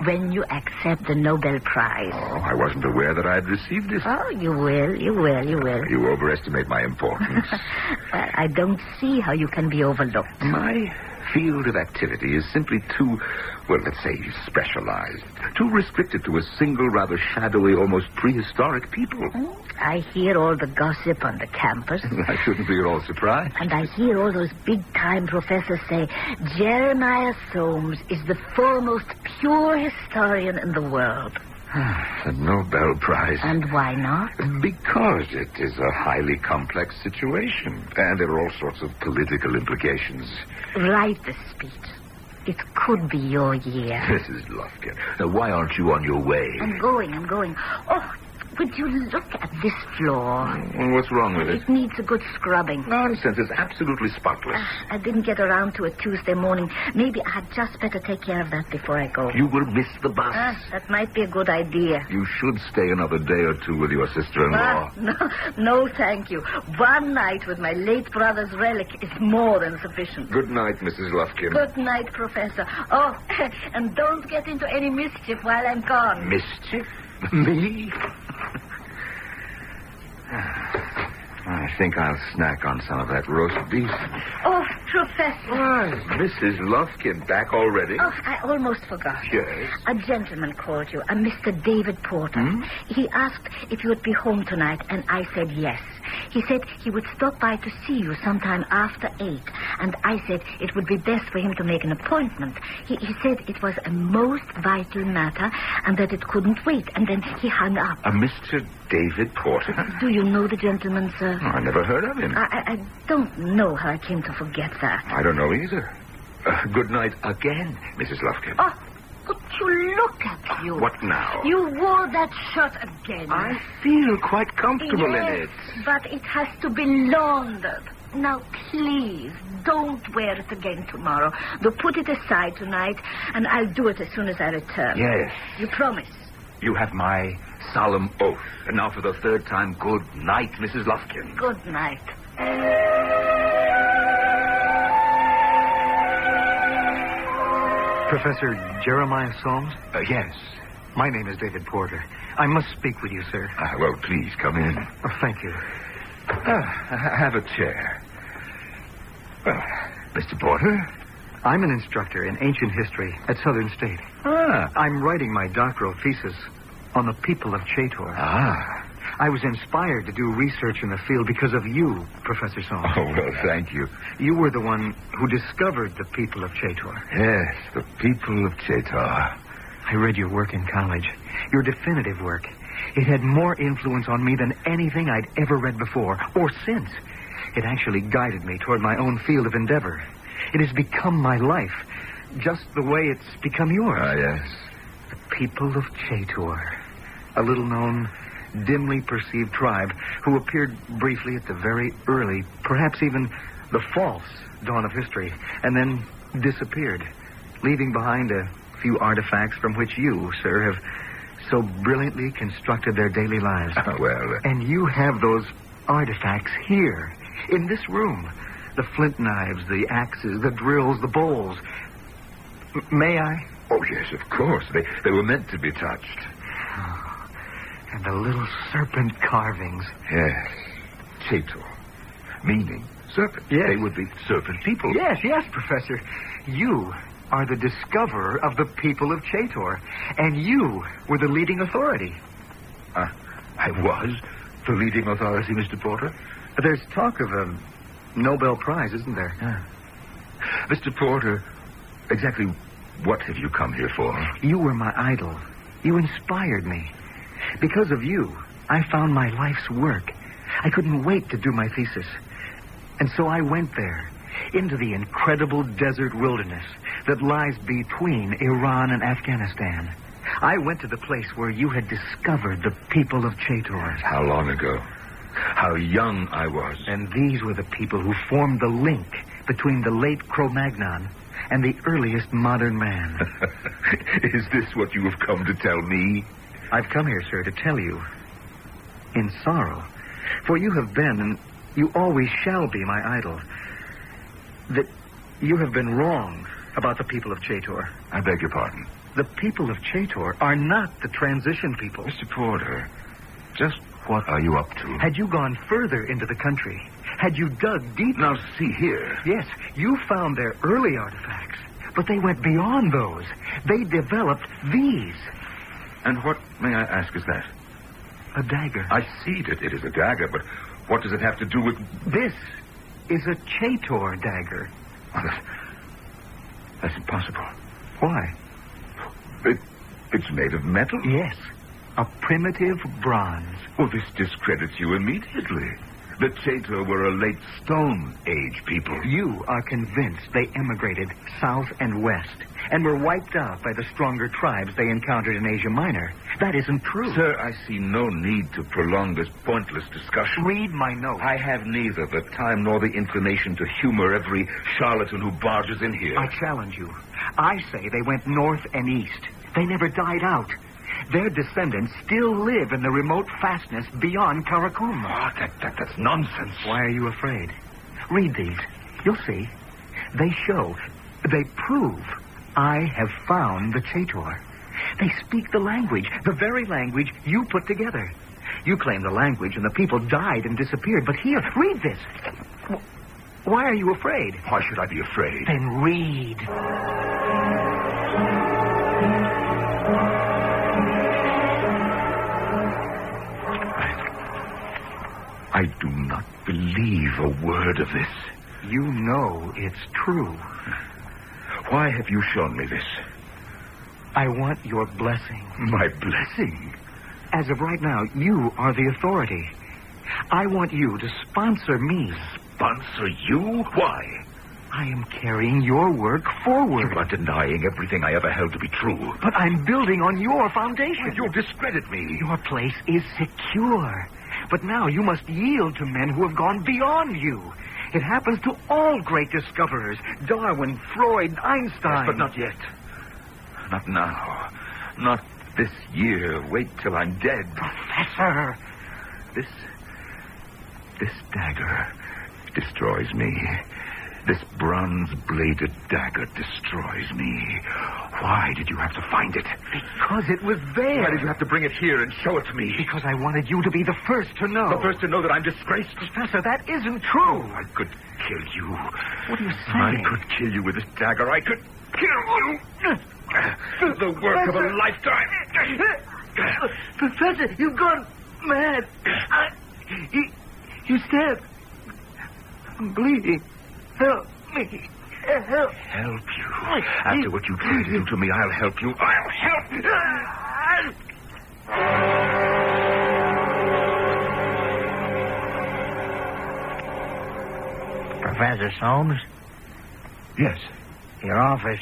when you accept the Nobel Prize. Oh, I wasn't aware that I had received it. Oh, you will. You overestimate my importance. Well, I don't see how you can be overlooked. My field of activity is simply too, well, let's say, specialized. Too restricted to a single, rather shadowy, almost prehistoric people. I hear all the gossip on the campus. I shouldn't be at all surprised. And I hear all those big-time professors say, Jeremiah Soames is the foremost pure historian in the world. The Nobel Prize. And why not? Because it is a highly complex situation, and there are all sorts of political implications. Write the speech. It could be your year. Mrs. Lufkin, now why aren't you on your way? I'm going. Oh, would you look at this floor? Well, what's wrong with it? It needs a good scrubbing. Nonsense. It's absolutely spotless. I didn't get around to it Tuesday morning. Maybe I'd just better take care of that before I go. You will miss the bus. That might be a good idea. You should stay another day or two with your sister-in-law. No, thank you. One night with my late brother's relic is more than sufficient. Good night, Mrs. Lufkin. Good night, Professor. Oh, and don't get into any mischief while I'm gone. Mischief? Me? I think I'll snack on some of that roast beef. Oh, Professor. Why, Mrs. Lufkin, back already? Oh, I almost forgot. Yes? A gentleman called you, a Mr. David Porter. He asked if you would be home tonight, and I said yes. He said he would stop by to see you sometime after 8, and I said it would be best for him to make an appointment. He said it was a most vital matter, and that it couldn't wait, and then he hung up. A Mr. David Porter? Do you know the gentleman, sir? Oh, I never heard of him. I don't know how I came to forget that. I don't know either. Good night again, Mrs. Lufkin. Oh, would you look at you? What now? You wore that shirt again. I feel quite comfortable in it. But it has to be laundered. Now, please, don't wear it again tomorrow. They'll put it aside tonight, and I'll do it as soon as I return. Yes. You promise? You have my solemn oath. And now for the third time, good night, Mrs. Lufkin. Good night. Professor Jeremiah Soames? Yes. My name is David Porter. I must speak with you, sir. Well, please, come in. Oh, thank you. Have a chair. Well, Mr. Porter? I'm an instructor in ancient history at Southern State. I'm writing my doctoral thesis on the people of Chator. I was inspired to do research in the field because of you, Professor Soames. Oh, well, thank you. You were the one who discovered the people of Chator. Yes, the people of Chator. I read your work in college, your definitive work. It had more influence on me than anything I'd ever read before, or since. It actually guided me toward my own field of endeavor. It has become my life, just the way it's become yours. Yes. The people of Chator, a little-known, dimly perceived tribe who appeared briefly at the very early, perhaps even the false dawn of history, and then disappeared, leaving behind a few artifacts from which you, sir, have so brilliantly constructed their daily lives. And you have those artifacts here, in this room. The flint knives, the axes, the drills, the bowls. May I? Oh, yes, of course. They were meant to be touched. And the little serpent carvings. Yes. Chator. Meaning serpent. Yes. They would be serpent people. Yes, Professor. You are the discoverer of the people of Chator. And you were the leading authority. I was the leading authority, Mr. Porter? There's talk of a Nobel Prize, isn't there? Mr. Porter, exactly what have you come here for? You were my idol. You inspired me. Because of you, I found my life's work. I couldn't wait to do my thesis. And so I went there, into the incredible desert wilderness that lies between Iran and Afghanistan. I went to the place where you had discovered the people of Chator. How long ago? How young I was. And these were the people who formed the link between the late Cro-Magnon and the earliest modern man. Is this what you have come to tell me? I've come here, sir, to tell you, in sorrow, for you have been, and you always shall be, my idol, that you have been wrong about the people of Chator. I beg your pardon? The people of Chator are not the transition people. Mr. Porter, just what are you up to? Had you gone further into the country, had you dug deeper... Now, see here. Yes, you found their early artifacts, but they went beyond those. They developed these. And what, may I ask, is that? A dagger. I see that it is a dagger, but what does it have to do with... This is a Chator dagger. Oh, that's impossible. Why? It's made of metal? Yes. A primitive bronze. Well, this discredits you immediately. The Chator were a late Stone Age people. You are convinced they emigrated south and west and were wiped out by the stronger tribes they encountered in Asia Minor. That isn't true. Sir, I see no need to prolong this pointless discussion. Read my notes. I have neither the time nor the inclination to humor every charlatan who barges in here. I challenge you. I say they went north and east. They never died out. Their descendants still live in the remote fastness beyond Karakum. Oh, that's nonsense. Why are you afraid? Read these. You'll see. They show, they prove I have found the Chator. They speak the language, the very language you put together. You claim the language and the people died and disappeared, but here, read this. Why are you afraid? Why should I be afraid? Then read. I do not believe a word of this. You know it's true. Why have you shown me this? I want your blessing. My blessing? As of right now, you are the authority. I want you to sponsor me. Sponsor you? Why? I am carrying your work forward. You are denying everything I ever held to be true. But I'm building on your foundation. Well, you'll discredit me. Your place is secure. But now you must yield to men who have gone beyond you. It happens to all great discoverers. Darwin, Freud, Einstein. Yes, but not yet. Not now. Not this year. Wait till I'm dead. Professor! This dagger destroys me. This bronze-bladed dagger destroys me. Why did you have to find it? Because it was there. Why did you have to bring it here and show it to me? Because I wanted you to be the first to know. The first to know that I'm disgraced? Professor, that isn't true. I could kill you. What are you I saying? could kill you with this dagger. I could kill you. The work of a lifetime. Professor, you've gone mad. You stabbed. I'm bleeding. Help me. Help. Help you? After what you tried to do to me, I'll help you. I'll help you. Professor Soames? Yes. Your office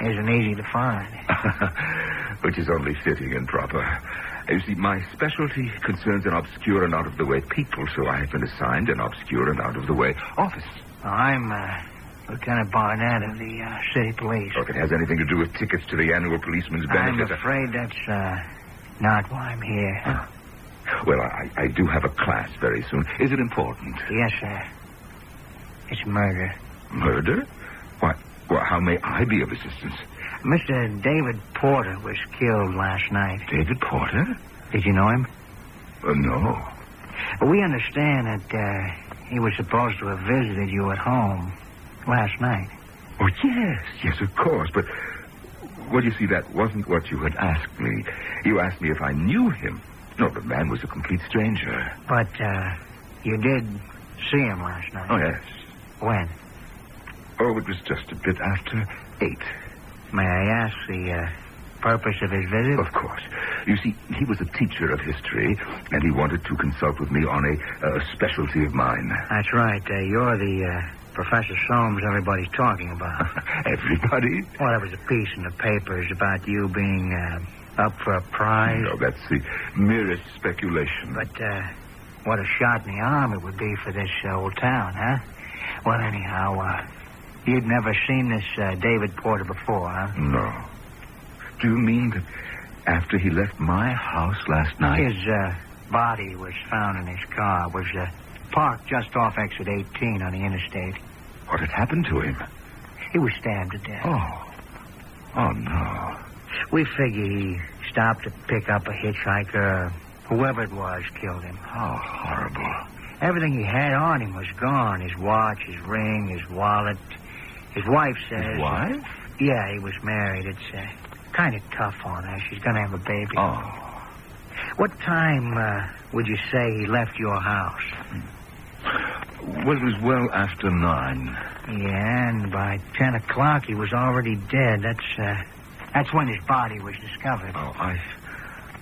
isn't easy to find. Which is only fitting and proper. You see, my specialty concerns an obscure and out-of-the-way people, so I have been assigned an obscure and out-of-the-way office. I'm Lieutenant Barnett of the city police. If it has anything to do with tickets to the annual policeman's benefit... I'm afraid that's not why I'm here. Well, I do have a class very soon. Is it important? Yes, sir. It's murder. Murder? Why, well, how may I be of assistance? Mr. David Porter was killed last night. David Porter? Did you know him? No. We understand that he was supposed to have visited you at home last night. Oh, yes, of course. But, well, you see, that wasn't what you had asked me. You asked me if I knew him. No, the man was a complete stranger. But, you did see him last night? Oh, yes. When? Oh, it was just a bit after 8. May I ask the purpose of his visit? Of course. You see, he was a teacher of history, and he wanted to consult with me on a specialty of mine. That's right. You're the Professor Soames everybody's talking about. Everybody? Well, there was a piece in the papers about you being up for a prize. No, that's the merest speculation. But what a shot in the arm it would be for this old town, huh? Well, anyhow, you'd never seen this David Porter before, huh? No. Do you mean that after he left my house last night? His body was found in his car. It was parked just off exit 18 on the interstate. What had happened to him? He was stabbed to death. Oh, no. We figure he stopped to pick up a hitchhiker. Whoever it was killed him. How horrible. Everything he had on him was gone. His watch, his ring, his wallet. His wife says... His wife? Yeah, he was married. It's kind of tough on her. She's going to have a baby. Oh. What time would you say he left your house? Well, it was well after 9. Yeah, and by 10 o'clock he was already dead. That's when his body was discovered. Oh,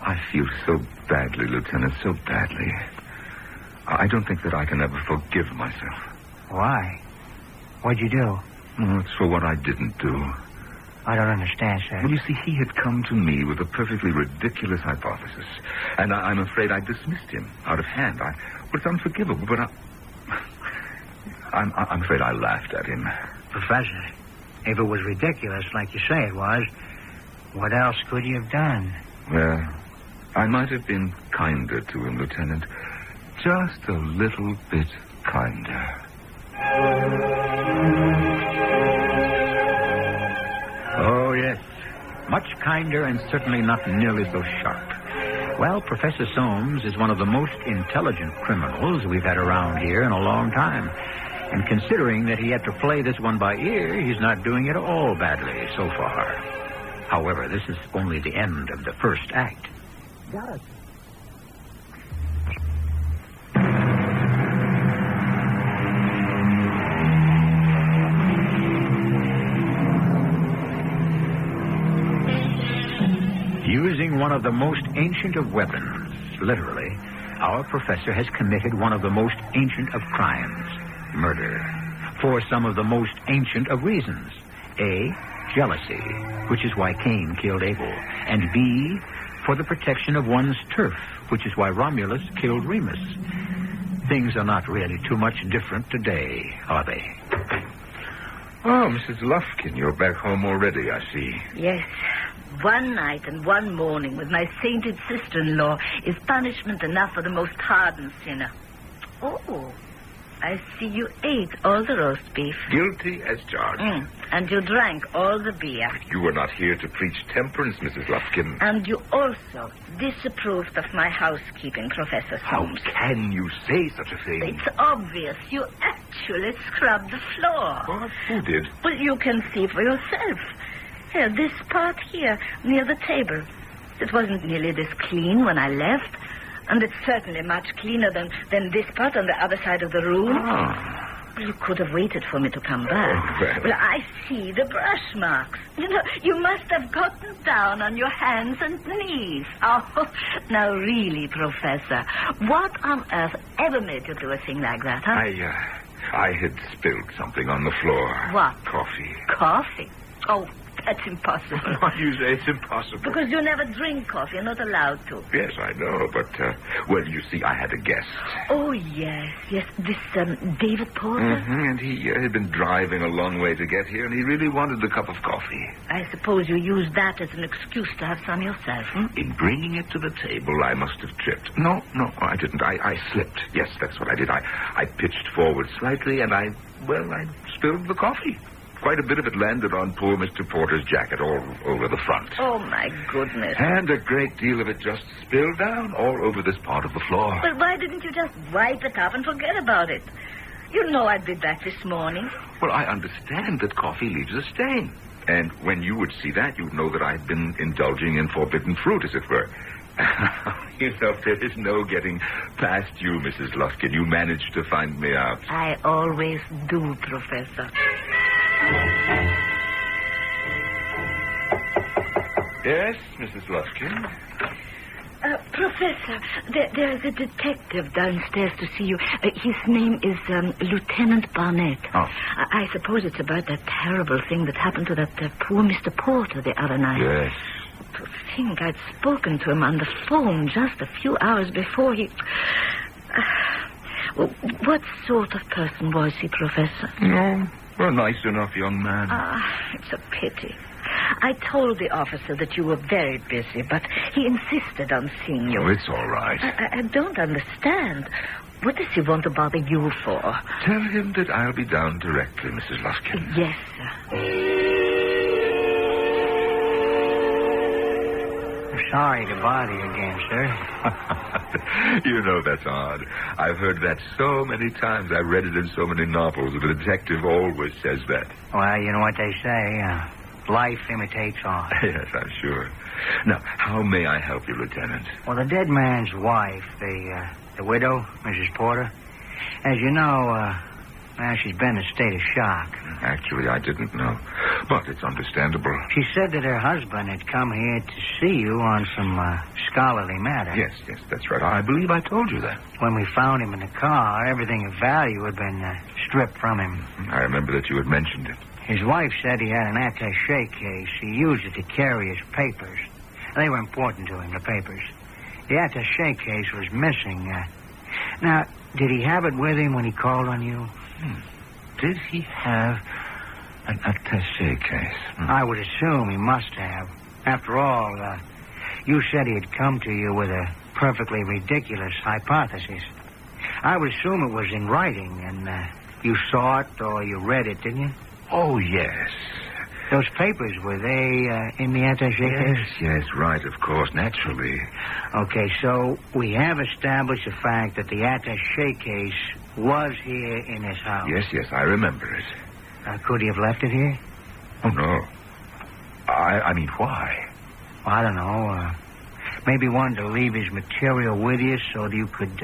I feel so badly, Lieutenant, so badly. I don't think that I can ever forgive myself. Why? What'd you do? Oh, it's for what I didn't do. I don't understand, sir. Well, you see, he had come to me with a perfectly ridiculous hypothesis, and I'm afraid I dismissed him out of hand. It's unforgivable, but I'm afraid I laughed at him. Professor, if it was ridiculous, like you say it was, what else could you have done? Well, I might have been kinder to him, Lieutenant. Just a little bit kinder. Oh, yes. Much kinder and certainly not nearly so sharp. Well, Professor Soames is one of the most intelligent criminals we've had around here in a long time. And considering that he had to play this one by ear, he's not doing it all badly so far. However, this is only the end of the first act. Got it. Using one of the most ancient of weapons, literally, our professor has committed one of the most ancient of crimes, murder, for some of the most ancient of reasons. A, jealousy, which is why Cain killed Abel, and B, for the protection of one's turf, which is why Romulus killed Remus. Things are not really too much different today, are they? Oh, Mrs. Lufkin, you're back home already, I see. Yes. One night and one morning with my sainted sister-in-law is punishment enough for the most hardened sinner. Oh, I see you ate all the roast beef. Guilty as charged. And you drank all the beer. You were not here to preach temperance, Mrs. Lufkin. And you also disapproved of my housekeeping, Professor Holmes. How can you say such a thing? It's obvious. You actually scrubbed the floor. What? Who did? Well, you can see for yourself. Here, this part here, near the table. It wasn't nearly this clean when I left. And it's certainly much cleaner than this part on the other side of the room. Well, you could have waited for me to come back. Well, I see the brush marks. You must have gotten down on your hands and knees. Oh, now really, Professor, what on earth ever made you do a thing like that, huh? I had spilled something on the floor. What? Coffee. Coffee? Oh, that's impossible. Why do you say it's impossible? Because you never drink coffee. You're not allowed to. Yes, I know, but, well, you see, I had a guest. Oh, yes. This, David Porter? And he had been driving a long way to get here, and he really wanted a cup of coffee. I suppose you used that as an excuse to have some yourself, In bringing it to the table, I must have tripped. No, I didn't. I slipped. Yes, that's what I did. I pitched forward slightly, and I spilled the coffee. Quite a bit of it landed on poor Mr. Porter's jacket all over the front. Oh, my goodness. And a great deal of it just spilled down all over this part of the floor. But why didn't you just wipe it up and forget about it? You know I did that this morning. Well, I understand that coffee leaves a stain. And when you would see that, you'd know that I'd been indulging in forbidden fruit, as it were. You know, there is no getting past you, Mrs. Lufkin. You managed to find me out. I always do, Professor. Yes, Mrs. Lufkin? Professor, there is a detective downstairs to see you. His name is Lieutenant Barnett. Oh. I suppose it's about that terrible thing that happened to that poor Mr. Porter the other night. Yes. To think I'd spoken to him on the phone just a few hours before he... Well, what sort of person was he, Professor? A nice enough young man. It's a pity. I told the officer that you were very busy, but he insisted on seeing you. Oh, it's all right. I don't understand. What does he want to bother you for? Tell him that I'll be down directly, Mrs. Lufkin. Yes, sir. Sorry to bother you again, sir. You know, that's odd. I've heard that so many times. I've read it in so many novels. The detective always says that. Well, you know what they say. Life imitates art. Yes, I'm sure. Now, how may I help you, Lieutenant? Well, the dead man's wife, the widow, Mrs. Porter, as you know, she's been in a state of shock. Actually, I didn't know. But it's understandable. She said that her husband had come here to see you on some scholarly matter. Yes, that's right. I believe I told you that. When we found him in the car, everything of value had been stripped from him. I remember that you had mentioned it. His wife said he had an attaché case. He used it to carry his papers. They were important to him, the papers. The attaché case was missing. Now, did he have it with him when he called on you? Did he have an attaché case? I would assume he must have. After all, you said he had come to you with a perfectly ridiculous hypothesis. I would assume it was in writing, and you saw it or you read it, didn't you? Oh, yes. Those papers, were they in the attaché case? Yes, right, of course, naturally. Okay, so we have established the fact that the attaché case was here in his house. Yes, I remember it. Could he have left it here? Oh, no. I mean, why? Well, I don't know. Maybe wanted to leave his material with you so that you could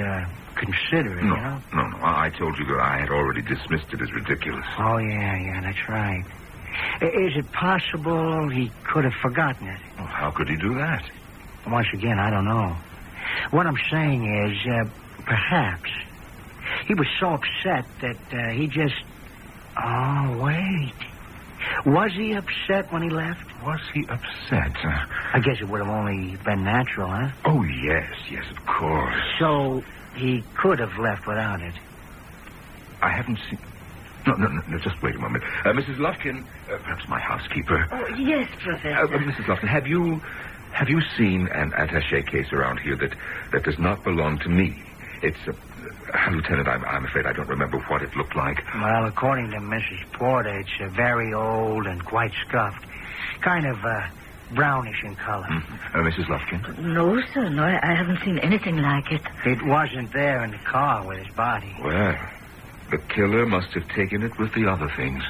consider it, No, you know? no. I told you that I had already dismissed it as ridiculous. Oh, yeah, that's right. Is it possible he could have forgotten it? Well, how could he do that? Once again, I don't know. What I'm saying is, perhaps he was so upset that he just... Oh, wait. Was he upset when he left? Was he upset? I guess it would have only been natural, huh? Oh, yes, of course. So he could have left without it. I haven't seen... No, just wait a moment. Mrs. Lufkin, perhaps my housekeeper. Oh, yes, Professor. Mrs. Lufkin, have you seen an attaché case around here that does not belong to me? It's Lieutenant, I'm afraid I don't remember what it looked like. Well, according to Mrs. Porter, it's very old and quite scuffed. Kind of brownish in color. Mrs. Lufkin? No, sir. No, I haven't seen anything like it. It wasn't there in the car with his body. Well, the killer must have taken it with the other things.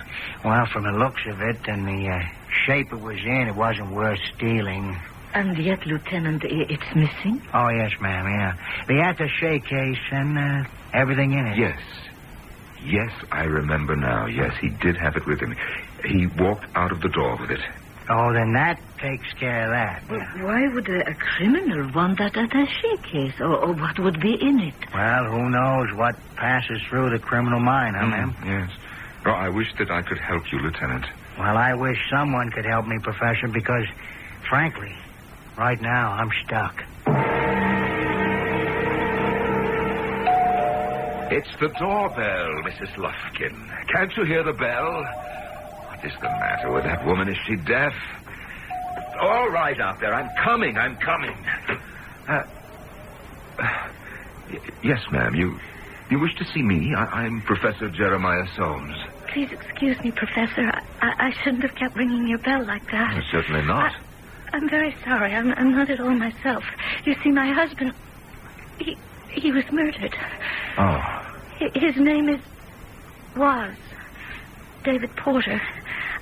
Well, from the looks of it and the shape it was in, it wasn't worth stealing. And yet, Lieutenant, it's missing? Oh, yes, ma'am, yeah. The attaché case and everything in it. Yes, I remember now. Yes, he did have it with him. He walked out of the door with it. Oh, then that takes care of that. But why would a criminal want that attaché case? Or what would be in it? Well, who knows what passes through the criminal mind, huh, ma'am? Yes. Oh, I wish that I could help you, Lieutenant. Well, I wish someone could help me, Professor, because, frankly, right now I'm stuck. It's the doorbell, Mrs. Lufkin. Can't you hear the bell? What is the matter with that woman? Is she deaf? All right out there. I'm coming. Yes, ma'am. You wish to see me? I'm Professor Jeremiah Soames. Please excuse me, Professor. I shouldn't have kept ringing your bell like that. Certainly not. I'm very sorry. I'm not at all myself. You see, my husband, he was murdered. Oh. His name was David Porter.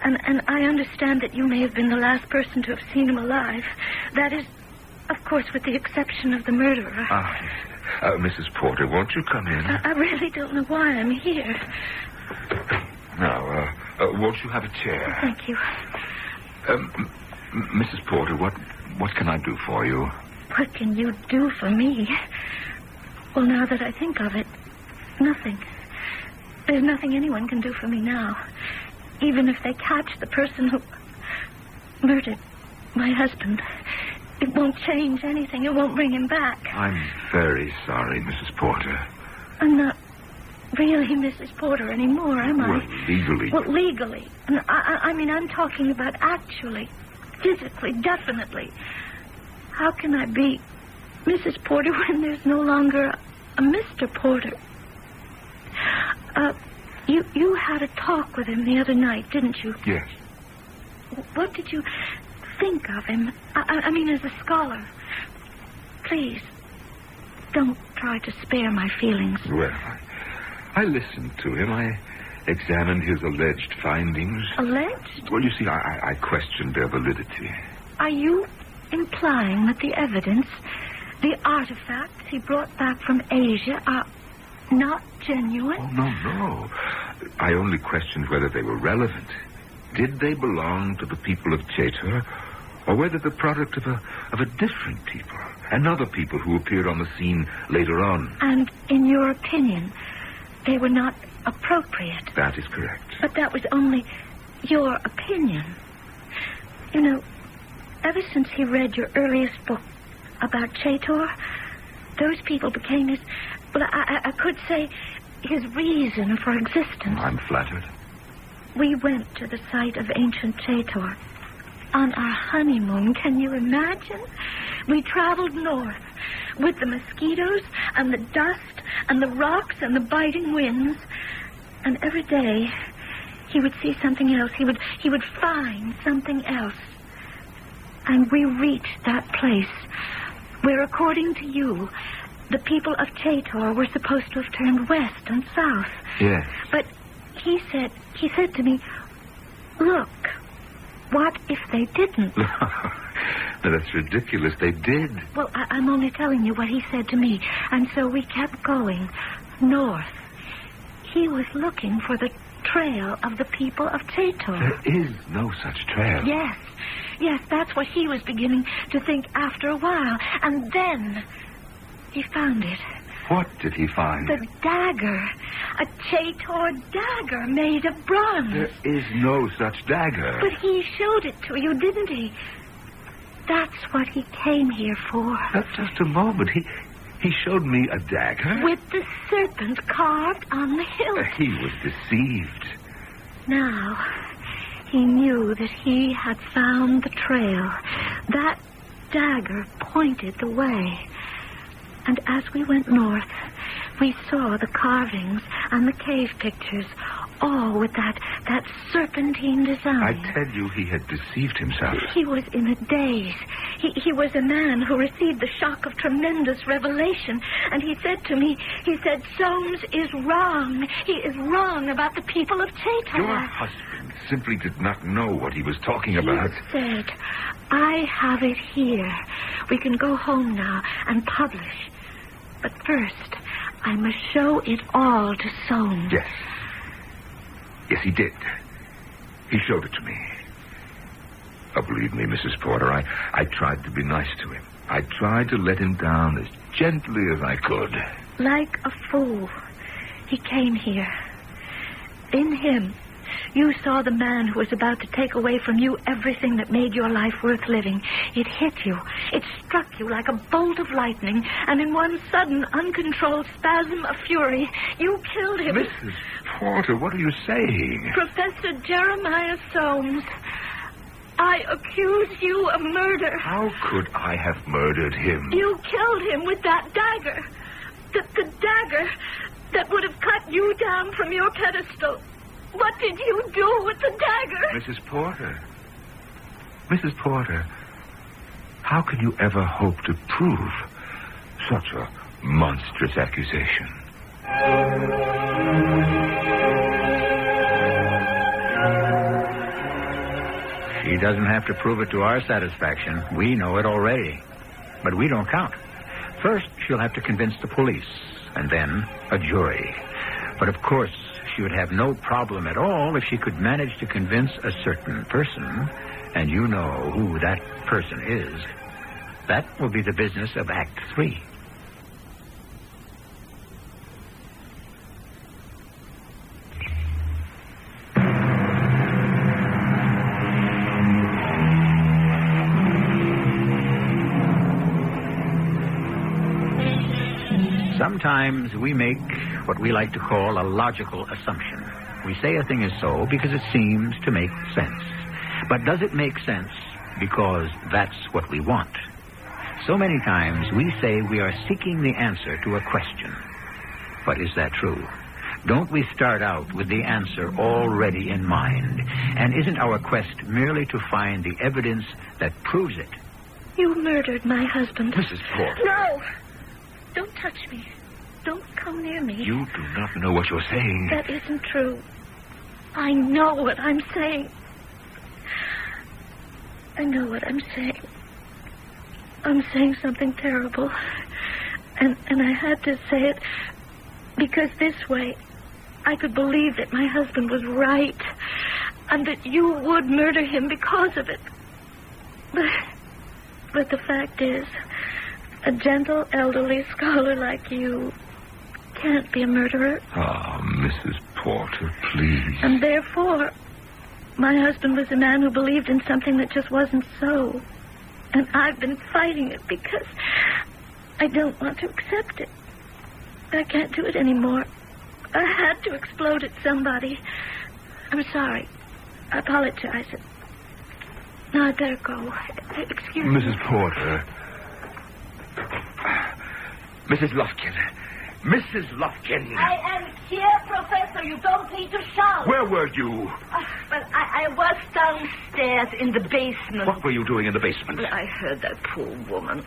And I understand that you may have been the last person to have seen him alive. That is, of course, with the exception of the murderer. Mrs. Porter, won't you come in? I really don't know why I'm here. Now, won't you have a chair? Thank you. Mrs. Porter, what can I do for you? What can you do for me? Well, now that I think of it, nothing. There's nothing anyone can do for me now. Even if they catch the person who murdered my husband, it won't change anything. It won't bring him back. I'm very sorry, Mrs. Porter. I'm not really Mrs. Porter anymore, am I? Well, legally. Well, legally. And I mean, I'm talking about actually, physically, definitely. How can I be Mrs. Porter when there's no longer a Mr. Porter? You had a talk with him the other night, didn't you? Yes. What did you think of him? I mean, as a scholar. Please, don't try to spare my feelings. Well, I listened to him. I examined his alleged findings. Alleged? Well, you see, I questioned their validity. Are you implying that the evidence, the artifacts he brought back from Asia are not genuine? Oh, no. I only questioned whether they were relevant. Did they belong to the people of Chaytor, or whether the product of a different people, another people who appeared on the scene later on? And in your opinion, they were not appropriate? That is correct. But that was only your opinion. You know, ever since he read your earliest book about Chaytor, those people became his... Well, I could say his reason for existence. I'm flattered. We went to the site of ancient Chaytor on our honeymoon. Can you imagine? We traveled north with the mosquitoes and the dust and the rocks and the biting winds. And every day he would see something else. He would find something else. And we reached that place where, according to you, the people of Chaytor were supposed to have turned west and south. Yes. But he said to me, look, what if they didn't? That's ridiculous. They did. Well, I'm only telling you what he said to me. And so we kept going north. He was looking for the trail of the people of Chaytor. There is no such trail. Yes, that's what he was beginning to think after a while. And then he found it. What did he find? The dagger. A Chaytor dagger made of bronze. There is no such dagger. But he showed it to you, didn't he? That's what he came here for. Just a moment. He showed me a dagger? With the serpent carved on the hilt. He was deceived. Now, he knew that he had found the trail. That dagger pointed the way. And as we went north, We saw the carvings and the cave pictures, all with that serpentine design. I tell you, he had deceived himself. He was in a daze. He was a man who received the shock of tremendous revelation. And he said to me, Soames is wrong. He is wrong about the people of Chaytor. Your husband simply did not know what he was talking about. He said, I have it here. We can go home now and publish. But first, I must show it all to Soames. Yes. Yes, he did. He showed it to me. Oh, believe me, Mrs. Porter, I tried to be nice to him. I tried to let him down as gently as I could. Like a fool, he came here. In him, you saw the man who was about to take away from you everything that made your life worth living. It hit you. It struck you like a bolt of lightning, and in one sudden, uncontrolled spasm of fury, you killed him. Mrs. Porter, what are you saying? Professor Jeremiah Soames, I accuse you of murder. How could I have murdered him? You killed him with that dagger. The dagger that would have cut you down from your pedestal. What did you do with the dagger? Mrs. Porter. Mrs. Porter, how can you ever hope to prove such a monstrous accusation? She doesn't have to prove it to our satisfaction. We know it already. But we don't count. First, she'll have to convince the police, and then a jury. But of course, she would have no problem at all if she could manage to convince a certain person, and you know who that person is. That will be the business of Act 3. Sometimes we make what we like to call a logical assumption. We say a thing is so because it seems to make sense. But does it make sense because that's what we want? So many times we say we are seeking the answer to a question. But is that true? Don't we start out with the answer already in mind? And isn't our quest merely to find the evidence that proves it? You murdered my husband. Mrs. Porter. No! Don't touch me. Don't come near me. You do not know what you're saying. That isn't true. I know what I'm saying. I know what I'm saying. I'm saying something terrible. And I had to say it because this way I could believe that my husband was right and that you would murder him because of it. But the fact is, a gentle, elderly scholar like you can't be a murderer. Ah, Mrs. Porter, please. And therefore, my husband was a man who believed in something that just wasn't so. And I've been fighting it because I don't want to accept it. I can't do it anymore. I had to explode at somebody. I'm sorry. I apologize. Now I'd better go. Excuse me. Mrs. Porter. Mrs. Lufkin. Mrs. Lufkin. I am here, Professor. You don't need to shout. Where were you? But I was downstairs in the basement. What were you doing in the basement? I heard that poor woman.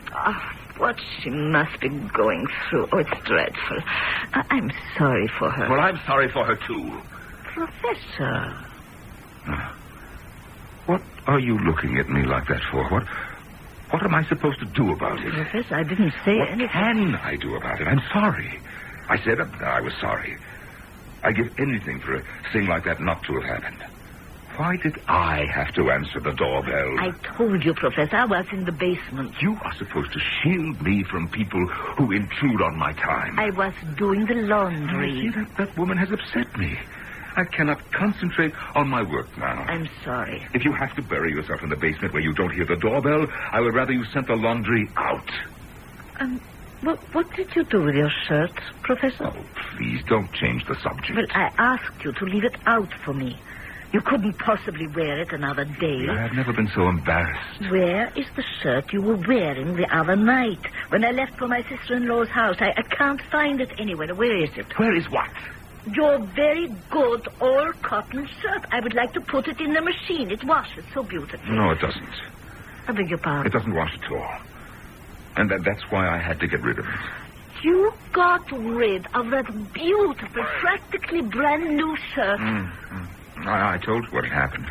What she must be going through. Oh, it's dreadful. I'm sorry for her. Well, I'm sorry for her, too. Professor. What are you looking at me like that for? What am I supposed to do about it? Professor, I didn't say anything. What can I do about it? I'm sorry. I said I was sorry. I'd give anything for a thing like that not to have happened. Why did I have to answer the doorbell? I told you, Professor, I was in the basement. You are supposed to shield me from people who intrude on my time. I was doing the laundry. See, that woman has upset me. I cannot concentrate on my work now. I'm sorry. If you have to bury yourself in the basement where you don't hear the doorbell, I would rather you sent the laundry out. What did you do with your shirt, Professor? Oh, please, don't change the subject. Well, I asked you to leave it out for me. You couldn't possibly wear it another day. I have never been so embarrassed. Where is the shirt you were wearing the other night? When I left for my sister-in-law's house, I can't find it anywhere. Where is it? Where is what? Your very good all-cotton shirt. I would like to put it in the machine. It washes so beautifully. No, it doesn't. I beg your pardon? It doesn't wash at all. And that's why I had to get rid of it. You got rid of that beautiful, practically brand-new shirt. I told you what had happened.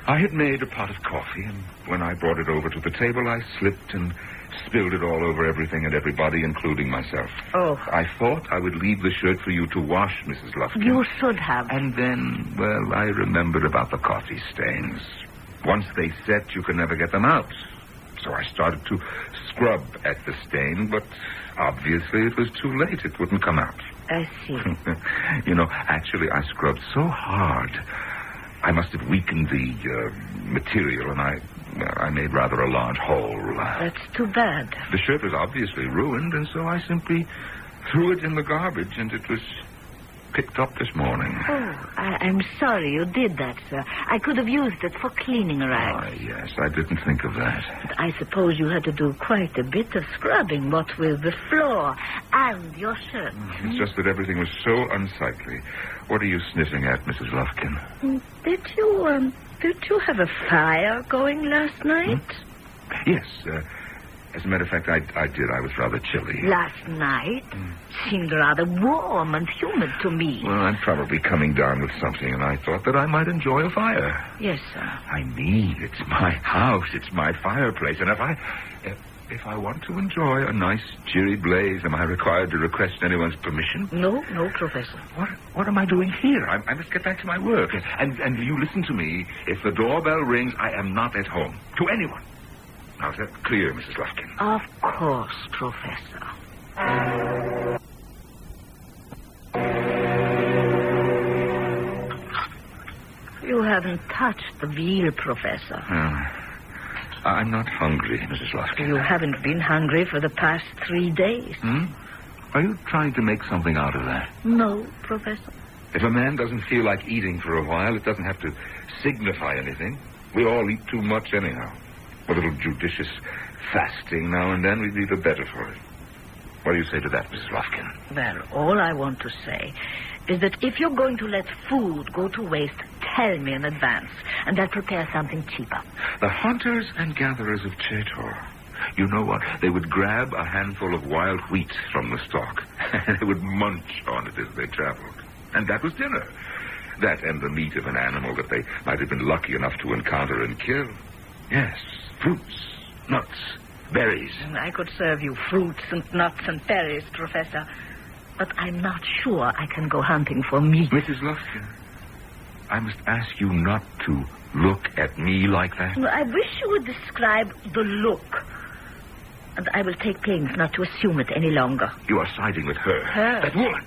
I had made a pot of coffee, and when I brought it over to the table, I slipped and spilled it all over everything and everybody, including myself. Oh. I thought I would leave the shirt for you to wash, Mrs. Lufkin. You should have. And then, well, I remembered about the coffee stains. Once they set, you can never get them out. So I started to scrub at the stain, but obviously it was too late. It wouldn't come out. I see. Actually, I scrubbed so hard, I must have weakened the material, and I made rather a large hole. That's too bad. The shirt was obviously ruined, and so I simply threw it in the garbage, and it was picked up this morning. Oh, I'm sorry you did that, sir. I could have used it for cleaning rags. Yes, I didn't think of that. But I suppose you had to do quite a bit of scrubbing, what with the floor and your shirt. It's just that everything was so unsightly. What are you sniffing at, Mrs. Lufkin? Did you have a fire going last night? Yes, as a matter of fact, I did. I was rather chilly. Last night? Seemed rather warm and humid to me. Well, I'm probably coming down with something, and I thought that I might enjoy a fire. Yes, sir. I mean, it's my house. It's my fireplace. And if I want to enjoy a nice, cheery blaze, am I required to request anyone's permission? No, Professor. What am I doing here? I must get back to my work. And you listen to me. If the doorbell rings, I am not at home. To anyone. Now, is that clear, Mrs. Lufkin? Of course, Professor. You haven't touched the veal, Professor. I'm not hungry, Mrs. Lufkin. You haven't been hungry for the past 3 days. Are you trying to make something out of that? No, Professor. If a man doesn't feel like eating for a while, it doesn't have to signify anything. We all eat too much anyhow. A little judicious fasting now and then, we'd be the better for it. What do you say to that, Mrs. Lufkin? Well, all I want to say is that if you're going to let food go to waste, tell me in advance, and I'll prepare something cheaper. The hunters and gatherers of Chaytor, you know what? They would grab a handful of wild wheat from the stalk, and they would munch on it as they traveled. And that was dinner. That and the meat of an animal that they might have been lucky enough to encounter and kill. Yes, fruits, nuts, berries. I could serve you fruits and nuts and berries, Professor, but I'm not sure I can go hunting for meat. Mrs. Lufkin, I must ask you not to look at me like that. Well, I wish you would describe the look, and I will take pains not to assume it any longer. You are siding with her. Her? That woman.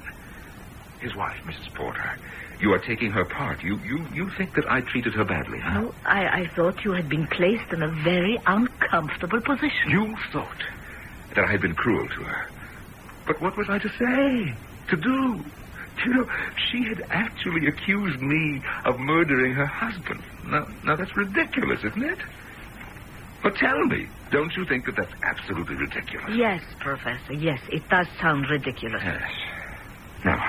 His wife, Mrs. Porter. You are taking her part. You think that I treated her badly, huh? No, I thought you had been placed in a very uncomfortable position. You thought that I had been cruel to her. But what was I to say? To do? You know, she had actually accused me of murdering her husband. Now that's ridiculous, isn't it? But tell me, don't you think that that's absolutely ridiculous? Yes, Professor, yes, it does sound ridiculous. Yes. Now,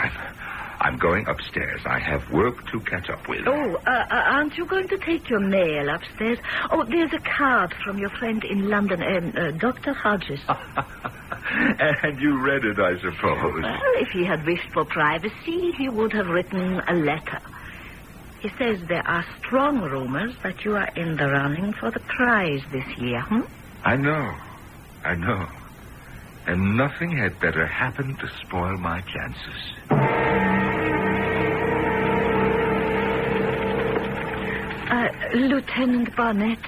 I'm going upstairs. I have work to catch up with. Oh, aren't you going to take your mail upstairs? Oh, there's a card from your friend in London, Dr. Hodges. And you read it, I suppose. Well, if he had wished for privacy, he would have written a letter. He says there are strong rumors that you are in the running for the prize this year, I know. And nothing had better happen to spoil my chances. Lieutenant Barnett.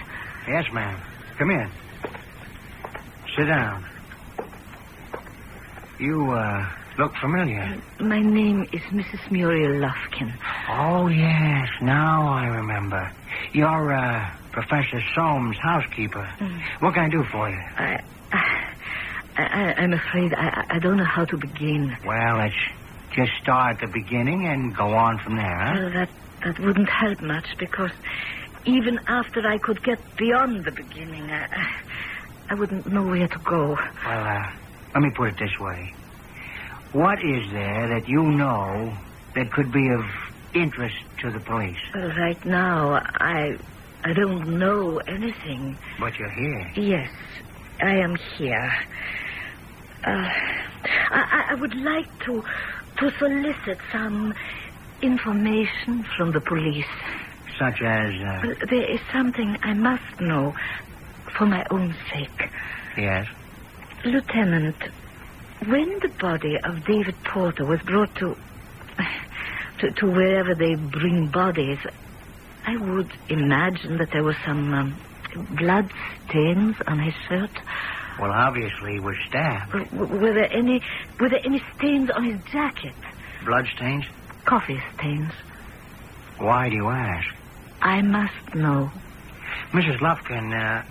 Yes, ma'am. Come in. Sit down. You, look familiar. My name is Mrs. Muriel Lufkin. Oh, yes. Now I remember. You're, Professor Soames' housekeeper. What can I do for you? I'm afraid I don't know how to begin. Well, it's Just start at the beginning and go on from there, huh? Well, that wouldn't help much, because even after I could get beyond the beginning, I wouldn't know where to go. Well, let me put it this way. What is there that you know that could be of interest to the police? Well, right now, I don't know anything. But you're here. Yes, I am here. I would like to solicit some information from the police. Such as... Well, there is something I must know for my own sake. Yes? Lieutenant, when the body of David Porter was brought to wherever they bring bodies, I would imagine that there were some blood stains on his shirt. Well, obviously he was stabbed. Were there any stains on his jacket? Blood stains? Coffee stains. Why do you ask? I must know. Mrs. Lufkin,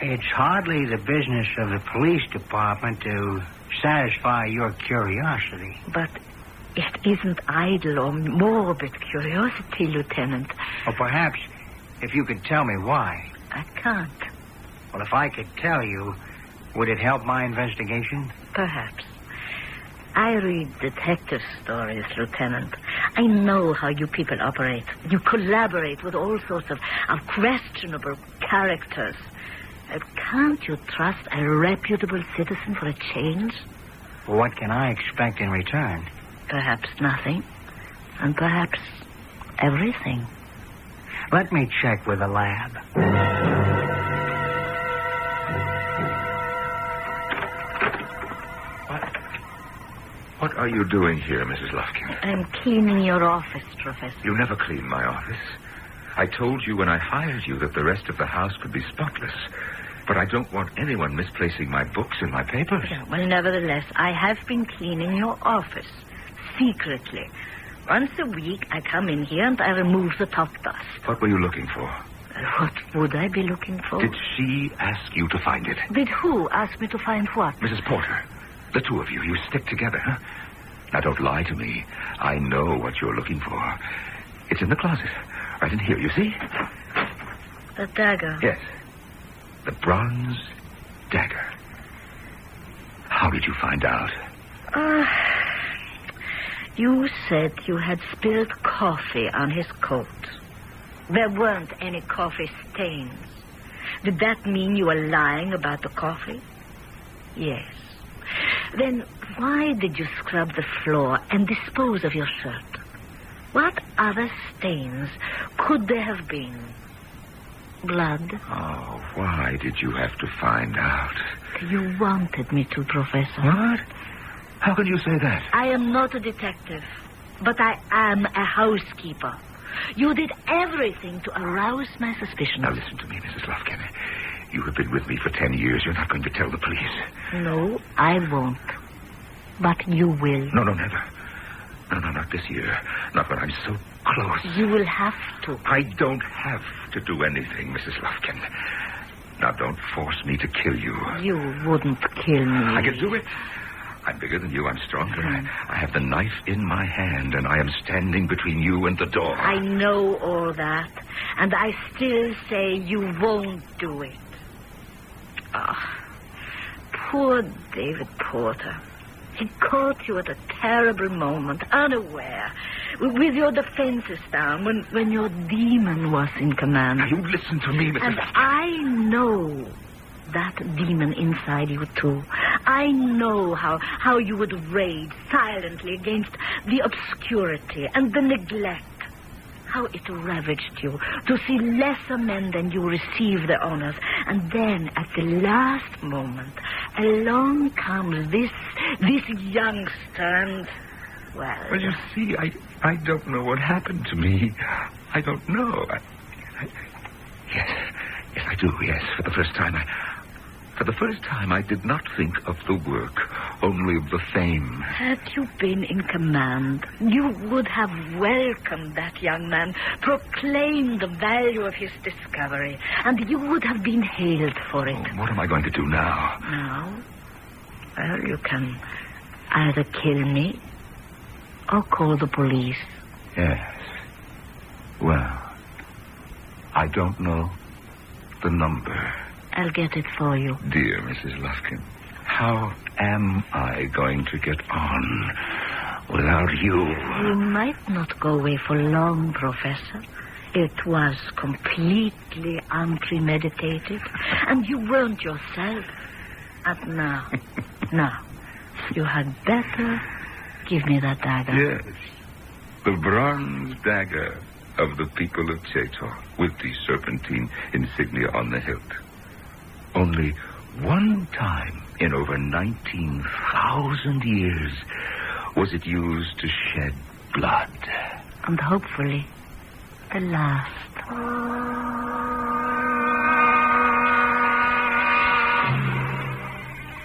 it's hardly the business of the police department to satisfy your curiosity. But it isn't idle or morbid curiosity, Lieutenant. Or perhaps if you could tell me why. I can't. Well, if I could tell you, would it help my investigation? Perhaps. I read detective stories, Lieutenant. I know how you people operate. You collaborate with all sorts of questionable characters. Can't you trust a reputable citizen for a change? What can I expect in return? Perhaps nothing. And perhaps everything. Let me check with the lab. What are you doing here, Mrs. Lufkin? I'm cleaning your office, Professor. You never clean my office. I told you when I hired you that the rest of the house could be spotless. But I don't want anyone misplacing my books and my papers. Yeah, well, nevertheless, I have been cleaning your office. Secretly. Once a week, I come in here and I remove the top dust. What were you looking for? What would I be looking for? Did she ask you to find it? Did who ask me to find what? Mrs. Porter. The two of you, you stick together, huh? Now, don't lie to me. I know what you're looking for. It's in the closet. Right in here, you see? The dagger. Yes. The bronze dagger. How did you find out? You said you had spilled coffee on his coat. There weren't any coffee stains. Did that mean you were lying about the coffee? Yes. Then why did you scrub the floor and dispose of your shirt? What other stains could there have been? Blood? Oh, why did you have to find out? You wanted me to, Professor. What? How can you say that? I am not a detective, but I am a housekeeper. You did everything to arouse my suspicions. Now listen to me, Mrs. Lufkin. You have been with me for 10 years. You're not going to tell the police. No, I won't. But you will. No, never. No, not this year. Not when I'm so close. You will have to. I don't have to do anything, Mrs. Lufkin. Now, don't force me to kill you. You wouldn't kill me. I can do it. I'm bigger than you. I'm stronger. I have the knife in my hand, and I am standing between you and the door. I know all that, and I still say you won't do it. Poor David Porter. He caught you at a terrible moment, unaware, with your defenses down, when your demon was in command. Now, you listen to me, Mrs. And I know that demon inside you, too. I know how you would rage silently against the obscurity and the neglect. How it ravaged you to see lesser men than you receive their honors. And then, at the last moment, along comes this youngster and, Well, you see, I don't know what happened to me. I don't know. Yes, I do, yes. For the first time, I did not think of the work, only of the fame. Had you been in command, you would have welcomed that young man, proclaimed the value of his discovery, and you would have been hailed for it. Oh, what am I going to do now? Now? Well, you can either kill me or call the police? Yes. Well, I don't know the number. I'll get it for you. Dear Mrs. Lufkin, how am I going to get on without you? You might not go away for long, Professor. It was completely unpremeditated, and you weren't yourself. And now, you had better give me that dagger. Yes, the bronze dagger of the people of Chaitor, with the serpentine insignia on the hilt. Only one time in over 19,000 years was it used to shed blood. And hopefully, the last.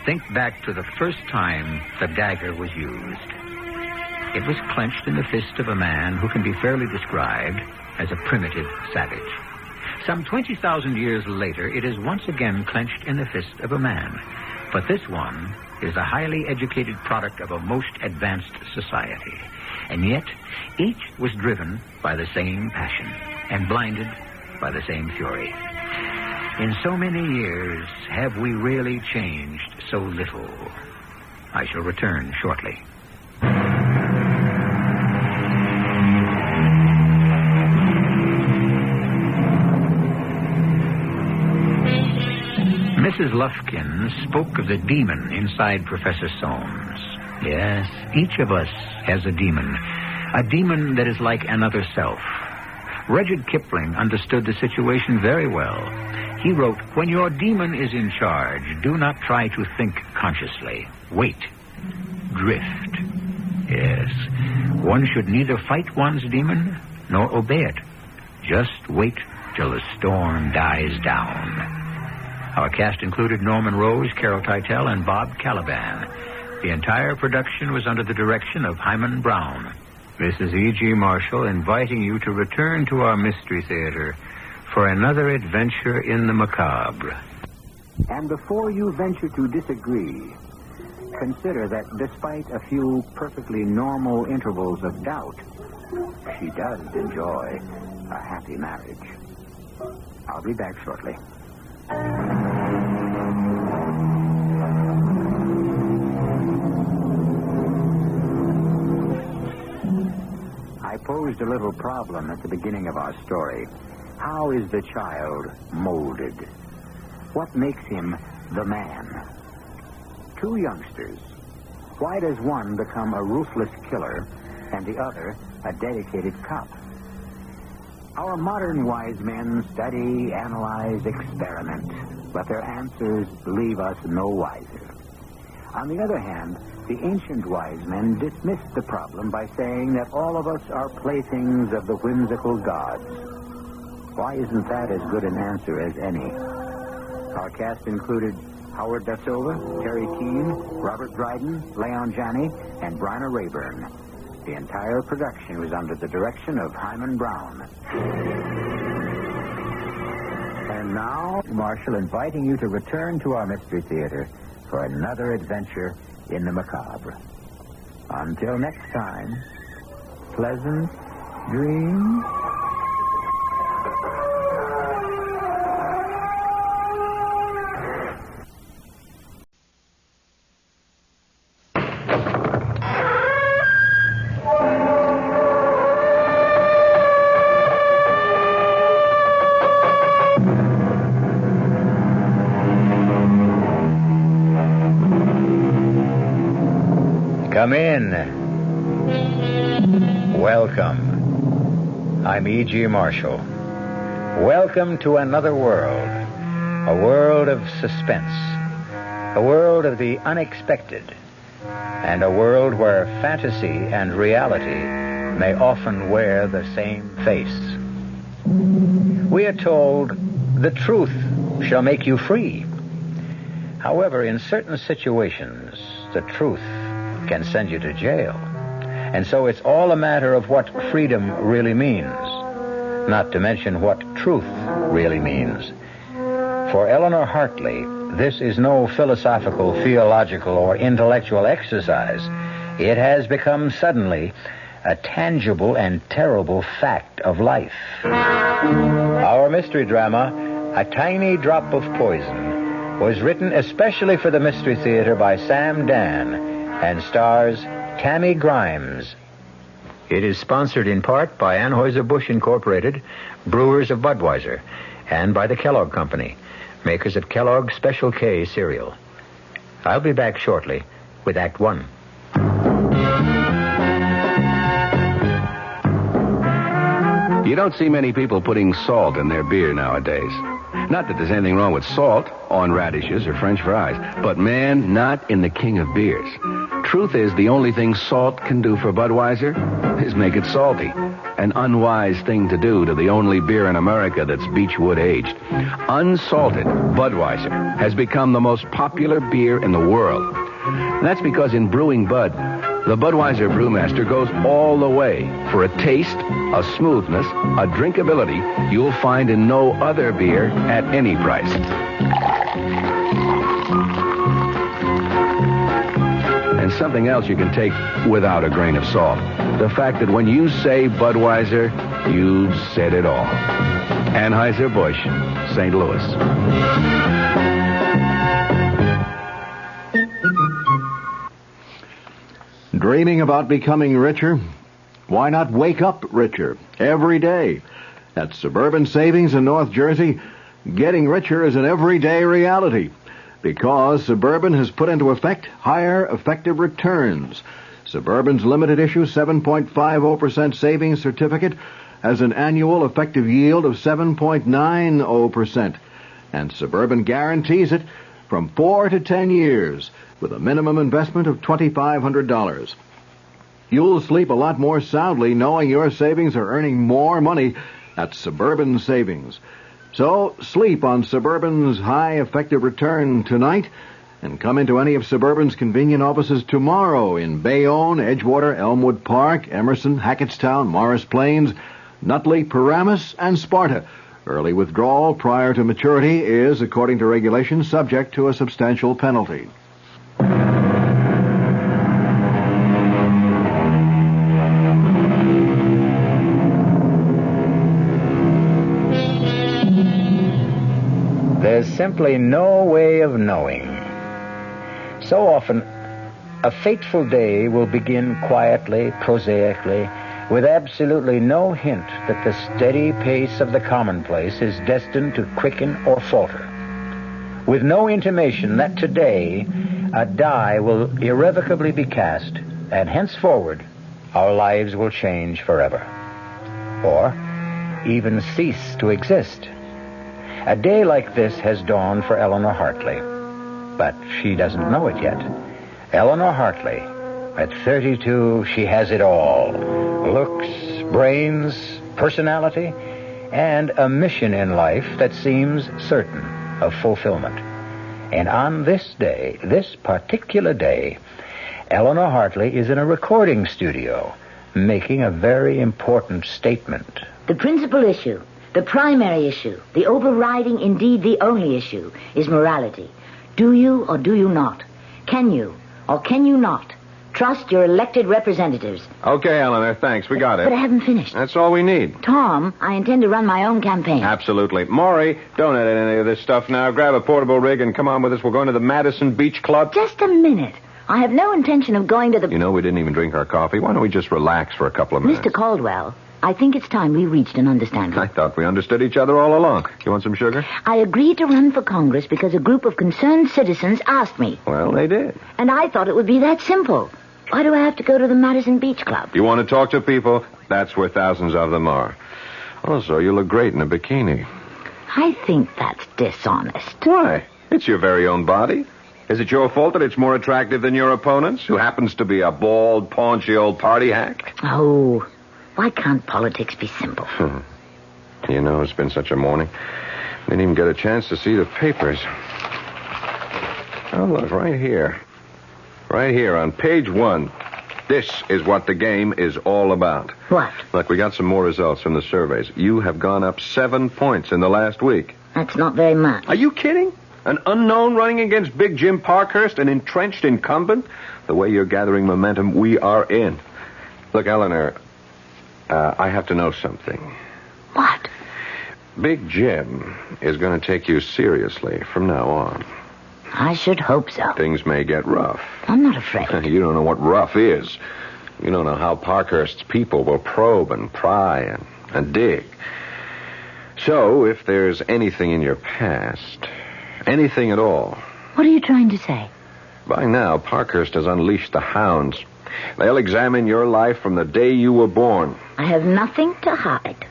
Think back to the first time the dagger was used. It was clenched in the fist of a man who can be fairly described as a primitive savage. Some 20,000 years later, it is once again clenched in the fist of a man. But this one is a highly educated product of a most advanced society. And yet, each was driven by the same passion and blinded by the same fury. In so many years, have we really changed so little? I shall return shortly. Mrs. Lufkin spoke of the demon inside Professor Soames. Yes, each of us has a demon that is like another self. Rudyard Kipling understood the situation very well. He wrote, "When your demon is in charge, do not try to think consciously. Wait. Drift." Yes, one should neither fight one's demon nor obey it. Just wait till the storm dies down. Our cast included Norman Rose, Carol Teitel, and Bob Caliban. The entire production was under the direction of Hyman Brown. This is E.G. Marshall inviting you to return to our Mystery Theater for another adventure in the macabre. And before you venture to disagree, consider that despite a few perfectly normal intervals of doubt, she does enjoy a happy marriage. I'll be back shortly. I posed a little problem at the beginning of our story. How is the child molded? What makes him the man? Two youngsters. Why does one become a ruthless killer and the other a dedicated cop? Our modern wise men study, analyze, experiment, but their answers leave us no wiser. On the other hand, the ancient wise men dismissed the problem by saying that all of us are playthings of the whimsical gods. Why isn't that as good an answer as any? Our cast included Howard Da Silva, Terry Keane, Robert Dryden, Leon Janney, and Bryna Rayburn. The entire production was under the direction of Hyman Brown. And now, Marshall inviting you to return to our Mystery Theater for another adventure in the macabre. Until next time, pleasant dreams. Come in. Welcome. I'm E.G. Marshall. Welcome to another world. A world of suspense. A world of the unexpected. And a world where fantasy and reality may often wear the same face. We are told the truth shall make you free. However, in certain situations, the truth can send you to jail. And so it's all a matter of what freedom really means, not to mention what truth really means. For Eleanor Hartley, this is no philosophical, theological, or intellectual exercise. It has become suddenly a tangible and terrible fact of life. Our mystery drama, A Tiny Drop of Poison, was written especially for the Mystery Theater by Sam Dan and stars Tammy Grimes. It is sponsored in part by Anheuser-Busch Incorporated, brewers of Budweiser, and by the Kellogg Company, makers of Kellogg's Special K cereal. I'll be back shortly with Act One. You don't see many people putting salt in their beer nowadays. Not that there's anything wrong with salt on radishes or French fries, but, man, not in the king of beers. Truth is, the only thing salt can do for Budweiser is make it salty. An unwise thing to do to the only beer in America that's Beechwood aged. Unsalted Budweiser has become the most popular beer in the world. That's because in brewing Bud, the Budweiser brewmaster goes all the way for a taste, a smoothness, a drinkability you'll find in no other beer at any price. And something else you can take without a grain of salt. The fact that when you say Budweiser, you've said it all. Anheuser-Busch, St. Louis. Dreaming about becoming richer? Why not wake up richer every day? At Suburban Savings in North Jersey, getting richer is an everyday reality because Suburban has put into effect higher effective returns. Suburban's limited issue 7.50% savings certificate has an annual effective yield of 7.90%, and Suburban guarantees it from 4 to 10 years with a minimum investment of $2,500. You'll sleep a lot more soundly knowing your savings are earning more money at Suburban Savings. So sleep on Suburban's high effective return tonight and come into any of Suburban's convenient offices tomorrow in Bayonne, Edgewater, Elmwood Park, Emerson, Hackettstown, Morris Plains, Nutley, Paramus, and Sparta. Early withdrawal prior to maturity is, according to regulations, subject to a substantial penalty. There's simply no way of knowing. So often, a fateful day will begin quietly, prosaically, with absolutely no hint that the steady pace of the commonplace is destined to quicken or falter. With no intimation that today a die will irrevocably be cast, and henceforward our lives will change forever. Or even cease to exist. A day like this has dawned for Eleanor Hartley, but she doesn't know it yet. Eleanor Hartley, at 32, she has it all. Looks, brains, personality, and a mission in life that seems certain of fulfillment. And on this day, this particular day, Eleanor Hartley is in a recording studio making a very important statement. The principal issue, the primary issue, the overriding, indeed the only issue, is morality. Do you or do you not? Can you or can you not trust your elected representatives? Okay, Eleanor, thanks. We got it. But I haven't finished. That's all we need. Tom, I intend to run my own campaign. Absolutely. Maury, don't edit any of this stuff now. Grab a portable rig and come on with us. We're going to the Madison Beach Club. Just a minute. I have no intention of going to the... You know, we didn't even drink our coffee. Why don't we just relax for a couple of minutes? Mr. Caldwell, I think it's time we reached an understanding. I thought we understood each other all along. You want some sugar? I agreed to run for Congress because a group of concerned citizens asked me. Well, they did. And I thought it would be that simple. Why do I have to go to the Madison Beach Club? You want to talk to people? That's where thousands of them are. Also, you look great in a bikini. I think that's dishonest. Why? It's your very own body. Is it your fault that it's more attractive than your opponent's, who happens to be a bald, paunchy old party hack? Oh, why can't politics be simple? You know, it's been such a morning. Didn't even get a chance to see the papers. Oh, look, right here. Right here on page 1. This is what the game is all about. What? Look, we got some more results from the surveys. You have gone up 7 points in the last week. That's not very much. Are you kidding? An unknown running against Big Jim Parkhurst, an entrenched incumbent? The way you're gathering momentum, we are in. Look, Eleanor, I have to know something. What? Big Jim is going to take you seriously from now on. I should hope so. Things may get rough. I'm not afraid. You don't know what rough is. You don't know how Parkhurst's people will probe and pry and dig. So, if there's anything in your past, anything at all... What are you trying to say? By now, Parkhurst has unleashed the hounds. They'll examine your life from the day you were born. I have nothing to hide.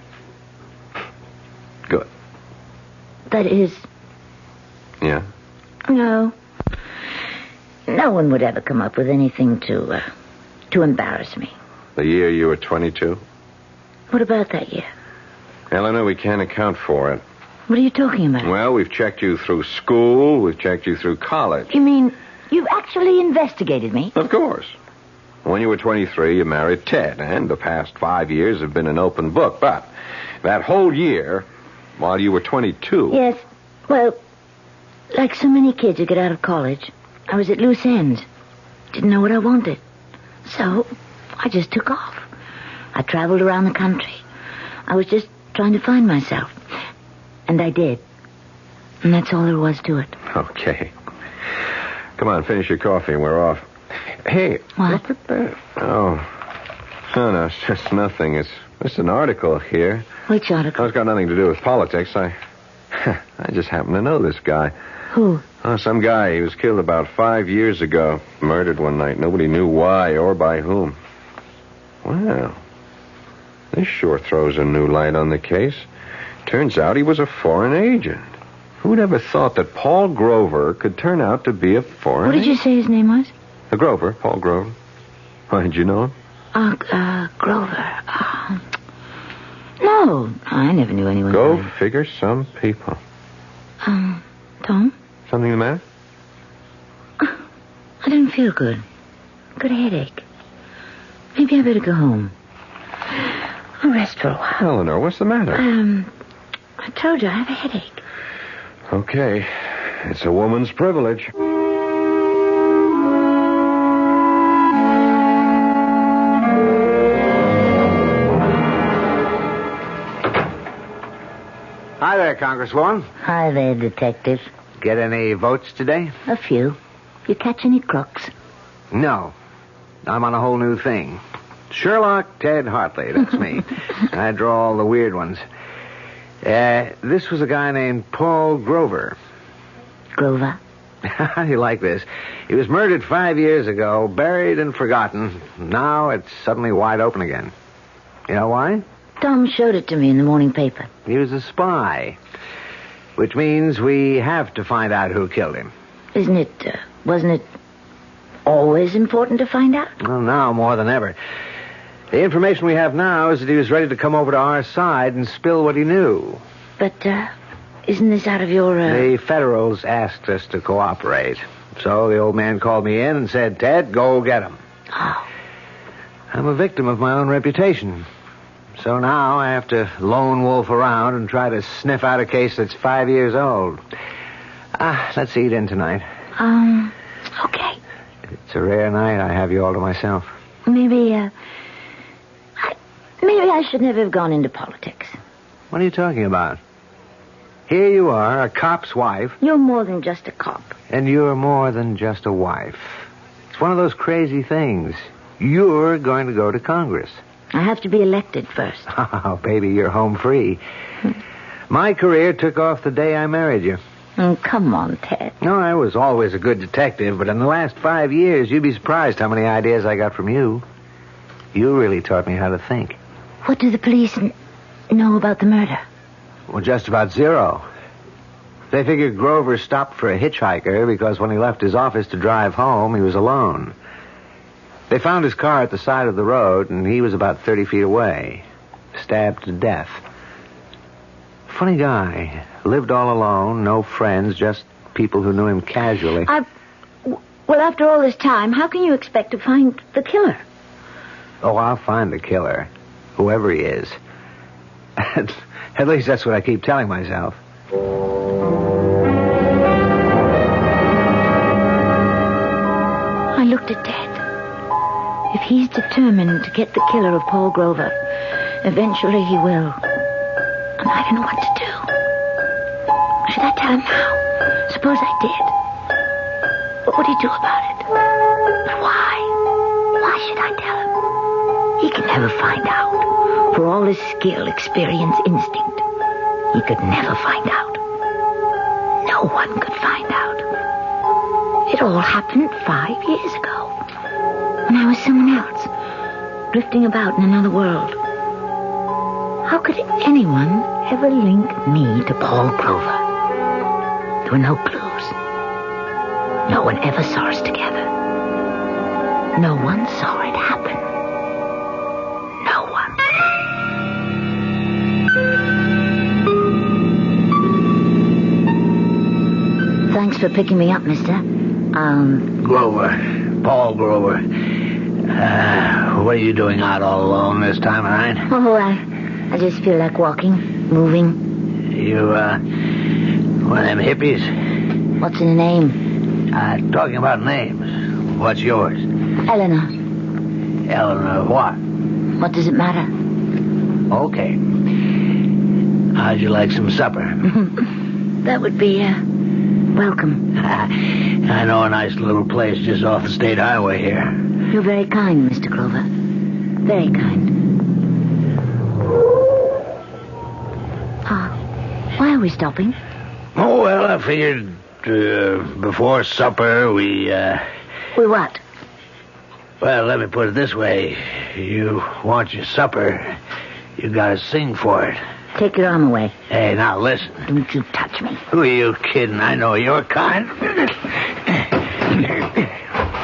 Good. That is... Yeah? No. No one would ever come up with anything to embarrass me. The year you were 22? What about that year? Eleanor, we can't account for it. What are you talking about? Well, we've checked you through school. We've checked you through college. You mean you've actually investigated me? Of course. When you were 23, you married Ted, and the past 5 years have been an open book. But that whole year, while you were 22... Yes. Well, like so many kids who get out of college, I was at loose ends. Didn't know what I wanted. So, I just took off. I traveled around the country. I was just trying to find myself. And I did. And that's all there was to it. Okay. Come on, finish your coffee and we're off. Hey, what? Look at that. Oh, no, it's just nothing. It's just an article here. Which article? Oh, it's got nothing to do with politics. I just happen to know this guy. Who? Oh, some guy. He was killed about 5 years ago. Murdered one night. Nobody knew why or by whom. Well, this sure throws a new light on the case. Turns out he was a foreign agent. Who'd ever thought that Paul Grover could turn out to be a foreign agent? What did you say his name was? Grover, Paul Grover. Why, did you know him? Grover. No, I never knew anyone. Go figure some people. Tom? Something the matter? I didn't feel good. Got a headache. Maybe I better go home. I'll rest for a while. Eleanor, what's the matter? I told you I have a headache. Okay. It's a woman's privilege. Hi there, Congresswoman. Hi there, Detective. Get any votes today? A few. You catch any crooks? No. I'm on a whole new thing. Sherlock Ted Hartley, that's me. I draw all the weird ones. This was a guy named Paul Grover. Grover? How do you like this? He was murdered 5 years ago, buried and forgotten. Now it's suddenly wide open again. You know why? Tom showed it to me in the morning paper. He was a spy, which means we have to find out who killed him. Wasn't it always important to find out? Well, now more than ever. The information we have now is that he was ready to come over to our side and spill what he knew. But, isn't this out of your, The Federals asked us to cooperate. So the old man called me in and said, Ted, go get him. Oh. I'm a victim of my own reputation. So now I have to lone wolf around and try to sniff out a case that's 5 years old. Let's eat in tonight. Okay. It's a rare night I have you all to myself. Maybe I should never have gone into politics. What are you talking about? Here you are, a cop's wife. You're more than just a cop. And you're more than just a wife. It's one of those crazy things. You're going to go to Congress. I have to be elected first. Oh, baby, you're home free. My career took off the day I married you. Oh, come on, Ted. No, I was always a good detective, but in the last 5 years, you'd be surprised how many ideas I got from you. You really taught me how to think. What do the police know about the murder? Well, just about zero. They figured Grover stopped for a hitchhiker because when he left his office to drive home, he was alone. They found his car at the side of the road, and he was about 30 feet away, stabbed to death. Funny guy. Lived all alone, no friends, just people who knew him casually. Well, after all this time, how can you expect to find the killer? Oh, I'll find the killer, whoever he is. At least that's what I keep telling myself. wanted dead. If he's determined to get the killer of Paul Grover, eventually he will. And I don't know what to do. Should I tell him now? Suppose I did. What would he do about it? But why? Why should I tell him? He can never find out. For all his skill, experience, instinct, he could never find out. No one could find out. It all happened 5 years ago. When I was someone else, drifting about in another world. How could anyone ever link me to Paul Grover? There were no clues. No one ever saw us together. No one saw it happen. No one. Thanks for picking me up, mister. Grover. Paul Grover. What are you doing out all alone this time of night? Oh, I just feel like walking, moving. You, one of them hippies? What's in a name? Talking about names. What's yours? Eleanor. Eleanor what? What does it matter? Okay. How'd you like some supper? That would be, welcome. I know a nice little place just off the state highway here. You're very kind, Mr. Grover. Very kind. Why are we stopping? Oh, well, I figured before supper we... We what? Well, let me put it this way. You want your supper, you gotta sing for it. Take your arm away. Hey, now listen. Don't you touch me. Who are you kidding? I know your kind.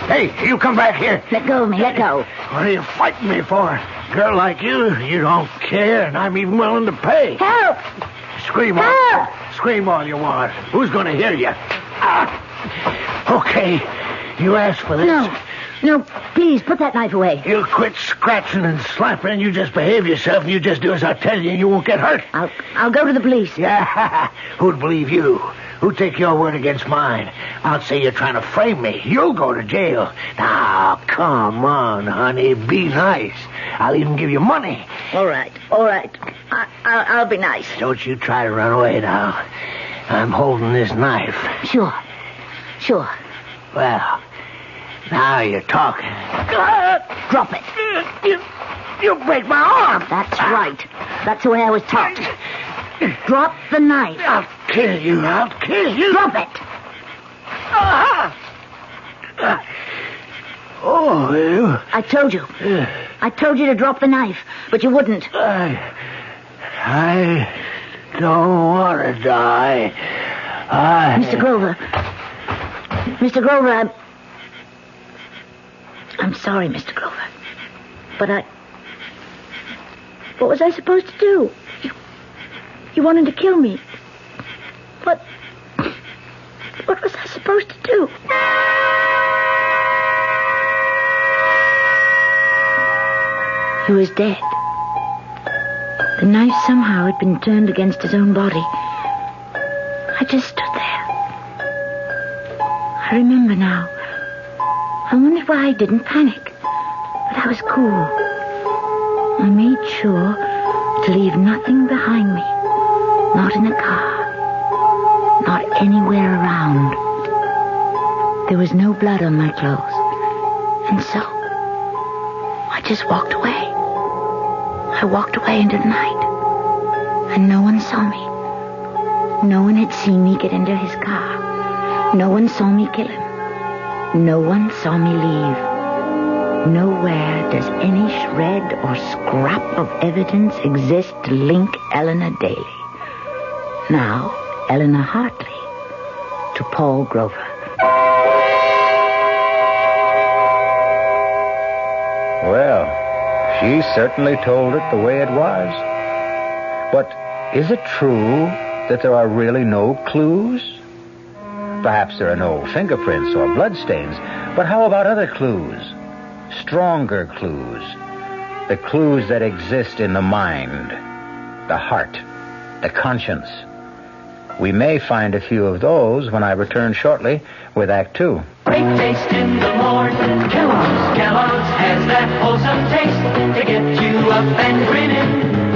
Hey, you come back here. Let go of me, let go. What are you fighting me for? A girl like you don't care, and I'm even willing to pay. Help! Scream all you want. Who's going to hear you? Okay, you asked for this. No, please, put that knife away. You quit scratching and slapping, and you just behave yourself, and you just do as I tell you, and you won't get hurt. I'll go to the police. Yeah, who'd believe you? Who'd take your word against mine? I'll say you're trying to frame me. You'll go to jail. Now, come on, honey, be nice. I'll even give you money. All right. I'll be nice. Don't you try to run away now. I'm holding this knife. Sure. Well, now you're talking. Drop it. You break my arm. That's right. That's the way I was taught. Drop the knife. I'll kill you. Drop it. Oh, you... I told you. I told you to drop the knife, but you wouldn't. I don't want to die. Mr. Grover, I'm sorry, Mr. Grover. But what was I supposed to do? You wanted to kill me. What was I supposed to do? He was dead. The knife somehow had been turned against his own body. I just stood there. I remember now. I wonder why I didn't panic. But I was cool. I made sure to leave nothing behind me. Not in the car. Not anywhere around. There was no blood on my clothes. And so, I just walked away. I walked away into the night. And no one saw me. No one had seen me get into his car. No one saw me kill him. No one saw me leave. Nowhere does any shred or scrap of evidence exist to link Eleanor Daly. Now, Eleanor Hartley, to Paul Grover. Well, she certainly told it the way it was. But is it true that there are really no clues? Perhaps there are no fingerprints or bloodstains, but how about other clues? Stronger clues. The clues that exist in the mind, the heart, the conscience. We may find a few of those when I return shortly with Act Two. Great taste in the morning. Kellogg's has that wholesome taste to get you up and grinning.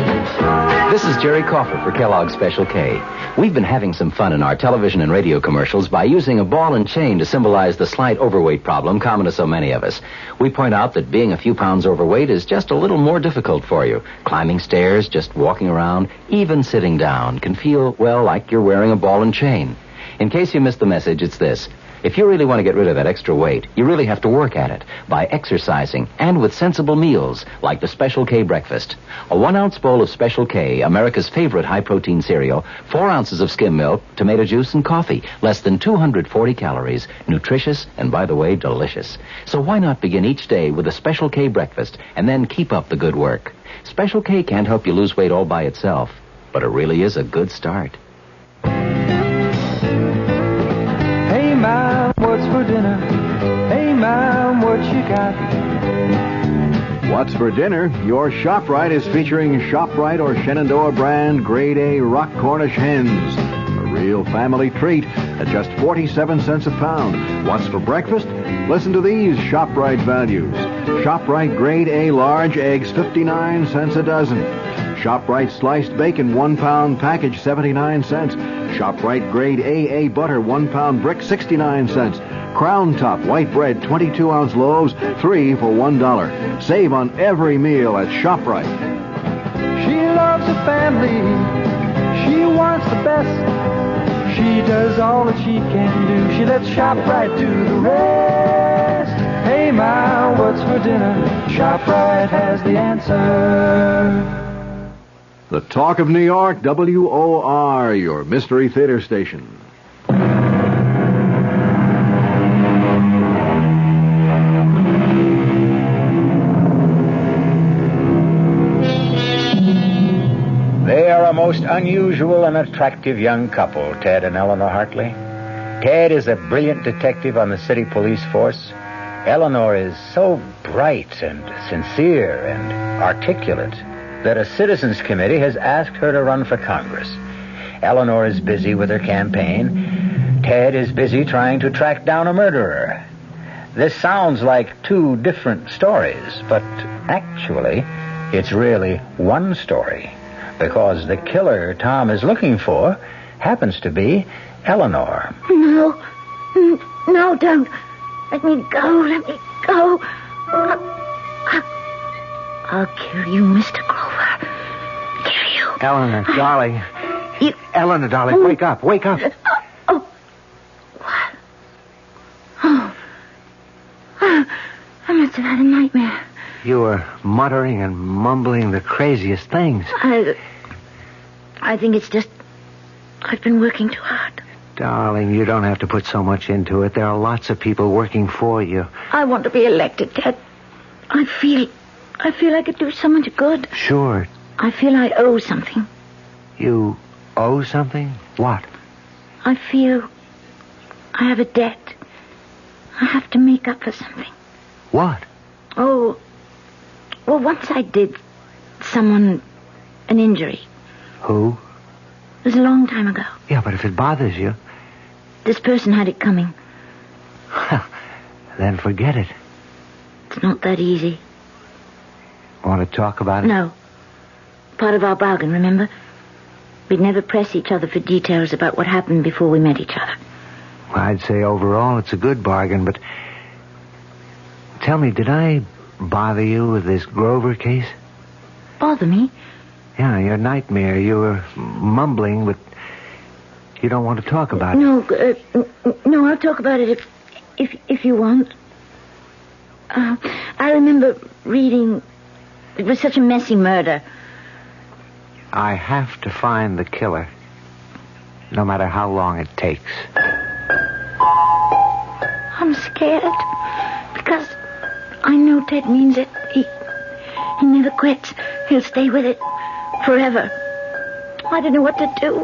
This is Jerry Coffer for Kellogg's Special K. We've been having some fun in our television and radio commercials by using a ball and chain to symbolize the slight overweight problem common to so many of us. We point out that being a few pounds overweight is just a little more difficult for you. Climbing stairs, just walking around, even sitting down can feel, well, like you're wearing a ball and chain. In case you missed the message, it's this. If you really want to get rid of that extra weight, you really have to work at it by exercising and with sensible meals like the Special K breakfast. A 1-ounce bowl of Special K, America's favorite high-protein cereal, 4 ounces of skim milk, tomato juice, and coffee. Less than 240 calories. Nutritious and, by the way, delicious. So why not begin each day with a Special K breakfast and then keep up the good work? Special K can't help you lose weight all by itself, but it really is a good start. Hey, Mom, what's for dinner? Hey, Mom, what you got? What's for dinner? Your ShopRite is featuring ShopRite or Shenandoah brand Grade A Rock Cornish hens. A real family treat at just 47 cents a pound. What's for breakfast? Listen to these ShopRite values. ShopRite Grade A large eggs, 59 cents a dozen. ShopRite sliced bacon, 1 pound package, 79 cents. ShopRite Grade AA butter, 1 pound brick, 69 cents. Crown Top white bread, 22-ounce loaves, 3 for $1. Save on every meal at ShopRite. She loves her family. She wants the best. She does all that she can do. She lets ShopRite do the rest. Hey, Ma, what's for dinner? ShopRite has the answer. The Talk of New York, WOR, your Mystery Theater station. They are a most unusual and attractive young couple, Ted and Eleanor Hartley. Ted is a brilliant detective on the city police force. Eleanor is so bright and sincere and articulate that a citizens committee has asked her to run for Congress. Eleanor is busy with her campaign. Ted is busy trying to track down a murderer. This sounds like two different stories, but actually, it's really one story, because the killer Tom is looking for happens to be Eleanor. No, don't. Let me go. I'll kill you, Mr. Grover. Kill you. Eleanor, darling. Eleanor, darling, wake up. What? Oh. I must have had a nightmare. You were muttering and mumbling the craziest things. I think it's just I've been working too hard. Darling, you don't have to put so much into it. There are lots of people working for you. I want to be elected, Ted. I feel I could do so much good. Sure. I feel I owe something. You owe something? What? I feel I have a debt. I have to make up for something. What? Oh, well, once I did someone an injury. Who? It was a long time ago. Yeah, but if it bothers you... This person had it coming. Then forget it. It's not that easy. Want to talk about it? No. Part of our bargain, remember? We'd never press each other for details about what happened before we met each other. Well, I'd say overall it's a good bargain, but... Tell me, did I bother you with this Grover case? Bother me? Yeah, your nightmare. You were mumbling, but you don't want to talk about it. No, I'll talk about it if you want. I remember reading... It was such a messy murder. I have to find the killer, no matter how long it takes. I'm scared, because I know Ted means it. He never quits. He'll stay with it forever. I don't know what to do,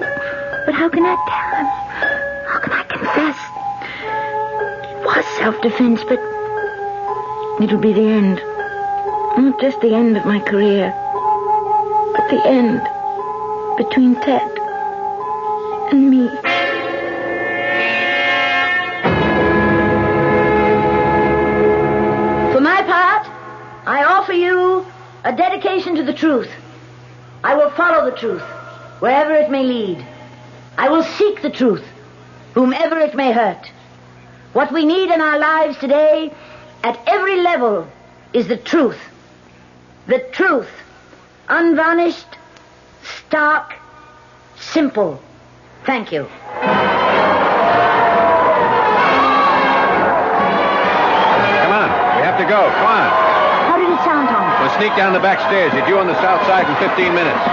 but how can I tell him? How can I confess? It was self-defense, but it'll be the end. Not just the end of my career, but the end between Ted and me. For my part, I offer you a dedication to the truth. I will follow the truth, wherever it may lead. I will seek the truth, whomever it may hurt. What we need in our lives today, at every level, is the truth. The truth. Unvarnished, stark, simple. Thank you. Come on. We have to go. Come on. How did it sound, Tom? We'll sneak down the back stairs. You're due on the south side in 15 minutes.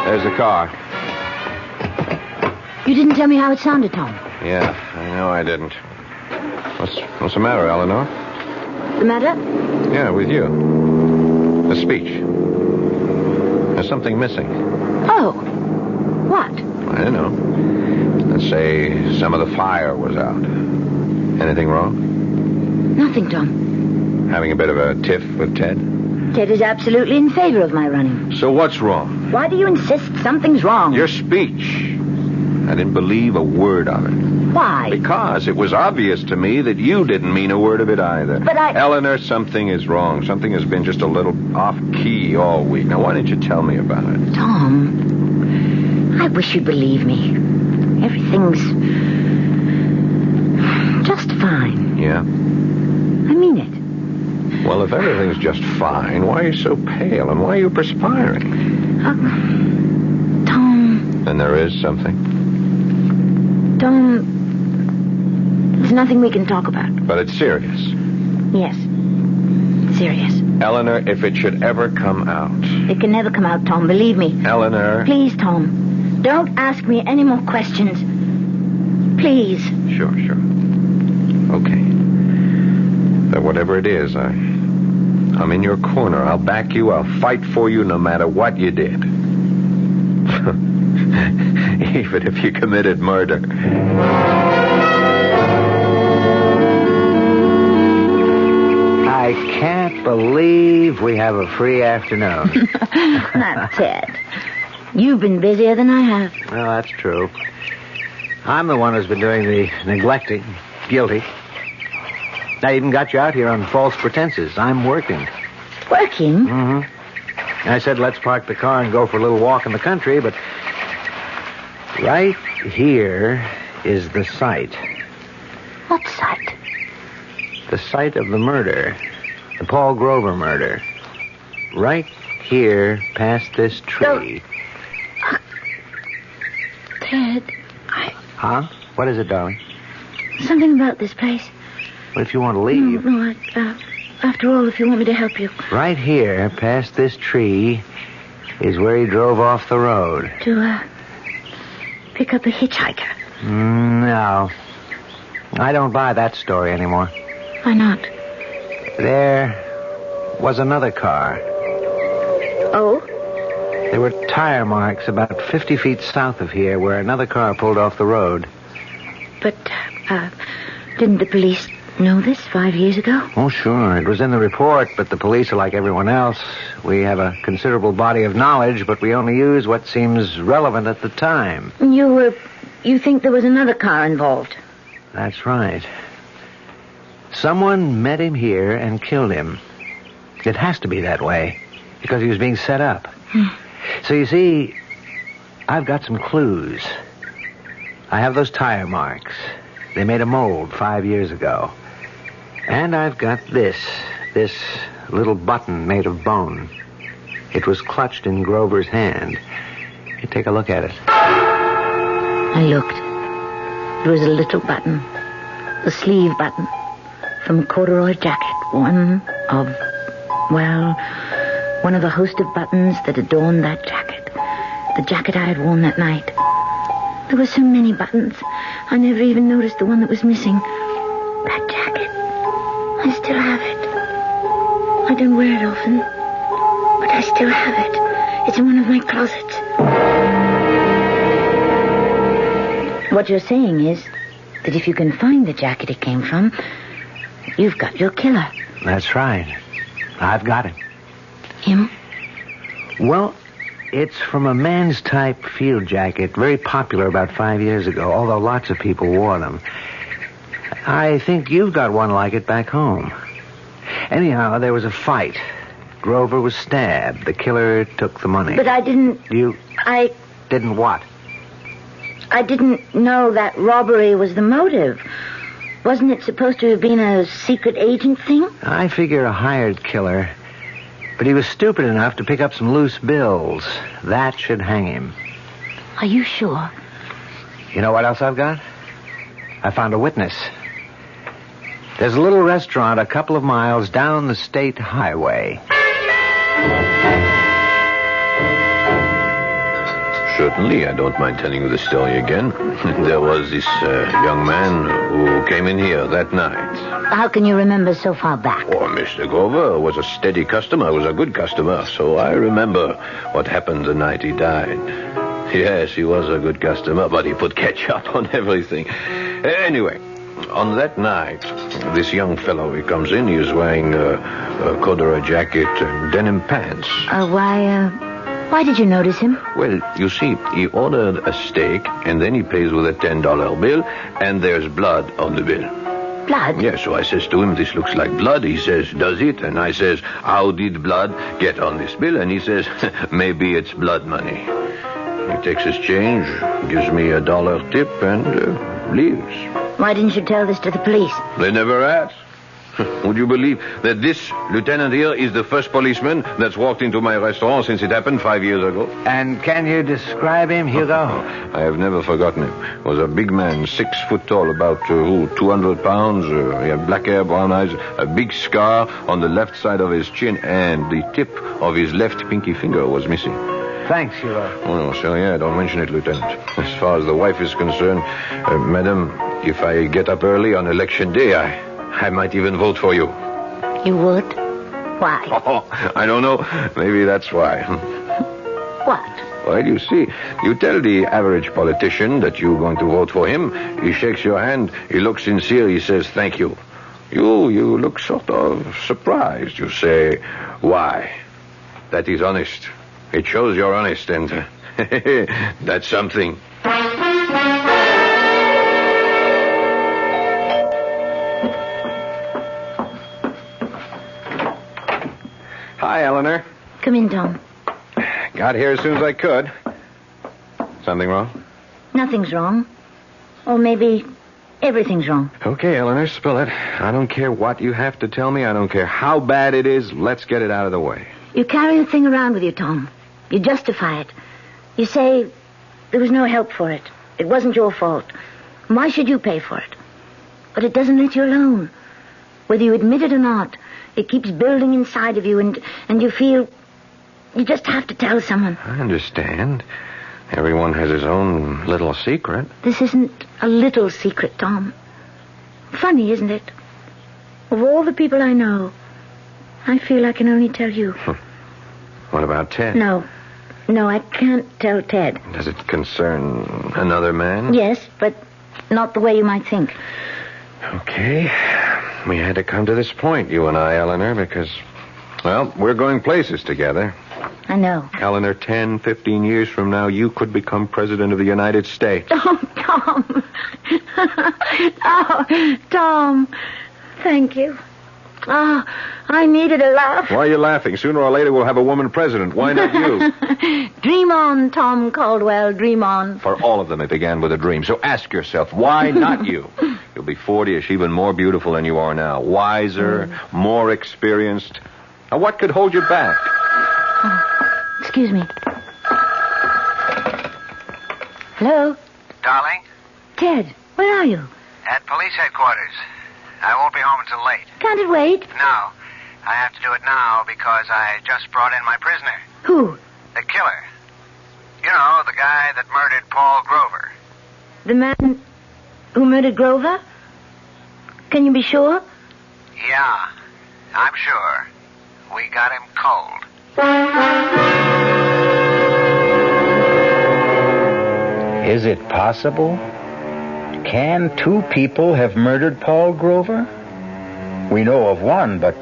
There's the car. You didn't tell me how it sounded, Tom. Yeah, I know I didn't. What's the matter, Eleanor? The matter? Yeah, with you. The speech. There's something missing. Oh. What? I don't know. Let's say some of the fire was out. Anything wrong? Nothing, Tom. Having a bit of a tiff with Ted? Ted is absolutely in favor of my running. So what's wrong? Why do you insist something's wrong? Your speech. I didn't believe a word of it. Why? Because it was obvious to me that you didn't mean a word of it either. But Eleanor, something is wrong. Something has been just a little off-key all week. Now, why didn't you tell me about it? Tom, I wish you'd believe me. Everything's just fine. Yeah? I mean it. Well, if everything's just fine, why are you so pale and why are you perspiring? Tom. Then there is something. Tom, there's nothing we can talk about. But it's serious. Yes. Serious. Eleanor, if it should ever come out. It can never come out, Tom, believe me. Eleanor. Please, Tom, don't ask me any more questions. Please. Sure. Okay. But whatever it is, I'm in your corner. I'll back you. I'll fight for you no matter what you did. Even if you committed murder. I can't believe we have a free afternoon. Not Ted. You've been busier than I have. Well, that's true. I'm the one who's been doing the neglecting. Guilty. I even got you out here on false pretenses. I'm working. Working? Mm-hmm. I said, let's park the car and go for a little walk in the country, but right here is the site. What site? The site of the murder. The Paul Grover murder. Right here, past this tree. Ted, Huh? What is it, darling? something about this place. Well, if you want to leave. No, after all, if you want me to help you. Right here, past this tree, is where he drove off the road. To, pick up a hitchhiker. No. I don't buy that story anymore. Why not? There was another car. Oh? There were tire marks about 50 feet south of here where another car pulled off the road. But, didn't the police know this 5 years ago? Oh, sure. It was in the report, but the police are like everyone else. We have a considerable body of knowledge, but we only use what seems relevant at the time. You think there was another car involved? That's right. Someone met him here and killed him. It has to be that way, because he was being set up. So you see, I've got some clues. I have those tire marks. They made a mold 5 years ago. And I've got this little button made of bone. It was clutched in Grover's hand. You take a look at it. I looked. It was a little button. The sleeve button. From a corduroy jacket. One of a host of buttons that adorned that jacket. The jacket I had worn that night. There were so many buttons. I never even noticed the one that was missing. That jacket. I still have it. I don't wear it often. But I still have it. It's in one of my closets. What you're saying is that if you can find the jacket it came from, you've got your killer. That's right. I've got him. Him? Well, it's from a man's type field jacket, very popular about 5 years ago, although lots of people wore them. I think you've got one like it back home. Anyhow, there was a fight. Grover was stabbed. The killer took the money. But I didn't... I... Didn't what? I didn't know that robbery was the motive. Wasn't it supposed to have been a secret agent thing? I figure a hired killer. But he was stupid enough to pick up some loose bills. That should hang him. Are you sure? You know what else I've got? I found a witness. There's a little restaurant a couple of miles down the state highway. Certainly, I don't mind telling you the story again. There was this young man who came in here that night. How can you remember so far back? Oh, Mr. Grover was a steady customer, was a good customer, so I remember what happened the night he died. Yes, he was a good customer, but he put ketchup on everything. Anyway, on that night, this young fellow, he comes in, he's wearing a corduroy jacket and denim pants. Why did you notice him? Well, you see, he ordered a steak, and then he pays with a $10 bill, and there's blood on the bill. Blood? Yeah, so I says to him, this looks like blood. He says, does it? And I says, how did blood get on this bill? And he says, maybe it's blood money. He takes his change, gives me $1 tip, and leaves. Why didn't you tell this to the police? They never asked. Would you believe that this lieutenant here is the first policeman that's walked into my restaurant since it happened 5 years ago? And can you describe him, Hugo? I have never forgotten him. He was a big man, 6 foot tall, about 200 pounds. He had black hair, brown eyes, a big scar on the left side of his chin, and the tip of his left pinky finger was missing. Thanks, Hugo. Oh, no, sir, yeah, don't mention it, Lieutenant. As far as the wife is concerned, madam, if I get up early on election day, I might even vote for you. You would? Why? Oh, I don't know. Maybe that's why. What? Well, you see, you tell the average politician that you're going to vote for him. He shakes your hand. He looks sincere. He says, thank you. You look sort of surprised. You say, why? That is honest. It shows you're honest, and that's something. Hi, Eleanor. Come in, Tom. Got here as soon as I could. Something wrong? Nothing's wrong. Or maybe everything's wrong. Okay, Eleanor, spill it. I don't care what you have to tell me. I don't care how bad it is. Let's get it out of the way. You carry the thing around with you, Tom. You justify it. You say there was no help for it. It wasn't your fault. Why should you pay for it? But it doesn't let you alone. Whether you admit it or not, it keeps building inside of you, and you feel you just have to tell someone. I understand. Everyone has his own little secret. This isn't a little secret, Tom. Funny, isn't it? Of all the people I know, I feel I can only tell you. What about Ted? No, I can't tell Ted. Does it concern another man? Yes, but not the way you might think. Okay. We had to come to this point, you and I, Eleanor, because, well, we're going places together. I know. Eleanor, 10, 15 years from now, you could become president of the United States. Oh, Tom. Oh, Tom. Thank you. Oh, I needed a laugh. Why are you laughing? Sooner or later, we'll have a woman president. Why not you? Dream on, Tom Caldwell. Dream on. For all of them, it began with a dream. So ask yourself, why not you? You'll be 40ish, even more beautiful than you are now. Wiser, more experienced. Now, what could hold you back? Oh, excuse me. Hello? Darling? Ted, where are you? At police headquarters. I won't be home until late. Can't it wait? No. I have to do it now because I just brought in my prisoner. Who? The killer. You know, the guy that murdered Paul Grover. The man who murdered Grover? Can you be sure? Yeah, I'm sure. We got him cold. Is it possible? Can two people have murdered Paul Grover? We know of one, but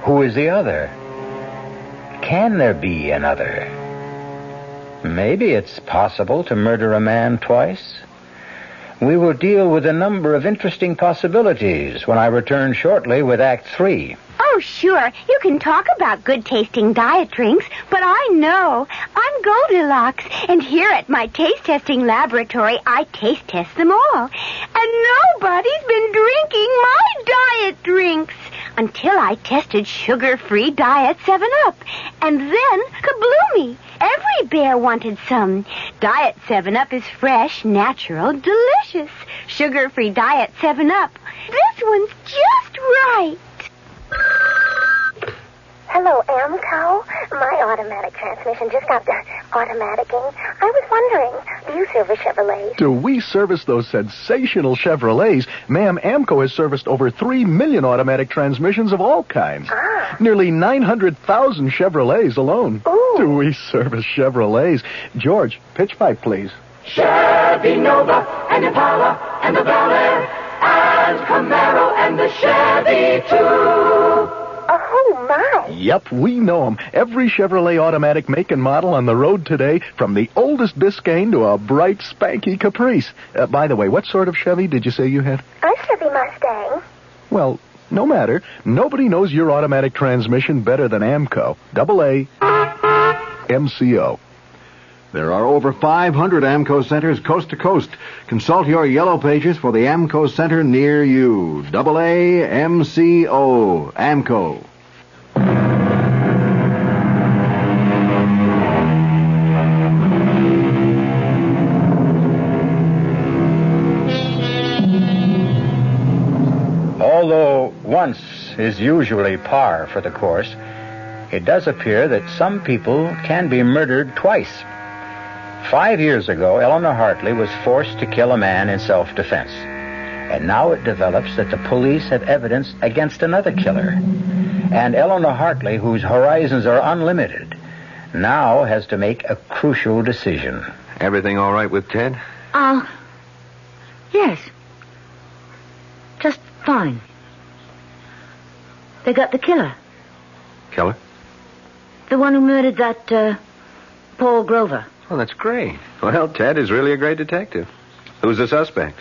who is the other? Can there be another? Maybe it's possible to murder a man twice. We will deal with a number of interesting possibilities when I return shortly with Act 3. Oh, sure. You can talk about good-tasting diet drinks, but I know. I'm Goldilocks, and here at my taste-testing laboratory, I taste-test them all. And nobody's been drinking my diet drinks until I tested sugar-free Diet 7-Up. And then, kabloomy! Every bear wanted some. Diet 7-Up is fresh, natural, delicious. Sugar-free Diet 7-Up. This one's just right. Hello, Amco. My automatic transmission just got the automaticing. I was wondering, do you service Chevrolets? Do we service those sensational Chevrolets? Ma'am, Amco has serviced over 3 million automatic transmissions of all kinds. Nearly 900,000 Chevrolets alone. Ooh. Do we service Chevrolets? George, pitch pipe, please. Chevy Nova and Impala and the Bel Air and Camaro and the Chevy too. Oh, my. Yep, we know them. Every Chevrolet automatic make and model on the road today, from the oldest Biscayne to a bright, spanky Caprice. By the way, what sort of Chevy did you say you had? A Chevy Mustang. Well, no matter. Nobody knows your automatic transmission better than Amco. AA MCO. There are over 500 AMCO centers coast to coast. Consult your yellow pages for the AMCO center near you. AA MCO. AMCO. Although once is usually par for the course, it does appear that some people can be murdered twice. 5 years ago, Eleanor Hartley was forced to kill a man in self-defense. And now it develops that the police have evidence against another killer. And Eleanor Hartley, whose horizons are unlimited, now has to make a crucial decision. Everything all right with Ted? Yes. Just fine. They got the killer. Killer? The one who murdered that, Paul Grover. Oh, that's great. Well, Ted is really a great detective. Who's the suspect?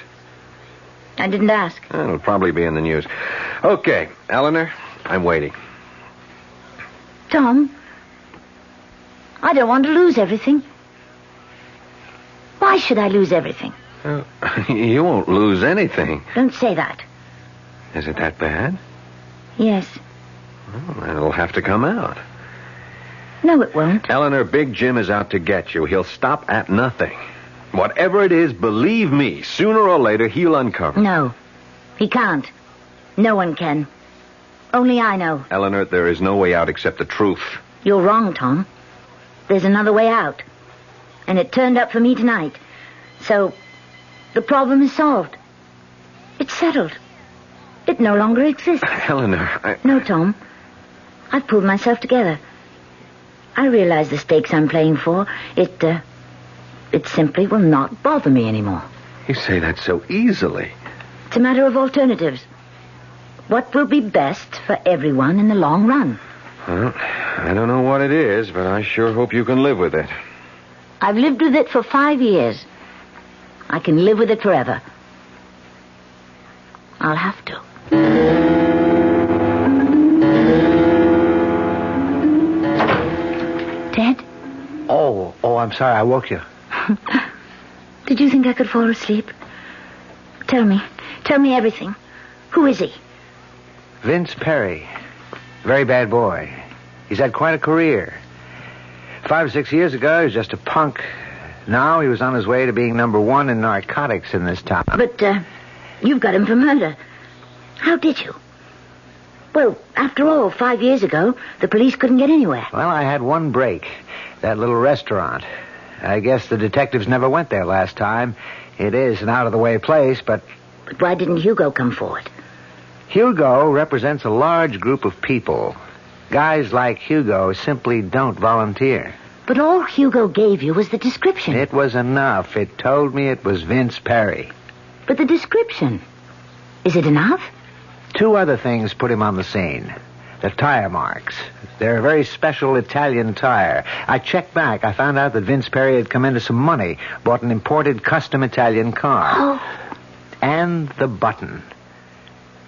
I didn't ask. It'll probably be in the news. Okay, Eleanor, I'm waiting. Tom, I don't want to lose everything. Why should I lose everything? You won't lose anything. Don't say that. Is it that bad? Yes. Well, it'll have to come out. No, it won't. Eleanor, Big Jim is out to get you. He'll stop at nothing. Whatever it is, believe me, sooner or later he'll uncover. No, he can't. No one can. Only I know. Eleanor, there is no way out except the truth. You're wrong, Tom. There's another way out. And it turned up for me tonight. So, the problem is solved. It's settled. It no longer exists. Eleanor, No, Tom. I've pulled myself together. I realize the stakes I'm playing for. It simply will not bother me anymore. You say that so easily. It's a matter of alternatives. What will be best for everyone in the long run? Well, I don't know what it is, but I sure hope you can live with it. I've lived with it for 5 years. I can live with it forever. I'll have to. Ted? Oh, I'm sorry. I woke you. Did you think I could fall asleep? Tell me everything. Who is he? Vince Perry. Very bad boy. He's had quite a career. 5 or 6 years ago, he was just a punk. Now he was on his way to being #1 in narcotics in this town. But, you've got him for murder. How did you? Well, after all, 5 years ago, the police couldn't get anywhere. Well, I had one break. That little restaurant. I guess the detectives never went there last time. It is an out-of-the-way place, but... But why didn't Hugo come forward? Hugo represents a large group of people. Guys like Hugo simply don't volunteer. But all Hugo gave you was the description. It was enough. It told me it was Vince Perry. But the description, is it enough? 2 other things put him on the scene. The tire marks. They're a very special Italian tire. I checked back. I found out that Vince Perry had come into some money, bought an imported custom Italian car. Oh. And the button.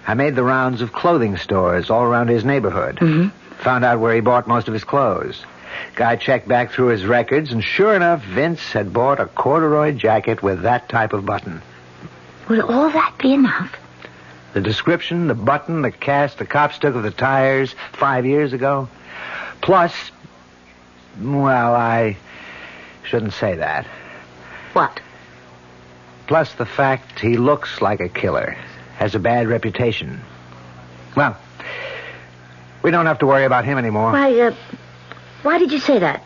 I made the rounds of clothing stores all around his neighborhood. Mm-hmm. Found out where he bought most of his clothes. Guy checked back through his records, and sure enough, Vince had bought a corduroy jacket with that type of button. Would all that be enough? The description, the button, the cast the cops took of the tires 5 years ago. Plus, well, I shouldn't say that. What? Plus the fact he looks like a killer. Has a bad reputation. Well, we don't have to worry about him anymore. Why did you say that?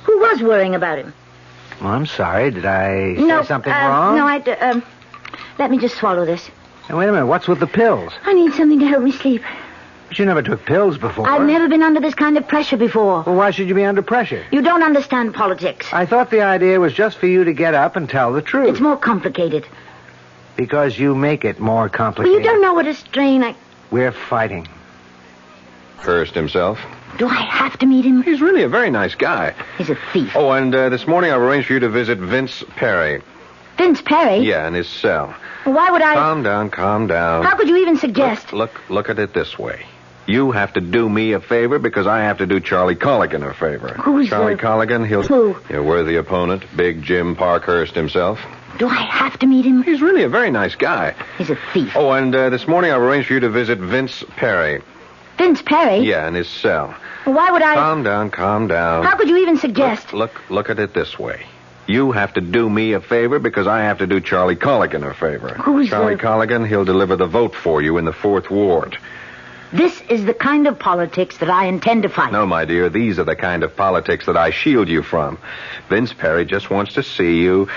Who was worrying about him? Well, I'm sorry. Did I say something wrong? No, let me just swallow this. Hey, wait a minute. What's with the pills? I need something to help me sleep. But you never took pills before. I've never been under this kind of pressure before. Well, why should you be under pressure? You don't understand politics. I thought the idea was just for you to get up and tell the truth. It's more complicated. Because you make it more complicated. Well, you don't know what a strain We're fighting. Hurst himself. Do I have to meet him? He's really a very nice guy. He's a thief. Oh, and this morning I've arranged for you to visit Vince Perry. Vince Perry? Yeah, in his cell. Why would I... Calm down. How could you even suggest... Look at it this way. You have to do me a favor because I have to do Charlie Colligan a favor. Who's Charlie Colligan? Who? Your worthy opponent, Big Jim Parkhurst himself. Do I have to meet him? He's really a very nice guy. He's a thief. Oh, and this morning I've arranged for you to visit Vince Perry. Vince Perry? Yeah, in his cell. Why would I... Calm down. How could you even suggest... Look at it this way. You have to do me a favor because I have to do Charlie Colligan a favor. Who's Charlie Colligan? He'll deliver the vote for you in the 4th Ward. This is the kind of politics that I intend to fight. No, my dear, these are the kind of politics that I shield you from. Vince Perry just wants to see you.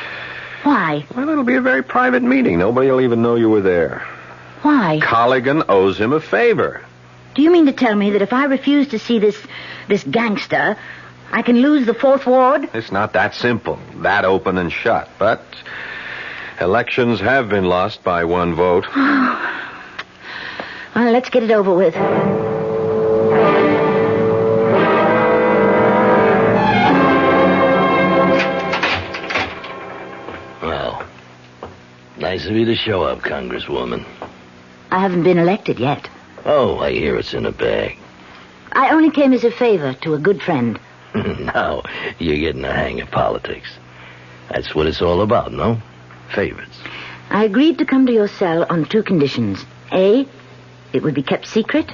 Why? Well, it'll be a very private meeting. Nobody will even know you were there. Why? Colligan owes him a favor. Do you mean to tell me that if I refuse to see this gangster, I can lose the 4th Ward? It's not that simple, that open and shut. But elections have been lost by 1 vote. Well, let's get it over with. Well, nice of you to show up, Congresswoman. I haven't been elected yet. Oh, I hear it's in a bag. I only came as a favor to a good friend. Now, you're getting the hang of politics. That's what it's all about, no? Favors. I agreed to come to your cell on 2 conditions. A, it would be kept secret.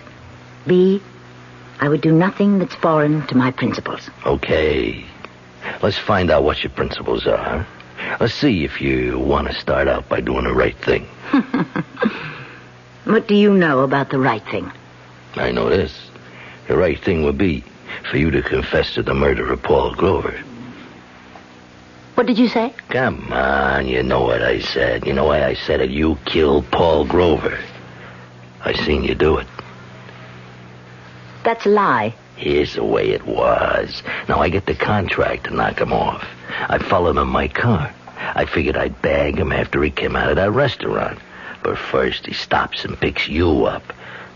B, I would do nothing that's foreign to my principles. Okay. Let's find out what your principles are. Let's see if you want to start out by doing the right thing. What do you know about the right thing? I know this. The right thing would be for you to confess to the murder of Paul Grover. What did you say? Come on, you know what I said. You know why I said it? You killed Paul Grover. I seen you do it. That's a lie. Here's the way it was. Now, I get the contract to knock him off. I followed him in my car. I figured I'd bag him after he came out of that restaurant. But first, he stops and picks you up.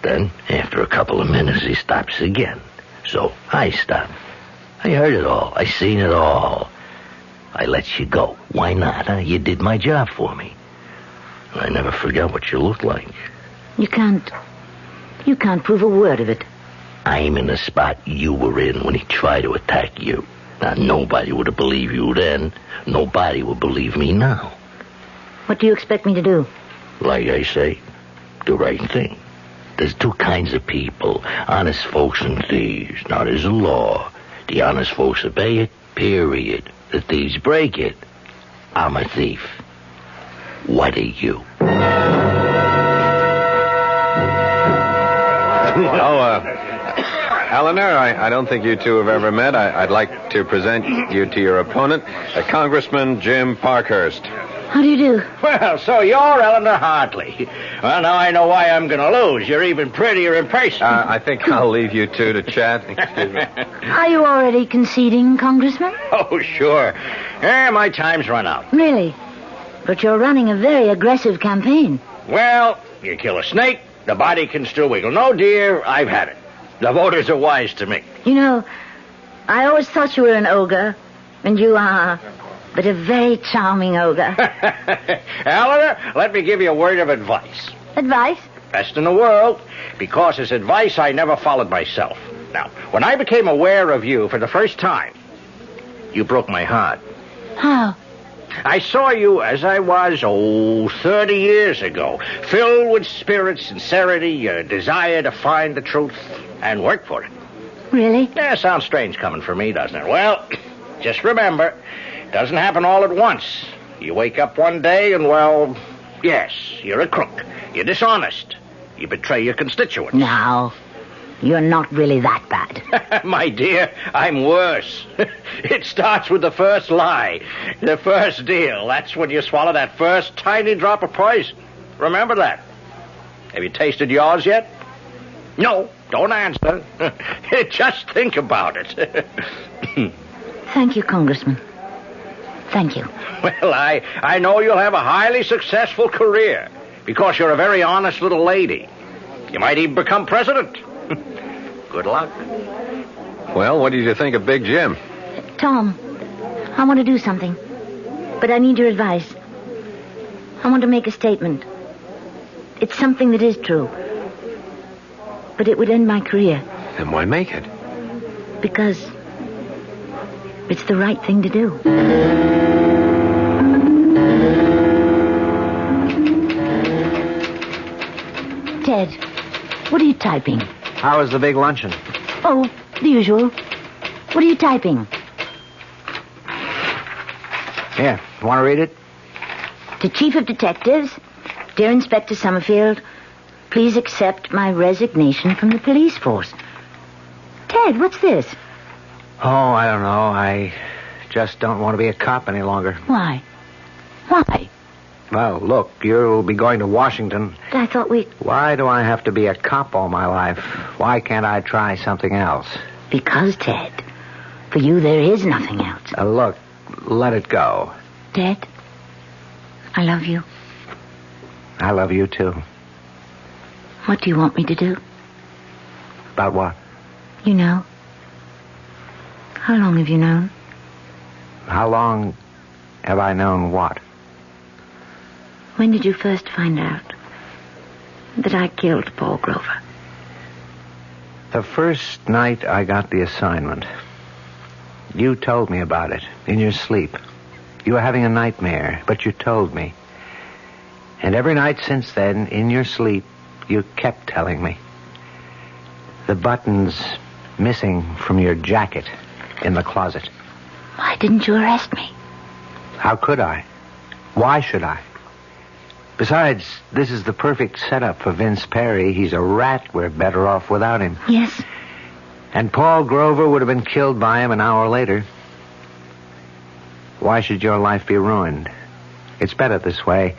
Then, after a couple of minutes, he stops again. So, I stopped. I heard it all. I seen it all. I let you go. Why not, huh? You did my job for me. And I never forgot what you looked like. You can't prove a word of it. I'm in the spot you were in when he tried to attack you. Now, nobody would have believed you then. Nobody would believe me now. What do you expect me to do? Like I say, the right thing. There's 2 kinds of people, honest folks and thieves. Now, there's a law. The honest folks obey it, period. The thieves break it. I'm a thief. What are you? Eleanor, I don't think you two have ever met. I'd like to present you to your opponent, Congressman Jim Parkhurst. How do you do? Well, so you're Eleanor Hartley. Well, now I know why I'm going to lose. You're even prettier in person. I think I'll leave you two to chat. Excuse me. Are you already conceding, Congressman? Oh, sure. My time's run out. Really? But you're running a very aggressive campaign. Well, you kill a snake, the body can still wiggle. No, dear, I've had it. The voters are wise to me. You know, I always thought you were an ogre, and you are, but a very charming ogre. Eleanor, let me give you a word of advice. Advice? Best in the world, because it's advice I never followed myself. Now, when I became aware of you for the first time, you broke my heart. How? I saw you as I was, 30 years ago, filled with spirit, sincerity, a desire to find the truth and work for it. Really? Yeah, sounds strange coming from me, doesn't it? Well, just remember, it doesn't happen all at once. You wake up one day and, well, yes, you're a crook. You're dishonest. You betray your constituents. Now, you're not really that bad. My dear, I'm worse. It starts with the first lie, the first deal. That's when you swallow that first tiny drop of poison. Remember that. Have you tasted yours yet? No, don't answer. Just think about it. Thank you, Congressman. Thank you. Well, I know you'll have a highly successful career because you're a very honest little lady. You might even become president. Good luck. Well, what did you think of Big Jim? Tom, I want to do something, but I need your advice. I want to make a statement. It's something that is true, but it would end my career. Then why make it? Because it's the right thing to do. Ted, what are you typing? How was the big luncheon? Oh, the usual. What are you typing? Here, want to read it? To Chief of Detectives, Dear Inspector Summerfield, please accept my resignation from the police force. Ted, what's this? Oh, I don't know. I just don't want to be a cop any longer. Why? Why? Well, look, you'll be going to Washington. I thought we... Why do I have to be a cop all my life? Why can't I try something else? Because, Ted, for you there is nothing else. Look, let it go. Ted, I love you. I love you, too. What do you want me to do? About what? You know. How long have you known? How long have I known what? When did you first find out that I killed Paul Grover? The first night I got the assignment. You told me about it in your sleep. You were having a nightmare, but you told me. And every night since then, in your sleep, you kept telling me. The buttons missing from your jacket in the closet. Why didn't you arrest me? How could I? Why should I? Besides, this is the perfect setup for Vince Perry. He's a rat. We're better off without him. Yes. And Paul Grover would have been killed by him an hour later. Why should your life be ruined? It's better this way.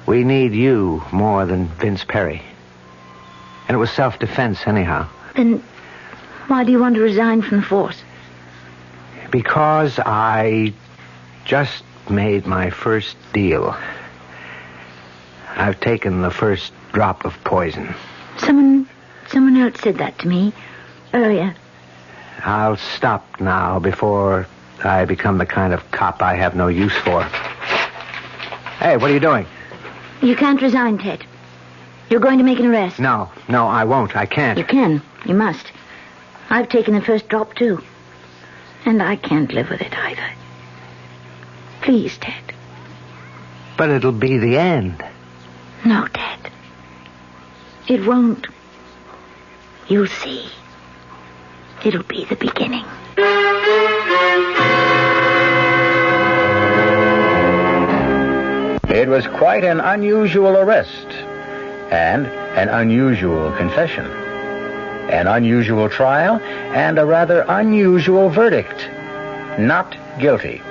We need you more than Vince Perry. And it was self-defense anyhow. Then why do you want to resign from the force? Because I just made my first deal. I've taken the first drop of poison. Someone else said that to me earlier. I'll stop now before I become the kind of cop I have no use for. Hey, what are you doing? You can't resign, Ted. You're going to make an arrest. No, I won't. I can't. You can. You must. I've taken the first drop, too. And I can't live with it either. Please, Ted. But it'll be the end. No, Ted. It won't. You'll see. It'll be the beginning. It was quite an unusual arrest and an unusual confession, an unusual trial, and a rather unusual verdict. Not guilty.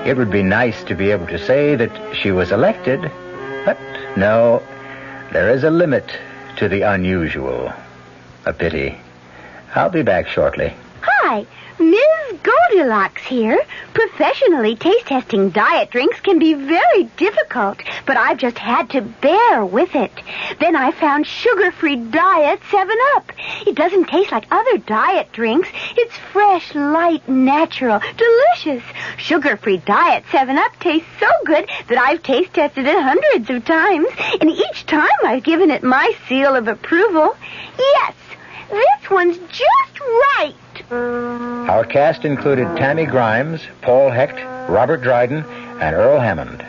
It would be nice to be able to say that she was elected, but no, there is a limit to the unusual. A pity. I'll be back shortly. Hi, Ms. Goldilocks here. Professionally taste-testing diet drinks can be very difficult, but I've just had to bear with it. Then I found sugar-free Diet 7-Up. It doesn't taste like other diet drinks. It's fresh, light, natural, delicious. Sugar-free Diet 7-Up tastes so good that I've taste-tested it hundreds of times, and each time I've given it my seal of approval. Yes, this one's just right. Our cast included Tammy Grimes, Paul Hecht, Robert Dryden, and Earl Hammond.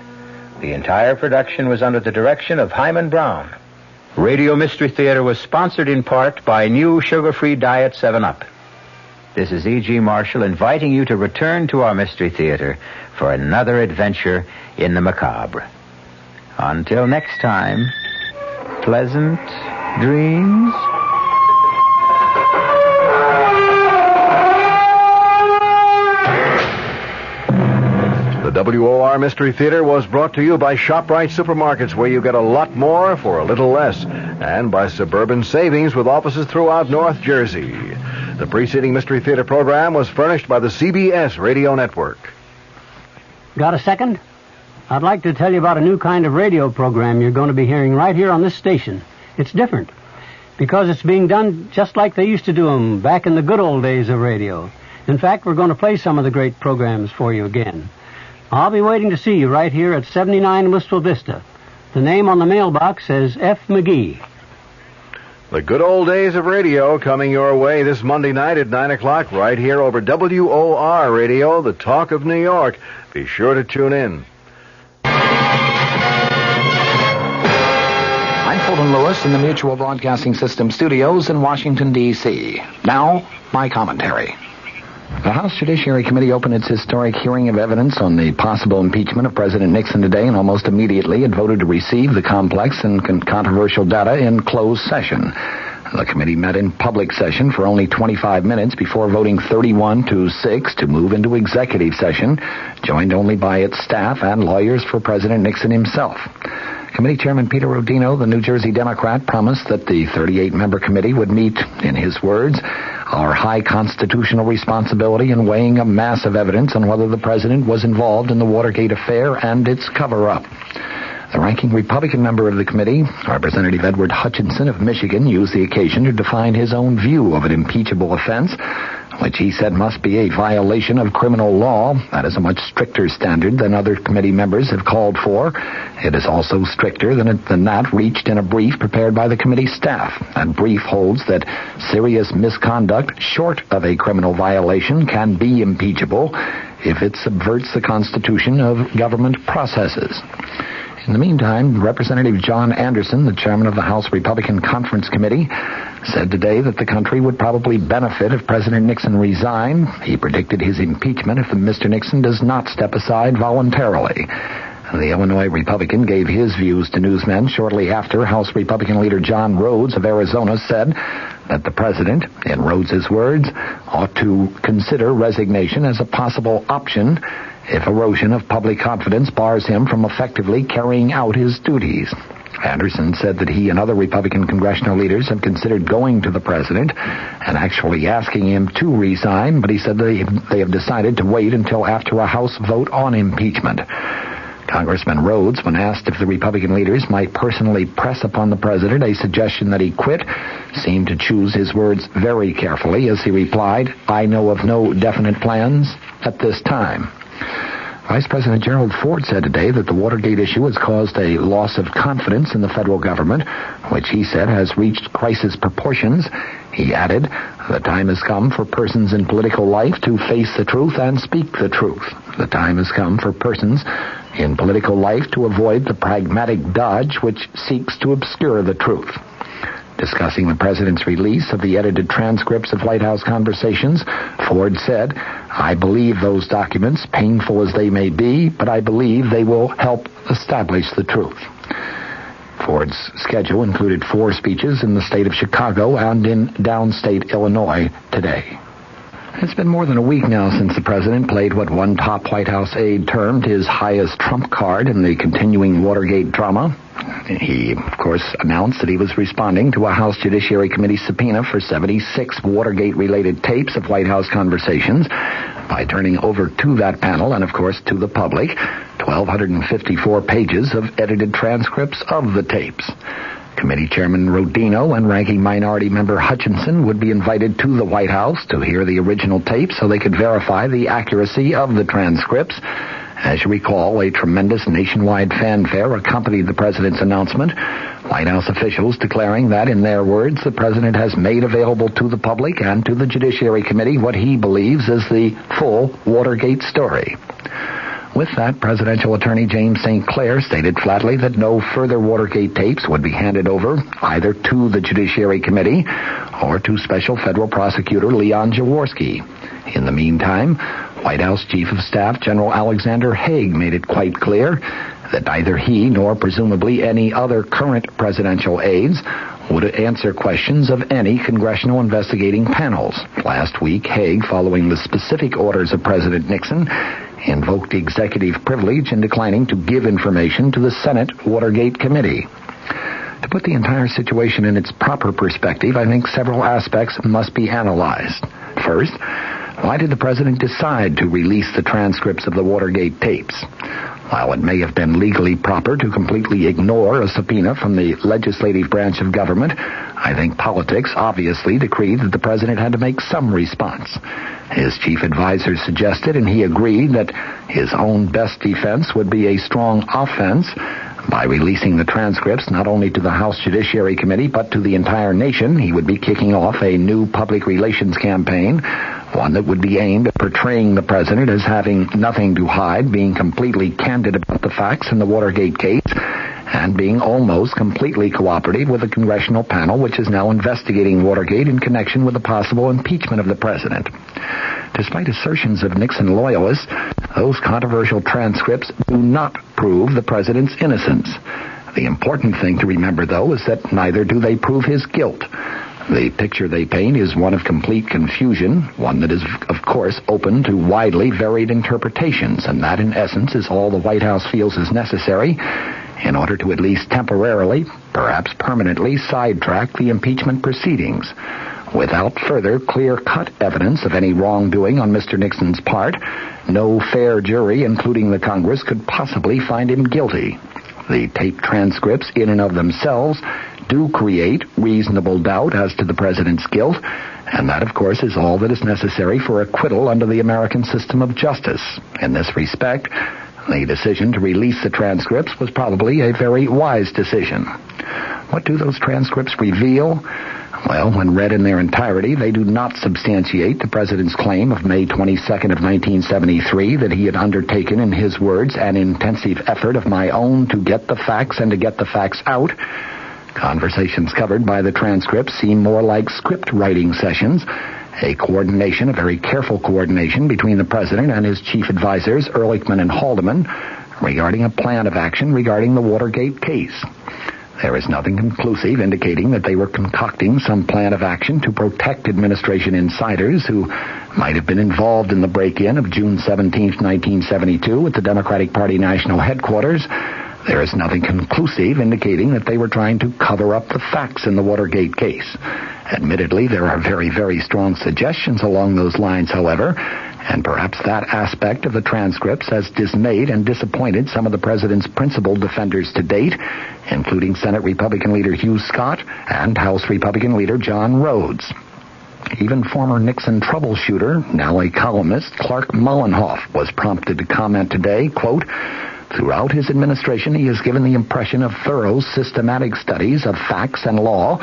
The entire production was under the direction of Hyman Brown. Radio Mystery Theater was sponsored in part by new sugar-free Diet 7-Up. This is E.G. Marshall inviting you to return to our Mystery Theater for another adventure in the macabre. Until next time, pleasant dreams. The WOR Mystery Theater was brought to you by ShopRite Supermarkets, where you get a lot more for a little less, and by Suburban Savings with offices throughout North Jersey. The preceding Mystery Theater program was furnished by the CBS Radio Network. Got a second? I'd like to tell you about a new kind of radio program you're going to be hearing right here on this station. It's different, because it's being done just like they used to do them back in the good old days of radio. In fact, we're going to play some of the great programs for you again. I'll be waiting to see you right here at 79 Wistful Vista. The name on the mailbox says F. McGee. The good old days of radio coming your way this Monday night at 9 o'clock right here over WOR Radio, the talk of New York. Be sure to tune in. I'm Fulton Lewis in the Mutual Broadcasting System studios in Washington, D.C. Now, my commentary. The House Judiciary Committee opened its historic hearing of evidence on the possible impeachment of President Nixon today, and almost immediately it voted to receive the complex and controversial data in closed session. The committee met in public session for only 25 minutes before voting 31-6 to move into executive session, joined only by its staff and lawyers for President Nixon himself. Committee Chairman Peter Rodino, the New Jersey Democrat, promised that the 38-member committee would meet, in his words, our high constitutional responsibility in weighing a mass of evidence on whether the president was involved in the Watergate affair and its cover-up. The ranking Republican member of the committee, Representative Edward Hutchinson of Michigan, used the occasion to define his own view of an impeachable offense, which he said must be a violation of criminal law. That is a much stricter standard than other committee members have called for. It is also stricter than that reached in a brief prepared by the committee staff. That brief holds that serious misconduct short of a criminal violation can be impeachable if it subverts the constitution of government processes. In the meantime, Representative John Anderson, the chairman of the House Republican Conference Committee, said today that the country would probably benefit if President Nixon resigned. He predicted his impeachment if Mr. Nixon does not step aside voluntarily. The Illinois Republican gave his views to newsmen shortly after House Republican leader John Rhodes of Arizona said that the president, in Rhodes' words, ought to consider resignation as a possible option if erosion of public confidence bars him from effectively carrying out his duties. Anderson said that he and other Republican congressional leaders have considered going to the president and actually asking him to resign, but he said they have decided to wait until after a House vote on impeachment. Congressman Rhodes, when asked if the Republican leaders might personally press upon the president a suggestion that he quit, seemed to choose his words very carefully as he replied, "I know of no definite plans at this time." Vice President Gerald Ford said today that the Watergate issue has caused a loss of confidence in the federal government, which he said has reached crisis proportions. He added, "The time has come for persons in political life to face the truth and speak the truth. The time has come for persons in political life to avoid the pragmatic dodge which seeks to obscure the truth." Discussing the president's release of the edited transcripts of White House conversations, Ford said, "I believe those documents, painful as they may be, but I believe they will help establish the truth." Ford's schedule included 4 speeches in the state of Chicago and in downstate Illinois today. It's been more than a week now since the president played what one top White House aide termed his highest trump card in the continuing Watergate drama. He, of course, announced that he was responding to a House Judiciary Committee subpoena for 76 Watergate-related tapes of White House conversations. by turning over to that panel and, of course, to the public 1,254 pages of edited transcripts of the tapes. Committee Chairman Rodino and Ranking Minority Member Hutchinson would be invited to the White House to hear the original tapes so they could verify the accuracy of the transcripts. As you recall, a tremendous nationwide fanfare accompanied the president's announcement, White House officials declaring that, in their words, the president has made available to the public and to the Judiciary Committee what he believes is the full Watergate story. With that, Presidential Attorney James St. Clair stated flatly that no further Watergate tapes would be handed over either to the Judiciary Committee or to Special Federal Prosecutor Leon Jaworski. In the meantime, White House Chief of Staff General Alexander Haig made it quite clear that neither he nor presumably any other current presidential aides would answer questions of any congressional investigating panels. Last week, Haig, following the specific orders of President Nixon, invoked executive privilege in declining to give information to the Senate Watergate Committee. To put the entire situation in its proper perspective, I think several aspects must be analyzed. First, why did the president decide to release the transcripts of the Watergate tapes? While it may have been legally proper to completely ignore a subpoena from the legislative branch of government, I think politics obviously decreed that the president had to make some response. His chief advisors suggested, and he agreed, that his own best defense would be a strong offense by releasing the transcripts not only to the House Judiciary Committee but to the entire nation. He would be kicking off a new public relations campaign, one that would be aimed at portraying the president as having nothing to hide, being completely candid about the facts in the Watergate case, and being almost completely cooperative with the congressional panel which is now investigating Watergate in connection with the possible impeachment of the president. Despite assertions of Nixon loyalists, those controversial transcripts do not prove the president's innocence. The important thing to remember, though, is that neither do they prove his guilt. The picture they paint is one of complete confusion, one that is, of course, open to widely varied interpretations, and that, in essence, is all the White House feels is necessary in order to at least temporarily, perhaps permanently, sidetrack the impeachment proceedings. Without further clear-cut evidence of any wrongdoing on Mr. Nixon's part, no fair jury, including the Congress, could possibly find him guilty. The tape transcripts, in and of themselves, do create reasonable doubt as to the president's guilt, and that, of course, is all that is necessary for acquittal under the American system of justice. In this respect, the decision to release the transcripts was probably a very wise decision. What do those transcripts reveal? Well, when read in their entirety, they do not substantiate the president's claim of May 22nd of 1973 that he had undertaken, in his words, an intensive effort of my own to get the facts and to get the facts out. Conversations covered by the transcripts seem more like script writing sessions, a very careful coordination between the president and his chief advisors, Ehrlichman and Haldeman, regarding a plan of action regarding the Watergate case. There is nothing conclusive indicating that they were concocting some plan of action to protect administration insiders who might have been involved in the break-in of June 17, 1972 at the Democratic Party national headquarters. There is nothing conclusive indicating that they were trying to cover up the facts in the Watergate case. Admittedly, there are very, very strong suggestions along those lines, however, and perhaps that aspect of the transcripts has dismayed and disappointed some of the president's principal defenders to date, including Senate Republican leader Hugh Scott and House Republican leader John Rhodes. Even former Nixon troubleshooter, now a columnist, Clark Mullenhoff, was prompted to comment today, quote, "Throughout his administration, he has given the impression of thorough, systematic studies of facts and law,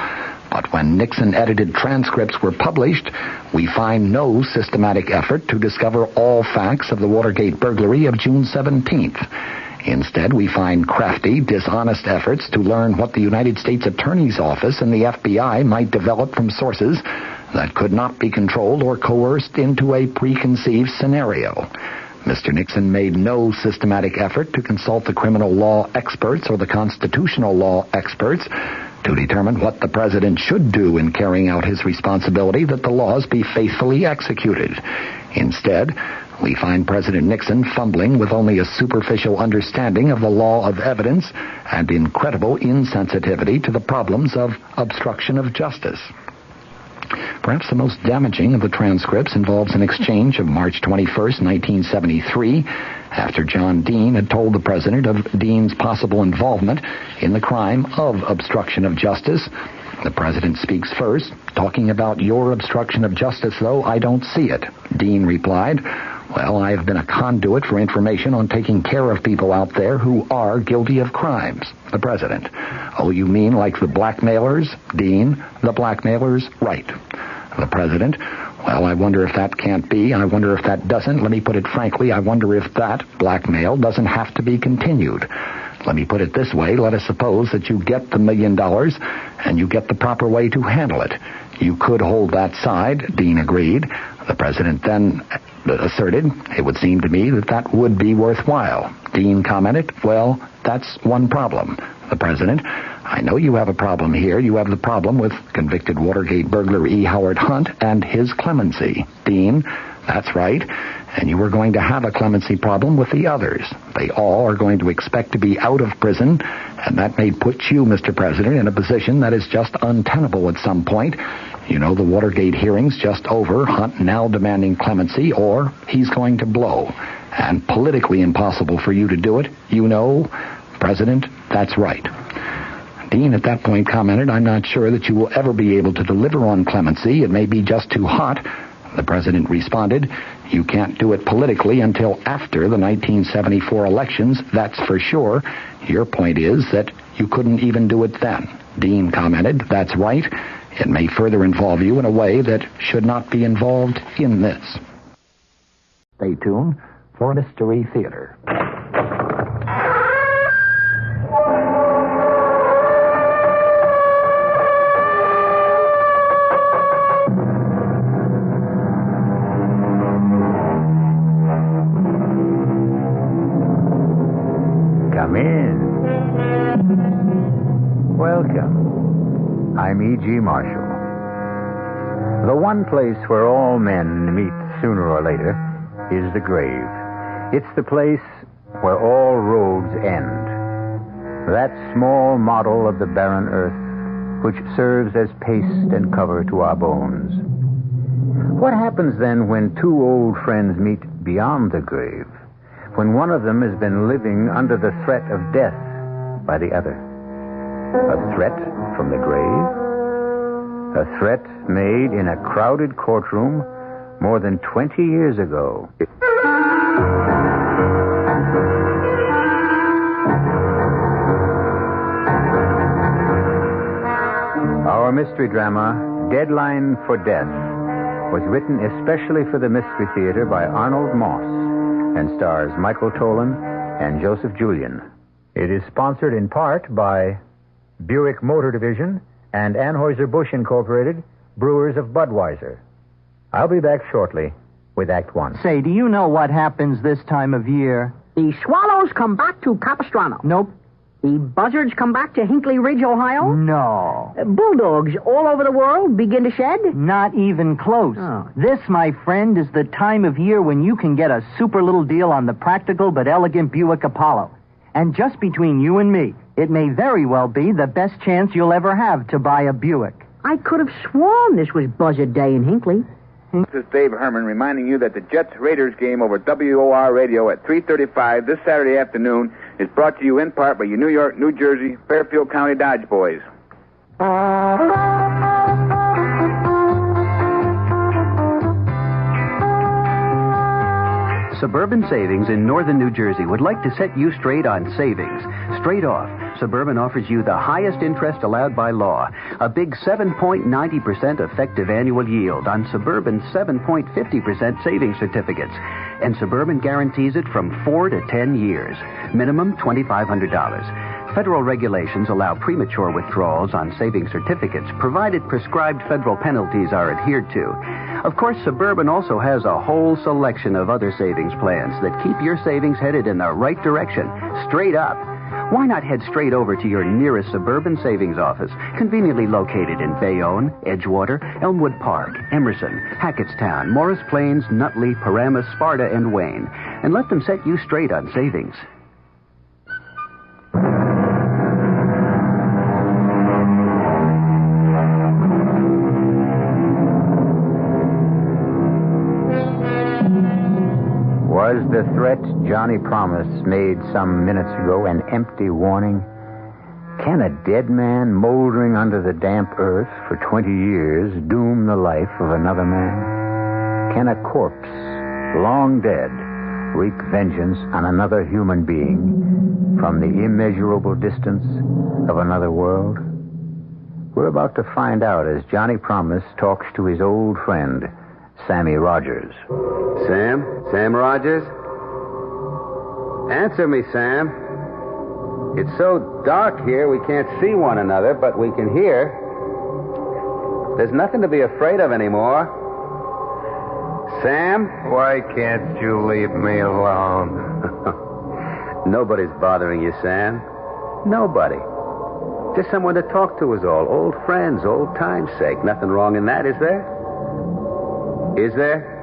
but when Nixon-edited transcripts were published, we find no systematic effort to discover all facts of the Watergate burglary of June 17th. Instead, we find crafty, dishonest efforts to learn what the United States Attorney's Office and the FBI might develop from sources that could not be controlled or coerced into a preconceived scenario. Mr. Nixon made no systematic effort to consult the criminal law experts or the constitutional law experts to determine what the president should do in carrying out his responsibility that the laws be faithfully executed. Instead, we find President Nixon fumbling with only a superficial understanding of the law of evidence and incredible insensitivity to the problems of obstruction of justice." Perhaps the most damaging of the transcripts involves an exchange of March 21st, 1973, after John Dean had told the president of Dean's possible involvement in the crime of obstruction of justice. The president speaks first. "Talking about your obstruction of justice, though, I don't see it." Dean replied, "Well, I have been a conduit for information on taking care of people out there who are guilty of crimes." The president, "Oh, you mean like the blackmailers?" Dean, "The blackmailers, right." The president, "Well, I wonder if that can't be. I wonder if that doesn't. Let me put it frankly, I wonder if that blackmail doesn't have to be continued. Let me put it this way. Let us suppose that you get the $1 million and you get the proper way to handle it. You could hold that side." Dean agreed. The president then asserted, "It would seem to me that that would be worthwhile." Dean commented, "Well, that's one problem." The president, "I know you have a problem here. You have the problem with convicted Watergate burglar E. Howard Hunt and his clemency." Dean, "That's right. And you are going to have a clemency problem with the others. They all are going to expect to be out of prison, and that may put you, Mr. President, in a position that is just untenable at some point. You know, the Watergate hearing's just over, Hunt now demanding clemency, or he's going to blow. And politically impossible for you to do it. You know, President, that's right." Dean at that point commented, "I'm not sure that you will ever be able to deliver on clemency. It may be just too hot." The president responded, "You can't do it politically until after the 1974 elections, that's for sure. Your point is that you couldn't even do it then." Dean commented, "That's right. It may further involve you in a way that should not be involved in this." Stay tuned for Mystery Theater. Come in. Welcome. I'm E.G. Marshall. The one place where all men meet sooner or later is the grave. It's the place where all roads end. That small model of the barren earth which serves as paste and cover to our bones. What happens then when two old friends meet beyond the grave? When one of them has been living under the threat of death by the other? A threat from the grave? A threat made in a crowded courtroom more than 20 years ago. Our mystery drama, Deadline for Death, was written especially for the Mystery Theater by Arnold Moss and stars Michael Tolan and Joseph Julian. It is sponsored in part by Buick Motor Division and Anheuser-Busch Incorporated, brewers of Budweiser. I'll be back shortly with Act One. Say, do you know what happens this time of year? The swallows come back to Capistrano. Nope. The buzzards come back to Hinkley Ridge, Ohio. No. Bulldogs all over the world begin to shed. Not even close. Oh. This, my friend, is the time of year when you can get a super little deal on the practical but elegant Buick Apollo. And just between you and me, it may very well be the best chance you'll ever have to buy a Buick. I could have sworn this was Buzzard Day in Hinkley. This is Dave Herman reminding you that the Jets-Raiders game over WOR radio at 3:35 this Saturday afternoon is brought to you in part by your New York, New Jersey, Fairfield County Dodge boys. Suburban Savings in northern New Jersey would like to set you straight on savings. Straight off, Suburban offers you the highest interest allowed by law, a big 7.90% effective annual yield on Suburban's 7.50% savings certificates. And Suburban guarantees it from 4 to 10 years. Minimum $2,500. Federal regulations allow premature withdrawals on savings certificates, provided prescribed federal penalties are adhered to. Of course, Suburban also has a whole selection of other savings plans that keep your savings headed in the right direction, straight up. Why not head straight over to your nearest Suburban savings office, conveniently located in Bayonne, Edgewater, Elmwood Park, Emerson, Hackettstown, Morris Plains, Nutley, Paramus, Sparta, and Wayne, and let them set you straight on savings. Was the threat Johnny Promise made some minutes ago an empty warning? Can a dead man moldering under the damp earth for 20 years doom the life of another man? Can a corpse, long dead, wreak vengeance on another human being from the immeasurable distance of another world? We're about to find out as Johnny Promise talks to his old friend, Sammy Rogers. Sam Rogers? Answer me, Sam. It's so dark here we can't see one another, but we can hear. There's nothing to be afraid of anymore. Sam? Why can't you leave me alone? Nobody's bothering you, Sam. Nobody. Just someone to talk to is all. Old friends, old time's sake. Nothing wrong in that, is there? Is there?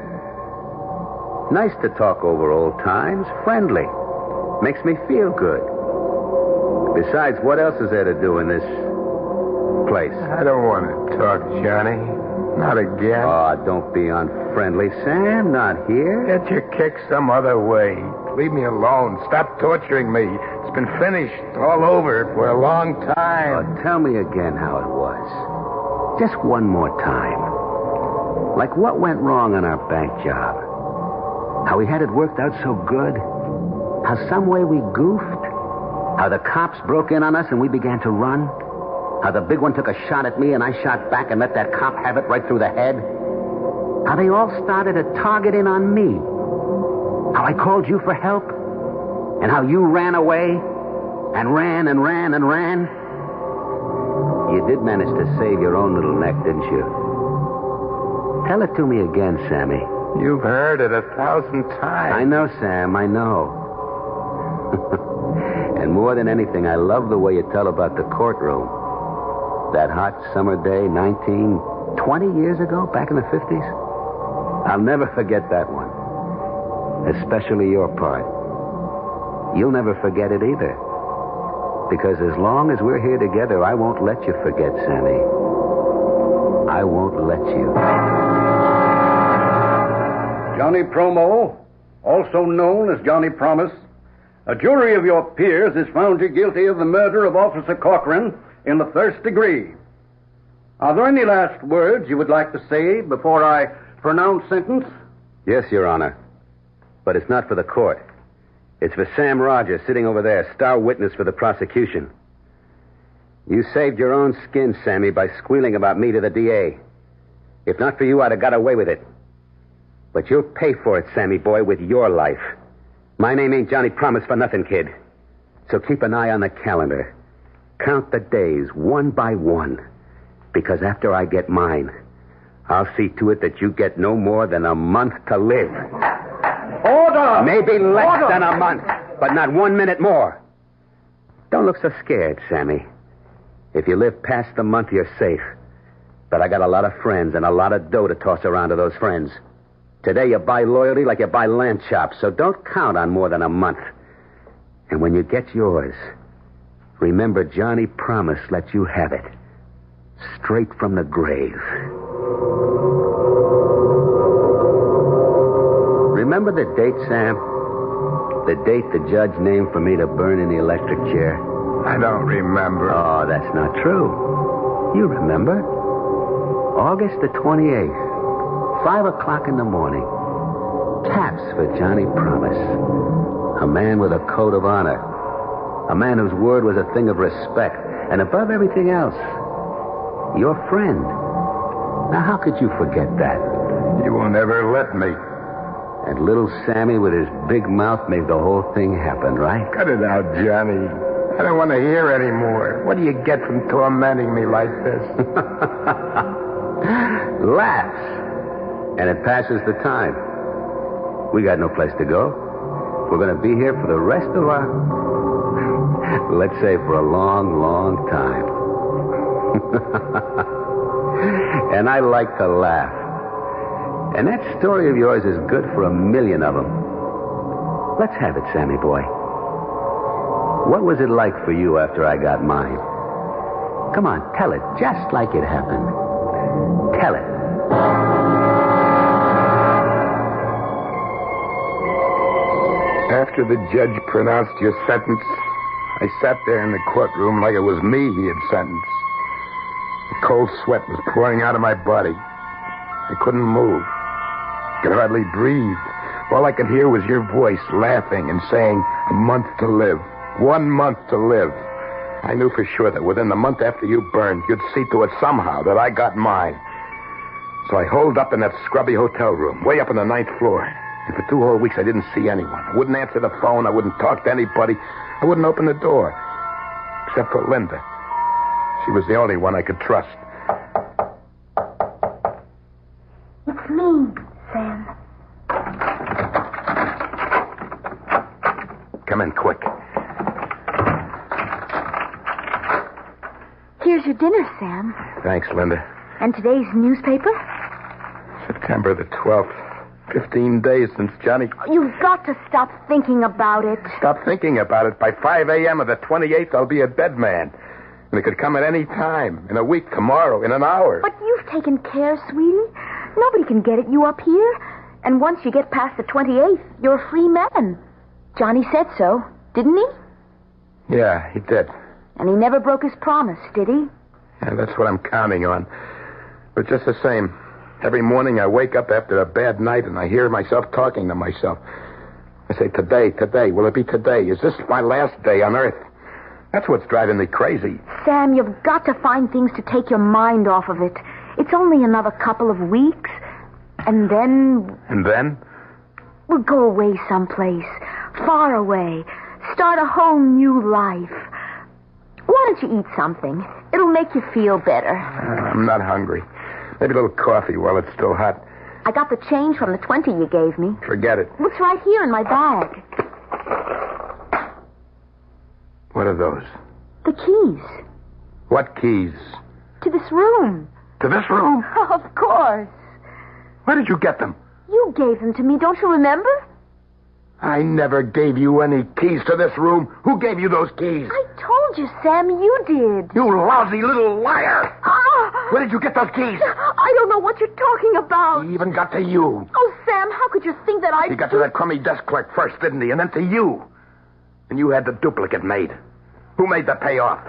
Nice to talk over old times. Friendly. Makes me feel good. Besides, what else is there to do in this place? I don't want to talk, Johnny. Not again. Oh, don't be unfriendly, Sam. Not here. Get your kicks some other way. Leave me alone. Stop torturing me. It's been finished all over for a long time. Oh, tell me again how it was. Just one more time. Like what went wrong on our bank job? How we had it worked out so good? How some way we goofed? How the cops broke in on us and we began to run? How the big one took a shot at me and I shot back and let that cop have it right through the head? How they all started to target in on me? How I called you for help? And how you ran away? And ran and ran and ran? You did manage to save your own little neck, didn't you? Tell it to me again, Sammy. You've heard it 1,000 times. I know, Sam, I know. And more than anything, I love the way you tell about the courtroom. That hot summer day, 20 years ago, back in the 50s. I'll never forget that one. Especially your part. You'll never forget it either. Because as long as we're here together, I won't let you forget, Sammy. I won't let you. Johnny Promo, also known as Johnny Promise, a jury of your peers has found you guilty of the murder of Officer Corcoran in the first degree. Are there any last words you would like to say before I pronounce sentence? Yes, Your Honor. But it's not for the court. It's for Sam Rogers sitting over there, star witness for the prosecution. You saved your own skin, Sammy, by squealing about me to the DA. If not for you, I'd have got away with it. But you'll pay for it, Sammy boy, with your life. My name ain't Johnny Promise for nothing, kid. So keep an eye on the calendar. Count the days one by one. Because after I get mine, I'll see to it that you get no more than a month to live. Order! Maybe less than a month, but not 1 minute more. Don't look so scared, Sammy. If you live past the month, you're safe. But I got a lot of friends and a lot of dough to toss around to those friends. Today you buy loyalty like you buy lamb chops, so don't count on more than a month. And when you get yours, remember Johnny Promise let you have it. Straight from the grave. Remember the date, Sam? The date the judge named for me to burn in the electric chair? I don't remember. Oh, that's not true. You remember. August the 28th. 5 o'clock in the morning. Taps for Johnny Promise. A man with a code of honor. A man whose word was a thing of respect. And above everything else, your friend. Now, how could you forget that? You will never let me. And little Sammy with his big mouth made the whole thing happen, right? Cut it out, Johnny. I don't want to hear any more. What do you get from tormenting me like this? Laughs. And it passes the time. We got no place to go. We're going to be here for the rest of our... let's say for a long, long time. And I like to laugh. And that story of yours is good for 1,000,000 of them. Let's have it, Sammy boy. What was it like for you after I got mine? Come on, tell it just like it happened. Tell it. After the judge pronounced your sentence, I sat there in the courtroom like it was me he had sentenced. The cold sweat was pouring out of my body. I couldn't move. Could hardly breathe. All I could hear was your voice laughing and saying, "A month to live. 1 month to live." I knew for sure that within the month after you burned, you'd see to it somehow that I got mine. So I holed up in that scrubby hotel room, way up on the 9th floor. And for 2 whole weeks, I didn't see anyone. I wouldn't answer the phone. I wouldn't talk to anybody. I wouldn't open the door. Except for Linda. She was the only one I could trust. It's me, Sam. Come in quick. Here's your dinner, Sam. Thanks, Linda. And today's newspaper? September the 12th. 15 days since Johnny... You've got to stop thinking about it. Stop thinking about it. By 5 a.m. of the 28th, I'll be a dead man. And it could come at any time. In a week, tomorrow, in an hour. But you've taken care, sweetie. Nobody can get at you up here. And once you get past the 28th, you're a free man. Johnny said so, didn't he? Yeah, he did. And he never broke his promise, did he? Yeah, that's what I'm counting on. But just the same, every morning I wake up after a bad night and I hear myself talking to myself. I say, today, will it be today? Is this my last day on Earth? That's what's driving me crazy. Sam, you've got to find things to take your mind off of it. It's only another couple of weeks. And then... And then? We'll go away someplace. Far away. Start a whole new life. Why don't you eat something? It'll make you feel better. I'm not hungry. Maybe a little coffee while it's still hot. I got the change from the 20 you gave me. Forget it. It's right here in my bag. What are those? The keys. What keys? To this room. To this room? Of course. Where did you get them? You gave them to me, don't you remember? I never gave you any keys to this room. Who gave you those keys? I told you, Sam, you did. You lousy little liar. Ah! Where did you get those keys? I don't know what you're talking about. He even got to you. Oh, Sam, how could you think that I... He got to that crummy desk clerk first, didn't he? And then to you. And you had the duplicate made. Who made the payoff?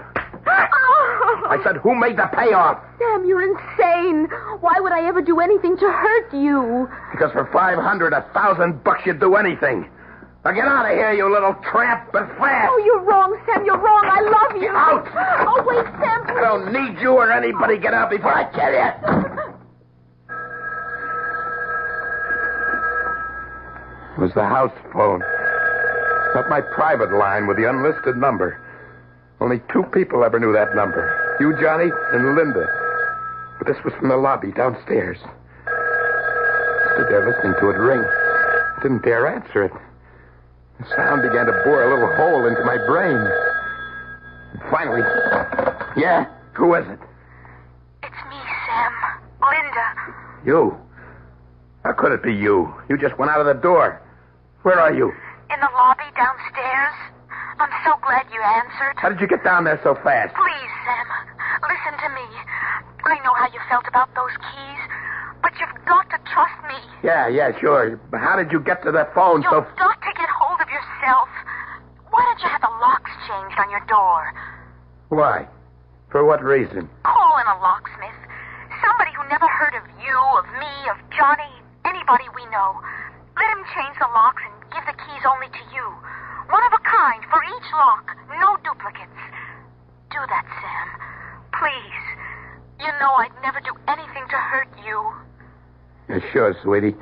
I said, who made the payoff? Sam, you're insane. Why would I ever do anything to hurt you? Because for $500, $1,000 you'd do anything. Now get out of here, you little tramp, but fast. Oh, you're wrong, Sam. You're wrong. I love you. Out. Oh, wait, Sam, please. I don't need you or anybody. Get out before I kill you. It was the house phone. Not my private line with the unlisted number. Only 2 people ever knew that number. You, Johnny, and Linda. But this was from the lobby downstairs. I stood there listening to it ring. I didn't dare answer it. The sound began to bore a little hole into my brain. And finally... Yeah? Who is it? It's me, Sam. Linda. You? How could it be you? You just went out of the door. Where are you? In the lobby downstairs. I'm so glad you answered. How did you get down there so fast? Please, Sam, listen to me. I know how you felt about those keys, but you've got to trust me. Yeah, sure. But how did you get to that phone You've got to get hold of yourself. Why don't you have the locks changed on your door? Why? For what reason? Call in a locksmith. Somebody who never heard of you, of me, of Johnny, anybody we know. Let him change the locks and give the keys only to you. One of a kind for each lock. No duplicates. Do that, Sam. Please. You know I'd never do anything to hurt you. Yeah, sure, sweetie.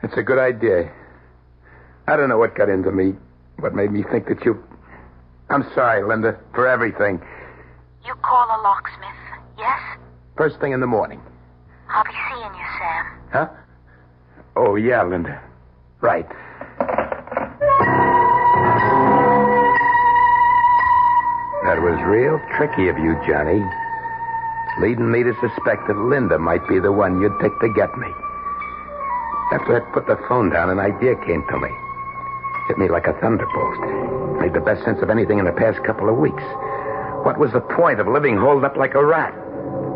That's a good idea. I don't know what got into me. What made me think that you... I'm sorry, Linda, for everything. You call a locksmith, yes? First thing in the morning. I'll be seeing you, Sam. Huh? Oh, yeah, Linda. Right. That was real tricky of you, Johnny. Leading me to suspect that Linda might be the one you'd pick to get me. After I put the phone down, an idea came to me. Hit me like a thunderbolt. Made the best sense of anything in the past couple of weeks. What was the point of living holed up like a rat?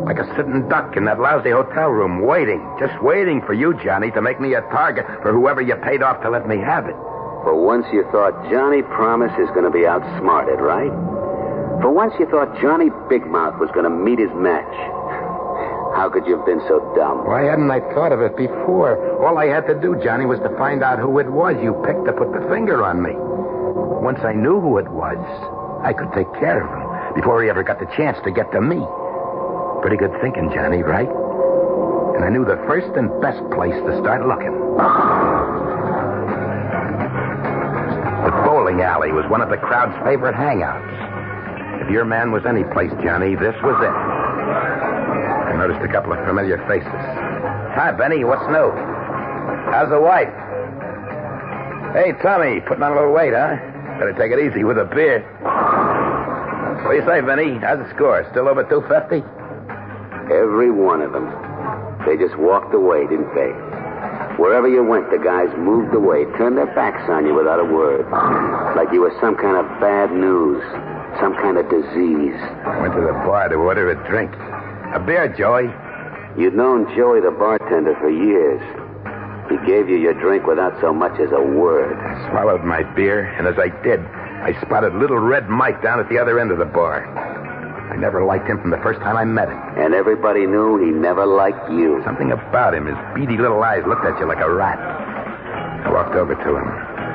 Like a sitting duck in that lousy hotel room, waiting, just waiting for you, Johnny, to make me a target for whoever you paid off to let me have it. For once you thought Johnny Promise is going to be outsmarted, right? For once you thought Johnny Big Mouth was going to meet his match. How could you have been so dumb? Why hadn't I thought of it before? All I had to do, Johnny, was to find out who it was you picked to put the finger on me. Once I knew who it was, I could take care of him before he ever got the chance to get to me. Pretty good thinking, Johnny, right? And I knew the first and best place to start looking. The bowling alley was one of the crowd's favorite hangouts. If your man was any place, Johnny, this was it. I noticed a couple of familiar faces. Hi, Benny. What's new? How's the wife? Hey, Tommy. Putting on a little weight, huh? Better take it easy with a beer. What do you say, Benny? How's the score? Still over 250? Every one of them. They just walked away, didn't they? Wherever you went, the guys moved away, turned their backs on you without a word. Like you were some kind of bad news, some kind of disease. Went to the bar to order a drink. A beer, Joey. You'd known Joey the bartender for years. He gave you your drink without so much as a word. I swallowed my beer, and as I did, I spotted Little Red Mike down at the other end of the bar. I never liked him from the first time I met him. And everybody knew he never liked you. Something about him, his beady little eyes looked at you like a rat. I walked over to him.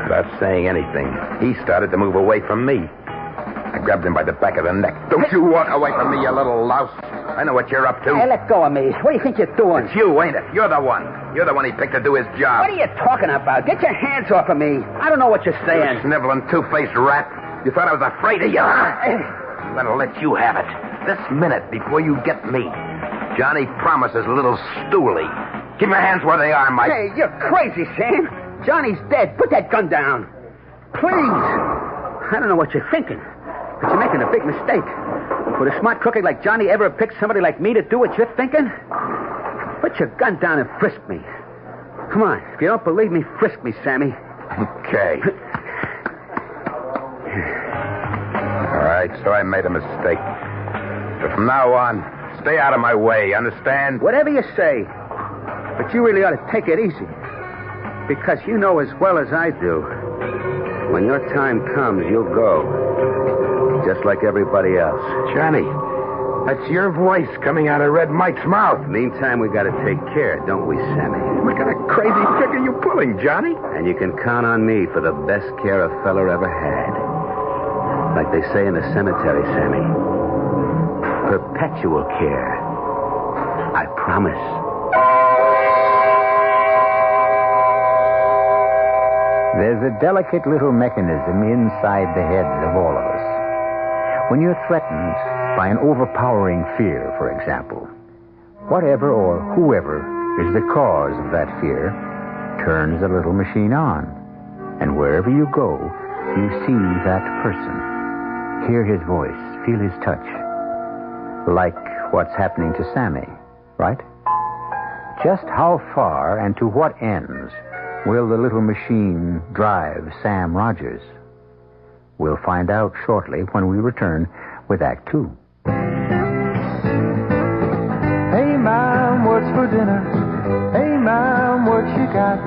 Without saying anything, he started to move away from me. I grabbed him by the back of the neck. Don't you walk away from me, you little louse. I know what you're up to. Hey, let go of me. What do you think you're doing? It's you, ain't it? You're the one. You're the one he picked to do his job. What are you talking about? Get your hands off of me. I don't know what you're saying. You sniveling, two-faced rat. You thought I was afraid of you, huh? I'm going to let you have it. This minute, before you get me. Johnny Promise's little stoolie. Keep your hands where they are, Mike. Hey, you're crazy, Sam. Johnny's dead. Put that gun down. Please. I don't know what you're thinking, but you're making a big mistake. Would a smart crooked like Johnny ever pick somebody like me to do what you're thinking? Put your gun down and frisk me. Come on. If you don't believe me, frisk me, Sammy. Okay. All right, so I made a mistake. But from now on, stay out of my way, understand? Whatever you say. But you really ought to take it easy. Because you know as well as I do, when your time comes, you'll go. Just like everybody else. Johnny, that's your voice coming out of Red Mike's mouth. Meantime, we got to take care, don't we, Sammy? What kind of crazy trick are you pulling, Johnny? And you can count on me for the best care a feller ever had. Like they say in the cemetery, Sammy. Perpetual care. I promise. There's a delicate little mechanism inside the heads of all of us. When you're threatened by an overpowering fear, for example, whatever or whoever is the cause of that fear turns the little machine on. And wherever you go, you see that person. Hear his voice, feel his touch. Like what's happening to Sammy, right? Just how far and to what ends will the little machine drive Sam Rogers? We'll find out shortly when we return with Act 2. Hey, Mom, what's for dinner? Hey, Mom, what you got?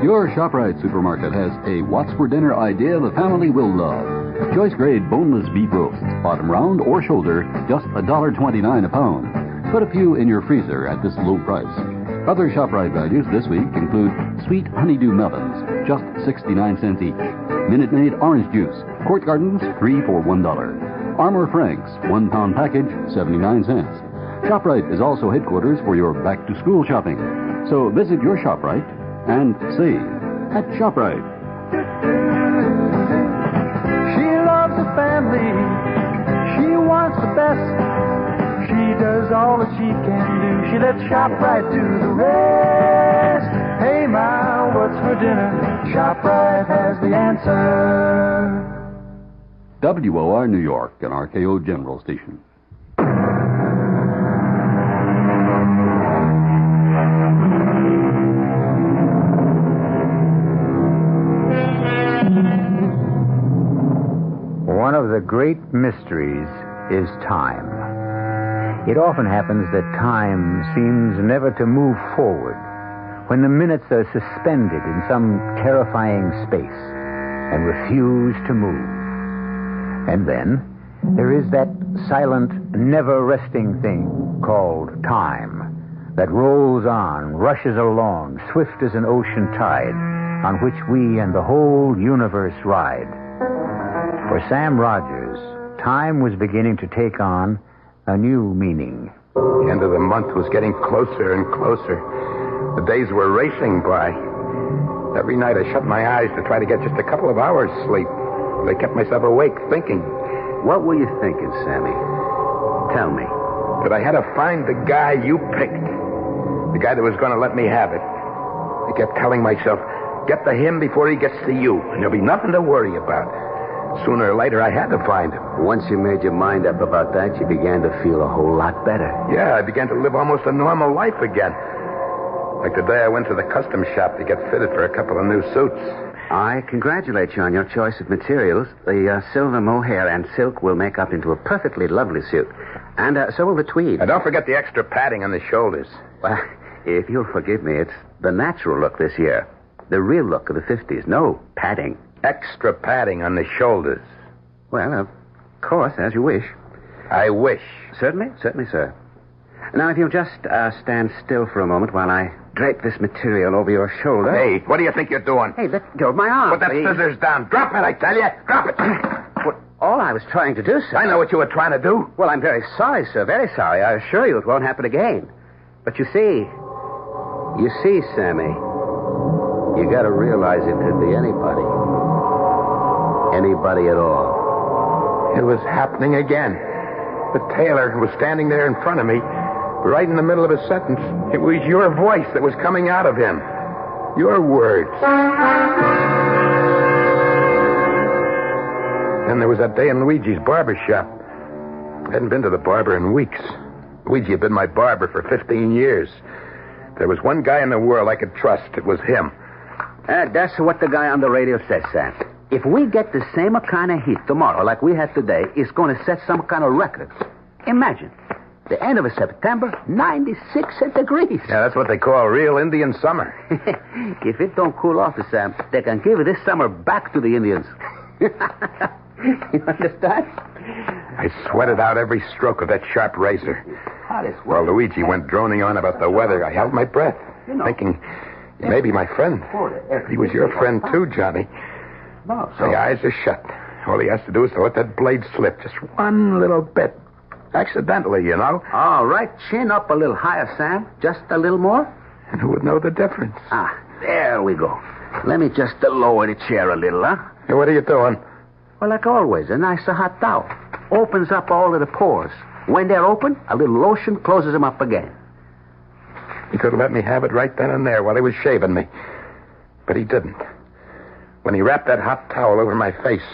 Your ShopRite supermarket has a what's for dinner idea the family will love. Choice grade boneless beef roasts, bottom round or shoulder, just $1.29 a pound. Put a few in your freezer at this low price. Other ShopRite values this week include sweet honeydew melons, just 69 cents each. Minute Maid orange juice, Court Gardens, 3 for $1. Armour Franks, 1 pound package, 79 cents. ShopRite is also headquarters for your back-to-school shopping. So visit your ShopRite and save at ShopRite. She loves the family. She wants the best. She does all that she can do. She lets ShopRite do the rest. Hey, Ma, what's for dinner? ShopRite has the answer. WOR New York, an RKO General Station. One of the great mysteries is time. It often happens that time seems never to move forward, when the minutes are suspended in some terrifying space, and refuse to move. And then there is that silent, never-resting thing called time that rolls on, rushes along, swift as an ocean tide, on which we and the whole universe ride. For Sam Rogers, time was beginning to take on a new meaning. The end of the month was getting closer and closer. The days were racing by. Every night I shut my eyes to try to get just a couple of hours sleep. I kept myself awake thinking. What were you thinking, Sammy? Tell me. That I had to find the guy you picked. The guy that was going to let me have it. I kept telling myself, get to him before he gets to you, and there'll be nothing to worry about. Sooner or later, I had to find him. Once you made your mind up about that, you began to feel a whole lot better. Yeah, I began to live almost a normal life again. Like the day I went to the custom shop to get fitted for a couple of new suits. I congratulate you on your choice of materials. The silver mohair and silk will make up into a perfectly lovely suit. And so will the tweed. And don't forget the extra padding on the shoulders. Well, if you'll forgive me, it's the natural look this year. The real look of the 50s. No padding. Extra padding on the shoulders. Well, of course, as you wish. I wish. Certainly, sir. Now, if you'll just stand still for a moment while I drape this material over your shoulder. Hey, what do you think you're doing? Hey, let go of my arm, Put that please. scissors down. Drop it, I tell you. Drop it. All I was trying to do, sir. I know what you were trying to do. Well, I'm very sorry, sir. Very sorry. I assure you it won't happen again. But you see, Sammy, you got to realize it could be anybody. Anybody at all. It was happening again. The tailor was standing there in front of me, right in the middle of a sentence. It was your voice that was coming out of him. Your words. Then there was that day in Luigi's barber shop. I hadn't been to the barber in weeks. Luigi had been my barber for 15 years. There was one guy in the world I could trust. It was him. That's what the guy on the radio says, Sam. If we get the same kind of heat tomorrow like we had today, it's going to set some kind of record. Imagine. The end of September, 96 degrees. Yeah, that's what they call real Indian summer. If it don't cool off, Sam, they can give this summer back to the Indians. You understand? I sweated out every stroke of that sharp razor. While Luigi went droning on about the weather, I held my breath, thinking, he may be my friend. He was your friend too, Johnny. My eyes are shut. All he has to do is to let that blade slip just one little bit. Accidentally, you know. All right, chin up a little higher, Sam. Just a little more. And who would know the difference? There we go. Let me just lower the chair a little, huh? Hey, what are you doing? Well, like always, a nice hot towel. Opens up all of the pores. When they're open, a little lotion closes them up again. He could have let me have it right then and there while he was shaving me. But he didn't. When he wrapped that hot towel over my face,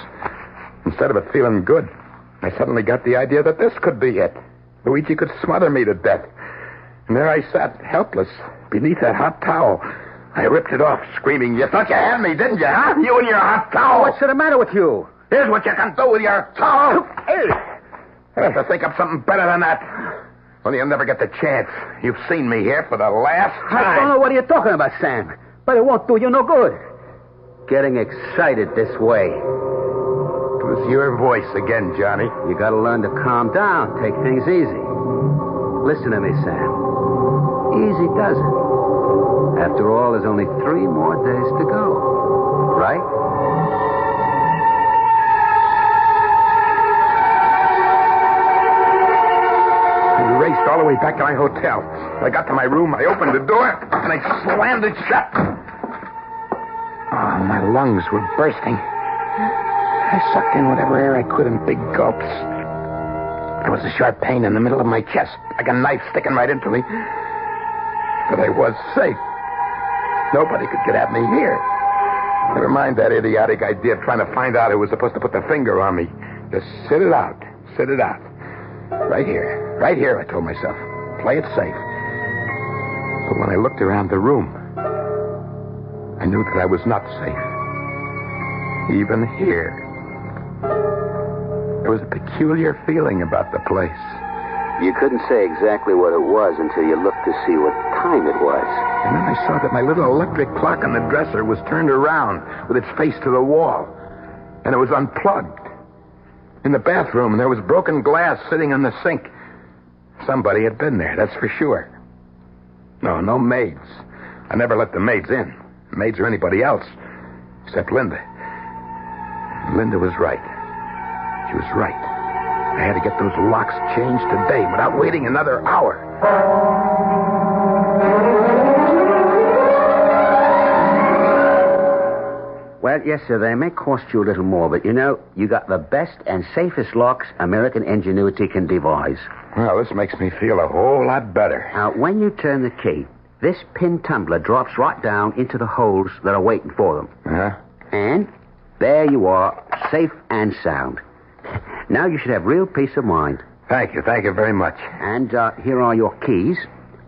instead of it feeling good, I suddenly got the idea that this could be it. Luigi could smother me to death. And there I sat, helpless, beneath that hot towel. I ripped it off, screaming, you thought you had me, didn't you, huh? You and your hot towel. What's the matter with you? Here's what you can do with your towel. Hey! I have to think up something better than that. Only you'll never get the chance. You've seen me here for the last time. I don't know what you're talking about, Sam. But it won't do you no good. Getting excited this way. It was your voice again, Johnny. You gotta learn to calm down. Take things easy. Listen to me, Sam. Easy does it. After all, there's only 3 more days to go. Right? I raced all the way back to my hotel. I got to my room, I opened the door, and I slammed it shut. Oh, my lungs were bursting. I sucked in whatever air I could in big gulps. There was a sharp pain in the middle of my chest, like a knife sticking right into me. But I was safe. Nobody could get at me here. Never mind that idiotic idea of trying to find out who was supposed to put the finger on me. Just sit it out. Sit it out. Right here, I told myself. Play it safe. But when I looked around the room, I knew that I was not safe. Even here. There was a peculiar feeling about the place. You couldn't say exactly what it was until you looked to see what time it was. And then I saw that my little electric clock on the dresser was turned around with its face to the wall. and it was unplugged. In the bathroom, there was broken glass sitting on the sink. Somebody had been there, that's for sure. No maids. I never let the maids in. Maids or anybody else, except Linda. Linda was right. She was right. I had to get those locks changed today without waiting another hour. Well, yes, sir, they may cost you a little more, but you got the best and safest locks American ingenuity can devise. Well, this makes me feel a whole lot better. Now, when you turn the key, this pin tumbler drops right down into the holes that are waiting for them. Uh-huh. And there you are, safe and sound. Now you should have real peace of mind. Thank you very much. And here are your keys,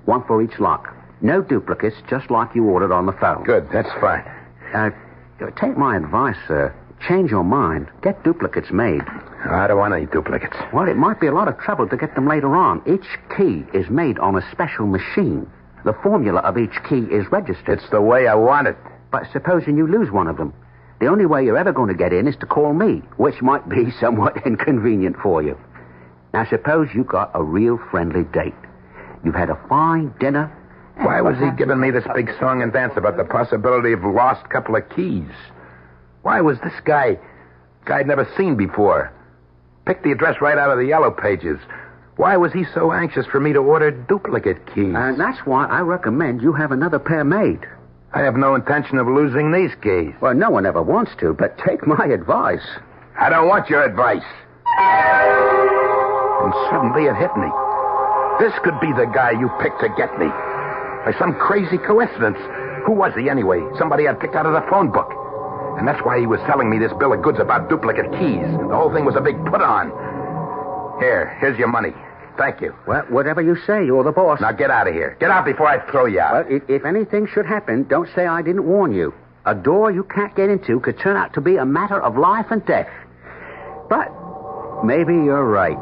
one for each lock. No duplicates, just like you ordered on the phone. Good, that's fine. Take my advice, sir. Change your mind. Get duplicates made. I don't want any duplicates. Well, it might be a lot of trouble to get them later on. Each key is made on a special machine. The formula of each key is registered. It's the way I want it. But supposing you lose one of them, the only way you're ever going to get in is to call me, which might be somewhat inconvenient for you. Now, suppose you got a real friendly date. You've had a fine dinner. Why was he giving me this big song and dance about the possibility of a lost couple of keys? Why was this guy I'd never seen before? Picked the address right out of the yellow pages. Why was he so anxious for me to order duplicate keys? And that's why I recommend you have another pair made. I have no intention of losing these keys. Well, no one ever wants to, but take my advice. I don't want your advice. And suddenly it hit me. This could be the guy you picked to get me. By some crazy coincidence. Who was he anyway? Somebody I'd picked out of the phone book. And that's why he was selling me this bill of goods about duplicate keys. The whole thing was a big put-on. Here's your money. Thank you. Well, whatever you say, you're the boss. Now get out of here. Get out before I throw you out. Well, if anything should happen, don't say I didn't warn you. A door you can't get into could turn out to be a matter of life and death. But maybe you're right.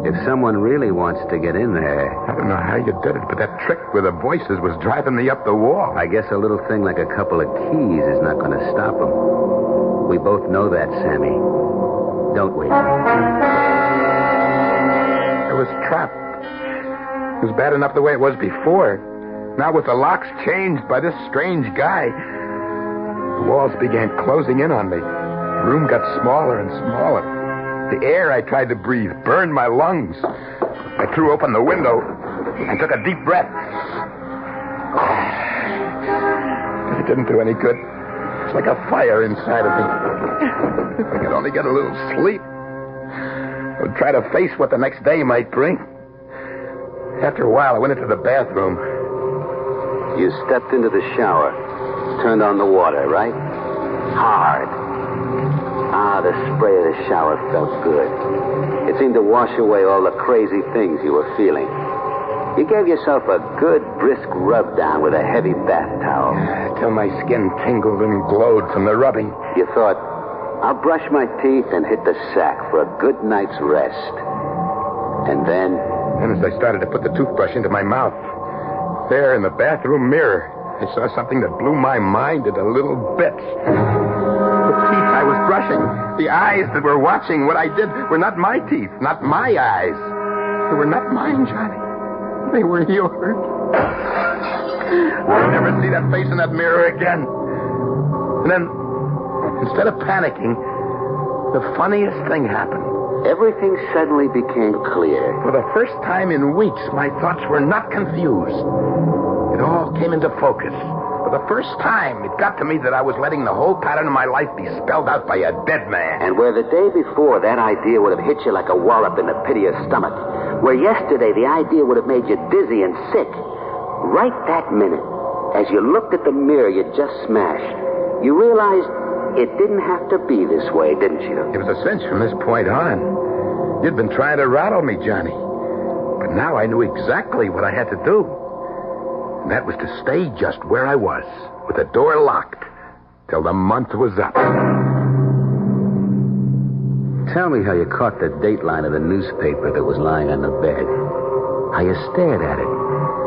If someone really wants to get in there... I don't know how you did it, but that trick with the voices was driving me up the wall. I guess a little thing like a couple of keys is not going to stop them. We both know that, Sammy. Don't we? I was trapped. It was bad enough the way it was before. Now with the locks changed by this strange guy, the walls began closing in on me. The room got smaller and smaller. The air I tried to breathe burned my lungs. I threw open the window and took a deep breath. It didn't do any good. It's like a fire inside of me. If I could only get a little sleep, I would try to face what the next day might bring. After a while, I went into the bathroom. You stepped into the shower, turned on the water, right? Hard. The spray of the shower felt good. It seemed to wash away all the crazy things you were feeling. You gave yourself a good, brisk rub down with a heavy bath towel. Till my skin tingled and glowed from the rubbing. You thought, I'll brush my teeth and hit the sack for a good night's rest. And then... And as I started to put the toothbrush into my mouth, there in the bathroom mirror, I saw something that blew my mind into little bits. The teeth I was brushing, the eyes that were watching what I did were not my teeth, not my eyes. They were not mine, Johnny. They were yours. I'll never see that face in that mirror again. And then, instead of panicking, the funniest thing happened. Everything suddenly became clear. For the first time in weeks, my thoughts were not confused. It all came into focus. For the first time, it got to me that I was letting the whole pattern of my life be spelled out by a dead man. And where the day before that idea would have hit you like a wallop in the pit of your stomach, where yesterday the idea would have made you dizzy and sick, right that minute, as you looked at the mirror you just smashed, you realized it didn't have to be this way, didn't you? It was a cinch from this point on. You'd been trying to rattle me, Johnny. But now I knew exactly what I had to do. And that was to stay just where I was, with the door locked, till the month was up. Tell me how you caught the dateline of the newspaper that was lying on the bed. How you stared at it.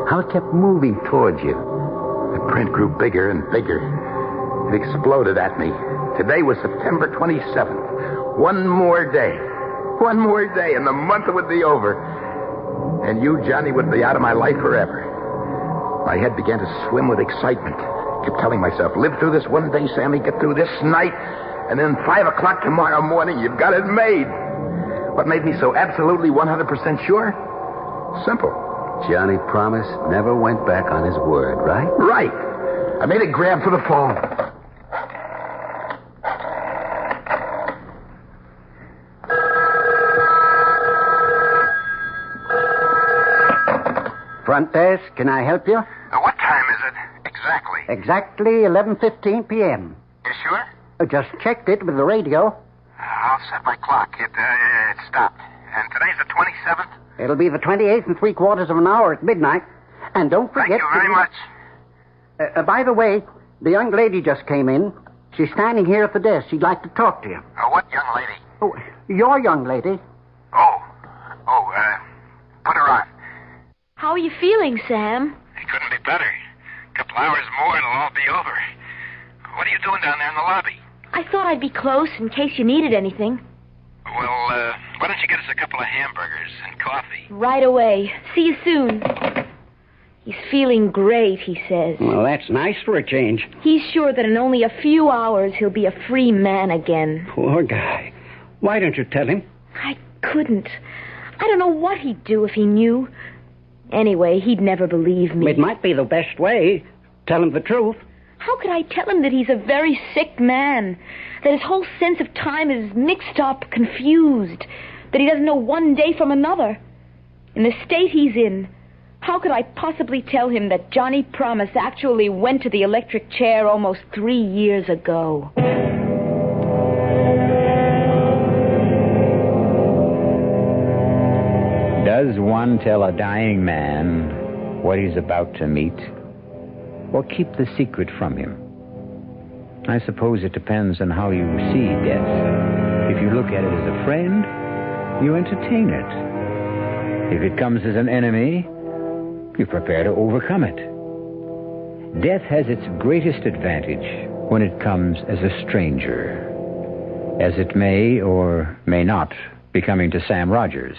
How it kept moving towards you. The print grew bigger and bigger. It exploded at me, Today was September 27th. One more day. One more day, and the month would be over. And you, Johnny, would be out of my life forever. My head began to swim with excitement. Kept telling myself, live through this one day, Sammy, get through this night, and then 5 o'clock tomorrow morning, you've got it made. What made me so absolutely 100% sure? Simple. Johnny Promise never went back on his word, right? Right. I made a grab for the phone. Front desk, can I help you? What time is it? Exactly. Exactly 11:15 p.m. You sure? Just checked it with the radio. I'll set my clock. It stopped. And today's the 27th? It'll be the 28th in 3/4 of an hour at midnight. And don't forget... Thank you very much. By the way, the young lady just came in. She's standing here at the desk. She'd like to talk to you. What young lady? Oh, your young lady. Put her on. How are you feeling, Sam? It couldn't be better. A couple hours more and it'll all be over. What are you doing down there in the lobby? I thought I'd be close in case you needed anything. Well, why don't you get us a couple of hamburgers and coffee? Right away. See you soon. He's feeling great, he says. Well, that's nice for a change. He's sure that in only a few hours he'll be a free man again. Poor guy. Why don't you tell him? I couldn't. I don't know what he'd do if he knew. Anyway, he'd never believe me. It might be the best way. Tell him the truth. How could I tell him that he's a very sick man? That his whole sense of time is mixed up, confused. That he doesn't know one day from another. In the state he's in, how could I possibly tell him that Johnny Promise actually went to the electric chair almost 3 years ago? Does one tell a dying man what he's about to meet, or keep the secret from him? I suppose it depends on how you see death. If you look at it as a friend, you entertain it. If it comes as an enemy, you prepare to overcome it. Death has its greatest advantage when it comes as a stranger, as it may or may not be coming to Sam Rogers.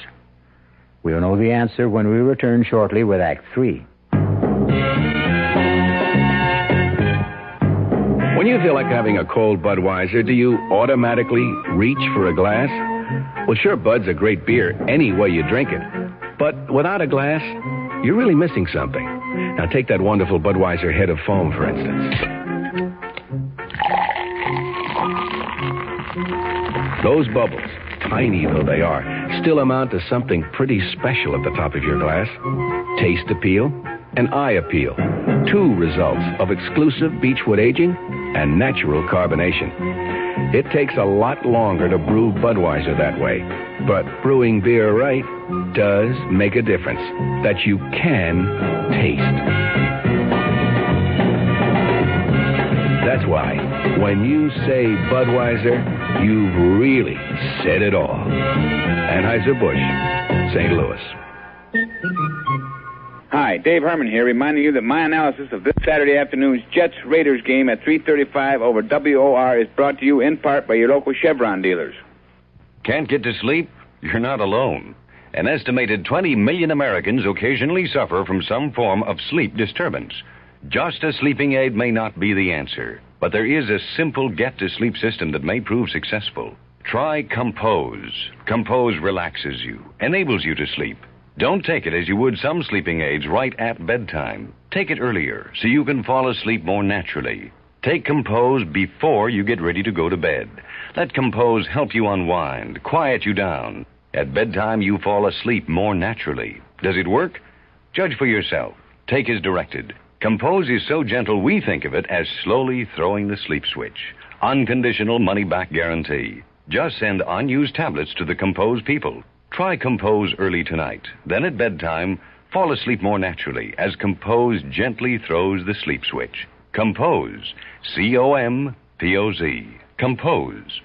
We'll know the answer when we return shortly with Act 3. When you feel like having a cold Budweiser, do you automatically reach for a glass? Well, sure, Bud's a great beer any way you drink it. But without a glass, you're really missing something. Now, take that wonderful Budweiser head of foam, for instance. Those bubbles, tiny though they are, still amount to something pretty special at the top of your glass. Taste appeal and eye appeal. 2 results of exclusive beechwood aging and natural carbonation. It takes a lot longer to brew Budweiser that way, but brewing beer right does make a difference that you can taste. That's why when you say Budweiser, you've really said it all. Anheuser-Busch, St. Louis. Hi, Dave Herman here, reminding you that my analysis of this Saturday afternoon's Jets-Raiders game at 3:35 over WOR is brought to you in part by your local Chevron dealers. Can't get to sleep? You're not alone. An estimated 20 million Americans occasionally suffer from some form of sleep disturbance. Just a sleeping aid may not be the answer, but there is a simple get-to-sleep system that may prove successful. Try Compose. Compose relaxes you, enables you to sleep. Don't take it as you would some sleeping aids right at bedtime. Take it earlier so you can fall asleep more naturally. Take Compose before you get ready to go to bed. Let Compose help you unwind, quiet you down. At bedtime, you fall asleep more naturally. Does it work? Judge for yourself. Take as directed. Compose is so gentle we think of it as slowly throwing the sleep switch. Unconditional money-back guarantee. Just send unused tablets to the Compose people. Try Compose early tonight. Then at bedtime, fall asleep more naturally as Compose gently throws the sleep switch. Compose. C-O-M-P-O-Z. Compose.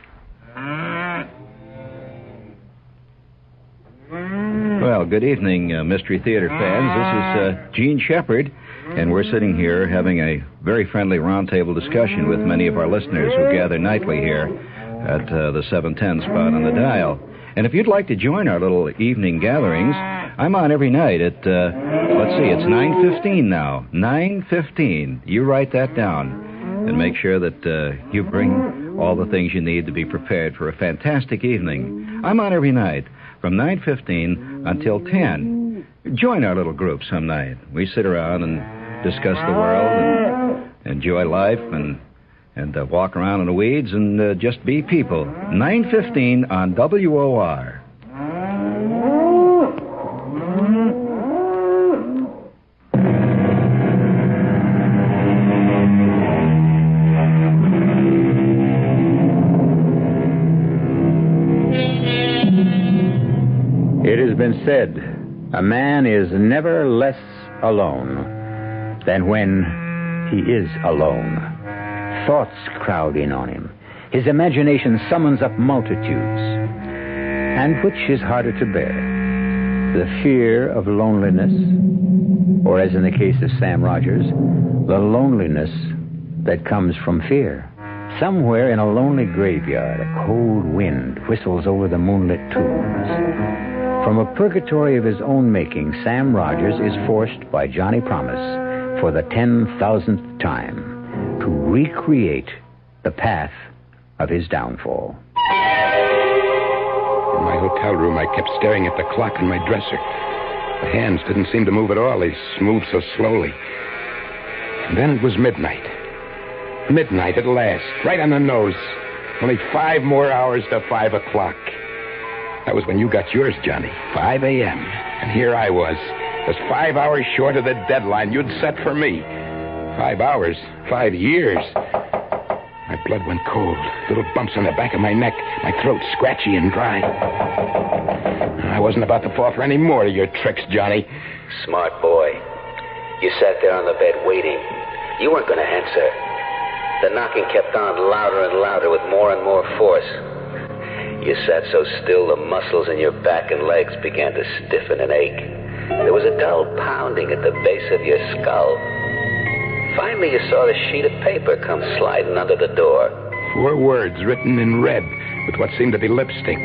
Well, good evening, Mystery Theater fans. This is Gene Shepard. and we're sitting here having a very friendly roundtable discussion with many of our listeners who gather nightly here at the 710 spot on the dial. And if you'd like to join our little evening gatherings, I'm on every night at, it's 9:15 now. 9:15. You write that down and make sure that you bring all the things you need to be prepared for a fantastic evening. I'm on every night from 9:15 until 10. Join our little group some night. We sit around and discuss the world and enjoy life and walk around in the weeds and just be people. 9:15 on WOR. It has been said, a man is never less alone than when he is alone. Thoughts crowd in on him. His imagination summons up multitudes. And which is harder to bear? The fear of loneliness, or as in the case of Sam Rogers, the loneliness that comes from fear. Somewhere in a lonely graveyard, a cold wind whistles over the moonlit tombs. From a purgatory of his own making, Sam Rogers is forced by Johnny Promise for the 10,000th time to recreate the path of his downfall. In my hotel room, I kept staring at the clock on my dresser. The hands didn't seem to move at all. They moved so slowly. And then it was midnight. Midnight at last, right on the nose. Only 5 more hours to 5 o'clock. That was when you got yours, Johnny. 5 a.m. And here I was, just 5 hours short of the deadline you'd set for me. 5 hours, 5 years. My blood went cold. Little bumps on the back of my neck. My throat scratchy and dry. I wasn't about to fall for any more of your tricks, Johnny. Smart boy. You sat there on the bed waiting. You weren't going to answer. The knocking kept on louder and louder with more and more force. You sat so still the muscles in your back and legs began to stiffen and ache. There was a dull pounding at the base of your skull. Finally, you saw the sheet of paper come sliding under the door. 4 words written in red with what seemed to be lipstick.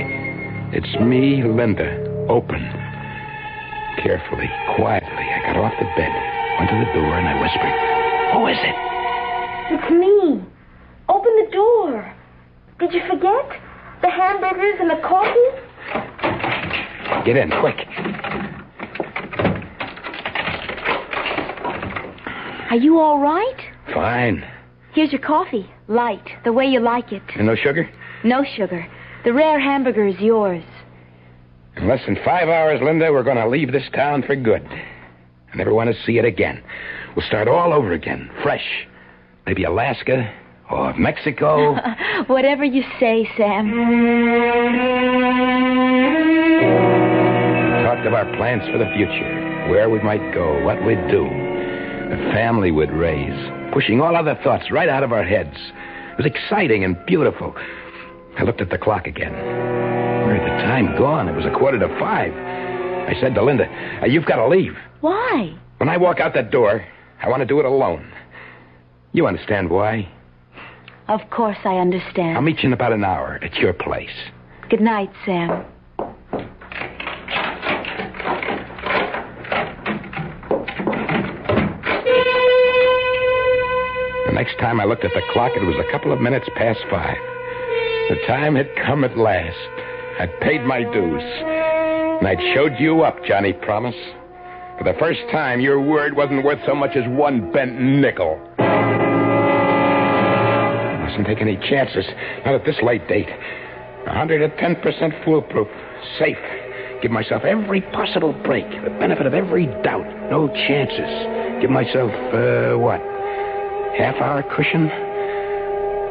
It's me, Linda. Open. Carefully, quietly, I got off the bed, went to the door, and I whispered, "Who is it?" It's me. Open the door. Did you forget? The hamburgers and the coffee? Get in, quick. Are you all right? Fine. Here's your coffee. Light, the way you like it. And no sugar? No sugar. The rare hamburger is yours. In less than 5 hours, Linda, we're going to leave this town for good. I never want to see it again. We'll start all over again, fresh. Maybe Alaska or Mexico. Whatever you say, Sam. We talked of our plans for the future, where we might go, what we'd do, the family we'd raise, pushing all other thoughts right out of our heads. It was exciting and beautiful. I looked at the clock again. Where had the time gone? It was 4:45. I said to Linda, "You've got to leave." Why? When I walk out that door, I want to do it alone. You understand why? Of course I understand. I'll meet you in about an hour at your place. Good night, Sam. The next time I looked at the clock, it was a couple of minutes past 5. The time had come at last. I'd paid my dues. And I'd showed you up, Johnny Promise. For the first time, your word wasn't worth so much as 1 bent nickel. I mustn't take any chances, not at this late date. 110% foolproof, safe. Give myself every possible break, the benefit of every doubt, no chances. Give myself, half-hour cushion?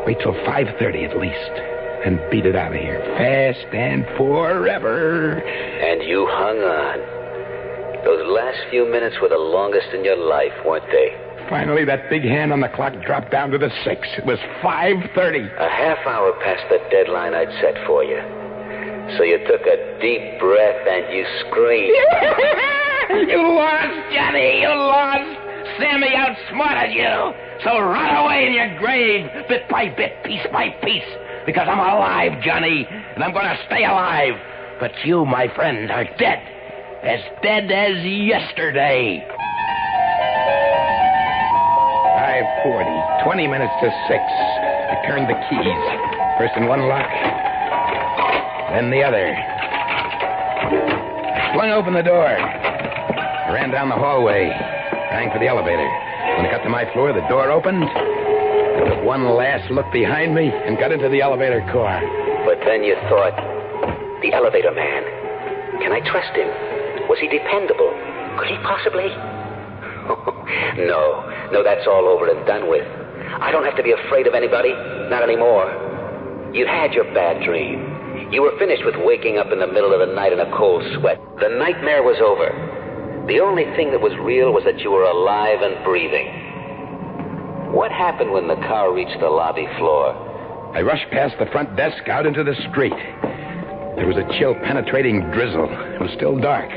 Wait till 5:30 at least, and beat it out of here, fast and forever. And you hung on. Those last few minutes were the longest in your life, weren't they? Finally, that big hand on the clock dropped down to the 6. It was 5:30. A half hour past the deadline I'd set for you. So you took a deep breath and you screamed. You lost, Johnny, you lost. Sammy outsmarted you. So rot away in your grave, bit by bit, piece by piece. Because I'm alive, Johnny, and I'm going to stay alive. But you, my friend, are dead. As dead as yesterday. 5:40, 20 minutes to 6. I turned the keys. First in one lock, then the other. I flung open the door. I ran down the hallway, rang for the elevator. When I got to my floor, the door opened. I took one last look behind me and got into the elevator car. But then you thought, the elevator man, can I trust him? Was he dependable? Could he possibly? No, that's all over and done with. I don't have to be afraid of anybody, not anymore. You'd had your bad dream. You were finished with waking up in the middle of the night in a cold sweat. The nightmare was over. The only thing that was real was that you were alive and breathing. What happened when the car reached the lobby floor? I rushed past the front desk out into the street. There was a chill, penetrating drizzle. It was still dark.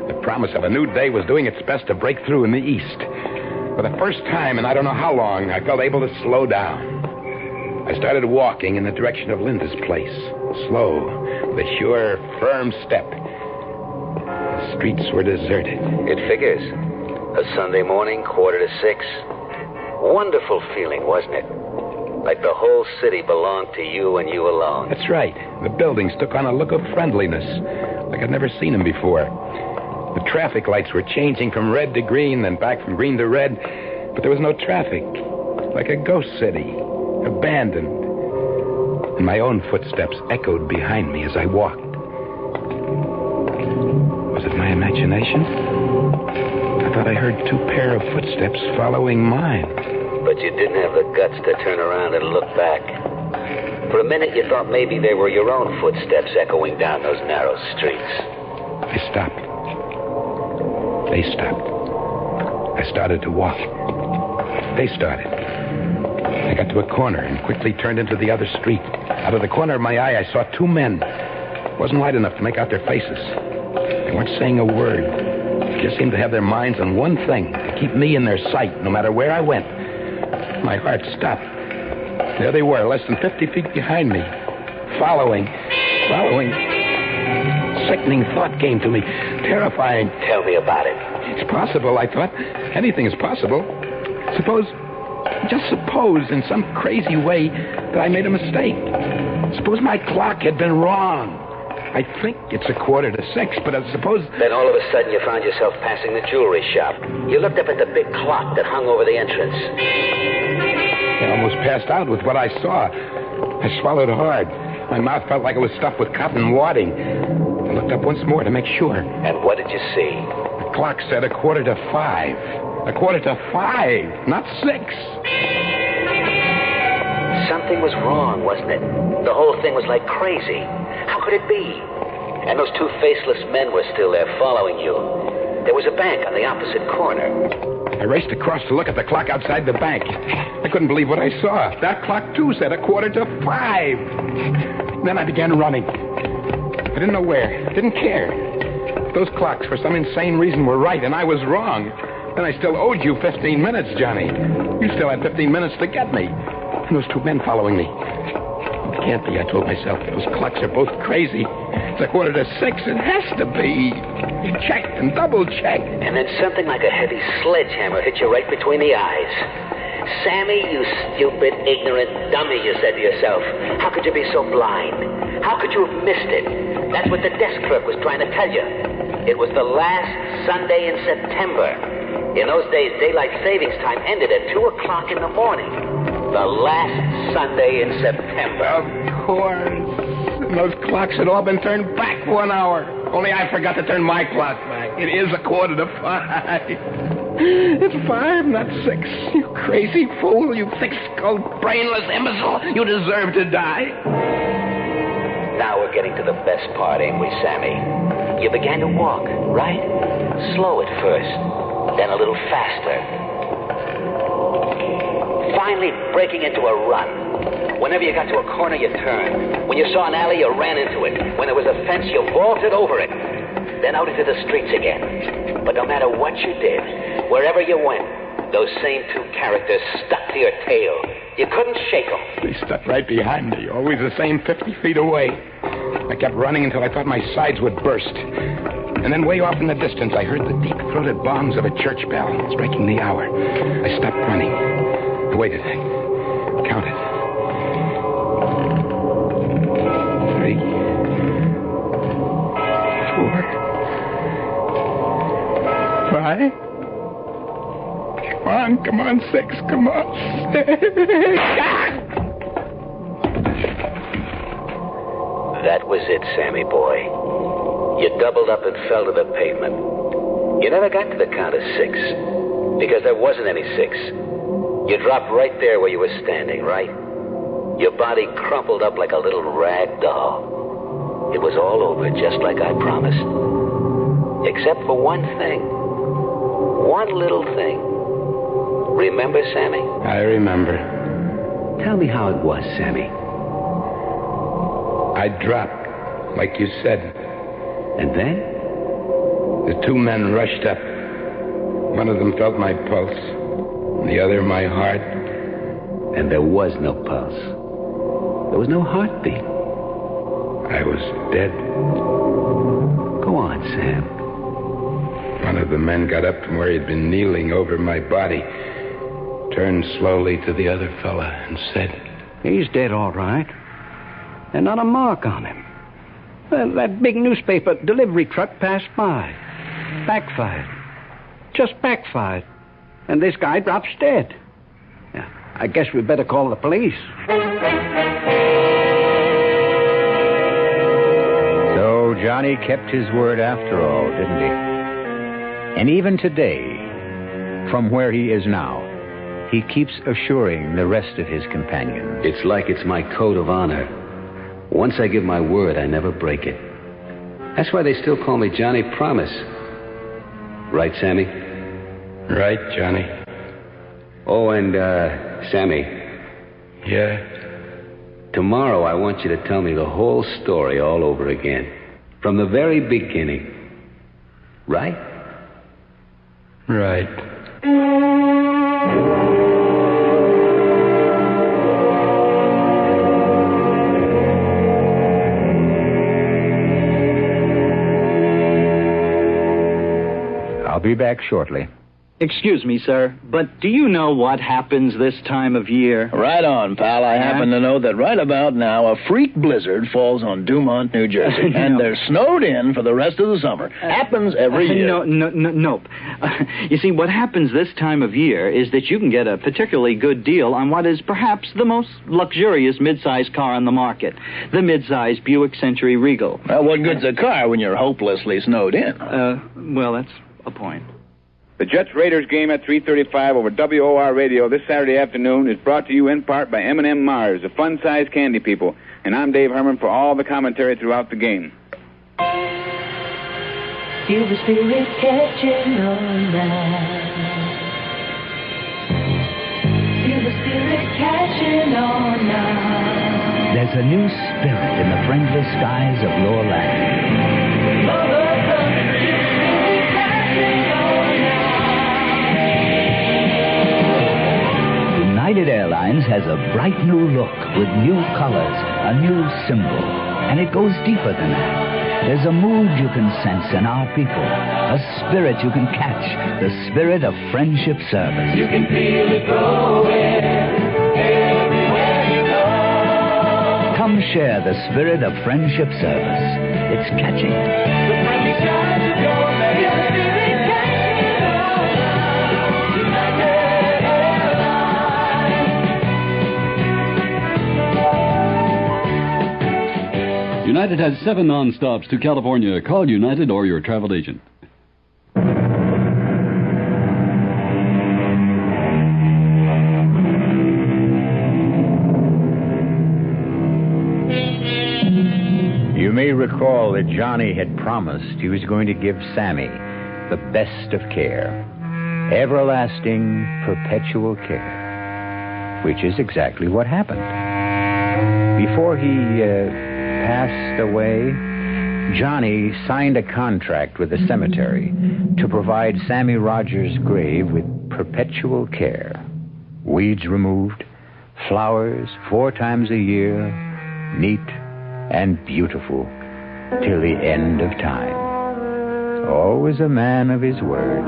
The promise of a new day was doing its best to break through in the east. For the first time in I don't know how long, I felt able to slow down. I started walking in the direction of Linda's place. Slow, with a sure, firm step. The streets were deserted. It figures. A Sunday morning, 5:45. Wonderful feeling, wasn't it? Like the whole city belonged to you and you alone. That's right. The buildings took on a look of friendliness, like I'd never seen them before. The traffic lights were changing from red to green, then back from green to red, but there was no traffic. Like a ghost city, abandoned. And my own footsteps echoed behind me as I walked. Was it my imagination? I thought I heard two pair of footsteps following mine. But you didn't have the guts to turn around and look back. For a minute, you thought maybe they were your own footsteps echoing down those narrow streets. I stopped. They stopped. I started to walk. They started. I got to a corner and quickly turned into the other street. Out of the corner of my eye, I saw two men. It wasn't light enough to make out their faces. They weren't saying a word. They just seemed to have their minds on one thing, to keep me in their sight, no matter where I went. My heart stopped. There they were, less than 50 feet behind me. Following. Sickening thought came to me. Terrifying. Tell me about it. It's possible, I thought. Anything is possible. Just suppose, in some crazy way, that I made a mistake. Suppose my clock had been wrong. I think it's 5:45, but I suppose... Then all of a sudden you found yourself passing the jewelry shop. You looked up at the big clock that hung over the entrance. I almost passed out with what I saw. I swallowed hard. My mouth felt like it was stuffed with cotton wadding. I looked up once more to make sure. And what did you see? The clock said 5:45. 5:45, not 6. Something was wrong, wasn't it? The whole thing was like crazy. How could it be? And those two faceless men were still there following you. There was a bank on the opposite corner. I raced across to look at the clock outside the bank. I couldn't believe what I saw. That clock, too, said 5:45. Then I began running. I didn't know where. I didn't care. Those clocks, for some insane reason, were right, and I was wrong. Then I still owed you 15 minutes, Johnny. You still had 15 minutes to get me. And those two men following me. It can't be, I told myself. Those clocks are both crazy. It's 5:45. It has to be. Checked and double-checked. And then something like a heavy sledgehammer hit you right between the eyes. Sammy, you stupid, ignorant dummy, you said to yourself. How could you be so blind? How could you have missed it? That's what the desk clerk was trying to tell you. It was the last Sunday in September. In those days, daylight savings time ended at 2 o'clock in the morning. The last Sunday in September. Of course. And those clocks had all been turned back 1 hour. Only I forgot to turn my clock back. It is 5:45. It's 5, not 6. You crazy fool. You thick-skulled, brainless imbecile. You deserve to die. Now we're getting to the best part, ain't we, Sammy? You began to walk, right? Slow at first, then a little faster. Finally breaking into a run. Whenever you got to a corner, you turned. When you saw an alley, you ran into it. When there was a fence, you vaulted over it. Then out into the streets again. But no matter what you did, wherever you went, Those same two characters stuck to your tail. You couldn't shake them. They stuck right behind me, always the same 50 feet away. I kept running until I thought my sides would burst. And then way off in the distance, I heard the deep-throated bongs of a church bell striking the hour. I stopped running. I waited. Counted. 3, 4, 5. Come on, 6, come on. That was it, Sammy boy. You doubled up and fell to the pavement. You never got to the count of 6, because there wasn't any 6. You dropped right there where you were standing, right? Your body crumpled up like a little rag doll. It was all over, just like I promised. Except for one thing. One little thing. Remember, Sammy? I remember. Tell me how it was, Sammy. I dropped, like you said. And then? The 2 men rushed up. One of them felt my pulse, and the other my heart. And there was no pulse. There was no heartbeat. I was dead. Go on, Sam. One of the men got up from where he'd been kneeling over my body, turned slowly to the other fella and said, He's dead, all right. And not a mark on him. Well, that big newspaper delivery truck passed by. Backfired. Just backfired. And this guy drops dead. Yeah, I guess we better call the police. So Johnny kept his word after all, didn't he? And even today, from where he is now, he keeps assuring the rest of his companions. It's like it's my code of honor. Once I give my word, I never break it. That's why they still call me Johnny Promise. Right, Sammy? Right, Johnny. Oh, and, Sammy. Yeah? Tomorrow I want you to tell me the whole story all over again. From the very beginning. Right? Right. I'll be back shortly. Excuse me, sir, but do you know what happens this time of year? Right on, pal. I happen to know that right about now a freak blizzard falls on Dumont, New Jersey, and they're snowed in for the rest of the summer. Happens every year. Nope. You see, what happens this time of year is that you can get a particularly good deal on what is perhaps the most luxurious mid-sized car on the market, the mid-sized Buick Century Regal. Well, what good's a car when you're hopelessly snowed in? Well, that's a point. The Jets-Raiders game at 3:35 over WOR Radio this Saturday afternoon is brought to you in part by M&M Mars, the fun-sized candy people. And I'm Dave Herman for all the commentary throughout the game. Feel the spirit catching on now. Feel the spirit catching on now. There's a new spirit in the friendly skies of your land. Mother country, catching on United Airlines has a bright new look with new colors, a new symbol, and it goes deeper than that. There's a mood you can sense in our people, a spirit you can catch, the spirit of friendship service. You can feel it growing everywhere you go. Come share the spirit of friendship service. It's catching. The friendly skies of your land. Feel the spirit catching on now. United United has 7 non-stops to California. Call United or your travel agent. You may recall that Johnny had promised he was going to give Sammy the best of care. Everlasting, perpetual care. Which is exactly what happened. Before he passed away, Johnny signed a contract with the cemetery to provide Sammy Rogers' grave with perpetual care. Weeds removed, flowers 4 times a year, neat and beautiful till the end of time. Always a man of his word.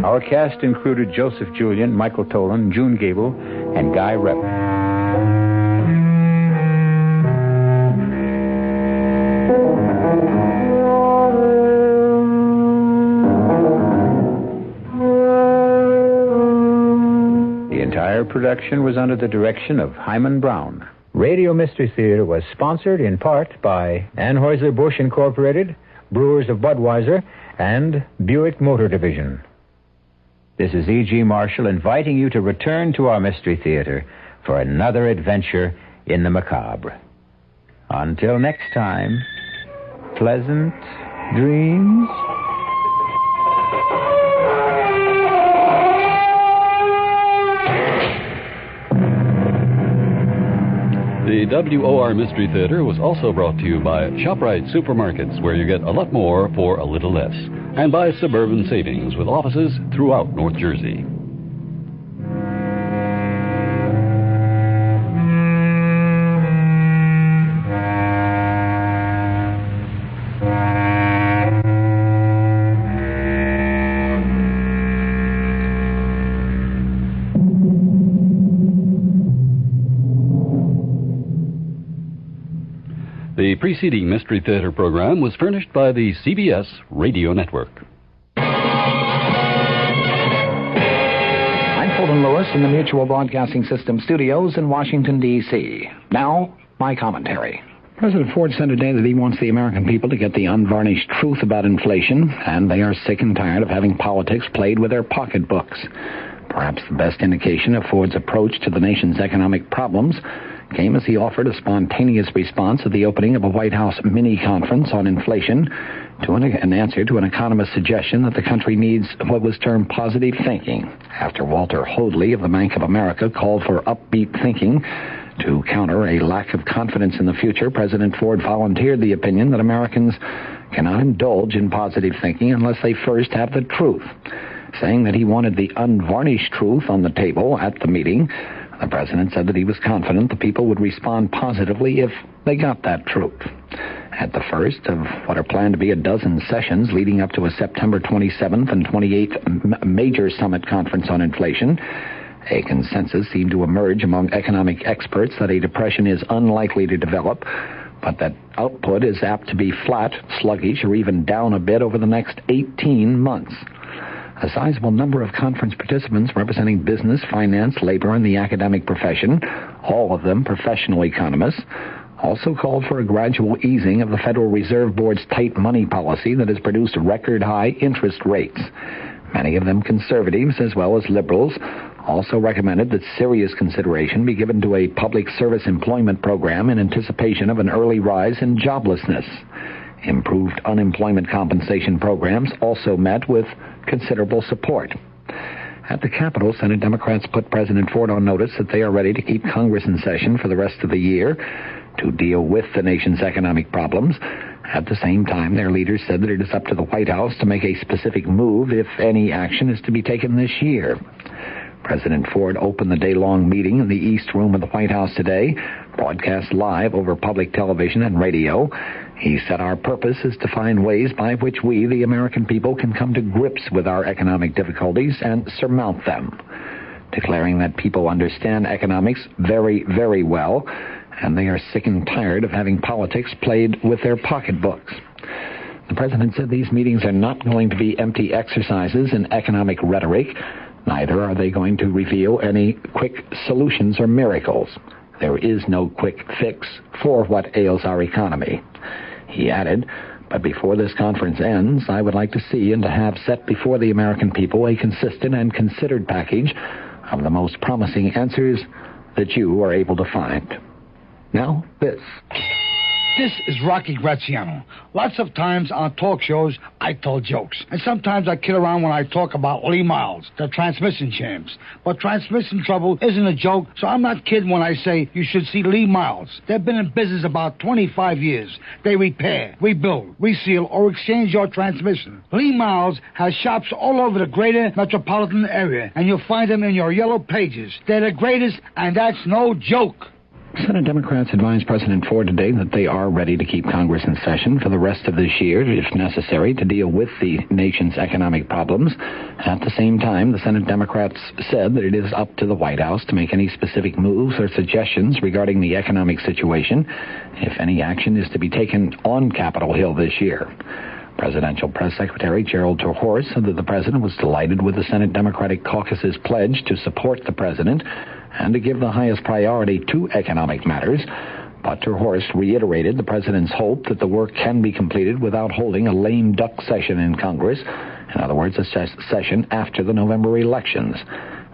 Our cast included Joseph Julian, Michael Tolan, June Gable, and Guy Rep. The entire production was under the direction of Hyman Brown. Radio Mystery Theater was sponsored in part by Anheuser-Busch Incorporated, Brewers of Budweiser, and Buick Motor Division. This is E.G. Marshall inviting you to return to our Mystery Theater for another adventure in the macabre. Until next time, pleasant dreams. The WOR Mystery Theater was also brought to you by ShopRite Supermarkets, where you get a lot more for a little less, and by Suburban Savings, with offices throughout North Jersey. The preceding Mystery Theater program was furnished by the CBS Radio Network. I'm Fulton Lewis in the Mutual Broadcasting System studios in Washington, D.C. Now, my commentary. President Ford said today that he wants the American people to get the unvarnished truth about inflation, and they are sick and tired of having politics played with their pocketbooks. Perhaps the best indication of Ford's approach to the nation's economic problems came as he offered a spontaneous response at the opening of a White House mini-conference on inflation to an answer to an economist's suggestion that the country needs what was termed positive thinking, after Walter Hoadley of the Bank of America called for upbeat thinking. To counter a lack of confidence in the future, President Ford volunteered the opinion that Americans cannot indulge in positive thinking unless they first have the truth. Saying that he wanted the unvarnished truth on the table at the meeting, the president said that he was confident the people would respond positively if they got that truth. At the first of what are planned to be a dozen sessions leading up to a September 27th and 28th major summit conference on inflation, a consensus seemed to emerge among economic experts that a depression is unlikely to develop, but that output is apt to be flat, sluggish, or even down a bit over the next 18 months. A sizable number of conference participants representing business, finance, labor, and the academic profession, all of them professional economists, also called for a gradual easing of the Federal Reserve Board's tight money policy that has produced record-high interest rates. Many of them conservatives as well as liberals also recommended that serious consideration be given to a public service employment program in anticipation of an early rise in joblessness. Improved unemployment compensation programs also met with considerable support. At the Capitol, Senate Democrats put President Ford on notice that they are ready to keep Congress in session for the rest of the year to deal with the nation's economic problems. At the same time, their leaders said that it is up to the White House to make a specific move if any action is to be taken this year. President Ford opened the day-long meeting in the East Room of the White House today, broadcast live over public television and radio. He said our purpose is to find ways by which we, the American people, can come to grips with our economic difficulties and surmount them, declaring that people understand economics very, very well, and they are sick and tired of having politics played with their pocketbooks. The president said these meetings are not going to be empty exercises in economic rhetoric. Neither are they going to reveal any quick solutions or miracles. There is no quick fix for what ails our economy. He added, but before this conference ends, I would like to see and to have set before the American people a consistent and considered package of the most promising answers that you are able to find. Now, this. This is Rocky Graziano. Lots of times on talk shows, I tell jokes. And sometimes I kid around when I talk about Lee Miles, the transmission champs. But transmission trouble isn't a joke, so I'm not kidding when I say you should see Lee Miles. They've been in business about 25 years. They repair, rebuild, reseal, or exchange your transmission. Lee Miles has shops all over the greater metropolitan area, and you'll find them in your yellow pages. They're the greatest, and that's no joke. Senate Democrats advised President Ford today that they are ready to keep Congress in session for the rest of this year, if necessary, to deal with the nation's economic problems. At the same time, the Senate Democrats said that it is up to the White House to make any specific moves or suggestions regarding the economic situation, if any action is to be taken on Capitol Hill this year. Presidential Press Secretary Gerald Terhorst said that the president was delighted with the Senate Democratic Caucus's pledge to support the president and to give the highest priority to economic matters. But Terhorst reiterated the president's hope that the work can be completed without holding a lame duck session in Congress. In other words, a session after the November elections.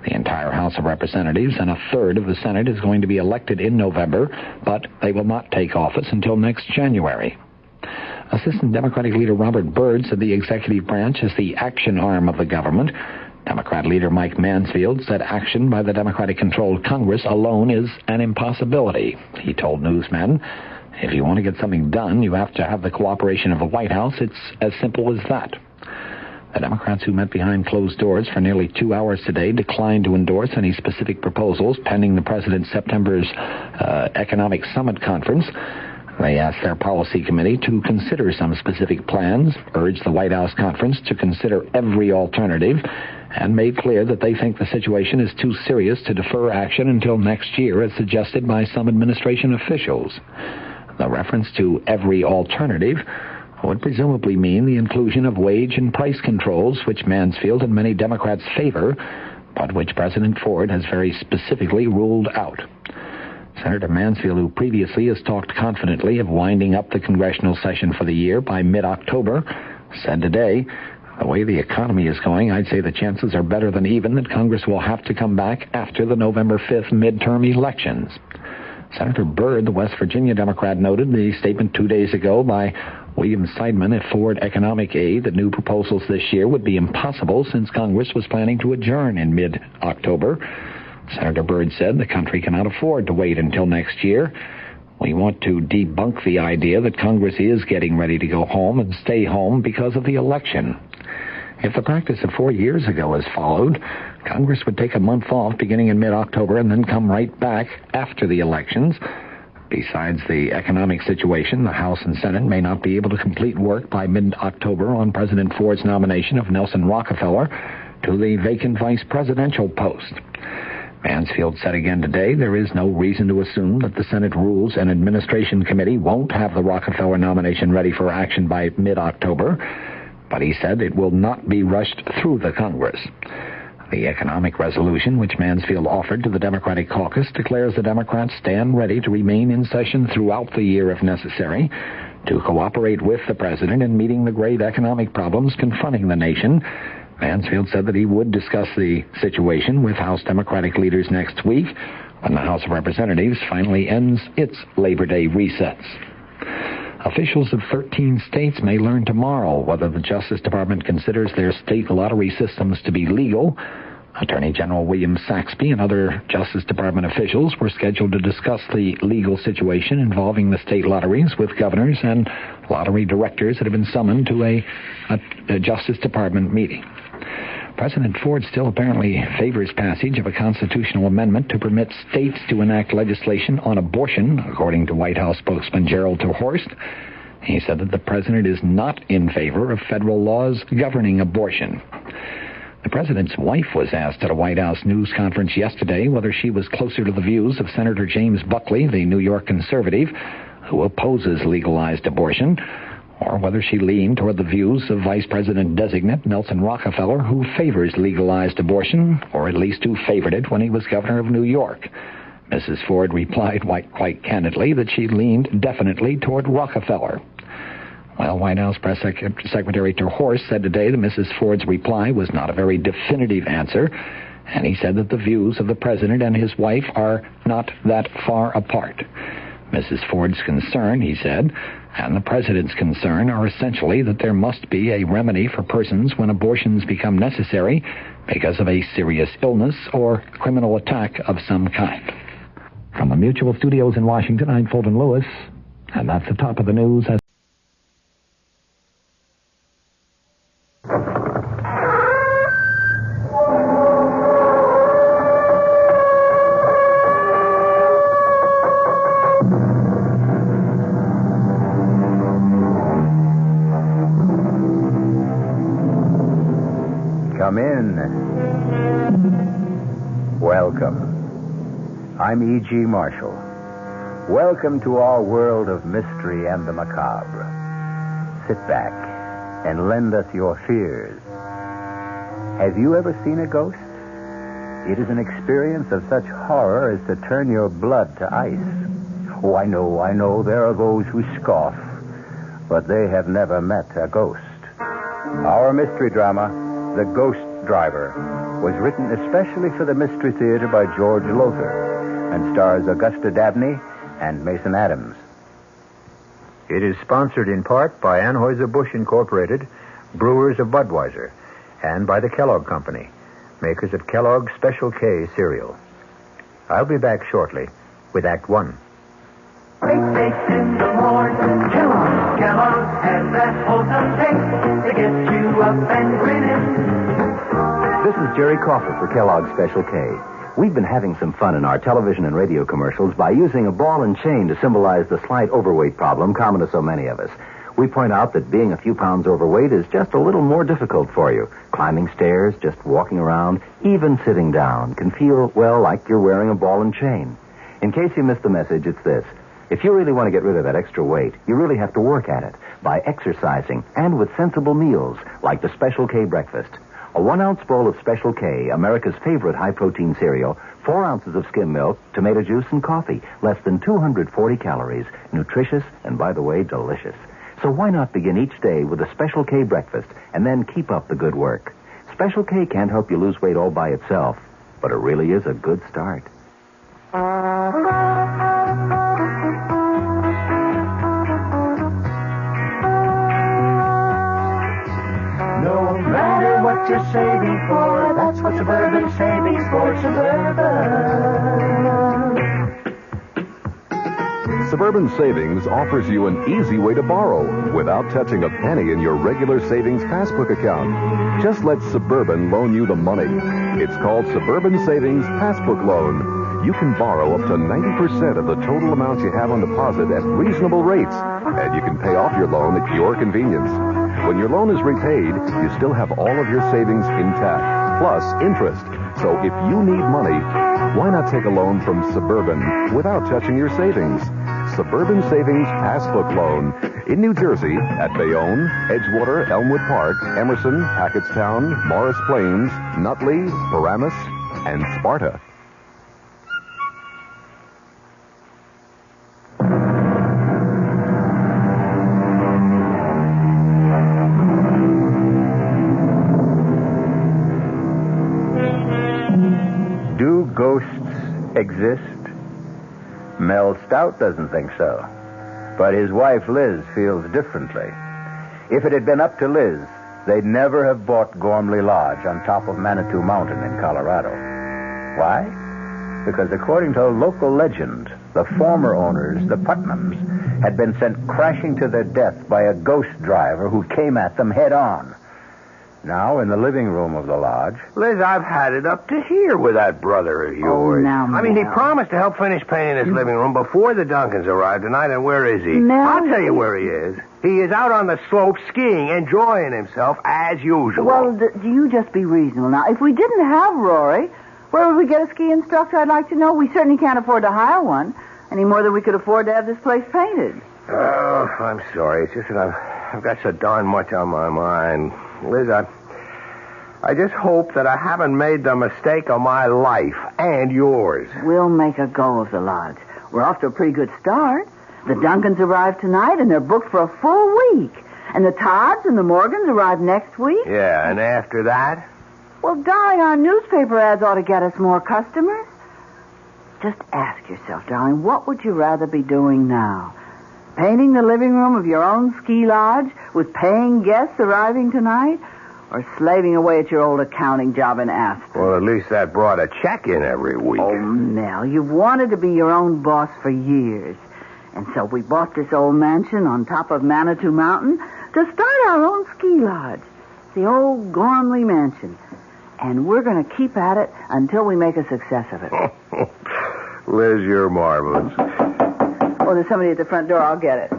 The entire House of Representatives and a third of the Senate is going to be elected in November, but they will not take office until next January. Assistant Democratic Leader Robert Byrd said the executive branch is the action arm of the government. Democrat leader Mike Mansfield said action by the Democratic-controlled Congress alone is an impossibility. He told newsmen, if you want to get something done, you have to have the cooperation of the White House. It's as simple as that. The Democrats who met behind closed doors for nearly 2 hours today declined to endorse any specific proposals pending the president's September's economic summit conference. They asked their policy committee to consider some specific plans, urged the White House conference to consider every alternative, and made clear that they think the situation is too serious to defer action until next year, as suggested by some administration officials. The reference to every alternative would presumably mean the inclusion of wage and price controls, which Mansfield and many Democrats favor, but which President Ford has very specifically ruled out. Senator Mansfield, who previously has talked confidently of winding up the congressional session for the year by mid-October, said today, the way the economy is going, I'd say the chances are better than even that Congress will have to come back after the November 5th midterm elections. Senator Byrd, the West Virginia Democrat, noted the statement 2 days ago by William Seidman at Ford Economic Aid that new proposals this year would be impossible since Congress was planning to adjourn in mid-October. Senator Byrd said the country cannot afford to wait until next year. We want to debunk the idea that Congress is getting ready to go home and stay home because of the election. If the practice of 4 years ago is followed, Congress would take a month off beginning in mid-October and then come right back after the elections. Besides the economic situation, the House and Senate may not be able to complete work by mid-October on President Ford's nomination of Nelson Rockefeller to the vacant vice presidential post. Mansfield said again today there is no reason to assume that the Senate Rules and Administration Committee won't have the Rockefeller nomination ready for action by mid-October, but he said it will not be rushed through the Congress. The economic resolution, which Mansfield offered to the Democratic caucus, declares the Democrats stand ready to remain in session throughout the year if necessary, to cooperate with the president in meeting the grave economic problems confronting the nation. Mansfield said that he would discuss the situation with House Democratic leaders next week when the House of Representatives finally ends its Labor Day recess. Officials of 13 states may learn tomorrow whether the Justice Department considers their state lottery systems to be legal. Attorney General William Saxby and other Justice Department officials were scheduled to discuss the legal situation involving the state lotteries with governors and lottery directors that have been summoned to a Justice Department meeting. President Ford still apparently favors passage of a constitutional amendment to permit states to enact legislation on abortion, according to White House spokesman Gerald Terhorst. He said that the president is not in favor of federal laws governing abortion. The president's wife was asked at a White House news conference yesterday whether she was closer to the views of Senator James Buckley, the New York conservative, who opposes legalized abortion, or whether she leaned toward the views of Vice President-designate Nelson Rockefeller, who favors legalized abortion, or at least who favored it when he was governor of New York. Mrs. Ford replied quite candidly that she leaned definitely toward Rockefeller. Well, White House Press Secretary Terhorst said today that Mrs. Ford's reply was not a very definitive answer, and he said that the views of the president and his wife are not that far apart. Mrs. Ford's concern, he said, and the President's concern are essentially that there must be a remedy for persons when abortions become necessary because of a serious illness or criminal attack of some kind. From the Mutual Studios in Washington, I'm Fulton Lewis, and that's the top of the news. Come in. Welcome. I'm E.G. Marshall. Welcome to our world of mystery and the macabre. Sit back and lend us your fears. Have you ever seen a ghost? It is an experience of such horror as to turn your blood to ice. Oh, I know, there are those who scoff, but they have never met a ghost. Our mystery drama, The Ghost Driver, was written especially for the Mystery Theater by George Lothar and stars Augusta Dabney and Mason Adams. It is sponsored in part by Anheuser-Busch Incorporated, brewers of Budweiser, and by the Kellogg Company, makers of Kellogg's Special K cereal. I'll be back shortly with Act One. Baked in the morning, Kellogg's has that wholesome taste to get you up and grinning. This is Jerry Crawford for Kellogg's Special K. We've been having some fun in our television and radio commercials by using a ball and chain to symbolize the slight overweight problem common to so many of us. We point out that being a few pounds overweight is just a little more difficult for you. Climbing stairs, just walking around, even sitting down can feel, well, like you're wearing a ball and chain. In case you missed the message, it's this. If you really want to get rid of that extra weight, you really have to work at it by exercising and with sensible meals like the Special K breakfast. A 1-ounce bowl of Special K, America's favorite high-protein cereal, 4 ounces of skim milk, tomato juice, and coffee. Less than 240 calories. Nutritious and, by the way, delicious. So why not begin each day with a Special K breakfast and then keep up the good work? Special K can't help you lose weight all by itself, but it really is a good start. No matter what you're saving for, that's what Suburban Savings for Suburban. Suburban Savings offers you an easy way to borrow without touching a penny in your regular savings passbook account. Just let Suburban loan you the money. It's called Suburban Savings Passbook Loan. You can borrow up to 90% of the total amount you have on deposit at reasonable rates, and you can pay off your loan at your convenience. When your loan is repaid, you still have all of your savings intact, plus interest. So if you need money, why not take a loan from Suburban without touching your savings? Suburban Savings Passbook Loan in New Jersey at Bayonne, Edgewater, Elmwood Park, Emerson, Hackettstown, Morris Plains, Nutley, Paramus, and Sparta. Do ghosts exist? Mel Stout doesn't think so. But his wife Liz feels differently. If it had been up to Liz, they'd never have bought Gormley Lodge on top of Manitou Mountain in Colorado. Why? Because according to local legend, the former owners, the Putnams, had been sent crashing to their death by a ghost driver who came at them head on. Now, in the living room of the lodge... Liz, I've had it up to here with that brother of yours. now, I mean, he Mel. promised to help finish painting his living room before the Duncans arrived tonight, and where is he? Mel, I'll tell you where he is. He is out on the slope skiing, enjoying himself as usual. Well, do you just be reasonable now? If we didn't have Rory, where would we get a ski instructor? I'd like to know. We certainly can't afford to hire one, any more than we could afford to have this place painted. Oh, I'm sorry. It's just that I've got so darn much on my mind. Liz, I just hope that I haven't made the mistake of my life and yours. We'll make a go of the lodge. We're off to a pretty good start. The Duncans arrive tonight, and they're booked for a full week. And the Todds and the Morgans arrive next week. Yeah, and after that? Well, darling, our newspaper ads ought to get us more customers. Just ask yourself, darling, what would you rather be doing now? Painting the living room of your own ski lodge with paying guests arriving tonight? Or slaving away at your old accounting job in Aspen? Well, at least that brought a check in every week. Oh, Mel, you've wanted to be your own boss for years. And so we bought this old mansion on top of Manitou Mountain to start our own ski lodge. The old Gormley Mansion. And we're going to keep at it until we make a success of it. Liz, you're marvelous. Oh, there's somebody at the front door. I'll get it.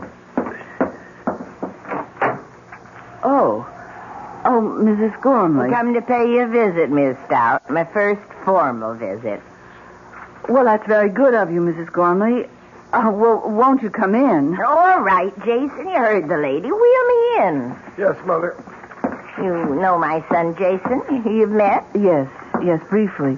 Oh, Mrs. Gormley. Come to pay you a visit, Miss Stout. My first formal visit. Well, that's very good of you, Mrs. Gormley. Well, won't you come in? All right, Jason. You heard the lady. Wheel me in. Yes, Mother. You know my son, Jason? You've met? Yes, briefly.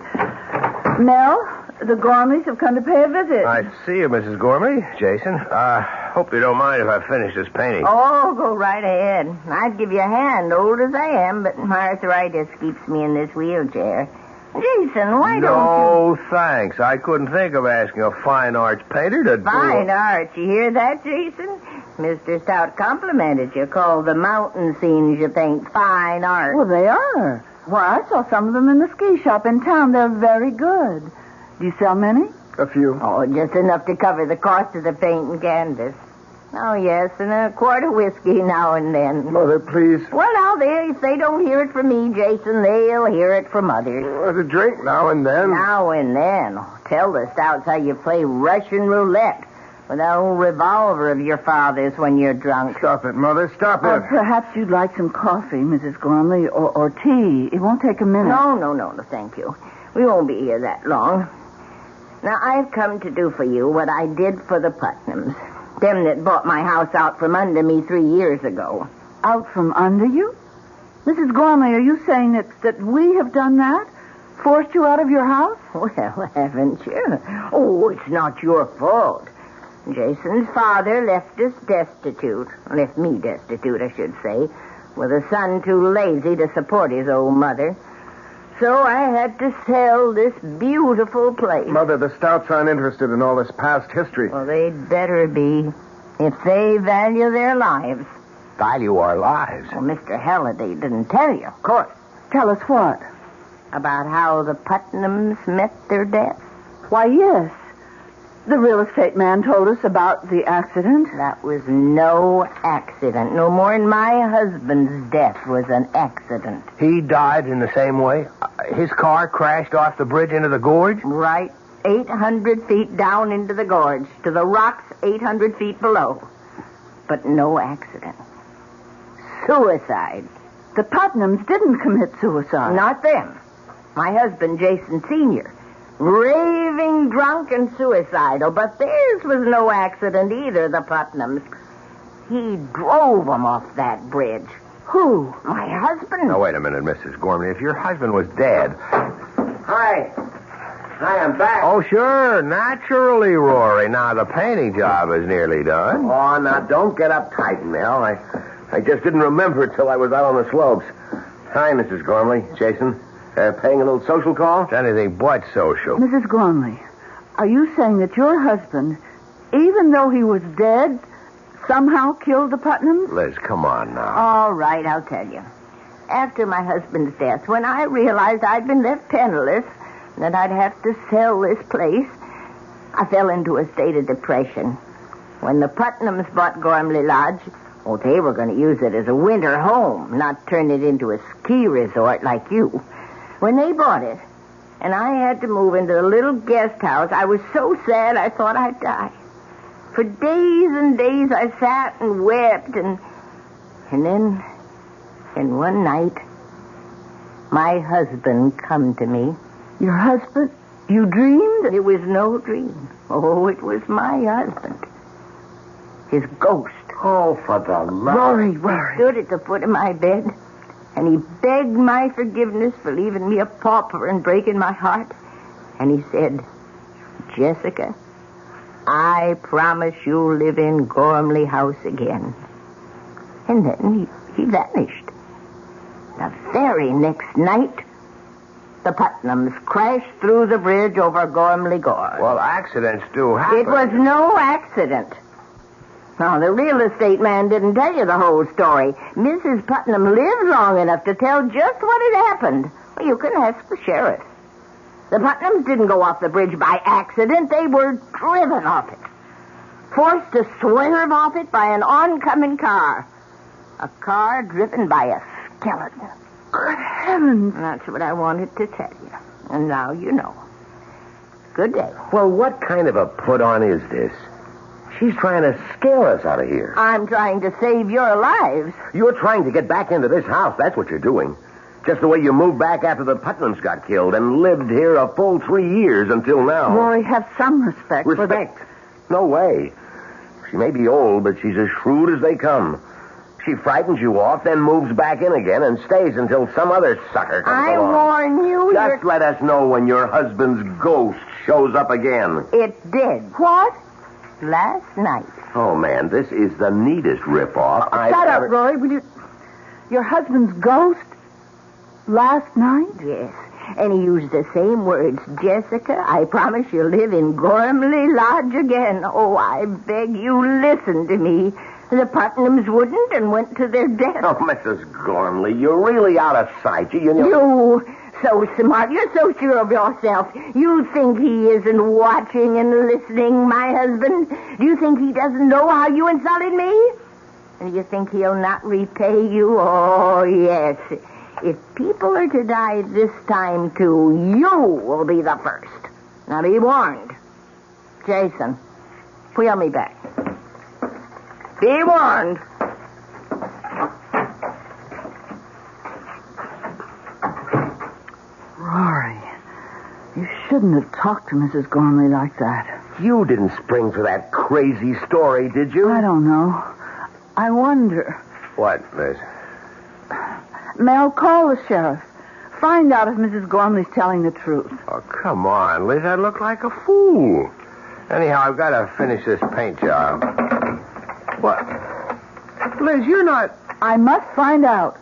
Mel, the Gormleys have come to pay a visit. I see you, Mrs. Gormley. Jason, hope you don't mind if I finish this painting. Oh, go right ahead. I'd give you a hand, old as I am, but my arthritis keeps me in this wheelchair. Jason, why don't you... No, thanks. I couldn't think of asking a fine arts painter to do... Fine arts. You hear that, Jason? Mr. Stout complimented you. Called the mountain scenes you paint fine art. Well, they are. Why, I saw some of them in the ski shop in town. They're very good. Do you sell many? A few. Oh, just enough to cover the cost of the paint and canvas. Oh, yes, and a quart of whiskey now and then. Mother, please. Well, now, if they don't hear it from me, Jason, they'll hear it from others. A drink now and then. Now and then. Tell the Stouts how you play Russian roulette with that old revolver of your father's when you're drunk. Stop it, Mother. Stop it. Perhaps you'd like some coffee, Mrs. Gormley, or tea. It won't take a minute. No, thank you. We won't be here that long. Now, I've come to do for you what I did for the Putnams. Them that bought my house out from under me 3 years ago. Out from under you? Mrs. Gormley, are you saying that we have done that? Forced you out of your house? Well, haven't you? Oh, it's not your fault. Jason's father left us destitute. Left me destitute, I should say. With a son too lazy to support his old mother. So I had to sell this beautiful place. Mother, the Stouts aren't interested in all this past history. Well, they'd better be. If they value their lives. Value our lives? Well, Mr. Halliday didn't tell you, of course. Tell us what? About how the Putnams met their death. Why, yes. The real estate man told us about the accident. That was no accident. No more than my husband's death was an accident. He died in the same way? His car crashed off the bridge into the gorge? Right. 800 feet down into the gorge. To the rocks 800 feet below. But no accident. Suicide. The Putnams didn't commit suicide. Not them. My husband, Jason Sr., raving drunk and suicidal, but theirs was no accident either, the Putnams. He drove them off that bridge. Who? My husband. Now, wait a minute, Mrs. Gormley. If your husband was dead... Hi, I'm back. Oh, sure. Naturally, Rory. Now, the painting job is nearly done. Oh, now, don't get uptight, Mel. I just didn't remember till I was out on the slopes. Hi, Mrs. Gormley. Jason. Paying a little social call? It's anything but social. Mrs. Gormley, are you saying that your husband, even though he was dead, somehow killed the Putnams? Liz, come on now. All right, I'll tell you. After my husband's death, when I realized I'd been left penniless, and that I'd have to sell this place, I fell into a state of depression. When the Putnams bought Gormley Lodge, well, they were going to use it as a winter home, not turn it into a ski resort like you. When they bought it, and I had to move into the little guest house, I was so sad I thought I'd die. For days and days I sat and wept, and then one night, my husband come to me. Your husband? You dreamed? It was no dream. Oh, it was my husband. His ghost. Oh, for the love. Rory. He stood at the foot of my bed. And he begged my forgiveness for leaving me a pauper and breaking my heart. And he said, Jessica, I promise you'll live in Gormley House again. And then he vanished. The very next night, The Putnams crashed through the bridge over Gormley Gorge. Well, accidents do happen. It was no accident. Now, the real estate man didn't tell you the whole story. Mrs. Putnam lived long enough to tell just what had happened. Well, you can ask the sheriff. The Putnams didn't go off the bridge by accident. They were driven off it. Forced to swerve off it by an oncoming car. A car driven by a skeleton. Good heavens. That's what I wanted to tell you. And now you know. Good day. Well, what kind of a put-on is this? She's trying to scare us out of here. I'm trying to save your lives. You're trying to get back into this house. That's what you're doing. Just the way you moved back after the Putnams got killed and lived here a full 3 years until now. Roy, have some respect. Respect? No way. She may be old, but she's as shrewd as they come. She frightens you off, then moves back in again and stays until some other sucker comes along. I warn you. Just let us know when your husband's ghost shows up again. It did. What? Last night. Oh, man, this is the neatest rip-off Shut up, Roy. Will you... Your husband's ghost? Last night? Yes. And he used the same words. Jessica, I promise you'll live in Gormley Lodge again. Oh, I beg you, listen to me. The Putnams wouldn't and went to their death. Oh, Mrs. Gormley, you're really out of sight. You know... You, so smart. You're so sure of yourself. You think he isn't watching and listening, my husband? Do you think he doesn't know how you insulted me? And do you think he'll not repay you? Oh, yes. If people are to die this time, too, you will be the first. Now, be warned. Jason, wheel me back. Be warned. Rory, you shouldn't have talked to Mrs. Gormley like that. You didn't spring for that crazy story, did you? I don't know. I wonder. What, Liz? Mel, call the sheriff. Find out if Mrs. Gormley's telling the truth. Oh, come on, Liz. I look like a fool. Anyhow, I've got to finish this paint job. What? Liz, you're not... I must find out.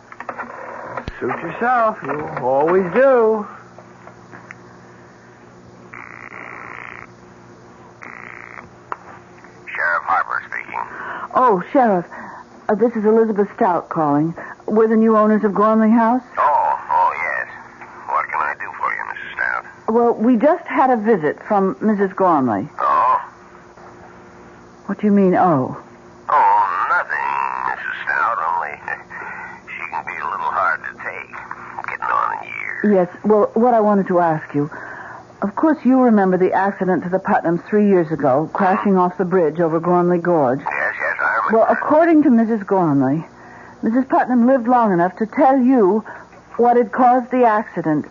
Suit yourself. You always do. Sheriff Harper speaking. Oh, Sheriff, this is Elizabeth Stout calling. We're the new owners of Gormley House. Oh, yes. What can I do for you, Mrs. Stout? Well, we just had a visit from Mrs. Gormley. Oh? What do you mean, oh? Oh, nothing, Mrs. Stout, only she can be a little hard to take, getting on in years. Yes, well, what I wanted to ask you... Of course, you remember the accident to the Putnams 3 years ago, crashing off the bridge over Gormley Gorge. Yes, I remember. Well, according to Mrs. Gormley, Mrs. Putnam lived long enough to tell you what had caused the accident.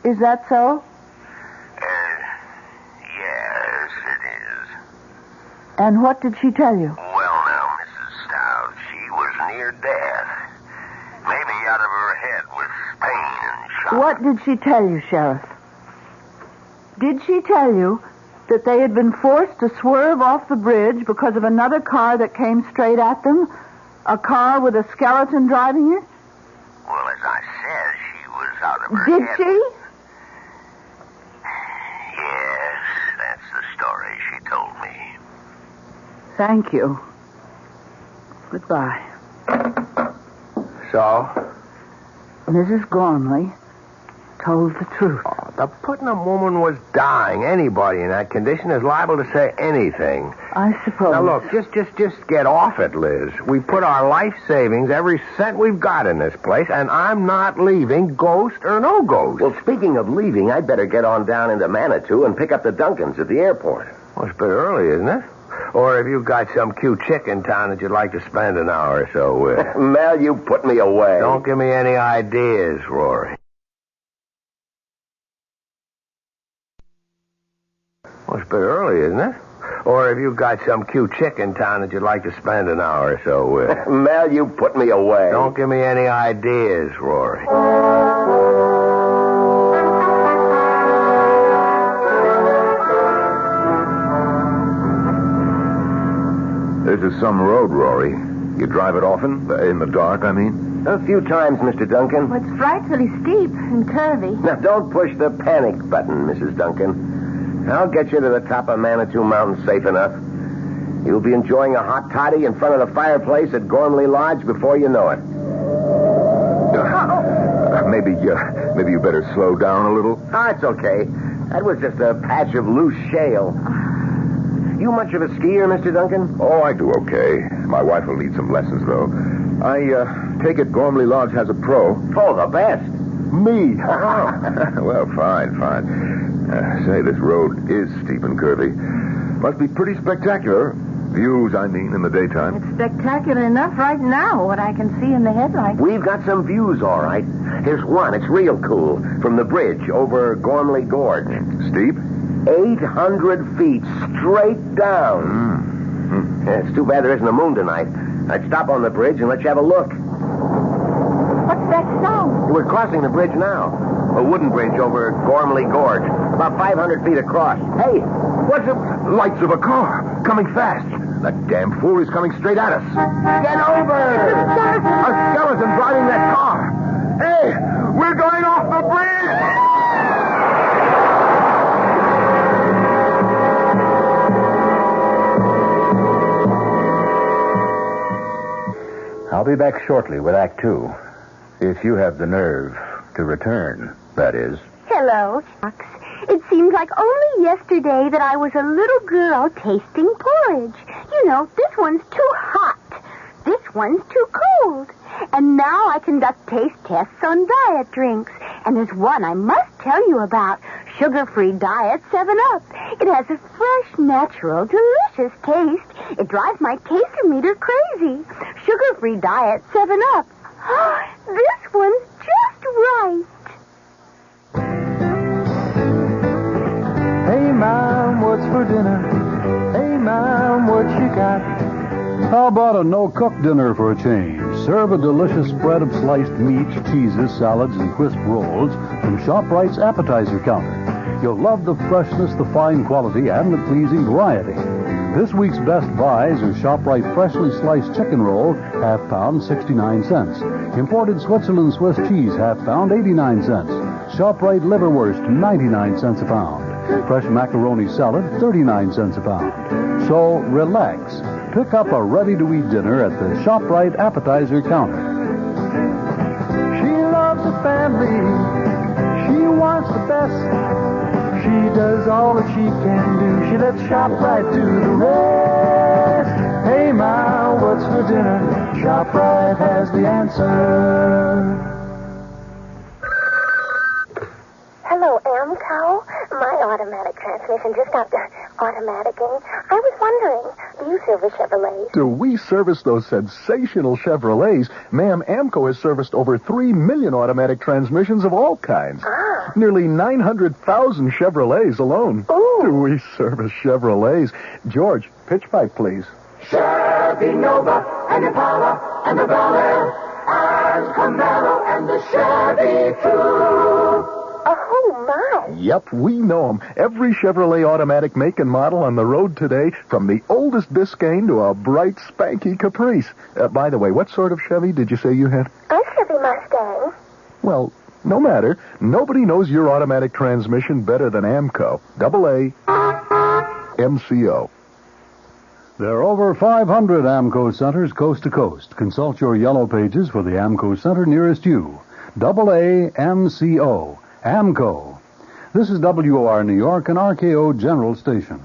Is that so? Yes, it is. And what did she tell you? Well, now, Mrs. Stout, she was near death. Maybe out of her head with pain and shock. What did she tell you, Sheriff? Did she tell you that they had been forced to swerve off the bridge because of another car that came straight at them? A car with a skeleton driving it? Well, as I said, she was out of her head. Did she? Yes, that's the story she told me. Thank you. Goodbye. So? Mrs. Gormley told the truth. Oh, the Putnam woman was dying. Anybody in that condition is liable to say anything. I suppose. Now, look, just get off it, Liz. We put our life savings, every cent we've got in this place, and I'm not leaving, ghost or no ghost. Well, speaking of leaving, I'd better get on down into Manitou and pick up the Duncans at the airport. Well, it's a bit early, isn't it? Or have you got some cute chick in town that you'd like to spend an hour or so with? Mel, you put me away. Don't give me any ideas, Rory. Well, it's a bit early, isn't it? Or have you got some cute chick in town that you'd like to spend an hour or so with? Mel, you put me away. Don't give me any ideas, Rory. This is some road, Rory. You drive it often? In the dark, I mean? A few times, Mr. Duncan. Well, it's frightfully steep and curvy. Now, don't push the panic button, Mrs. Duncan. I'll get you to the top of Manitou Mountain safe enough. You'll be enjoying a hot toddy in front of the fireplace at Gormley Lodge before you know it. Maybe you better slow down a little. Ah, it's okay. That was just a patch of loose shale. You much of a skier, Mr. Duncan? Oh, I do okay. My wife will need some lessons, though. I take it Gormley Lodge has a pro. Oh, the best. Me. Well, fine. Say, this road is steep and curvy. Must be pretty spectacular. Views, I mean, in the daytime. It's spectacular enough right now, what I can see in the headlights. We've got some views, all right. Here's one. It's real cool. From the bridge over Gormley Gorge. Steep? 800 feet straight down. It's too bad there isn't a moon tonight. I'd stop on the bridge and let you have a look. What's that sound? We're crossing the bridge now. A wooden bridge over Gormley Gorge. About 500 feet across. Hey, what's it? Lights of a car. Coming fast. That damn fool is coming straight at us. Get over! A skeleton driving that car. Hey, we're going off the bridge! I'll be back shortly with Act 2. If you have the nerve to return, that is. Hello, Fox. It seems like only yesterday that I was a little girl tasting porridge. You know, this one's too hot. This one's too cold. And now I conduct taste tests on diet drinks. And there's one I must tell you about. Sugar-free diet 7-Up. It has a fresh, natural, delicious taste. It drives my taster meter crazy. Sugar-free diet 7-Up. This one's just right. Hey, Mom, what's for dinner? Hey, Mom, what you got? How about a no-cook dinner for a change? Serve a delicious spread of sliced meats, cheeses, salads, and crisp rolls from ShopRite's appetizer counter. You'll love the freshness, the fine quality, and the pleasing variety. This week's best buys are ShopRite freshly sliced chicken roll, half pound, 69 cents. Imported Switzerland Swiss cheese, half pound, 89 cents. ShopRite liverwurst, 99 cents a pound. Fresh macaroni salad, 39 cents a pound. So relax. Pick up a ready-to-eat dinner at the ShopRite appetizer counter. She loves the family. She wants the best. She does all that she can do. She lets ShopRite do the rest. Hey, Ma, what's for dinner? ShopRite has the answer. Hello, Amco. My automatic transmission just got automaticing. I was wondering, do you service Chevrolets? Do we service those sensational Chevrolets? Ma'am, Amco has serviced over 3 million automatic transmissions of all kinds. Nearly 900,000 Chevrolets alone. Ooh. Do we service Chevrolets? George, pitch pipe, please. Chevy Nova and Impala and the Bel Air and Camaro and the Chevy True. Oh, my. Yep, we know them. Every Chevrolet automatic make and model on the road today, from the oldest Biscayne to a bright, spanky Caprice. By the way, what sort of Chevy did you say you had? A Chevy Mustang. Well, no matter. Nobody knows your automatic transmission better than Amco. AA MCO. There are over 500 Amco centers coast to coast. Consult your yellow pages for the Amco center nearest you. AA MCO. Amco. This is WOR New York, an RKO General Station.